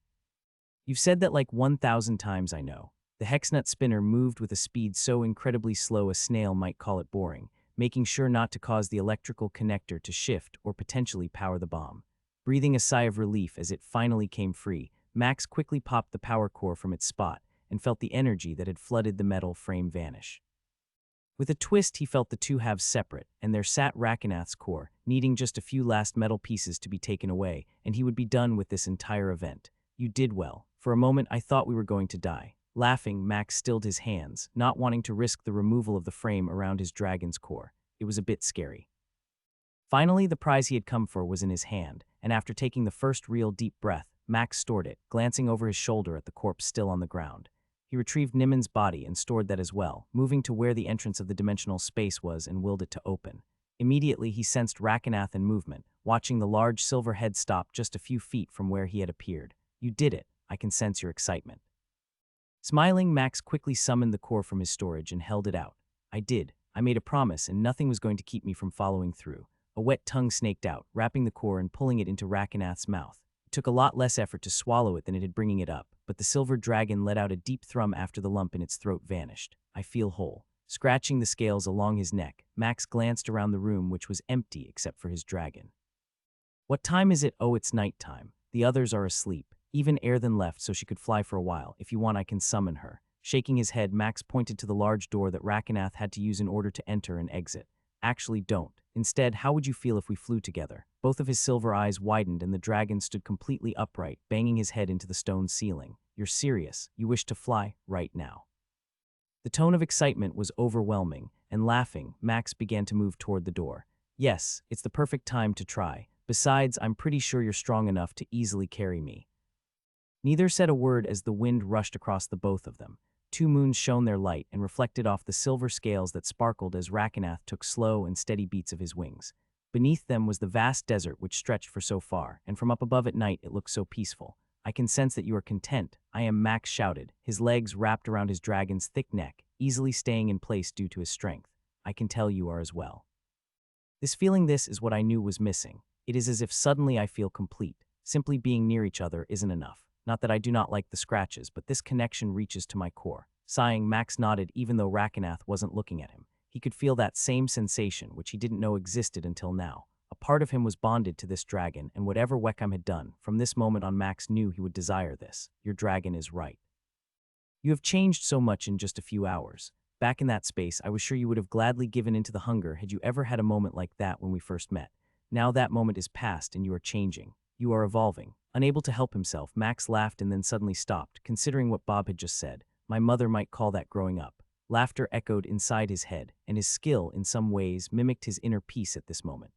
You've said that like 1,000 times, I know. The hexnut spinner moved with a speed so incredibly slow a snail might call it boring, making sure not to cause the electrical connector to shift or potentially power the bomb. Breathing a sigh of relief as it finally came free, Max quickly popped the power core from its spot and felt the energy that had flooded the metal frame vanish. With a twist, he felt the two halves separate, and there sat Rakenath's core, needing just a few last metal pieces to be taken away, and he would be done with this entire event. You did well. For a moment, I thought we were going to die. Laughing, Max stilled his hands, not wanting to risk the removal of the frame around his dragon's core. It was a bit scary. Finally, the prize he had come for was in his hand, and after taking the first real deep breath, Max stored it, glancing over his shoulder at the corpse still on the ground. He retrieved Nimin's body and stored that as well, moving to where the entrance of the dimensional space was and willed it to open. Immediately, he sensed Rakenath in movement, watching the large silver head stop just a few feet from where he had appeared. You did it. I can sense your excitement. Smiling, Max quickly summoned the core from his storage and held it out. I did. I made a promise, and nothing was going to keep me from following through. A wet tongue snaked out, wrapping the core and pulling it into Rakenath's mouth. It took a lot less effort to swallow it than it had bringing it up, but the silver dragon let out a deep thrum after the lump in its throat vanished. I feel whole. Scratching the scales along his neck, Max glanced around the room, which was empty except for his dragon. What time is it? Oh, it's night time. The others are asleep. Even Airthen left so she could fly for a while. If you want, I can summon her. Shaking his head, Max pointed to the large door that Rakenath had to use in order to enter and exit. Actually, don't. Instead, how would you feel if we flew together? Both of his silver eyes widened and the dragon stood completely upright, banging his head into the stone ceiling. You're serious? You wish to fly right now? The tone of excitement was overwhelming, and laughing, Max began to move toward the door. Yes, it's the perfect time to try. Besides, I'm pretty sure you're strong enough to easily carry me. Neither said a word as the wind rushed across the both of them. 2 moons shone their light and reflected off the silver scales that sparkled as Rakenath took slow and steady beats of his wings. Beneath them was the vast desert which stretched for so far, and from up above at night it looked so peaceful. I can sense that you are content. I am, Max shouted, his legs wrapped around his dragon's thick neck, easily staying in place due to his strength. I can tell you are as well. This is what I knew was missing. It is as if suddenly I feel complete. Simply being near each other isn't enough. Not that I do not like the scratches, but this connection reaches to my core. Sighing, Max nodded even though Rakenath wasn't looking at him. He could feel that same sensation, which he didn't know existed until now. A part of him was bonded to this dragon, and whatever Weckham had done, from this moment on Max knew he would desire this. Your dragon is right. You have changed so much in just a few hours. Back in that space, I was sure you would have gladly given in to the hunger had you ever had a moment like that when we first met. Now that moment is past and you are changing. You are evolving. Unable to help himself, Max laughed and then suddenly stopped, considering what Bob had just said. My mother might call that growing up. Laughter echoed inside his head, and his skill, in some ways, mimicked his inner peace at this moment.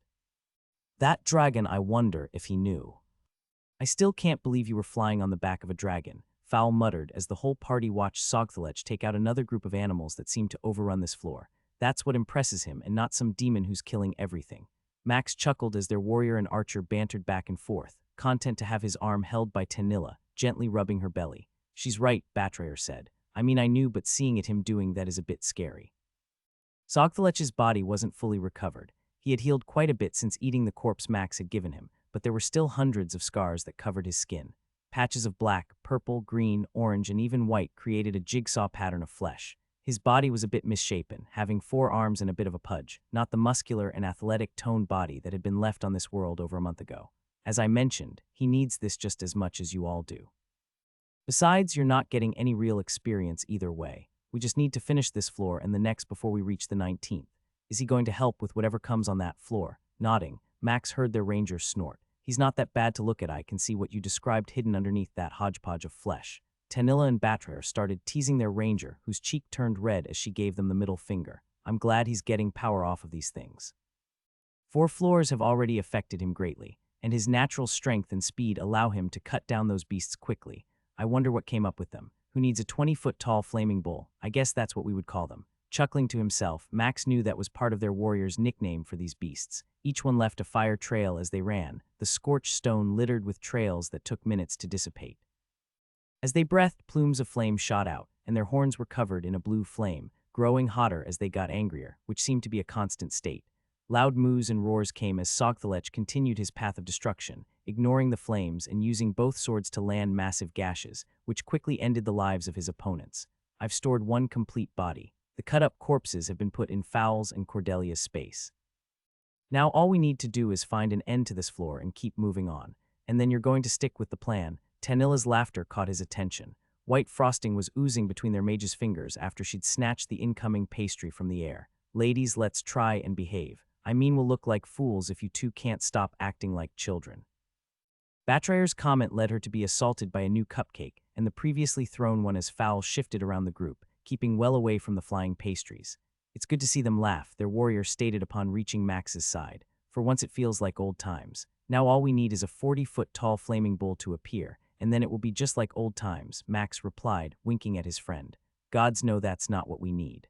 That dragon, I wonder if he knew. I still can't believe you were flying on the back of a dragon, Fowl muttered as the whole party watched Sogthelech take out another group of animals that seemed to overrun this floor. That's what impresses him, and not some demon who's killing everything. Max chuckled as their warrior and archer bantered back and forth, content to have his arm held by Tanilla, gently rubbing her belly. She's right, Batrayer said. I mean, I knew, but seeing it him doing that is a bit scary. Sogthelech's body wasn't fully recovered. He had healed quite a bit since eating the corpse Max had given him, but there were still hundreds of scars that covered his skin. Patches of black, purple, green, orange, and even white created a jigsaw pattern of flesh. His body was a bit misshapen, having 4 arms and a bit of a pudge, not the muscular and athletic toned body that had been left on this world over a month ago. As I mentioned, he needs this just as much as you all do. Besides, you're not getting any real experience either way. We just need to finish this floor and the next before we reach the 19th. Is he going to help with whatever comes on that floor? Nodding, Max heard their ranger snort. He's not that bad to look at. I can see what you described hidden underneath that hodgepodge of flesh. Tanilla and Batrayer started teasing their ranger, whose cheek turned red as she gave them the middle finger. I'm glad he's getting power off of these things. 4 floors have already affected him greatly, and his natural strength and speed allow him to cut down those beasts quickly. I wonder what came up with them. Who needs a 20-foot-tall flaming bull? I guess that's what we would call them. Chuckling to himself, Max knew that was part of their warrior's nickname for these beasts. Each one left a fire trail as they ran, the scorched stone littered with trails that took minutes to dissipate. As they breathed, plumes of flame shot out, and their horns were covered in a blue flame, growing hotter as they got angrier, which seemed to be a constant state. Loud moos and roars came as Sogthelech continued his path of destruction, ignoring the flames and using both swords to land massive gashes, which quickly ended the lives of his opponents. I've stored 1 complete body. The cut-up corpses have been put in Fowl's and Cordelia's space. Now all we need to do is find an end to this floor and keep moving on. And then you're going to stick with the plan. Tanilla's laughter caught his attention. White frosting was oozing between their mage's fingers after she'd snatched the incoming pastry from the air. Ladies, let's try and behave. I mean, we'll look like fools if you two can't stop acting like children. Batrayer's comment led her to be assaulted by a new cupcake, and the previously thrown one as Fowl shifted around the group, keeping well away from the flying pastries. It's good to see them laugh, their warrior stated upon reaching Max's side. For once it feels like old times. Now all we need is a 40-foot-tall flaming bull to appear, and then it will be just like old times, Max replied, winking at his friend. Gods know that's not what we need.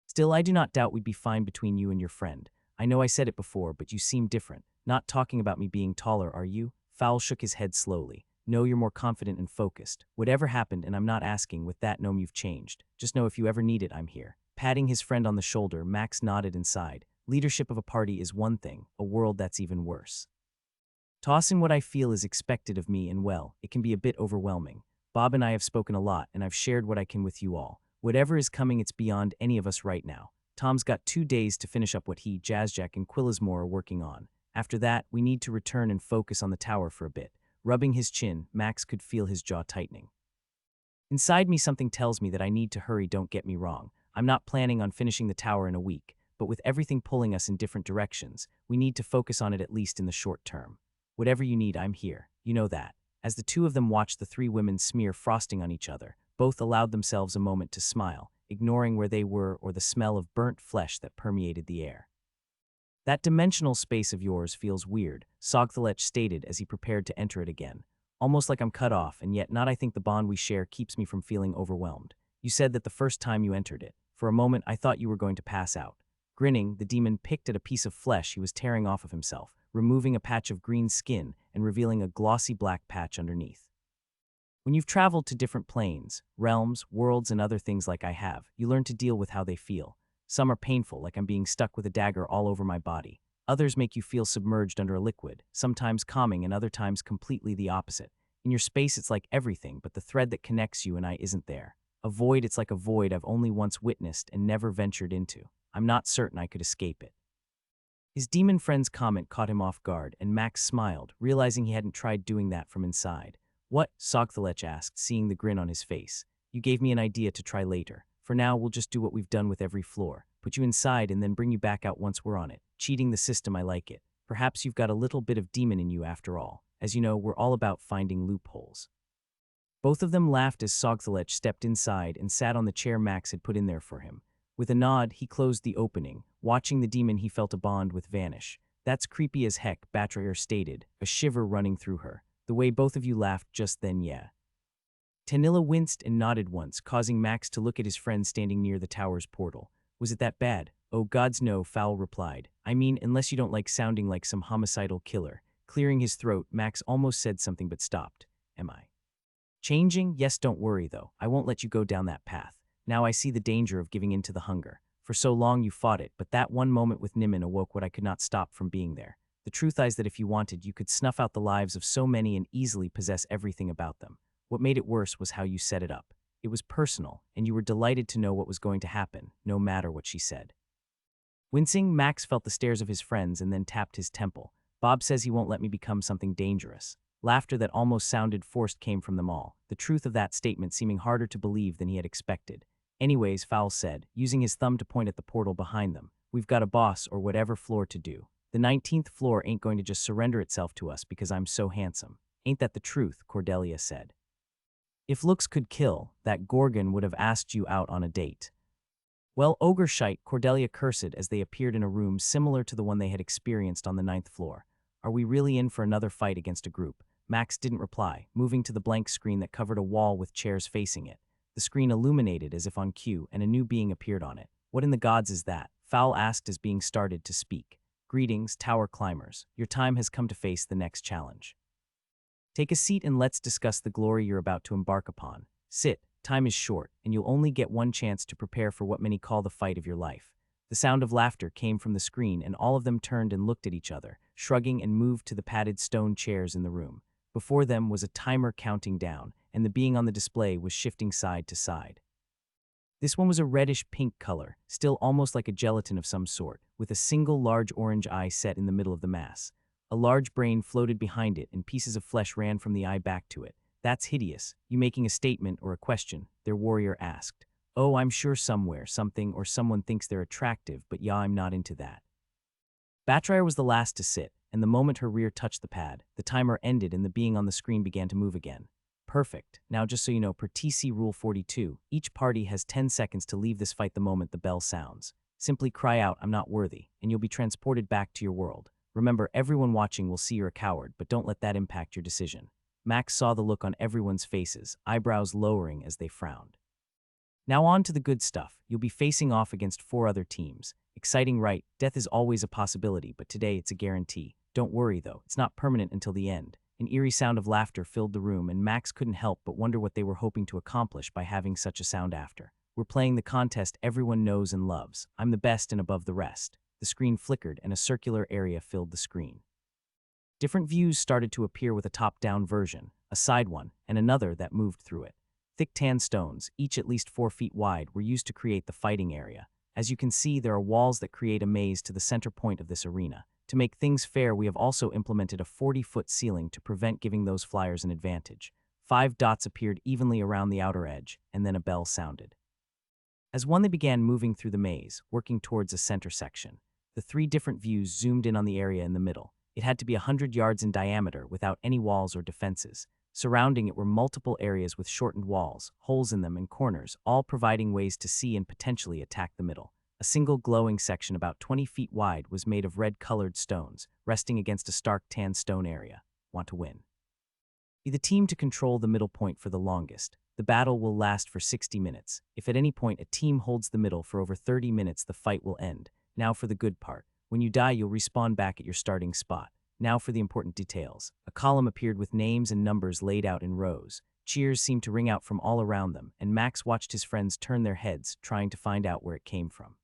Still, I do not doubt we'd be fine between you and your friend. I know I said it before, but you seem different. Not talking about me being taller, are you? Fowl shook his head slowly. No, you're more confident and focused. Whatever happened, and I'm not asking, with that gnome you've changed. Just know if you ever need it, I'm here. Patting his friend on the shoulder, Max nodded and sighed. Leadership of a party is one thing, a world that's even worse. Tossing what I feel is expected of me, and well, it can be a bit overwhelming. Bob and I have spoken a lot, and I've shared what I can with you all. Whatever is coming, it's beyond any of us right now. Tom's got 2 days to finish up what he, Jazzjack, and Quillismore are working on. After that, we need to return and focus on the tower for a bit. Rubbing his chin, Max could feel his jaw tightening. Inside me, something tells me that I need to hurry, don't get me wrong. I'm not planning on finishing the tower in a week, but with everything pulling us in different directions, we need to focus on it at least in the short term. Whatever you need, I'm here. You know that. As the 2 of them watched the 3 women smear frosting on each other, both allowed themselves a moment to smile, ignoring where they were or the smell of burnt flesh that permeated the air. That dimensional space of yours feels weird, Sogthelech stated as he prepared to enter it again. Almost like I'm cut off, and yet not. I think the bond we share keeps me from feeling overwhelmed. You said that the first time you entered it. For a moment, I thought you were going to pass out. Grinning, the demon picked at a piece of flesh he was tearing off of himself, removing a patch of green skin and revealing a glossy black patch underneath. When you've traveled to different planes, realms, worlds, and other things like I have, you learn to deal with how they feel. Some are painful, like I'm being stuck with a dagger all over my body. Others make you feel submerged under a liquid, sometimes calming and other times completely the opposite. In your space, it's like everything, but the thread that connects you and I isn't there. A void, it's like a void I've only once witnessed and never ventured into. I'm not certain I could escape it. His demon friend's comment caught him off guard, and Max smiled, realizing he hadn't tried doing that from inside. What? Sogthelech asked, seeing the grin on his face. You gave me an idea to try later. For now, we'll just do what we've done with every floor. Put you inside and then bring you back out once we're on it. Cheating the system, I like it. Perhaps you've got a little bit of demon in you after all. As you know, we're all about finding loopholes. Both of them laughed as Sogthelech stepped inside and sat on the chair Max had put in there for him. With a nod, he closed the opening. Watching the demon, he felt a bond with vanish. That's creepy as heck, Batrayer stated, a shiver running through her. The way both of you laughed just then, yeah. Tanilla winced and nodded once, causing Max to look at his friend standing near the tower's portal. Was it that bad? Oh gods no, Fowl replied. I mean, unless you don't like sounding like some homicidal killer. Clearing his throat, Max almost said something but stopped. Am I changing? Yes, don't worry though. I won't let you go down that path. Now I see the danger of giving in to the hunger. For so long you fought it, but that one moment with Nimon awoke what I could not stop from being there. The truth is that if you wanted, you could snuff out the lives of so many and easily possess everything about them. What made it worse was how you set it up. It was personal, and you were delighted to know what was going to happen, no matter what she said. Wincing, Max felt the stares of his friends and then tapped his temple. Bob says he won't let me become something dangerous. Laughter that almost sounded forced came from them all, the truth of that statement seeming harder to believe than he had expected. Anyways, Fowl said, using his thumb to point at the portal behind them, we've got a boss or whatever floor to do. The 19th floor ain't going to just surrender itself to us because I'm so handsome. Ain't that the truth, Cordelia said. If looks could kill, that Gorgon would have asked you out on a date. Well, ogre shite, Cordelia cursed as they appeared in a room similar to the one they had experienced on the 9th floor. Are we really in for another fight against a group? Max didn't reply, moving to the blank screen that covered a wall with chairs facing it. The screen illuminated as if on cue, and a new being appeared on it. What in the gods is that? Fowl asked as being started to speak. Greetings, tower climbers. Your time has come to face the next challenge. Take a seat and let's discuss the glory you're about to embark upon. Sit, time is short, and you'll only get one chance to prepare for what many call the fight of your life. The sound of laughter came from the screen and all of them turned and looked at each other, shrugging and moved to the padded stone chairs in the room. Before them was a timer counting down, and the being on the display was shifting side to side. This one was a reddish-pink color, still almost like a gelatin of some sort, with a single large orange eye set in the middle of the mass. A large brain floated behind it and pieces of flesh ran from the eye back to it. That's hideous. You making a statement or a question? Their warrior asked. Oh, I'm sure somewhere, something or someone thinks they're attractive, but yeah, I'm not into that. Batrayer was the last to sit, and the moment her rear touched the pad, the timer ended and the being on the screen began to move again. Perfect. Now just so you know, per TC Rule 42, each party has 10 seconds to leave this fight the moment the bell sounds. Simply cry out, I'm not worthy, and you'll be transported back to your world. Remember, everyone watching will see you're a coward, but don't let that impact your decision. Max saw the look on everyone's faces, eyebrows lowering as they frowned. Now on to the good stuff. You'll be facing off against 4 other teams. Exciting, right? Death is always a possibility, but today it's a guarantee. Don't worry, though. It's not permanent until the end. An eerie sound of laughter filled the room, and Max couldn't help but wonder what they were hoping to accomplish by having such a sound after. We're playing the contest everyone knows and loves. I'm the best and above the rest. The screen flickered, and a circular area filled the screen. Different views started to appear with a top-down version, a side one, and another that moved through it. Thick tan stones, each at least 4 feet wide, were used to create the fighting area. As you can see, there are walls that create a maze to the center point of this arena. To make things fair, we have also implemented a 40-foot ceiling to prevent giving those flyers an advantage. 5 dots appeared evenly around the outer edge, and then a bell sounded. As one, they began moving through the maze, working towards a center section. The 3 different views zoomed in on the area in the middle. It had to be 100 yards in diameter without any walls or defenses. Surrounding it were multiple areas with shortened walls, holes in them, and corners, all providing ways to see and potentially attack the middle. A single glowing section about 20 feet wide was made of red-colored stones, resting against a stark tan stone area. Want to win? Be the team to control the middle point for the longest. The battle will last for 60 minutes. If at any point a team holds the middle for over 30 minutes, the fight will end. Now for the good part. When you die, you'll respawn back at your starting spot. Now for the important details. A column appeared with names and numbers laid out in rows. Cheers seemed to ring out from all around them, and Max watched his friends turn their heads, trying to find out where it came from.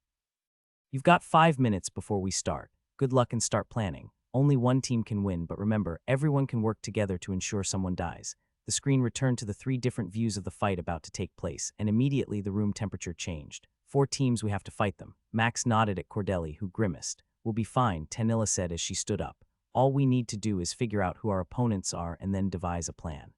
You've got 5 minutes before we start. Good luck and start planning. Only one team can win, but remember, everyone can work together to ensure someone dies. The screen returned to the 3 different views of the fight about to take place, and immediately the room temperature changed. 4 teams, we have to fight them. Max nodded at Cordelia, who grimaced. We'll be fine, Tanilla said as she stood up. All we need to do is figure out who our opponents are and then devise a plan.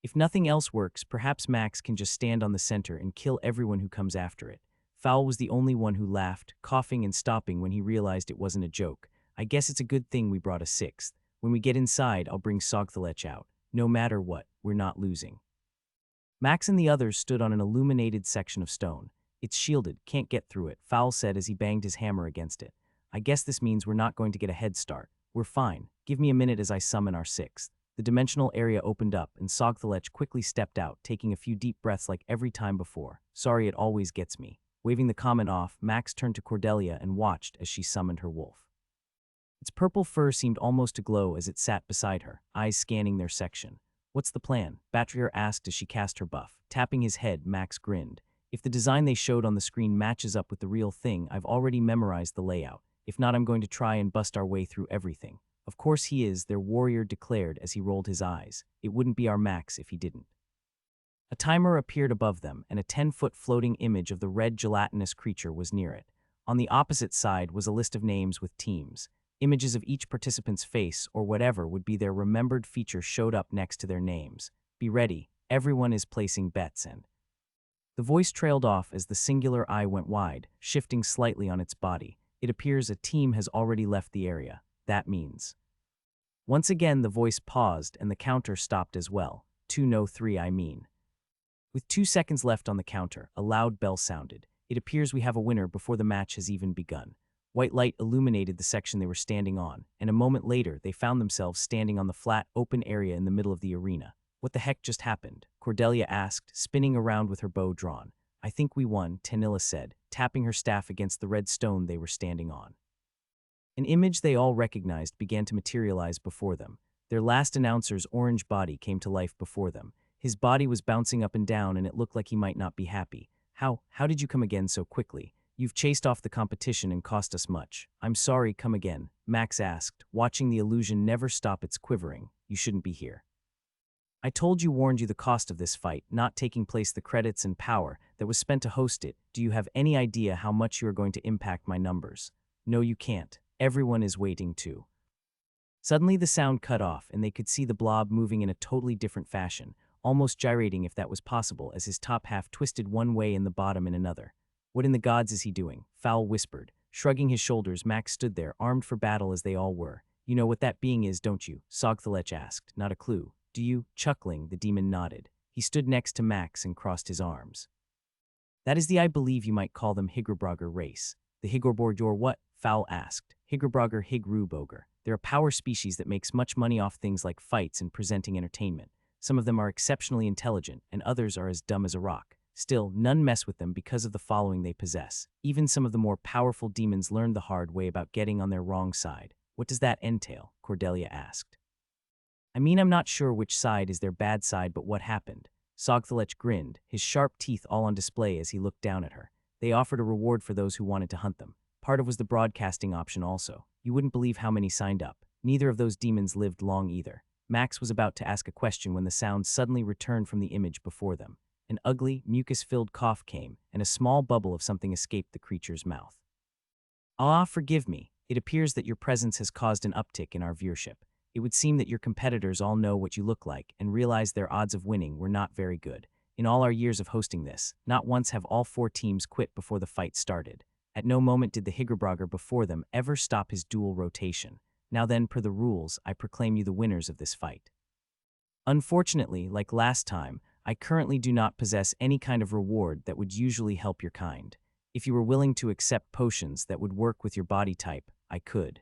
If nothing else works, perhaps Max can just stand on the center and kill everyone who comes after it. Fowl was the only one who laughed, coughing and stopping when he realized it wasn't a joke. I guess it's a good thing we brought a sixth. When we get inside, I'll bring Sogthelech out. No matter what, we're not losing. Max and the others stood on an illuminated section of stone. It's shielded, can't get through it, Fowl said as he banged his hammer against it. I guess this means we're not going to get a head start. We're fine. Give me a minute as I summon our sixth. The dimensional area opened up, and Sogthelech quickly stepped out, taking a few deep breaths like every time before. Sorry, it always gets me. Waving the comment off, Max turned to Cordelia and watched as she summoned her wolf. Its purple fur seemed almost to glow as it sat beside her, eyes scanning their section. What's the plan? Batrier asked as she cast her buff. Tapping his head, Max grinned. If the design they showed on the screen matches up with the real thing, I've already memorized the layout. If not, I'm going to try and bust our way through everything. Of course he is, their warrior declared as he rolled his eyes. It wouldn't be our Max if he didn't. A timer appeared above them, and a 10-foot floating image of the red gelatinous creature was near it. On the opposite side was a list of names with teams. Images of each participant's face, or whatever would be their remembered feature, showed up next to their names. Be ready, everyone is placing bets, and the voice trailed off as the singular eye went wide, shifting slightly on its body. It appears a team has already left the area. That means. Once again, the voice paused and the counter stopped as well. 2 no 3 I mean. With 2 seconds left on the counter, a loud bell sounded. It appears we have a winner before the match has even begun. White light illuminated the section they were standing on, and a moment later they found themselves standing on the flat, open area in the middle of the arena. What the heck just happened? Cordelia asked, spinning around with her bow drawn. I think we won, Tanilla said, tapping her staff against the red stone they were standing on. An image they all recognized began to materialize before them. Their last announcer's orange body came to life before them. His body was bouncing up and down, and it looked like he might not be happy. How did you come again so quickly? You've chased off the competition and cost us much. I'm sorry, come again, Max asked, watching the illusion never stop its quivering. You shouldn't be here. I warned you the cost of this fight, not taking place, the credits and power that was spent to host it. Do you have any idea how much you are going to impact my numbers? No, you can't. Everyone is waiting too. Suddenly the sound cut off, and they could see the blob moving in a totally different fashion, almost gyrating if that was possible, as his top half twisted one way and the bottom in another. What in the gods is he doing? Fowl whispered. Shrugging his shoulders, Max stood there, armed for battle as they all were. You know what that being is, don't you? Sogthelech asked. Not a clue. Do you? Chuckling, the demon nodded. He stood next to Max and crossed his arms. That is the, I believe you might call them, Higrabroger race. The Higrabor what? Fowl asked. Higrabroger Higruboger. They're a power species that makes much money off things like fights and presenting entertainment. Some of them are exceptionally intelligent, and others are as dumb as a rock. Still, none mess with them because of the following they possess. Even some of the more powerful demons learned the hard way about getting on their wrong side. What does that entail? Cordelia asked. I mean, I'm not sure which side is their bad side, but what happened? Sogthelech grinned, his sharp teeth all on display as he looked down at her. They offered a reward for those who wanted to hunt them. Part of was the broadcasting option also. You wouldn't believe how many signed up. Neither of those demons lived long either. Max was about to ask a question when the sound suddenly returned from the image before them. An ugly, mucus-filled cough came, and a small bubble of something escaped the creature's mouth. Ah, forgive me. It appears that your presence has caused an uptick in our viewership. It would seem that your competitors all know what you look like and realize their odds of winning were not very good. In all our years of hosting this, not once have all 4 teams quit before the fight started. At no moment did the Higrabroger before them ever stop his dual rotation. Now then, per the rules, I proclaim you the winners of this fight. Unfortunately, like last time, I currently do not possess any kind of reward that would usually help your kind. If you were willing to accept potions that would work with your body type, I could.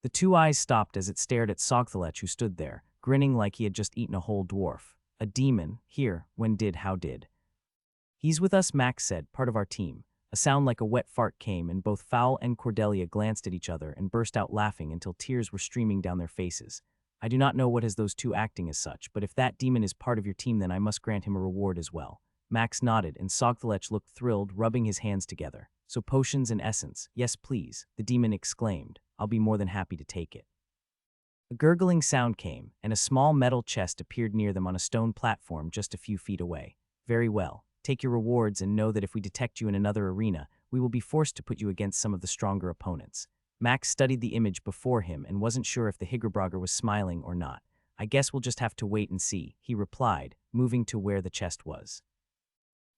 The 2 eyes stopped as it stared at Sogthelech, who stood there, grinning like he had just eaten a whole dwarf. A demon, here, when did, how did. He's with us, Max said, part of our team. A sound like a wet fart came, and both Fowl and Cordelia glanced at each other and burst out laughing until tears were streaming down their faces. I do not know what has those 2 acting as such, but if that demon is part of your team, then I must grant him a reward as well. Max nodded, and Sogthelech looked thrilled, rubbing his hands together. So potions and essence, yes please, the demon exclaimed. I'll be more than happy to take it. A gurgling sound came, and a small metal chest appeared near them on a stone platform just a few feet away. Very well. Take your rewards and know that if we detect you in another arena, we will be forced to put you against some of the stronger opponents. Max studied the image before him and wasn't sure if the Higrabroger was smiling or not. I guess we'll just have to wait and see, he replied, moving to where the chest was.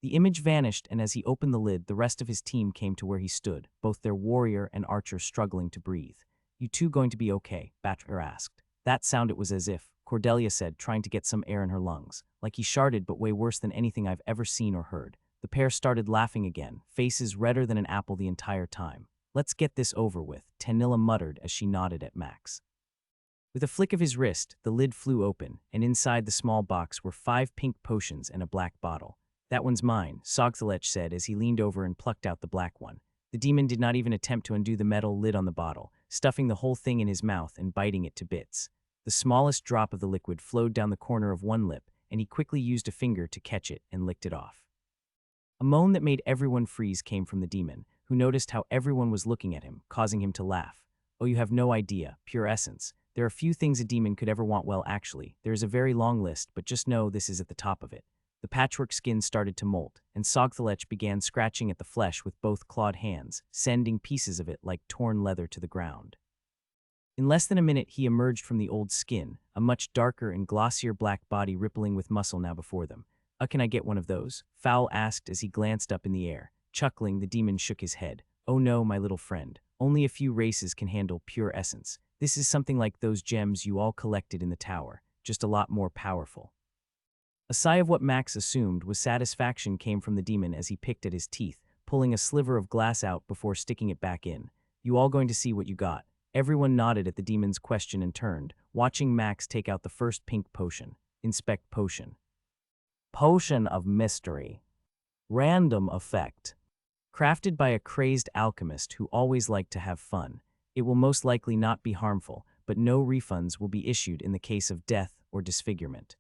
The image vanished, and as he opened the lid, the rest of his team came to where he stood, both their warrior and archer struggling to breathe. You two going to be okay? Batrer asked. That sound it was as if, Cordelia said, trying to get some air in her lungs. Like he sharted, but way worse than anything I've ever seen or heard. The pair started laughing again, faces redder than an apple the entire time. Let's get this over with, Tanilla muttered as she nodded at Max. With a flick of his wrist, the lid flew open, and inside the small box were 5 pink potions and a black bottle. That one's mine, Sogthalech said as he leaned over and plucked out the black one. The demon did not even attempt to undo the metal lid on the bottle, stuffing the whole thing in his mouth and biting it to bits. The smallest drop of the liquid flowed down the corner of one lip, and he quickly used a finger to catch it and licked it off. A moan that made everyone freeze came from the demon, who noticed how everyone was looking at him, causing him to laugh. Oh, you have no idea, pure essence. There are few things a demon could ever want. Well, actually, there is a very long list, but just know this is at the top of it. The patchwork skin started to molt, and Sogthalech began scratching at the flesh with both clawed hands, sending pieces of it like torn leather to the ground. In less than a minute, he emerged from the old skin, a much darker and glossier black body rippling with muscle now before them. Can I get one of those? Fowl asked as he glanced up in the air. Chuckling, the demon shook his head. Oh no, my little friend. Only a few races can handle pure essence. This is something like those gems you all collected in the tower, just a lot more powerful. A sigh of what Max assumed was satisfaction came from the demon as he picked at his teeth, pulling a sliver of glass out before sticking it back in. You all going to see what you got? Everyone nodded at the demon's question and turned, watching Max take out the first pink potion. Inspect potion. Potion of mystery. Random effect. Crafted by a crazed alchemist who always liked to have fun. It will most likely not be harmful, but no refunds will be issued in the case of death or disfigurement.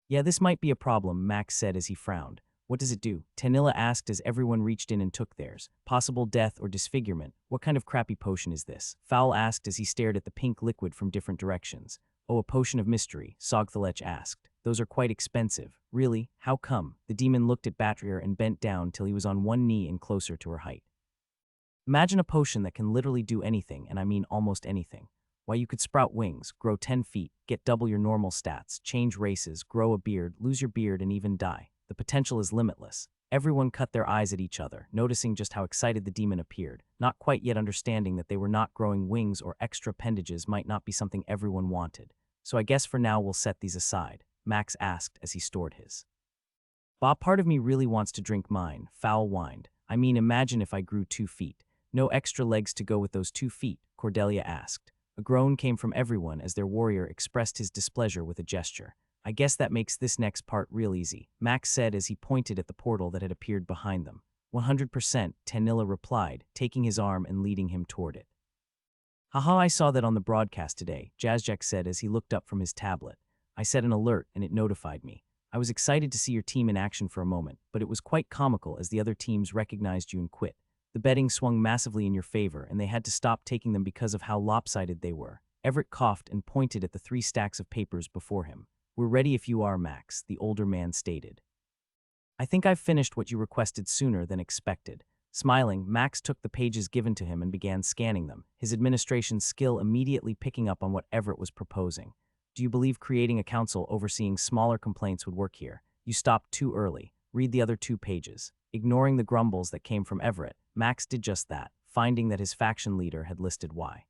Yeah, this might be a problem, Max said as he frowned. What does it do? Tanilla asked as everyone reached in and took theirs. Possible death or disfigurement. What kind of crappy potion is this? Fowl asked as he stared at the pink liquid from different directions. Oh, a potion of mystery, Sogthalech asked. Those are quite expensive. Really? How come? The demon looked at Batrier and bent down till he was on one knee and closer to her height. Imagine a potion that can literally do anything, and I mean almost anything. Why, you could sprout wings, grow 10 feet, get double your normal stats, change races, grow a beard, lose your beard, and even die. The potential is limitless. Everyone cut their eyes at each other, noticing just how excited the demon appeared, not quite yet understanding that they were not growing wings or extra appendages might not be something everyone wanted. So I guess for now we'll set these aside, Max asked as he stored his. Bob, part of me really wants to drink mine, Fowl whined. I mean, imagine if I grew 2 feet. No extra legs to go with those 2 feet, Cordelia asked. A groan came from everyone as their warrior expressed his displeasure with a gesture. I guess that makes this next part real easy, Max said as he pointed at the portal that had appeared behind them. 100%, Tanilla replied, taking his arm and leading him toward it. Haha, I saw that on the broadcast today, Jazzjack said as he looked up from his tablet. I set an alert and it notified me. I was excited to see your team in action for a moment, but it was quite comical as the other teams recognized you and quit. The betting swung massively in your favor, and they had to stop taking them because of how lopsided they were. Everett coughed and pointed at the 3 stacks of papers before him. We're ready if you are, Max, the older man stated. I think I've finished what you requested sooner than expected. Smiling, Max took the pages given to him and began scanning them, his administration skill immediately picking up on what Everett was proposing. Do you believe creating a council overseeing smaller complaints would work here? You stopped too early. Read the other 2 pages. Ignoring the grumbles that came from Everett, Max did just that, finding that his faction leader had listed why.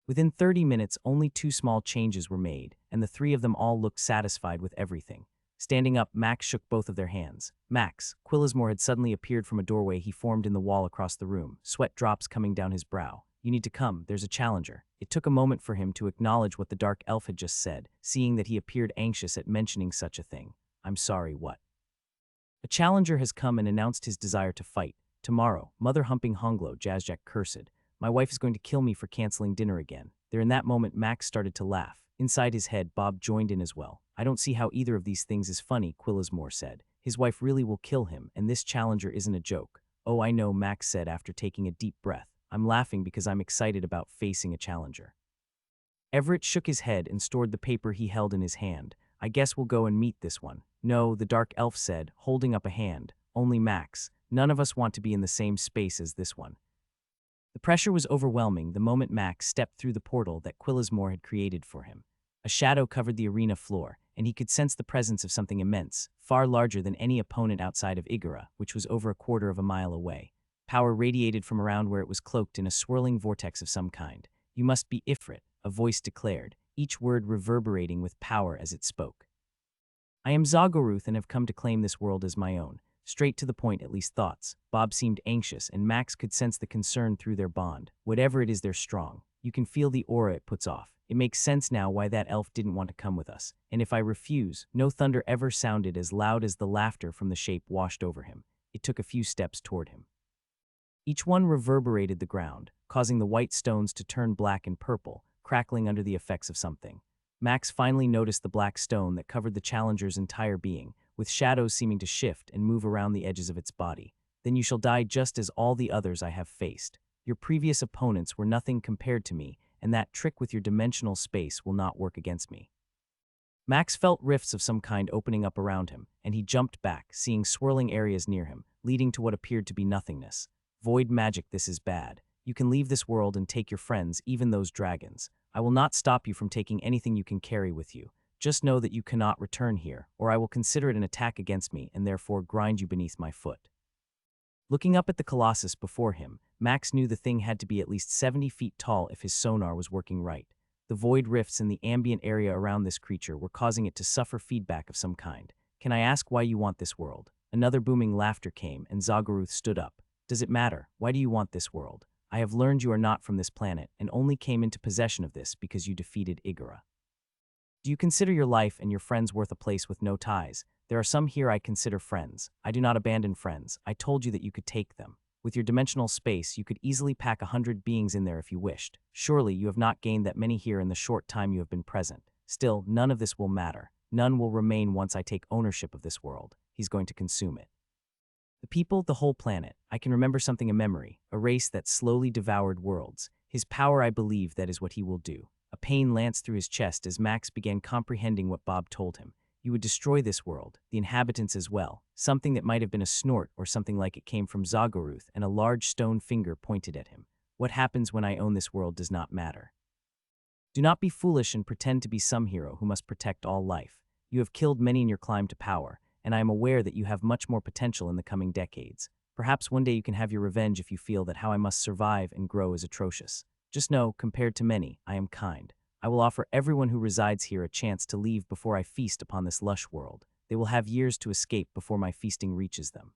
Within 30 minutes, only 2 small changes were made, and the 3 of them all looked satisfied with everything. Standing up, Max shook both of their hands. Max, Quillismore had suddenly appeared from a doorway he formed in the wall across the room, sweat drops coming down his brow. You need to come, there's a challenger. It took a moment for him to acknowledge what the dark elf had just said, seeing that he appeared anxious at mentioning such a thing. I'm sorry, what? A challenger has come and announced his desire to fight. Tomorrow, mother-humping Honglo, Jazzjack cursed. My wife is going to kill me for canceling dinner again. There in that moment, Max started to laugh. Inside his head, Bob joined in as well. I don't see how either of these things is funny, Quillismore said. His wife really will kill him, and this challenger isn't a joke. Oh, I know, Max said after taking a deep breath. I'm laughing because I'm excited about facing a challenger. Everett shook his head and stored the paper he held in his hand. I guess we'll go and meet this one. No, the dark elf said, holding up a hand. Only Max. None of us want to be in the same space as this one. The pressure was overwhelming the moment Max stepped through the portal that Quillismore had created for him. A shadow covered the arena floor, and he could sense the presence of something immense, far larger than any opponent outside of Igara, which was over a quarter of a mile away. Power radiated from around where it was cloaked in a swirling vortex of some kind. "You must be Ifrit," a voice declared, each word reverberating with power as it spoke. "I am Zagoruth and have come to claim this world as my own." Straight to the point, at least thoughts. Bob seemed anxious, and Max could sense the concern through their bond. Whatever it is, they're strong. You can feel the aura it puts off. It makes sense now why that elf didn't want to come with us. And if I refuse, no thunder ever sounded as loud as the laughter from the shape washed over him. It took a few steps toward him. Each one reverberated the ground, causing the white stones to turn black and purple, crackling under the effects of something. Max finally noticed the black stone that covered the challenger's entire being, with shadows seeming to shift and move around the edges of its body. "Then you shall die just as all the others I have faced. Your previous opponents were nothing compared to me, and that trick with your dimensional space will not work against me." Max felt rifts of some kind opening up around him, and he jumped back, seeing swirling areas near him, leading to what appeared to be nothingness. "Void magic, this is bad. You can leave this world and take your friends, even those dragons. I will not stop you from taking anything you can carry with you. Just know that you cannot return here, or I will consider it an attack against me and therefore grind you beneath my foot." Looking up at the colossus before him, Max knew the thing had to be at least 70 feet tall if his sonar was working right. The void rifts in the ambient area around this creature were causing it to suffer feedback of some kind. "Can I ask why you want this world?" Another booming laughter came, and Zagoruth stood up. "Does it matter? Why do you want this world? I have learned you are not from this planet, and only came into possession of this because you defeated Igara. Do you consider your life and your friends worth a place with no ties? There are some here I consider friends. I do not abandon friends. I told you that you could take them. With your dimensional space, you could easily pack 100 beings in there if you wished. Surely you have not gained that many here in the short time you have been present. Still, none of this will matter. None will remain once I take ownership of this world. He's going to consume it. The people, the whole planet. I can remember something, a memory, a race that slowly devoured worlds. His power, I believe that is what he will do." A pain lanced through his chest as Max began comprehending what Bob told him. "You would destroy this world, the inhabitants as well." Something that might have been a snort or something like it came from Zagoruth, and a large stone finger pointed at him. "What happens when I own this world does not matter. Do not be foolish and pretend to be some hero who must protect all life. You have killed many in your climb to power, and I am aware that you have much more potential in the coming decades. Perhaps one day you can have your revenge if you feel that how I must survive and grow is atrocious. Just know, compared to many, I am kind. I will offer everyone who resides here a chance to leave before I feast upon this lush world. They will have years to escape before my feasting reaches them.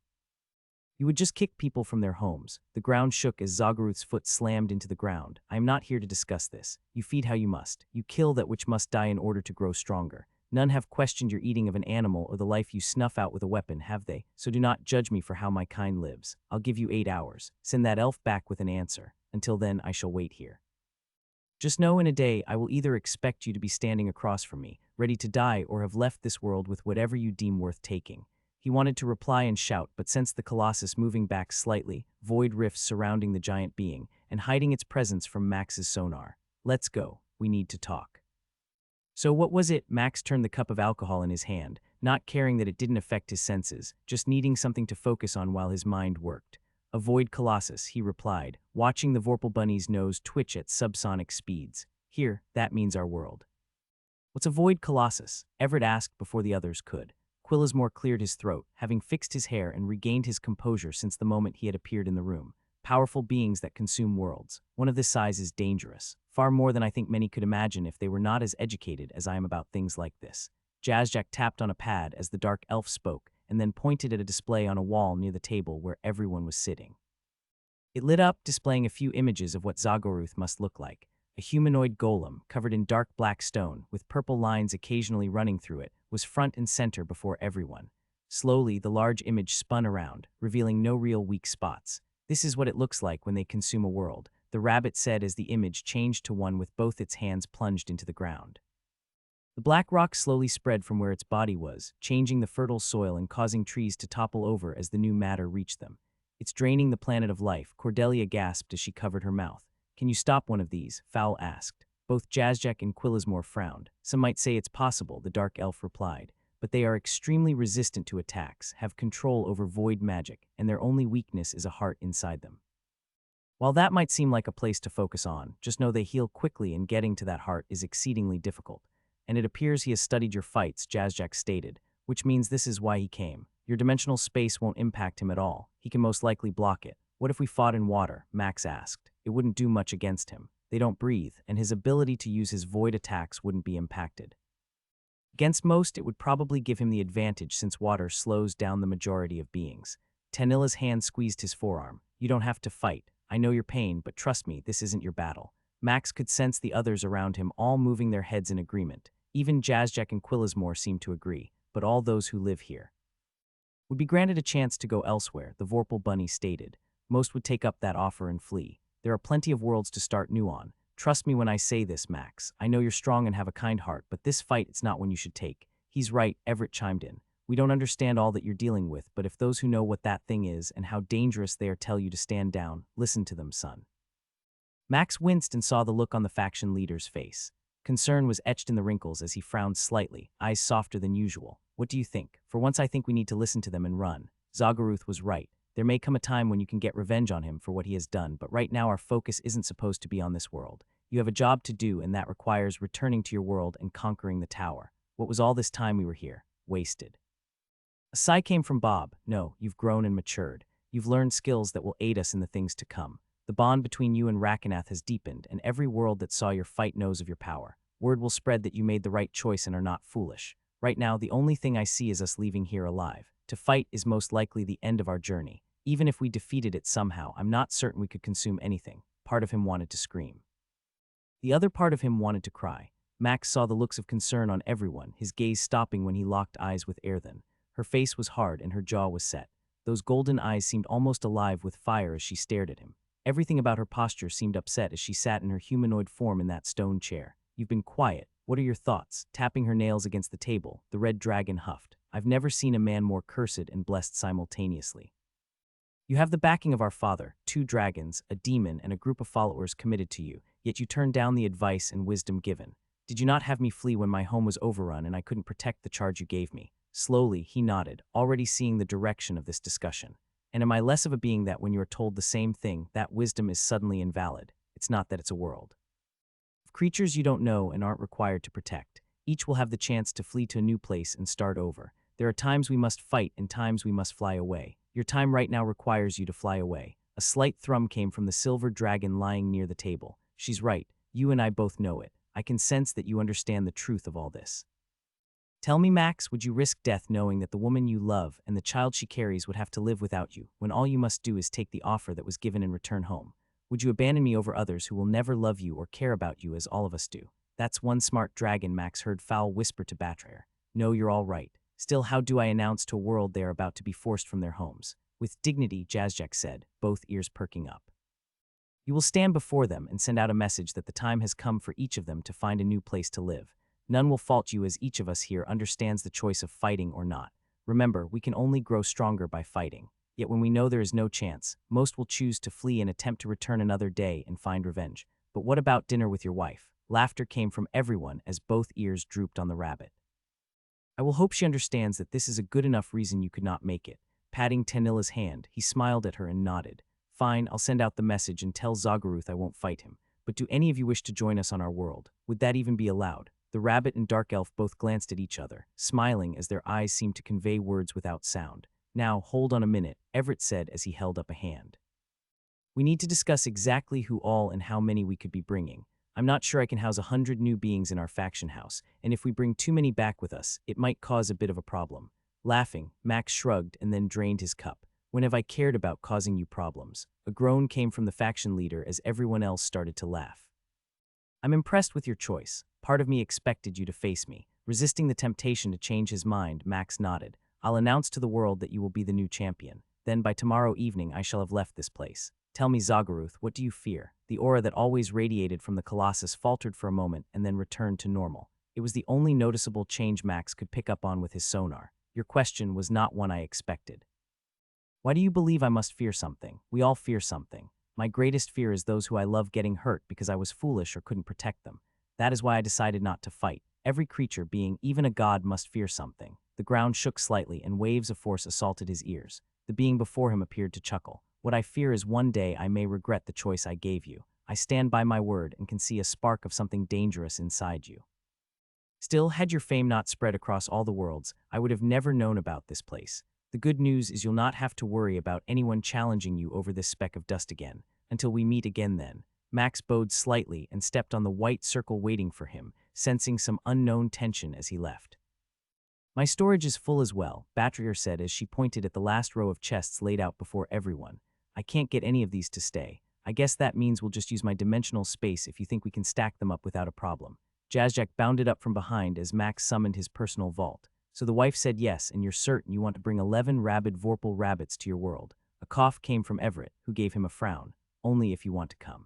You would just kick people from their homes." The ground shook as Zagoruth's foot slammed into the ground. "I am not here to discuss this. You feed how you must. You kill that which must die in order to grow stronger. None have questioned your eating of an animal or the life you snuff out with a weapon, have they? So do not judge me for how my kind lives. I'll give you 8 hours. Send that elf back with an answer. Until then, I shall wait here. Just know in a day I will either expect you to be standing across from me, ready to die, or have left this world with whatever you deem worth taking." He wanted to reply and shout, but sensed the colossus moving back slightly, void rifts surrounding the giant being, and hiding its presence from Max's sonar. "Let's go. We need to talk." So what was it? Max turned the cup of alcohol in his hand, not caring that it didn't affect his senses, just needing something to focus on while his mind worked. "A void colossus," he replied, watching the Vorpal Bunny's nose twitch at subsonic speeds. "Here, that means our world." "What's a void colossus?" Everett asked before the others could. Quillismore cleared his throat, having fixed his hair and regained his composure since the moment he had appeared in the room. "Powerful beings that consume worlds. One of this size is dangerous. Far more than I think many could imagine if they were not as educated as I am about things like this." Jazzjack tapped on a pad as the dark elf spoke, and then pointed at a display on a wall near the table where everyone was sitting. It lit up, displaying a few images of what Zagoruth must look like. A humanoid golem, covered in dark black stone, with purple lines occasionally running through it, was front and center before everyone. Slowly, the large image spun around, revealing no real weak spots. "This is what it looks like when they consume a world," the rabbit said as the image changed to one with both its hands plunged into the ground. The black rock slowly spread from where its body was, changing the fertile soil and causing trees to topple over as the new matter reached them. "It's draining the planet of life," Cordelia gasped as she covered her mouth. "Can you stop one of these?" Fowl asked. Both Jazzjack and Quillismore frowned. "Some might say it's possible," the dark elf replied, "but they are extremely resistant to attacks, have control over void magic, and their only weakness is a heart inside them. While that might seem like a place to focus on, just know they heal quickly and getting to that heart is exceedingly difficult. and it appears he has studied your fights, Jazzjack stated, which means this is why he came. Your dimensional space won't impact him at all. He can most likely block it. What if we fought in water? Max asked. It wouldn't do much against him. They don't breathe, and his ability to use his void attacks wouldn't be impacted. Against most, it would probably give him the advantage since water slows down the majority of beings. Tanilla's hand squeezed his forearm. You don't have to fight. I know your pain, but trust me, this isn't your battle. Max could sense the others around him all moving their heads in agreement. Even Jazzjack and Quillismore seemed to agree, but all those who live here would be granted a chance to go elsewhere, the Vorpal Bunny stated. Most would take up that offer and flee. There are plenty of worlds to start new on. Trust me when I say this, Max. I know you're strong and have a kind heart, but this fight it's not one you should take. He's right, Everett chimed in. We don't understand all that you're dealing with, but if those who know what that thing is and how dangerous they are tell you to stand down, listen to them, son. Max winced and saw the look on the faction leader's face. Concern was etched in the wrinkles as he frowned slightly, eyes softer than usual. What do you think? For once I think we need to listen to them and run. Zagaruth was right. There may come a time when you can get revenge on him for what he has done, but right now our focus isn't supposed to be on this world. You have a job to do, and that requires returning to your world and conquering the tower. What was all this time we were here? Wasted. A sigh came from Bob. No, you've grown and matured. You've learned skills that will aid us in the things to come. The bond between you and Rakenath has deepened, and every world that saw your fight knows of your power. Word will spread that you made the right choice and are not foolish. Right now, the only thing I see is us leaving here alive. To fight is most likely the end of our journey. Even if we defeated it somehow, I'm not certain we could consume anything. Part of him wanted to scream. The other part of him wanted to cry. Max saw the looks of concern on everyone, his gaze stopping when he locked eyes with Erthen. Her face was hard and her jaw was set. Those golden eyes seemed almost alive with fire as she stared at him. Everything about her posture seemed upset as she sat in her humanoid form in that stone chair. You've been quiet. What are your thoughts? Tapping her nails against the table, the red dragon huffed. I've never seen a man more cursed and blessed simultaneously. You have the backing of our father, 2 dragons, a demon, and a group of followers committed to you, yet you turned down the advice and wisdom given. Did you not have me flee when my home was overrun and I couldn't protect the charge you gave me? Slowly, he nodded, already seeing the direction of this discussion. And am I less of a being that when you are told the same thing, that wisdom is suddenly invalid? It's not that it's a world of creatures you don't know and aren't required to protect. Each will have the chance to flee to a new place and start over. There are times we must fight and times we must fly away. Your time right now requires you to fly away. A slight thrum came from the silver dragon lying near the table. She's right. You and I both know it. I can sense that you understand the truth of all this. Tell me, Max, would you risk death knowing that the woman you love and the child she carries would have to live without you, when all you must do is take the offer that was given and return home? Would you abandon me over others who will never love you or care about you as all of us do? That's one smart dragon, Max heard Fowl whisper to Batrayer. No, you're all right. Still, how do I announce to a world they are about to be forced from their homes? With dignity, Jazzjack said, both ears perking up. You will stand before them and send out a message that the time has come for each of them to find a new place to live. None will fault you as each of us here understands the choice of fighting or not. Remember, we can only grow stronger by fighting. Yet when we know there is no chance, most will choose to flee and attempt to return another day and find revenge. But what about dinner with your wife? Laughter came from everyone as both ears drooped on the rabbit. I will hope she understands that this is a good enough reason you could not make it. Patting Tanilla's hand, he smiled at her and nodded. Fine, I'll send out the message and tell Zagaruth I won't fight him. But do any of you wish to join us on our world? Would that even be allowed? The rabbit and dark elf both glanced at each other, smiling as their eyes seemed to convey words without sound. Now, hold on a minute, Everett said as he held up a hand. We need to discuss exactly who all and how many we could be bringing. I'm not sure I can house 100 new beings in our faction house, and if we bring too many back with us, it might cause a bit of a problem. Laughing, Max shrugged and then drained his cup. When have I cared about causing you problems? A groan came from the faction leader as everyone else started to laugh. I'm impressed with your choice. Part of me expected you to face me. Resisting the temptation to change his mind, Max nodded. I'll announce to the world that you will be the new champion. Then by tomorrow evening I shall have left this place. Tell me, Zagaruth, what do you fear? The aura that always radiated from the colossus faltered for a moment and then returned to normal. It was the only noticeable change Max could pick up on with his sonar. Your question was not one I expected. Why do you believe I must fear something? We all fear something. My greatest fear is those who I love getting hurt because I was foolish or couldn't protect them. That is why I decided not to fight. Every creature, being even a god, must fear something. The ground shook slightly and waves of force assaulted his ears. The being before him appeared to chuckle. What I fear is one day I may regret the choice I gave you. I stand by my word and can see a spark of something dangerous inside you. Still, had your fame not spread across all the worlds, I would have never known about this place. The good news is you'll not have to worry about anyone challenging you over this speck of dust again. Until we meet again then. Max bowed slightly and stepped on the white circle waiting for him, sensing some unknown tension as he left. My storage is full as well, Batrier said as she pointed at the last row of chests laid out before everyone. I can't get any of these to stay. I guess that means we'll just use my dimensional space if you think we can stack them up without a problem. Jazzjack bounded up from behind as Max summoned his personal vault. So the wife said yes, and you're certain you want to bring 11 rabid Vorpal rabbits to your world. A cough came from Everett, who gave him a frown. Only if you want to come.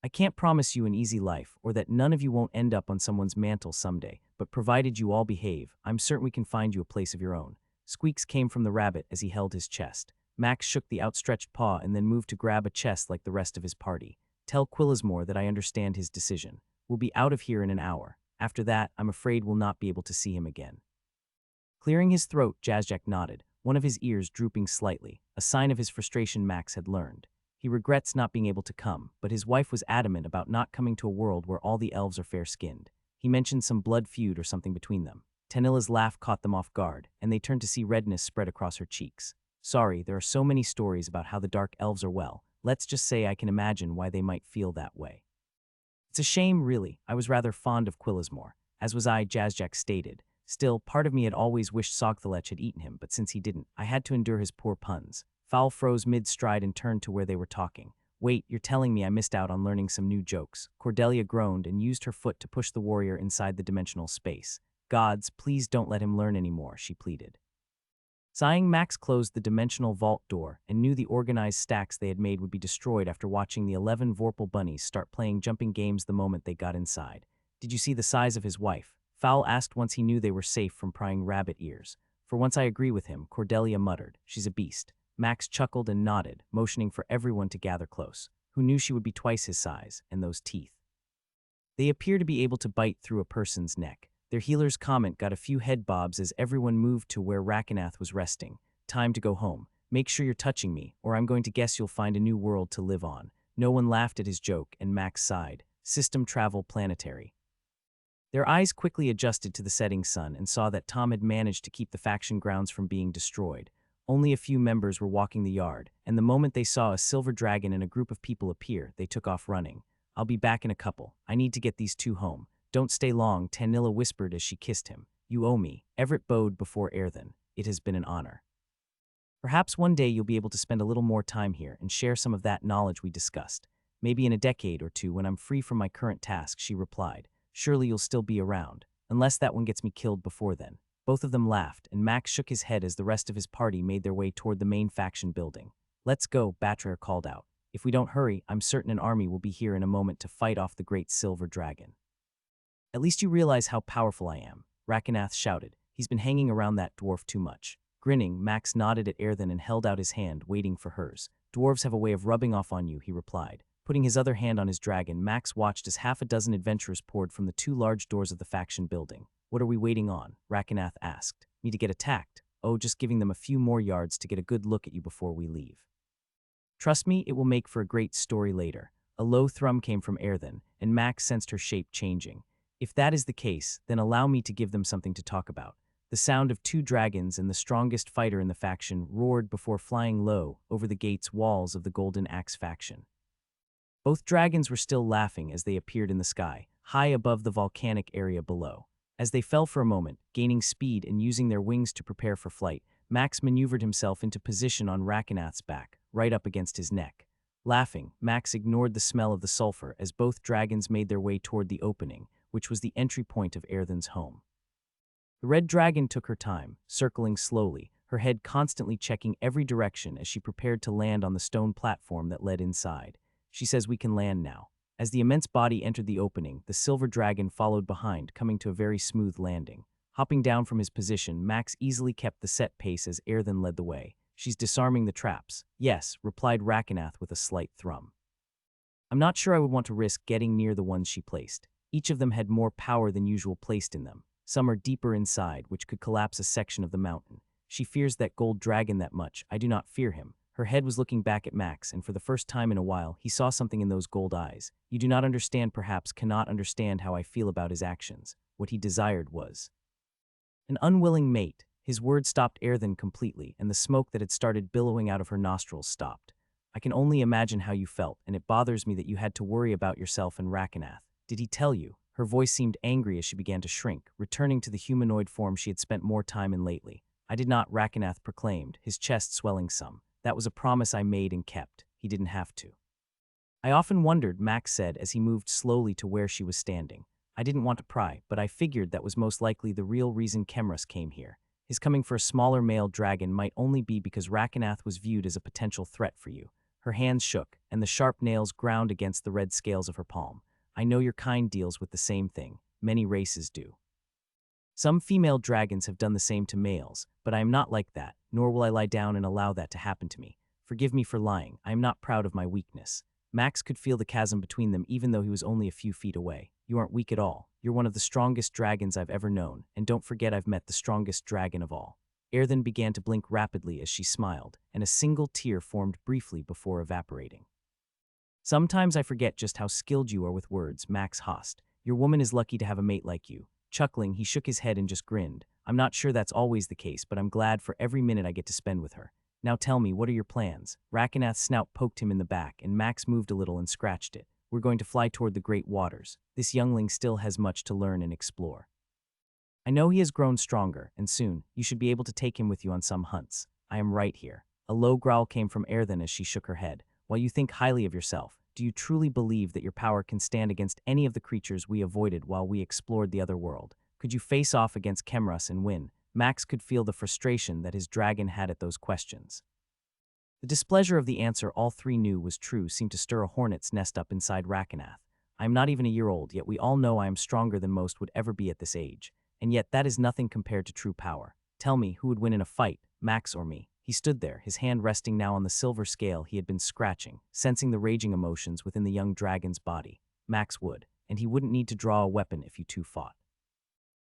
I can't promise you an easy life, or that none of you won't end up on someone's mantle someday, but provided you all behave, I'm certain we can find you a place of your own. Squeaks came from the rabbit as he held his chest. Max shook the outstretched paw and then moved to grab a chest like the rest of his party. Tell Quillismore that I understand his decision. We'll be out of here in an hour. After that, I'm afraid we'll not be able to see him again. Clearing his throat, Jazzjack nodded, one of his ears drooping slightly, a sign of his frustration Max had learned. He regrets not being able to come, but his wife was adamant about not coming to a world where all the elves are fair-skinned. He mentioned some blood feud or something between them. Tanilla's laugh caught them off guard, and they turned to see redness spread across her cheeks. Sorry, there are so many stories about how the dark elves are well. Let's just say I can imagine why they might feel that way. It's a shame, really. I was rather fond of Quillismore, as was I, Jazzjack stated. Still, part of me had always wished Sogthelech had eaten him, but since he didn't, I had to endure his poor puns. Fowl froze mid-stride and turned to where they were talking. Wait, you're telling me I missed out on learning some new jokes. Cordelia groaned and used her foot to push the warrior inside the dimensional space. Gods, please don't let him learn anymore, she pleaded. Sighing, Max closed the dimensional vault door and knew the organized stacks they had made would be destroyed after watching the 11 Vorpal bunnies start playing jumping games the moment they got inside. Did you see the size of his wife? Fowl asked once he knew they were safe from prying rabbit ears. For once I agree with him, Cordelia muttered. She's a beast. Max chuckled and nodded, motioning for everyone to gather close. Who knew she would be twice his size, and those teeth? They appear to be able to bite through a person's neck. Their healer's comment got a few head bobs as everyone moved to where Rakenath was resting. Time to go home. Make sure you're touching me, or I'm going to guess you'll find a new world to live on. No one laughed at his joke, and Max sighed. System travel planetary. Their eyes quickly adjusted to the setting sun and saw that Tom had managed to keep the faction grounds from being destroyed. Only a few members were walking the yard, and the moment they saw a silver dragon and a group of people appear, they took off running. I'll be back in a couple. I need to get these two home. Don't stay long, Tanilla whispered as she kissed him. You owe me. Everett bowed before Airthen. It has been an honor. Perhaps one day you'll be able to spend a little more time here and share some of that knowledge we discussed. Maybe in a decade or two when I'm free from my current task, she replied. Surely you'll still be around, unless that one gets me killed before then. Both of them laughed, and Max shook his head as the rest of his party made their way toward the main faction building. Let's go, Batrier called out. If we don't hurry, I'm certain an army will be here in a moment to fight off the great silver dragon. At least you realize how powerful I am, Rakenath shouted. He's been hanging around that dwarf too much. Grinning, Max nodded at Airthen and held out his hand, waiting for hers. Dwarves have a way of rubbing off on you, he replied. Putting his other hand on his dragon, Max watched as half a dozen adventurers poured from the two large doors of the faction building. What are we waiting on? Rakenath asked. Me to get attacked? Oh, just giving them a few more yards to get a good look at you before we leave. Trust me, it will make for a great story later. A low thrum came from Airthen, and Max sensed her shape changing. If that is the case, then allow me to give them something to talk about. The sound of two dragons and the strongest fighter in the faction roared before flying low over the gate's walls of the Golden Axe faction. Both dragons were still laughing as they appeared in the sky, high above the volcanic area below. As they fell for a moment, gaining speed and using their wings to prepare for flight, Max maneuvered himself into position on Rakenath's back, right up against his neck. Laughing, Max ignored the smell of the sulfur as both dragons made their way toward the opening, which was the entry point of Airthen's home. The red dragon took her time, circling slowly, her head constantly checking every direction as she prepared to land on the stone platform that led inside. She says we can land now. As the immense body entered the opening, the silver dragon followed behind, coming to a very smooth landing. Hopping down from his position, Max easily kept the set pace as Airthen led the way. She's disarming the traps. Yes, replied Rakenath with a slight thrum. I'm not sure I would want to risk getting near the ones she placed. Each of them had more power than usual placed in them. Some are deeper inside, which could collapse a section of the mountain. She fears that gold dragon that much. I do not fear him. Her head was looking back at Max, and for the first time in a while, he saw something in those gold eyes. You do not understand, perhaps cannot understand how I feel about his actions. What he desired was an unwilling mate. His words stopped Erthen completely, and the smoke that had started billowing out of her nostrils stopped. I can only imagine how you felt, and it bothers me that you had to worry about yourself and Rakenath. Did he tell you? Her voice seemed angry as she began to shrink, returning to the humanoid form she had spent more time in lately. I did not, Rakenath proclaimed, his chest swelling some. That was a promise I made and kept. He didn't have to. I often wondered, Max said as he moved slowly to where she was standing. I didn't want to pry, but I figured that was most likely the real reason Kemrus came here. His coming for a smaller male dragon might only be because Rakenath was viewed as a potential threat for you. Her hands shook, and the sharp nails ground against the red scales of her palm. I know your kind deals with the same thing. Many races do. Some female dragons have done the same to males, but I am not like that, nor will I lie down and allow that to happen to me. Forgive me for lying. I am not proud of my weakness. Max could feel the chasm between them even though he was only a few feet away. You aren't weak at all. You're one of the strongest dragons I've ever known, and don't forget I've met the strongest dragon of all. Erthen began to blink rapidly as she smiled, and a single tear formed briefly before evaporating. Sometimes I forget just how skilled you are with words, Max Host. Your woman is lucky to have a mate like you. Chuckling, he shook his head and just grinned. I'm not sure that's always the case, but I'm glad for every minute I get to spend with her. Now tell me, what are your plans? Rakenath's snout poked him in the back, and Max moved a little and scratched it. We're going to fly toward the great waters. This youngling still has much to learn and explore. I know he has grown stronger, and soon, you should be able to take him with you on some hunts. I am right here. A low growl came from Erthen as she shook her head. While you think highly of yourself, do you truly believe that your power can stand against any of the creatures we avoided while we explored the other world? Could you face off against Kemrus and win? Max could feel the frustration that his dragon had at those questions. The displeasure of the answer all three knew was true seemed to stir a hornet's nest up inside Rakenath. I am not even a year old, yet we all know I am stronger than most would ever be at this age. And yet that is nothing compared to true power. Tell me, who would win in a fight, Max or me? He stood there, his hand resting now on the silver scale he had been scratching, sensing the raging emotions within the young dragon's body. Max would, and he wouldn't need to draw a weapon if you two fought.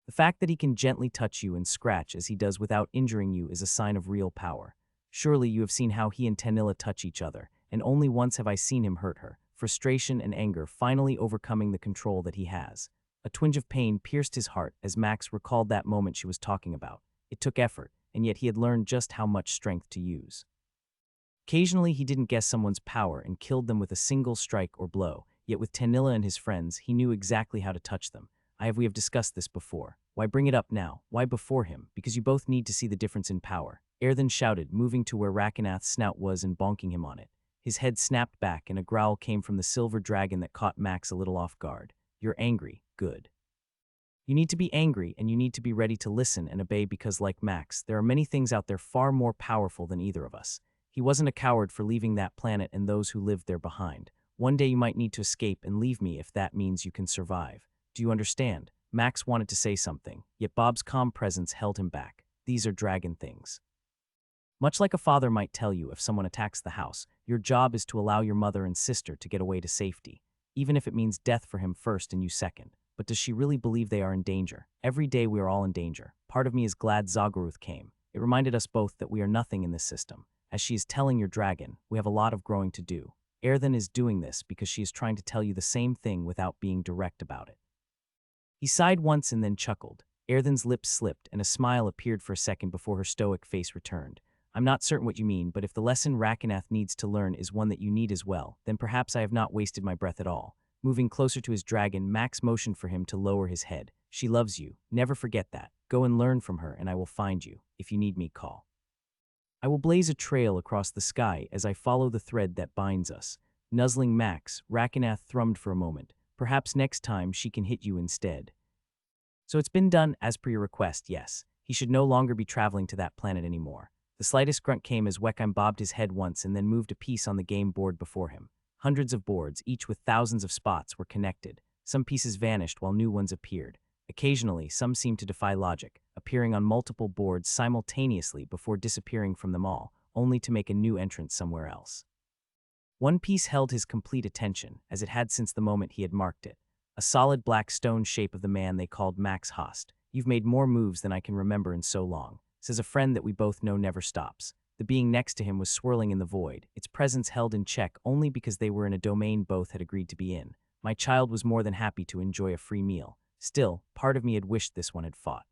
The fact that he can gently touch you and scratch as he does without injuring you is a sign of real power. Surely you have seen how he and Tenilla touch each other, and only once have I seen him hurt her, frustration and anger finally overcoming the control that he has. A twinge of pain pierced his heart as Max recalled that moment she was talking about. It took effort, and yet he had learned just how much strength to use. Occasionally he didn't guess someone's power and killed them with a single strike or blow, yet with Tenilla and his friends he knew exactly how to touch them. We have discussed this before. Why bring it up now? Why before him? Because you both need to see the difference in power. Erthen shouted, moving to where Rakenath's snout was and bonking him on it. His head snapped back and a growl came from the silver dragon that caught Max a little off guard. You're angry. Good. You need to be angry and you need to be ready to listen and obey because, like Max, there are many things out there far more powerful than either of us. He wasn't a coward for leaving that planet and those who lived there behind. One day you might need to escape and leave me if that means you can survive. Do you understand? Max wanted to say something, yet Bob's calm presence held him back. These are dragon things. Much like a father might tell you if someone attacks the house, your job is to allow your mother and sister to get away to safety, even if it means death for him first and you second. But does she really believe they are in danger? Every day we are all in danger. Part of me is glad Zagaruth came. It reminded us both that we are nothing in this system. As she is telling your dragon, we have a lot of growing to do. Erthen is doing this because she is trying to tell you the same thing without being direct about it. He sighed once and then chuckled. Erthen's lips slipped and a smile appeared for a second before her stoic face returned. I'm not certain what you mean, but if the lesson Rakenath needs to learn is one that you need as well, then perhaps I have not wasted my breath at all. Moving closer to his dragon, Max motioned for him to lower his head. She loves you. Never forget that. Go and learn from her and I will find you. If you need me, call. I will blaze a trail across the sky as I follow the thread that binds us. Nuzzling Max, Rakenath thrummed for a moment. Perhaps next time she can hit you instead. So it's been done as per your request, yes. He should no longer be traveling to that planet anymore. The slightest grunt came as Wekheim bobbed his head once and then moved a piece on the game board before him. Hundreds of boards, each with thousands of spots, were connected. Some pieces vanished while new ones appeared. Occasionally, some seemed to defy logic, appearing on multiple boards simultaneously before disappearing from them all, only to make a new entrance somewhere else. One piece held his complete attention, as it had since the moment he had marked it. A solid black stone shape of the man they called Max Host. You've made more moves than I can remember in so long. Says a friend that we both know never stops. The being next to him was swirling in the void, its presence held in check only because they were in a domain both had agreed to be in. My child was more than happy to enjoy a free meal. Still, part of me had wished this one had fought.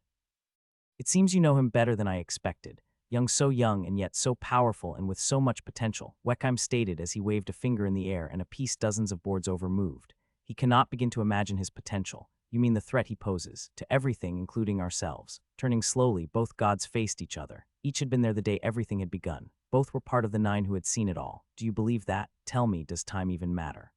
It seems you know him better than I expected. So young and yet so powerful and with so much potential, Wekheim stated as he waved a finger in the air and a piece dozens of boards over moved. He cannot begin to imagine his potential. You mean the threat he poses, to everything including ourselves. Turning slowly, both gods faced each other. Each had been there the day everything had begun. Both were part of the 9 who had seen it all. Do you believe that? Tell me, does time even matter?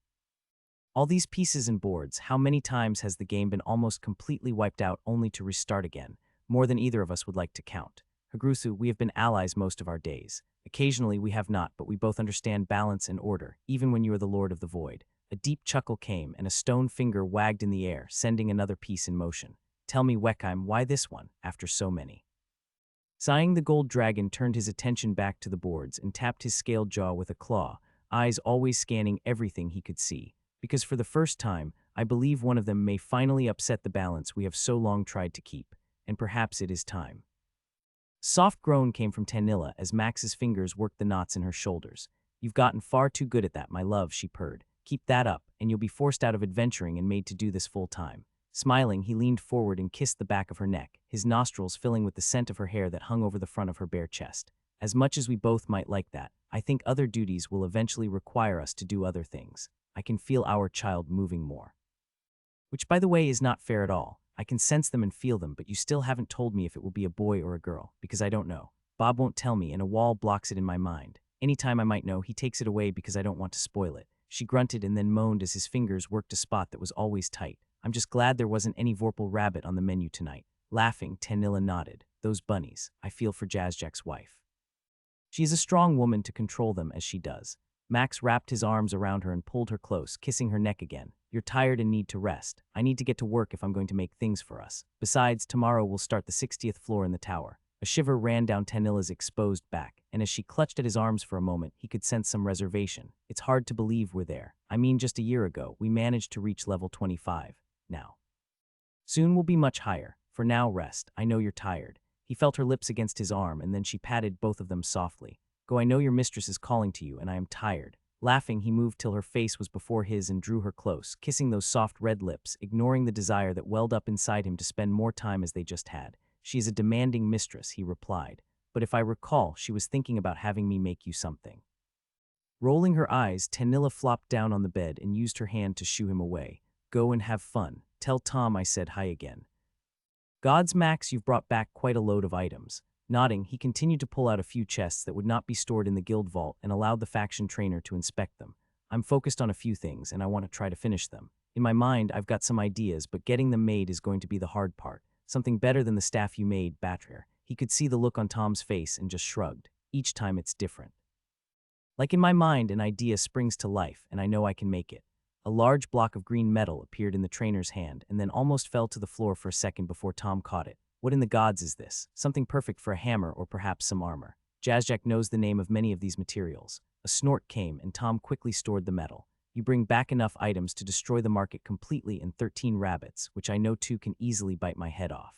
All these pieces and boards, how many times has the game been almost completely wiped out only to restart again? More than either of us would like to count. Hagrusu, we have been allies most of our days. Occasionally we have not, but we both understand balance and order, even when you are the Lord of the Void. A deep chuckle came, and a stone finger wagged in the air, sending another piece in motion. Tell me, Wekheim, why this one, after so many? Sighing, the gold dragon turned his attention back to the boards and tapped his scaled jaw with a claw, eyes always scanning everything he could see. Because for the first time, I believe one of them may finally upset the balance we have so long tried to keep, and perhaps it is time. Soft groan came from Tanilla as Max's fingers worked the knots in her shoulders. You've gotten far too good at that, my love, she purred. Keep that up, and you'll be forced out of adventuring and made to do this full time. Smiling, he leaned forward and kissed the back of her neck, his nostrils filling with the scent of her hair that hung over the front of her bare chest. As much as we both might like that, I think other duties will eventually require us to do other things. I can feel our child moving more. Which, by the way, is not fair at all. I can sense them and feel them, but you still haven't told me if it will be a boy or a girl, because I don't know. Bob won't tell me, and a wall blocks it in my mind. Anytime I might know, he takes it away because I don't want to spoil it. She grunted and then moaned as his fingers worked a spot that was always tight. I'm just glad there wasn't any Vorpal rabbit on the menu tonight. Laughing, Tanilla nodded. Those bunnies. I feel for Jazzjack's wife. She is a strong woman to control them as she does. Max wrapped his arms around her and pulled her close, kissing her neck again. You're tired and need to rest. I need to get to work if I'm going to make things for us. Besides, tomorrow we'll start the 60th floor in the tower. A shiver ran down Tanilla's exposed back, and as she clutched at his arms for a moment, he could sense some reservation. It's hard to believe we're there. I mean, just a year ago, we managed to reach level 25. Now. Soon we'll be much higher. For now, rest. I know you're tired. He felt her lips against his arm, and then she patted both of them softly. Go, I know your mistress is calling to you, and I am tired. Laughing, he moved till her face was before his and drew her close, kissing those soft red lips, ignoring the desire that welled up inside him to spend more time as they just had. She is a demanding mistress, he replied. But if I recall, she was thinking about having me make you something. Rolling her eyes, Tanilla flopped down on the bed and used her hand to shoo him away. Go and have fun. Tell Tom I said hi again. Gods, Max, you've brought back quite a load of items. Nodding, he continued to pull out a few chests that would not be stored in the guild vault and allowed the faction trainer to inspect them. I'm focused on a few things, and I want to try to finish them. In my mind, I've got some ideas, but getting them made is going to be the hard part. Something better than the staff you made, Batrir. He could see the look on Tom's face and just shrugged. Each time it's different. Like in my mind, an idea springs to life, and I know I can make it. A large block of green metal appeared in the trainer's hand and then almost fell to the floor for a second before Tom caught it. What in the gods is this? Something perfect for a hammer or perhaps some armor. Jazzjack knows the name of many of these materials. A snort came and Tom quickly stored the metal. You bring back enough items to destroy the market completely in 13 rabbits, which I know too can easily bite my head off.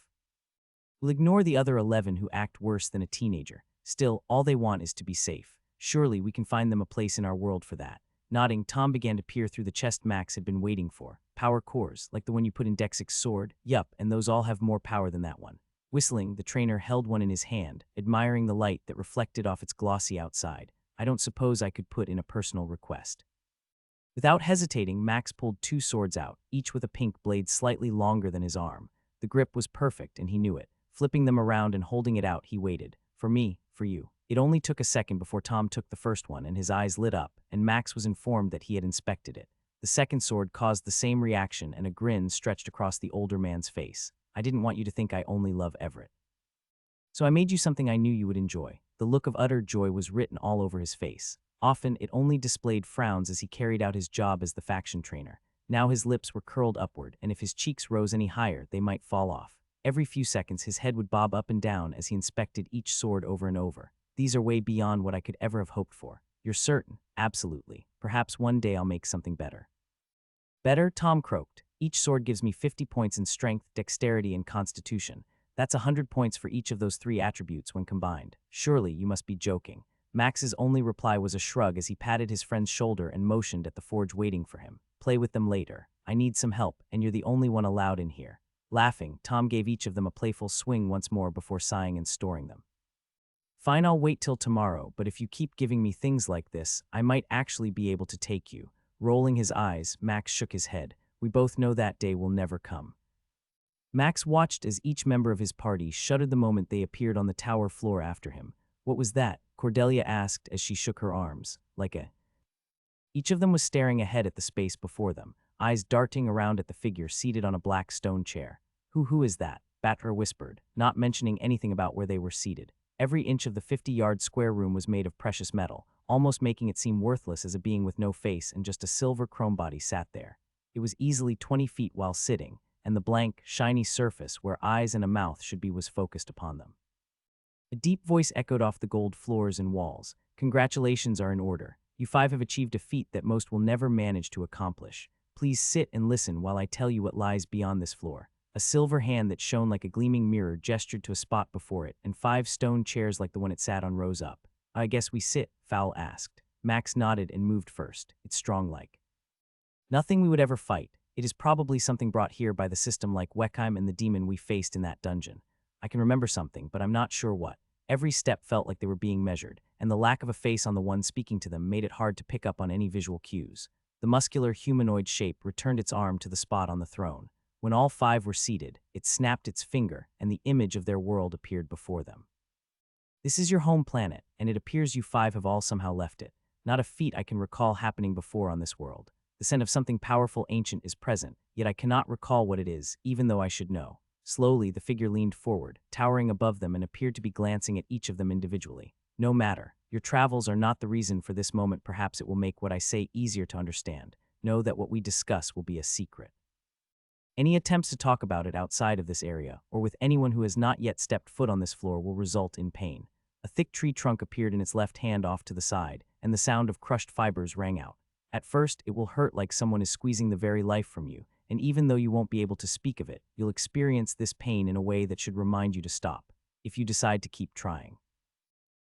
We'll ignore the other 11 who act worse than a teenager. Still, all they want is to be safe. Surely we can find them a place in our world for that. Nodding, Tom began to peer through the chest Max had been waiting for. Power cores, like the one you put in Dexic's sword? Yup, and those all have more power than that one. Whistling, the trainer held one in his hand, admiring the light that reflected off its glossy outside. I don't suppose I could put in a personal request. Without hesitating, Max pulled 2 swords out, each with a pink blade slightly longer than his arm. The grip was perfect, and he knew it. Flipping them around and holding it out, he waited. For me, for you. It only took a second before Tom took the first one and his eyes lit up, and Max was informed that he had inspected it. The second sword caused the same reaction, and a grin stretched across the older man's face. I didn't want you to think I only love Everett. So I made you something I knew you would enjoy. The look of utter joy was written all over his face. Often, it only displayed frowns as he carried out his job as the faction trainer. Now his lips were curled upward, and if his cheeks rose any higher, they might fall off. Every few seconds, his head would bob up and down as he inspected each sword over and over. These are way beyond what I could ever have hoped for. You're certain? Absolutely. Perhaps one day I'll make something better. Better? Tom croaked. Each sword gives me 50 points in strength, dexterity, and constitution. That's 100 points for each of those 3 attributes when combined. Surely you must be joking. Max's only reply was a shrug as he patted his friend's shoulder and motioned at the forge waiting for him. Play with them later. I need some help, and you're the only one allowed in here. Laughing, Tom gave each of them a playful swing once more before sighing and storing them. Fine, I'll wait till tomorrow, but if you keep giving me things like this, I might actually be able to take you. Rolling his eyes, Max shook his head. We both know that day will never come. Max watched as each member of his party shuddered the moment they appeared on the tower floor after him. What was that? Cordelia asked as she shook her arms. Each of them was staring ahead at the space before them, eyes darting around at the figure seated on a black stone chair. Who is that? Batra whispered, not mentioning anything about where they were seated. Every inch of the 50-yard square room was made of precious metal, almost making it seem worthless as a being with no face and just a silver chrome body sat there. It was easily 20 feet while sitting, and the blank, shiny surface where eyes and a mouth should be was focused upon them. A deep voice echoed off the gold floors and walls. Congratulations are in order. You 5 have achieved a feat that most will never manage to accomplish. Please sit and listen while I tell you what lies beyond this floor. A silver hand that shone like a gleaming mirror gestured to a spot before it, and 5 stone chairs like the one it sat on rose up. I guess we sit, Fowl asked. Max nodded and moved first. It's strong like nothing we would ever fight. It is probably something brought here by the system like Wekheim and the demon we faced in that dungeon. I can remember something, but I'm not sure what. Every step felt like they were being measured, and the lack of a face on the one speaking to them made it hard to pick up on any visual cues. The muscular humanoid shape returned its arm to the spot on the throne. When all 5 were seated, it snapped its finger, and the image of their world appeared before them. This is your home planet, and it appears you 5 have all somehow left it. Not a feat I can recall happening before on this world. The scent of something powerful ancient is present, yet I cannot recall what it is, even though I should know. Slowly, the figure leaned forward, towering above them and appeared to be glancing at each of them individually. No matter. Your travels are not the reason for this moment. Perhaps it will make what I say easier to understand. Know that what we discuss will be a secret. Any attempts to talk about it outside of this area, or with anyone who has not yet stepped foot on this floor, will result in pain. A thick tree trunk appeared in its left hand off to the side, and the sound of crushed fibers rang out. At first, it will hurt like someone is squeezing the very life from you, and even though you won't be able to speak of it, you'll experience this pain in a way that should remind you to stop, if you decide to keep trying.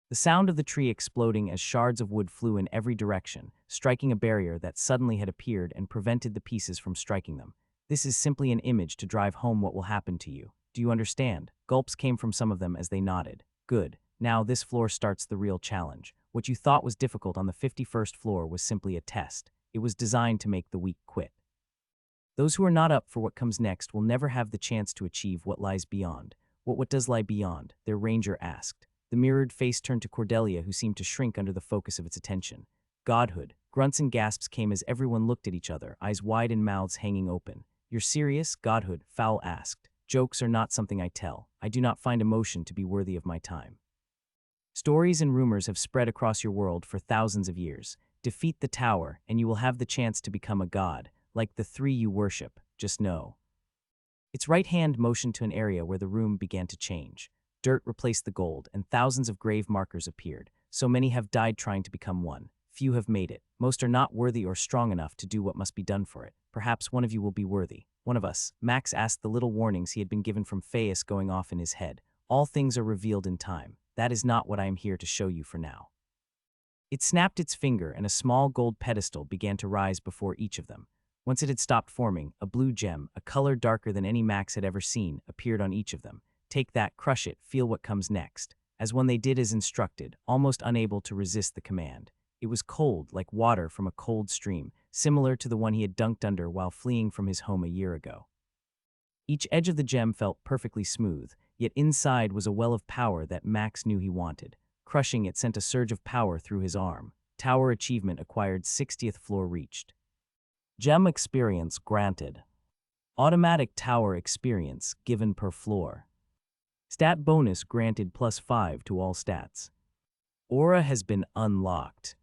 The sound of the tree exploding as shards of wood flew in every direction, striking a barrier that suddenly had appeared and prevented the pieces from striking them. This is simply an image to drive home what will happen to you. Do you understand? Gulps came from some of them as they nodded. Good. Now this floor starts the real challenge. What you thought was difficult on the 51st floor was simply a test. It was designed to make the weak quit. Those who are not up for what comes next will never have the chance to achieve what lies beyond. What does lie beyond? Their ranger asked. The mirrored face turned to Cordelia, who seemed to shrink under the focus of its attention. Godhood. Grunts and gasps came as everyone looked at each other, eyes wide and mouths hanging open. You're serious? Godhood, Fowl asked. Jokes are not something I tell. I do not find emotion to be worthy of my time. Stories and rumors have spread across your world for thousands of years. Defeat the tower, and you will have the chance to become a god, like the 3 you worship. Just know. Its right hand motioned to an area where the room began to change. Dirt replaced the gold, and thousands of grave markers appeared. So many have died trying to become one. Few have made it. Most are not worthy or strong enough to do what must be done for it. Perhaps one of you will be worthy. One of us. Max asked the little warnings he had been given from Phaeus going off in his head. All things are revealed in time. That is not what I am here to show you for now. It snapped its finger, and a small gold pedestal began to rise before each of them. Once it had stopped forming, a blue gem, a color darker than any Max had ever seen, appeared on each of them. Take that, crush it, feel what comes next. As when they did as instructed, almost unable to resist the command. It was cold, like water from a cold stream, similar to the one he had dunked under while fleeing from his home a year ago. Each edge of the gem felt perfectly smooth, yet inside was a well of power that Max knew he wanted. Crushing it sent a surge of power through his arm. Tower achievement acquired, 60th floor reached. Gem experience granted. Automatic tower experience given per floor. Stat bonus granted +5 to all stats. Aura has been unlocked.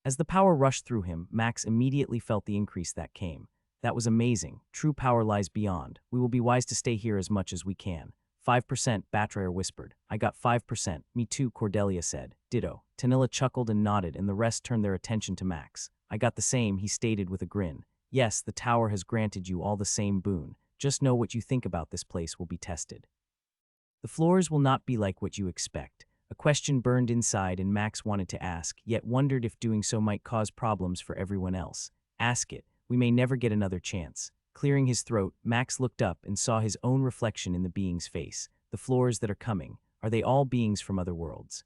As the power rushed through him, Max immediately felt the increase that came. That was amazing. True power lies beyond. We will be wise to stay here as much as we can. 5%, Batrayer whispered. I got 5%. Me too, Cordelia said. Ditto. Tanilla chuckled and nodded, and the rest turned their attention to Max. I got the same, he stated with a grin. Yes, the tower has granted you all the same boon. Just know what you think about this place will be tested. The floors will not be like what you expect. A question burned inside, and Max wanted to ask, yet wondered if doing so might cause problems for everyone else. Ask it. We may never get another chance. Clearing his throat, Max looked up and saw his own reflection in the being's face. The floors that are coming, are they all beings from other worlds?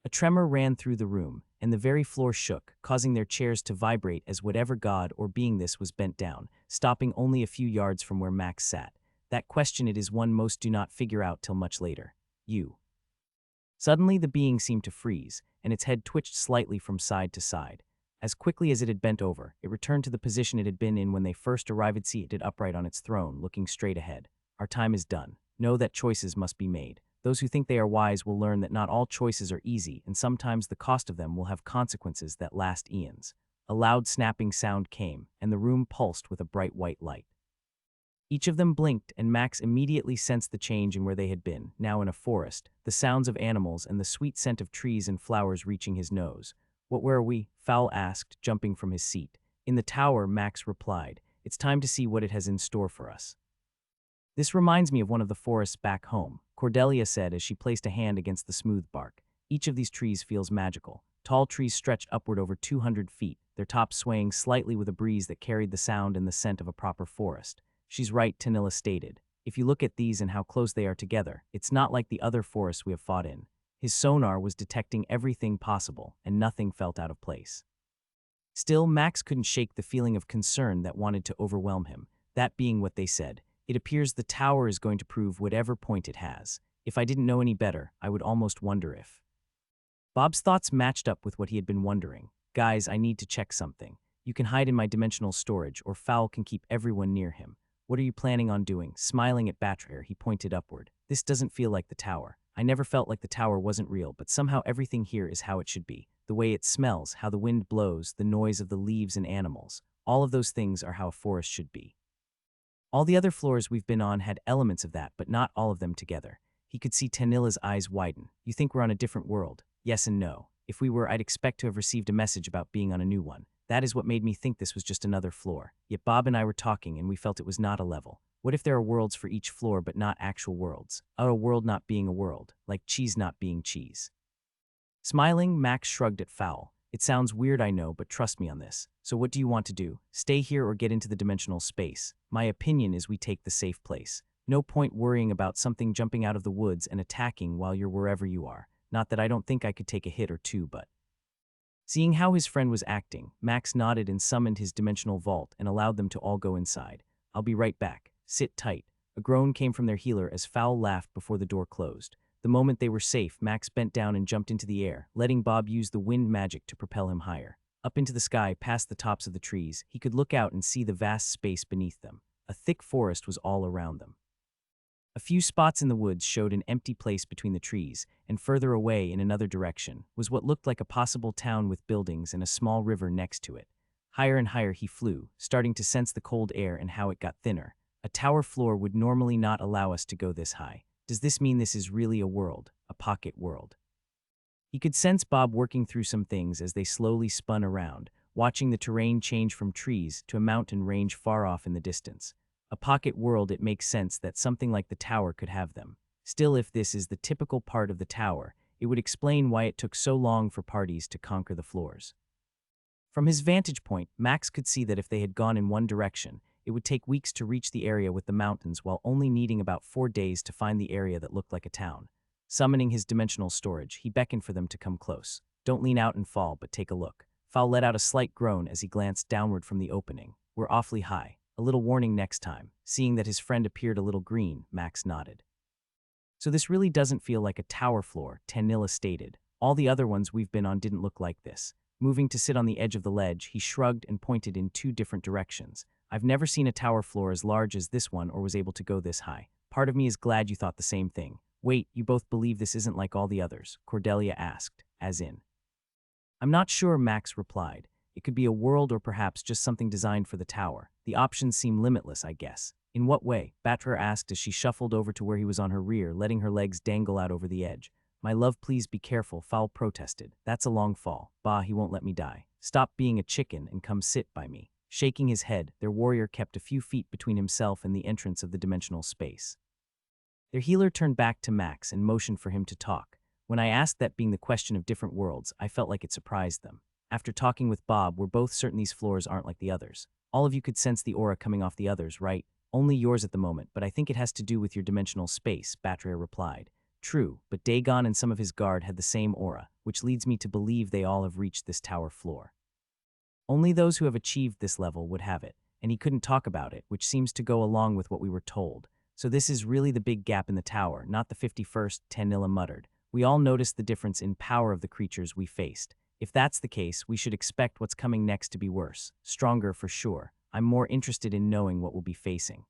A tremor ran through the room, and the very floor shook, causing their chairs to vibrate as whatever god or being this was bent down, stopping only a few yards from where Max sat. That question it is one most do not figure out till much later. You. Suddenly the being seemed to freeze, and its head twitched slightly from side to side. As quickly as it had bent over, it returned to the position it had been in when they first arrived, seated upright on its throne, looking straight ahead. Our time is done. Know that choices must be made. Those who think they are wise will learn that not all choices are easy, and sometimes the cost of them will have consequences that last eons. A loud snapping sound came, and the room pulsed with a bright white light. Each of them blinked, and Max immediately sensed the change in where they had been, now in a forest, the sounds of animals and the sweet scent of trees and flowers reaching his nose. Where are we? Fowl asked, jumping from his seat. In the tower, Max replied. It's time to see what it has in store for us. This reminds me of one of the forests back home, Cordelia said as she placed a hand against the smooth bark. Each of these trees feels magical. Tall trees stretched upward over 200 feet, their tops swaying slightly with a breeze that carried the sound and the scent of a proper forest. She's right, Tanilla stated. If you look at these and how close they are together, it's not like the other forests we have fought in. His sonar was detecting everything possible, and nothing felt out of place. Still, Max couldn't shake the feeling of concern that wanted to overwhelm him. That being what they said, it appears the tower is going to prove whatever point it has. If I didn't know any better, I would almost wonder if. Bob's thoughts matched up with what he had been wondering. Guys, I need to check something. You can hide in my dimensional storage, or Fowl can keep everyone near him. What are you planning on doing? Smiling at Batrer, he pointed upward. This doesn't feel like the tower. I never felt like the tower wasn't real, but somehow everything here is how it should be. The way it smells, how the wind blows, the noise of the leaves and animals. All of those things are how a forest should be. All the other floors we've been on had elements of that, but not all of them together. He could see Tanilla's eyes widen. You think we're on a different world? Yes and no. If we were, I'd expect to have received a message about being on a new one. That is what made me think this was just another floor. Yet Bob and I were talking and we felt it was not a level. What if there are worlds for each floor but not actual worlds? A world not being a world, like cheese not being cheese. Smiling, Max shrugged at Fowl. It sounds weird, I know, but trust me on this. So what do you want to do? Stay here or get into the dimensional space? My opinion is we take the safe place. No point worrying about something jumping out of the woods and attacking while you're wherever you are. Not that I don't think I could take a hit or two, but... Seeing how his friend was acting, Max nodded and summoned his dimensional vault and allowed them to all go inside. I'll be right back. Sit tight. A groan came from their healer as Fowl laughed before the door closed. The moment they were safe, Max bent down and jumped into the air, letting Bob use the wind magic to propel him higher. Up into the sky, past the tops of the trees, he could look out and see the vast space beneath them. A thick forest was all around them. A few spots in the woods showed an empty place between the trees, and further away in another direction was what looked like a possible town with buildings and a small river next to it. Higher and higher he flew, starting to sense the cold air and how it got thinner. A tower floor would normally not allow us to go this high. Does this mean this is really a world, a pocket world? He could sense Bob working through some things as they slowly spun around, watching the terrain change from trees to a mountain range far off in the distance. A pocket world, it makes sense that something like the tower could have them. Still, if this is the typical part of the tower, it would explain why it took so long for parties to conquer the floors. From his vantage point, Max could see that if they had gone in one direction, it would take weeks to reach the area with the mountains while only needing about 4 days to find the area that looked like a town. Summoning his dimensional storage, he beckoned for them to come close. Don't lean out and fall, but take a look. Fowl let out a slight groan as he glanced downward from the opening. We're awfully high. A little warning next time. Seeing that his friend appeared a little green, Max nodded. So this really doesn't feel like a tower floor, Tanilla stated. All the other ones we've been on didn't look like this. Moving to sit on the edge of the ledge, he shrugged and pointed in 2 different directions. I've never seen a tower floor as large as this one or was able to go this high. Part of me is glad you thought the same thing. Wait, you both believe this isn't like all the others? Cordelia asked, as in. I'm not sure, Max replied. It could be a world or perhaps just something designed for the tower. The options seem limitless, I guess. In what way? Batrer asked as she shuffled over to where he was on her rear, letting her legs dangle out over the edge. My love, please be careful, Fowl protested. That's a long fall. Bah, he won't let me die. Stop being a chicken and come sit by me. Shaking his head, their warrior kept a few feet between himself and the entrance of the dimensional space. Their healer turned back to Max and motioned for him to talk. When I asked that being the question of different worlds, I felt like it surprised them. After talking with Bob, we're both certain these floors aren't like the others. All of you could sense the aura coming off the others, right? Only yours at the moment, but I think it has to do with your dimensional space, Batria replied. True, but Dagon and some of his guard had the same aura, which leads me to believe they all have reached this tower floor. Only those who have achieved this level would have it, and he couldn't talk about it, which seems to go along with what we were told. So this is really the big gap in the tower, not the 51st, Tanilla muttered. We all noticed the difference in power of the creatures we faced. If that's the case, we should expect what's coming next to be worse. Stronger for sure. I'm more interested in knowing what we'll be facing.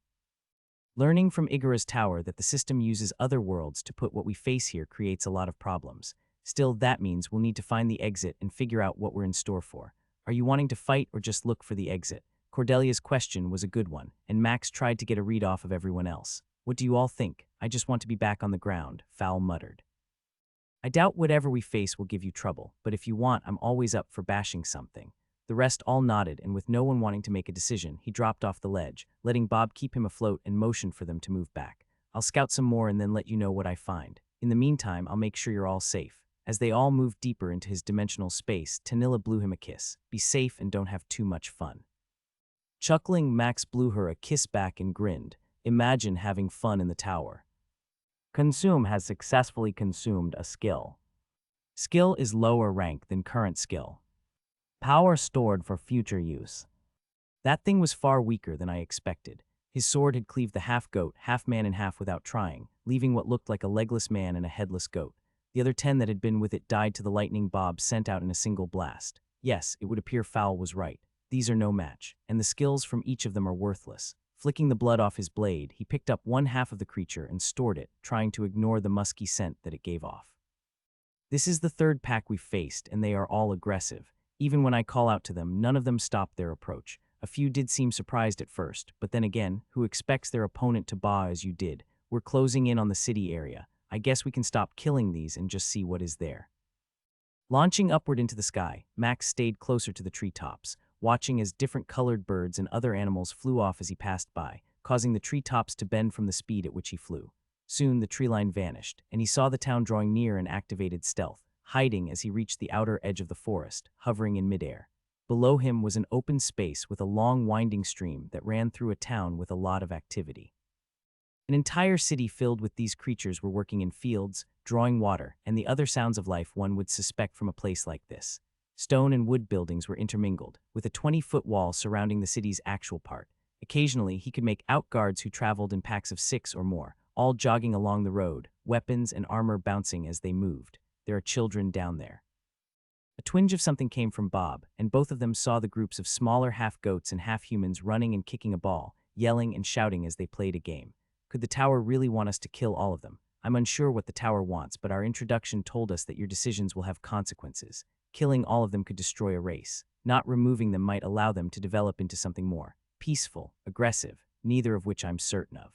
Learning from Igara's tower that the system uses other worlds to put what we face here creates a lot of problems. Still, that means we'll need to find the exit and figure out what we're in store for. Are you wanting to fight or just look for the exit? Cordelia's question was a good one, and Max tried to get a read off of everyone else. What do you all think? I just want to be back on the ground, Fowl muttered. I doubt whatever we face will give you trouble, but if you want, I'm always up for bashing something. The rest all nodded, and with no one wanting to make a decision, he dropped off the ledge, letting Bob keep him afloat and motioned for them to move back. I'll scout some more and then let you know what I find. In the meantime, I'll make sure you're all safe. As they all moved deeper into his dimensional space, Tanilla blew him a kiss. Be safe and don't have too much fun. Chuckling, Max blew her a kiss back and grinned. Imagine having fun in the tower. Consume has successfully consumed a skill. Skill is lower rank than current skill. Power stored for future use. That thing was far weaker than I expected. His sword had cleaved the half-goat, half-man in half without trying, leaving what looked like a legless man and a headless goat. The other 10 that had been with it died to the lightning Bob sent out in a single blast. Yes, it would appear Fowl was right. These are no match, and the skills from each of them are worthless. Flicking the blood off his blade, he picked up one half of the creature and stored it, trying to ignore the musky scent that it gave off. This is the third pack we've faced, and they are all aggressive. Even when I call out to them, none of them stopped their approach. A few did seem surprised at first, but then again, who expects their opponent to baw as you did? We're closing in on the city area. I guess we can stop killing these and just see what is there. Launching upward into the sky, Max stayed closer to the treetops, watching as different colored birds and other animals flew off as he passed by, causing the treetops to bend from the speed at which he flew. Soon the tree line vanished, and he saw the town drawing near and activated stealth, hiding as he reached the outer edge of the forest, hovering in midair. Below him was an open space with a long winding stream that ran through a town with a lot of activity. An entire city filled with these creatures were working in fields, drawing water, and the other sounds of life one would suspect from a place like this. Stone and wood buildings were intermingled, with a 20-foot wall surrounding the city's actual part. Occasionally, he could make out guards who traveled in packs of 6 or more, all jogging along the road, weapons and armor bouncing as they moved. There are children down there. A twinge of something came from Bob, and both of them saw the groups of smaller half-goats and half-humans running and kicking a ball, yelling and shouting as they played a game. Could the tower really want us to kill all of them? I'm unsure what the tower wants, but our introduction told us that your decisions will have consequences. Killing all of them could destroy a race. Not removing them might allow them to develop into something more peaceful, aggressive, neither of which I'm certain of.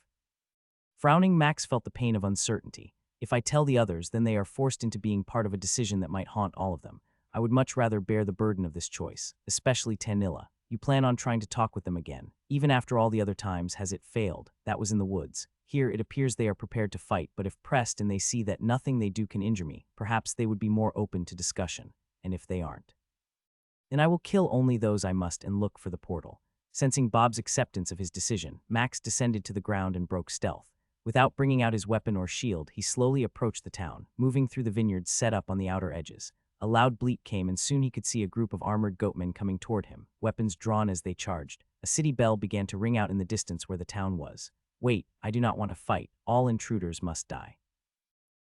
Frowning, Max felt the pain of uncertainty. If I tell the others, then they are forced into being part of a decision that might haunt all of them. I would much rather bear the burden of this choice, especially Tanilla. You plan on trying to talk with them again. Even after all the other times, has it failed? That was in the woods. Here, it appears they are prepared to fight, but if pressed and they see that nothing they do can injure me, perhaps they would be more open to discussion. And if they aren't, then I will kill only those I must and look for the portal. Sensing Bob's acceptance of his decision, Max descended to the ground and broke stealth. Without bringing out his weapon or shield, he slowly approached the town, moving through the vineyards set up on the outer edges. A loud bleat came, and soon he could see a group of armored goatmen coming toward him, weapons drawn as they charged. A city bell began to ring out in the distance where the town was. Wait, I do not want to fight. All intruders must die.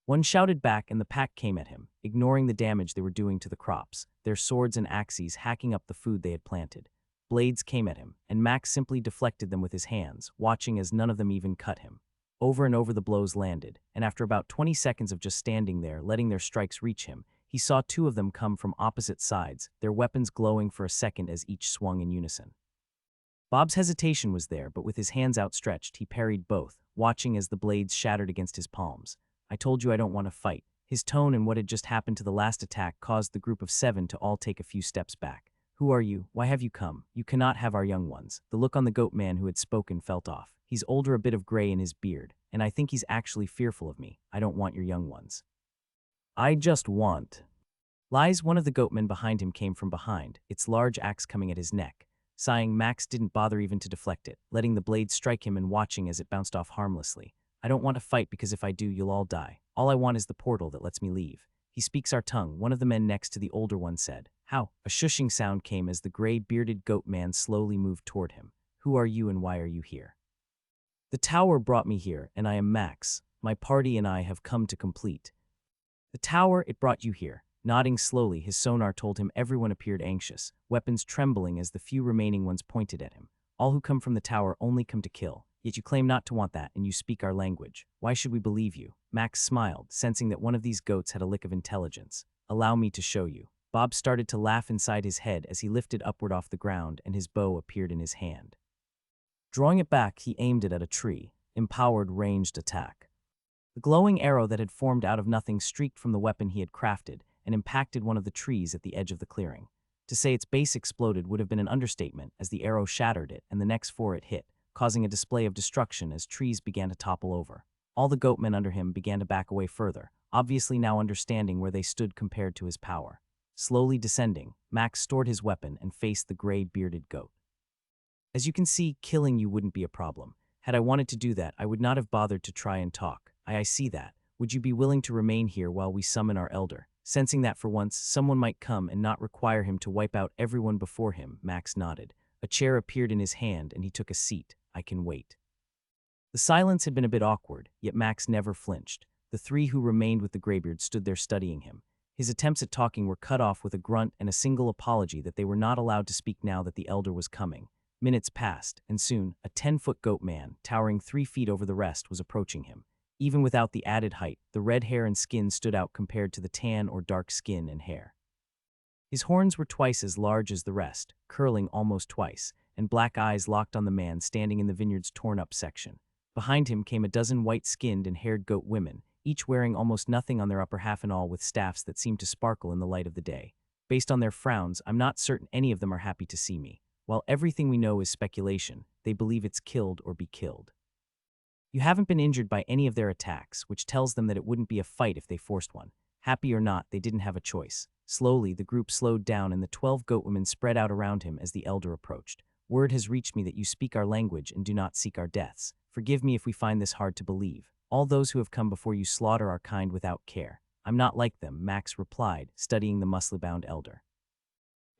One shouted back, and the pack came at him, ignoring the damage they were doing to the crops, their swords and axes hacking up the food they had planted. Blades came at him, and Max simply deflected them with his hands, watching as none of them even cut him. Over and over the blows landed, and after about 20 seconds of just standing there, letting their strikes reach him, he saw 2 of them come from opposite sides, their weapons glowing for a second as each swung in unison. Bob's hesitation was there, but with his hands outstretched, he parried both, watching as the blades shattered against his palms. I told you I don't want to fight. His tone and what had just happened to the last attack caused the group of 7 to all take a few steps back. Who are you? Why have you come? You cannot have our young ones. The look on the goat man who had spoken felt off. He's older, a bit of gray in his beard, and I think he's actually fearful of me. I don't want your young ones. I just want. Lies, one of the goatmen behind him came from behind, its large axe coming at his neck. Sighing, Max didn't bother even to deflect it, letting the blade strike him and watching as it bounced off harmlessly. I don't want to fight because if I do, you'll all die. All I want is the portal that lets me leave. He speaks our tongue, one of the men next to the older one said. How? A shushing sound came as the gray-bearded goat man slowly moved toward him. Who are you and why are you here? The tower brought me here, and I am Max. My party and I have come to complete. The tower, it brought you here. Nodding slowly, his sonar told him everyone appeared anxious, weapons trembling as the few remaining ones pointed at him. All who come from the tower only come to kill. Yet you claim not to want that, and you speak our language. Why should we believe you? Max smiled, sensing that one of these goats had a lick of intelligence. Allow me to show you. Bob started to laugh inside his head as he lifted upward off the ground and his bow appeared in his hand. Drawing it back, he aimed it at a tree. Empowered ranged attack. The glowing arrow that had formed out of nothing streaked from the weapon he had crafted and impacted one of the trees at the edge of the clearing. To say its base exploded would have been an understatement, as the arrow shattered it and the next four it hit, causing a display of destruction as trees began to topple over. All the goatmen under him began to back away further, obviously now understanding where they stood compared to his power. Slowly descending, Max stored his weapon and faced the gray-bearded goat. As you can see, killing you wouldn't be a problem. Had I wanted to do that, I would not have bothered to try and talk. I see that. Would you be willing to remain here while we summon our elder? Sensing that for once, someone might come and not require him to wipe out everyone before him, Max nodded. A chair appeared in his hand and he took a seat. I can wait. The silence had been a bit awkward, yet Max never flinched. The three who remained with the graybeard stood there studying him. His attempts at talking were cut off with a grunt and a single apology that they were not allowed to speak now that the elder was coming. Minutes passed, and soon, a 10-foot goat man, towering 3 feet over the rest, was approaching him. Even without the added height, the red hair and skin stood out compared to the tan or dark skin and hair. His horns were twice as large as the rest, curling almost twice, and black eyes locked on the man standing in the vineyard's torn-up section. Behind him came a dozen white-skinned and haired goat women, each wearing almost nothing on their upper half and all with staffs that seemed to sparkle in the light of the day. Based on their frowns, I'm not certain any of them are happy to see me. While everything we know is speculation, they believe it's killed or be killed. You haven't been injured by any of their attacks, which tells them that it wouldn't be a fight if they forced one. Happy or not, they didn't have a choice. Slowly, the group slowed down and the 12 goat women spread out around him as the elder approached. Word has reached me that you speak our language and do not seek our deaths. Forgive me if we find this hard to believe. All those who have come before you slaughter our kind without care. I'm not like them, Max replied, studying the muscle-bound elder.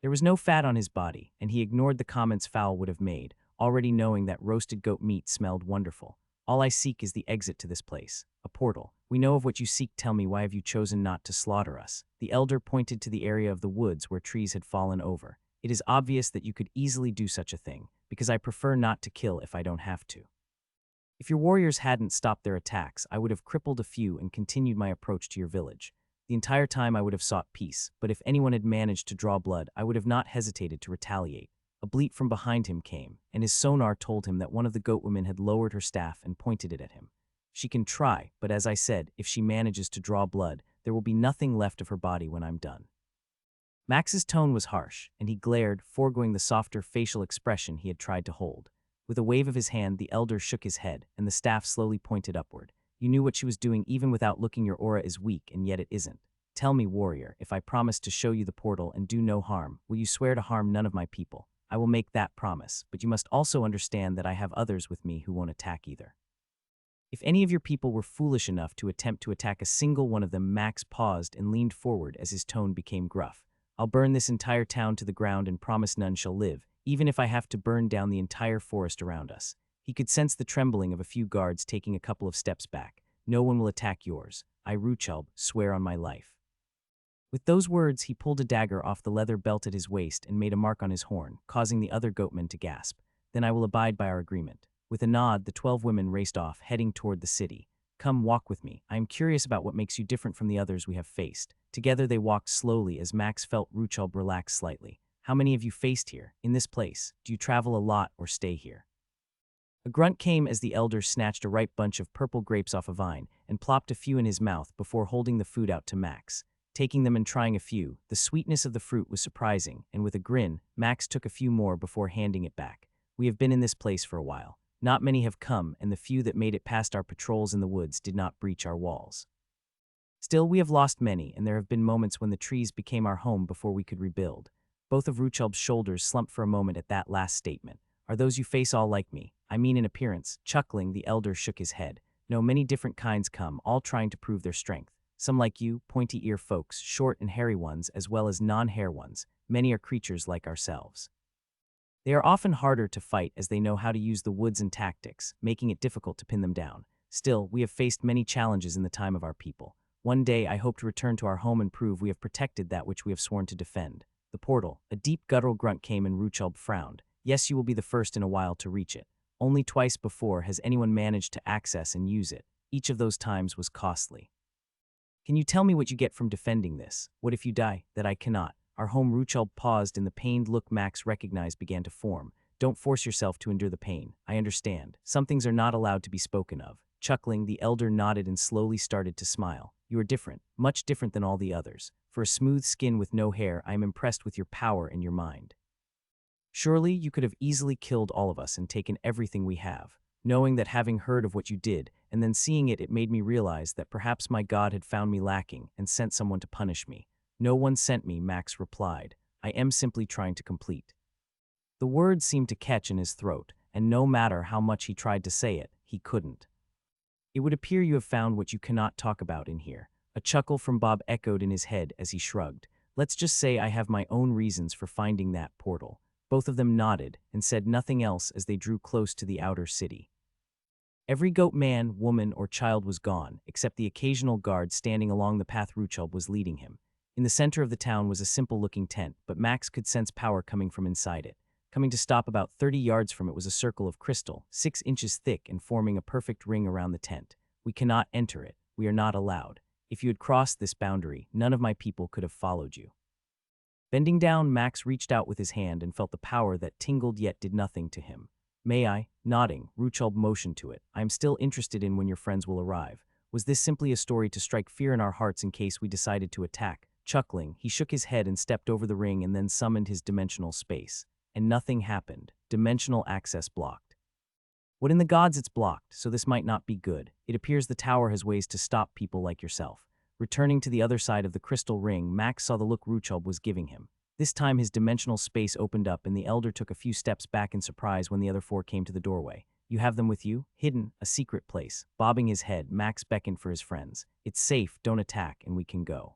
There was no fat on his body, and he ignored the comments Fowl would have made, already knowing that roasted goat meat smelled wonderful. All I seek is the exit to this place, a portal. We know of what you seek. Tell me, why have you chosen not to slaughter us? The elder pointed to the area of the woods where trees had fallen over. It is obvious that you could easily do such a thing, because I prefer not to kill if I don't have to. If your warriors hadn't stopped their attacks, I would have crippled a few and continued my approach to your village. The entire time I would have sought peace, but if anyone had managed to draw blood, I would have not hesitated to retaliate. A bleat from behind him came, and his sonar told him that one of the goat women had lowered her staff and pointed it at him. She can try, but as I said, if she manages to draw blood, there will be nothing left of her body when I'm done. Max's tone was harsh, and he glared, foregoing the softer facial expression he had tried to hold. With a wave of his hand, the elder shook his head, and the staff slowly pointed upward. You knew what she was doing even without looking. Your aura is weak, and yet it isn't. Tell me, warrior, if I promise to show you the portal and do no harm, will you swear to harm none of my people? I will make that promise, but you must also understand that I have others with me who won't attack either. If any of your people were foolish enough to attempt to attack a single one of them, Max paused and leaned forward as his tone became gruff. I'll burn this entire town to the ground and promise none shall live, even if I have to burn down the entire forest around us. He could sense the trembling of a few guards taking a couple of steps back. No one will attack yours. I, Ruchalb, swear on my life. With those words, he pulled a dagger off the leather belt at his waist and made a mark on his horn, causing the other goatmen to gasp. Then I will abide by our agreement. With a nod, the 12 women raced off, heading toward the city. Come, walk with me. I am curious about what makes you different from the others we have faced. Together they walked slowly as Max felt Ruchalb relax slightly. How many have you faced here, in this place? Do you travel a lot or stay here? A grunt came as the elder snatched a ripe bunch of purple grapes off a vine and plopped a few in his mouth before holding the food out to Max. Taking them and trying a few, the sweetness of the fruit was surprising, and with a grin, Max took a few more before handing it back. We have been in this place for a while. Not many have come, and the few that made it past our patrols in the woods did not breach our walls. Still, we have lost many, and there have been moments when the trees became our home before we could rebuild. Both of Ruchelb's shoulders slumped for a moment at that last statement. Are those you face all like me? I mean in appearance. Chuckling, the elder shook his head. No, many different kinds come, all trying to prove their strength. Some like you, pointy-ear folks, short and hairy ones, as well as non-hair ones. Many are creatures like ourselves. They are often harder to fight as they know how to use the woods and tactics, making it difficult to pin them down. Still, we have faced many challenges in the time of our people. One day I hope to return to our home and prove we have protected that which we have sworn to defend. The portal. A deep guttural grunt came and Ruchelb frowned. Yes, you will be the first in a while to reach it. Only twice before has anyone managed to access and use it. Each of those times was costly. Can you tell me what you get from defending this? What if you die? That I cannot. Our home. Ruchelb paused and the pained look Max recognized began to form. Don't force yourself to endure the pain. I understand. Some things are not allowed to be spoken of. Chuckling, the elder nodded and slowly started to smile. You are different, much different than all the others. For a smooth skin with no hair, I am impressed with your power and your mind. Surely you could have easily killed all of us and taken everything we have. Knowing that, having heard of what you did, and then seeing it, it made me realize that perhaps my God had found me lacking and sent someone to punish me. No one sent me, Max replied. I am simply trying to complete. The words seemed to catch in his throat, and no matter how much he tried to say it, he couldn't. It would appear you have found what you cannot talk about in here. A chuckle from Bob echoed in his head as he shrugged. Let's just say I have my own reasons for finding that portal. Both of them nodded and said nothing else as they drew close to the outer city. Every goat man, woman, or child was gone, except the occasional guard standing along the path Ruchelb was leading him. In the center of the town was a simple-looking tent, but Max could sense power coming from inside it. Coming to stop about 30 yards from it was a circle of crystal, 6 inches thick and forming a perfect ring around the tent. We cannot enter it. We are not allowed. If you had crossed this boundary, none of my people could have followed you. Bending down, Max reached out with his hand and felt the power that tingled yet did nothing to him. May I? Nodding, Ruchelb motioned to it. I am still interested in when your friends will arrive. Was this simply a story to strike fear in our hearts in case we decided to attack? Chuckling, he shook his head and stepped over the ring and then summoned his dimensional space. And nothing happened. Dimensional access blocked. What in the gods, it's blocked, so this might not be good. It appears the tower has ways to stop people like yourself. Returning to the other side of the crystal ring, Max saw the look Ruchelb was giving him. This time his dimensional space opened up and the elder took a few steps back in surprise when the other 4 came to the doorway. You have them with you? Hidden, a secret place. Bobbing his head, Max beckoned for his friends. It's safe, don't attack, and we can go.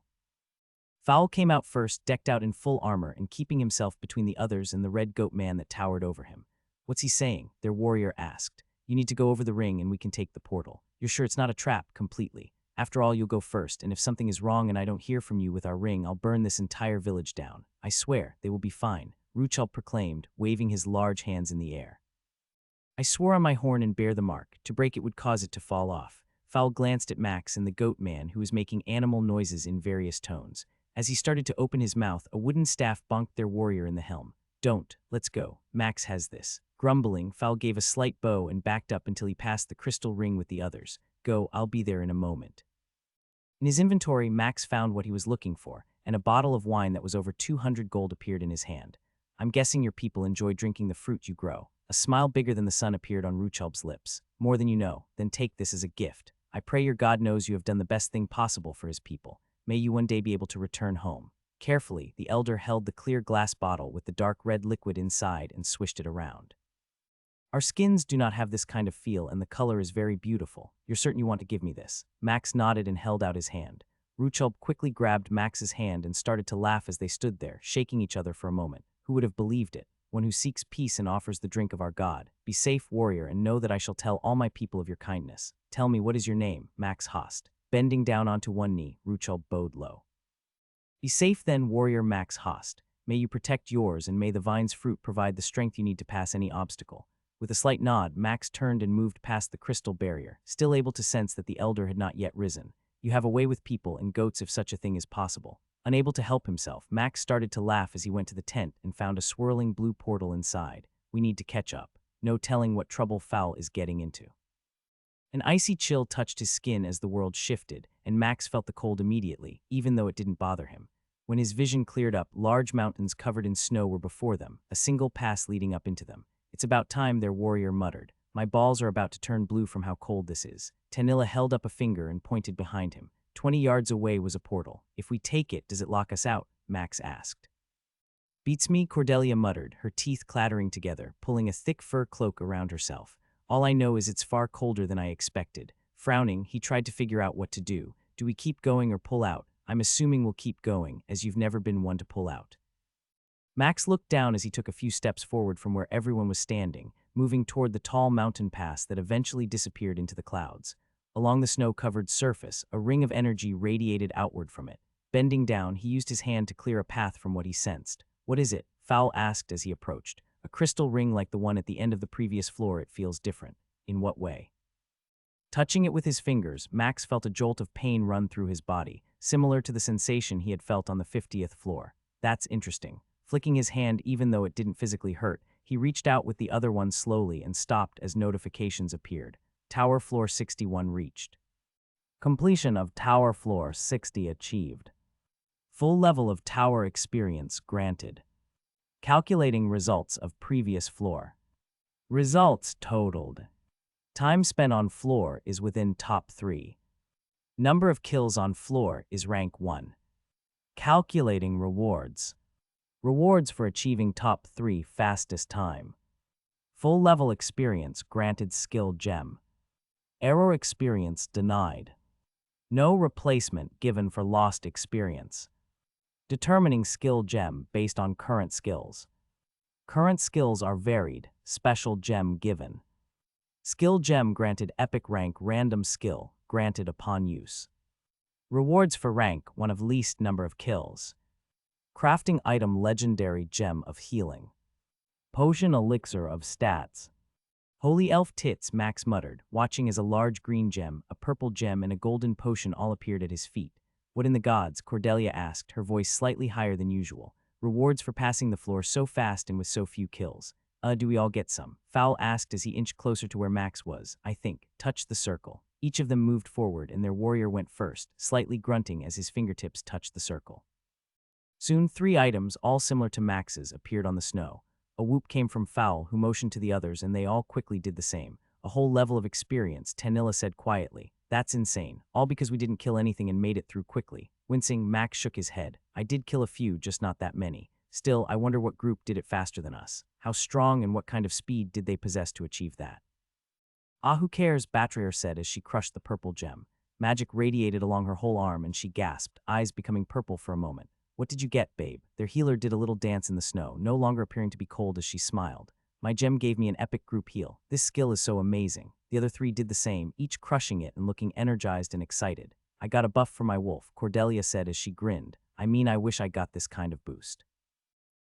Fowl came out first, decked out in full armor and keeping himself between the others and the red goat man that towered over him. What's he saying? Their warrior asked. You need to go over the ring and we can take the portal. You're sure it's not a trap? Completely. After all, you'll go first, and if something is wrong and I don't hear from you with our ring, I'll burn this entire village down. I swear, they will be fine, Ruchelb proclaimed, waving his large hands in the air. I swore on my horn and bear the mark. To break it would cause it to fall off. Fowl glanced at Max and the goat man, who was making animal noises in various tones. As he started to open his mouth, a wooden staff bonked their warrior in the helm. Don't. Let's go. Max has this. Grumbling, Fowl gave a slight bow and backed up until he passed the crystal ring with the others. Go, I'll be there in a moment. In his inventory, Max found what he was looking for, and a bottle of wine that was over 200 gold appeared in his hand. I'm guessing your people enjoy drinking the fruit you grow. A smile bigger than the sun appeared on Ruchelb's lips. More than you know, then take this as a gift. I pray your God knows you have done the best thing possible for his people. May you one day be able to return home. Carefully, the elder held the clear glass bottle with the dark red liquid inside and swished it around. Our skins do not have this kind of feel and the color is very beautiful. You're certain you want to give me this? Max nodded and held out his hand. Ruchelb quickly grabbed Max's hand and started to laugh as they stood there, shaking each other for a moment. Who would have believed it? One who seeks peace and offers the drink of our God. Be safe, warrior, and know that I shall tell all my people of your kindness. Tell me, what is your name? Max Host. Bending down onto one knee, Ruchelb bowed low. Be safe then, warrior Max Host. May you protect yours and may the vine's fruit provide the strength you need to pass any obstacle. With a slight nod, Max turned and moved past the crystal barrier, still able to sense that the elder had not yet risen. You have a way with people and goats if such a thing is possible. Unable to help himself, Max started to laugh as he went to the tent and found a swirling blue portal inside. We need to catch up. No telling what trouble Fowl is getting into. An icy chill touched his skin as the world shifted, and Max felt the cold immediately, even though it didn't bother him. When his vision cleared up, large mountains covered in snow were before them, a single pass leading up into them. It's about time, their warrior muttered. My balls are about to turn blue from how cold this is. Tanilla held up a finger and pointed behind him. 20 yards away was a portal. If we take it, does it lock us out? Max asked. Beats me, Cordelia muttered, her teeth clattering together, pulling a thick fur cloak around herself. All I know is it's far colder than I expected. Frowning, he tried to figure out what to do. Do we keep going or pull out? I'm assuming we'll keep going, as you've never been one to pull out. Max looked down as he took a few steps forward from where everyone was standing, moving toward the tall mountain pass that eventually disappeared into the clouds. Along the snow-covered surface, a ring of energy radiated outward from it. Bending down, he used his hand to clear a path from what he sensed. What is it? Fowl asked as he approached. A crystal ring like the one at the end of the previous floor. It feels different. In what way? Touching it with his fingers, Max felt a jolt of pain run through his body, similar to the sensation he had felt on the 50th floor. That's interesting. Flicking his hand even though it didn't physically hurt, he reached out with the other one slowly and stopped as notifications appeared. Tower Floor 61 reached. Completion of Tower Floor 60 achieved. Full level of tower experience granted. Calculating results of previous floor. Results totaled. Time spent on floor is within top 3. Number of kills on floor is rank 1. Calculating rewards. Rewards for achieving top 3 fastest time. Full level experience granted skill gem. Error experience denied. No replacement given for lost experience. Determining skill gem based on current skills. Current skills are varied, special gem given. Skill gem granted epic rank random skill, granted upon use. Rewards for rank 1 of least number of kills. Crafting item legendary gem of healing. Potion elixir of stats. Holy elf tits, Max muttered, watching as a large green gem, a purple gem, and a golden potion all appeared at his feet. What in the gods? Cordelia asked, her voice slightly higher than usual. Rewards for passing the floor so fast and with so few kills. Do we all get some? Fowl asked as he inched closer to where Max was. I think. Touched the circle. Each of them moved forward and their warrior went first, slightly grunting as his fingertips touched the circle. Soon 3 items, all similar to Max's, appeared on the snow. A whoop came from Fowl, who motioned to the others, and they all quickly did the same. A whole level of experience, Tanilla said quietly. That's insane. All because we didn't kill anything and made it through quickly. Wincing, Max shook his head. I did kill a few, just not that many. Still, I wonder what group did it faster than us. How strong and what kind of speed did they possess to achieve that? Ah, who cares, Batrier said as she crushed the purple gem. Magic radiated along her whole arm and she gasped, eyes becoming purple for a moment. What did you get, babe? Their healer did a little dance in the snow, no longer appearing to be cold as she smiled. My gem gave me an epic group heal. This skill is so amazing. The other 3 did the same, each crushing it and looking energized and excited. I got a buff for my wolf, Cordelia said as she grinned. I mean, I wish I got this kind of boost.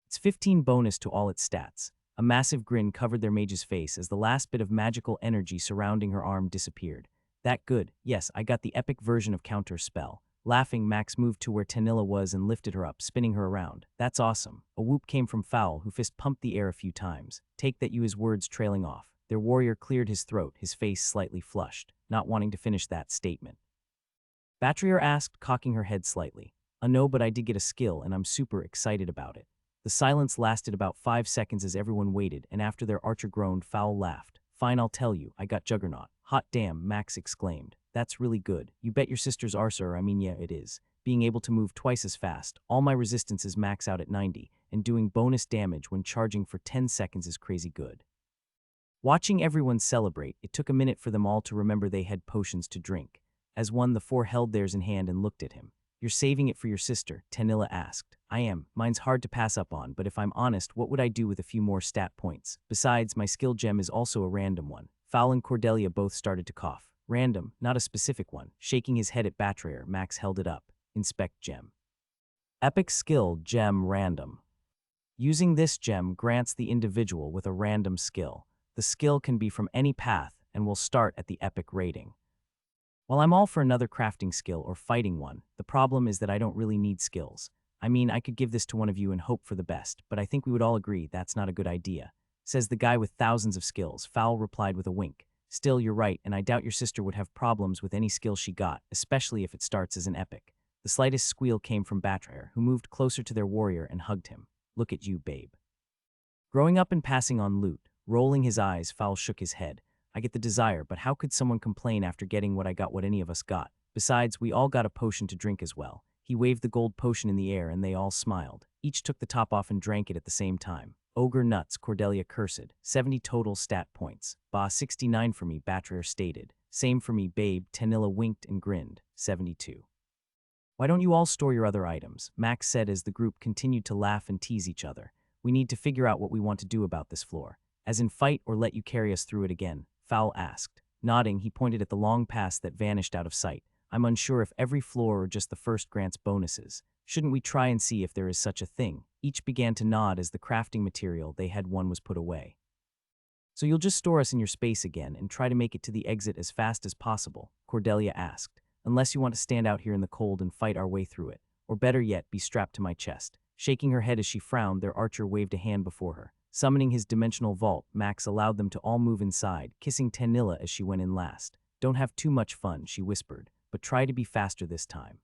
It's 15 bonus to all its stats. A massive grin covered their mage's face as the last bit of magical energy surrounding her arm disappeared. That good. Yes, I got the epic version of counter spell. Laughing, Max moved to where Tanilla was and lifted her up, spinning her around. That's awesome. A whoop came from Fowl, who fist-pumped the air a few times. Take that, you, his words trailing off. Their warrior cleared his throat, his face slightly flushed, not wanting to finish that statement. Batrier asked, cocking her head slightly. No, but I did get a skill, and I'm super excited about it. The silence lasted about 5 seconds as everyone waited, and after their archer groaned, Fowl laughed. Fine, I'll tell you, I got Juggernaut. Hot damn, Max exclaimed. That's really good. You bet your sister's arser, yeah, it is. Being able to move twice as fast, all my resistances max out at 90, and doing bonus damage when charging for 10 seconds is crazy good. Watching everyone celebrate, it took a minute for them all to remember they had potions to drink. As one, the 4 held theirs in hand and looked at him. You're saving it for your sister, Tanilla asked. I am. Mine's hard to pass up on, but if I'm honest, what would I do with a few more stat points? Besides, my skill gem is also a random one. Fowl and Cordelia both started to cough. Random, not a specific one. Shaking his head at Batrier, Max held it up. Inspect gem. Epic skill gem random. Using this gem grants the individual with a random skill. The skill can be from any path and will start at the epic rating. While I'm all for another crafting skill or fighting one, the problem is that I don't really need skills. I mean, I could give this to one of you and hope for the best, but I think we would all agree that's not a good idea. Says the guy with thousands of skills. Fowl replied with a wink. Still, you're right, and I doubt your sister would have problems with any skill she got, especially if it starts as an epic. The slightest squeal came from Batrier, who moved closer to their warrior and hugged him. Look at you, babe. Growing up and passing on loot, rolling his eyes, Fowl shook his head. I get the desire, but how could someone complain after getting what I got, what any of us got? Besides, we all got a potion to drink as well. He waved the gold potion in the air and they all smiled. Each took the top off and drank it at the same time. Ogre nuts, Cordelia cursed. 70 total stat points. Bah, 69 for me, Batrer stated. Same for me, babe, Tanilla winked and grinned. 72. Why don't you all store your other items? Max said as the group continued to laugh and tease each other. We need to figure out what we want to do about this floor. As in fight or let you carry us through it again? Fowl asked. Nodding, he pointed at the long pass that vanished out of sight. I'm unsure if every floor or just the first grants bonuses. Shouldn't we try and see if there is such a thing? Each began to nod as the crafting material they had won was put away. So you'll just store us in your space again and try to make it to the exit as fast as possible? Cordelia asked. Unless you want to stand out here in the cold and fight our way through it. Or better yet, be strapped to my chest. Shaking her head as she frowned, their archer waved a hand before her. Summoning his dimensional vault, Max allowed them to all move inside, kissing Tanilla as she went in last. Don't have too much fun, she whispered, but try to be faster this time.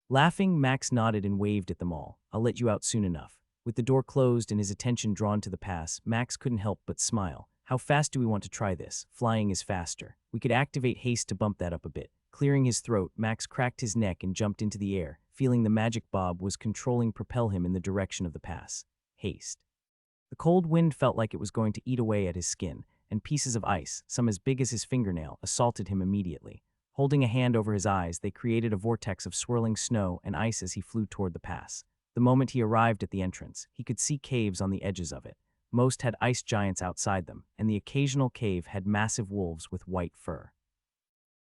Laughing, Max nodded and waved at them all. I'll let you out soon enough. With the door closed and his attention drawn to the pass, Max couldn't help but smile. How fast do we want to try this? Flying is faster. We could activate haste to bump that up a bit. Clearing his throat, Max cracked his neck and jumped into the air, feeling the magic bob was controlling propel him in the direction of the pass. Haste. The cold wind felt like it was going to eat away at his skin, and pieces of ice, some as big as his fingernail, assaulted him immediately. Holding a hand over his eyes, they created a vortex of swirling snow and ice as he flew toward the pass. The moment he arrived at the entrance, he could see caves on the edges of it. Most had ice giants outside them, and the occasional cave had massive wolves with white fur.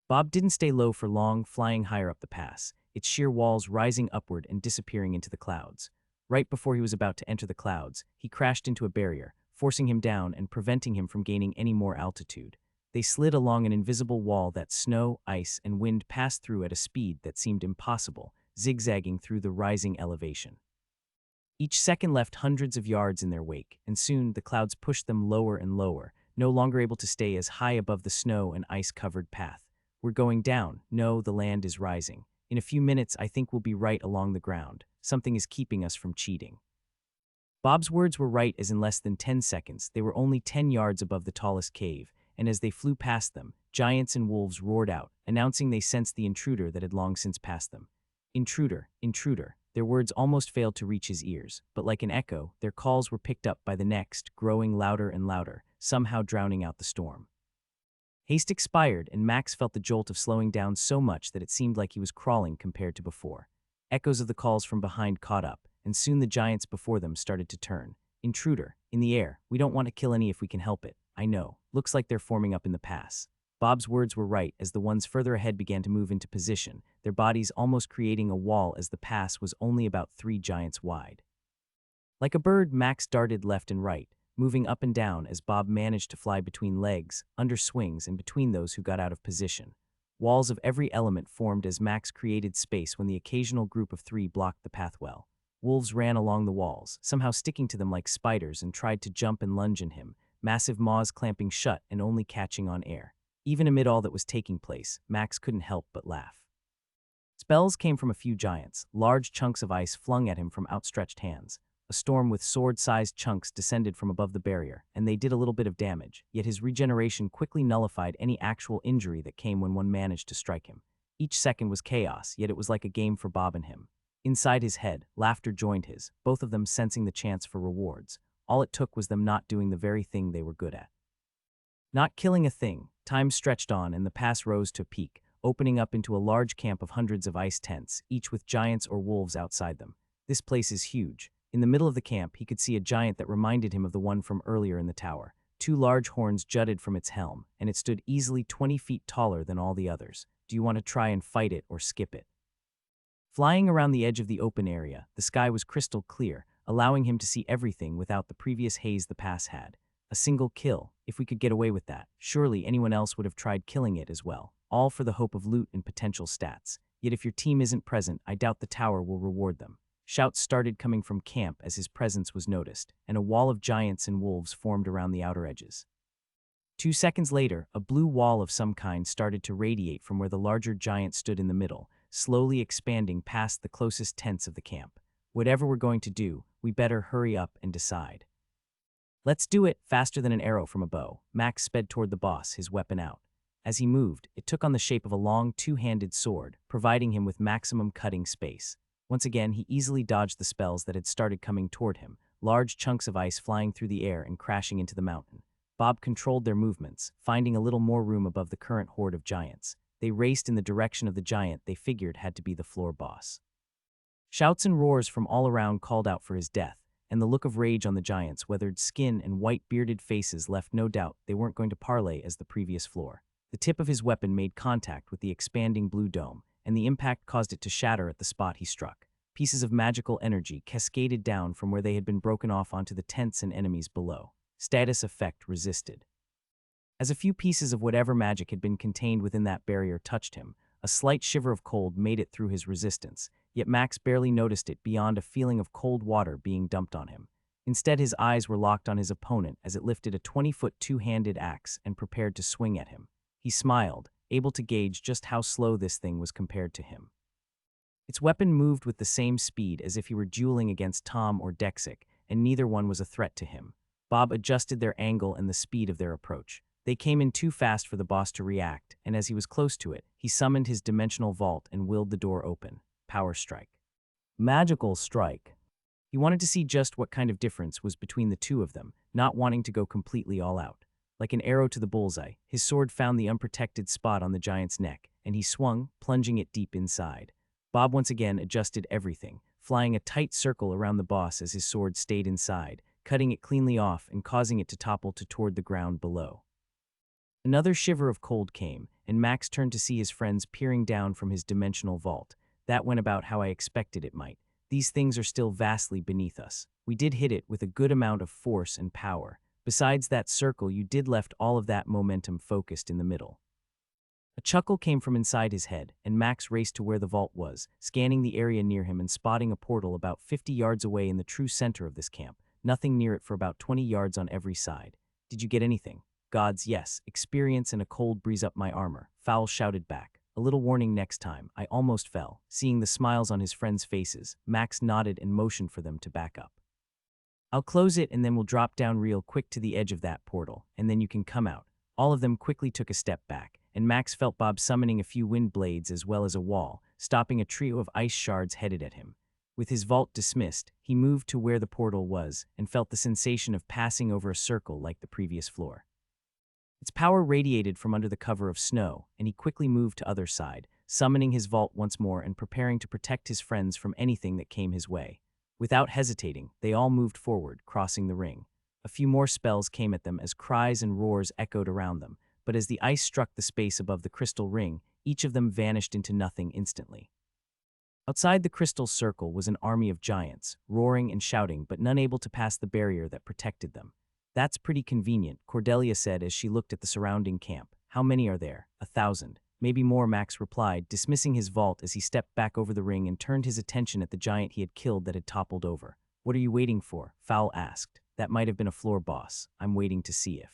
Bob didn't stay low for long, flying higher up the pass, its sheer walls rising upward and disappearing into the clouds. Right before he was about to enter the clouds, he crashed into a barrier, forcing him down and preventing him from gaining any more altitude. They slid along an invisible wall that snow, ice, and wind passed through at a speed that seemed impossible, zigzagging through the rising elevation. Each second left hundreds of yards in their wake, and soon the clouds pushed them lower and lower, no longer able to stay as high above the snow and ice-covered path. We're going down. No, the land is rising. In a few minutes, I think we'll be right along the ground. Something is keeping us from cheating. Bob's words were right, as in less than 10 seconds, they were only 10 yards above the tallest cave, and as they flew past them, giants and wolves roared out, announcing they sensed the intruder that had long since passed them. Intruder, intruder. Their words almost failed to reach his ears, but like an echo, their calls were picked up by the next, growing louder and louder, somehow drowning out the storm. Haste expired, and Max felt the jolt of slowing down so much that it seemed like he was crawling compared to before. Echoes of the calls from behind caught up, and soon the giants before them started to turn. Intruder, in the air, we don't want to kill any if we can help it. I know, looks like they're forming up in the pass. Bob's words were right as the ones further ahead began to move into position, their bodies almost creating a wall as the pass was only about 3 giants wide. Like a bird, Max darted left and right, moving up and down as Bob managed to fly between legs, under swings, and between those who got out of position. Walls of every element formed as Max created space when the occasional group of 3 blocked the path well. Wolves ran along the walls, somehow sticking to them like spiders, and tried to jump and lunge in him, massive maws clamping shut and only catching on air. Even amid all that was taking place, Max couldn't help but laugh. Spells came from a few giants, large chunks of ice flung at him from outstretched hands. A storm with sword-sized chunks descended from above the barrier, and they did a little bit of damage, yet his regeneration quickly nullified any actual injury that came when one managed to strike him. Each second was chaos, yet it was like a game for Bob and him. Inside his head, laughter joined his, both of them sensing the chance for rewards. All it took was them not doing the very thing they were good at. Not killing a thing. Time stretched on and the pass rose to a peak, opening up into a large camp of hundreds of ice tents, each with giants or wolves outside them. This place is huge. In the middle of the camp, he could see a giant that reminded him of the one from earlier in the tower. 2 large horns jutted from its helm, and it stood easily 20 feet taller than all the others. Do you want to try and fight it or skip it? Flying around the edge of the open area, the sky was crystal clear, allowing him to see everything without the previous haze the pass had. A single kill, if we could get away with that. Surely anyone else would have tried killing it as well, all for the hope of loot and potential stats. Yet if your team isn't present, I doubt the tower will reward them. Shouts started coming from camp as his presence was noticed, and a wall of giants and wolves formed around the outer edges. 2 seconds later, a blue wall of some kind started to radiate from where the larger giant stood in the middle, slowly expanding past the closest tents of the camp. Whatever we're going to do, we better hurry up and decide. Let's do it, faster than an arrow from a bow. Max sped toward the boss, his weapon out. As he moved, it took on the shape of a long, two-handed sword, providing him with maximum cutting space. Once again, he easily dodged the spells that had started coming toward him, large chunks of ice flying through the air and crashing into the mountain. Bob controlled their movements, finding a little more room above the current horde of giants. They raced in the direction of the giant they figured had to be the floor boss. Shouts and roars from all around called out for his death, and the look of rage on the giant's weathered skin and white bearded faces left no doubt they weren't going to parley as the previous floor. The tip of his weapon made contact with the expanding blue dome, and the impact caused it to shatter at the spot he struck. Pieces of magical energy cascaded down from where they had been broken off onto the tents and enemies below. Status effect resisted. As a few pieces of whatever magic had been contained within that barrier touched him, a slight shiver of cold made it through his resistance, yet Max barely noticed it beyond a feeling of cold water being dumped on him. Instead, his eyes were locked on his opponent as it lifted a 20-foot two-handed axe and prepared to swing at him. He smiled, able to gauge just how slow this thing was compared to him. Its weapon moved with the same speed as if he were dueling against Tom or Dexic, and neither one was a threat to him. Bob adjusted their angle and the speed of their approach. They came in too fast for the boss to react, and as he was close to it, he summoned his dimensional vault and willed the door open. Power strike. Magical strike. He wanted to see just what kind of difference was between the two of them, not wanting to go completely all out. Like an arrow to the bullseye, his sword found the unprotected spot on the giant's neck, and he swung, plunging it deep inside. Bob once again adjusted everything, flying a tight circle around the boss as his sword stayed inside, cutting it cleanly off and causing it to topple toward the ground below. Another shiver of cold came, and Max turned to see his friends peering down from his dimensional vault. That went about how I expected it might. These things are still vastly beneath us. We did hit it with a good amount of force and power. Besides that circle, you did left all of that momentum focused in the middle. A chuckle came from inside his head, and Max raced to where the vault was, scanning the area near him and spotting a portal about 50 yards away in the true center of this camp, nothing near it for about 20 yards on every side. Did you get anything? Gods, yes. Experience and a cold breeze up my armor. Fowl shouted back. A little warning next time. I almost fell. Seeing the smiles on his friends' faces, Max nodded and motioned for them to back up. I'll close it and then we'll drop down real quick to the edge of that portal, and then you can come out. All of them quickly took a step back, and Max felt Bob summoning a few wind blades as well as a wall, stopping a trio of ice shards headed at him. With his vault dismissed, he moved to where the portal was and felt the sensation of passing over a circle like the previous floor. Its power radiated from under the cover of snow, and he quickly moved to other side, summoning his vault once more and preparing to protect his friends from anything that came his way. Without hesitating, they all moved forward, crossing the ring. A few more spells came at them as cries and roars echoed around them, but as the ice struck the space above the crystal ring, each of them vanished into nothing instantly. Outside the crystal circle was an army of giants, roaring and shouting, but none able to pass the barrier that protected them. That's pretty convenient, Cordelia said as she looked at the surrounding camp. How many are there? 1,000. Maybe more, Max replied, dismissing his vault as he stepped back over the ring and turned his attention at the giant he had killed that had toppled over. What are you waiting for? Fowl asked. That might have been a floor boss. I'm waiting to see if.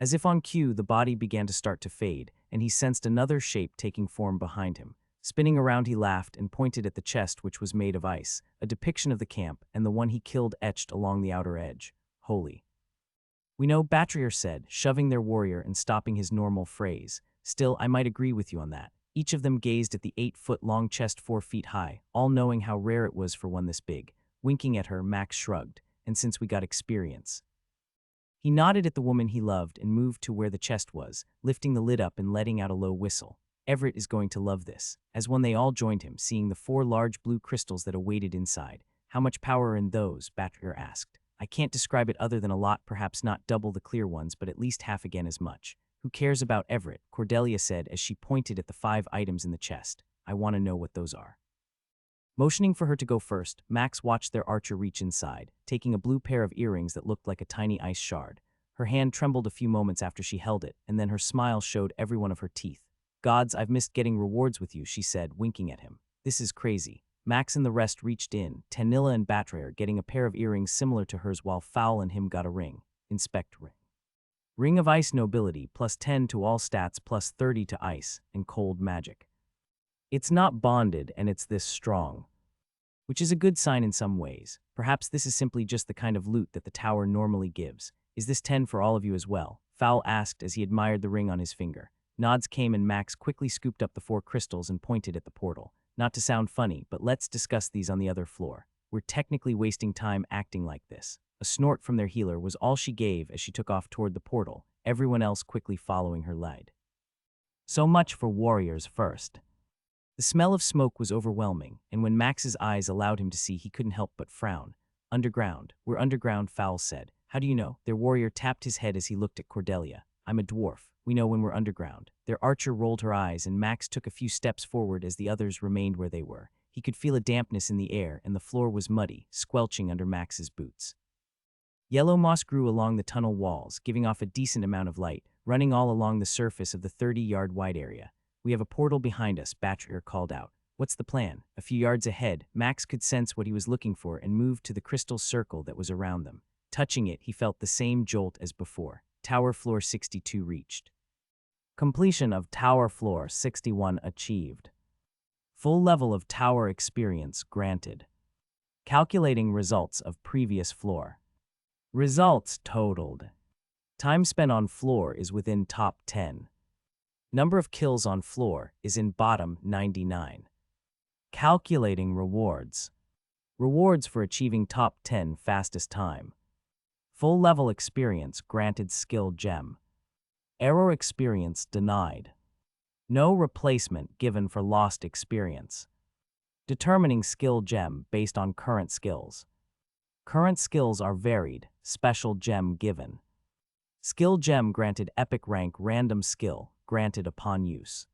As if on cue, the body began to start to fade, and he sensed another shape taking form behind him. Spinning around, he laughed and pointed at the chest, which was made of ice, a depiction of the camp and the one he killed etched along the outer edge. Holy. We know, Batrier said, shoving their warrior and stopping his normal phrase. Still, I might agree with you on that. Each of them gazed at the 8-foot-long chest 4 feet high, all knowing how rare it was for one this big. Winking at her, Max shrugged. And since we got experience. He nodded at the woman he loved and moved to where the chest was, lifting the lid up and letting out a low whistle. Everett is going to love this. As when they all joined him, seeing the 4 large blue crystals that awaited inside. How much power are in those? Batrier asked. I can't describe it other than a lot, perhaps not double the clear ones, but at least half again as much. Who cares about Everett? Cordelia said as she pointed at the 5 items in the chest. I want to know what those are. Motioning for her to go first, Max watched their archer reach inside, taking a blue pair of earrings that looked like a tiny ice shard. Her hand trembled a few moments after she held it, and then her smile showed every one of her teeth. Gods, I've missed getting rewards with you, she said, winking at him. This is crazy. Max and the rest reached in, Tanilla and Batrayer getting a pair of earrings similar to hers while Fowl and him got a ring. Inspect ring. Ring of Ice Nobility, +10 to all stats, +30 to ice, and cold magic. It's not bonded, and it's this strong. Which is a good sign in some ways. Perhaps this is simply just the kind of loot that the tower normally gives. Is this 10 for all of you as well? Fowl asked as he admired the ring on his finger. Nods came and Max quickly scooped up the 4 crystals and pointed at the portal. Not to sound funny, but let's discuss these on the other floor. We're technically wasting time acting like this. A snort from their healer was all she gave as she took off toward the portal, everyone else quickly following her lead. So much for warriors first. The smell of smoke was overwhelming, and when Max's eyes allowed him to see, he couldn't help but frown. Underground. We're underground, Fowl said. How do you know? Their warrior tapped his head as he looked at Cordelia. I'm a dwarf. We know when we're underground. Their archer rolled her eyes, and Max took a few steps forward as the others remained where they were. He could feel a dampness in the air, and the floor was muddy, squelching under Max's boots. Yellow moss grew along the tunnel walls, giving off a decent amount of light, running all along the surface of the 30-yard-wide area. We have a portal behind us, Batcher called out. What's the plan? A few yards ahead, Max could sense what he was looking for and moved to the crystal circle that was around them. Touching it, he felt the same jolt as before. Tower floor 62 reached. Completion of tower floor 61 achieved. Full level of tower experience granted. Calculating results of previous floor. Results totaled. Time spent on floor is within top 10. Number of kills on floor is in bottom 99. Calculating rewards. Rewards for achieving top 10 fastest time. Full level experience granted skill gem. Error experience denied. No replacement given for lost experience. Determining skill gem based on current skills. Current skills are varied, special gem given. Skill gem granted epic rank random skill, granted upon use.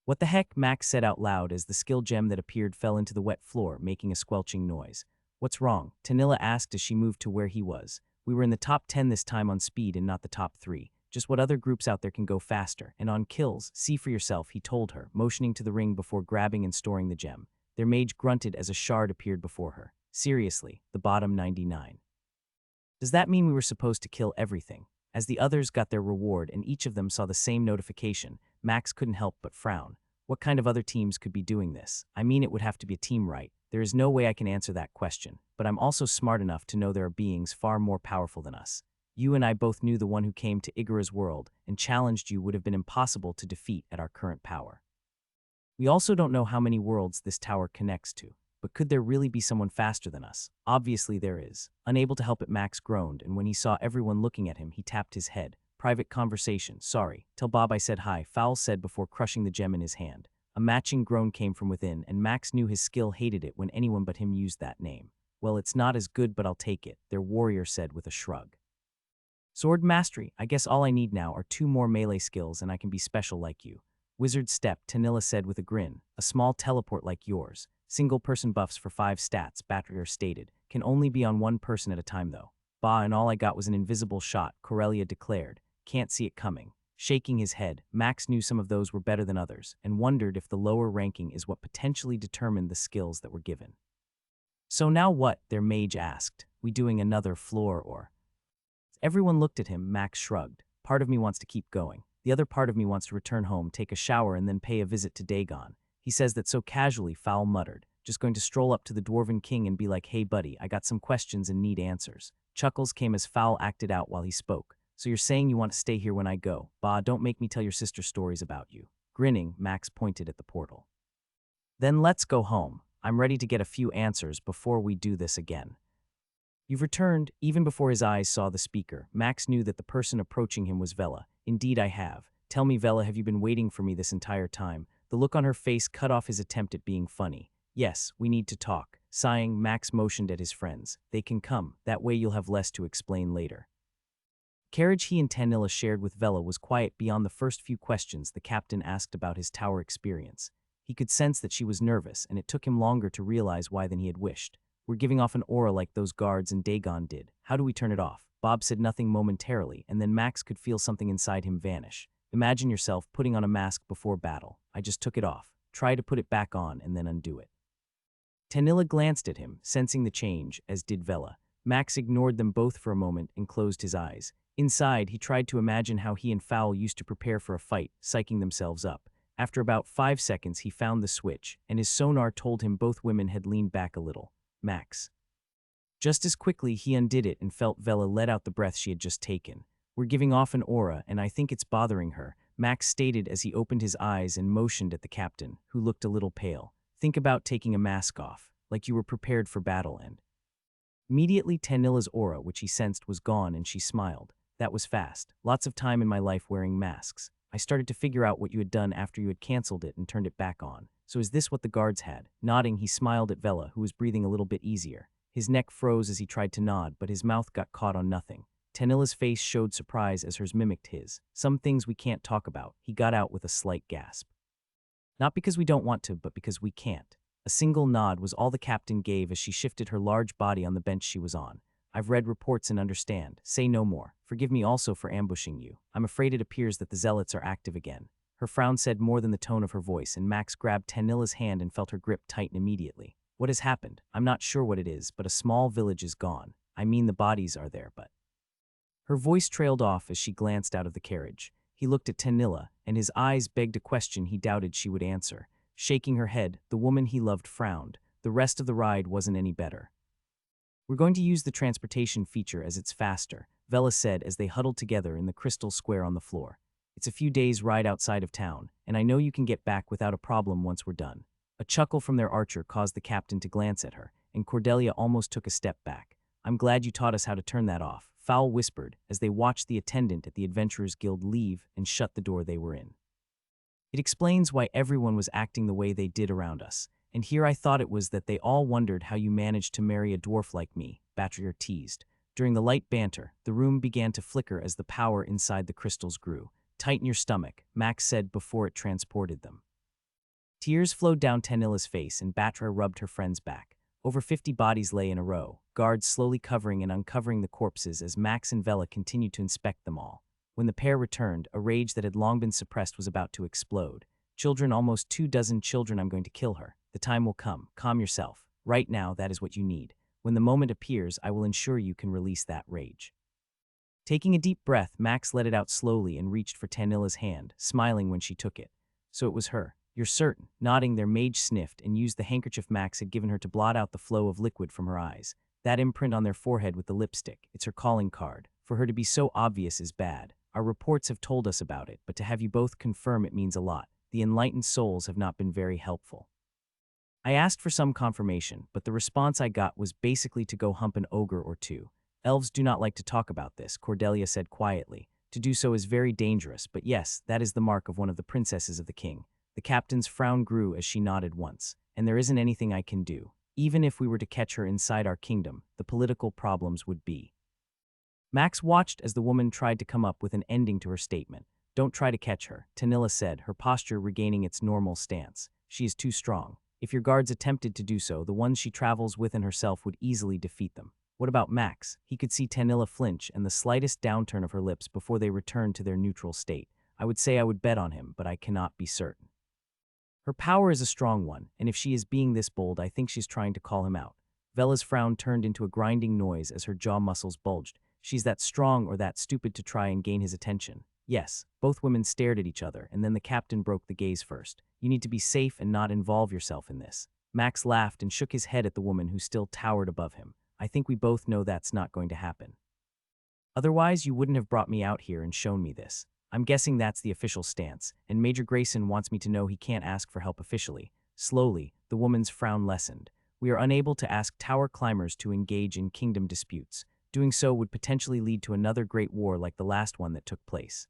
What the heck? Max said out loud as the skill gem that appeared fell into the wet floor, making a squelching noise. What's wrong? Tanilla asked as she moved to where he was. We were in the top 10 this time on speed and not the top 3. Just what other groups out there can go faster. And on kills, see for yourself, he told her, motioning to the ring before grabbing and storing the gem. Their mage grunted as a shard appeared before her. Seriously, the bottom 99. Does that mean we were supposed to kill everything? As the others got their reward and each of them saw the same notification, Max couldn't help but frown. What kind of other teams could be doing this? I mean, it would have to be a team, right? There is no way I can answer that question, but I'm also smart enough to know there are beings far more powerful than us. You and I both knew the one who came to Igara's world and challenged you would have been impossible to defeat at our current power. We also don't know how many worlds this tower connects to, but could there really be someone faster than us? Obviously there is. Unable to help it, Max groaned, and when he saw everyone looking at him, he tapped his head. Private conversation. Sorry. Tell Bob I said hi, Fowl said before crushing the gem in his hand. A matching groan came from within, and Max knew his skill hated it when anyone but him used that name. Well, it's not as good, but I'll take it, their warrior said with a shrug. Sword mastery. I guess all I need now are 2 more melee skills and I can be special like you. Wizard step, Tanilla said with a grin. A small teleport like yours. Single person buffs for 5 stats, Batterer stated. Can only be on 1 person at a time though. Bah, and all I got was an invisible shot, Cordelia declared. Can't see it coming. Shaking his head, Max knew some of those were better than others, and wondered if the lower ranking is what potentially determined the skills that were given. So now what? Their mage asked. We doing another floor or? Everyone looked at him. Max shrugged. Part of me wants to keep going. The other part of me wants to return home, take a shower, and then pay a visit to Dagon. He says that so casually, Fowl muttered. Just going to stroll up to the Dwarven King and be like, hey buddy, I got some questions and need answers. Chuckles came as Fowl acted out while he spoke. So you're saying you want to stay here when I go? Bah, don't make me tell your sister stories about you. Grinning, Max pointed at the portal. Then let's go home. I'm ready to get a few answers before we do this again. You've returned. Even before his eyes saw the speaker, Max knew that the person approaching him was Vela. Indeed I have. Tell me, Vela, have you been waiting for me this entire time? The look on her face cut off his attempt at being funny. Yes, we need to talk. Sighing, Max motioned at his friends. They can come. That way you'll have less to explain later. Carriage he and Tanilla shared with Vela was quiet beyond the first few questions the captain asked about his tower experience. He could sense that she was nervous, and it took him longer to realize why than he had wished. We're giving off an aura like those guards in Dagon did. How do we turn it off? Bob said nothing momentarily, and then Max could feel something inside him vanish. Imagine yourself putting on a mask before battle. I just took it off. Try to put it back on and then undo it. Tanilla glanced at him, sensing the change, as did Vela. Max ignored them both for a moment and closed his eyes. Inside, he tried to imagine how he and Fowl used to prepare for a fight, psyching themselves up. After about 5 seconds, he found the switch, and his sonar told him both women had leaned back a little. Max. Just as quickly, he undid it and felt Vela let out the breath she had just taken. We're giving off an aura, and I think it's bothering her. Max stated as he opened his eyes and motioned at the captain, who looked a little pale. Think about taking a mask off, like you were prepared for battle and… Immediately Tanilla's aura, which he sensed, was gone and she smiled. That was fast. Lots of time in my life wearing masks. I started to figure out what you had done after you had cancelled it and turned it back on. So is this what the guards had? Nodding, he smiled at Vela, who was breathing a little bit easier. His neck froze as he tried to nod, but his mouth got caught on nothing. Tanilla's face showed surprise as hers mimicked his. Some things we can't talk about, he got out with a slight gasp. Not because we don't want to, but because we can't. A single nod was all the captain gave as she shifted her large body on the bench she was on. I've read reports and understand. Say no more. Forgive me also for ambushing you. I'm afraid it appears that the zealots are active again. Her frown said more than the tone of her voice, and Max grabbed Tanilla's hand and felt her grip tighten immediately. What has happened? I'm not sure what it is, but a small village is gone. I mean, the bodies are there, but… Her voice trailed off as she glanced out of the carriage. He looked at Tanilla, and his eyes begged a question he doubted she would answer. Shaking her head, the woman he loved frowned. The rest of the ride wasn't any better. We're going to use the transportation feature as it's faster, Vela said as they huddled together in the crystal square on the floor. It's a few days' ride outside of town, and I know you can get back without a problem once we're done. A chuckle from their archer caused the captain to glance at her, and Cordelia almost took a step back. I'm glad you taught us how to turn that off, Fowl whispered as they watched the attendant at the Adventurers Guild leave and shut the door they were in. It explains why everyone was acting the way they did around us. And here I thought it was that they all wondered how you managed to marry a dwarf like me, Batrier teased. During the light banter, the room began to flicker as the power inside the crystals grew. Tighten your stomach, Max said before it transported them. Tears flowed down Tanilla's face and Batra rubbed her friend's back. Over 50 bodies lay in a row, guards slowly covering and uncovering the corpses as Max and Vela continued to inspect them all. When the pair returned, a rage that had long been suppressed was about to explode. Children, almost 24 children, I'm going to kill her. The time will come. Calm yourself. Right now, that is what you need. When the moment appears, I will ensure you can release that rage. Taking a deep breath, Max let it out slowly and reached for Tanilla's hand, smiling when she took it. So it was her. You're certain? Nodding, their mage sniffed and used the handkerchief Max had given her to blot out the flow of liquid from her eyes. That imprint on their forehead with the lipstick, it's her calling card. For her to be so obvious is bad. Our reports have told us about it, but to have you both confirm it means a lot. The enlightened souls have not been very helpful. I asked for some confirmation, but the response I got was basically to go hump an ogre or two. Elves do not like to talk about this, Cordelia said quietly. To do so is very dangerous, but yes, that is the mark of one of the princesses of the king. The captain's frown grew as she nodded once. And there isn't anything I can do. Even if we were to catch her inside our kingdom, the political problems would be. Max watched as the woman tried to come up with an ending to her statement. Don't try to catch her, Tanilla said, her posture regaining its normal stance. She is too strong. If your guards attempted to do so, the ones she travels with and herself would easily defeat them. What about Max? He could see Tanilla flinch and the slightest downturn of her lips before they returned to their neutral state. I would say I would bet on him, but I cannot be certain. Her power is a strong one, and if she is being this bold, I think she's trying to call him out. Vela's frown turned into a grinding noise as her jaw muscles bulged. She's that strong or that stupid to try and gain his attention. Yes, both women stared at each other, and then the captain broke the gaze first. You need to be safe and not involve yourself in this. Max laughed and shook his head at the woman who still towered above him. I think we both know that's not going to happen. Otherwise, you wouldn't have brought me out here and shown me this. I'm guessing that's the official stance, and Major Grayson wants me to know he can't ask for help officially. Slowly, the woman's frown lessened. We are unable to ask tower climbers to engage in kingdom disputes. Doing so would potentially lead to another great war like the last one that took place.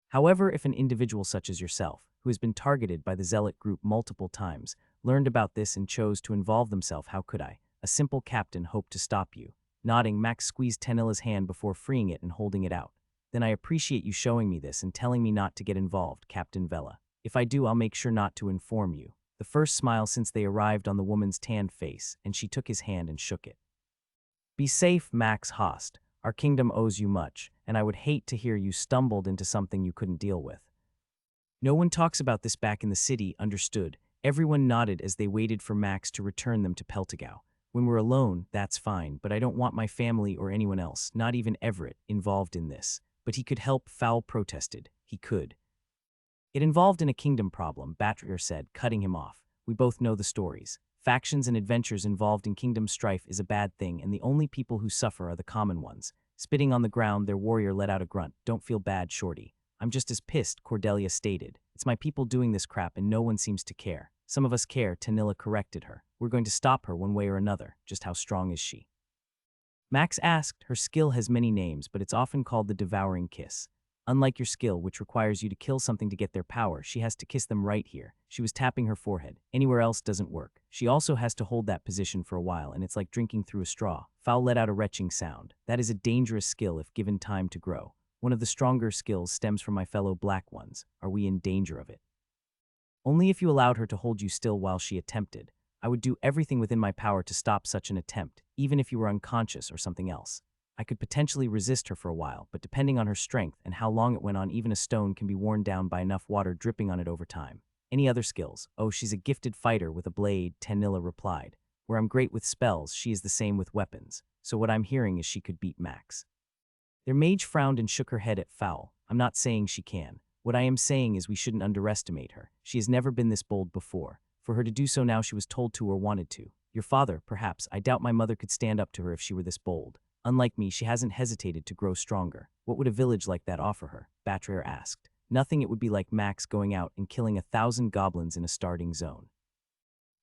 However, if an individual such as yourself, who has been targeted by the zealot group multiple times, learned about this and chose to involve themselves, how could I, a simple captain, hope to stop you? Nodding, Max squeezed Tanilla's hand before freeing it and holding it out. Then I appreciate you showing me this and telling me not to get involved, Captain Vela. If I do, I'll make sure not to inform you. The first smile since they arrived on the woman's tanned face, and she took his hand and shook it. Be safe, Max Host. Our kingdom owes you much, and I would hate to hear you stumbled into something you couldn't deal with. No one talks about this back in the city, understood. Everyone nodded as they waited for Max to return them to Peltigau. When we're alone, that's fine, but I don't want my family or anyone else, not even Everett, involved in this. But he could help, Fowl protested. He could. It involved in a kingdom problem, Batrier said, cutting him off. We both know the stories. Factions and adventures involved in kingdom strife is a bad thing, and the only people who suffer are the common ones. Spitting on the ground, their warrior let out a grunt. Don't feel bad, Shorty. I'm just as pissed, Cordelia stated. It's my people doing this crap and no one seems to care. Some of us care, Tanilla corrected her. We're going to stop her one way or another. Just how strong is she? Max asked. Her skill has many names, but it's often called the devouring kiss. Unlike your skill, which requires you to kill something to get their power, she has to kiss them right here. She was tapping her forehead. Anywhere else doesn't work. She also has to hold that position for a while, and it's like drinking through a straw. Fowl let out a retching sound. That is a dangerous skill if given time to grow. One of the stronger skills stems from my fellow black ones. Are we in danger of it? Only if you allowed her to hold you still while she attempted. I would do everything within my power to stop such an attempt, even if you were unconscious or something else. I could potentially resist her for a while, but depending on her strength and how long it went on, even a stone can be worn down by enough water dripping on it over time. Any other skills? Oh, she's a gifted fighter with a blade, Tanilla replied. Where I'm great with spells, she is the same with weapons. So what I'm hearing is she could beat Max. Their mage frowned and shook her head at Fowl. I'm not saying she can. What I am saying is we shouldn't underestimate her. She has never been this bold before. For her to do so now, she was told to or wanted to. Your father, perhaps. I doubt my mother could stand up to her if she were this bold. Unlike me, she hasn't hesitated to grow stronger. What would a village like that offer her? Batrayer asked. Nothing. It would be like Max going out and killing 1,000 goblins in a starting zone.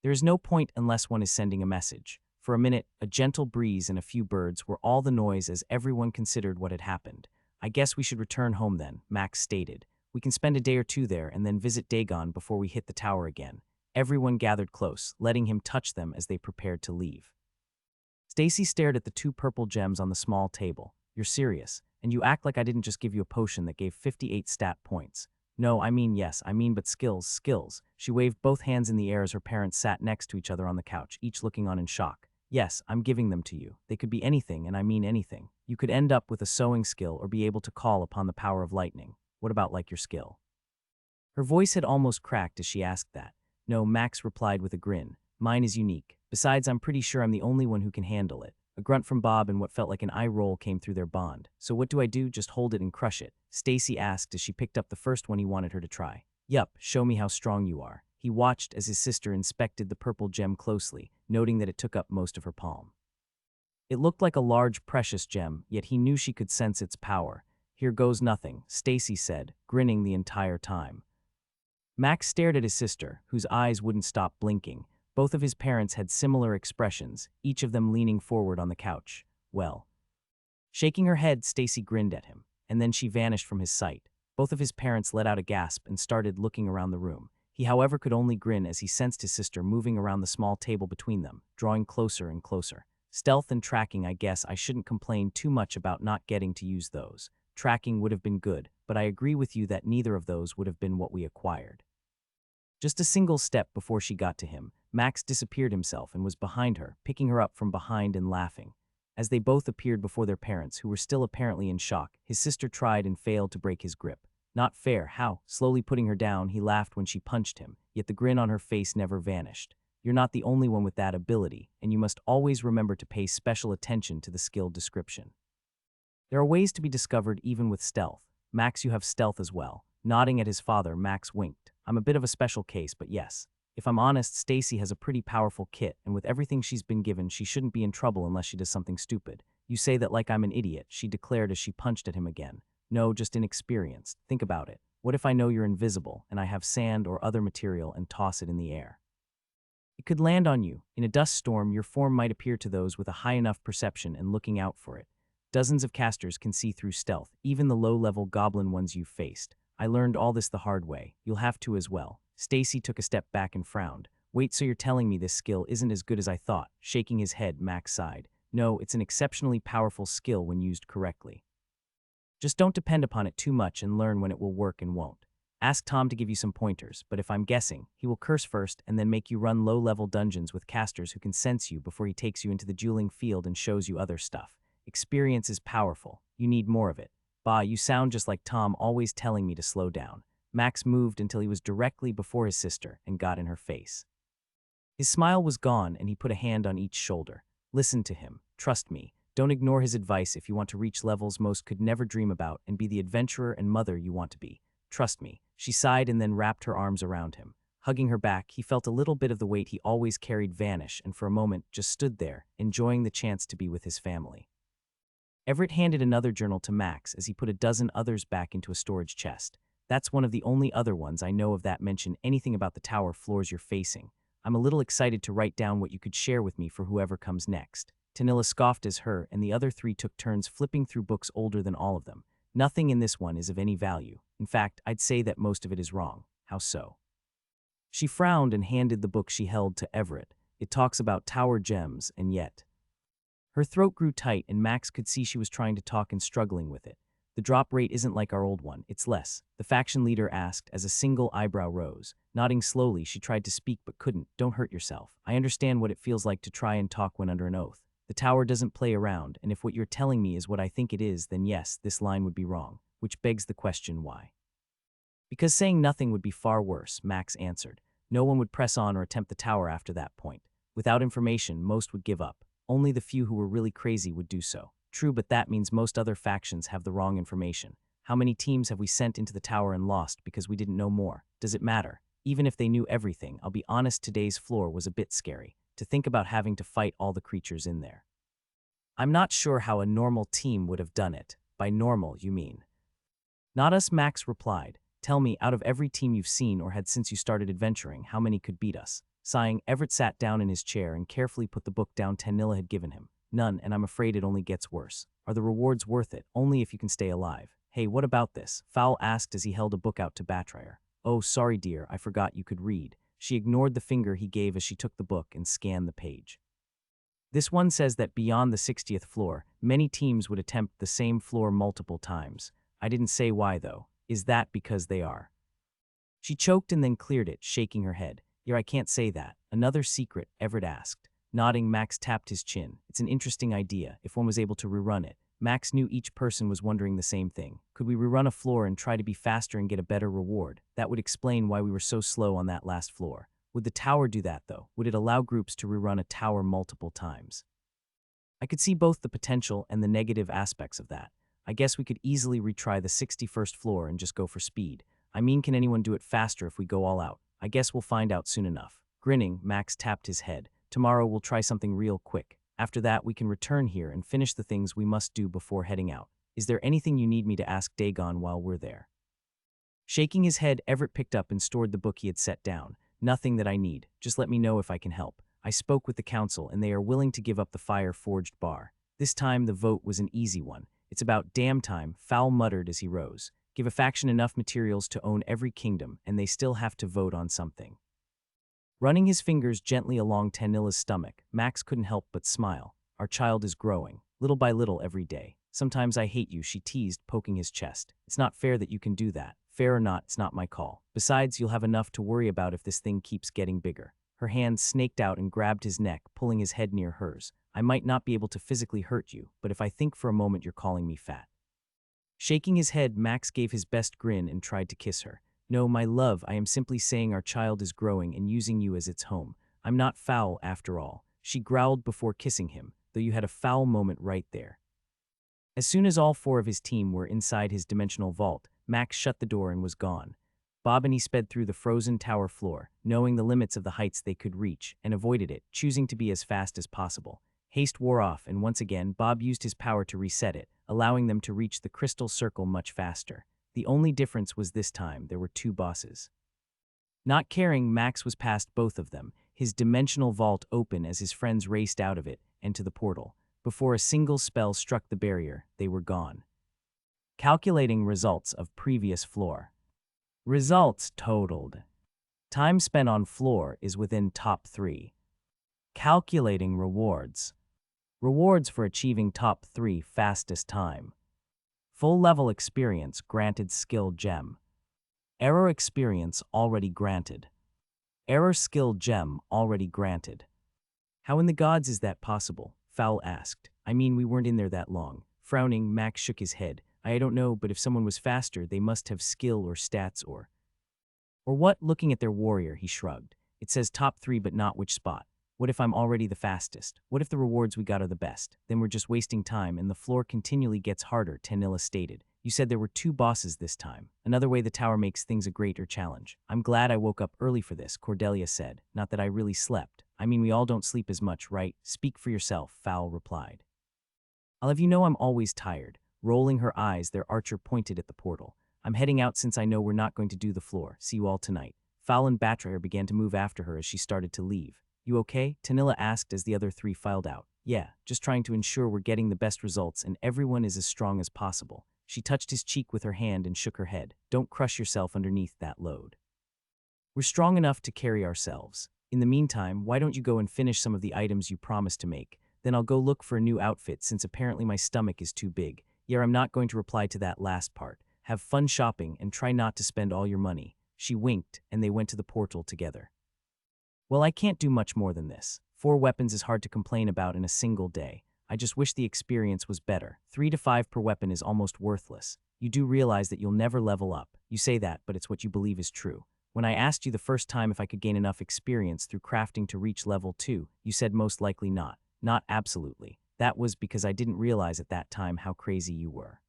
There is no point unless one is sending a message. For a minute, a gentle breeze and a few birds were all the noise as everyone considered what had happened. I guess we should return home then, Max stated. We can spend a day or two there and then visit Dagon before we hit the tower again. Everyone gathered close, letting him touch them as they prepared to leave. Stacy stared at the 2 purple gems on the small table. You're serious, and you act like I didn't just give you a potion that gave 58 stat points. No, I mean yes, but skills. She waved both hands in the air as her parents sat next to each other on the couch, each looking on in shock. Yes, I'm giving them to you. They could be anything, and I mean anything. You could end up with a sewing skill or be able to call upon the power of lightning. What about like your skill? Her voice had almost cracked as she asked that. No, Max replied with a grin. Mine is unique. Besides, I'm pretty sure I'm the only one who can handle it. A grunt from Bob and what felt like an eye roll came through their bond. So what do I do? Just hold it and crush it? Stacy asked as she picked up the first one he wanted her to try. Yup, show me how strong you are. He watched as his sister inspected the purple gem closely, noting that it took up most of her palm. It looked like a large, precious gem, yet he knew she could sense its power. Here goes nothing, Stacy said, grinning the entire time. Max stared at his sister, whose eyes wouldn't stop blinking. Both of his parents had similar expressions, each of them leaning forward on the couch. Well. Shaking her head, Stacy grinned at him, and then she vanished from his sight. Both of his parents let out a gasp and started looking around the room. He, however, could only grin as he sensed his sister moving around the small table between them, drawing closer and closer. Stealth and tracking, I guess I shouldn't complain too much about not getting to use those. Tracking would have been good, but I agree with you that neither of those would have been what we acquired. Just a single step before she got to him, Max disappeared himself and was behind her, picking her up from behind and laughing. As they both appeared before their parents, who were still apparently in shock, his sister tried and failed to break his grip. Not fair, how? Slowly putting her down, he laughed when she punched him, yet the grin on her face never vanished. You're not the only one with that ability, and you must always remember to pay special attention to the skill description. There are ways to be discovered even with stealth. Max, you have stealth as well. Nodding at his father, Max winked. I'm a bit of a special case, but yes. If I'm honest, Stacy has a pretty powerful kit, and with everything she's been given, she shouldn't be in trouble unless she does something stupid. You say that like I'm an idiot, she declared as she punched at him again. No, just inexperienced. Think about it. What if I know you're invisible, and I have sand or other material and toss it in the air? It could land on you. In a dust storm, your form might appear to those with a high enough perception and looking out for it. Dozens of casters can see through stealth, even the low-level goblin ones you've faced. I learned all this the hard way. You'll have to as well. Stacy took a step back and frowned. Wait, so you're telling me this skill isn't as good as I thought? Shaking his head, Max sighed. No, it's an exceptionally powerful skill when used correctly. Just don't depend upon it too much and learn when it will work and won't. Ask Tom to give you some pointers, but if I'm guessing, he will curse first and then make you run low-level dungeons with casters who can sense you before he takes you into the dueling field and shows you other stuff. Experience is powerful. You need more of it. Bah, you sound just like Tom, always telling me to slow down. Max moved until he was directly before his sister and got in her face. His smile was gone and he put a hand on each shoulder. Listen to him. Trust me. Don't ignore his advice if you want to reach levels most could never dream about and be the adventurer and mother you want to be. Trust me. She sighed and then wrapped her arms around him. Hugging her back, he felt a little bit of the weight he always carried vanish and for a moment just stood there, enjoying the chance to be with his family. Everett handed another journal to Max as he put a dozen others back into a storage chest. That's one of the only other ones I know of that mention anything about the tower floors you're facing. I'm a little excited to write down what you could share with me for whoever comes next. Tanilla scoffed as her and the other three took turns flipping through books older than all of them. Nothing in this one is of any value. In fact, I'd say that most of it is wrong. How so? She frowned and handed the book she held to Everett. It talks about tower gems, and yet. Her throat grew tight and Max could see she was trying to talk and struggling with it. The drop rate isn't like our old one, it's less, the faction leader asked as a single eyebrow rose. Nodding slowly, she tried to speak but couldn't. Don't hurt yourself. I understand what it feels like to try and talk when under an oath. The tower doesn't play around, and if what you're telling me is what I think it is, then yes, this line would be wrong. Which begs the question, why? Because saying nothing would be far worse, Max answered. No one would press on or attempt the tower after that point. Without information, most would give up. Only the few who were really crazy would do so. True, but that means most other factions have the wrong information. How many teams have we sent into the tower and lost because we didn't know more? Does it matter? Even if they knew everything, I'll be honest, today's floor was a bit scary. To think about having to fight all the creatures in there. I'm not sure how a normal team would have done it. By normal, you mean? Not us, Max replied. Tell me, out of every team you've seen or had since you started adventuring, how many could beat us? Sighing, Everett sat down in his chair and carefully put the book down Tanilla had given him. None, and I'm afraid it only gets worse. Are the rewards worth it? Only if you can stay alive. Hey, what about this? Fowl asked as he held a book out to Batrier. Oh, sorry dear, I forgot you could read. She ignored the finger he gave as she took the book and scanned the page. This one says that beyond the 60th floor, many teams would attempt the same floor multiple times. I didn't say why, though. Is that because they are? She choked and then cleared it, shaking her head. I can't say that. Another secret, Everett asked. Nodding, Max tapped his chin. It's an interesting idea, if one was able to rerun it. Max knew each person was wondering the same thing. Could we rerun a floor and try to be faster and get a better reward? That would explain why we were so slow on that last floor. Would the tower do that, though? Would it allow groups to rerun a tower multiple times? I could see both the potential and the negative aspects of that. I guess we could easily retry the 61st floor and just go for speed. I mean, can anyone do it faster if we go all out? I guess we'll find out soon enough. Grinning, Max tapped his head. Tomorrow we'll try something real quick. After that, we can return here and finish the things we must do before heading out. Is there anything you need me to ask Dagon while we're there? Shaking his head, Everett picked up and stored the book he had set down. Nothing that I need. Just let me know if I can help. I spoke with the council and they are willing to give up the fire-forged bar. This time the vote was an easy one. It's about damn time, Fowl muttered as he rose. Give a faction enough materials to own every kingdom, and they still have to vote on something. Running his fingers gently along Tanilla's stomach, Max couldn't help but smile. Our child is growing, little by little every day. Sometimes I hate you, she teased, poking his chest. It's not fair that you can do that. Fair or not, it's not my call. Besides, you'll have enough to worry about if this thing keeps getting bigger. Her hand snaked out and grabbed his neck, pulling his head near hers. I might not be able to physically hurt you, but if I think for a moment you're calling me fat. Shaking his head, Max gave his best grin and tried to kiss her. No, my love, I am simply saying our child is growing and using you as its home. I'm not foul after all. She growled before kissing him, though you had a foul moment right there. As soon as all four of his team were inside his dimensional vault, Max shut the door and was gone. Bob and he sped through the frozen tower floor, knowing the limits of the heights they could reach, and avoided it, choosing to be as fast as possible. Haste wore off, and once again, Bob used his power to reset it, allowing them to reach the crystal circle much faster. The only difference was this time there were two bosses. Not caring, Max was past both of them, his dimensional vault open as his friends raced out of it and to the portal. Before a single spell struck the barrier, they were gone. Calculating results of previous floor. Results totaled. Time spent on floor is within top 3. Calculating rewards. Rewards for achieving top 3 fastest time. Full level experience granted skill gem. Error experience already granted. Error skill gem already granted. How in the gods is that possible? Fowl asked. I mean, we weren't in there that long. Frowning, Max shook his head. I don't know, but if someone was faster, they must have skill or stats or what? Looking at their warrior, he shrugged. It says top 3 but not which spot. What if I'm already the fastest? What if the rewards we got are the best? Then we're just wasting time and the floor continually gets harder, Tanilla stated. You said there were 2 bosses this time. Another way the tower makes things a greater challenge. I'm glad I woke up early for this, Cordelia said. Not that I really slept. I mean, we all don't sleep as much, right? Speak for yourself, Fowl replied. I'll have you know I'm always tired. Rolling her eyes, their archer pointed at the portal. I'm heading out since I know we're not going to do the floor. See you all tonight. Fowl and Batrayer began to move after her as she started to leave. You okay? Tanilla asked as the other three filed out. Yeah, just trying to ensure we're getting the best results and everyone is as strong as possible. She touched his cheek with her hand and shook her head. Don't crush yourself underneath that load. We're strong enough to carry ourselves. In the meantime, why don't you go and finish some of the items you promised to make? Then I'll go look for a new outfit since apparently my stomach is too big. Yeah, I'm not going to reply to that last part. Have fun shopping and try not to spend all your money. She winked, and they went to the portal together. Well, I can't do much more than this. 4 weapons is hard to complain about in a single day. I just wish the experience was better. 3 to 5 per weapon is almost worthless. You do realize that you'll never level up. You say that, but it's what you believe is true. When I asked you the first time if I could gain enough experience through crafting to reach level 2, you said most likely not. Not absolutely. That was because I didn't realize at that time how crazy you were.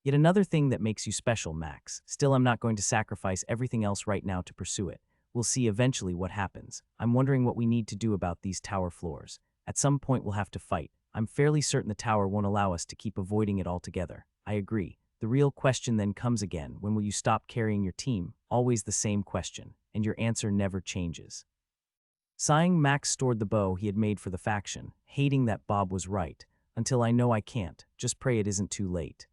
Yet another thing that makes you special, Max. Still, I'm not going to sacrifice everything else right now to pursue it. We'll see eventually what happens. I'm wondering what we need to do about these tower floors. At some point we'll have to fight. I'm fairly certain the tower won't allow us to keep avoiding it altogether. I agree. The real question then comes again, when will you stop carrying your team? Always the same question, and your answer never changes. Sighing, Max stored the bow he had made for the faction, hating that Bob was right. Until I know I can't, just pray it isn't too late.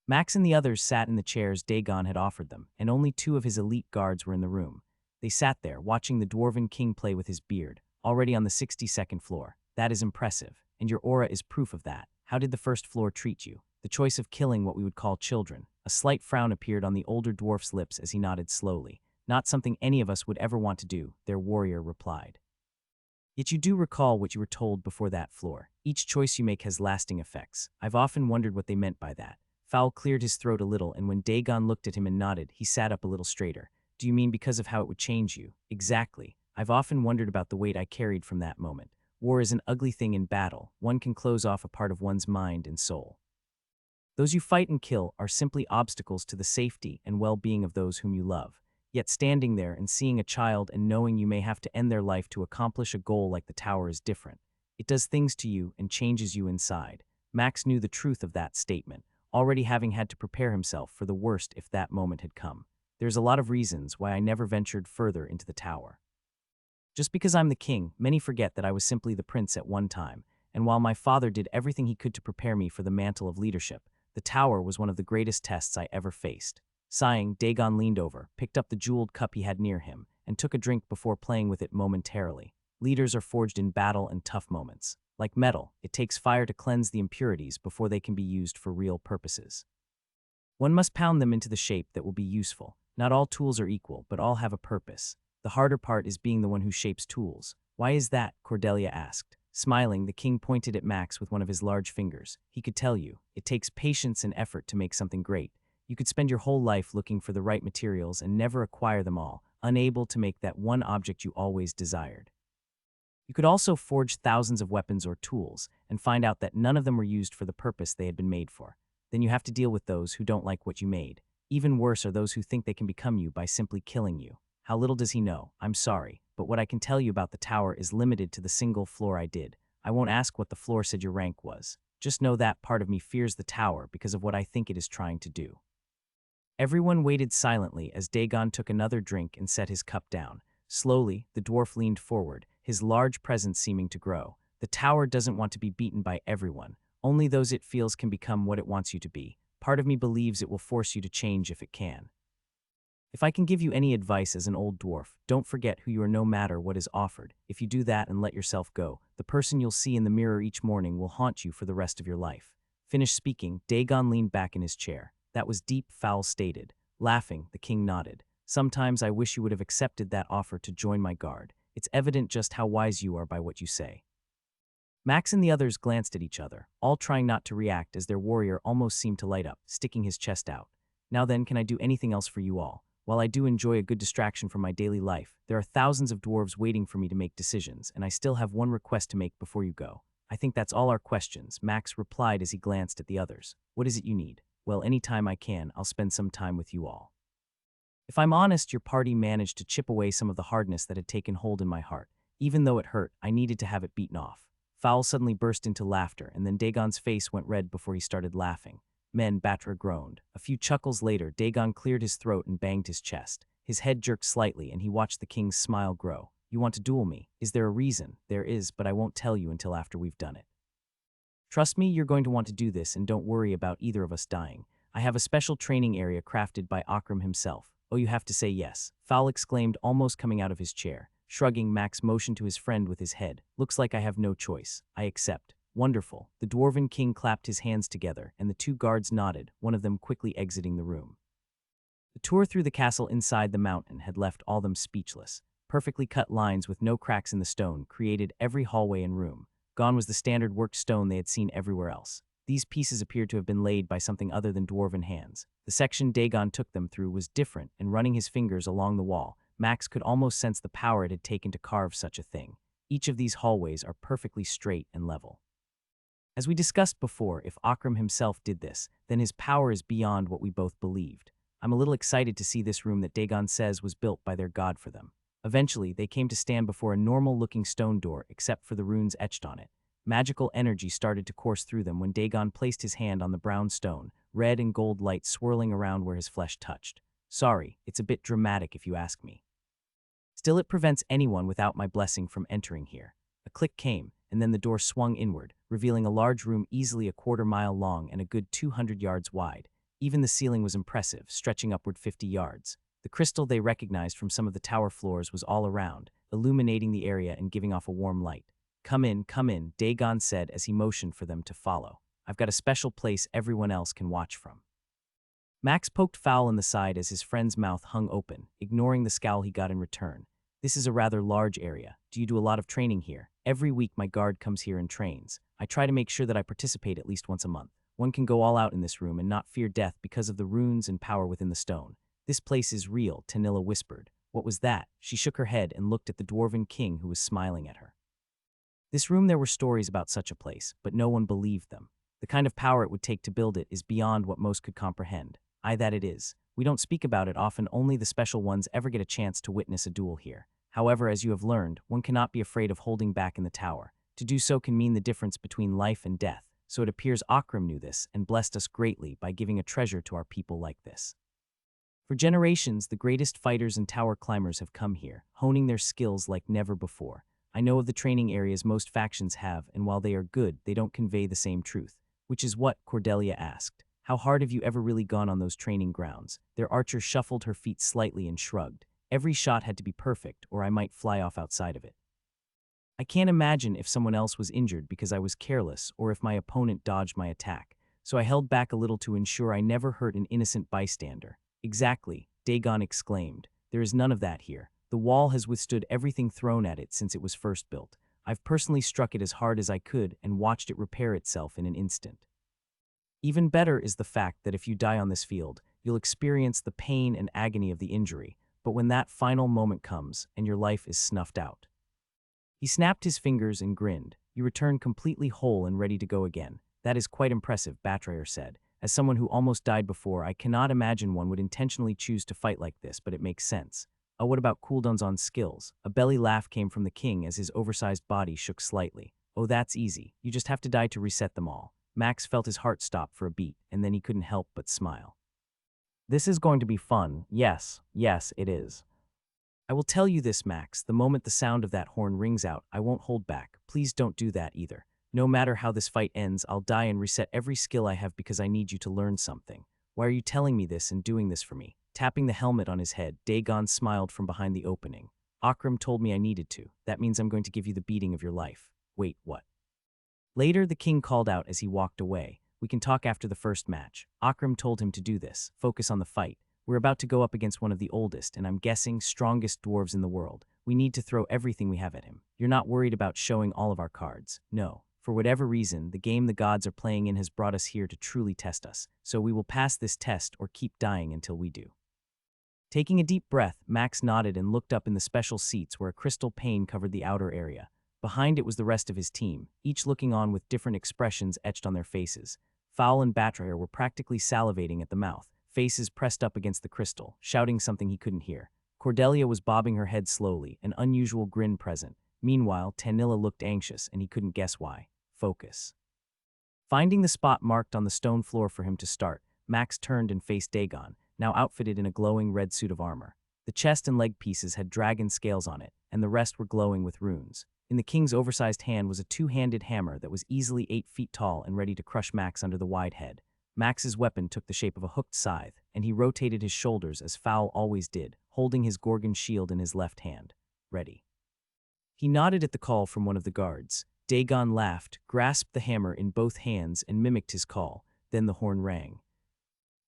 Max and the others sat in the chairs Dagon had offered them, and only 2 of his elite guards were in the room. They sat there, watching the Dwarven King play with his beard, already on the 62nd floor. That is impressive, and your aura is proof of that. How did the first floor treat you? The choice of killing what we would call children. A slight frown appeared on the older dwarf's lips as he nodded slowly. Not something any of us would ever want to do, their warrior replied. Yet you do recall what you were told before that floor. Each choice you make has lasting effects. I've often wondered what they meant by that. Fowl cleared his throat a little, and when Dagon looked at him and nodded, he sat up a little straighter. Do you mean because of how it would change you? Exactly. I've often wondered about the weight I carried from that moment. War is an ugly thing in battle. One can close off a part of one's mind and soul. Those you fight and kill are simply obstacles to the safety and well-being of those whom you love. Yet standing there and seeing a child and knowing you may have to end their life to accomplish a goal like the tower is different. It does things to you and changes you inside. Max knew the truth of that statement, already having had to prepare himself for the worst if that moment had come. There's a lot of reasons why I never ventured further into the tower. Just because I'm the king, many forget that I was simply the prince at one time, and while my father did everything he could to prepare me for the mantle of leadership, the tower was one of the greatest tests I ever faced. Sighing, Dagon leaned over, picked up the jeweled cup he had near him, and took a drink before playing with it momentarily. Leaders are forged in battle and tough moments. Like metal, it takes fire to cleanse the impurities before they can be used for real purposes. One must pound them into the shape that will be useful. Not all tools are equal, but all have a purpose. The harder part is being the one who shapes tools. Why is that? Cordelia asked. Smiling, the king pointed at Max with one of his large fingers. He could tell you, it takes patience and effort to make something great. You could spend your whole life looking for the right materials and never acquire them all, unable to make that one object you always desired. You could also forge thousands of weapons or tools and find out that none of them were used for the purpose they had been made for. Then you have to deal with those who don't like what you made. Even worse are those who think they can become you by simply killing you. How little does he know? I'm sorry, but what I can tell you about the tower is limited to the single floor I did. I won't ask what the floor said your rank was. Just know that part of me fears the tower because of what I think it is trying to do. Everyone waited silently as Dagon took another drink and set his cup down. Slowly, the dwarf leaned forward, his large presence seeming to grow. The tower doesn't want to be beaten by everyone. Only those it feels can become what it wants you to be. Part of me believes it will force you to change if it can. If I can give you any advice as an old dwarf, don't forget who you are no matter what is offered. If you do that and let yourself go, the person you'll see in the mirror each morning will haunt you for the rest of your life. Finished speaking, Dagon leaned back in his chair. That was deep, Fowl stated. Laughing, the king nodded. Sometimes I wish you would have accepted that offer to join my guard. It's evident just how wise you are by what you say. Max and the others glanced at each other, all trying not to react as their warrior almost seemed to light up, sticking his chest out. Now then, can I do anything else for you all? While I do enjoy a good distraction from my daily life, there are thousands of dwarves waiting for me to make decisions, and I still have one request to make before you go. I think that's all our questions, Max replied as he glanced at the others. What is it you need? Well, anytime I can, I'll spend some time with you all. If I'm honest, your party managed to chip away some of the hardness that had taken hold in my heart. Even though it hurt, I needed to have it beaten off. Fowl suddenly burst into laughter, and then Dagon's face went red before he started laughing. Men, Batra groaned. A few chuckles later, Dagon cleared his throat and banged his chest. His head jerked slightly, and he watched the king's smile grow. You want to duel me? Is there a reason? There is, but I won't tell you until after we've done it. Trust me, you're going to want to do this, and don't worry about either of us dying. I have a special training area crafted by Akram himself. Oh, you have to say yes, Fowl exclaimed, almost coming out of his chair. Shrugging, Max motioned to his friend with his head. Looks like I have no choice. I accept. Wonderful. The Dwarven King clapped his hands together, and the two guards nodded, one of them quickly exiting the room. The tour through the castle inside the mountain had left all them speechless. Perfectly cut lines with no cracks in the stone created every hallway and room. Gone was the standard worked stone they had seen everywhere else. These pieces appeared to have been laid by something other than dwarven hands. The section Dagon took them through was different, and running his fingers along the wall, Max could almost sense the power it had taken to carve such a thing. Each of these hallways are perfectly straight and level. As we discussed before, if Akram himself did this, then his power is beyond what we both believed. I'm a little excited to see this room that Dagon says was built by their god for them. Eventually, they came to stand before a normal-looking stone door except for the runes etched on it. Magical energy started to course through them when Dagon placed his hand on the brown stone, red and gold light swirling around where his flesh touched. Sorry, it's a bit dramatic if you ask me. Still, it prevents anyone without my blessing from entering here. A click came, and then the door swung inward, revealing a large room easily a quarter-mile long and a good 200 yards wide. Even the ceiling was impressive, stretching upward 50 yards. The crystal they recognized from some of the tower floors was all around, illuminating the area and giving off a warm light. Come in, Dagon said as he motioned for them to follow. I've got a special place everyone else can watch from. Max poked Fowl in the side as his friend's mouth hung open, ignoring the scowl he got in return. This is a rather large area. Do you do a lot of training here? Every week my guard comes here and trains. I try to make sure that I participate at least once a month. One can go all out in this room and not fear death because of the runes and power within the stone. This place is real, Tanilla whispered. What was that? She shook her head and looked at the Dwarven King who was smiling at her. This room, there were stories about such a place, but no one believed them. The kind of power it would take to build it is beyond what most could comprehend. Aye, that it is. We don't speak about it often, only the special ones ever get a chance to witness a duel here. However, as you have learned, one cannot be afraid of holding back in the tower. To do so can mean the difference between life and death, so it appears Akram knew this and blessed us greatly by giving a treasure to our people like this. For generations, the greatest fighters and tower climbers have come here, honing their skills like never before. I know of the training areas most factions have, and while they are good, they don't convey the same truth. Which is what, Cordelia asked. How hard have you ever really gone on those training grounds? Their archer shuffled her feet slightly and shrugged. Every shot had to be perfect, or I might fly off outside of it. I can't imagine if someone else was injured because I was careless, or if my opponent dodged my attack, so I held back a little to ensure I never hurt an innocent bystander. Exactly, Dagon exclaimed. There is none of that here. The wall has withstood everything thrown at it since it was first built. I've personally struck it as hard as I could and watched it repair itself in an instant. Even better is the fact that if you die on this field, you'll experience the pain and agony of the injury, but when that final moment comes and your life is snuffed out. He snapped his fingers and grinned. You return completely whole and ready to go again. That is quite impressive, Batrayer said. As someone who almost died before, I cannot imagine one would intentionally choose to fight like this, but it makes sense. Oh, what about cooldowns on skills? A belly laugh came from the king as his oversized body shook slightly. Oh, that's easy. You just have to die to reset them all. Max felt his heart stop for a beat, and then he couldn't help but smile. This is going to be fun. Yes, it is. I will tell you this, Max. The moment the sound of that horn rings out, I won't hold back. Please don't do that either. No matter how this fight ends, I'll die and reset every skill I have because I need you to learn something. Why are you telling me this and doing this for me? Tapping the helmet on his head, Dagon smiled from behind the opening. Akram told me I needed to. That means I'm going to give you the beating of your life. Wait, what? Later, the king called out as he walked away. We can talk after the first match. Akram told him to do this. Focus on the fight. We're about to go up against one of the oldest, and I'm guessing strongest dwarves in the world. We need to throw everything we have at him. You're not worried about showing all of our cards. No. For whatever reason, the game the gods are playing in has brought us here to truly test us. So we will pass this test or keep dying until we do. Taking a deep breath, Max nodded and looked up in the special seats where a crystal pane covered the outer area. Behind it was the rest of his team, each looking on with different expressions etched on their faces. Fowl and Batrayer were practically salivating at the mouth, faces pressed up against the crystal, shouting something he couldn't hear. Cordelia was bobbing her head slowly, an unusual grin present. Meanwhile, Tanilla looked anxious, and he couldn't guess why. Focus. Finding the spot marked on the stone floor for him to start, Max turned and faced Dagon, now outfitted in a glowing red suit of armor. The chest and leg pieces had dragon scales on it, and the rest were glowing with runes. In the king's oversized hand was a two-handed hammer that was easily 8 feet tall and ready to crush Max under the wide head. Max's weapon took the shape of a hooked scythe, and he rotated his shoulders as Fowl always did, holding his Gorgon shield in his left hand. Ready. He nodded at the call from one of the guards. Dagon laughed, grasped the hammer in both hands, and mimicked his call. Then the horn rang.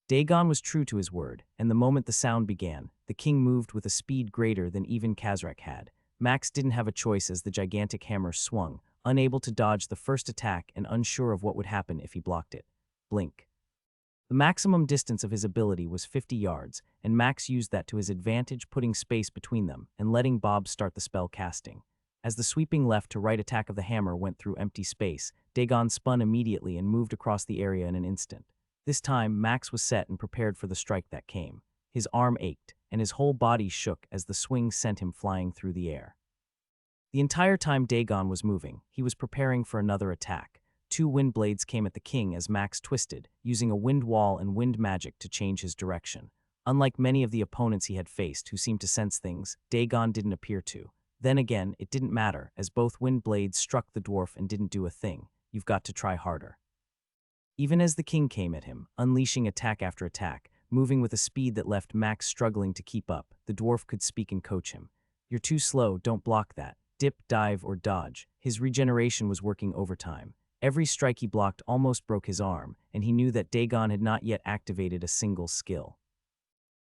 Dagon was true to his word, and the moment the sound began, the king moved with a speed greater than even Khazrak had. Max didn't have a choice as the gigantic hammer swung, unable to dodge the first attack and unsure of what would happen if he blocked it. Blink. The maximum distance of his ability was 50 yards, and Max used that to his advantage, putting space between them and letting Bob start the spell casting. As the sweeping left to right attack of the hammer went through empty space, Dagon spun immediately and moved across the area in an instant. This time, Max was set and prepared for the strike that came. His arm ached, and his whole body shook as the swing sent him flying through the air. The entire time Dagon was moving, he was preparing for another attack. 2 wind blades came at the king as Max twisted, using a wind wall and wind magic to change his direction. Unlike many of the opponents he had faced who seemed to sense things, Dagon didn't appear to. Then again, it didn't matter, as both wind blades struck the dwarf and didn't do a thing. You've got to try harder. Even as the king came at him, unleashing attack after attack, moving with a speed that left Max struggling to keep up, the dwarf could speak and coach him. You're too slow, don't block that. Dip, dive, or dodge. His regeneration was working overtime. Every strike he blocked almost broke his arm, and he knew that Dagon had not yet activated a single skill.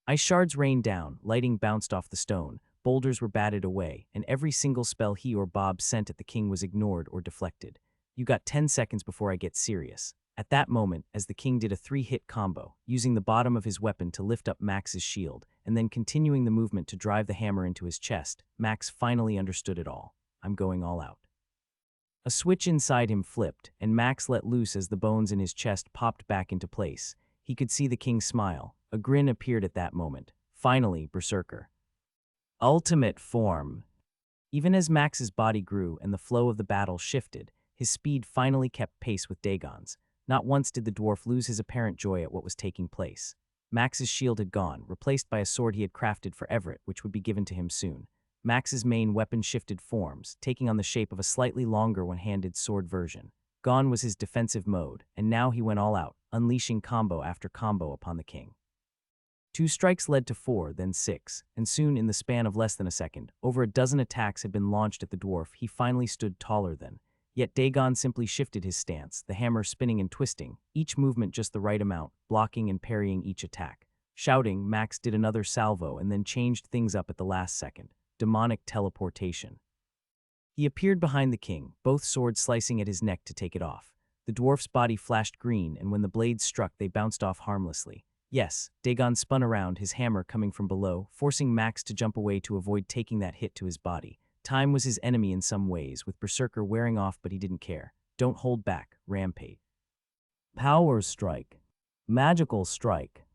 Ice shards rained down, lighting bounced off the stone, boulders were batted away, and every single spell he or Bob sent at the king was ignored or deflected. You got 10 seconds before I get serious. At that moment, as the king did a 3-hit combo, using the bottom of his weapon to lift up Max's shield, and then continuing the movement to drive the hammer into his chest, Max finally understood it all. I'm going all out. A switch inside him flipped, and Max let loose as the bones in his chest popped back into place. He could see the king smile. A grin appeared at that moment. Finally, Berserker. Ultimate form. Even as Max's body grew and the flow of the battle shifted, his speed finally kept pace with Dagon's. Not once did the dwarf lose his apparent joy at what was taking place. Max's shield had gone, replaced by a sword he had crafted for Everett, which would be given to him soon. Max's main weapon shifted forms, taking on the shape of a slightly longer one-handed sword version. Gone was his defensive mode, and now he went all out, unleashing combo after combo upon the king. 2 strikes led to 4, then 6, and soon, in the span of less than a second, over a dozen attacks had been launched at the dwarf. He finally stood taller than. Yet Dagon simply shifted his stance, the hammer spinning and twisting, each movement just the right amount, blocking and parrying each attack. Shouting, Max did another salvo and then changed things up at the last second. Demonic teleportation. He appeared behind the king, both swords slicing at his neck to take it off. The dwarf's body flashed green, and when the blades struck, they bounced off harmlessly. Yes, Dagon spun around, his hammer coming from below, forcing Max to jump away to avoid taking that hit to his body. Time was his enemy in some ways, with Berserker wearing off, but he didn't care. Don't hold back, rampage. Power strike. Magical strike.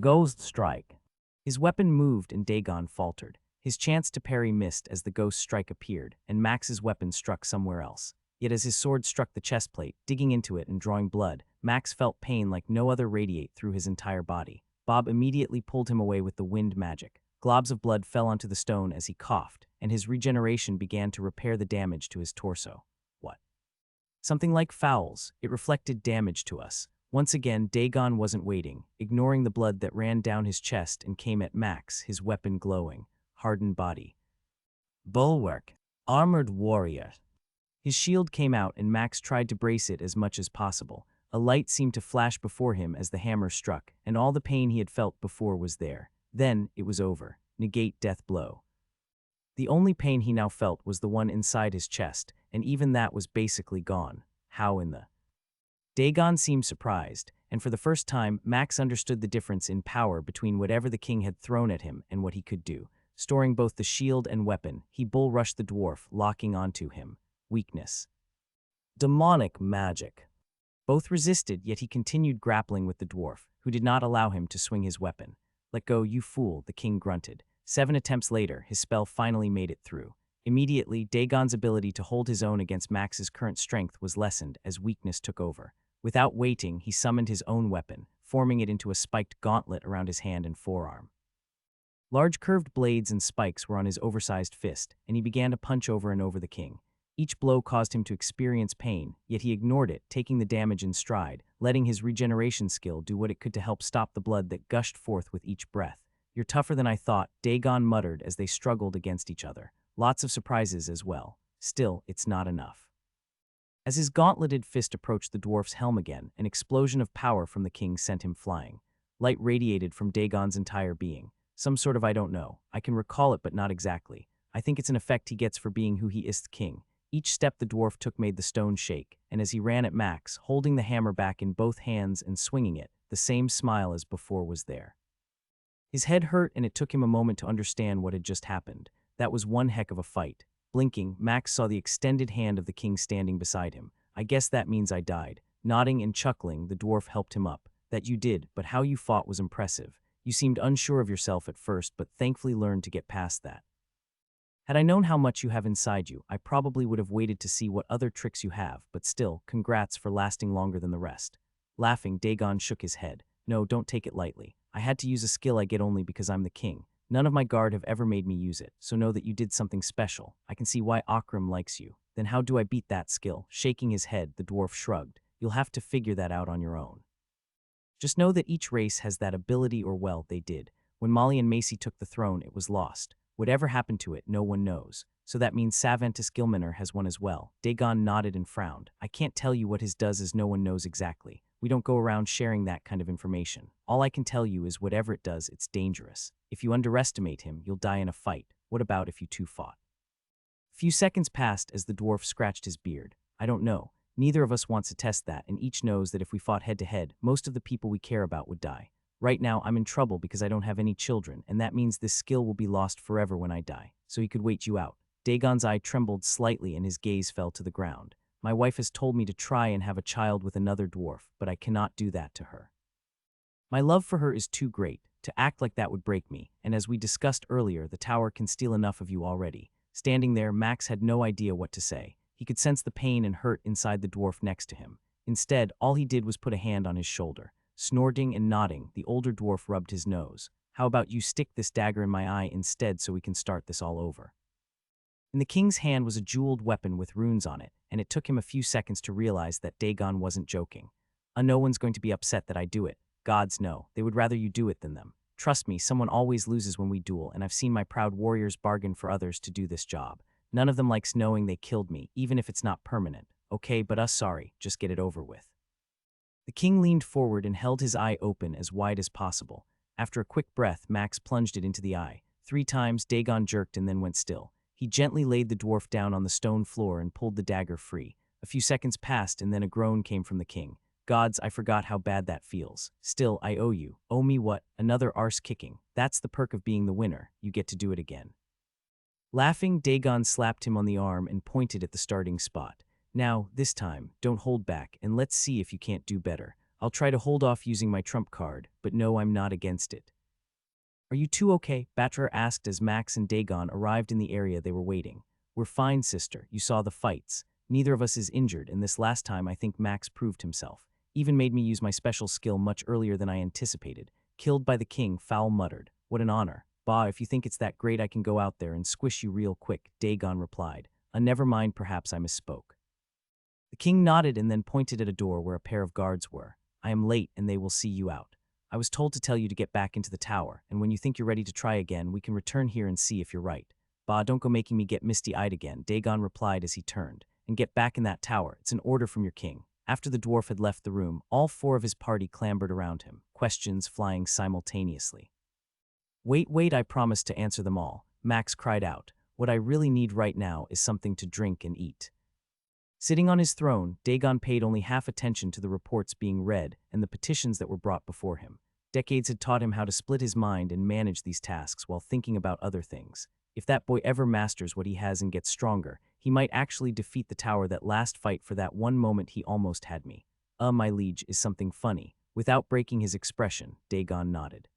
Ghost strike. His weapon moved and Dagon faltered. His chance to parry missed as the ghost strike appeared, and Max's weapon struck somewhere else. Yet as his sword struck the chest plate, digging into it and drawing blood, Max felt pain like no other radiate through his entire body. Bob immediately pulled him away with the wind magic. Globs of blood fell onto the stone as he coughed, and his regeneration began to repair the damage to his torso. What? Something like Fowl's. It reflected damage to us. Once again, Dagon wasn't waiting, ignoring the blood that ran down his chest and came at Max, his weapon glowing. Hardened body. Bulwark. Armored warrior. His shield came out and Max tried to brace it as much as possible. A light seemed to flash before him as the hammer struck, and all the pain he had felt before was there. Then, it was over. Negate death blow. The only pain he now felt was the one inside his chest, and even that was basically gone. How in the... Dagon seemed surprised, and for the first time, Max understood the difference in power between whatever the king had thrown at him and what he could do. Storing both the shield and weapon, he bull-rushed the dwarf, locking onto him. Weakness. Demonic magic. Both resisted, yet he continued grappling with the dwarf, who did not allow him to swing his weapon. Let go, you fool, the king grunted. 7 attempts later, his spell finally made it through. Immediately, Dagon's ability to hold his own against Max's current strength was lessened as weakness took over. Without waiting, he summoned his own weapon, forming it into a spiked gauntlet around his hand and forearm. Large curved blades and spikes were on his oversized fist, and he began to punch over and over the king. Each blow caused him to experience pain, yet he ignored it, taking the damage in stride, letting his regeneration skill do what it could to help stop the blood that gushed forth with each breath. "You're tougher than I thought," Dagon muttered as they struggled against each other. Lots of surprises as well. Still, it's not enough. As his gauntleted fist approached the dwarf's helm again, an explosion of power from the king sent him flying. Light radiated from Dagon's entire being. Some sort of I don't know. I can recall it, but not exactly. I think it's an effect he gets for being who he is, the king. Each step the dwarf took made the stone shake, and as he ran at Max, holding the hammer back in both hands and swinging it, the same smile as before was there. His head hurt, and it took him a moment to understand what had just happened. That was one heck of a fight. Blinking, Max saw the extended hand of the king standing beside him. "I guess that means I died." Nodding and chuckling, the dwarf helped him up. "That you did, but how you fought was impressive. You seemed unsure of yourself at first, but thankfully learned to get past that. Had I known how much you have inside you, I probably would have waited to see what other tricks you have, but still, congrats for lasting longer than the rest." Laughing, Dagon shook his head. "No, don't take it lightly. I had to use a skill I get only because I'm the king. None of my guard have ever made me use it, so know that you did something special. I can see why Akram likes you." "Then how do I beat that skill?" Shaking his head, the dwarf shrugged. "You'll have to figure that out on your own. Just know that each race has that ability, or well, they did. When Molly and Macy took the throne, it was lost. Whatever happened to it, no one knows. So that means Savantis Gilmaner has one as well." Dagon nodded and frowned. "I can't tell you what his does, as no one knows exactly. We don't go around sharing that kind of information. All I can tell you is whatever it does, it's dangerous. If you underestimate him, you'll die in a fight. What about if you two fought?" A few seconds passed as the dwarf scratched his beard. "I don't know. Neither of us wants to test that, and each knows that if we fought head-to-head, most of the people we care about would die. Right now, I'm in trouble because I don't have any children, and that means this skill will be lost forever when I die, so he could wait you out." Dagon's eye trembled slightly and his gaze fell to the ground. "My wife has told me to try and have a child with another dwarf, but I cannot do that to her. My love for her is too great. To act like that would break me, and as we discussed earlier, the tower can steal enough of you already." Standing there, Max had no idea what to say. He could sense the pain and hurt inside the dwarf next to him. Instead, all he did was put a hand on his shoulder. Snorting and nodding, the older dwarf rubbed his nose. "How about you stick this dagger in my eye instead so we can start this all over?" In the king's hand was a jeweled weapon with runes on it, and it took him a few seconds to realize that Dagon wasn't joking. No one's going to be upset that I do it. Gods, no. They would rather you do it than them. Trust me, someone always loses when we duel, and I've seen my proud warriors bargain for others to do this job. None of them likes knowing they killed me, even if it's not permanent. Okay, but sorry, just get it over with." The king leaned forward and held his eye open as wide as possible. After a quick breath, Max plunged it into the eye. 3 times, Dagon jerked and then went still. He gently laid the dwarf down on the stone floor and pulled the dagger free. A few seconds passed and then a groan came from the king. "Gods, I forgot how bad that feels. Still, I owe you." "Owe me what?" "Another arse kicking. That's the perk of being the winner. You get to do it again." Laughing, Dagon slapped him on the arm and pointed at the starting spot. "Now, this time, don't hold back, and let's see if you can't do better. I'll try to hold off using my trump card, but no, I'm not against it." "Are you two okay?" Batra asked as Max and Dagon arrived in the area they were waiting. "We're fine, sister. You saw the fights. Neither of us is injured, and this last time I think Max proved himself. Even made me use my special skill much earlier than I anticipated." "Killed by the king," Fowl muttered. "What an honor." "Bah, if you think it's that great I can go out there and squish you real quick," Dagon replied. Never mind, perhaps I misspoke." The king nodded and then pointed at a door where a pair of guards were. "I am late and they will see you out. I was told to tell you to get back into the tower, and when you think you're ready to try again, we can return here and see if you're right." "Bah, don't go making me get misty-eyed again," Dagon replied as he turned. "And get back in that tower. It's an order from your king." After the dwarf had left the room, all 4 of his party clambered around him, questions flying simultaneously. Wait, I promised to answer them all," Max cried out. "What I really need right now is something to drink and eat." Sitting on his throne, Dagon paid only half attention to the reports being read and the petitions that were brought before him. Decades had taught him how to split his mind and manage these tasks while thinking about other things. If that boy ever masters what he has and gets stronger, he might actually defeat the tower. That last fight, for that one moment he almost had me. My liege, is something funny." Without breaking his expression, Dagon nodded.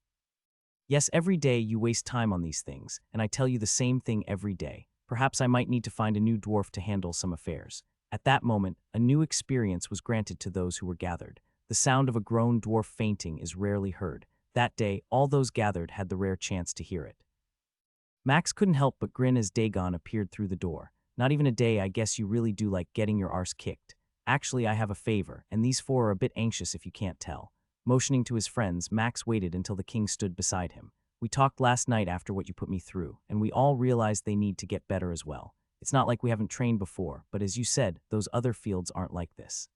"Yes, every day you waste time on these things, and I tell you the same thing every day. Perhaps I might need to find a new dwarf to handle some affairs. At that moment, a new experience was granted to those who were gathered. The sound of a grown dwarf fainting is rarely heard. That day, all those gathered had the rare chance to hear it. Max couldn't help but grin as Dagon appeared through the door. Not even a day. I guess you really do like getting your arse kicked. Actually, I have a favor, and these four are a bit anxious if you can't tell. Motioning to his friends, Max waited until the king stood beside him. We talked last night after what you put me through, and we all realized they need to get better as well. It's not like we haven't trained before, but as you said, those other fields aren't like this.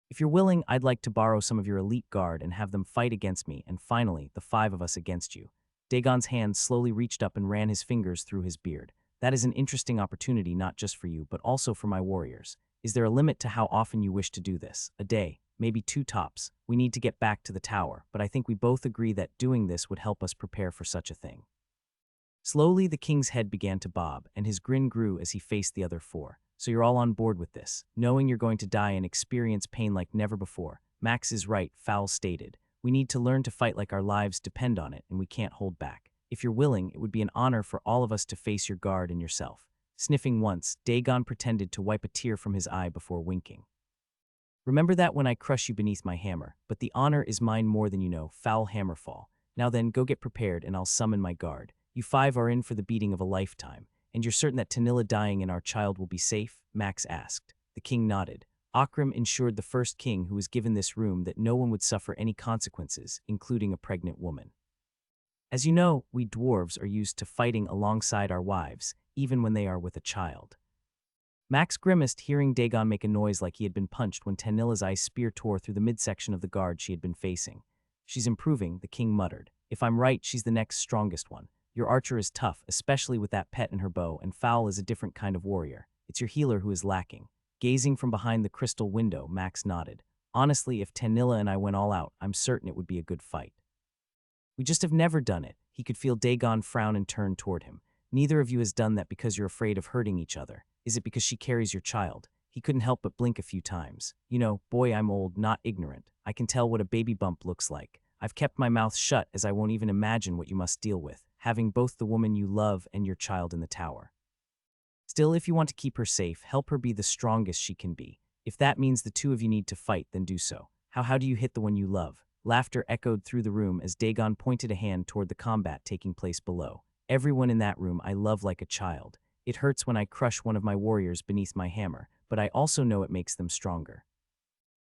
If you're willing, I'd like to borrow some of your elite guard and have them fight against me, and finally, the five of us against you. Dagon's hand slowly reached up and ran his fingers through his beard. That is an interesting opportunity not just for you, but also for my warriors. Is there a limit to how often you wish to do this? A day, maybe 2 tops. We need to get back to the tower, but I think we both agree that doing this would help us prepare for such a thing. Slowly, the king's head began to bob, and his grin grew as he faced the other 4. So you're all on board with this, knowing you're going to die and experience pain like never before. Max is right, Fowl stated. We need to learn to fight like our lives depend on it, and we can't hold back. If you're willing, it would be an honor for all of us to face your guard and yourself. Sniffing once, Dagon pretended to wipe a tear from his eye before winking. Remember that when I crush you beneath my hammer, but the honor is mine more than you know, foul hammerfall. Now then, go get prepared and I'll summon my guard. You 5 are in for the beating of a lifetime. And you're certain that Tanilla dying and our child will be safe? Max asked. The king nodded. Akram ensured the first king who was given this room that no one would suffer any consequences, including a pregnant woman. As you know, we dwarves are used to fighting alongside our wives, even when they are with a child. Max grimaced, hearing Dagon make a noise like he had been punched when Tanilla's ice spear tore through the midsection of the guard she had been facing. She's improving, the king muttered. If I'm right, she's the next strongest one. Your archer is tough, especially with that pet and her bow, and Fowl is a different kind of warrior. It's your healer who is lacking. Gazing from behind the crystal window, Max nodded. Honestly, if Tanilla and I went all out, I'm certain it would be a good fight. We just have never done it. He could feel Dagon frown and turn toward him. Neither of you has done that because you're afraid of hurting each other. Is it because she carries your child? He couldn't help but blink a few times. You know, boy, I'm old, not ignorant. I can tell what a baby bump looks like. I've kept my mouth shut as I won't even imagine what you must deal with, having both the woman you love and your child in the tower. Still, if you want to keep her safe, help her be the strongest she can be. If that means the 2 of you need to fight, then do so. How do you hit the one you love? Laughter echoed through the room as Dagon pointed a hand toward the combat taking place below. Everyone in that room I love like a child. It hurts when I crush one of my warriors beneath my hammer, but I also know it makes them stronger.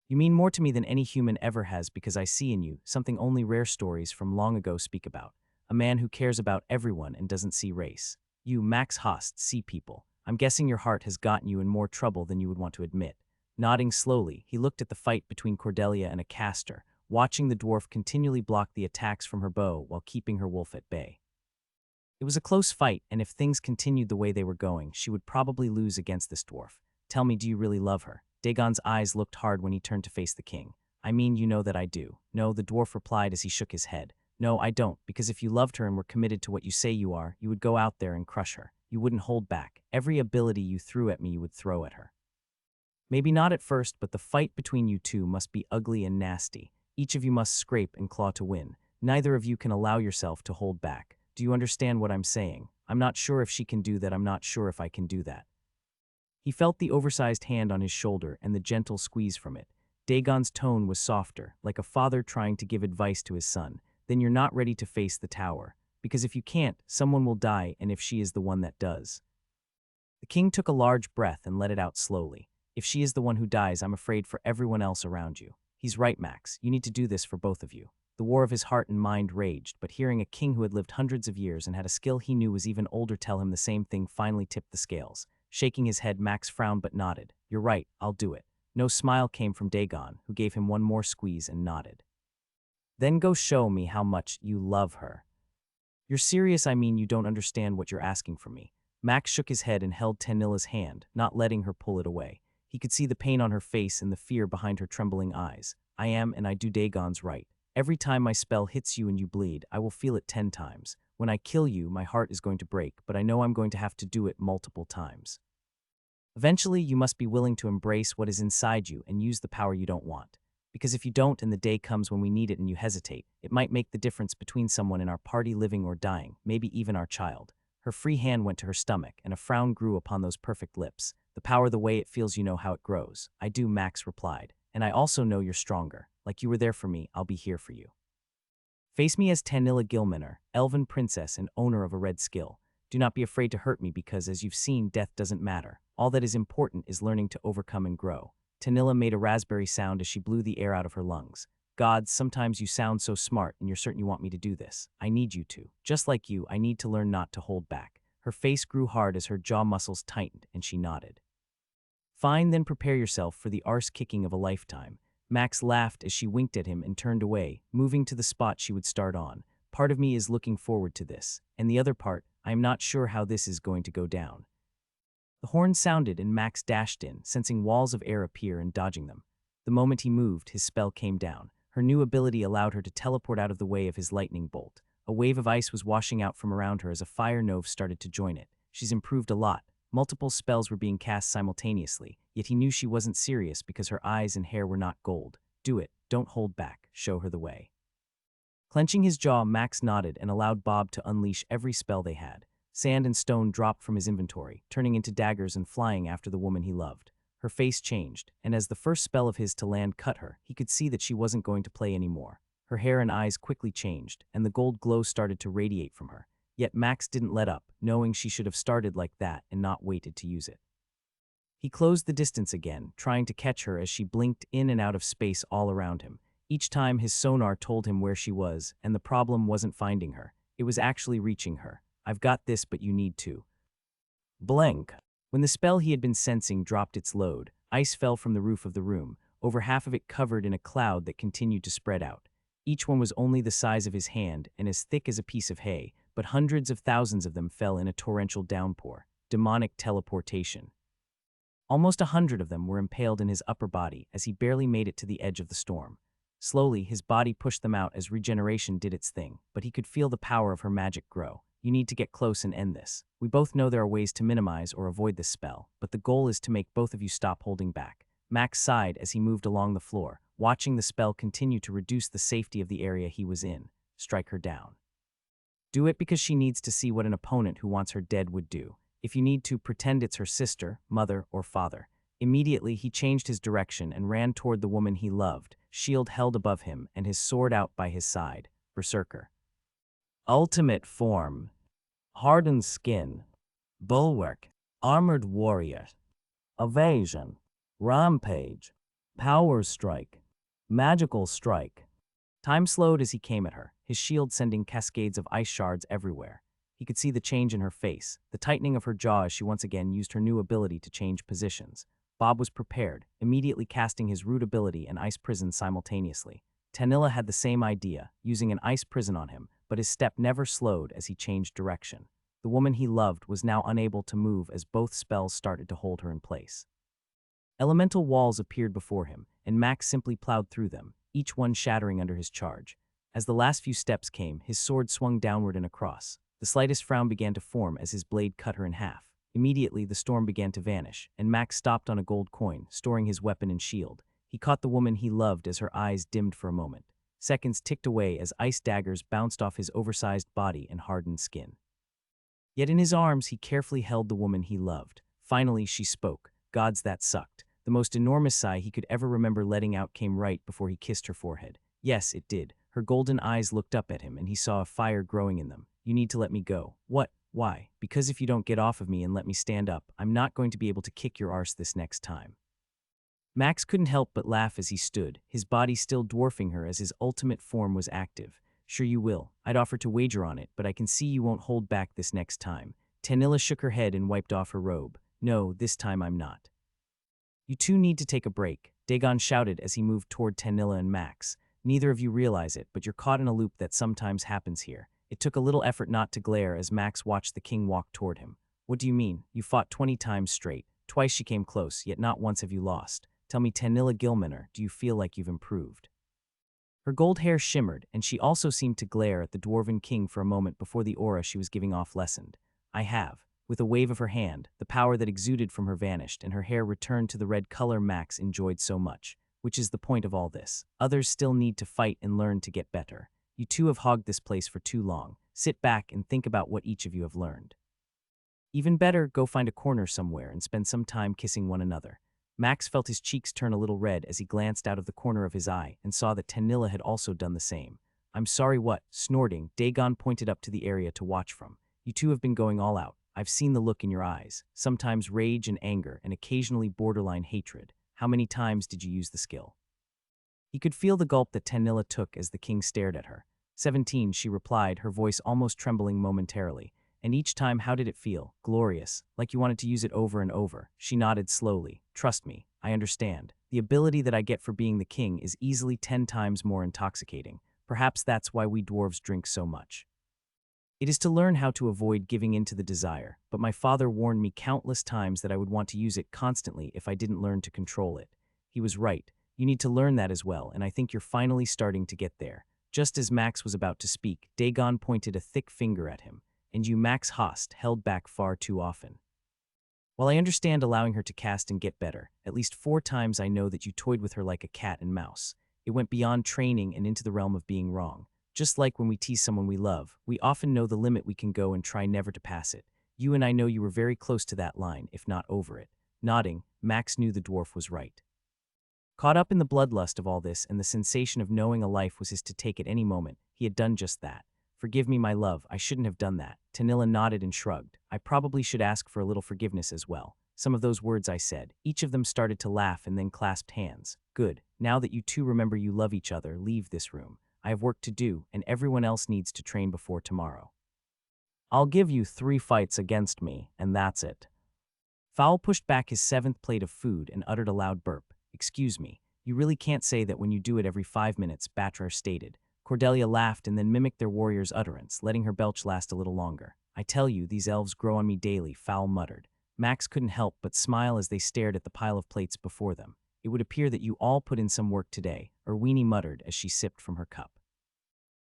You mean more to me than any human ever has because I see in you something only rare stories from long ago speak about. A man who cares about everyone and doesn't see race. You, Max Host, see people. I'm guessing your heart has gotten you in more trouble than you would want to admit. Nodding slowly, he looked at the fight between Cordelia and a caster, watching the dwarf continually block the attacks from her bow while keeping her wolf at bay. It was a close fight, and if things continued the way they were going, she would probably lose against this dwarf. Tell me, do you really love her? Dagon's eyes looked hard when he turned to face the king. I mean, you know that I do. No, the dwarf replied as he shook his head. No, I don't, because if you loved her and were committed to what you say you are, you would go out there and crush her. You wouldn't hold back. Every ability you threw at me, you would throw at her. Maybe not at first, but the fight between you 2 must be ugly and nasty. Each of you must scrape and claw to win. Neither of you can allow yourself to hold back. Do you understand what I'm saying? I'm not sure if she can do that. I'm not sure if I can do that. He felt the oversized hand on his shoulder and the gentle squeeze from it. Dagon's tone was softer, like a father trying to give advice to his son. Then you're not ready to face the tower. Because if you can't, someone will die, and if she is the one that does. The king took a large breath and let it out slowly. If she is the one who dies, I'm afraid for everyone else around you. He's right, Max. You need to do this for both of you. The war of his heart and mind raged, but hearing a king who had lived hundreds of years and had a skill he knew was even older tell him the same thing finally tipped the scales. Shaking his head, Max frowned but nodded. You're right, I'll do it. No smile came from Dagon, who gave him one more squeeze and nodded. Then go show me how much you love her. You're serious? I mean, you don't understand what you're asking from me. Max shook his head and held Tanilla's hand, not letting her pull it away. He could see the pain on her face and the fear behind her trembling eyes. I am, and I do Dagon's right. Every time my spell hits you and you bleed, I will feel it 10 times. When I kill you, my heart is going to break, but I know I'm going to have to do it multiple times. Eventually, you must be willing to embrace what is inside you and use the power you don't want. Because if you don't and the day comes when we need it and you hesitate, it might make the difference between someone in our party living or dying, maybe even our child. Her free hand went to her stomach, and a frown grew upon those perfect lips. The power the way it feels, you know how it grows. I do, Max replied. And I also know you're stronger. Like you were there for me, I'll be here for you. Face me as Tanilla Gilmanor, elven princess and owner of a red skill. Do not be afraid to hurt me because, as you've seen, death doesn't matter. All that is important is learning to overcome and grow. Tanilla made a raspberry sound as she blew the air out of her lungs. Gods, sometimes you sound so smart and you're certain you want me to do this. I need you to. Just like you, I need to learn not to hold back. Her face grew hard as her jaw muscles tightened and she nodded. Fine, then prepare yourself for the arse-kicking of a lifetime. Max laughed as she winked at him and turned away, moving to the spot she would start on. Part of me is looking forward to this, and the other part, I am not sure how this is going to go down. The horn sounded and Max dashed in, sensing walls of air appear and dodging them. The moment he moved, his spell came down. Her new ability allowed her to teleport out of the way of his lightning bolt. A wave of ice was washing out from around her as a fire nove started to join it. She's improved a lot. Multiple spells were being cast simultaneously, yet he knew she wasn't serious because her eyes and hair were not gold. Do it. Don't hold back. Show her the way. Clenching his jaw, Max nodded and allowed Bob to unleash every spell they had. Sand and stone dropped from his inventory, turning into daggers and flying after the woman he loved. Her face changed, and as the first spell of his to land cut her, he could see that she wasn't going to play anymore. Her hair and eyes quickly changed, and the gold glow started to radiate from her. Yet Max didn't let up, knowing she should have started like that and not waited to use it. He closed the distance again, trying to catch her as she blinked in and out of space all around him. Each time his sonar told him where she was, and the problem wasn't finding her. It was actually reaching her. I've got this, but you need to. Blank. When the spell he had been sensing dropped its load, ice fell from the roof of the room, over half of it covered in a cloud that continued to spread out. Each one was only the size of his hand and as thick as a piece of hay, but hundreds of thousands of them fell in a torrential downpour. Demonic teleportation. Almost 100 of them were impaled in his upper body as he barely made it to the edge of the storm. Slowly, his body pushed them out as Regeneration did its thing, but he could feel the power of her magic grow. You need to get close and end this. We both know there are ways to minimize or avoid this spell, but the goal is to make both of you stop holding back. Max sighed as he moved along the floor, watching the spell continue to reduce the safety of the area he was in. Strike her down. Do it because she needs to see what an opponent who wants her dead would do. If you need to, pretend it's her sister, mother, or father. Immediately, he changed his direction and ran toward the woman he loved, shield held above him and his sword out by his side. Berserker. Ultimate form. Hardened skin. Bulwark. Armored warrior. Evasion. Rampage. Power strike. Magical strike. Time slowed as he came at her, his shield sending cascades of ice shards everywhere. He could see the change in her face, the tightening of her jaw as she once again used her new ability to change positions. Bob was prepared, immediately casting his root ability and ice prison simultaneously. Tanilla had the same idea, using an ice prison on him, but his step never slowed as he changed direction. The woman he loved was now unable to move as both spells started to hold her in place. Elemental walls appeared before him, and Max simply plowed through them, each one shattering under his charge. As the last few steps came, his sword swung downward and across. The slightest frown began to form as his blade cut her in half. Immediately, the storm began to vanish, and Max stopped on a gold coin, storing his weapon and shield. He caught the woman he loved as her eyes dimmed for a moment. Seconds ticked away as ice daggers bounced off his oversized body and hardened skin. Yet in his arms, he carefully held the woman he loved. Finally, she spoke. Gods, that sucked. The most enormous sigh he could ever remember letting out came right before he kissed her forehead. Yes, it did. Her golden eyes looked up at him, and he saw a fire growing in them. You need to let me go. What? Why? Because if you don't get off of me and let me stand up, I'm not going to be able to kick your arse this next time. Max couldn't help but laugh as he stood, his body still dwarfing her as his ultimate form was active. Sure you will. I'd offer to wager on it, but I can see you won't hold back this next time. Tanilla shook her head and wiped off her robe. No, this time I'm not. You two need to take a break, Dagon shouted as he moved toward Tanilla and Max. Neither of you realize it, but you're caught in a loop that sometimes happens here. It took a little effort not to glare as Max watched the king walk toward him. What do you mean? You fought 20 times straight. Twice she came close, yet not once have you lost. Tell me, Tanilla Gilmanor, do you feel like you've improved? Her gold hair shimmered, and she also seemed to glare at the dwarven king for a moment before the aura she was giving off lessened. I have. With a wave of her hand, the power that exuded from her vanished, and her hair returned to the red color Max enjoyed so much. Which is the point of all this. Others still need to fight and learn to get better. You two have hogged this place for too long. Sit back and think about what each of you have learned. Even better, go find a corner somewhere and spend some time kissing one another. Max felt his cheeks turn a little red as he glanced out of the corner of his eye and saw that Tanilla had also done the same. I'm sorry what? Snorting, Dagon pointed up to the area to watch from. You two have been going all out. I've seen the look in your eyes, sometimes rage and anger and occasionally borderline hatred. How many times did you use the skill? He could feel the gulp that Tanilla took as the king stared at her. 17, she replied, her voice almost trembling momentarily. And each time, how did it feel? Glorious, like you wanted to use it over and over. She nodded slowly. Trust me, I understand. The ability that I get for being the king is easily 10 times more intoxicating. Perhaps that's why we dwarves drink so much. It is to learn how to avoid giving in to the desire, but my father warned me countless times that I would want to use it constantly if I didn't learn to control it. He was right. You need to learn that as well, and I think you're finally starting to get there. Just as Max was about to speak, Dagon pointed a thick finger at him. And you, Max Host, held back far too often. While I understand allowing her to cast and get better, at least 4 times I know that you toyed with her like a cat and mouse. It went beyond training and into the realm of being wrong. Just like when we tease someone we love, we often know the limit we can go and try never to pass it. You and I know you were very close to that line, if not over it. Nodding, Max knew the dwarf was right. Caught up in the bloodlust of all this and the sensation of knowing a life was his to take at any moment, he had done just that. Forgive me, my love, I shouldn't have done that. Tanilla nodded and shrugged. I probably should ask for a little forgiveness as well. Some of those words I said. Each of them started to laugh and then clasped hands. Good. Now that you two remember you love each other, leave this room. I have work to do, and everyone else needs to train before tomorrow. I'll give you 3 fights against me, and that's it. Fowl pushed back his 7th plate of food and uttered a loud burp. Excuse me. You really can't say that when you do it every 5 minutes, Batrar stated. Cordelia laughed and then mimicked their warrior's utterance, letting her belch last a little longer. I tell you, these elves grow on me daily, Fowl muttered. Max couldn't help but smile as they stared at the pile of plates before them. It would appear that you all put in some work today, Weenie muttered as she sipped from her cup.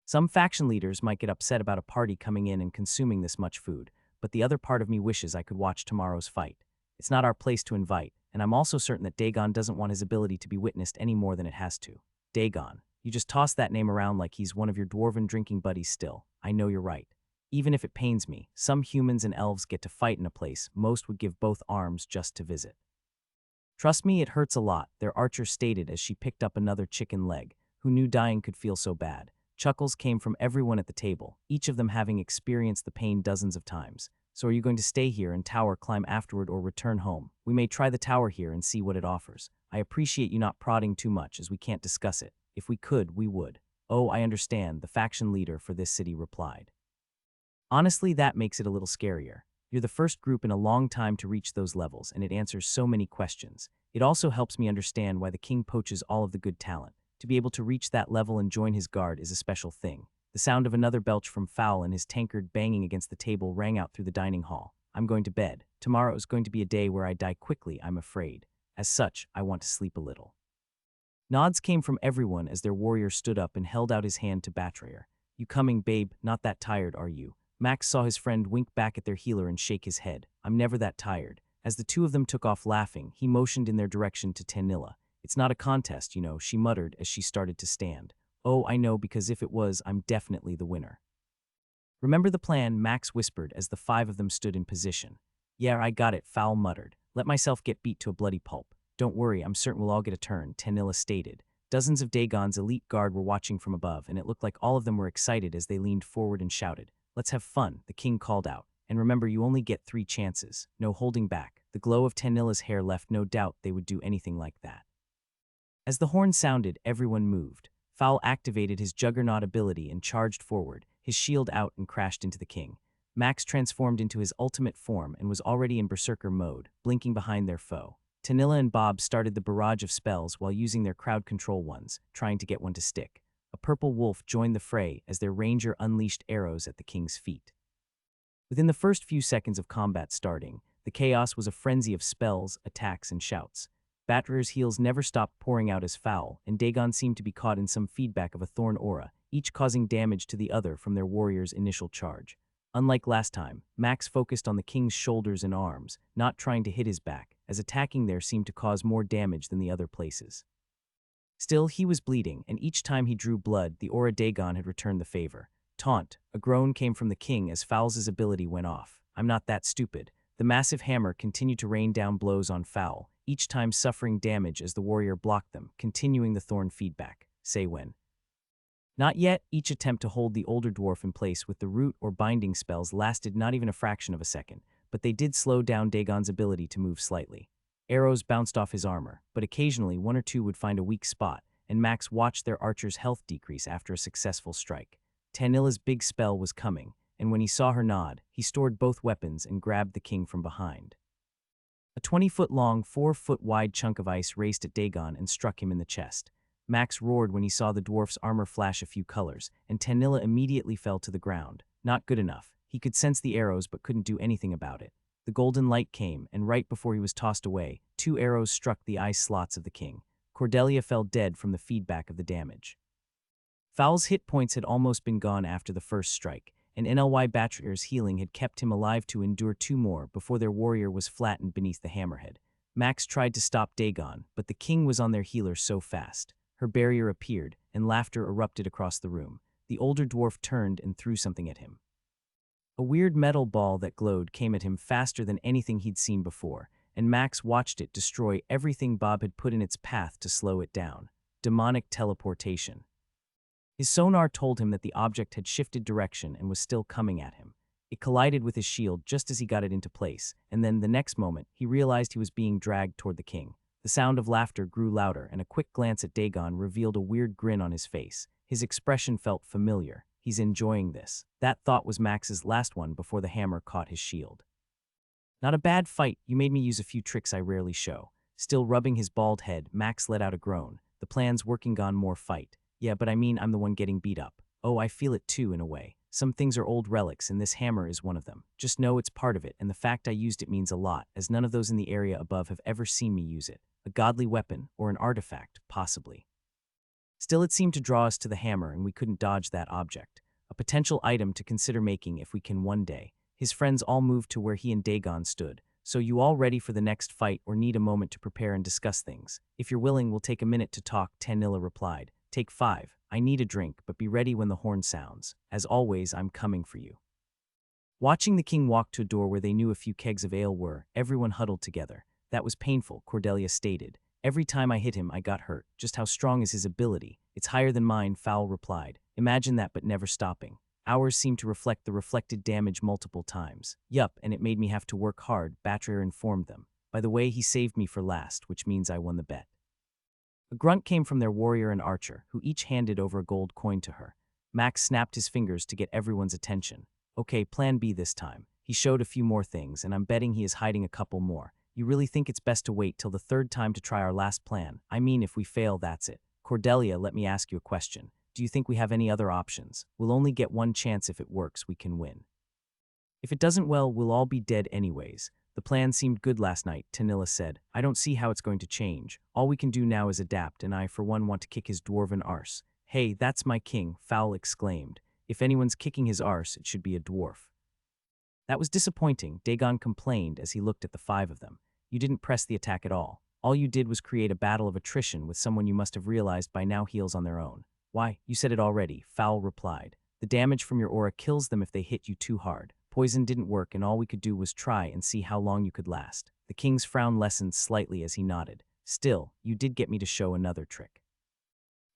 Some faction leaders might get upset about a party coming in and consuming this much food, but the other part of me wishes I could watch tomorrow's fight. It's not our place to invite, and I'm also certain that Dagon doesn't want his ability to be witnessed any more than it has to. Dagon. You just toss that name around like he's one of your dwarven drinking buddies still. I know you're right. Even if it pains me, some humans and elves get to fight in a place most would give both arms just to visit. Trust me, it hurts a lot, their archer stated as she picked up another chicken leg. Who knew dying could feel so bad? Chuckles came from everyone at the table, each of them having experienced the pain dozens of times. So are you going to stay here and tower climb afterward or return home? We may try the tower here and see what it offers. I appreciate you not prodding too much as we can't discuss it. If we could, we would. Oh, I understand, the faction leader for this city replied. Honestly, that makes it a little scarier. You're the first group in a long time to reach those levels, and it answers so many questions. It also helps me understand why the king poaches all of the good talent. To be able to reach that level and join his guard is a special thing. The sound of another belch from Fowl and his tankard banging against the table rang out through the dining hall. I'm going to bed. Tomorrow is going to be a day where I die quickly, I'm afraid. As such, I want to sleep a little. Nods came from everyone as their warrior stood up and held out his hand to Batrar. You coming, babe? Not that tired, are you? Max saw his friend wink back at their healer and shake his head. I'm never that tired. As the two of them took off laughing, he motioned in their direction to Tanilla. It's not a contest, you know, she muttered as she started to stand. Oh, I know, because if it was, I'm definitely the winner. Remember the plan, Max whispered as the 5 of them stood in position. Yeah, I got it, Fowl muttered. Let myself get beat to a bloody pulp. Don't worry, I'm certain we'll all get a turn, Tanilla stated. Dozens of Dagon's elite guard were watching from above, and it looked like all of them were excited as they leaned forward and shouted. Let's have fun, the king called out. And remember, you only get 3 chances. No holding back. The glow of Tanilla's hair left no doubt they would do anything like that. As the horn sounded, everyone moved. Fowl activated his juggernaut ability and charged forward, his shield out, and crashed into the king. Max transformed into his ultimate form and was already in berserker mode, blinking behind their foe. Tanilla and Bob started the barrage of spells while using their crowd control ones, trying to get one to stick. A purple wolf joined the fray as their ranger unleashed arrows at the king's feet. Within the first few seconds of combat starting, the chaos was a frenzy of spells, attacks, and shouts. Batrar's heals never stopped pouring out as Fowl, and Dagon seemed to be caught in some feedback of a thorn aura, each causing damage to the other from their warrior's initial charge. Unlike last time, Max focused on the king's shoulders and arms, not trying to hit his back, as attacking there seemed to cause more damage than the other places. Still, he was bleeding, and each time he drew blood, the aura Dagon had returned the favor. Taunt, a groan came from the king as Fowl's ability went off. I'm not that stupid. The massive hammer continued to rain down blows on Fowl, each time suffering damage as the warrior blocked them, continuing the thorn feedback. Say when. Not yet. Each attempt to hold the older dwarf in place with the root or binding spells lasted not even a fraction of a second, but they did slow down Dagon's ability to move slightly. Arrows bounced off his armor, but occasionally one or two would find a weak spot, and Max watched their archer's health decrease after a successful strike. Tanilla's big spell was coming, and when he saw her nod, he stored both weapons and grabbed the king from behind. A 20-foot-long, 4-foot-wide chunk of ice raced at Dagon and struck him in the chest. Max roared when he saw the dwarf's armor flash a few colors, and Tanilla immediately fell to the ground. Not good enough. He could sense the arrows but couldn't do anything about it. The golden light came, and right before he was tossed away, 2 arrows struck the eye slots of the king. Cordelia fell dead from the feedback of the damage. Fowl's hit points had almost been gone after the first strike, and NLY Batrier's healing had kept him alive to endure 2 more before their warrior was flattened beneath the hammerhead. Max tried to stop Dagon, but the king was on their healer so fast. Her barrier appeared, and laughter erupted across the room. The older dwarf turned and threw something at him. A weird metal ball that glowed came at him faster than anything he'd seen before, and Max watched it destroy everything Bob had put in its path to slow it down. Demonic teleportation. His sonar told him that the object had shifted direction and was still coming at him. It collided with his shield just as he got it into place, and then the next moment, he realized he was being dragged toward the king. The sound of laughter grew louder, and a quick glance at Dagon revealed a weird grin on his face. His expression felt familiar. He's enjoying this. That thought was Max's last one before the hammer caught his shield. Not a bad fight. You made me use a few tricks I rarely show. Still rubbing his bald head, Max let out a groan. The plan's working on more fight. Yeah, but I mean I'm the one getting beat up. Oh, I feel it too in a way. Some things are old relics, and this hammer is one of them. Just know it's part of it, and the fact I used it means a lot, as none of those in the area above have ever seen me use it. A godly weapon, or an artifact, possibly. Still, it seemed to draw us to the hammer, and we couldn't dodge that object. A potential item to consider making if we can one day. His friends all moved to where he and Dagon stood. So you all ready for the next fight or need a moment to prepare and discuss things? If you're willing, we'll take a minute to talk, Tanilla replied. Take 5. I need a drink, but be ready when the horn sounds. As always, I'm coming for you. Watching the king walk to a door where they knew a few kegs of ale were, everyone huddled together. That was painful, Cordelia stated. Every time I hit him, I got hurt. Just how strong is his ability? It's higher than mine, Fowl replied. Imagine that, but never stopping. Ours seemed to reflect the reflected damage multiple times. Yup, and it made me have to work hard, Batrier informed them. By the way, he saved me for last, which means I won the bet. A grunt came from their warrior and archer, who each handed over a gold coin to her. Max snapped his fingers to get everyone's attention. Okay, plan B this time. He showed a few more things, and I'm betting he is hiding a couple more. You really think it's best to wait till the 3rd time to try our last plan? I mean, if we fail, that's it. Cordelia, let me ask you a question. Do you think we have any other options? We'll only get one chance. If it works, we can win. If it doesn't, well, we'll all be dead anyways. The plan seemed good last night, Tanilla said. I don't see how it's going to change. All we can do now is adapt, and I, for one, want to kick his dwarven arse. Hey, that's my king, Fowl exclaimed. If anyone's kicking his arse, it should be a dwarf. That was disappointing, Dagon complained as he looked at the 5 of them. You didn't press the attack at all. All you did was create a battle of attrition with someone you must have realized by now heals on their own. Why, you said it already, Fowl replied. The damage from your aura kills them if they hit you too hard. Poison didn't work, and all we could do was try and see how long you could last. The king's frown lessened slightly as he nodded. Still, you did get me to show another trick.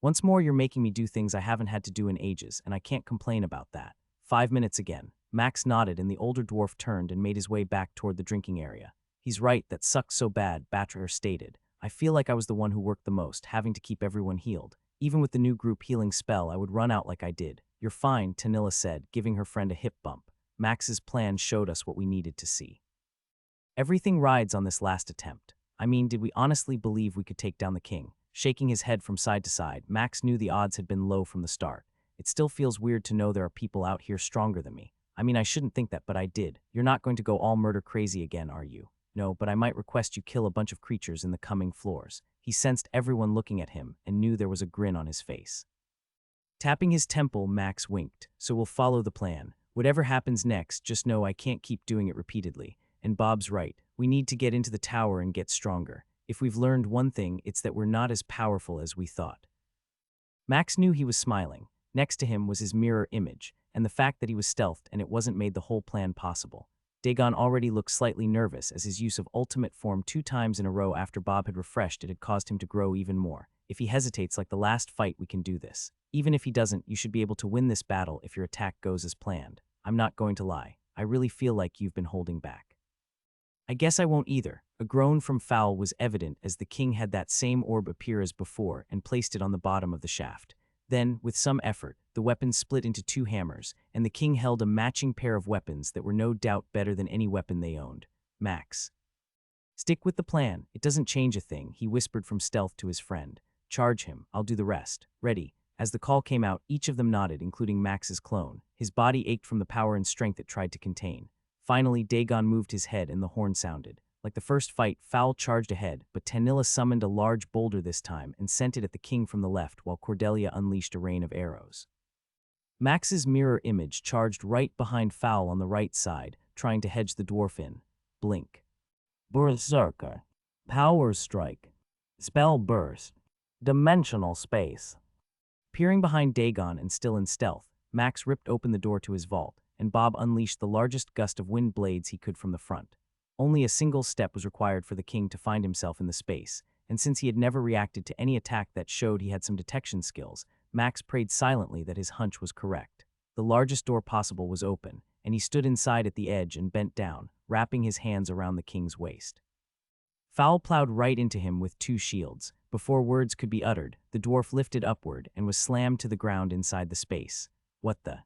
Once more, you're making me do things I haven't had to do in ages, and I can't complain about that. 5 minutes again. Max nodded, and the older dwarf turned and made his way back toward the drinking area. He's right, that sucked so bad, Batrier stated. I feel like I was the one who worked the most, having to keep everyone healed. Even with the new group healing spell, I would run out like I did. You're fine, Tanilla said, giving her friend a hip bump. Max's plan showed us what we needed to see. Everything rides on this last attempt. I mean, did we honestly believe we could take down the king? Shaking his head from side to side, Max knew the odds had been low from the start. It still feels weird to know there are people out here stronger than me. I mean, I shouldn't think that, but I did. You're not going to go all murder crazy again, are you? No, but I might request you kill a bunch of creatures in the coming floors. He sensed everyone looking at him and knew there was a grin on his face. Tapping his temple, Max winked. So we'll follow the plan. Whatever happens next, just know I can't keep doing it repeatedly. And Bob's right. We need to get into the tower and get stronger. If we've learned one thing, it's that we're not as powerful as we thought. Max knew he was smiling. Next to him was his mirror image, and the fact that he was stealthed and it wasn't made the whole plan possible. Dagon already looked slightly nervous as his use of ultimate form 2 times in a row after Bob had refreshed it had caused him to grow even more. If he hesitates like the last fight, we can do this. Even if he doesn't, you should be able to win this battle if your attack goes as planned. I'm not going to lie. I really feel like you've been holding back. I guess I won't either. A groan from Fowl was evident as the king had that same orb appear as before and placed it on the bottom of the shaft. Then, with some effort, the weapon split into 2 hammers, and the king held a matching pair of weapons that were no doubt better than any weapon they owned. Max. Stick with the plan. It doesn't change a thing, he whispered from stealth to his friend. Charge him. I'll do the rest. Ready. As the call came out, each of them nodded, including Max's clone. His body ached from the power and strength it tried to contain. Finally, Dagon moved his head and the horn sounded. Like the first fight, Fowl charged ahead, but Tanilla summoned a large boulder this time and sent it at the king from the left while Cordelia unleashed a rain of arrows. Max's mirror image charged right behind Fowl on the right side, trying to hedge the dwarf in. Blink. Berserker. Power strike. Spell burst. Dimensional space. Peering behind Dagon and still in stealth, Max ripped open the door to his vault, and Bob unleashed the largest gust of wind blades he could from the front. Only a single step was required for the king to find himself in the space, and since he had never reacted to any attack that showed he had some detection skills, Max prayed silently that his hunch was correct. The largest door possible was open, and he stood inside at the edge and bent down, wrapping his hands around the king's waist. Fowl plowed right into him with 2 shields. Before words could be uttered, the dwarf lifted upward and was slammed to the ground inside the space. What the?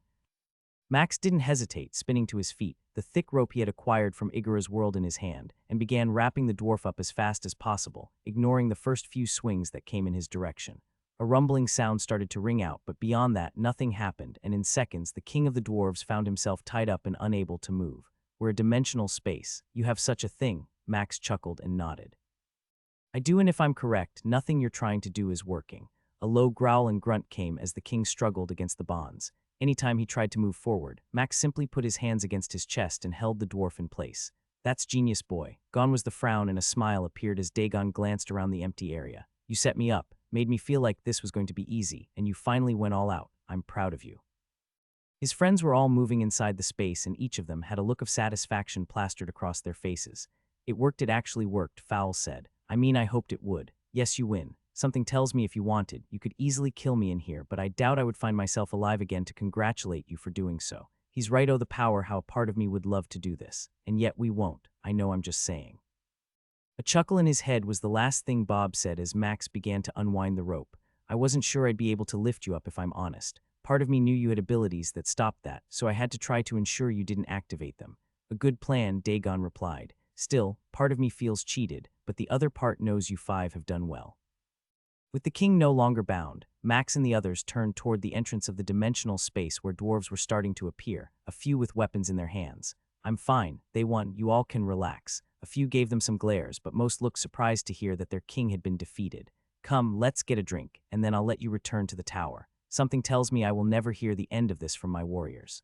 Max didn't hesitate, spinning to his feet, the thick rope he had acquired from Igara's world in his hand, and began wrapping the dwarf up as fast as possible, ignoring the first few swings that came in his direction. A rumbling sound started to ring out, but beyond that, nothing happened, and in seconds, the king of the dwarves found himself tied up and unable to move. We're a dimensional space. You have such a thing, Max chuckled and nodded. I do, and if I'm correct, nothing you're trying to do is working. A low growl and grunt came as the king struggled against the bonds. Anytime he tried to move forward, Max simply put his hands against his chest and held the dwarf in place. That's genius, boy. Gone was the frown and a smile appeared as Dagon glanced around the empty area. You set me up, made me feel like this was going to be easy, and you finally went all out. I'm proud of you. His friends were all moving inside the space, and each of them had a look of satisfaction plastered across their faces. It worked, it actually worked, Fowl said. I mean, I hoped it would. Yes, you win. Something tells me if you wanted, you could easily kill me in here, but I doubt I would find myself alive again to congratulate you for doing so. He's right, oh the power, how a part of me would love to do this. And yet we won't. I know, I'm just saying. A chuckle in his head was the last thing Bob said as Max began to unwind the rope. I wasn't sure I'd be able to lift you up if I'm honest. Part of me knew you had abilities that stopped that, so I had to try to ensure you didn't activate them. A good plan, Dagon replied. Still, part of me feels cheated, but the other part knows you 5 have done well. With the king no longer bound, Max and the others turned toward the entrance of the dimensional space where dwarves were starting to appear, a few with weapons in their hands. I'm fine, they won, you all can relax. A few gave them some glares, but most looked surprised to hear that their king had been defeated. Come, let's get a drink, and then I'll let you return to the tower. Something tells me I will never hear the end of this from my warriors.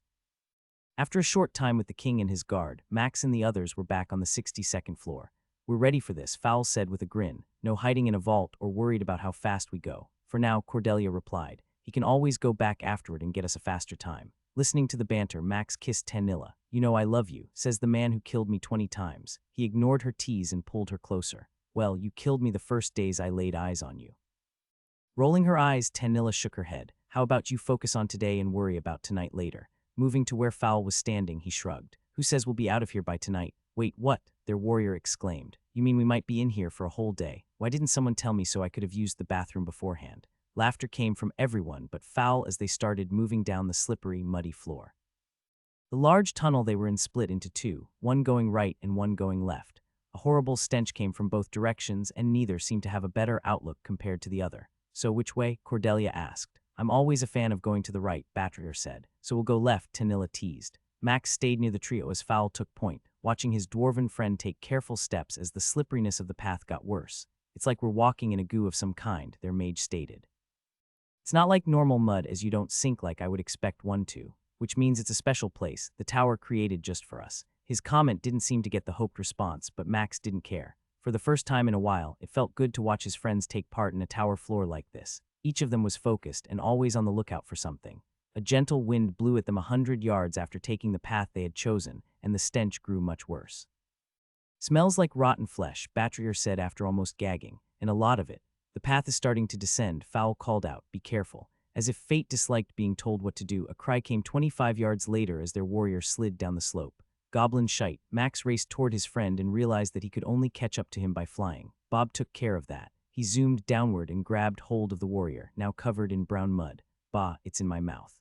After a short time with the king and his guard, Max and the others were back on the 62nd floor. We're ready for this, Fowl said with a grin. No hiding in a vault or worried about how fast we go. For now, Cordelia replied. He can always go back afterward and get us a faster time. Listening to the banter, Max kissed Tanilla. You know I love you, says the man who killed me 20 times. He ignored her tease and pulled her closer. Well, you killed me the first days I laid eyes on you. Rolling her eyes, Tanilla shook her head. How about you focus on today and worry about tonight later? Moving to where Fowl was standing, he shrugged. Who says we'll be out of here by tonight? Wait, what? Their warrior exclaimed. You mean we might be in here for a whole day? Why didn't someone tell me so I could have used the bathroom beforehand? Laughter came from everyone but Fowl as they started moving down the slippery, muddy floor. The large tunnel they were in split into 2, one going right and one going left. A horrible stench came from both directions and neither seemed to have a better outlook compared to the other. So which way? Cordelia asked. I'm always a fan of going to the right, Batrier said. So we'll go left, Tanilla teased. Max stayed near the trio as Fowl took point, watching his dwarven friend take careful steps as the slipperiness of the path got worse. It's like we're walking in a goo of some kind, their mage stated. It's not like normal mud as you don't sink like I would expect one to, which means it's a special place, the tower created just for us. His comment didn't seem to get the hoped response, but Max didn't care. For the first time in a while, it felt good to watch his friends take part in a tower floor like this. Each of them was focused and always on the lookout for something. A gentle wind blew at them 100 yards after taking the path they had chosen, and the stench grew much worse. "Smells like rotten flesh," Batrier said after almost gagging, "and a lot of it. The path is starting to descend," Fowl called out, "Be careful." As if fate disliked being told what to do, a cry came 25 yards later as their warrior slid down the slope. Goblin shite. Max raced toward his friend and realized that he could only catch up to him by flying. Bob took care of that. He zoomed downward and grabbed hold of the warrior, now covered in brown mud. "Bah, it's in my mouth."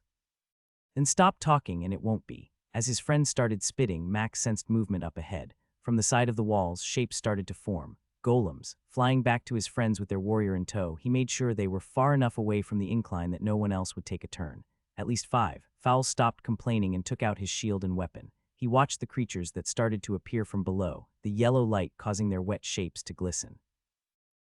"Then stop talking and it won't be." As his friend started spitting, Max sensed movement up ahead. From the side of the walls, shapes started to form. Golems. Flying back to his friends with their warrior in tow, he made sure they were far enough away from the incline that no one else would take a turn. At least 5. Fowl stopped complaining and took out his shield and weapon. He watched the creatures that started to appear from below, the yellow light causing their wet shapes to glisten.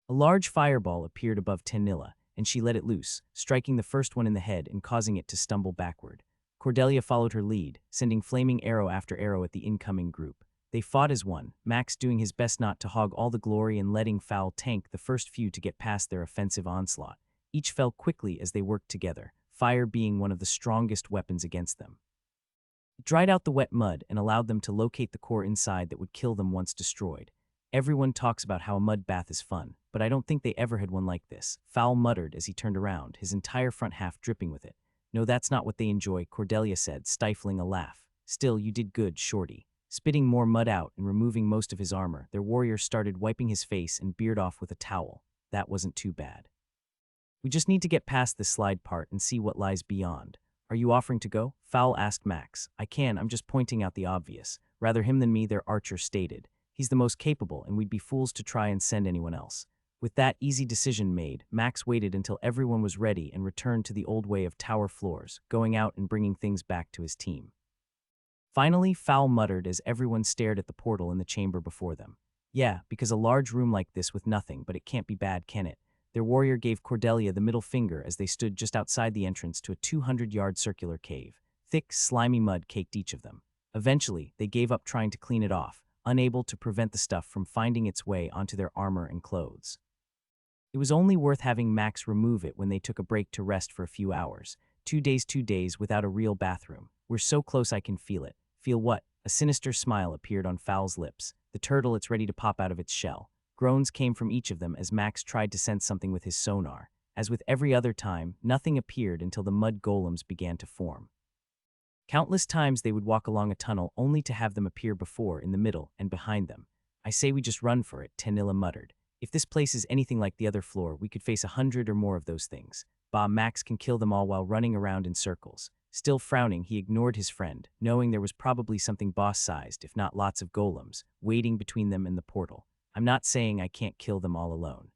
A large fireball appeared above Tenilla, and she let it loose, striking the first one in the head and causing it to stumble backward. Cordelia followed her lead, sending flaming arrow after arrow at the incoming group. They fought as one, Max doing his best not to hog all the glory and letting Fowl tank the first few to get past their offensive onslaught. Each fell quickly as they worked together, fire being one of the strongest weapons against them. It dried out the wet mud and allowed them to locate the core inside that would kill them once destroyed. "Everyone talks about how a mud bath is fun, but I don't think they ever had one like this," Fowl muttered as he turned around, his entire front half dripping with it. "No, that's not what they enjoy," Cordelia said, stifling a laugh. "Still, you did good, Shorty." Spitting more mud out and removing most of his armor, their warrior started wiping his face and beard off with a towel. That wasn't too bad. "We just need to get past this slide part and see what lies beyond. Are you offering to go?" Fowl asked Max. "I can, I'm just pointing out the obvious. Rather him than me," their archer stated. "He's the most capable, and we'd be fools to try and send anyone else." With that easy decision made, Max waited until everyone was ready and returned to the old way of tower floors, going out and bringing things back to his team. Finally, Fowl muttered as everyone stared at the portal in the chamber before them. "Yeah, because a large room like this with nothing, but it can't be bad, can it?" Their warrior gave Cordelia the middle finger as they stood just outside the entrance to a 200-yard circular cave. Thick, slimy mud caked each of them. Eventually, they gave up trying to clean it off, unable to prevent the stuff from finding its way onto their armor and clothes. It was only worth having Max remove it when they took a break to rest for a few hours. 2 days without a real bathroom. "We're so close I can feel it." "Feel what?" A sinister smile appeared on Fowl's lips. "The turtle, it's ready to pop out of its shell." Groans came from each of them as Max tried to sense something with his sonar. As with every other time, nothing appeared until the mud golems began to form. Countless times they would walk along a tunnel only to have them appear before, in the middle, and behind them. "I say we just run for it," Tenilla muttered. "If this place is anything like the other floor, we could face 100 or more of those things. Bah, Max can kill them all while running around in circles." Still frowning, he ignored his friend, knowing there was probably something boss-sized, if not lots of golems, waiting between them and the portal. "I'm not saying I can't kill them all alone.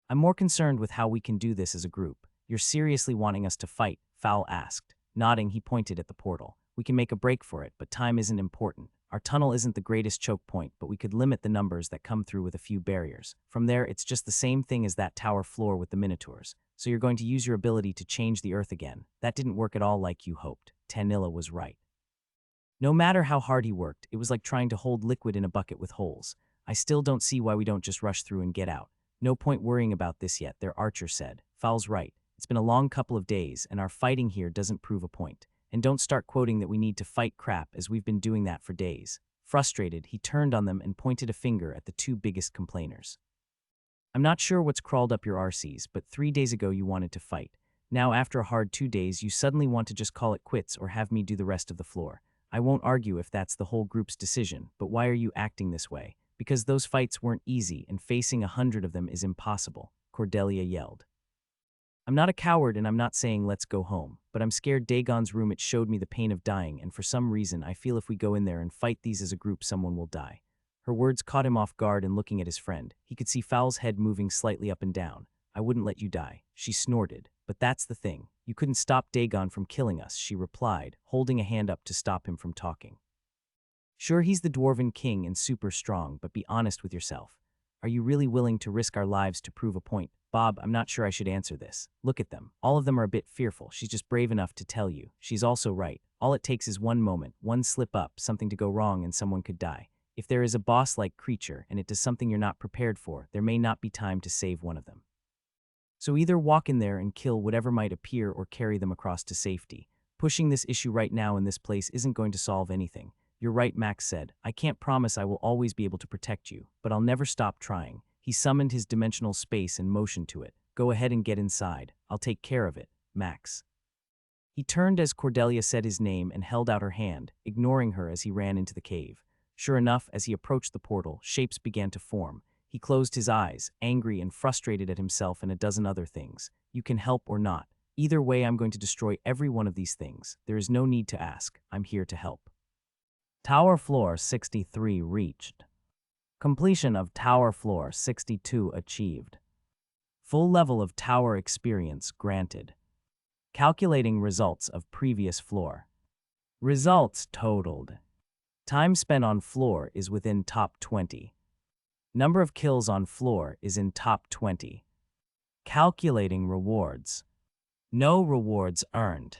I'm more concerned with how we can do this as a group." "You're seriously wanting us to fight?" Fowl asked. Nodding, he pointed at the portal. "We can make a break for it, but time isn't important. Our tunnel isn't the greatest choke point, but we could limit the numbers that come through with a few barriers. From there, it's just the same thing as that tower floor with the minotaurs. So you're going to use your ability to change the earth again. That didn't work at all like you hoped." Tenilla was right. No matter how hard he worked, it was like trying to hold liquid in a bucket with holes. "I still don't see why we don't just rush through and get out." "No point worrying about this yet," their archer said. "Fowl's right. It's been a long couple of days, and our fighting here doesn't prove a point. And don't start quoting that we need to fight crap, as we've been doing that for days." Frustrated, he turned on them and pointed a finger at the 2 biggest complainers. "I'm not sure what's crawled up your RCs, but 3 days ago you wanted to fight. Now, after a hard 2 days, you suddenly want to just call it quits or have me do the rest of the floor. I won't argue if that's the whole group's decision, but why are you acting this way? Because those fights weren't easy, and facing 100 of them is impossible," Cordelia yelled. "I'm not a coward, and I'm not saying let's go home, but I'm scared. Dagon's room, it showed me the pain of dying, and for some reason I feel if we go in there and fight these as a group, someone will die." Her words caught him off guard, and looking at his friend, he could see Fowl's head moving slightly up and down. "I wouldn't let you die," she snorted. "But that's the thing. You couldn't stop Dagon from killing us," she replied, holding a hand up to stop him from talking. "Sure, he's the Dwarven king and super strong, but be honest with yourself. Are you really willing to risk our lives to prove a point?" "Bob, I'm not sure I should answer this. Look at them. All of them are a bit fearful. She's just brave enough to tell you. She's also right. All it takes is one moment, one slip up, something to go wrong, and someone could die. If there is a boss-like creature and it does something you're not prepared for, there may not be time to save one of them. So either walk in there and kill whatever might appear or carry them across to safety. Pushing this issue right now in this place isn't going to solve anything. You're right, Max said. I can't promise I will always be able to protect you, but I'll never stop trying. He summoned his dimensional space and motioned to it. Go ahead and get inside. I'll take care of it, Max. He turned as Cordelia said his name and held out her hand, ignoring her as he ran into the cave. Sure enough, as he approached the portal, shapes began to form. He closed his eyes, angry and frustrated at himself and a dozen other things. You can help or not. Either way, I'm going to destroy every one of these things. There is no need to ask. I'm here to help. Tower Floor 63 reached. Completion of Tower Floor 62 achieved. Full level of tower experience granted. Calculating results of previous floor. Results totaled. Time spent on floor is within top 20. Number of kills on floor is in top 20. Calculating rewards. No rewards earned.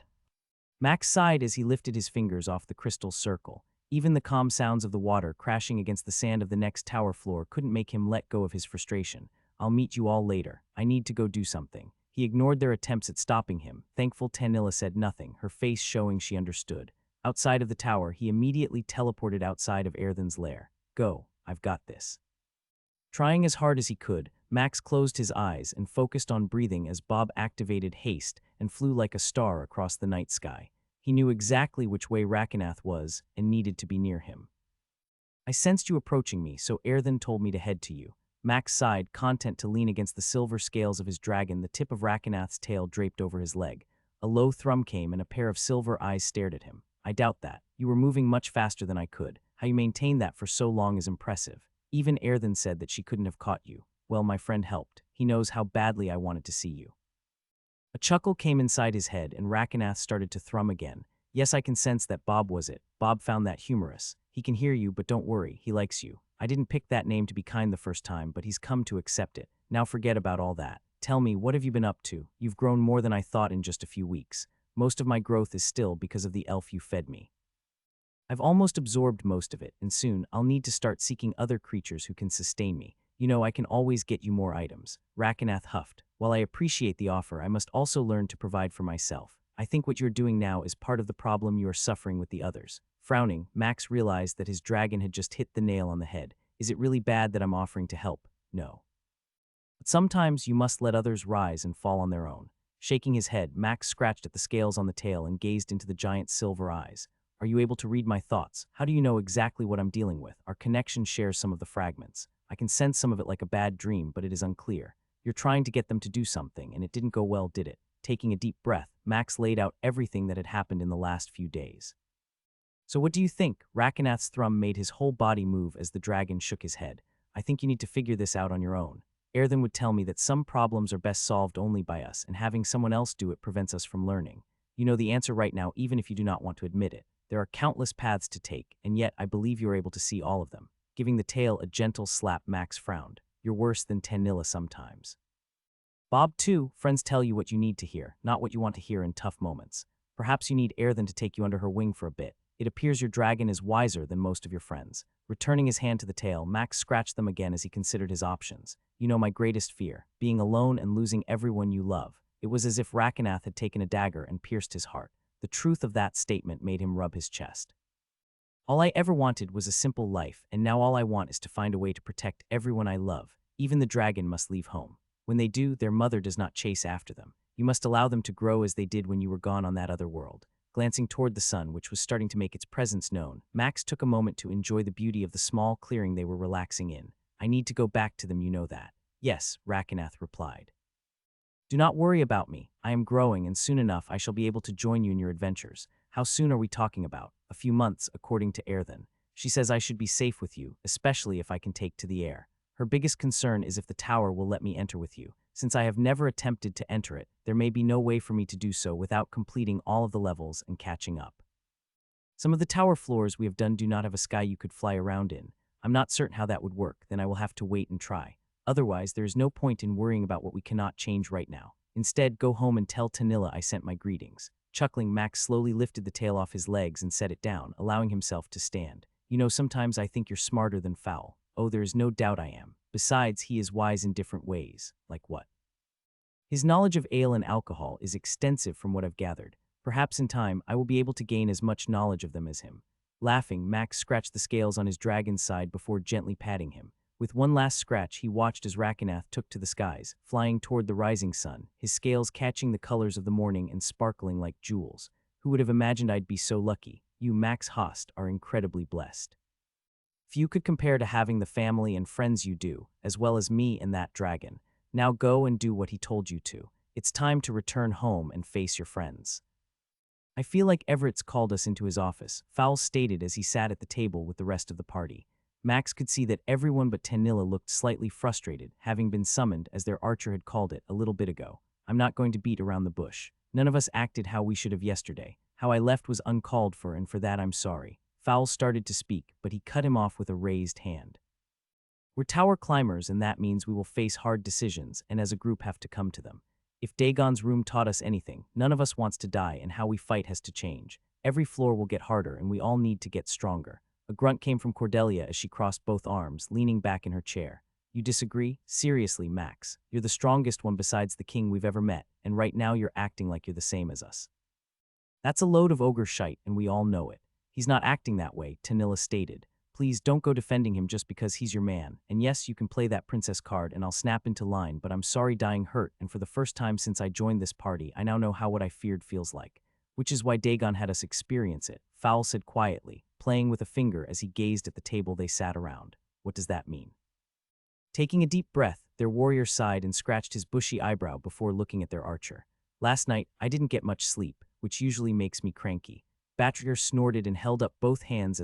Max sighed as he lifted his fingers off the crystal circle. Even the calm sounds of the water crashing against the sand of the next tower floor couldn't make him let go of his frustration. I'll meet you all later. I need to go do something. He ignored their attempts at stopping him. Thankful Tanilla said nothing, her face showing she understood. Outside of the tower, he immediately teleported outside of Erthen's lair. Go, I've got this. Trying as hard as he could, Max closed his eyes and focused on breathing as Bob activated haste and flew like a star across the night sky. He knew exactly which way Rakenath was and needed to be near him. I sensed you approaching me, so Erthen told me to head to you. Max sighed, content to lean against the silver scales of his dragon, the tip of Rakenath's tail draped over his leg. A low thrum came and a pair of silver eyes stared at him. I doubt that. You were moving much faster than I could. How you maintained that for so long is impressive. Even Erthen said that she couldn't have caught you. Well, my friend helped. He knows how badly I wanted to see you. A chuckle came inside his head and Rakenath started to thrum again. Yes, I can sense that Bob was it. Bob found that humorous. He can hear you, but don't worry, he likes you. I didn't pick that name to be kind the first time, but he's come to accept it. Now forget about all that. Tell me, what have you been up to? You've grown more than I thought in just a few weeks. Most of my growth is still because of the elf you fed me. I've almost absorbed most of it, and soon I'll need to start seeking other creatures who can sustain me. You know, I can always get you more items. Rakenath huffed. While I appreciate the offer, I must also learn to provide for myself. I think what you're doing now is part of the problem you are suffering with the others. Frowning, Max realized that his dragon had just hit the nail on the head. Is it really bad that I'm offering to help? No. But sometimes you must let others rise and fall on their own. Shaking his head, Max scratched at the scales on the tail and gazed into the giant silver eyes. Are you able to read my thoughts? How do you know exactly what I'm dealing with? Our connection shares some of the fragments. I can sense some of it like a bad dream, but it is unclear. You're trying to get them to do something, and it didn't go well, did it? Taking a deep breath, Max laid out everything that had happened in the last few days. So what do you think? Rakenath's thrum made his whole body move as the dragon shook his head. I think you need to figure this out on your own. Erthen would tell me that some problems are best solved only by us, and having someone else do it prevents us from learning. You know the answer right now, even if you do not want to admit it. There are countless paths to take, and yet I believe you are able to see all of them. Giving the tail a gentle slap, Max frowned. You're worse than Tanilla sometimes. Bob, too, friends tell you what you need to hear, not what you want to hear in tough moments. Perhaps you need Erthen to take you under her wing for a bit. It appears your dragon is wiser than most of your friends. Returning his hand to the tail, Max scratched them again as he considered his options. You know my greatest fear, being alone and losing everyone you love. It was as if Rakenath had taken a dagger and pierced his heart. The truth of that statement made him rub his chest. All I ever wanted was a simple life, and now all I want is to find a way to protect everyone I love. Even the dragon must leave home. When they do, their mother does not chase after them. You must allow them to grow as they did when you were gone on that other world. Glancing toward the sun, which was starting to make its presence known, Max took a moment to enjoy the beauty of the small clearing they were relaxing in. I need to go back to them, you know that. Yes, Rakenath replied. Do not worry about me. I am growing, and soon enough I shall be able to join you in your adventures. How soon are we talking about? A few months, according to Erthen. She says I should be safe with you, especially if I can take to the air. Her biggest concern is if the tower will let me enter with you. Since I have never attempted to enter it, there may be no way for me to do so without completing all of the levels and catching up. Some of the tower floors we have done do not have a sky you could fly around in. I'm not certain how that would work, then I will have to wait and try. Otherwise, there is no point in worrying about what we cannot change right now. Instead, go home and tell Tanilla I sent my greetings. Chuckling, Max slowly lifted the tail off his legs and set it down, allowing himself to stand. You know, sometimes I think you're smarter than Fowl. Oh, there is no doubt I am. Besides, he is wise in different ways. Like what? His knowledge of ale and alcohol is extensive from what I've gathered. Perhaps in time, I will be able to gain as much knowledge of them as him. Laughing, Max scratched the scales on his dragon's side before gently patting him. With one last scratch, he watched as Rakenath took to the skies, flying toward the rising sun, his scales catching the colors of the morning and sparkling like jewels. Who would have imagined I'd be so lucky? You, Max Host, are incredibly blessed. Few could compare to having the family and friends you do, as well as me and that dragon. Now go and do what he told you to. It's time to return home and face your friends. I feel like Everett's called us into his office, Fowl stated as he sat at the table with the rest of the party. Max could see that everyone but Tanilla looked slightly frustrated, having been summoned, as their archer had called it, a little bit ago. I'm not going to beat around the bush. None of us acted how we should have yesterday. How I left was uncalled for, and for that I'm sorry. Fowl started to speak, but he cut him off with a raised hand. We're tower climbers, and that means we will face hard decisions, and as a group have to come to them. If Dagon's room taught us anything, none of us wants to die, and how we fight has to change. Every floor will get harder, and we all need to get stronger. A grunt came from Cordelia as she crossed both arms, leaning back in her chair. You disagree? Seriously, Max. You're the strongest one besides the king we've ever met, and right now you're acting like you're the same as us. That's a load of ogre shite, and we all know it. He's not acting that way, Tanilla stated. Please don't go defending him just because he's your man, and yes, you can play that princess card and I'll snap into line, but I'm sorry dying hurt, and for the first time since I joined this party, I now know how what I feared feels like. Which is why Dagon had us experience it, Fowl said quietly, playing with a finger as he gazed at the table they sat around. What does that mean? Taking a deep breath, their warrior sighed and scratched his bushy eyebrow before looking at their archer. Last night, I didn't get much sleep, which usually makes me cranky. Batrier snorted and held up both hands as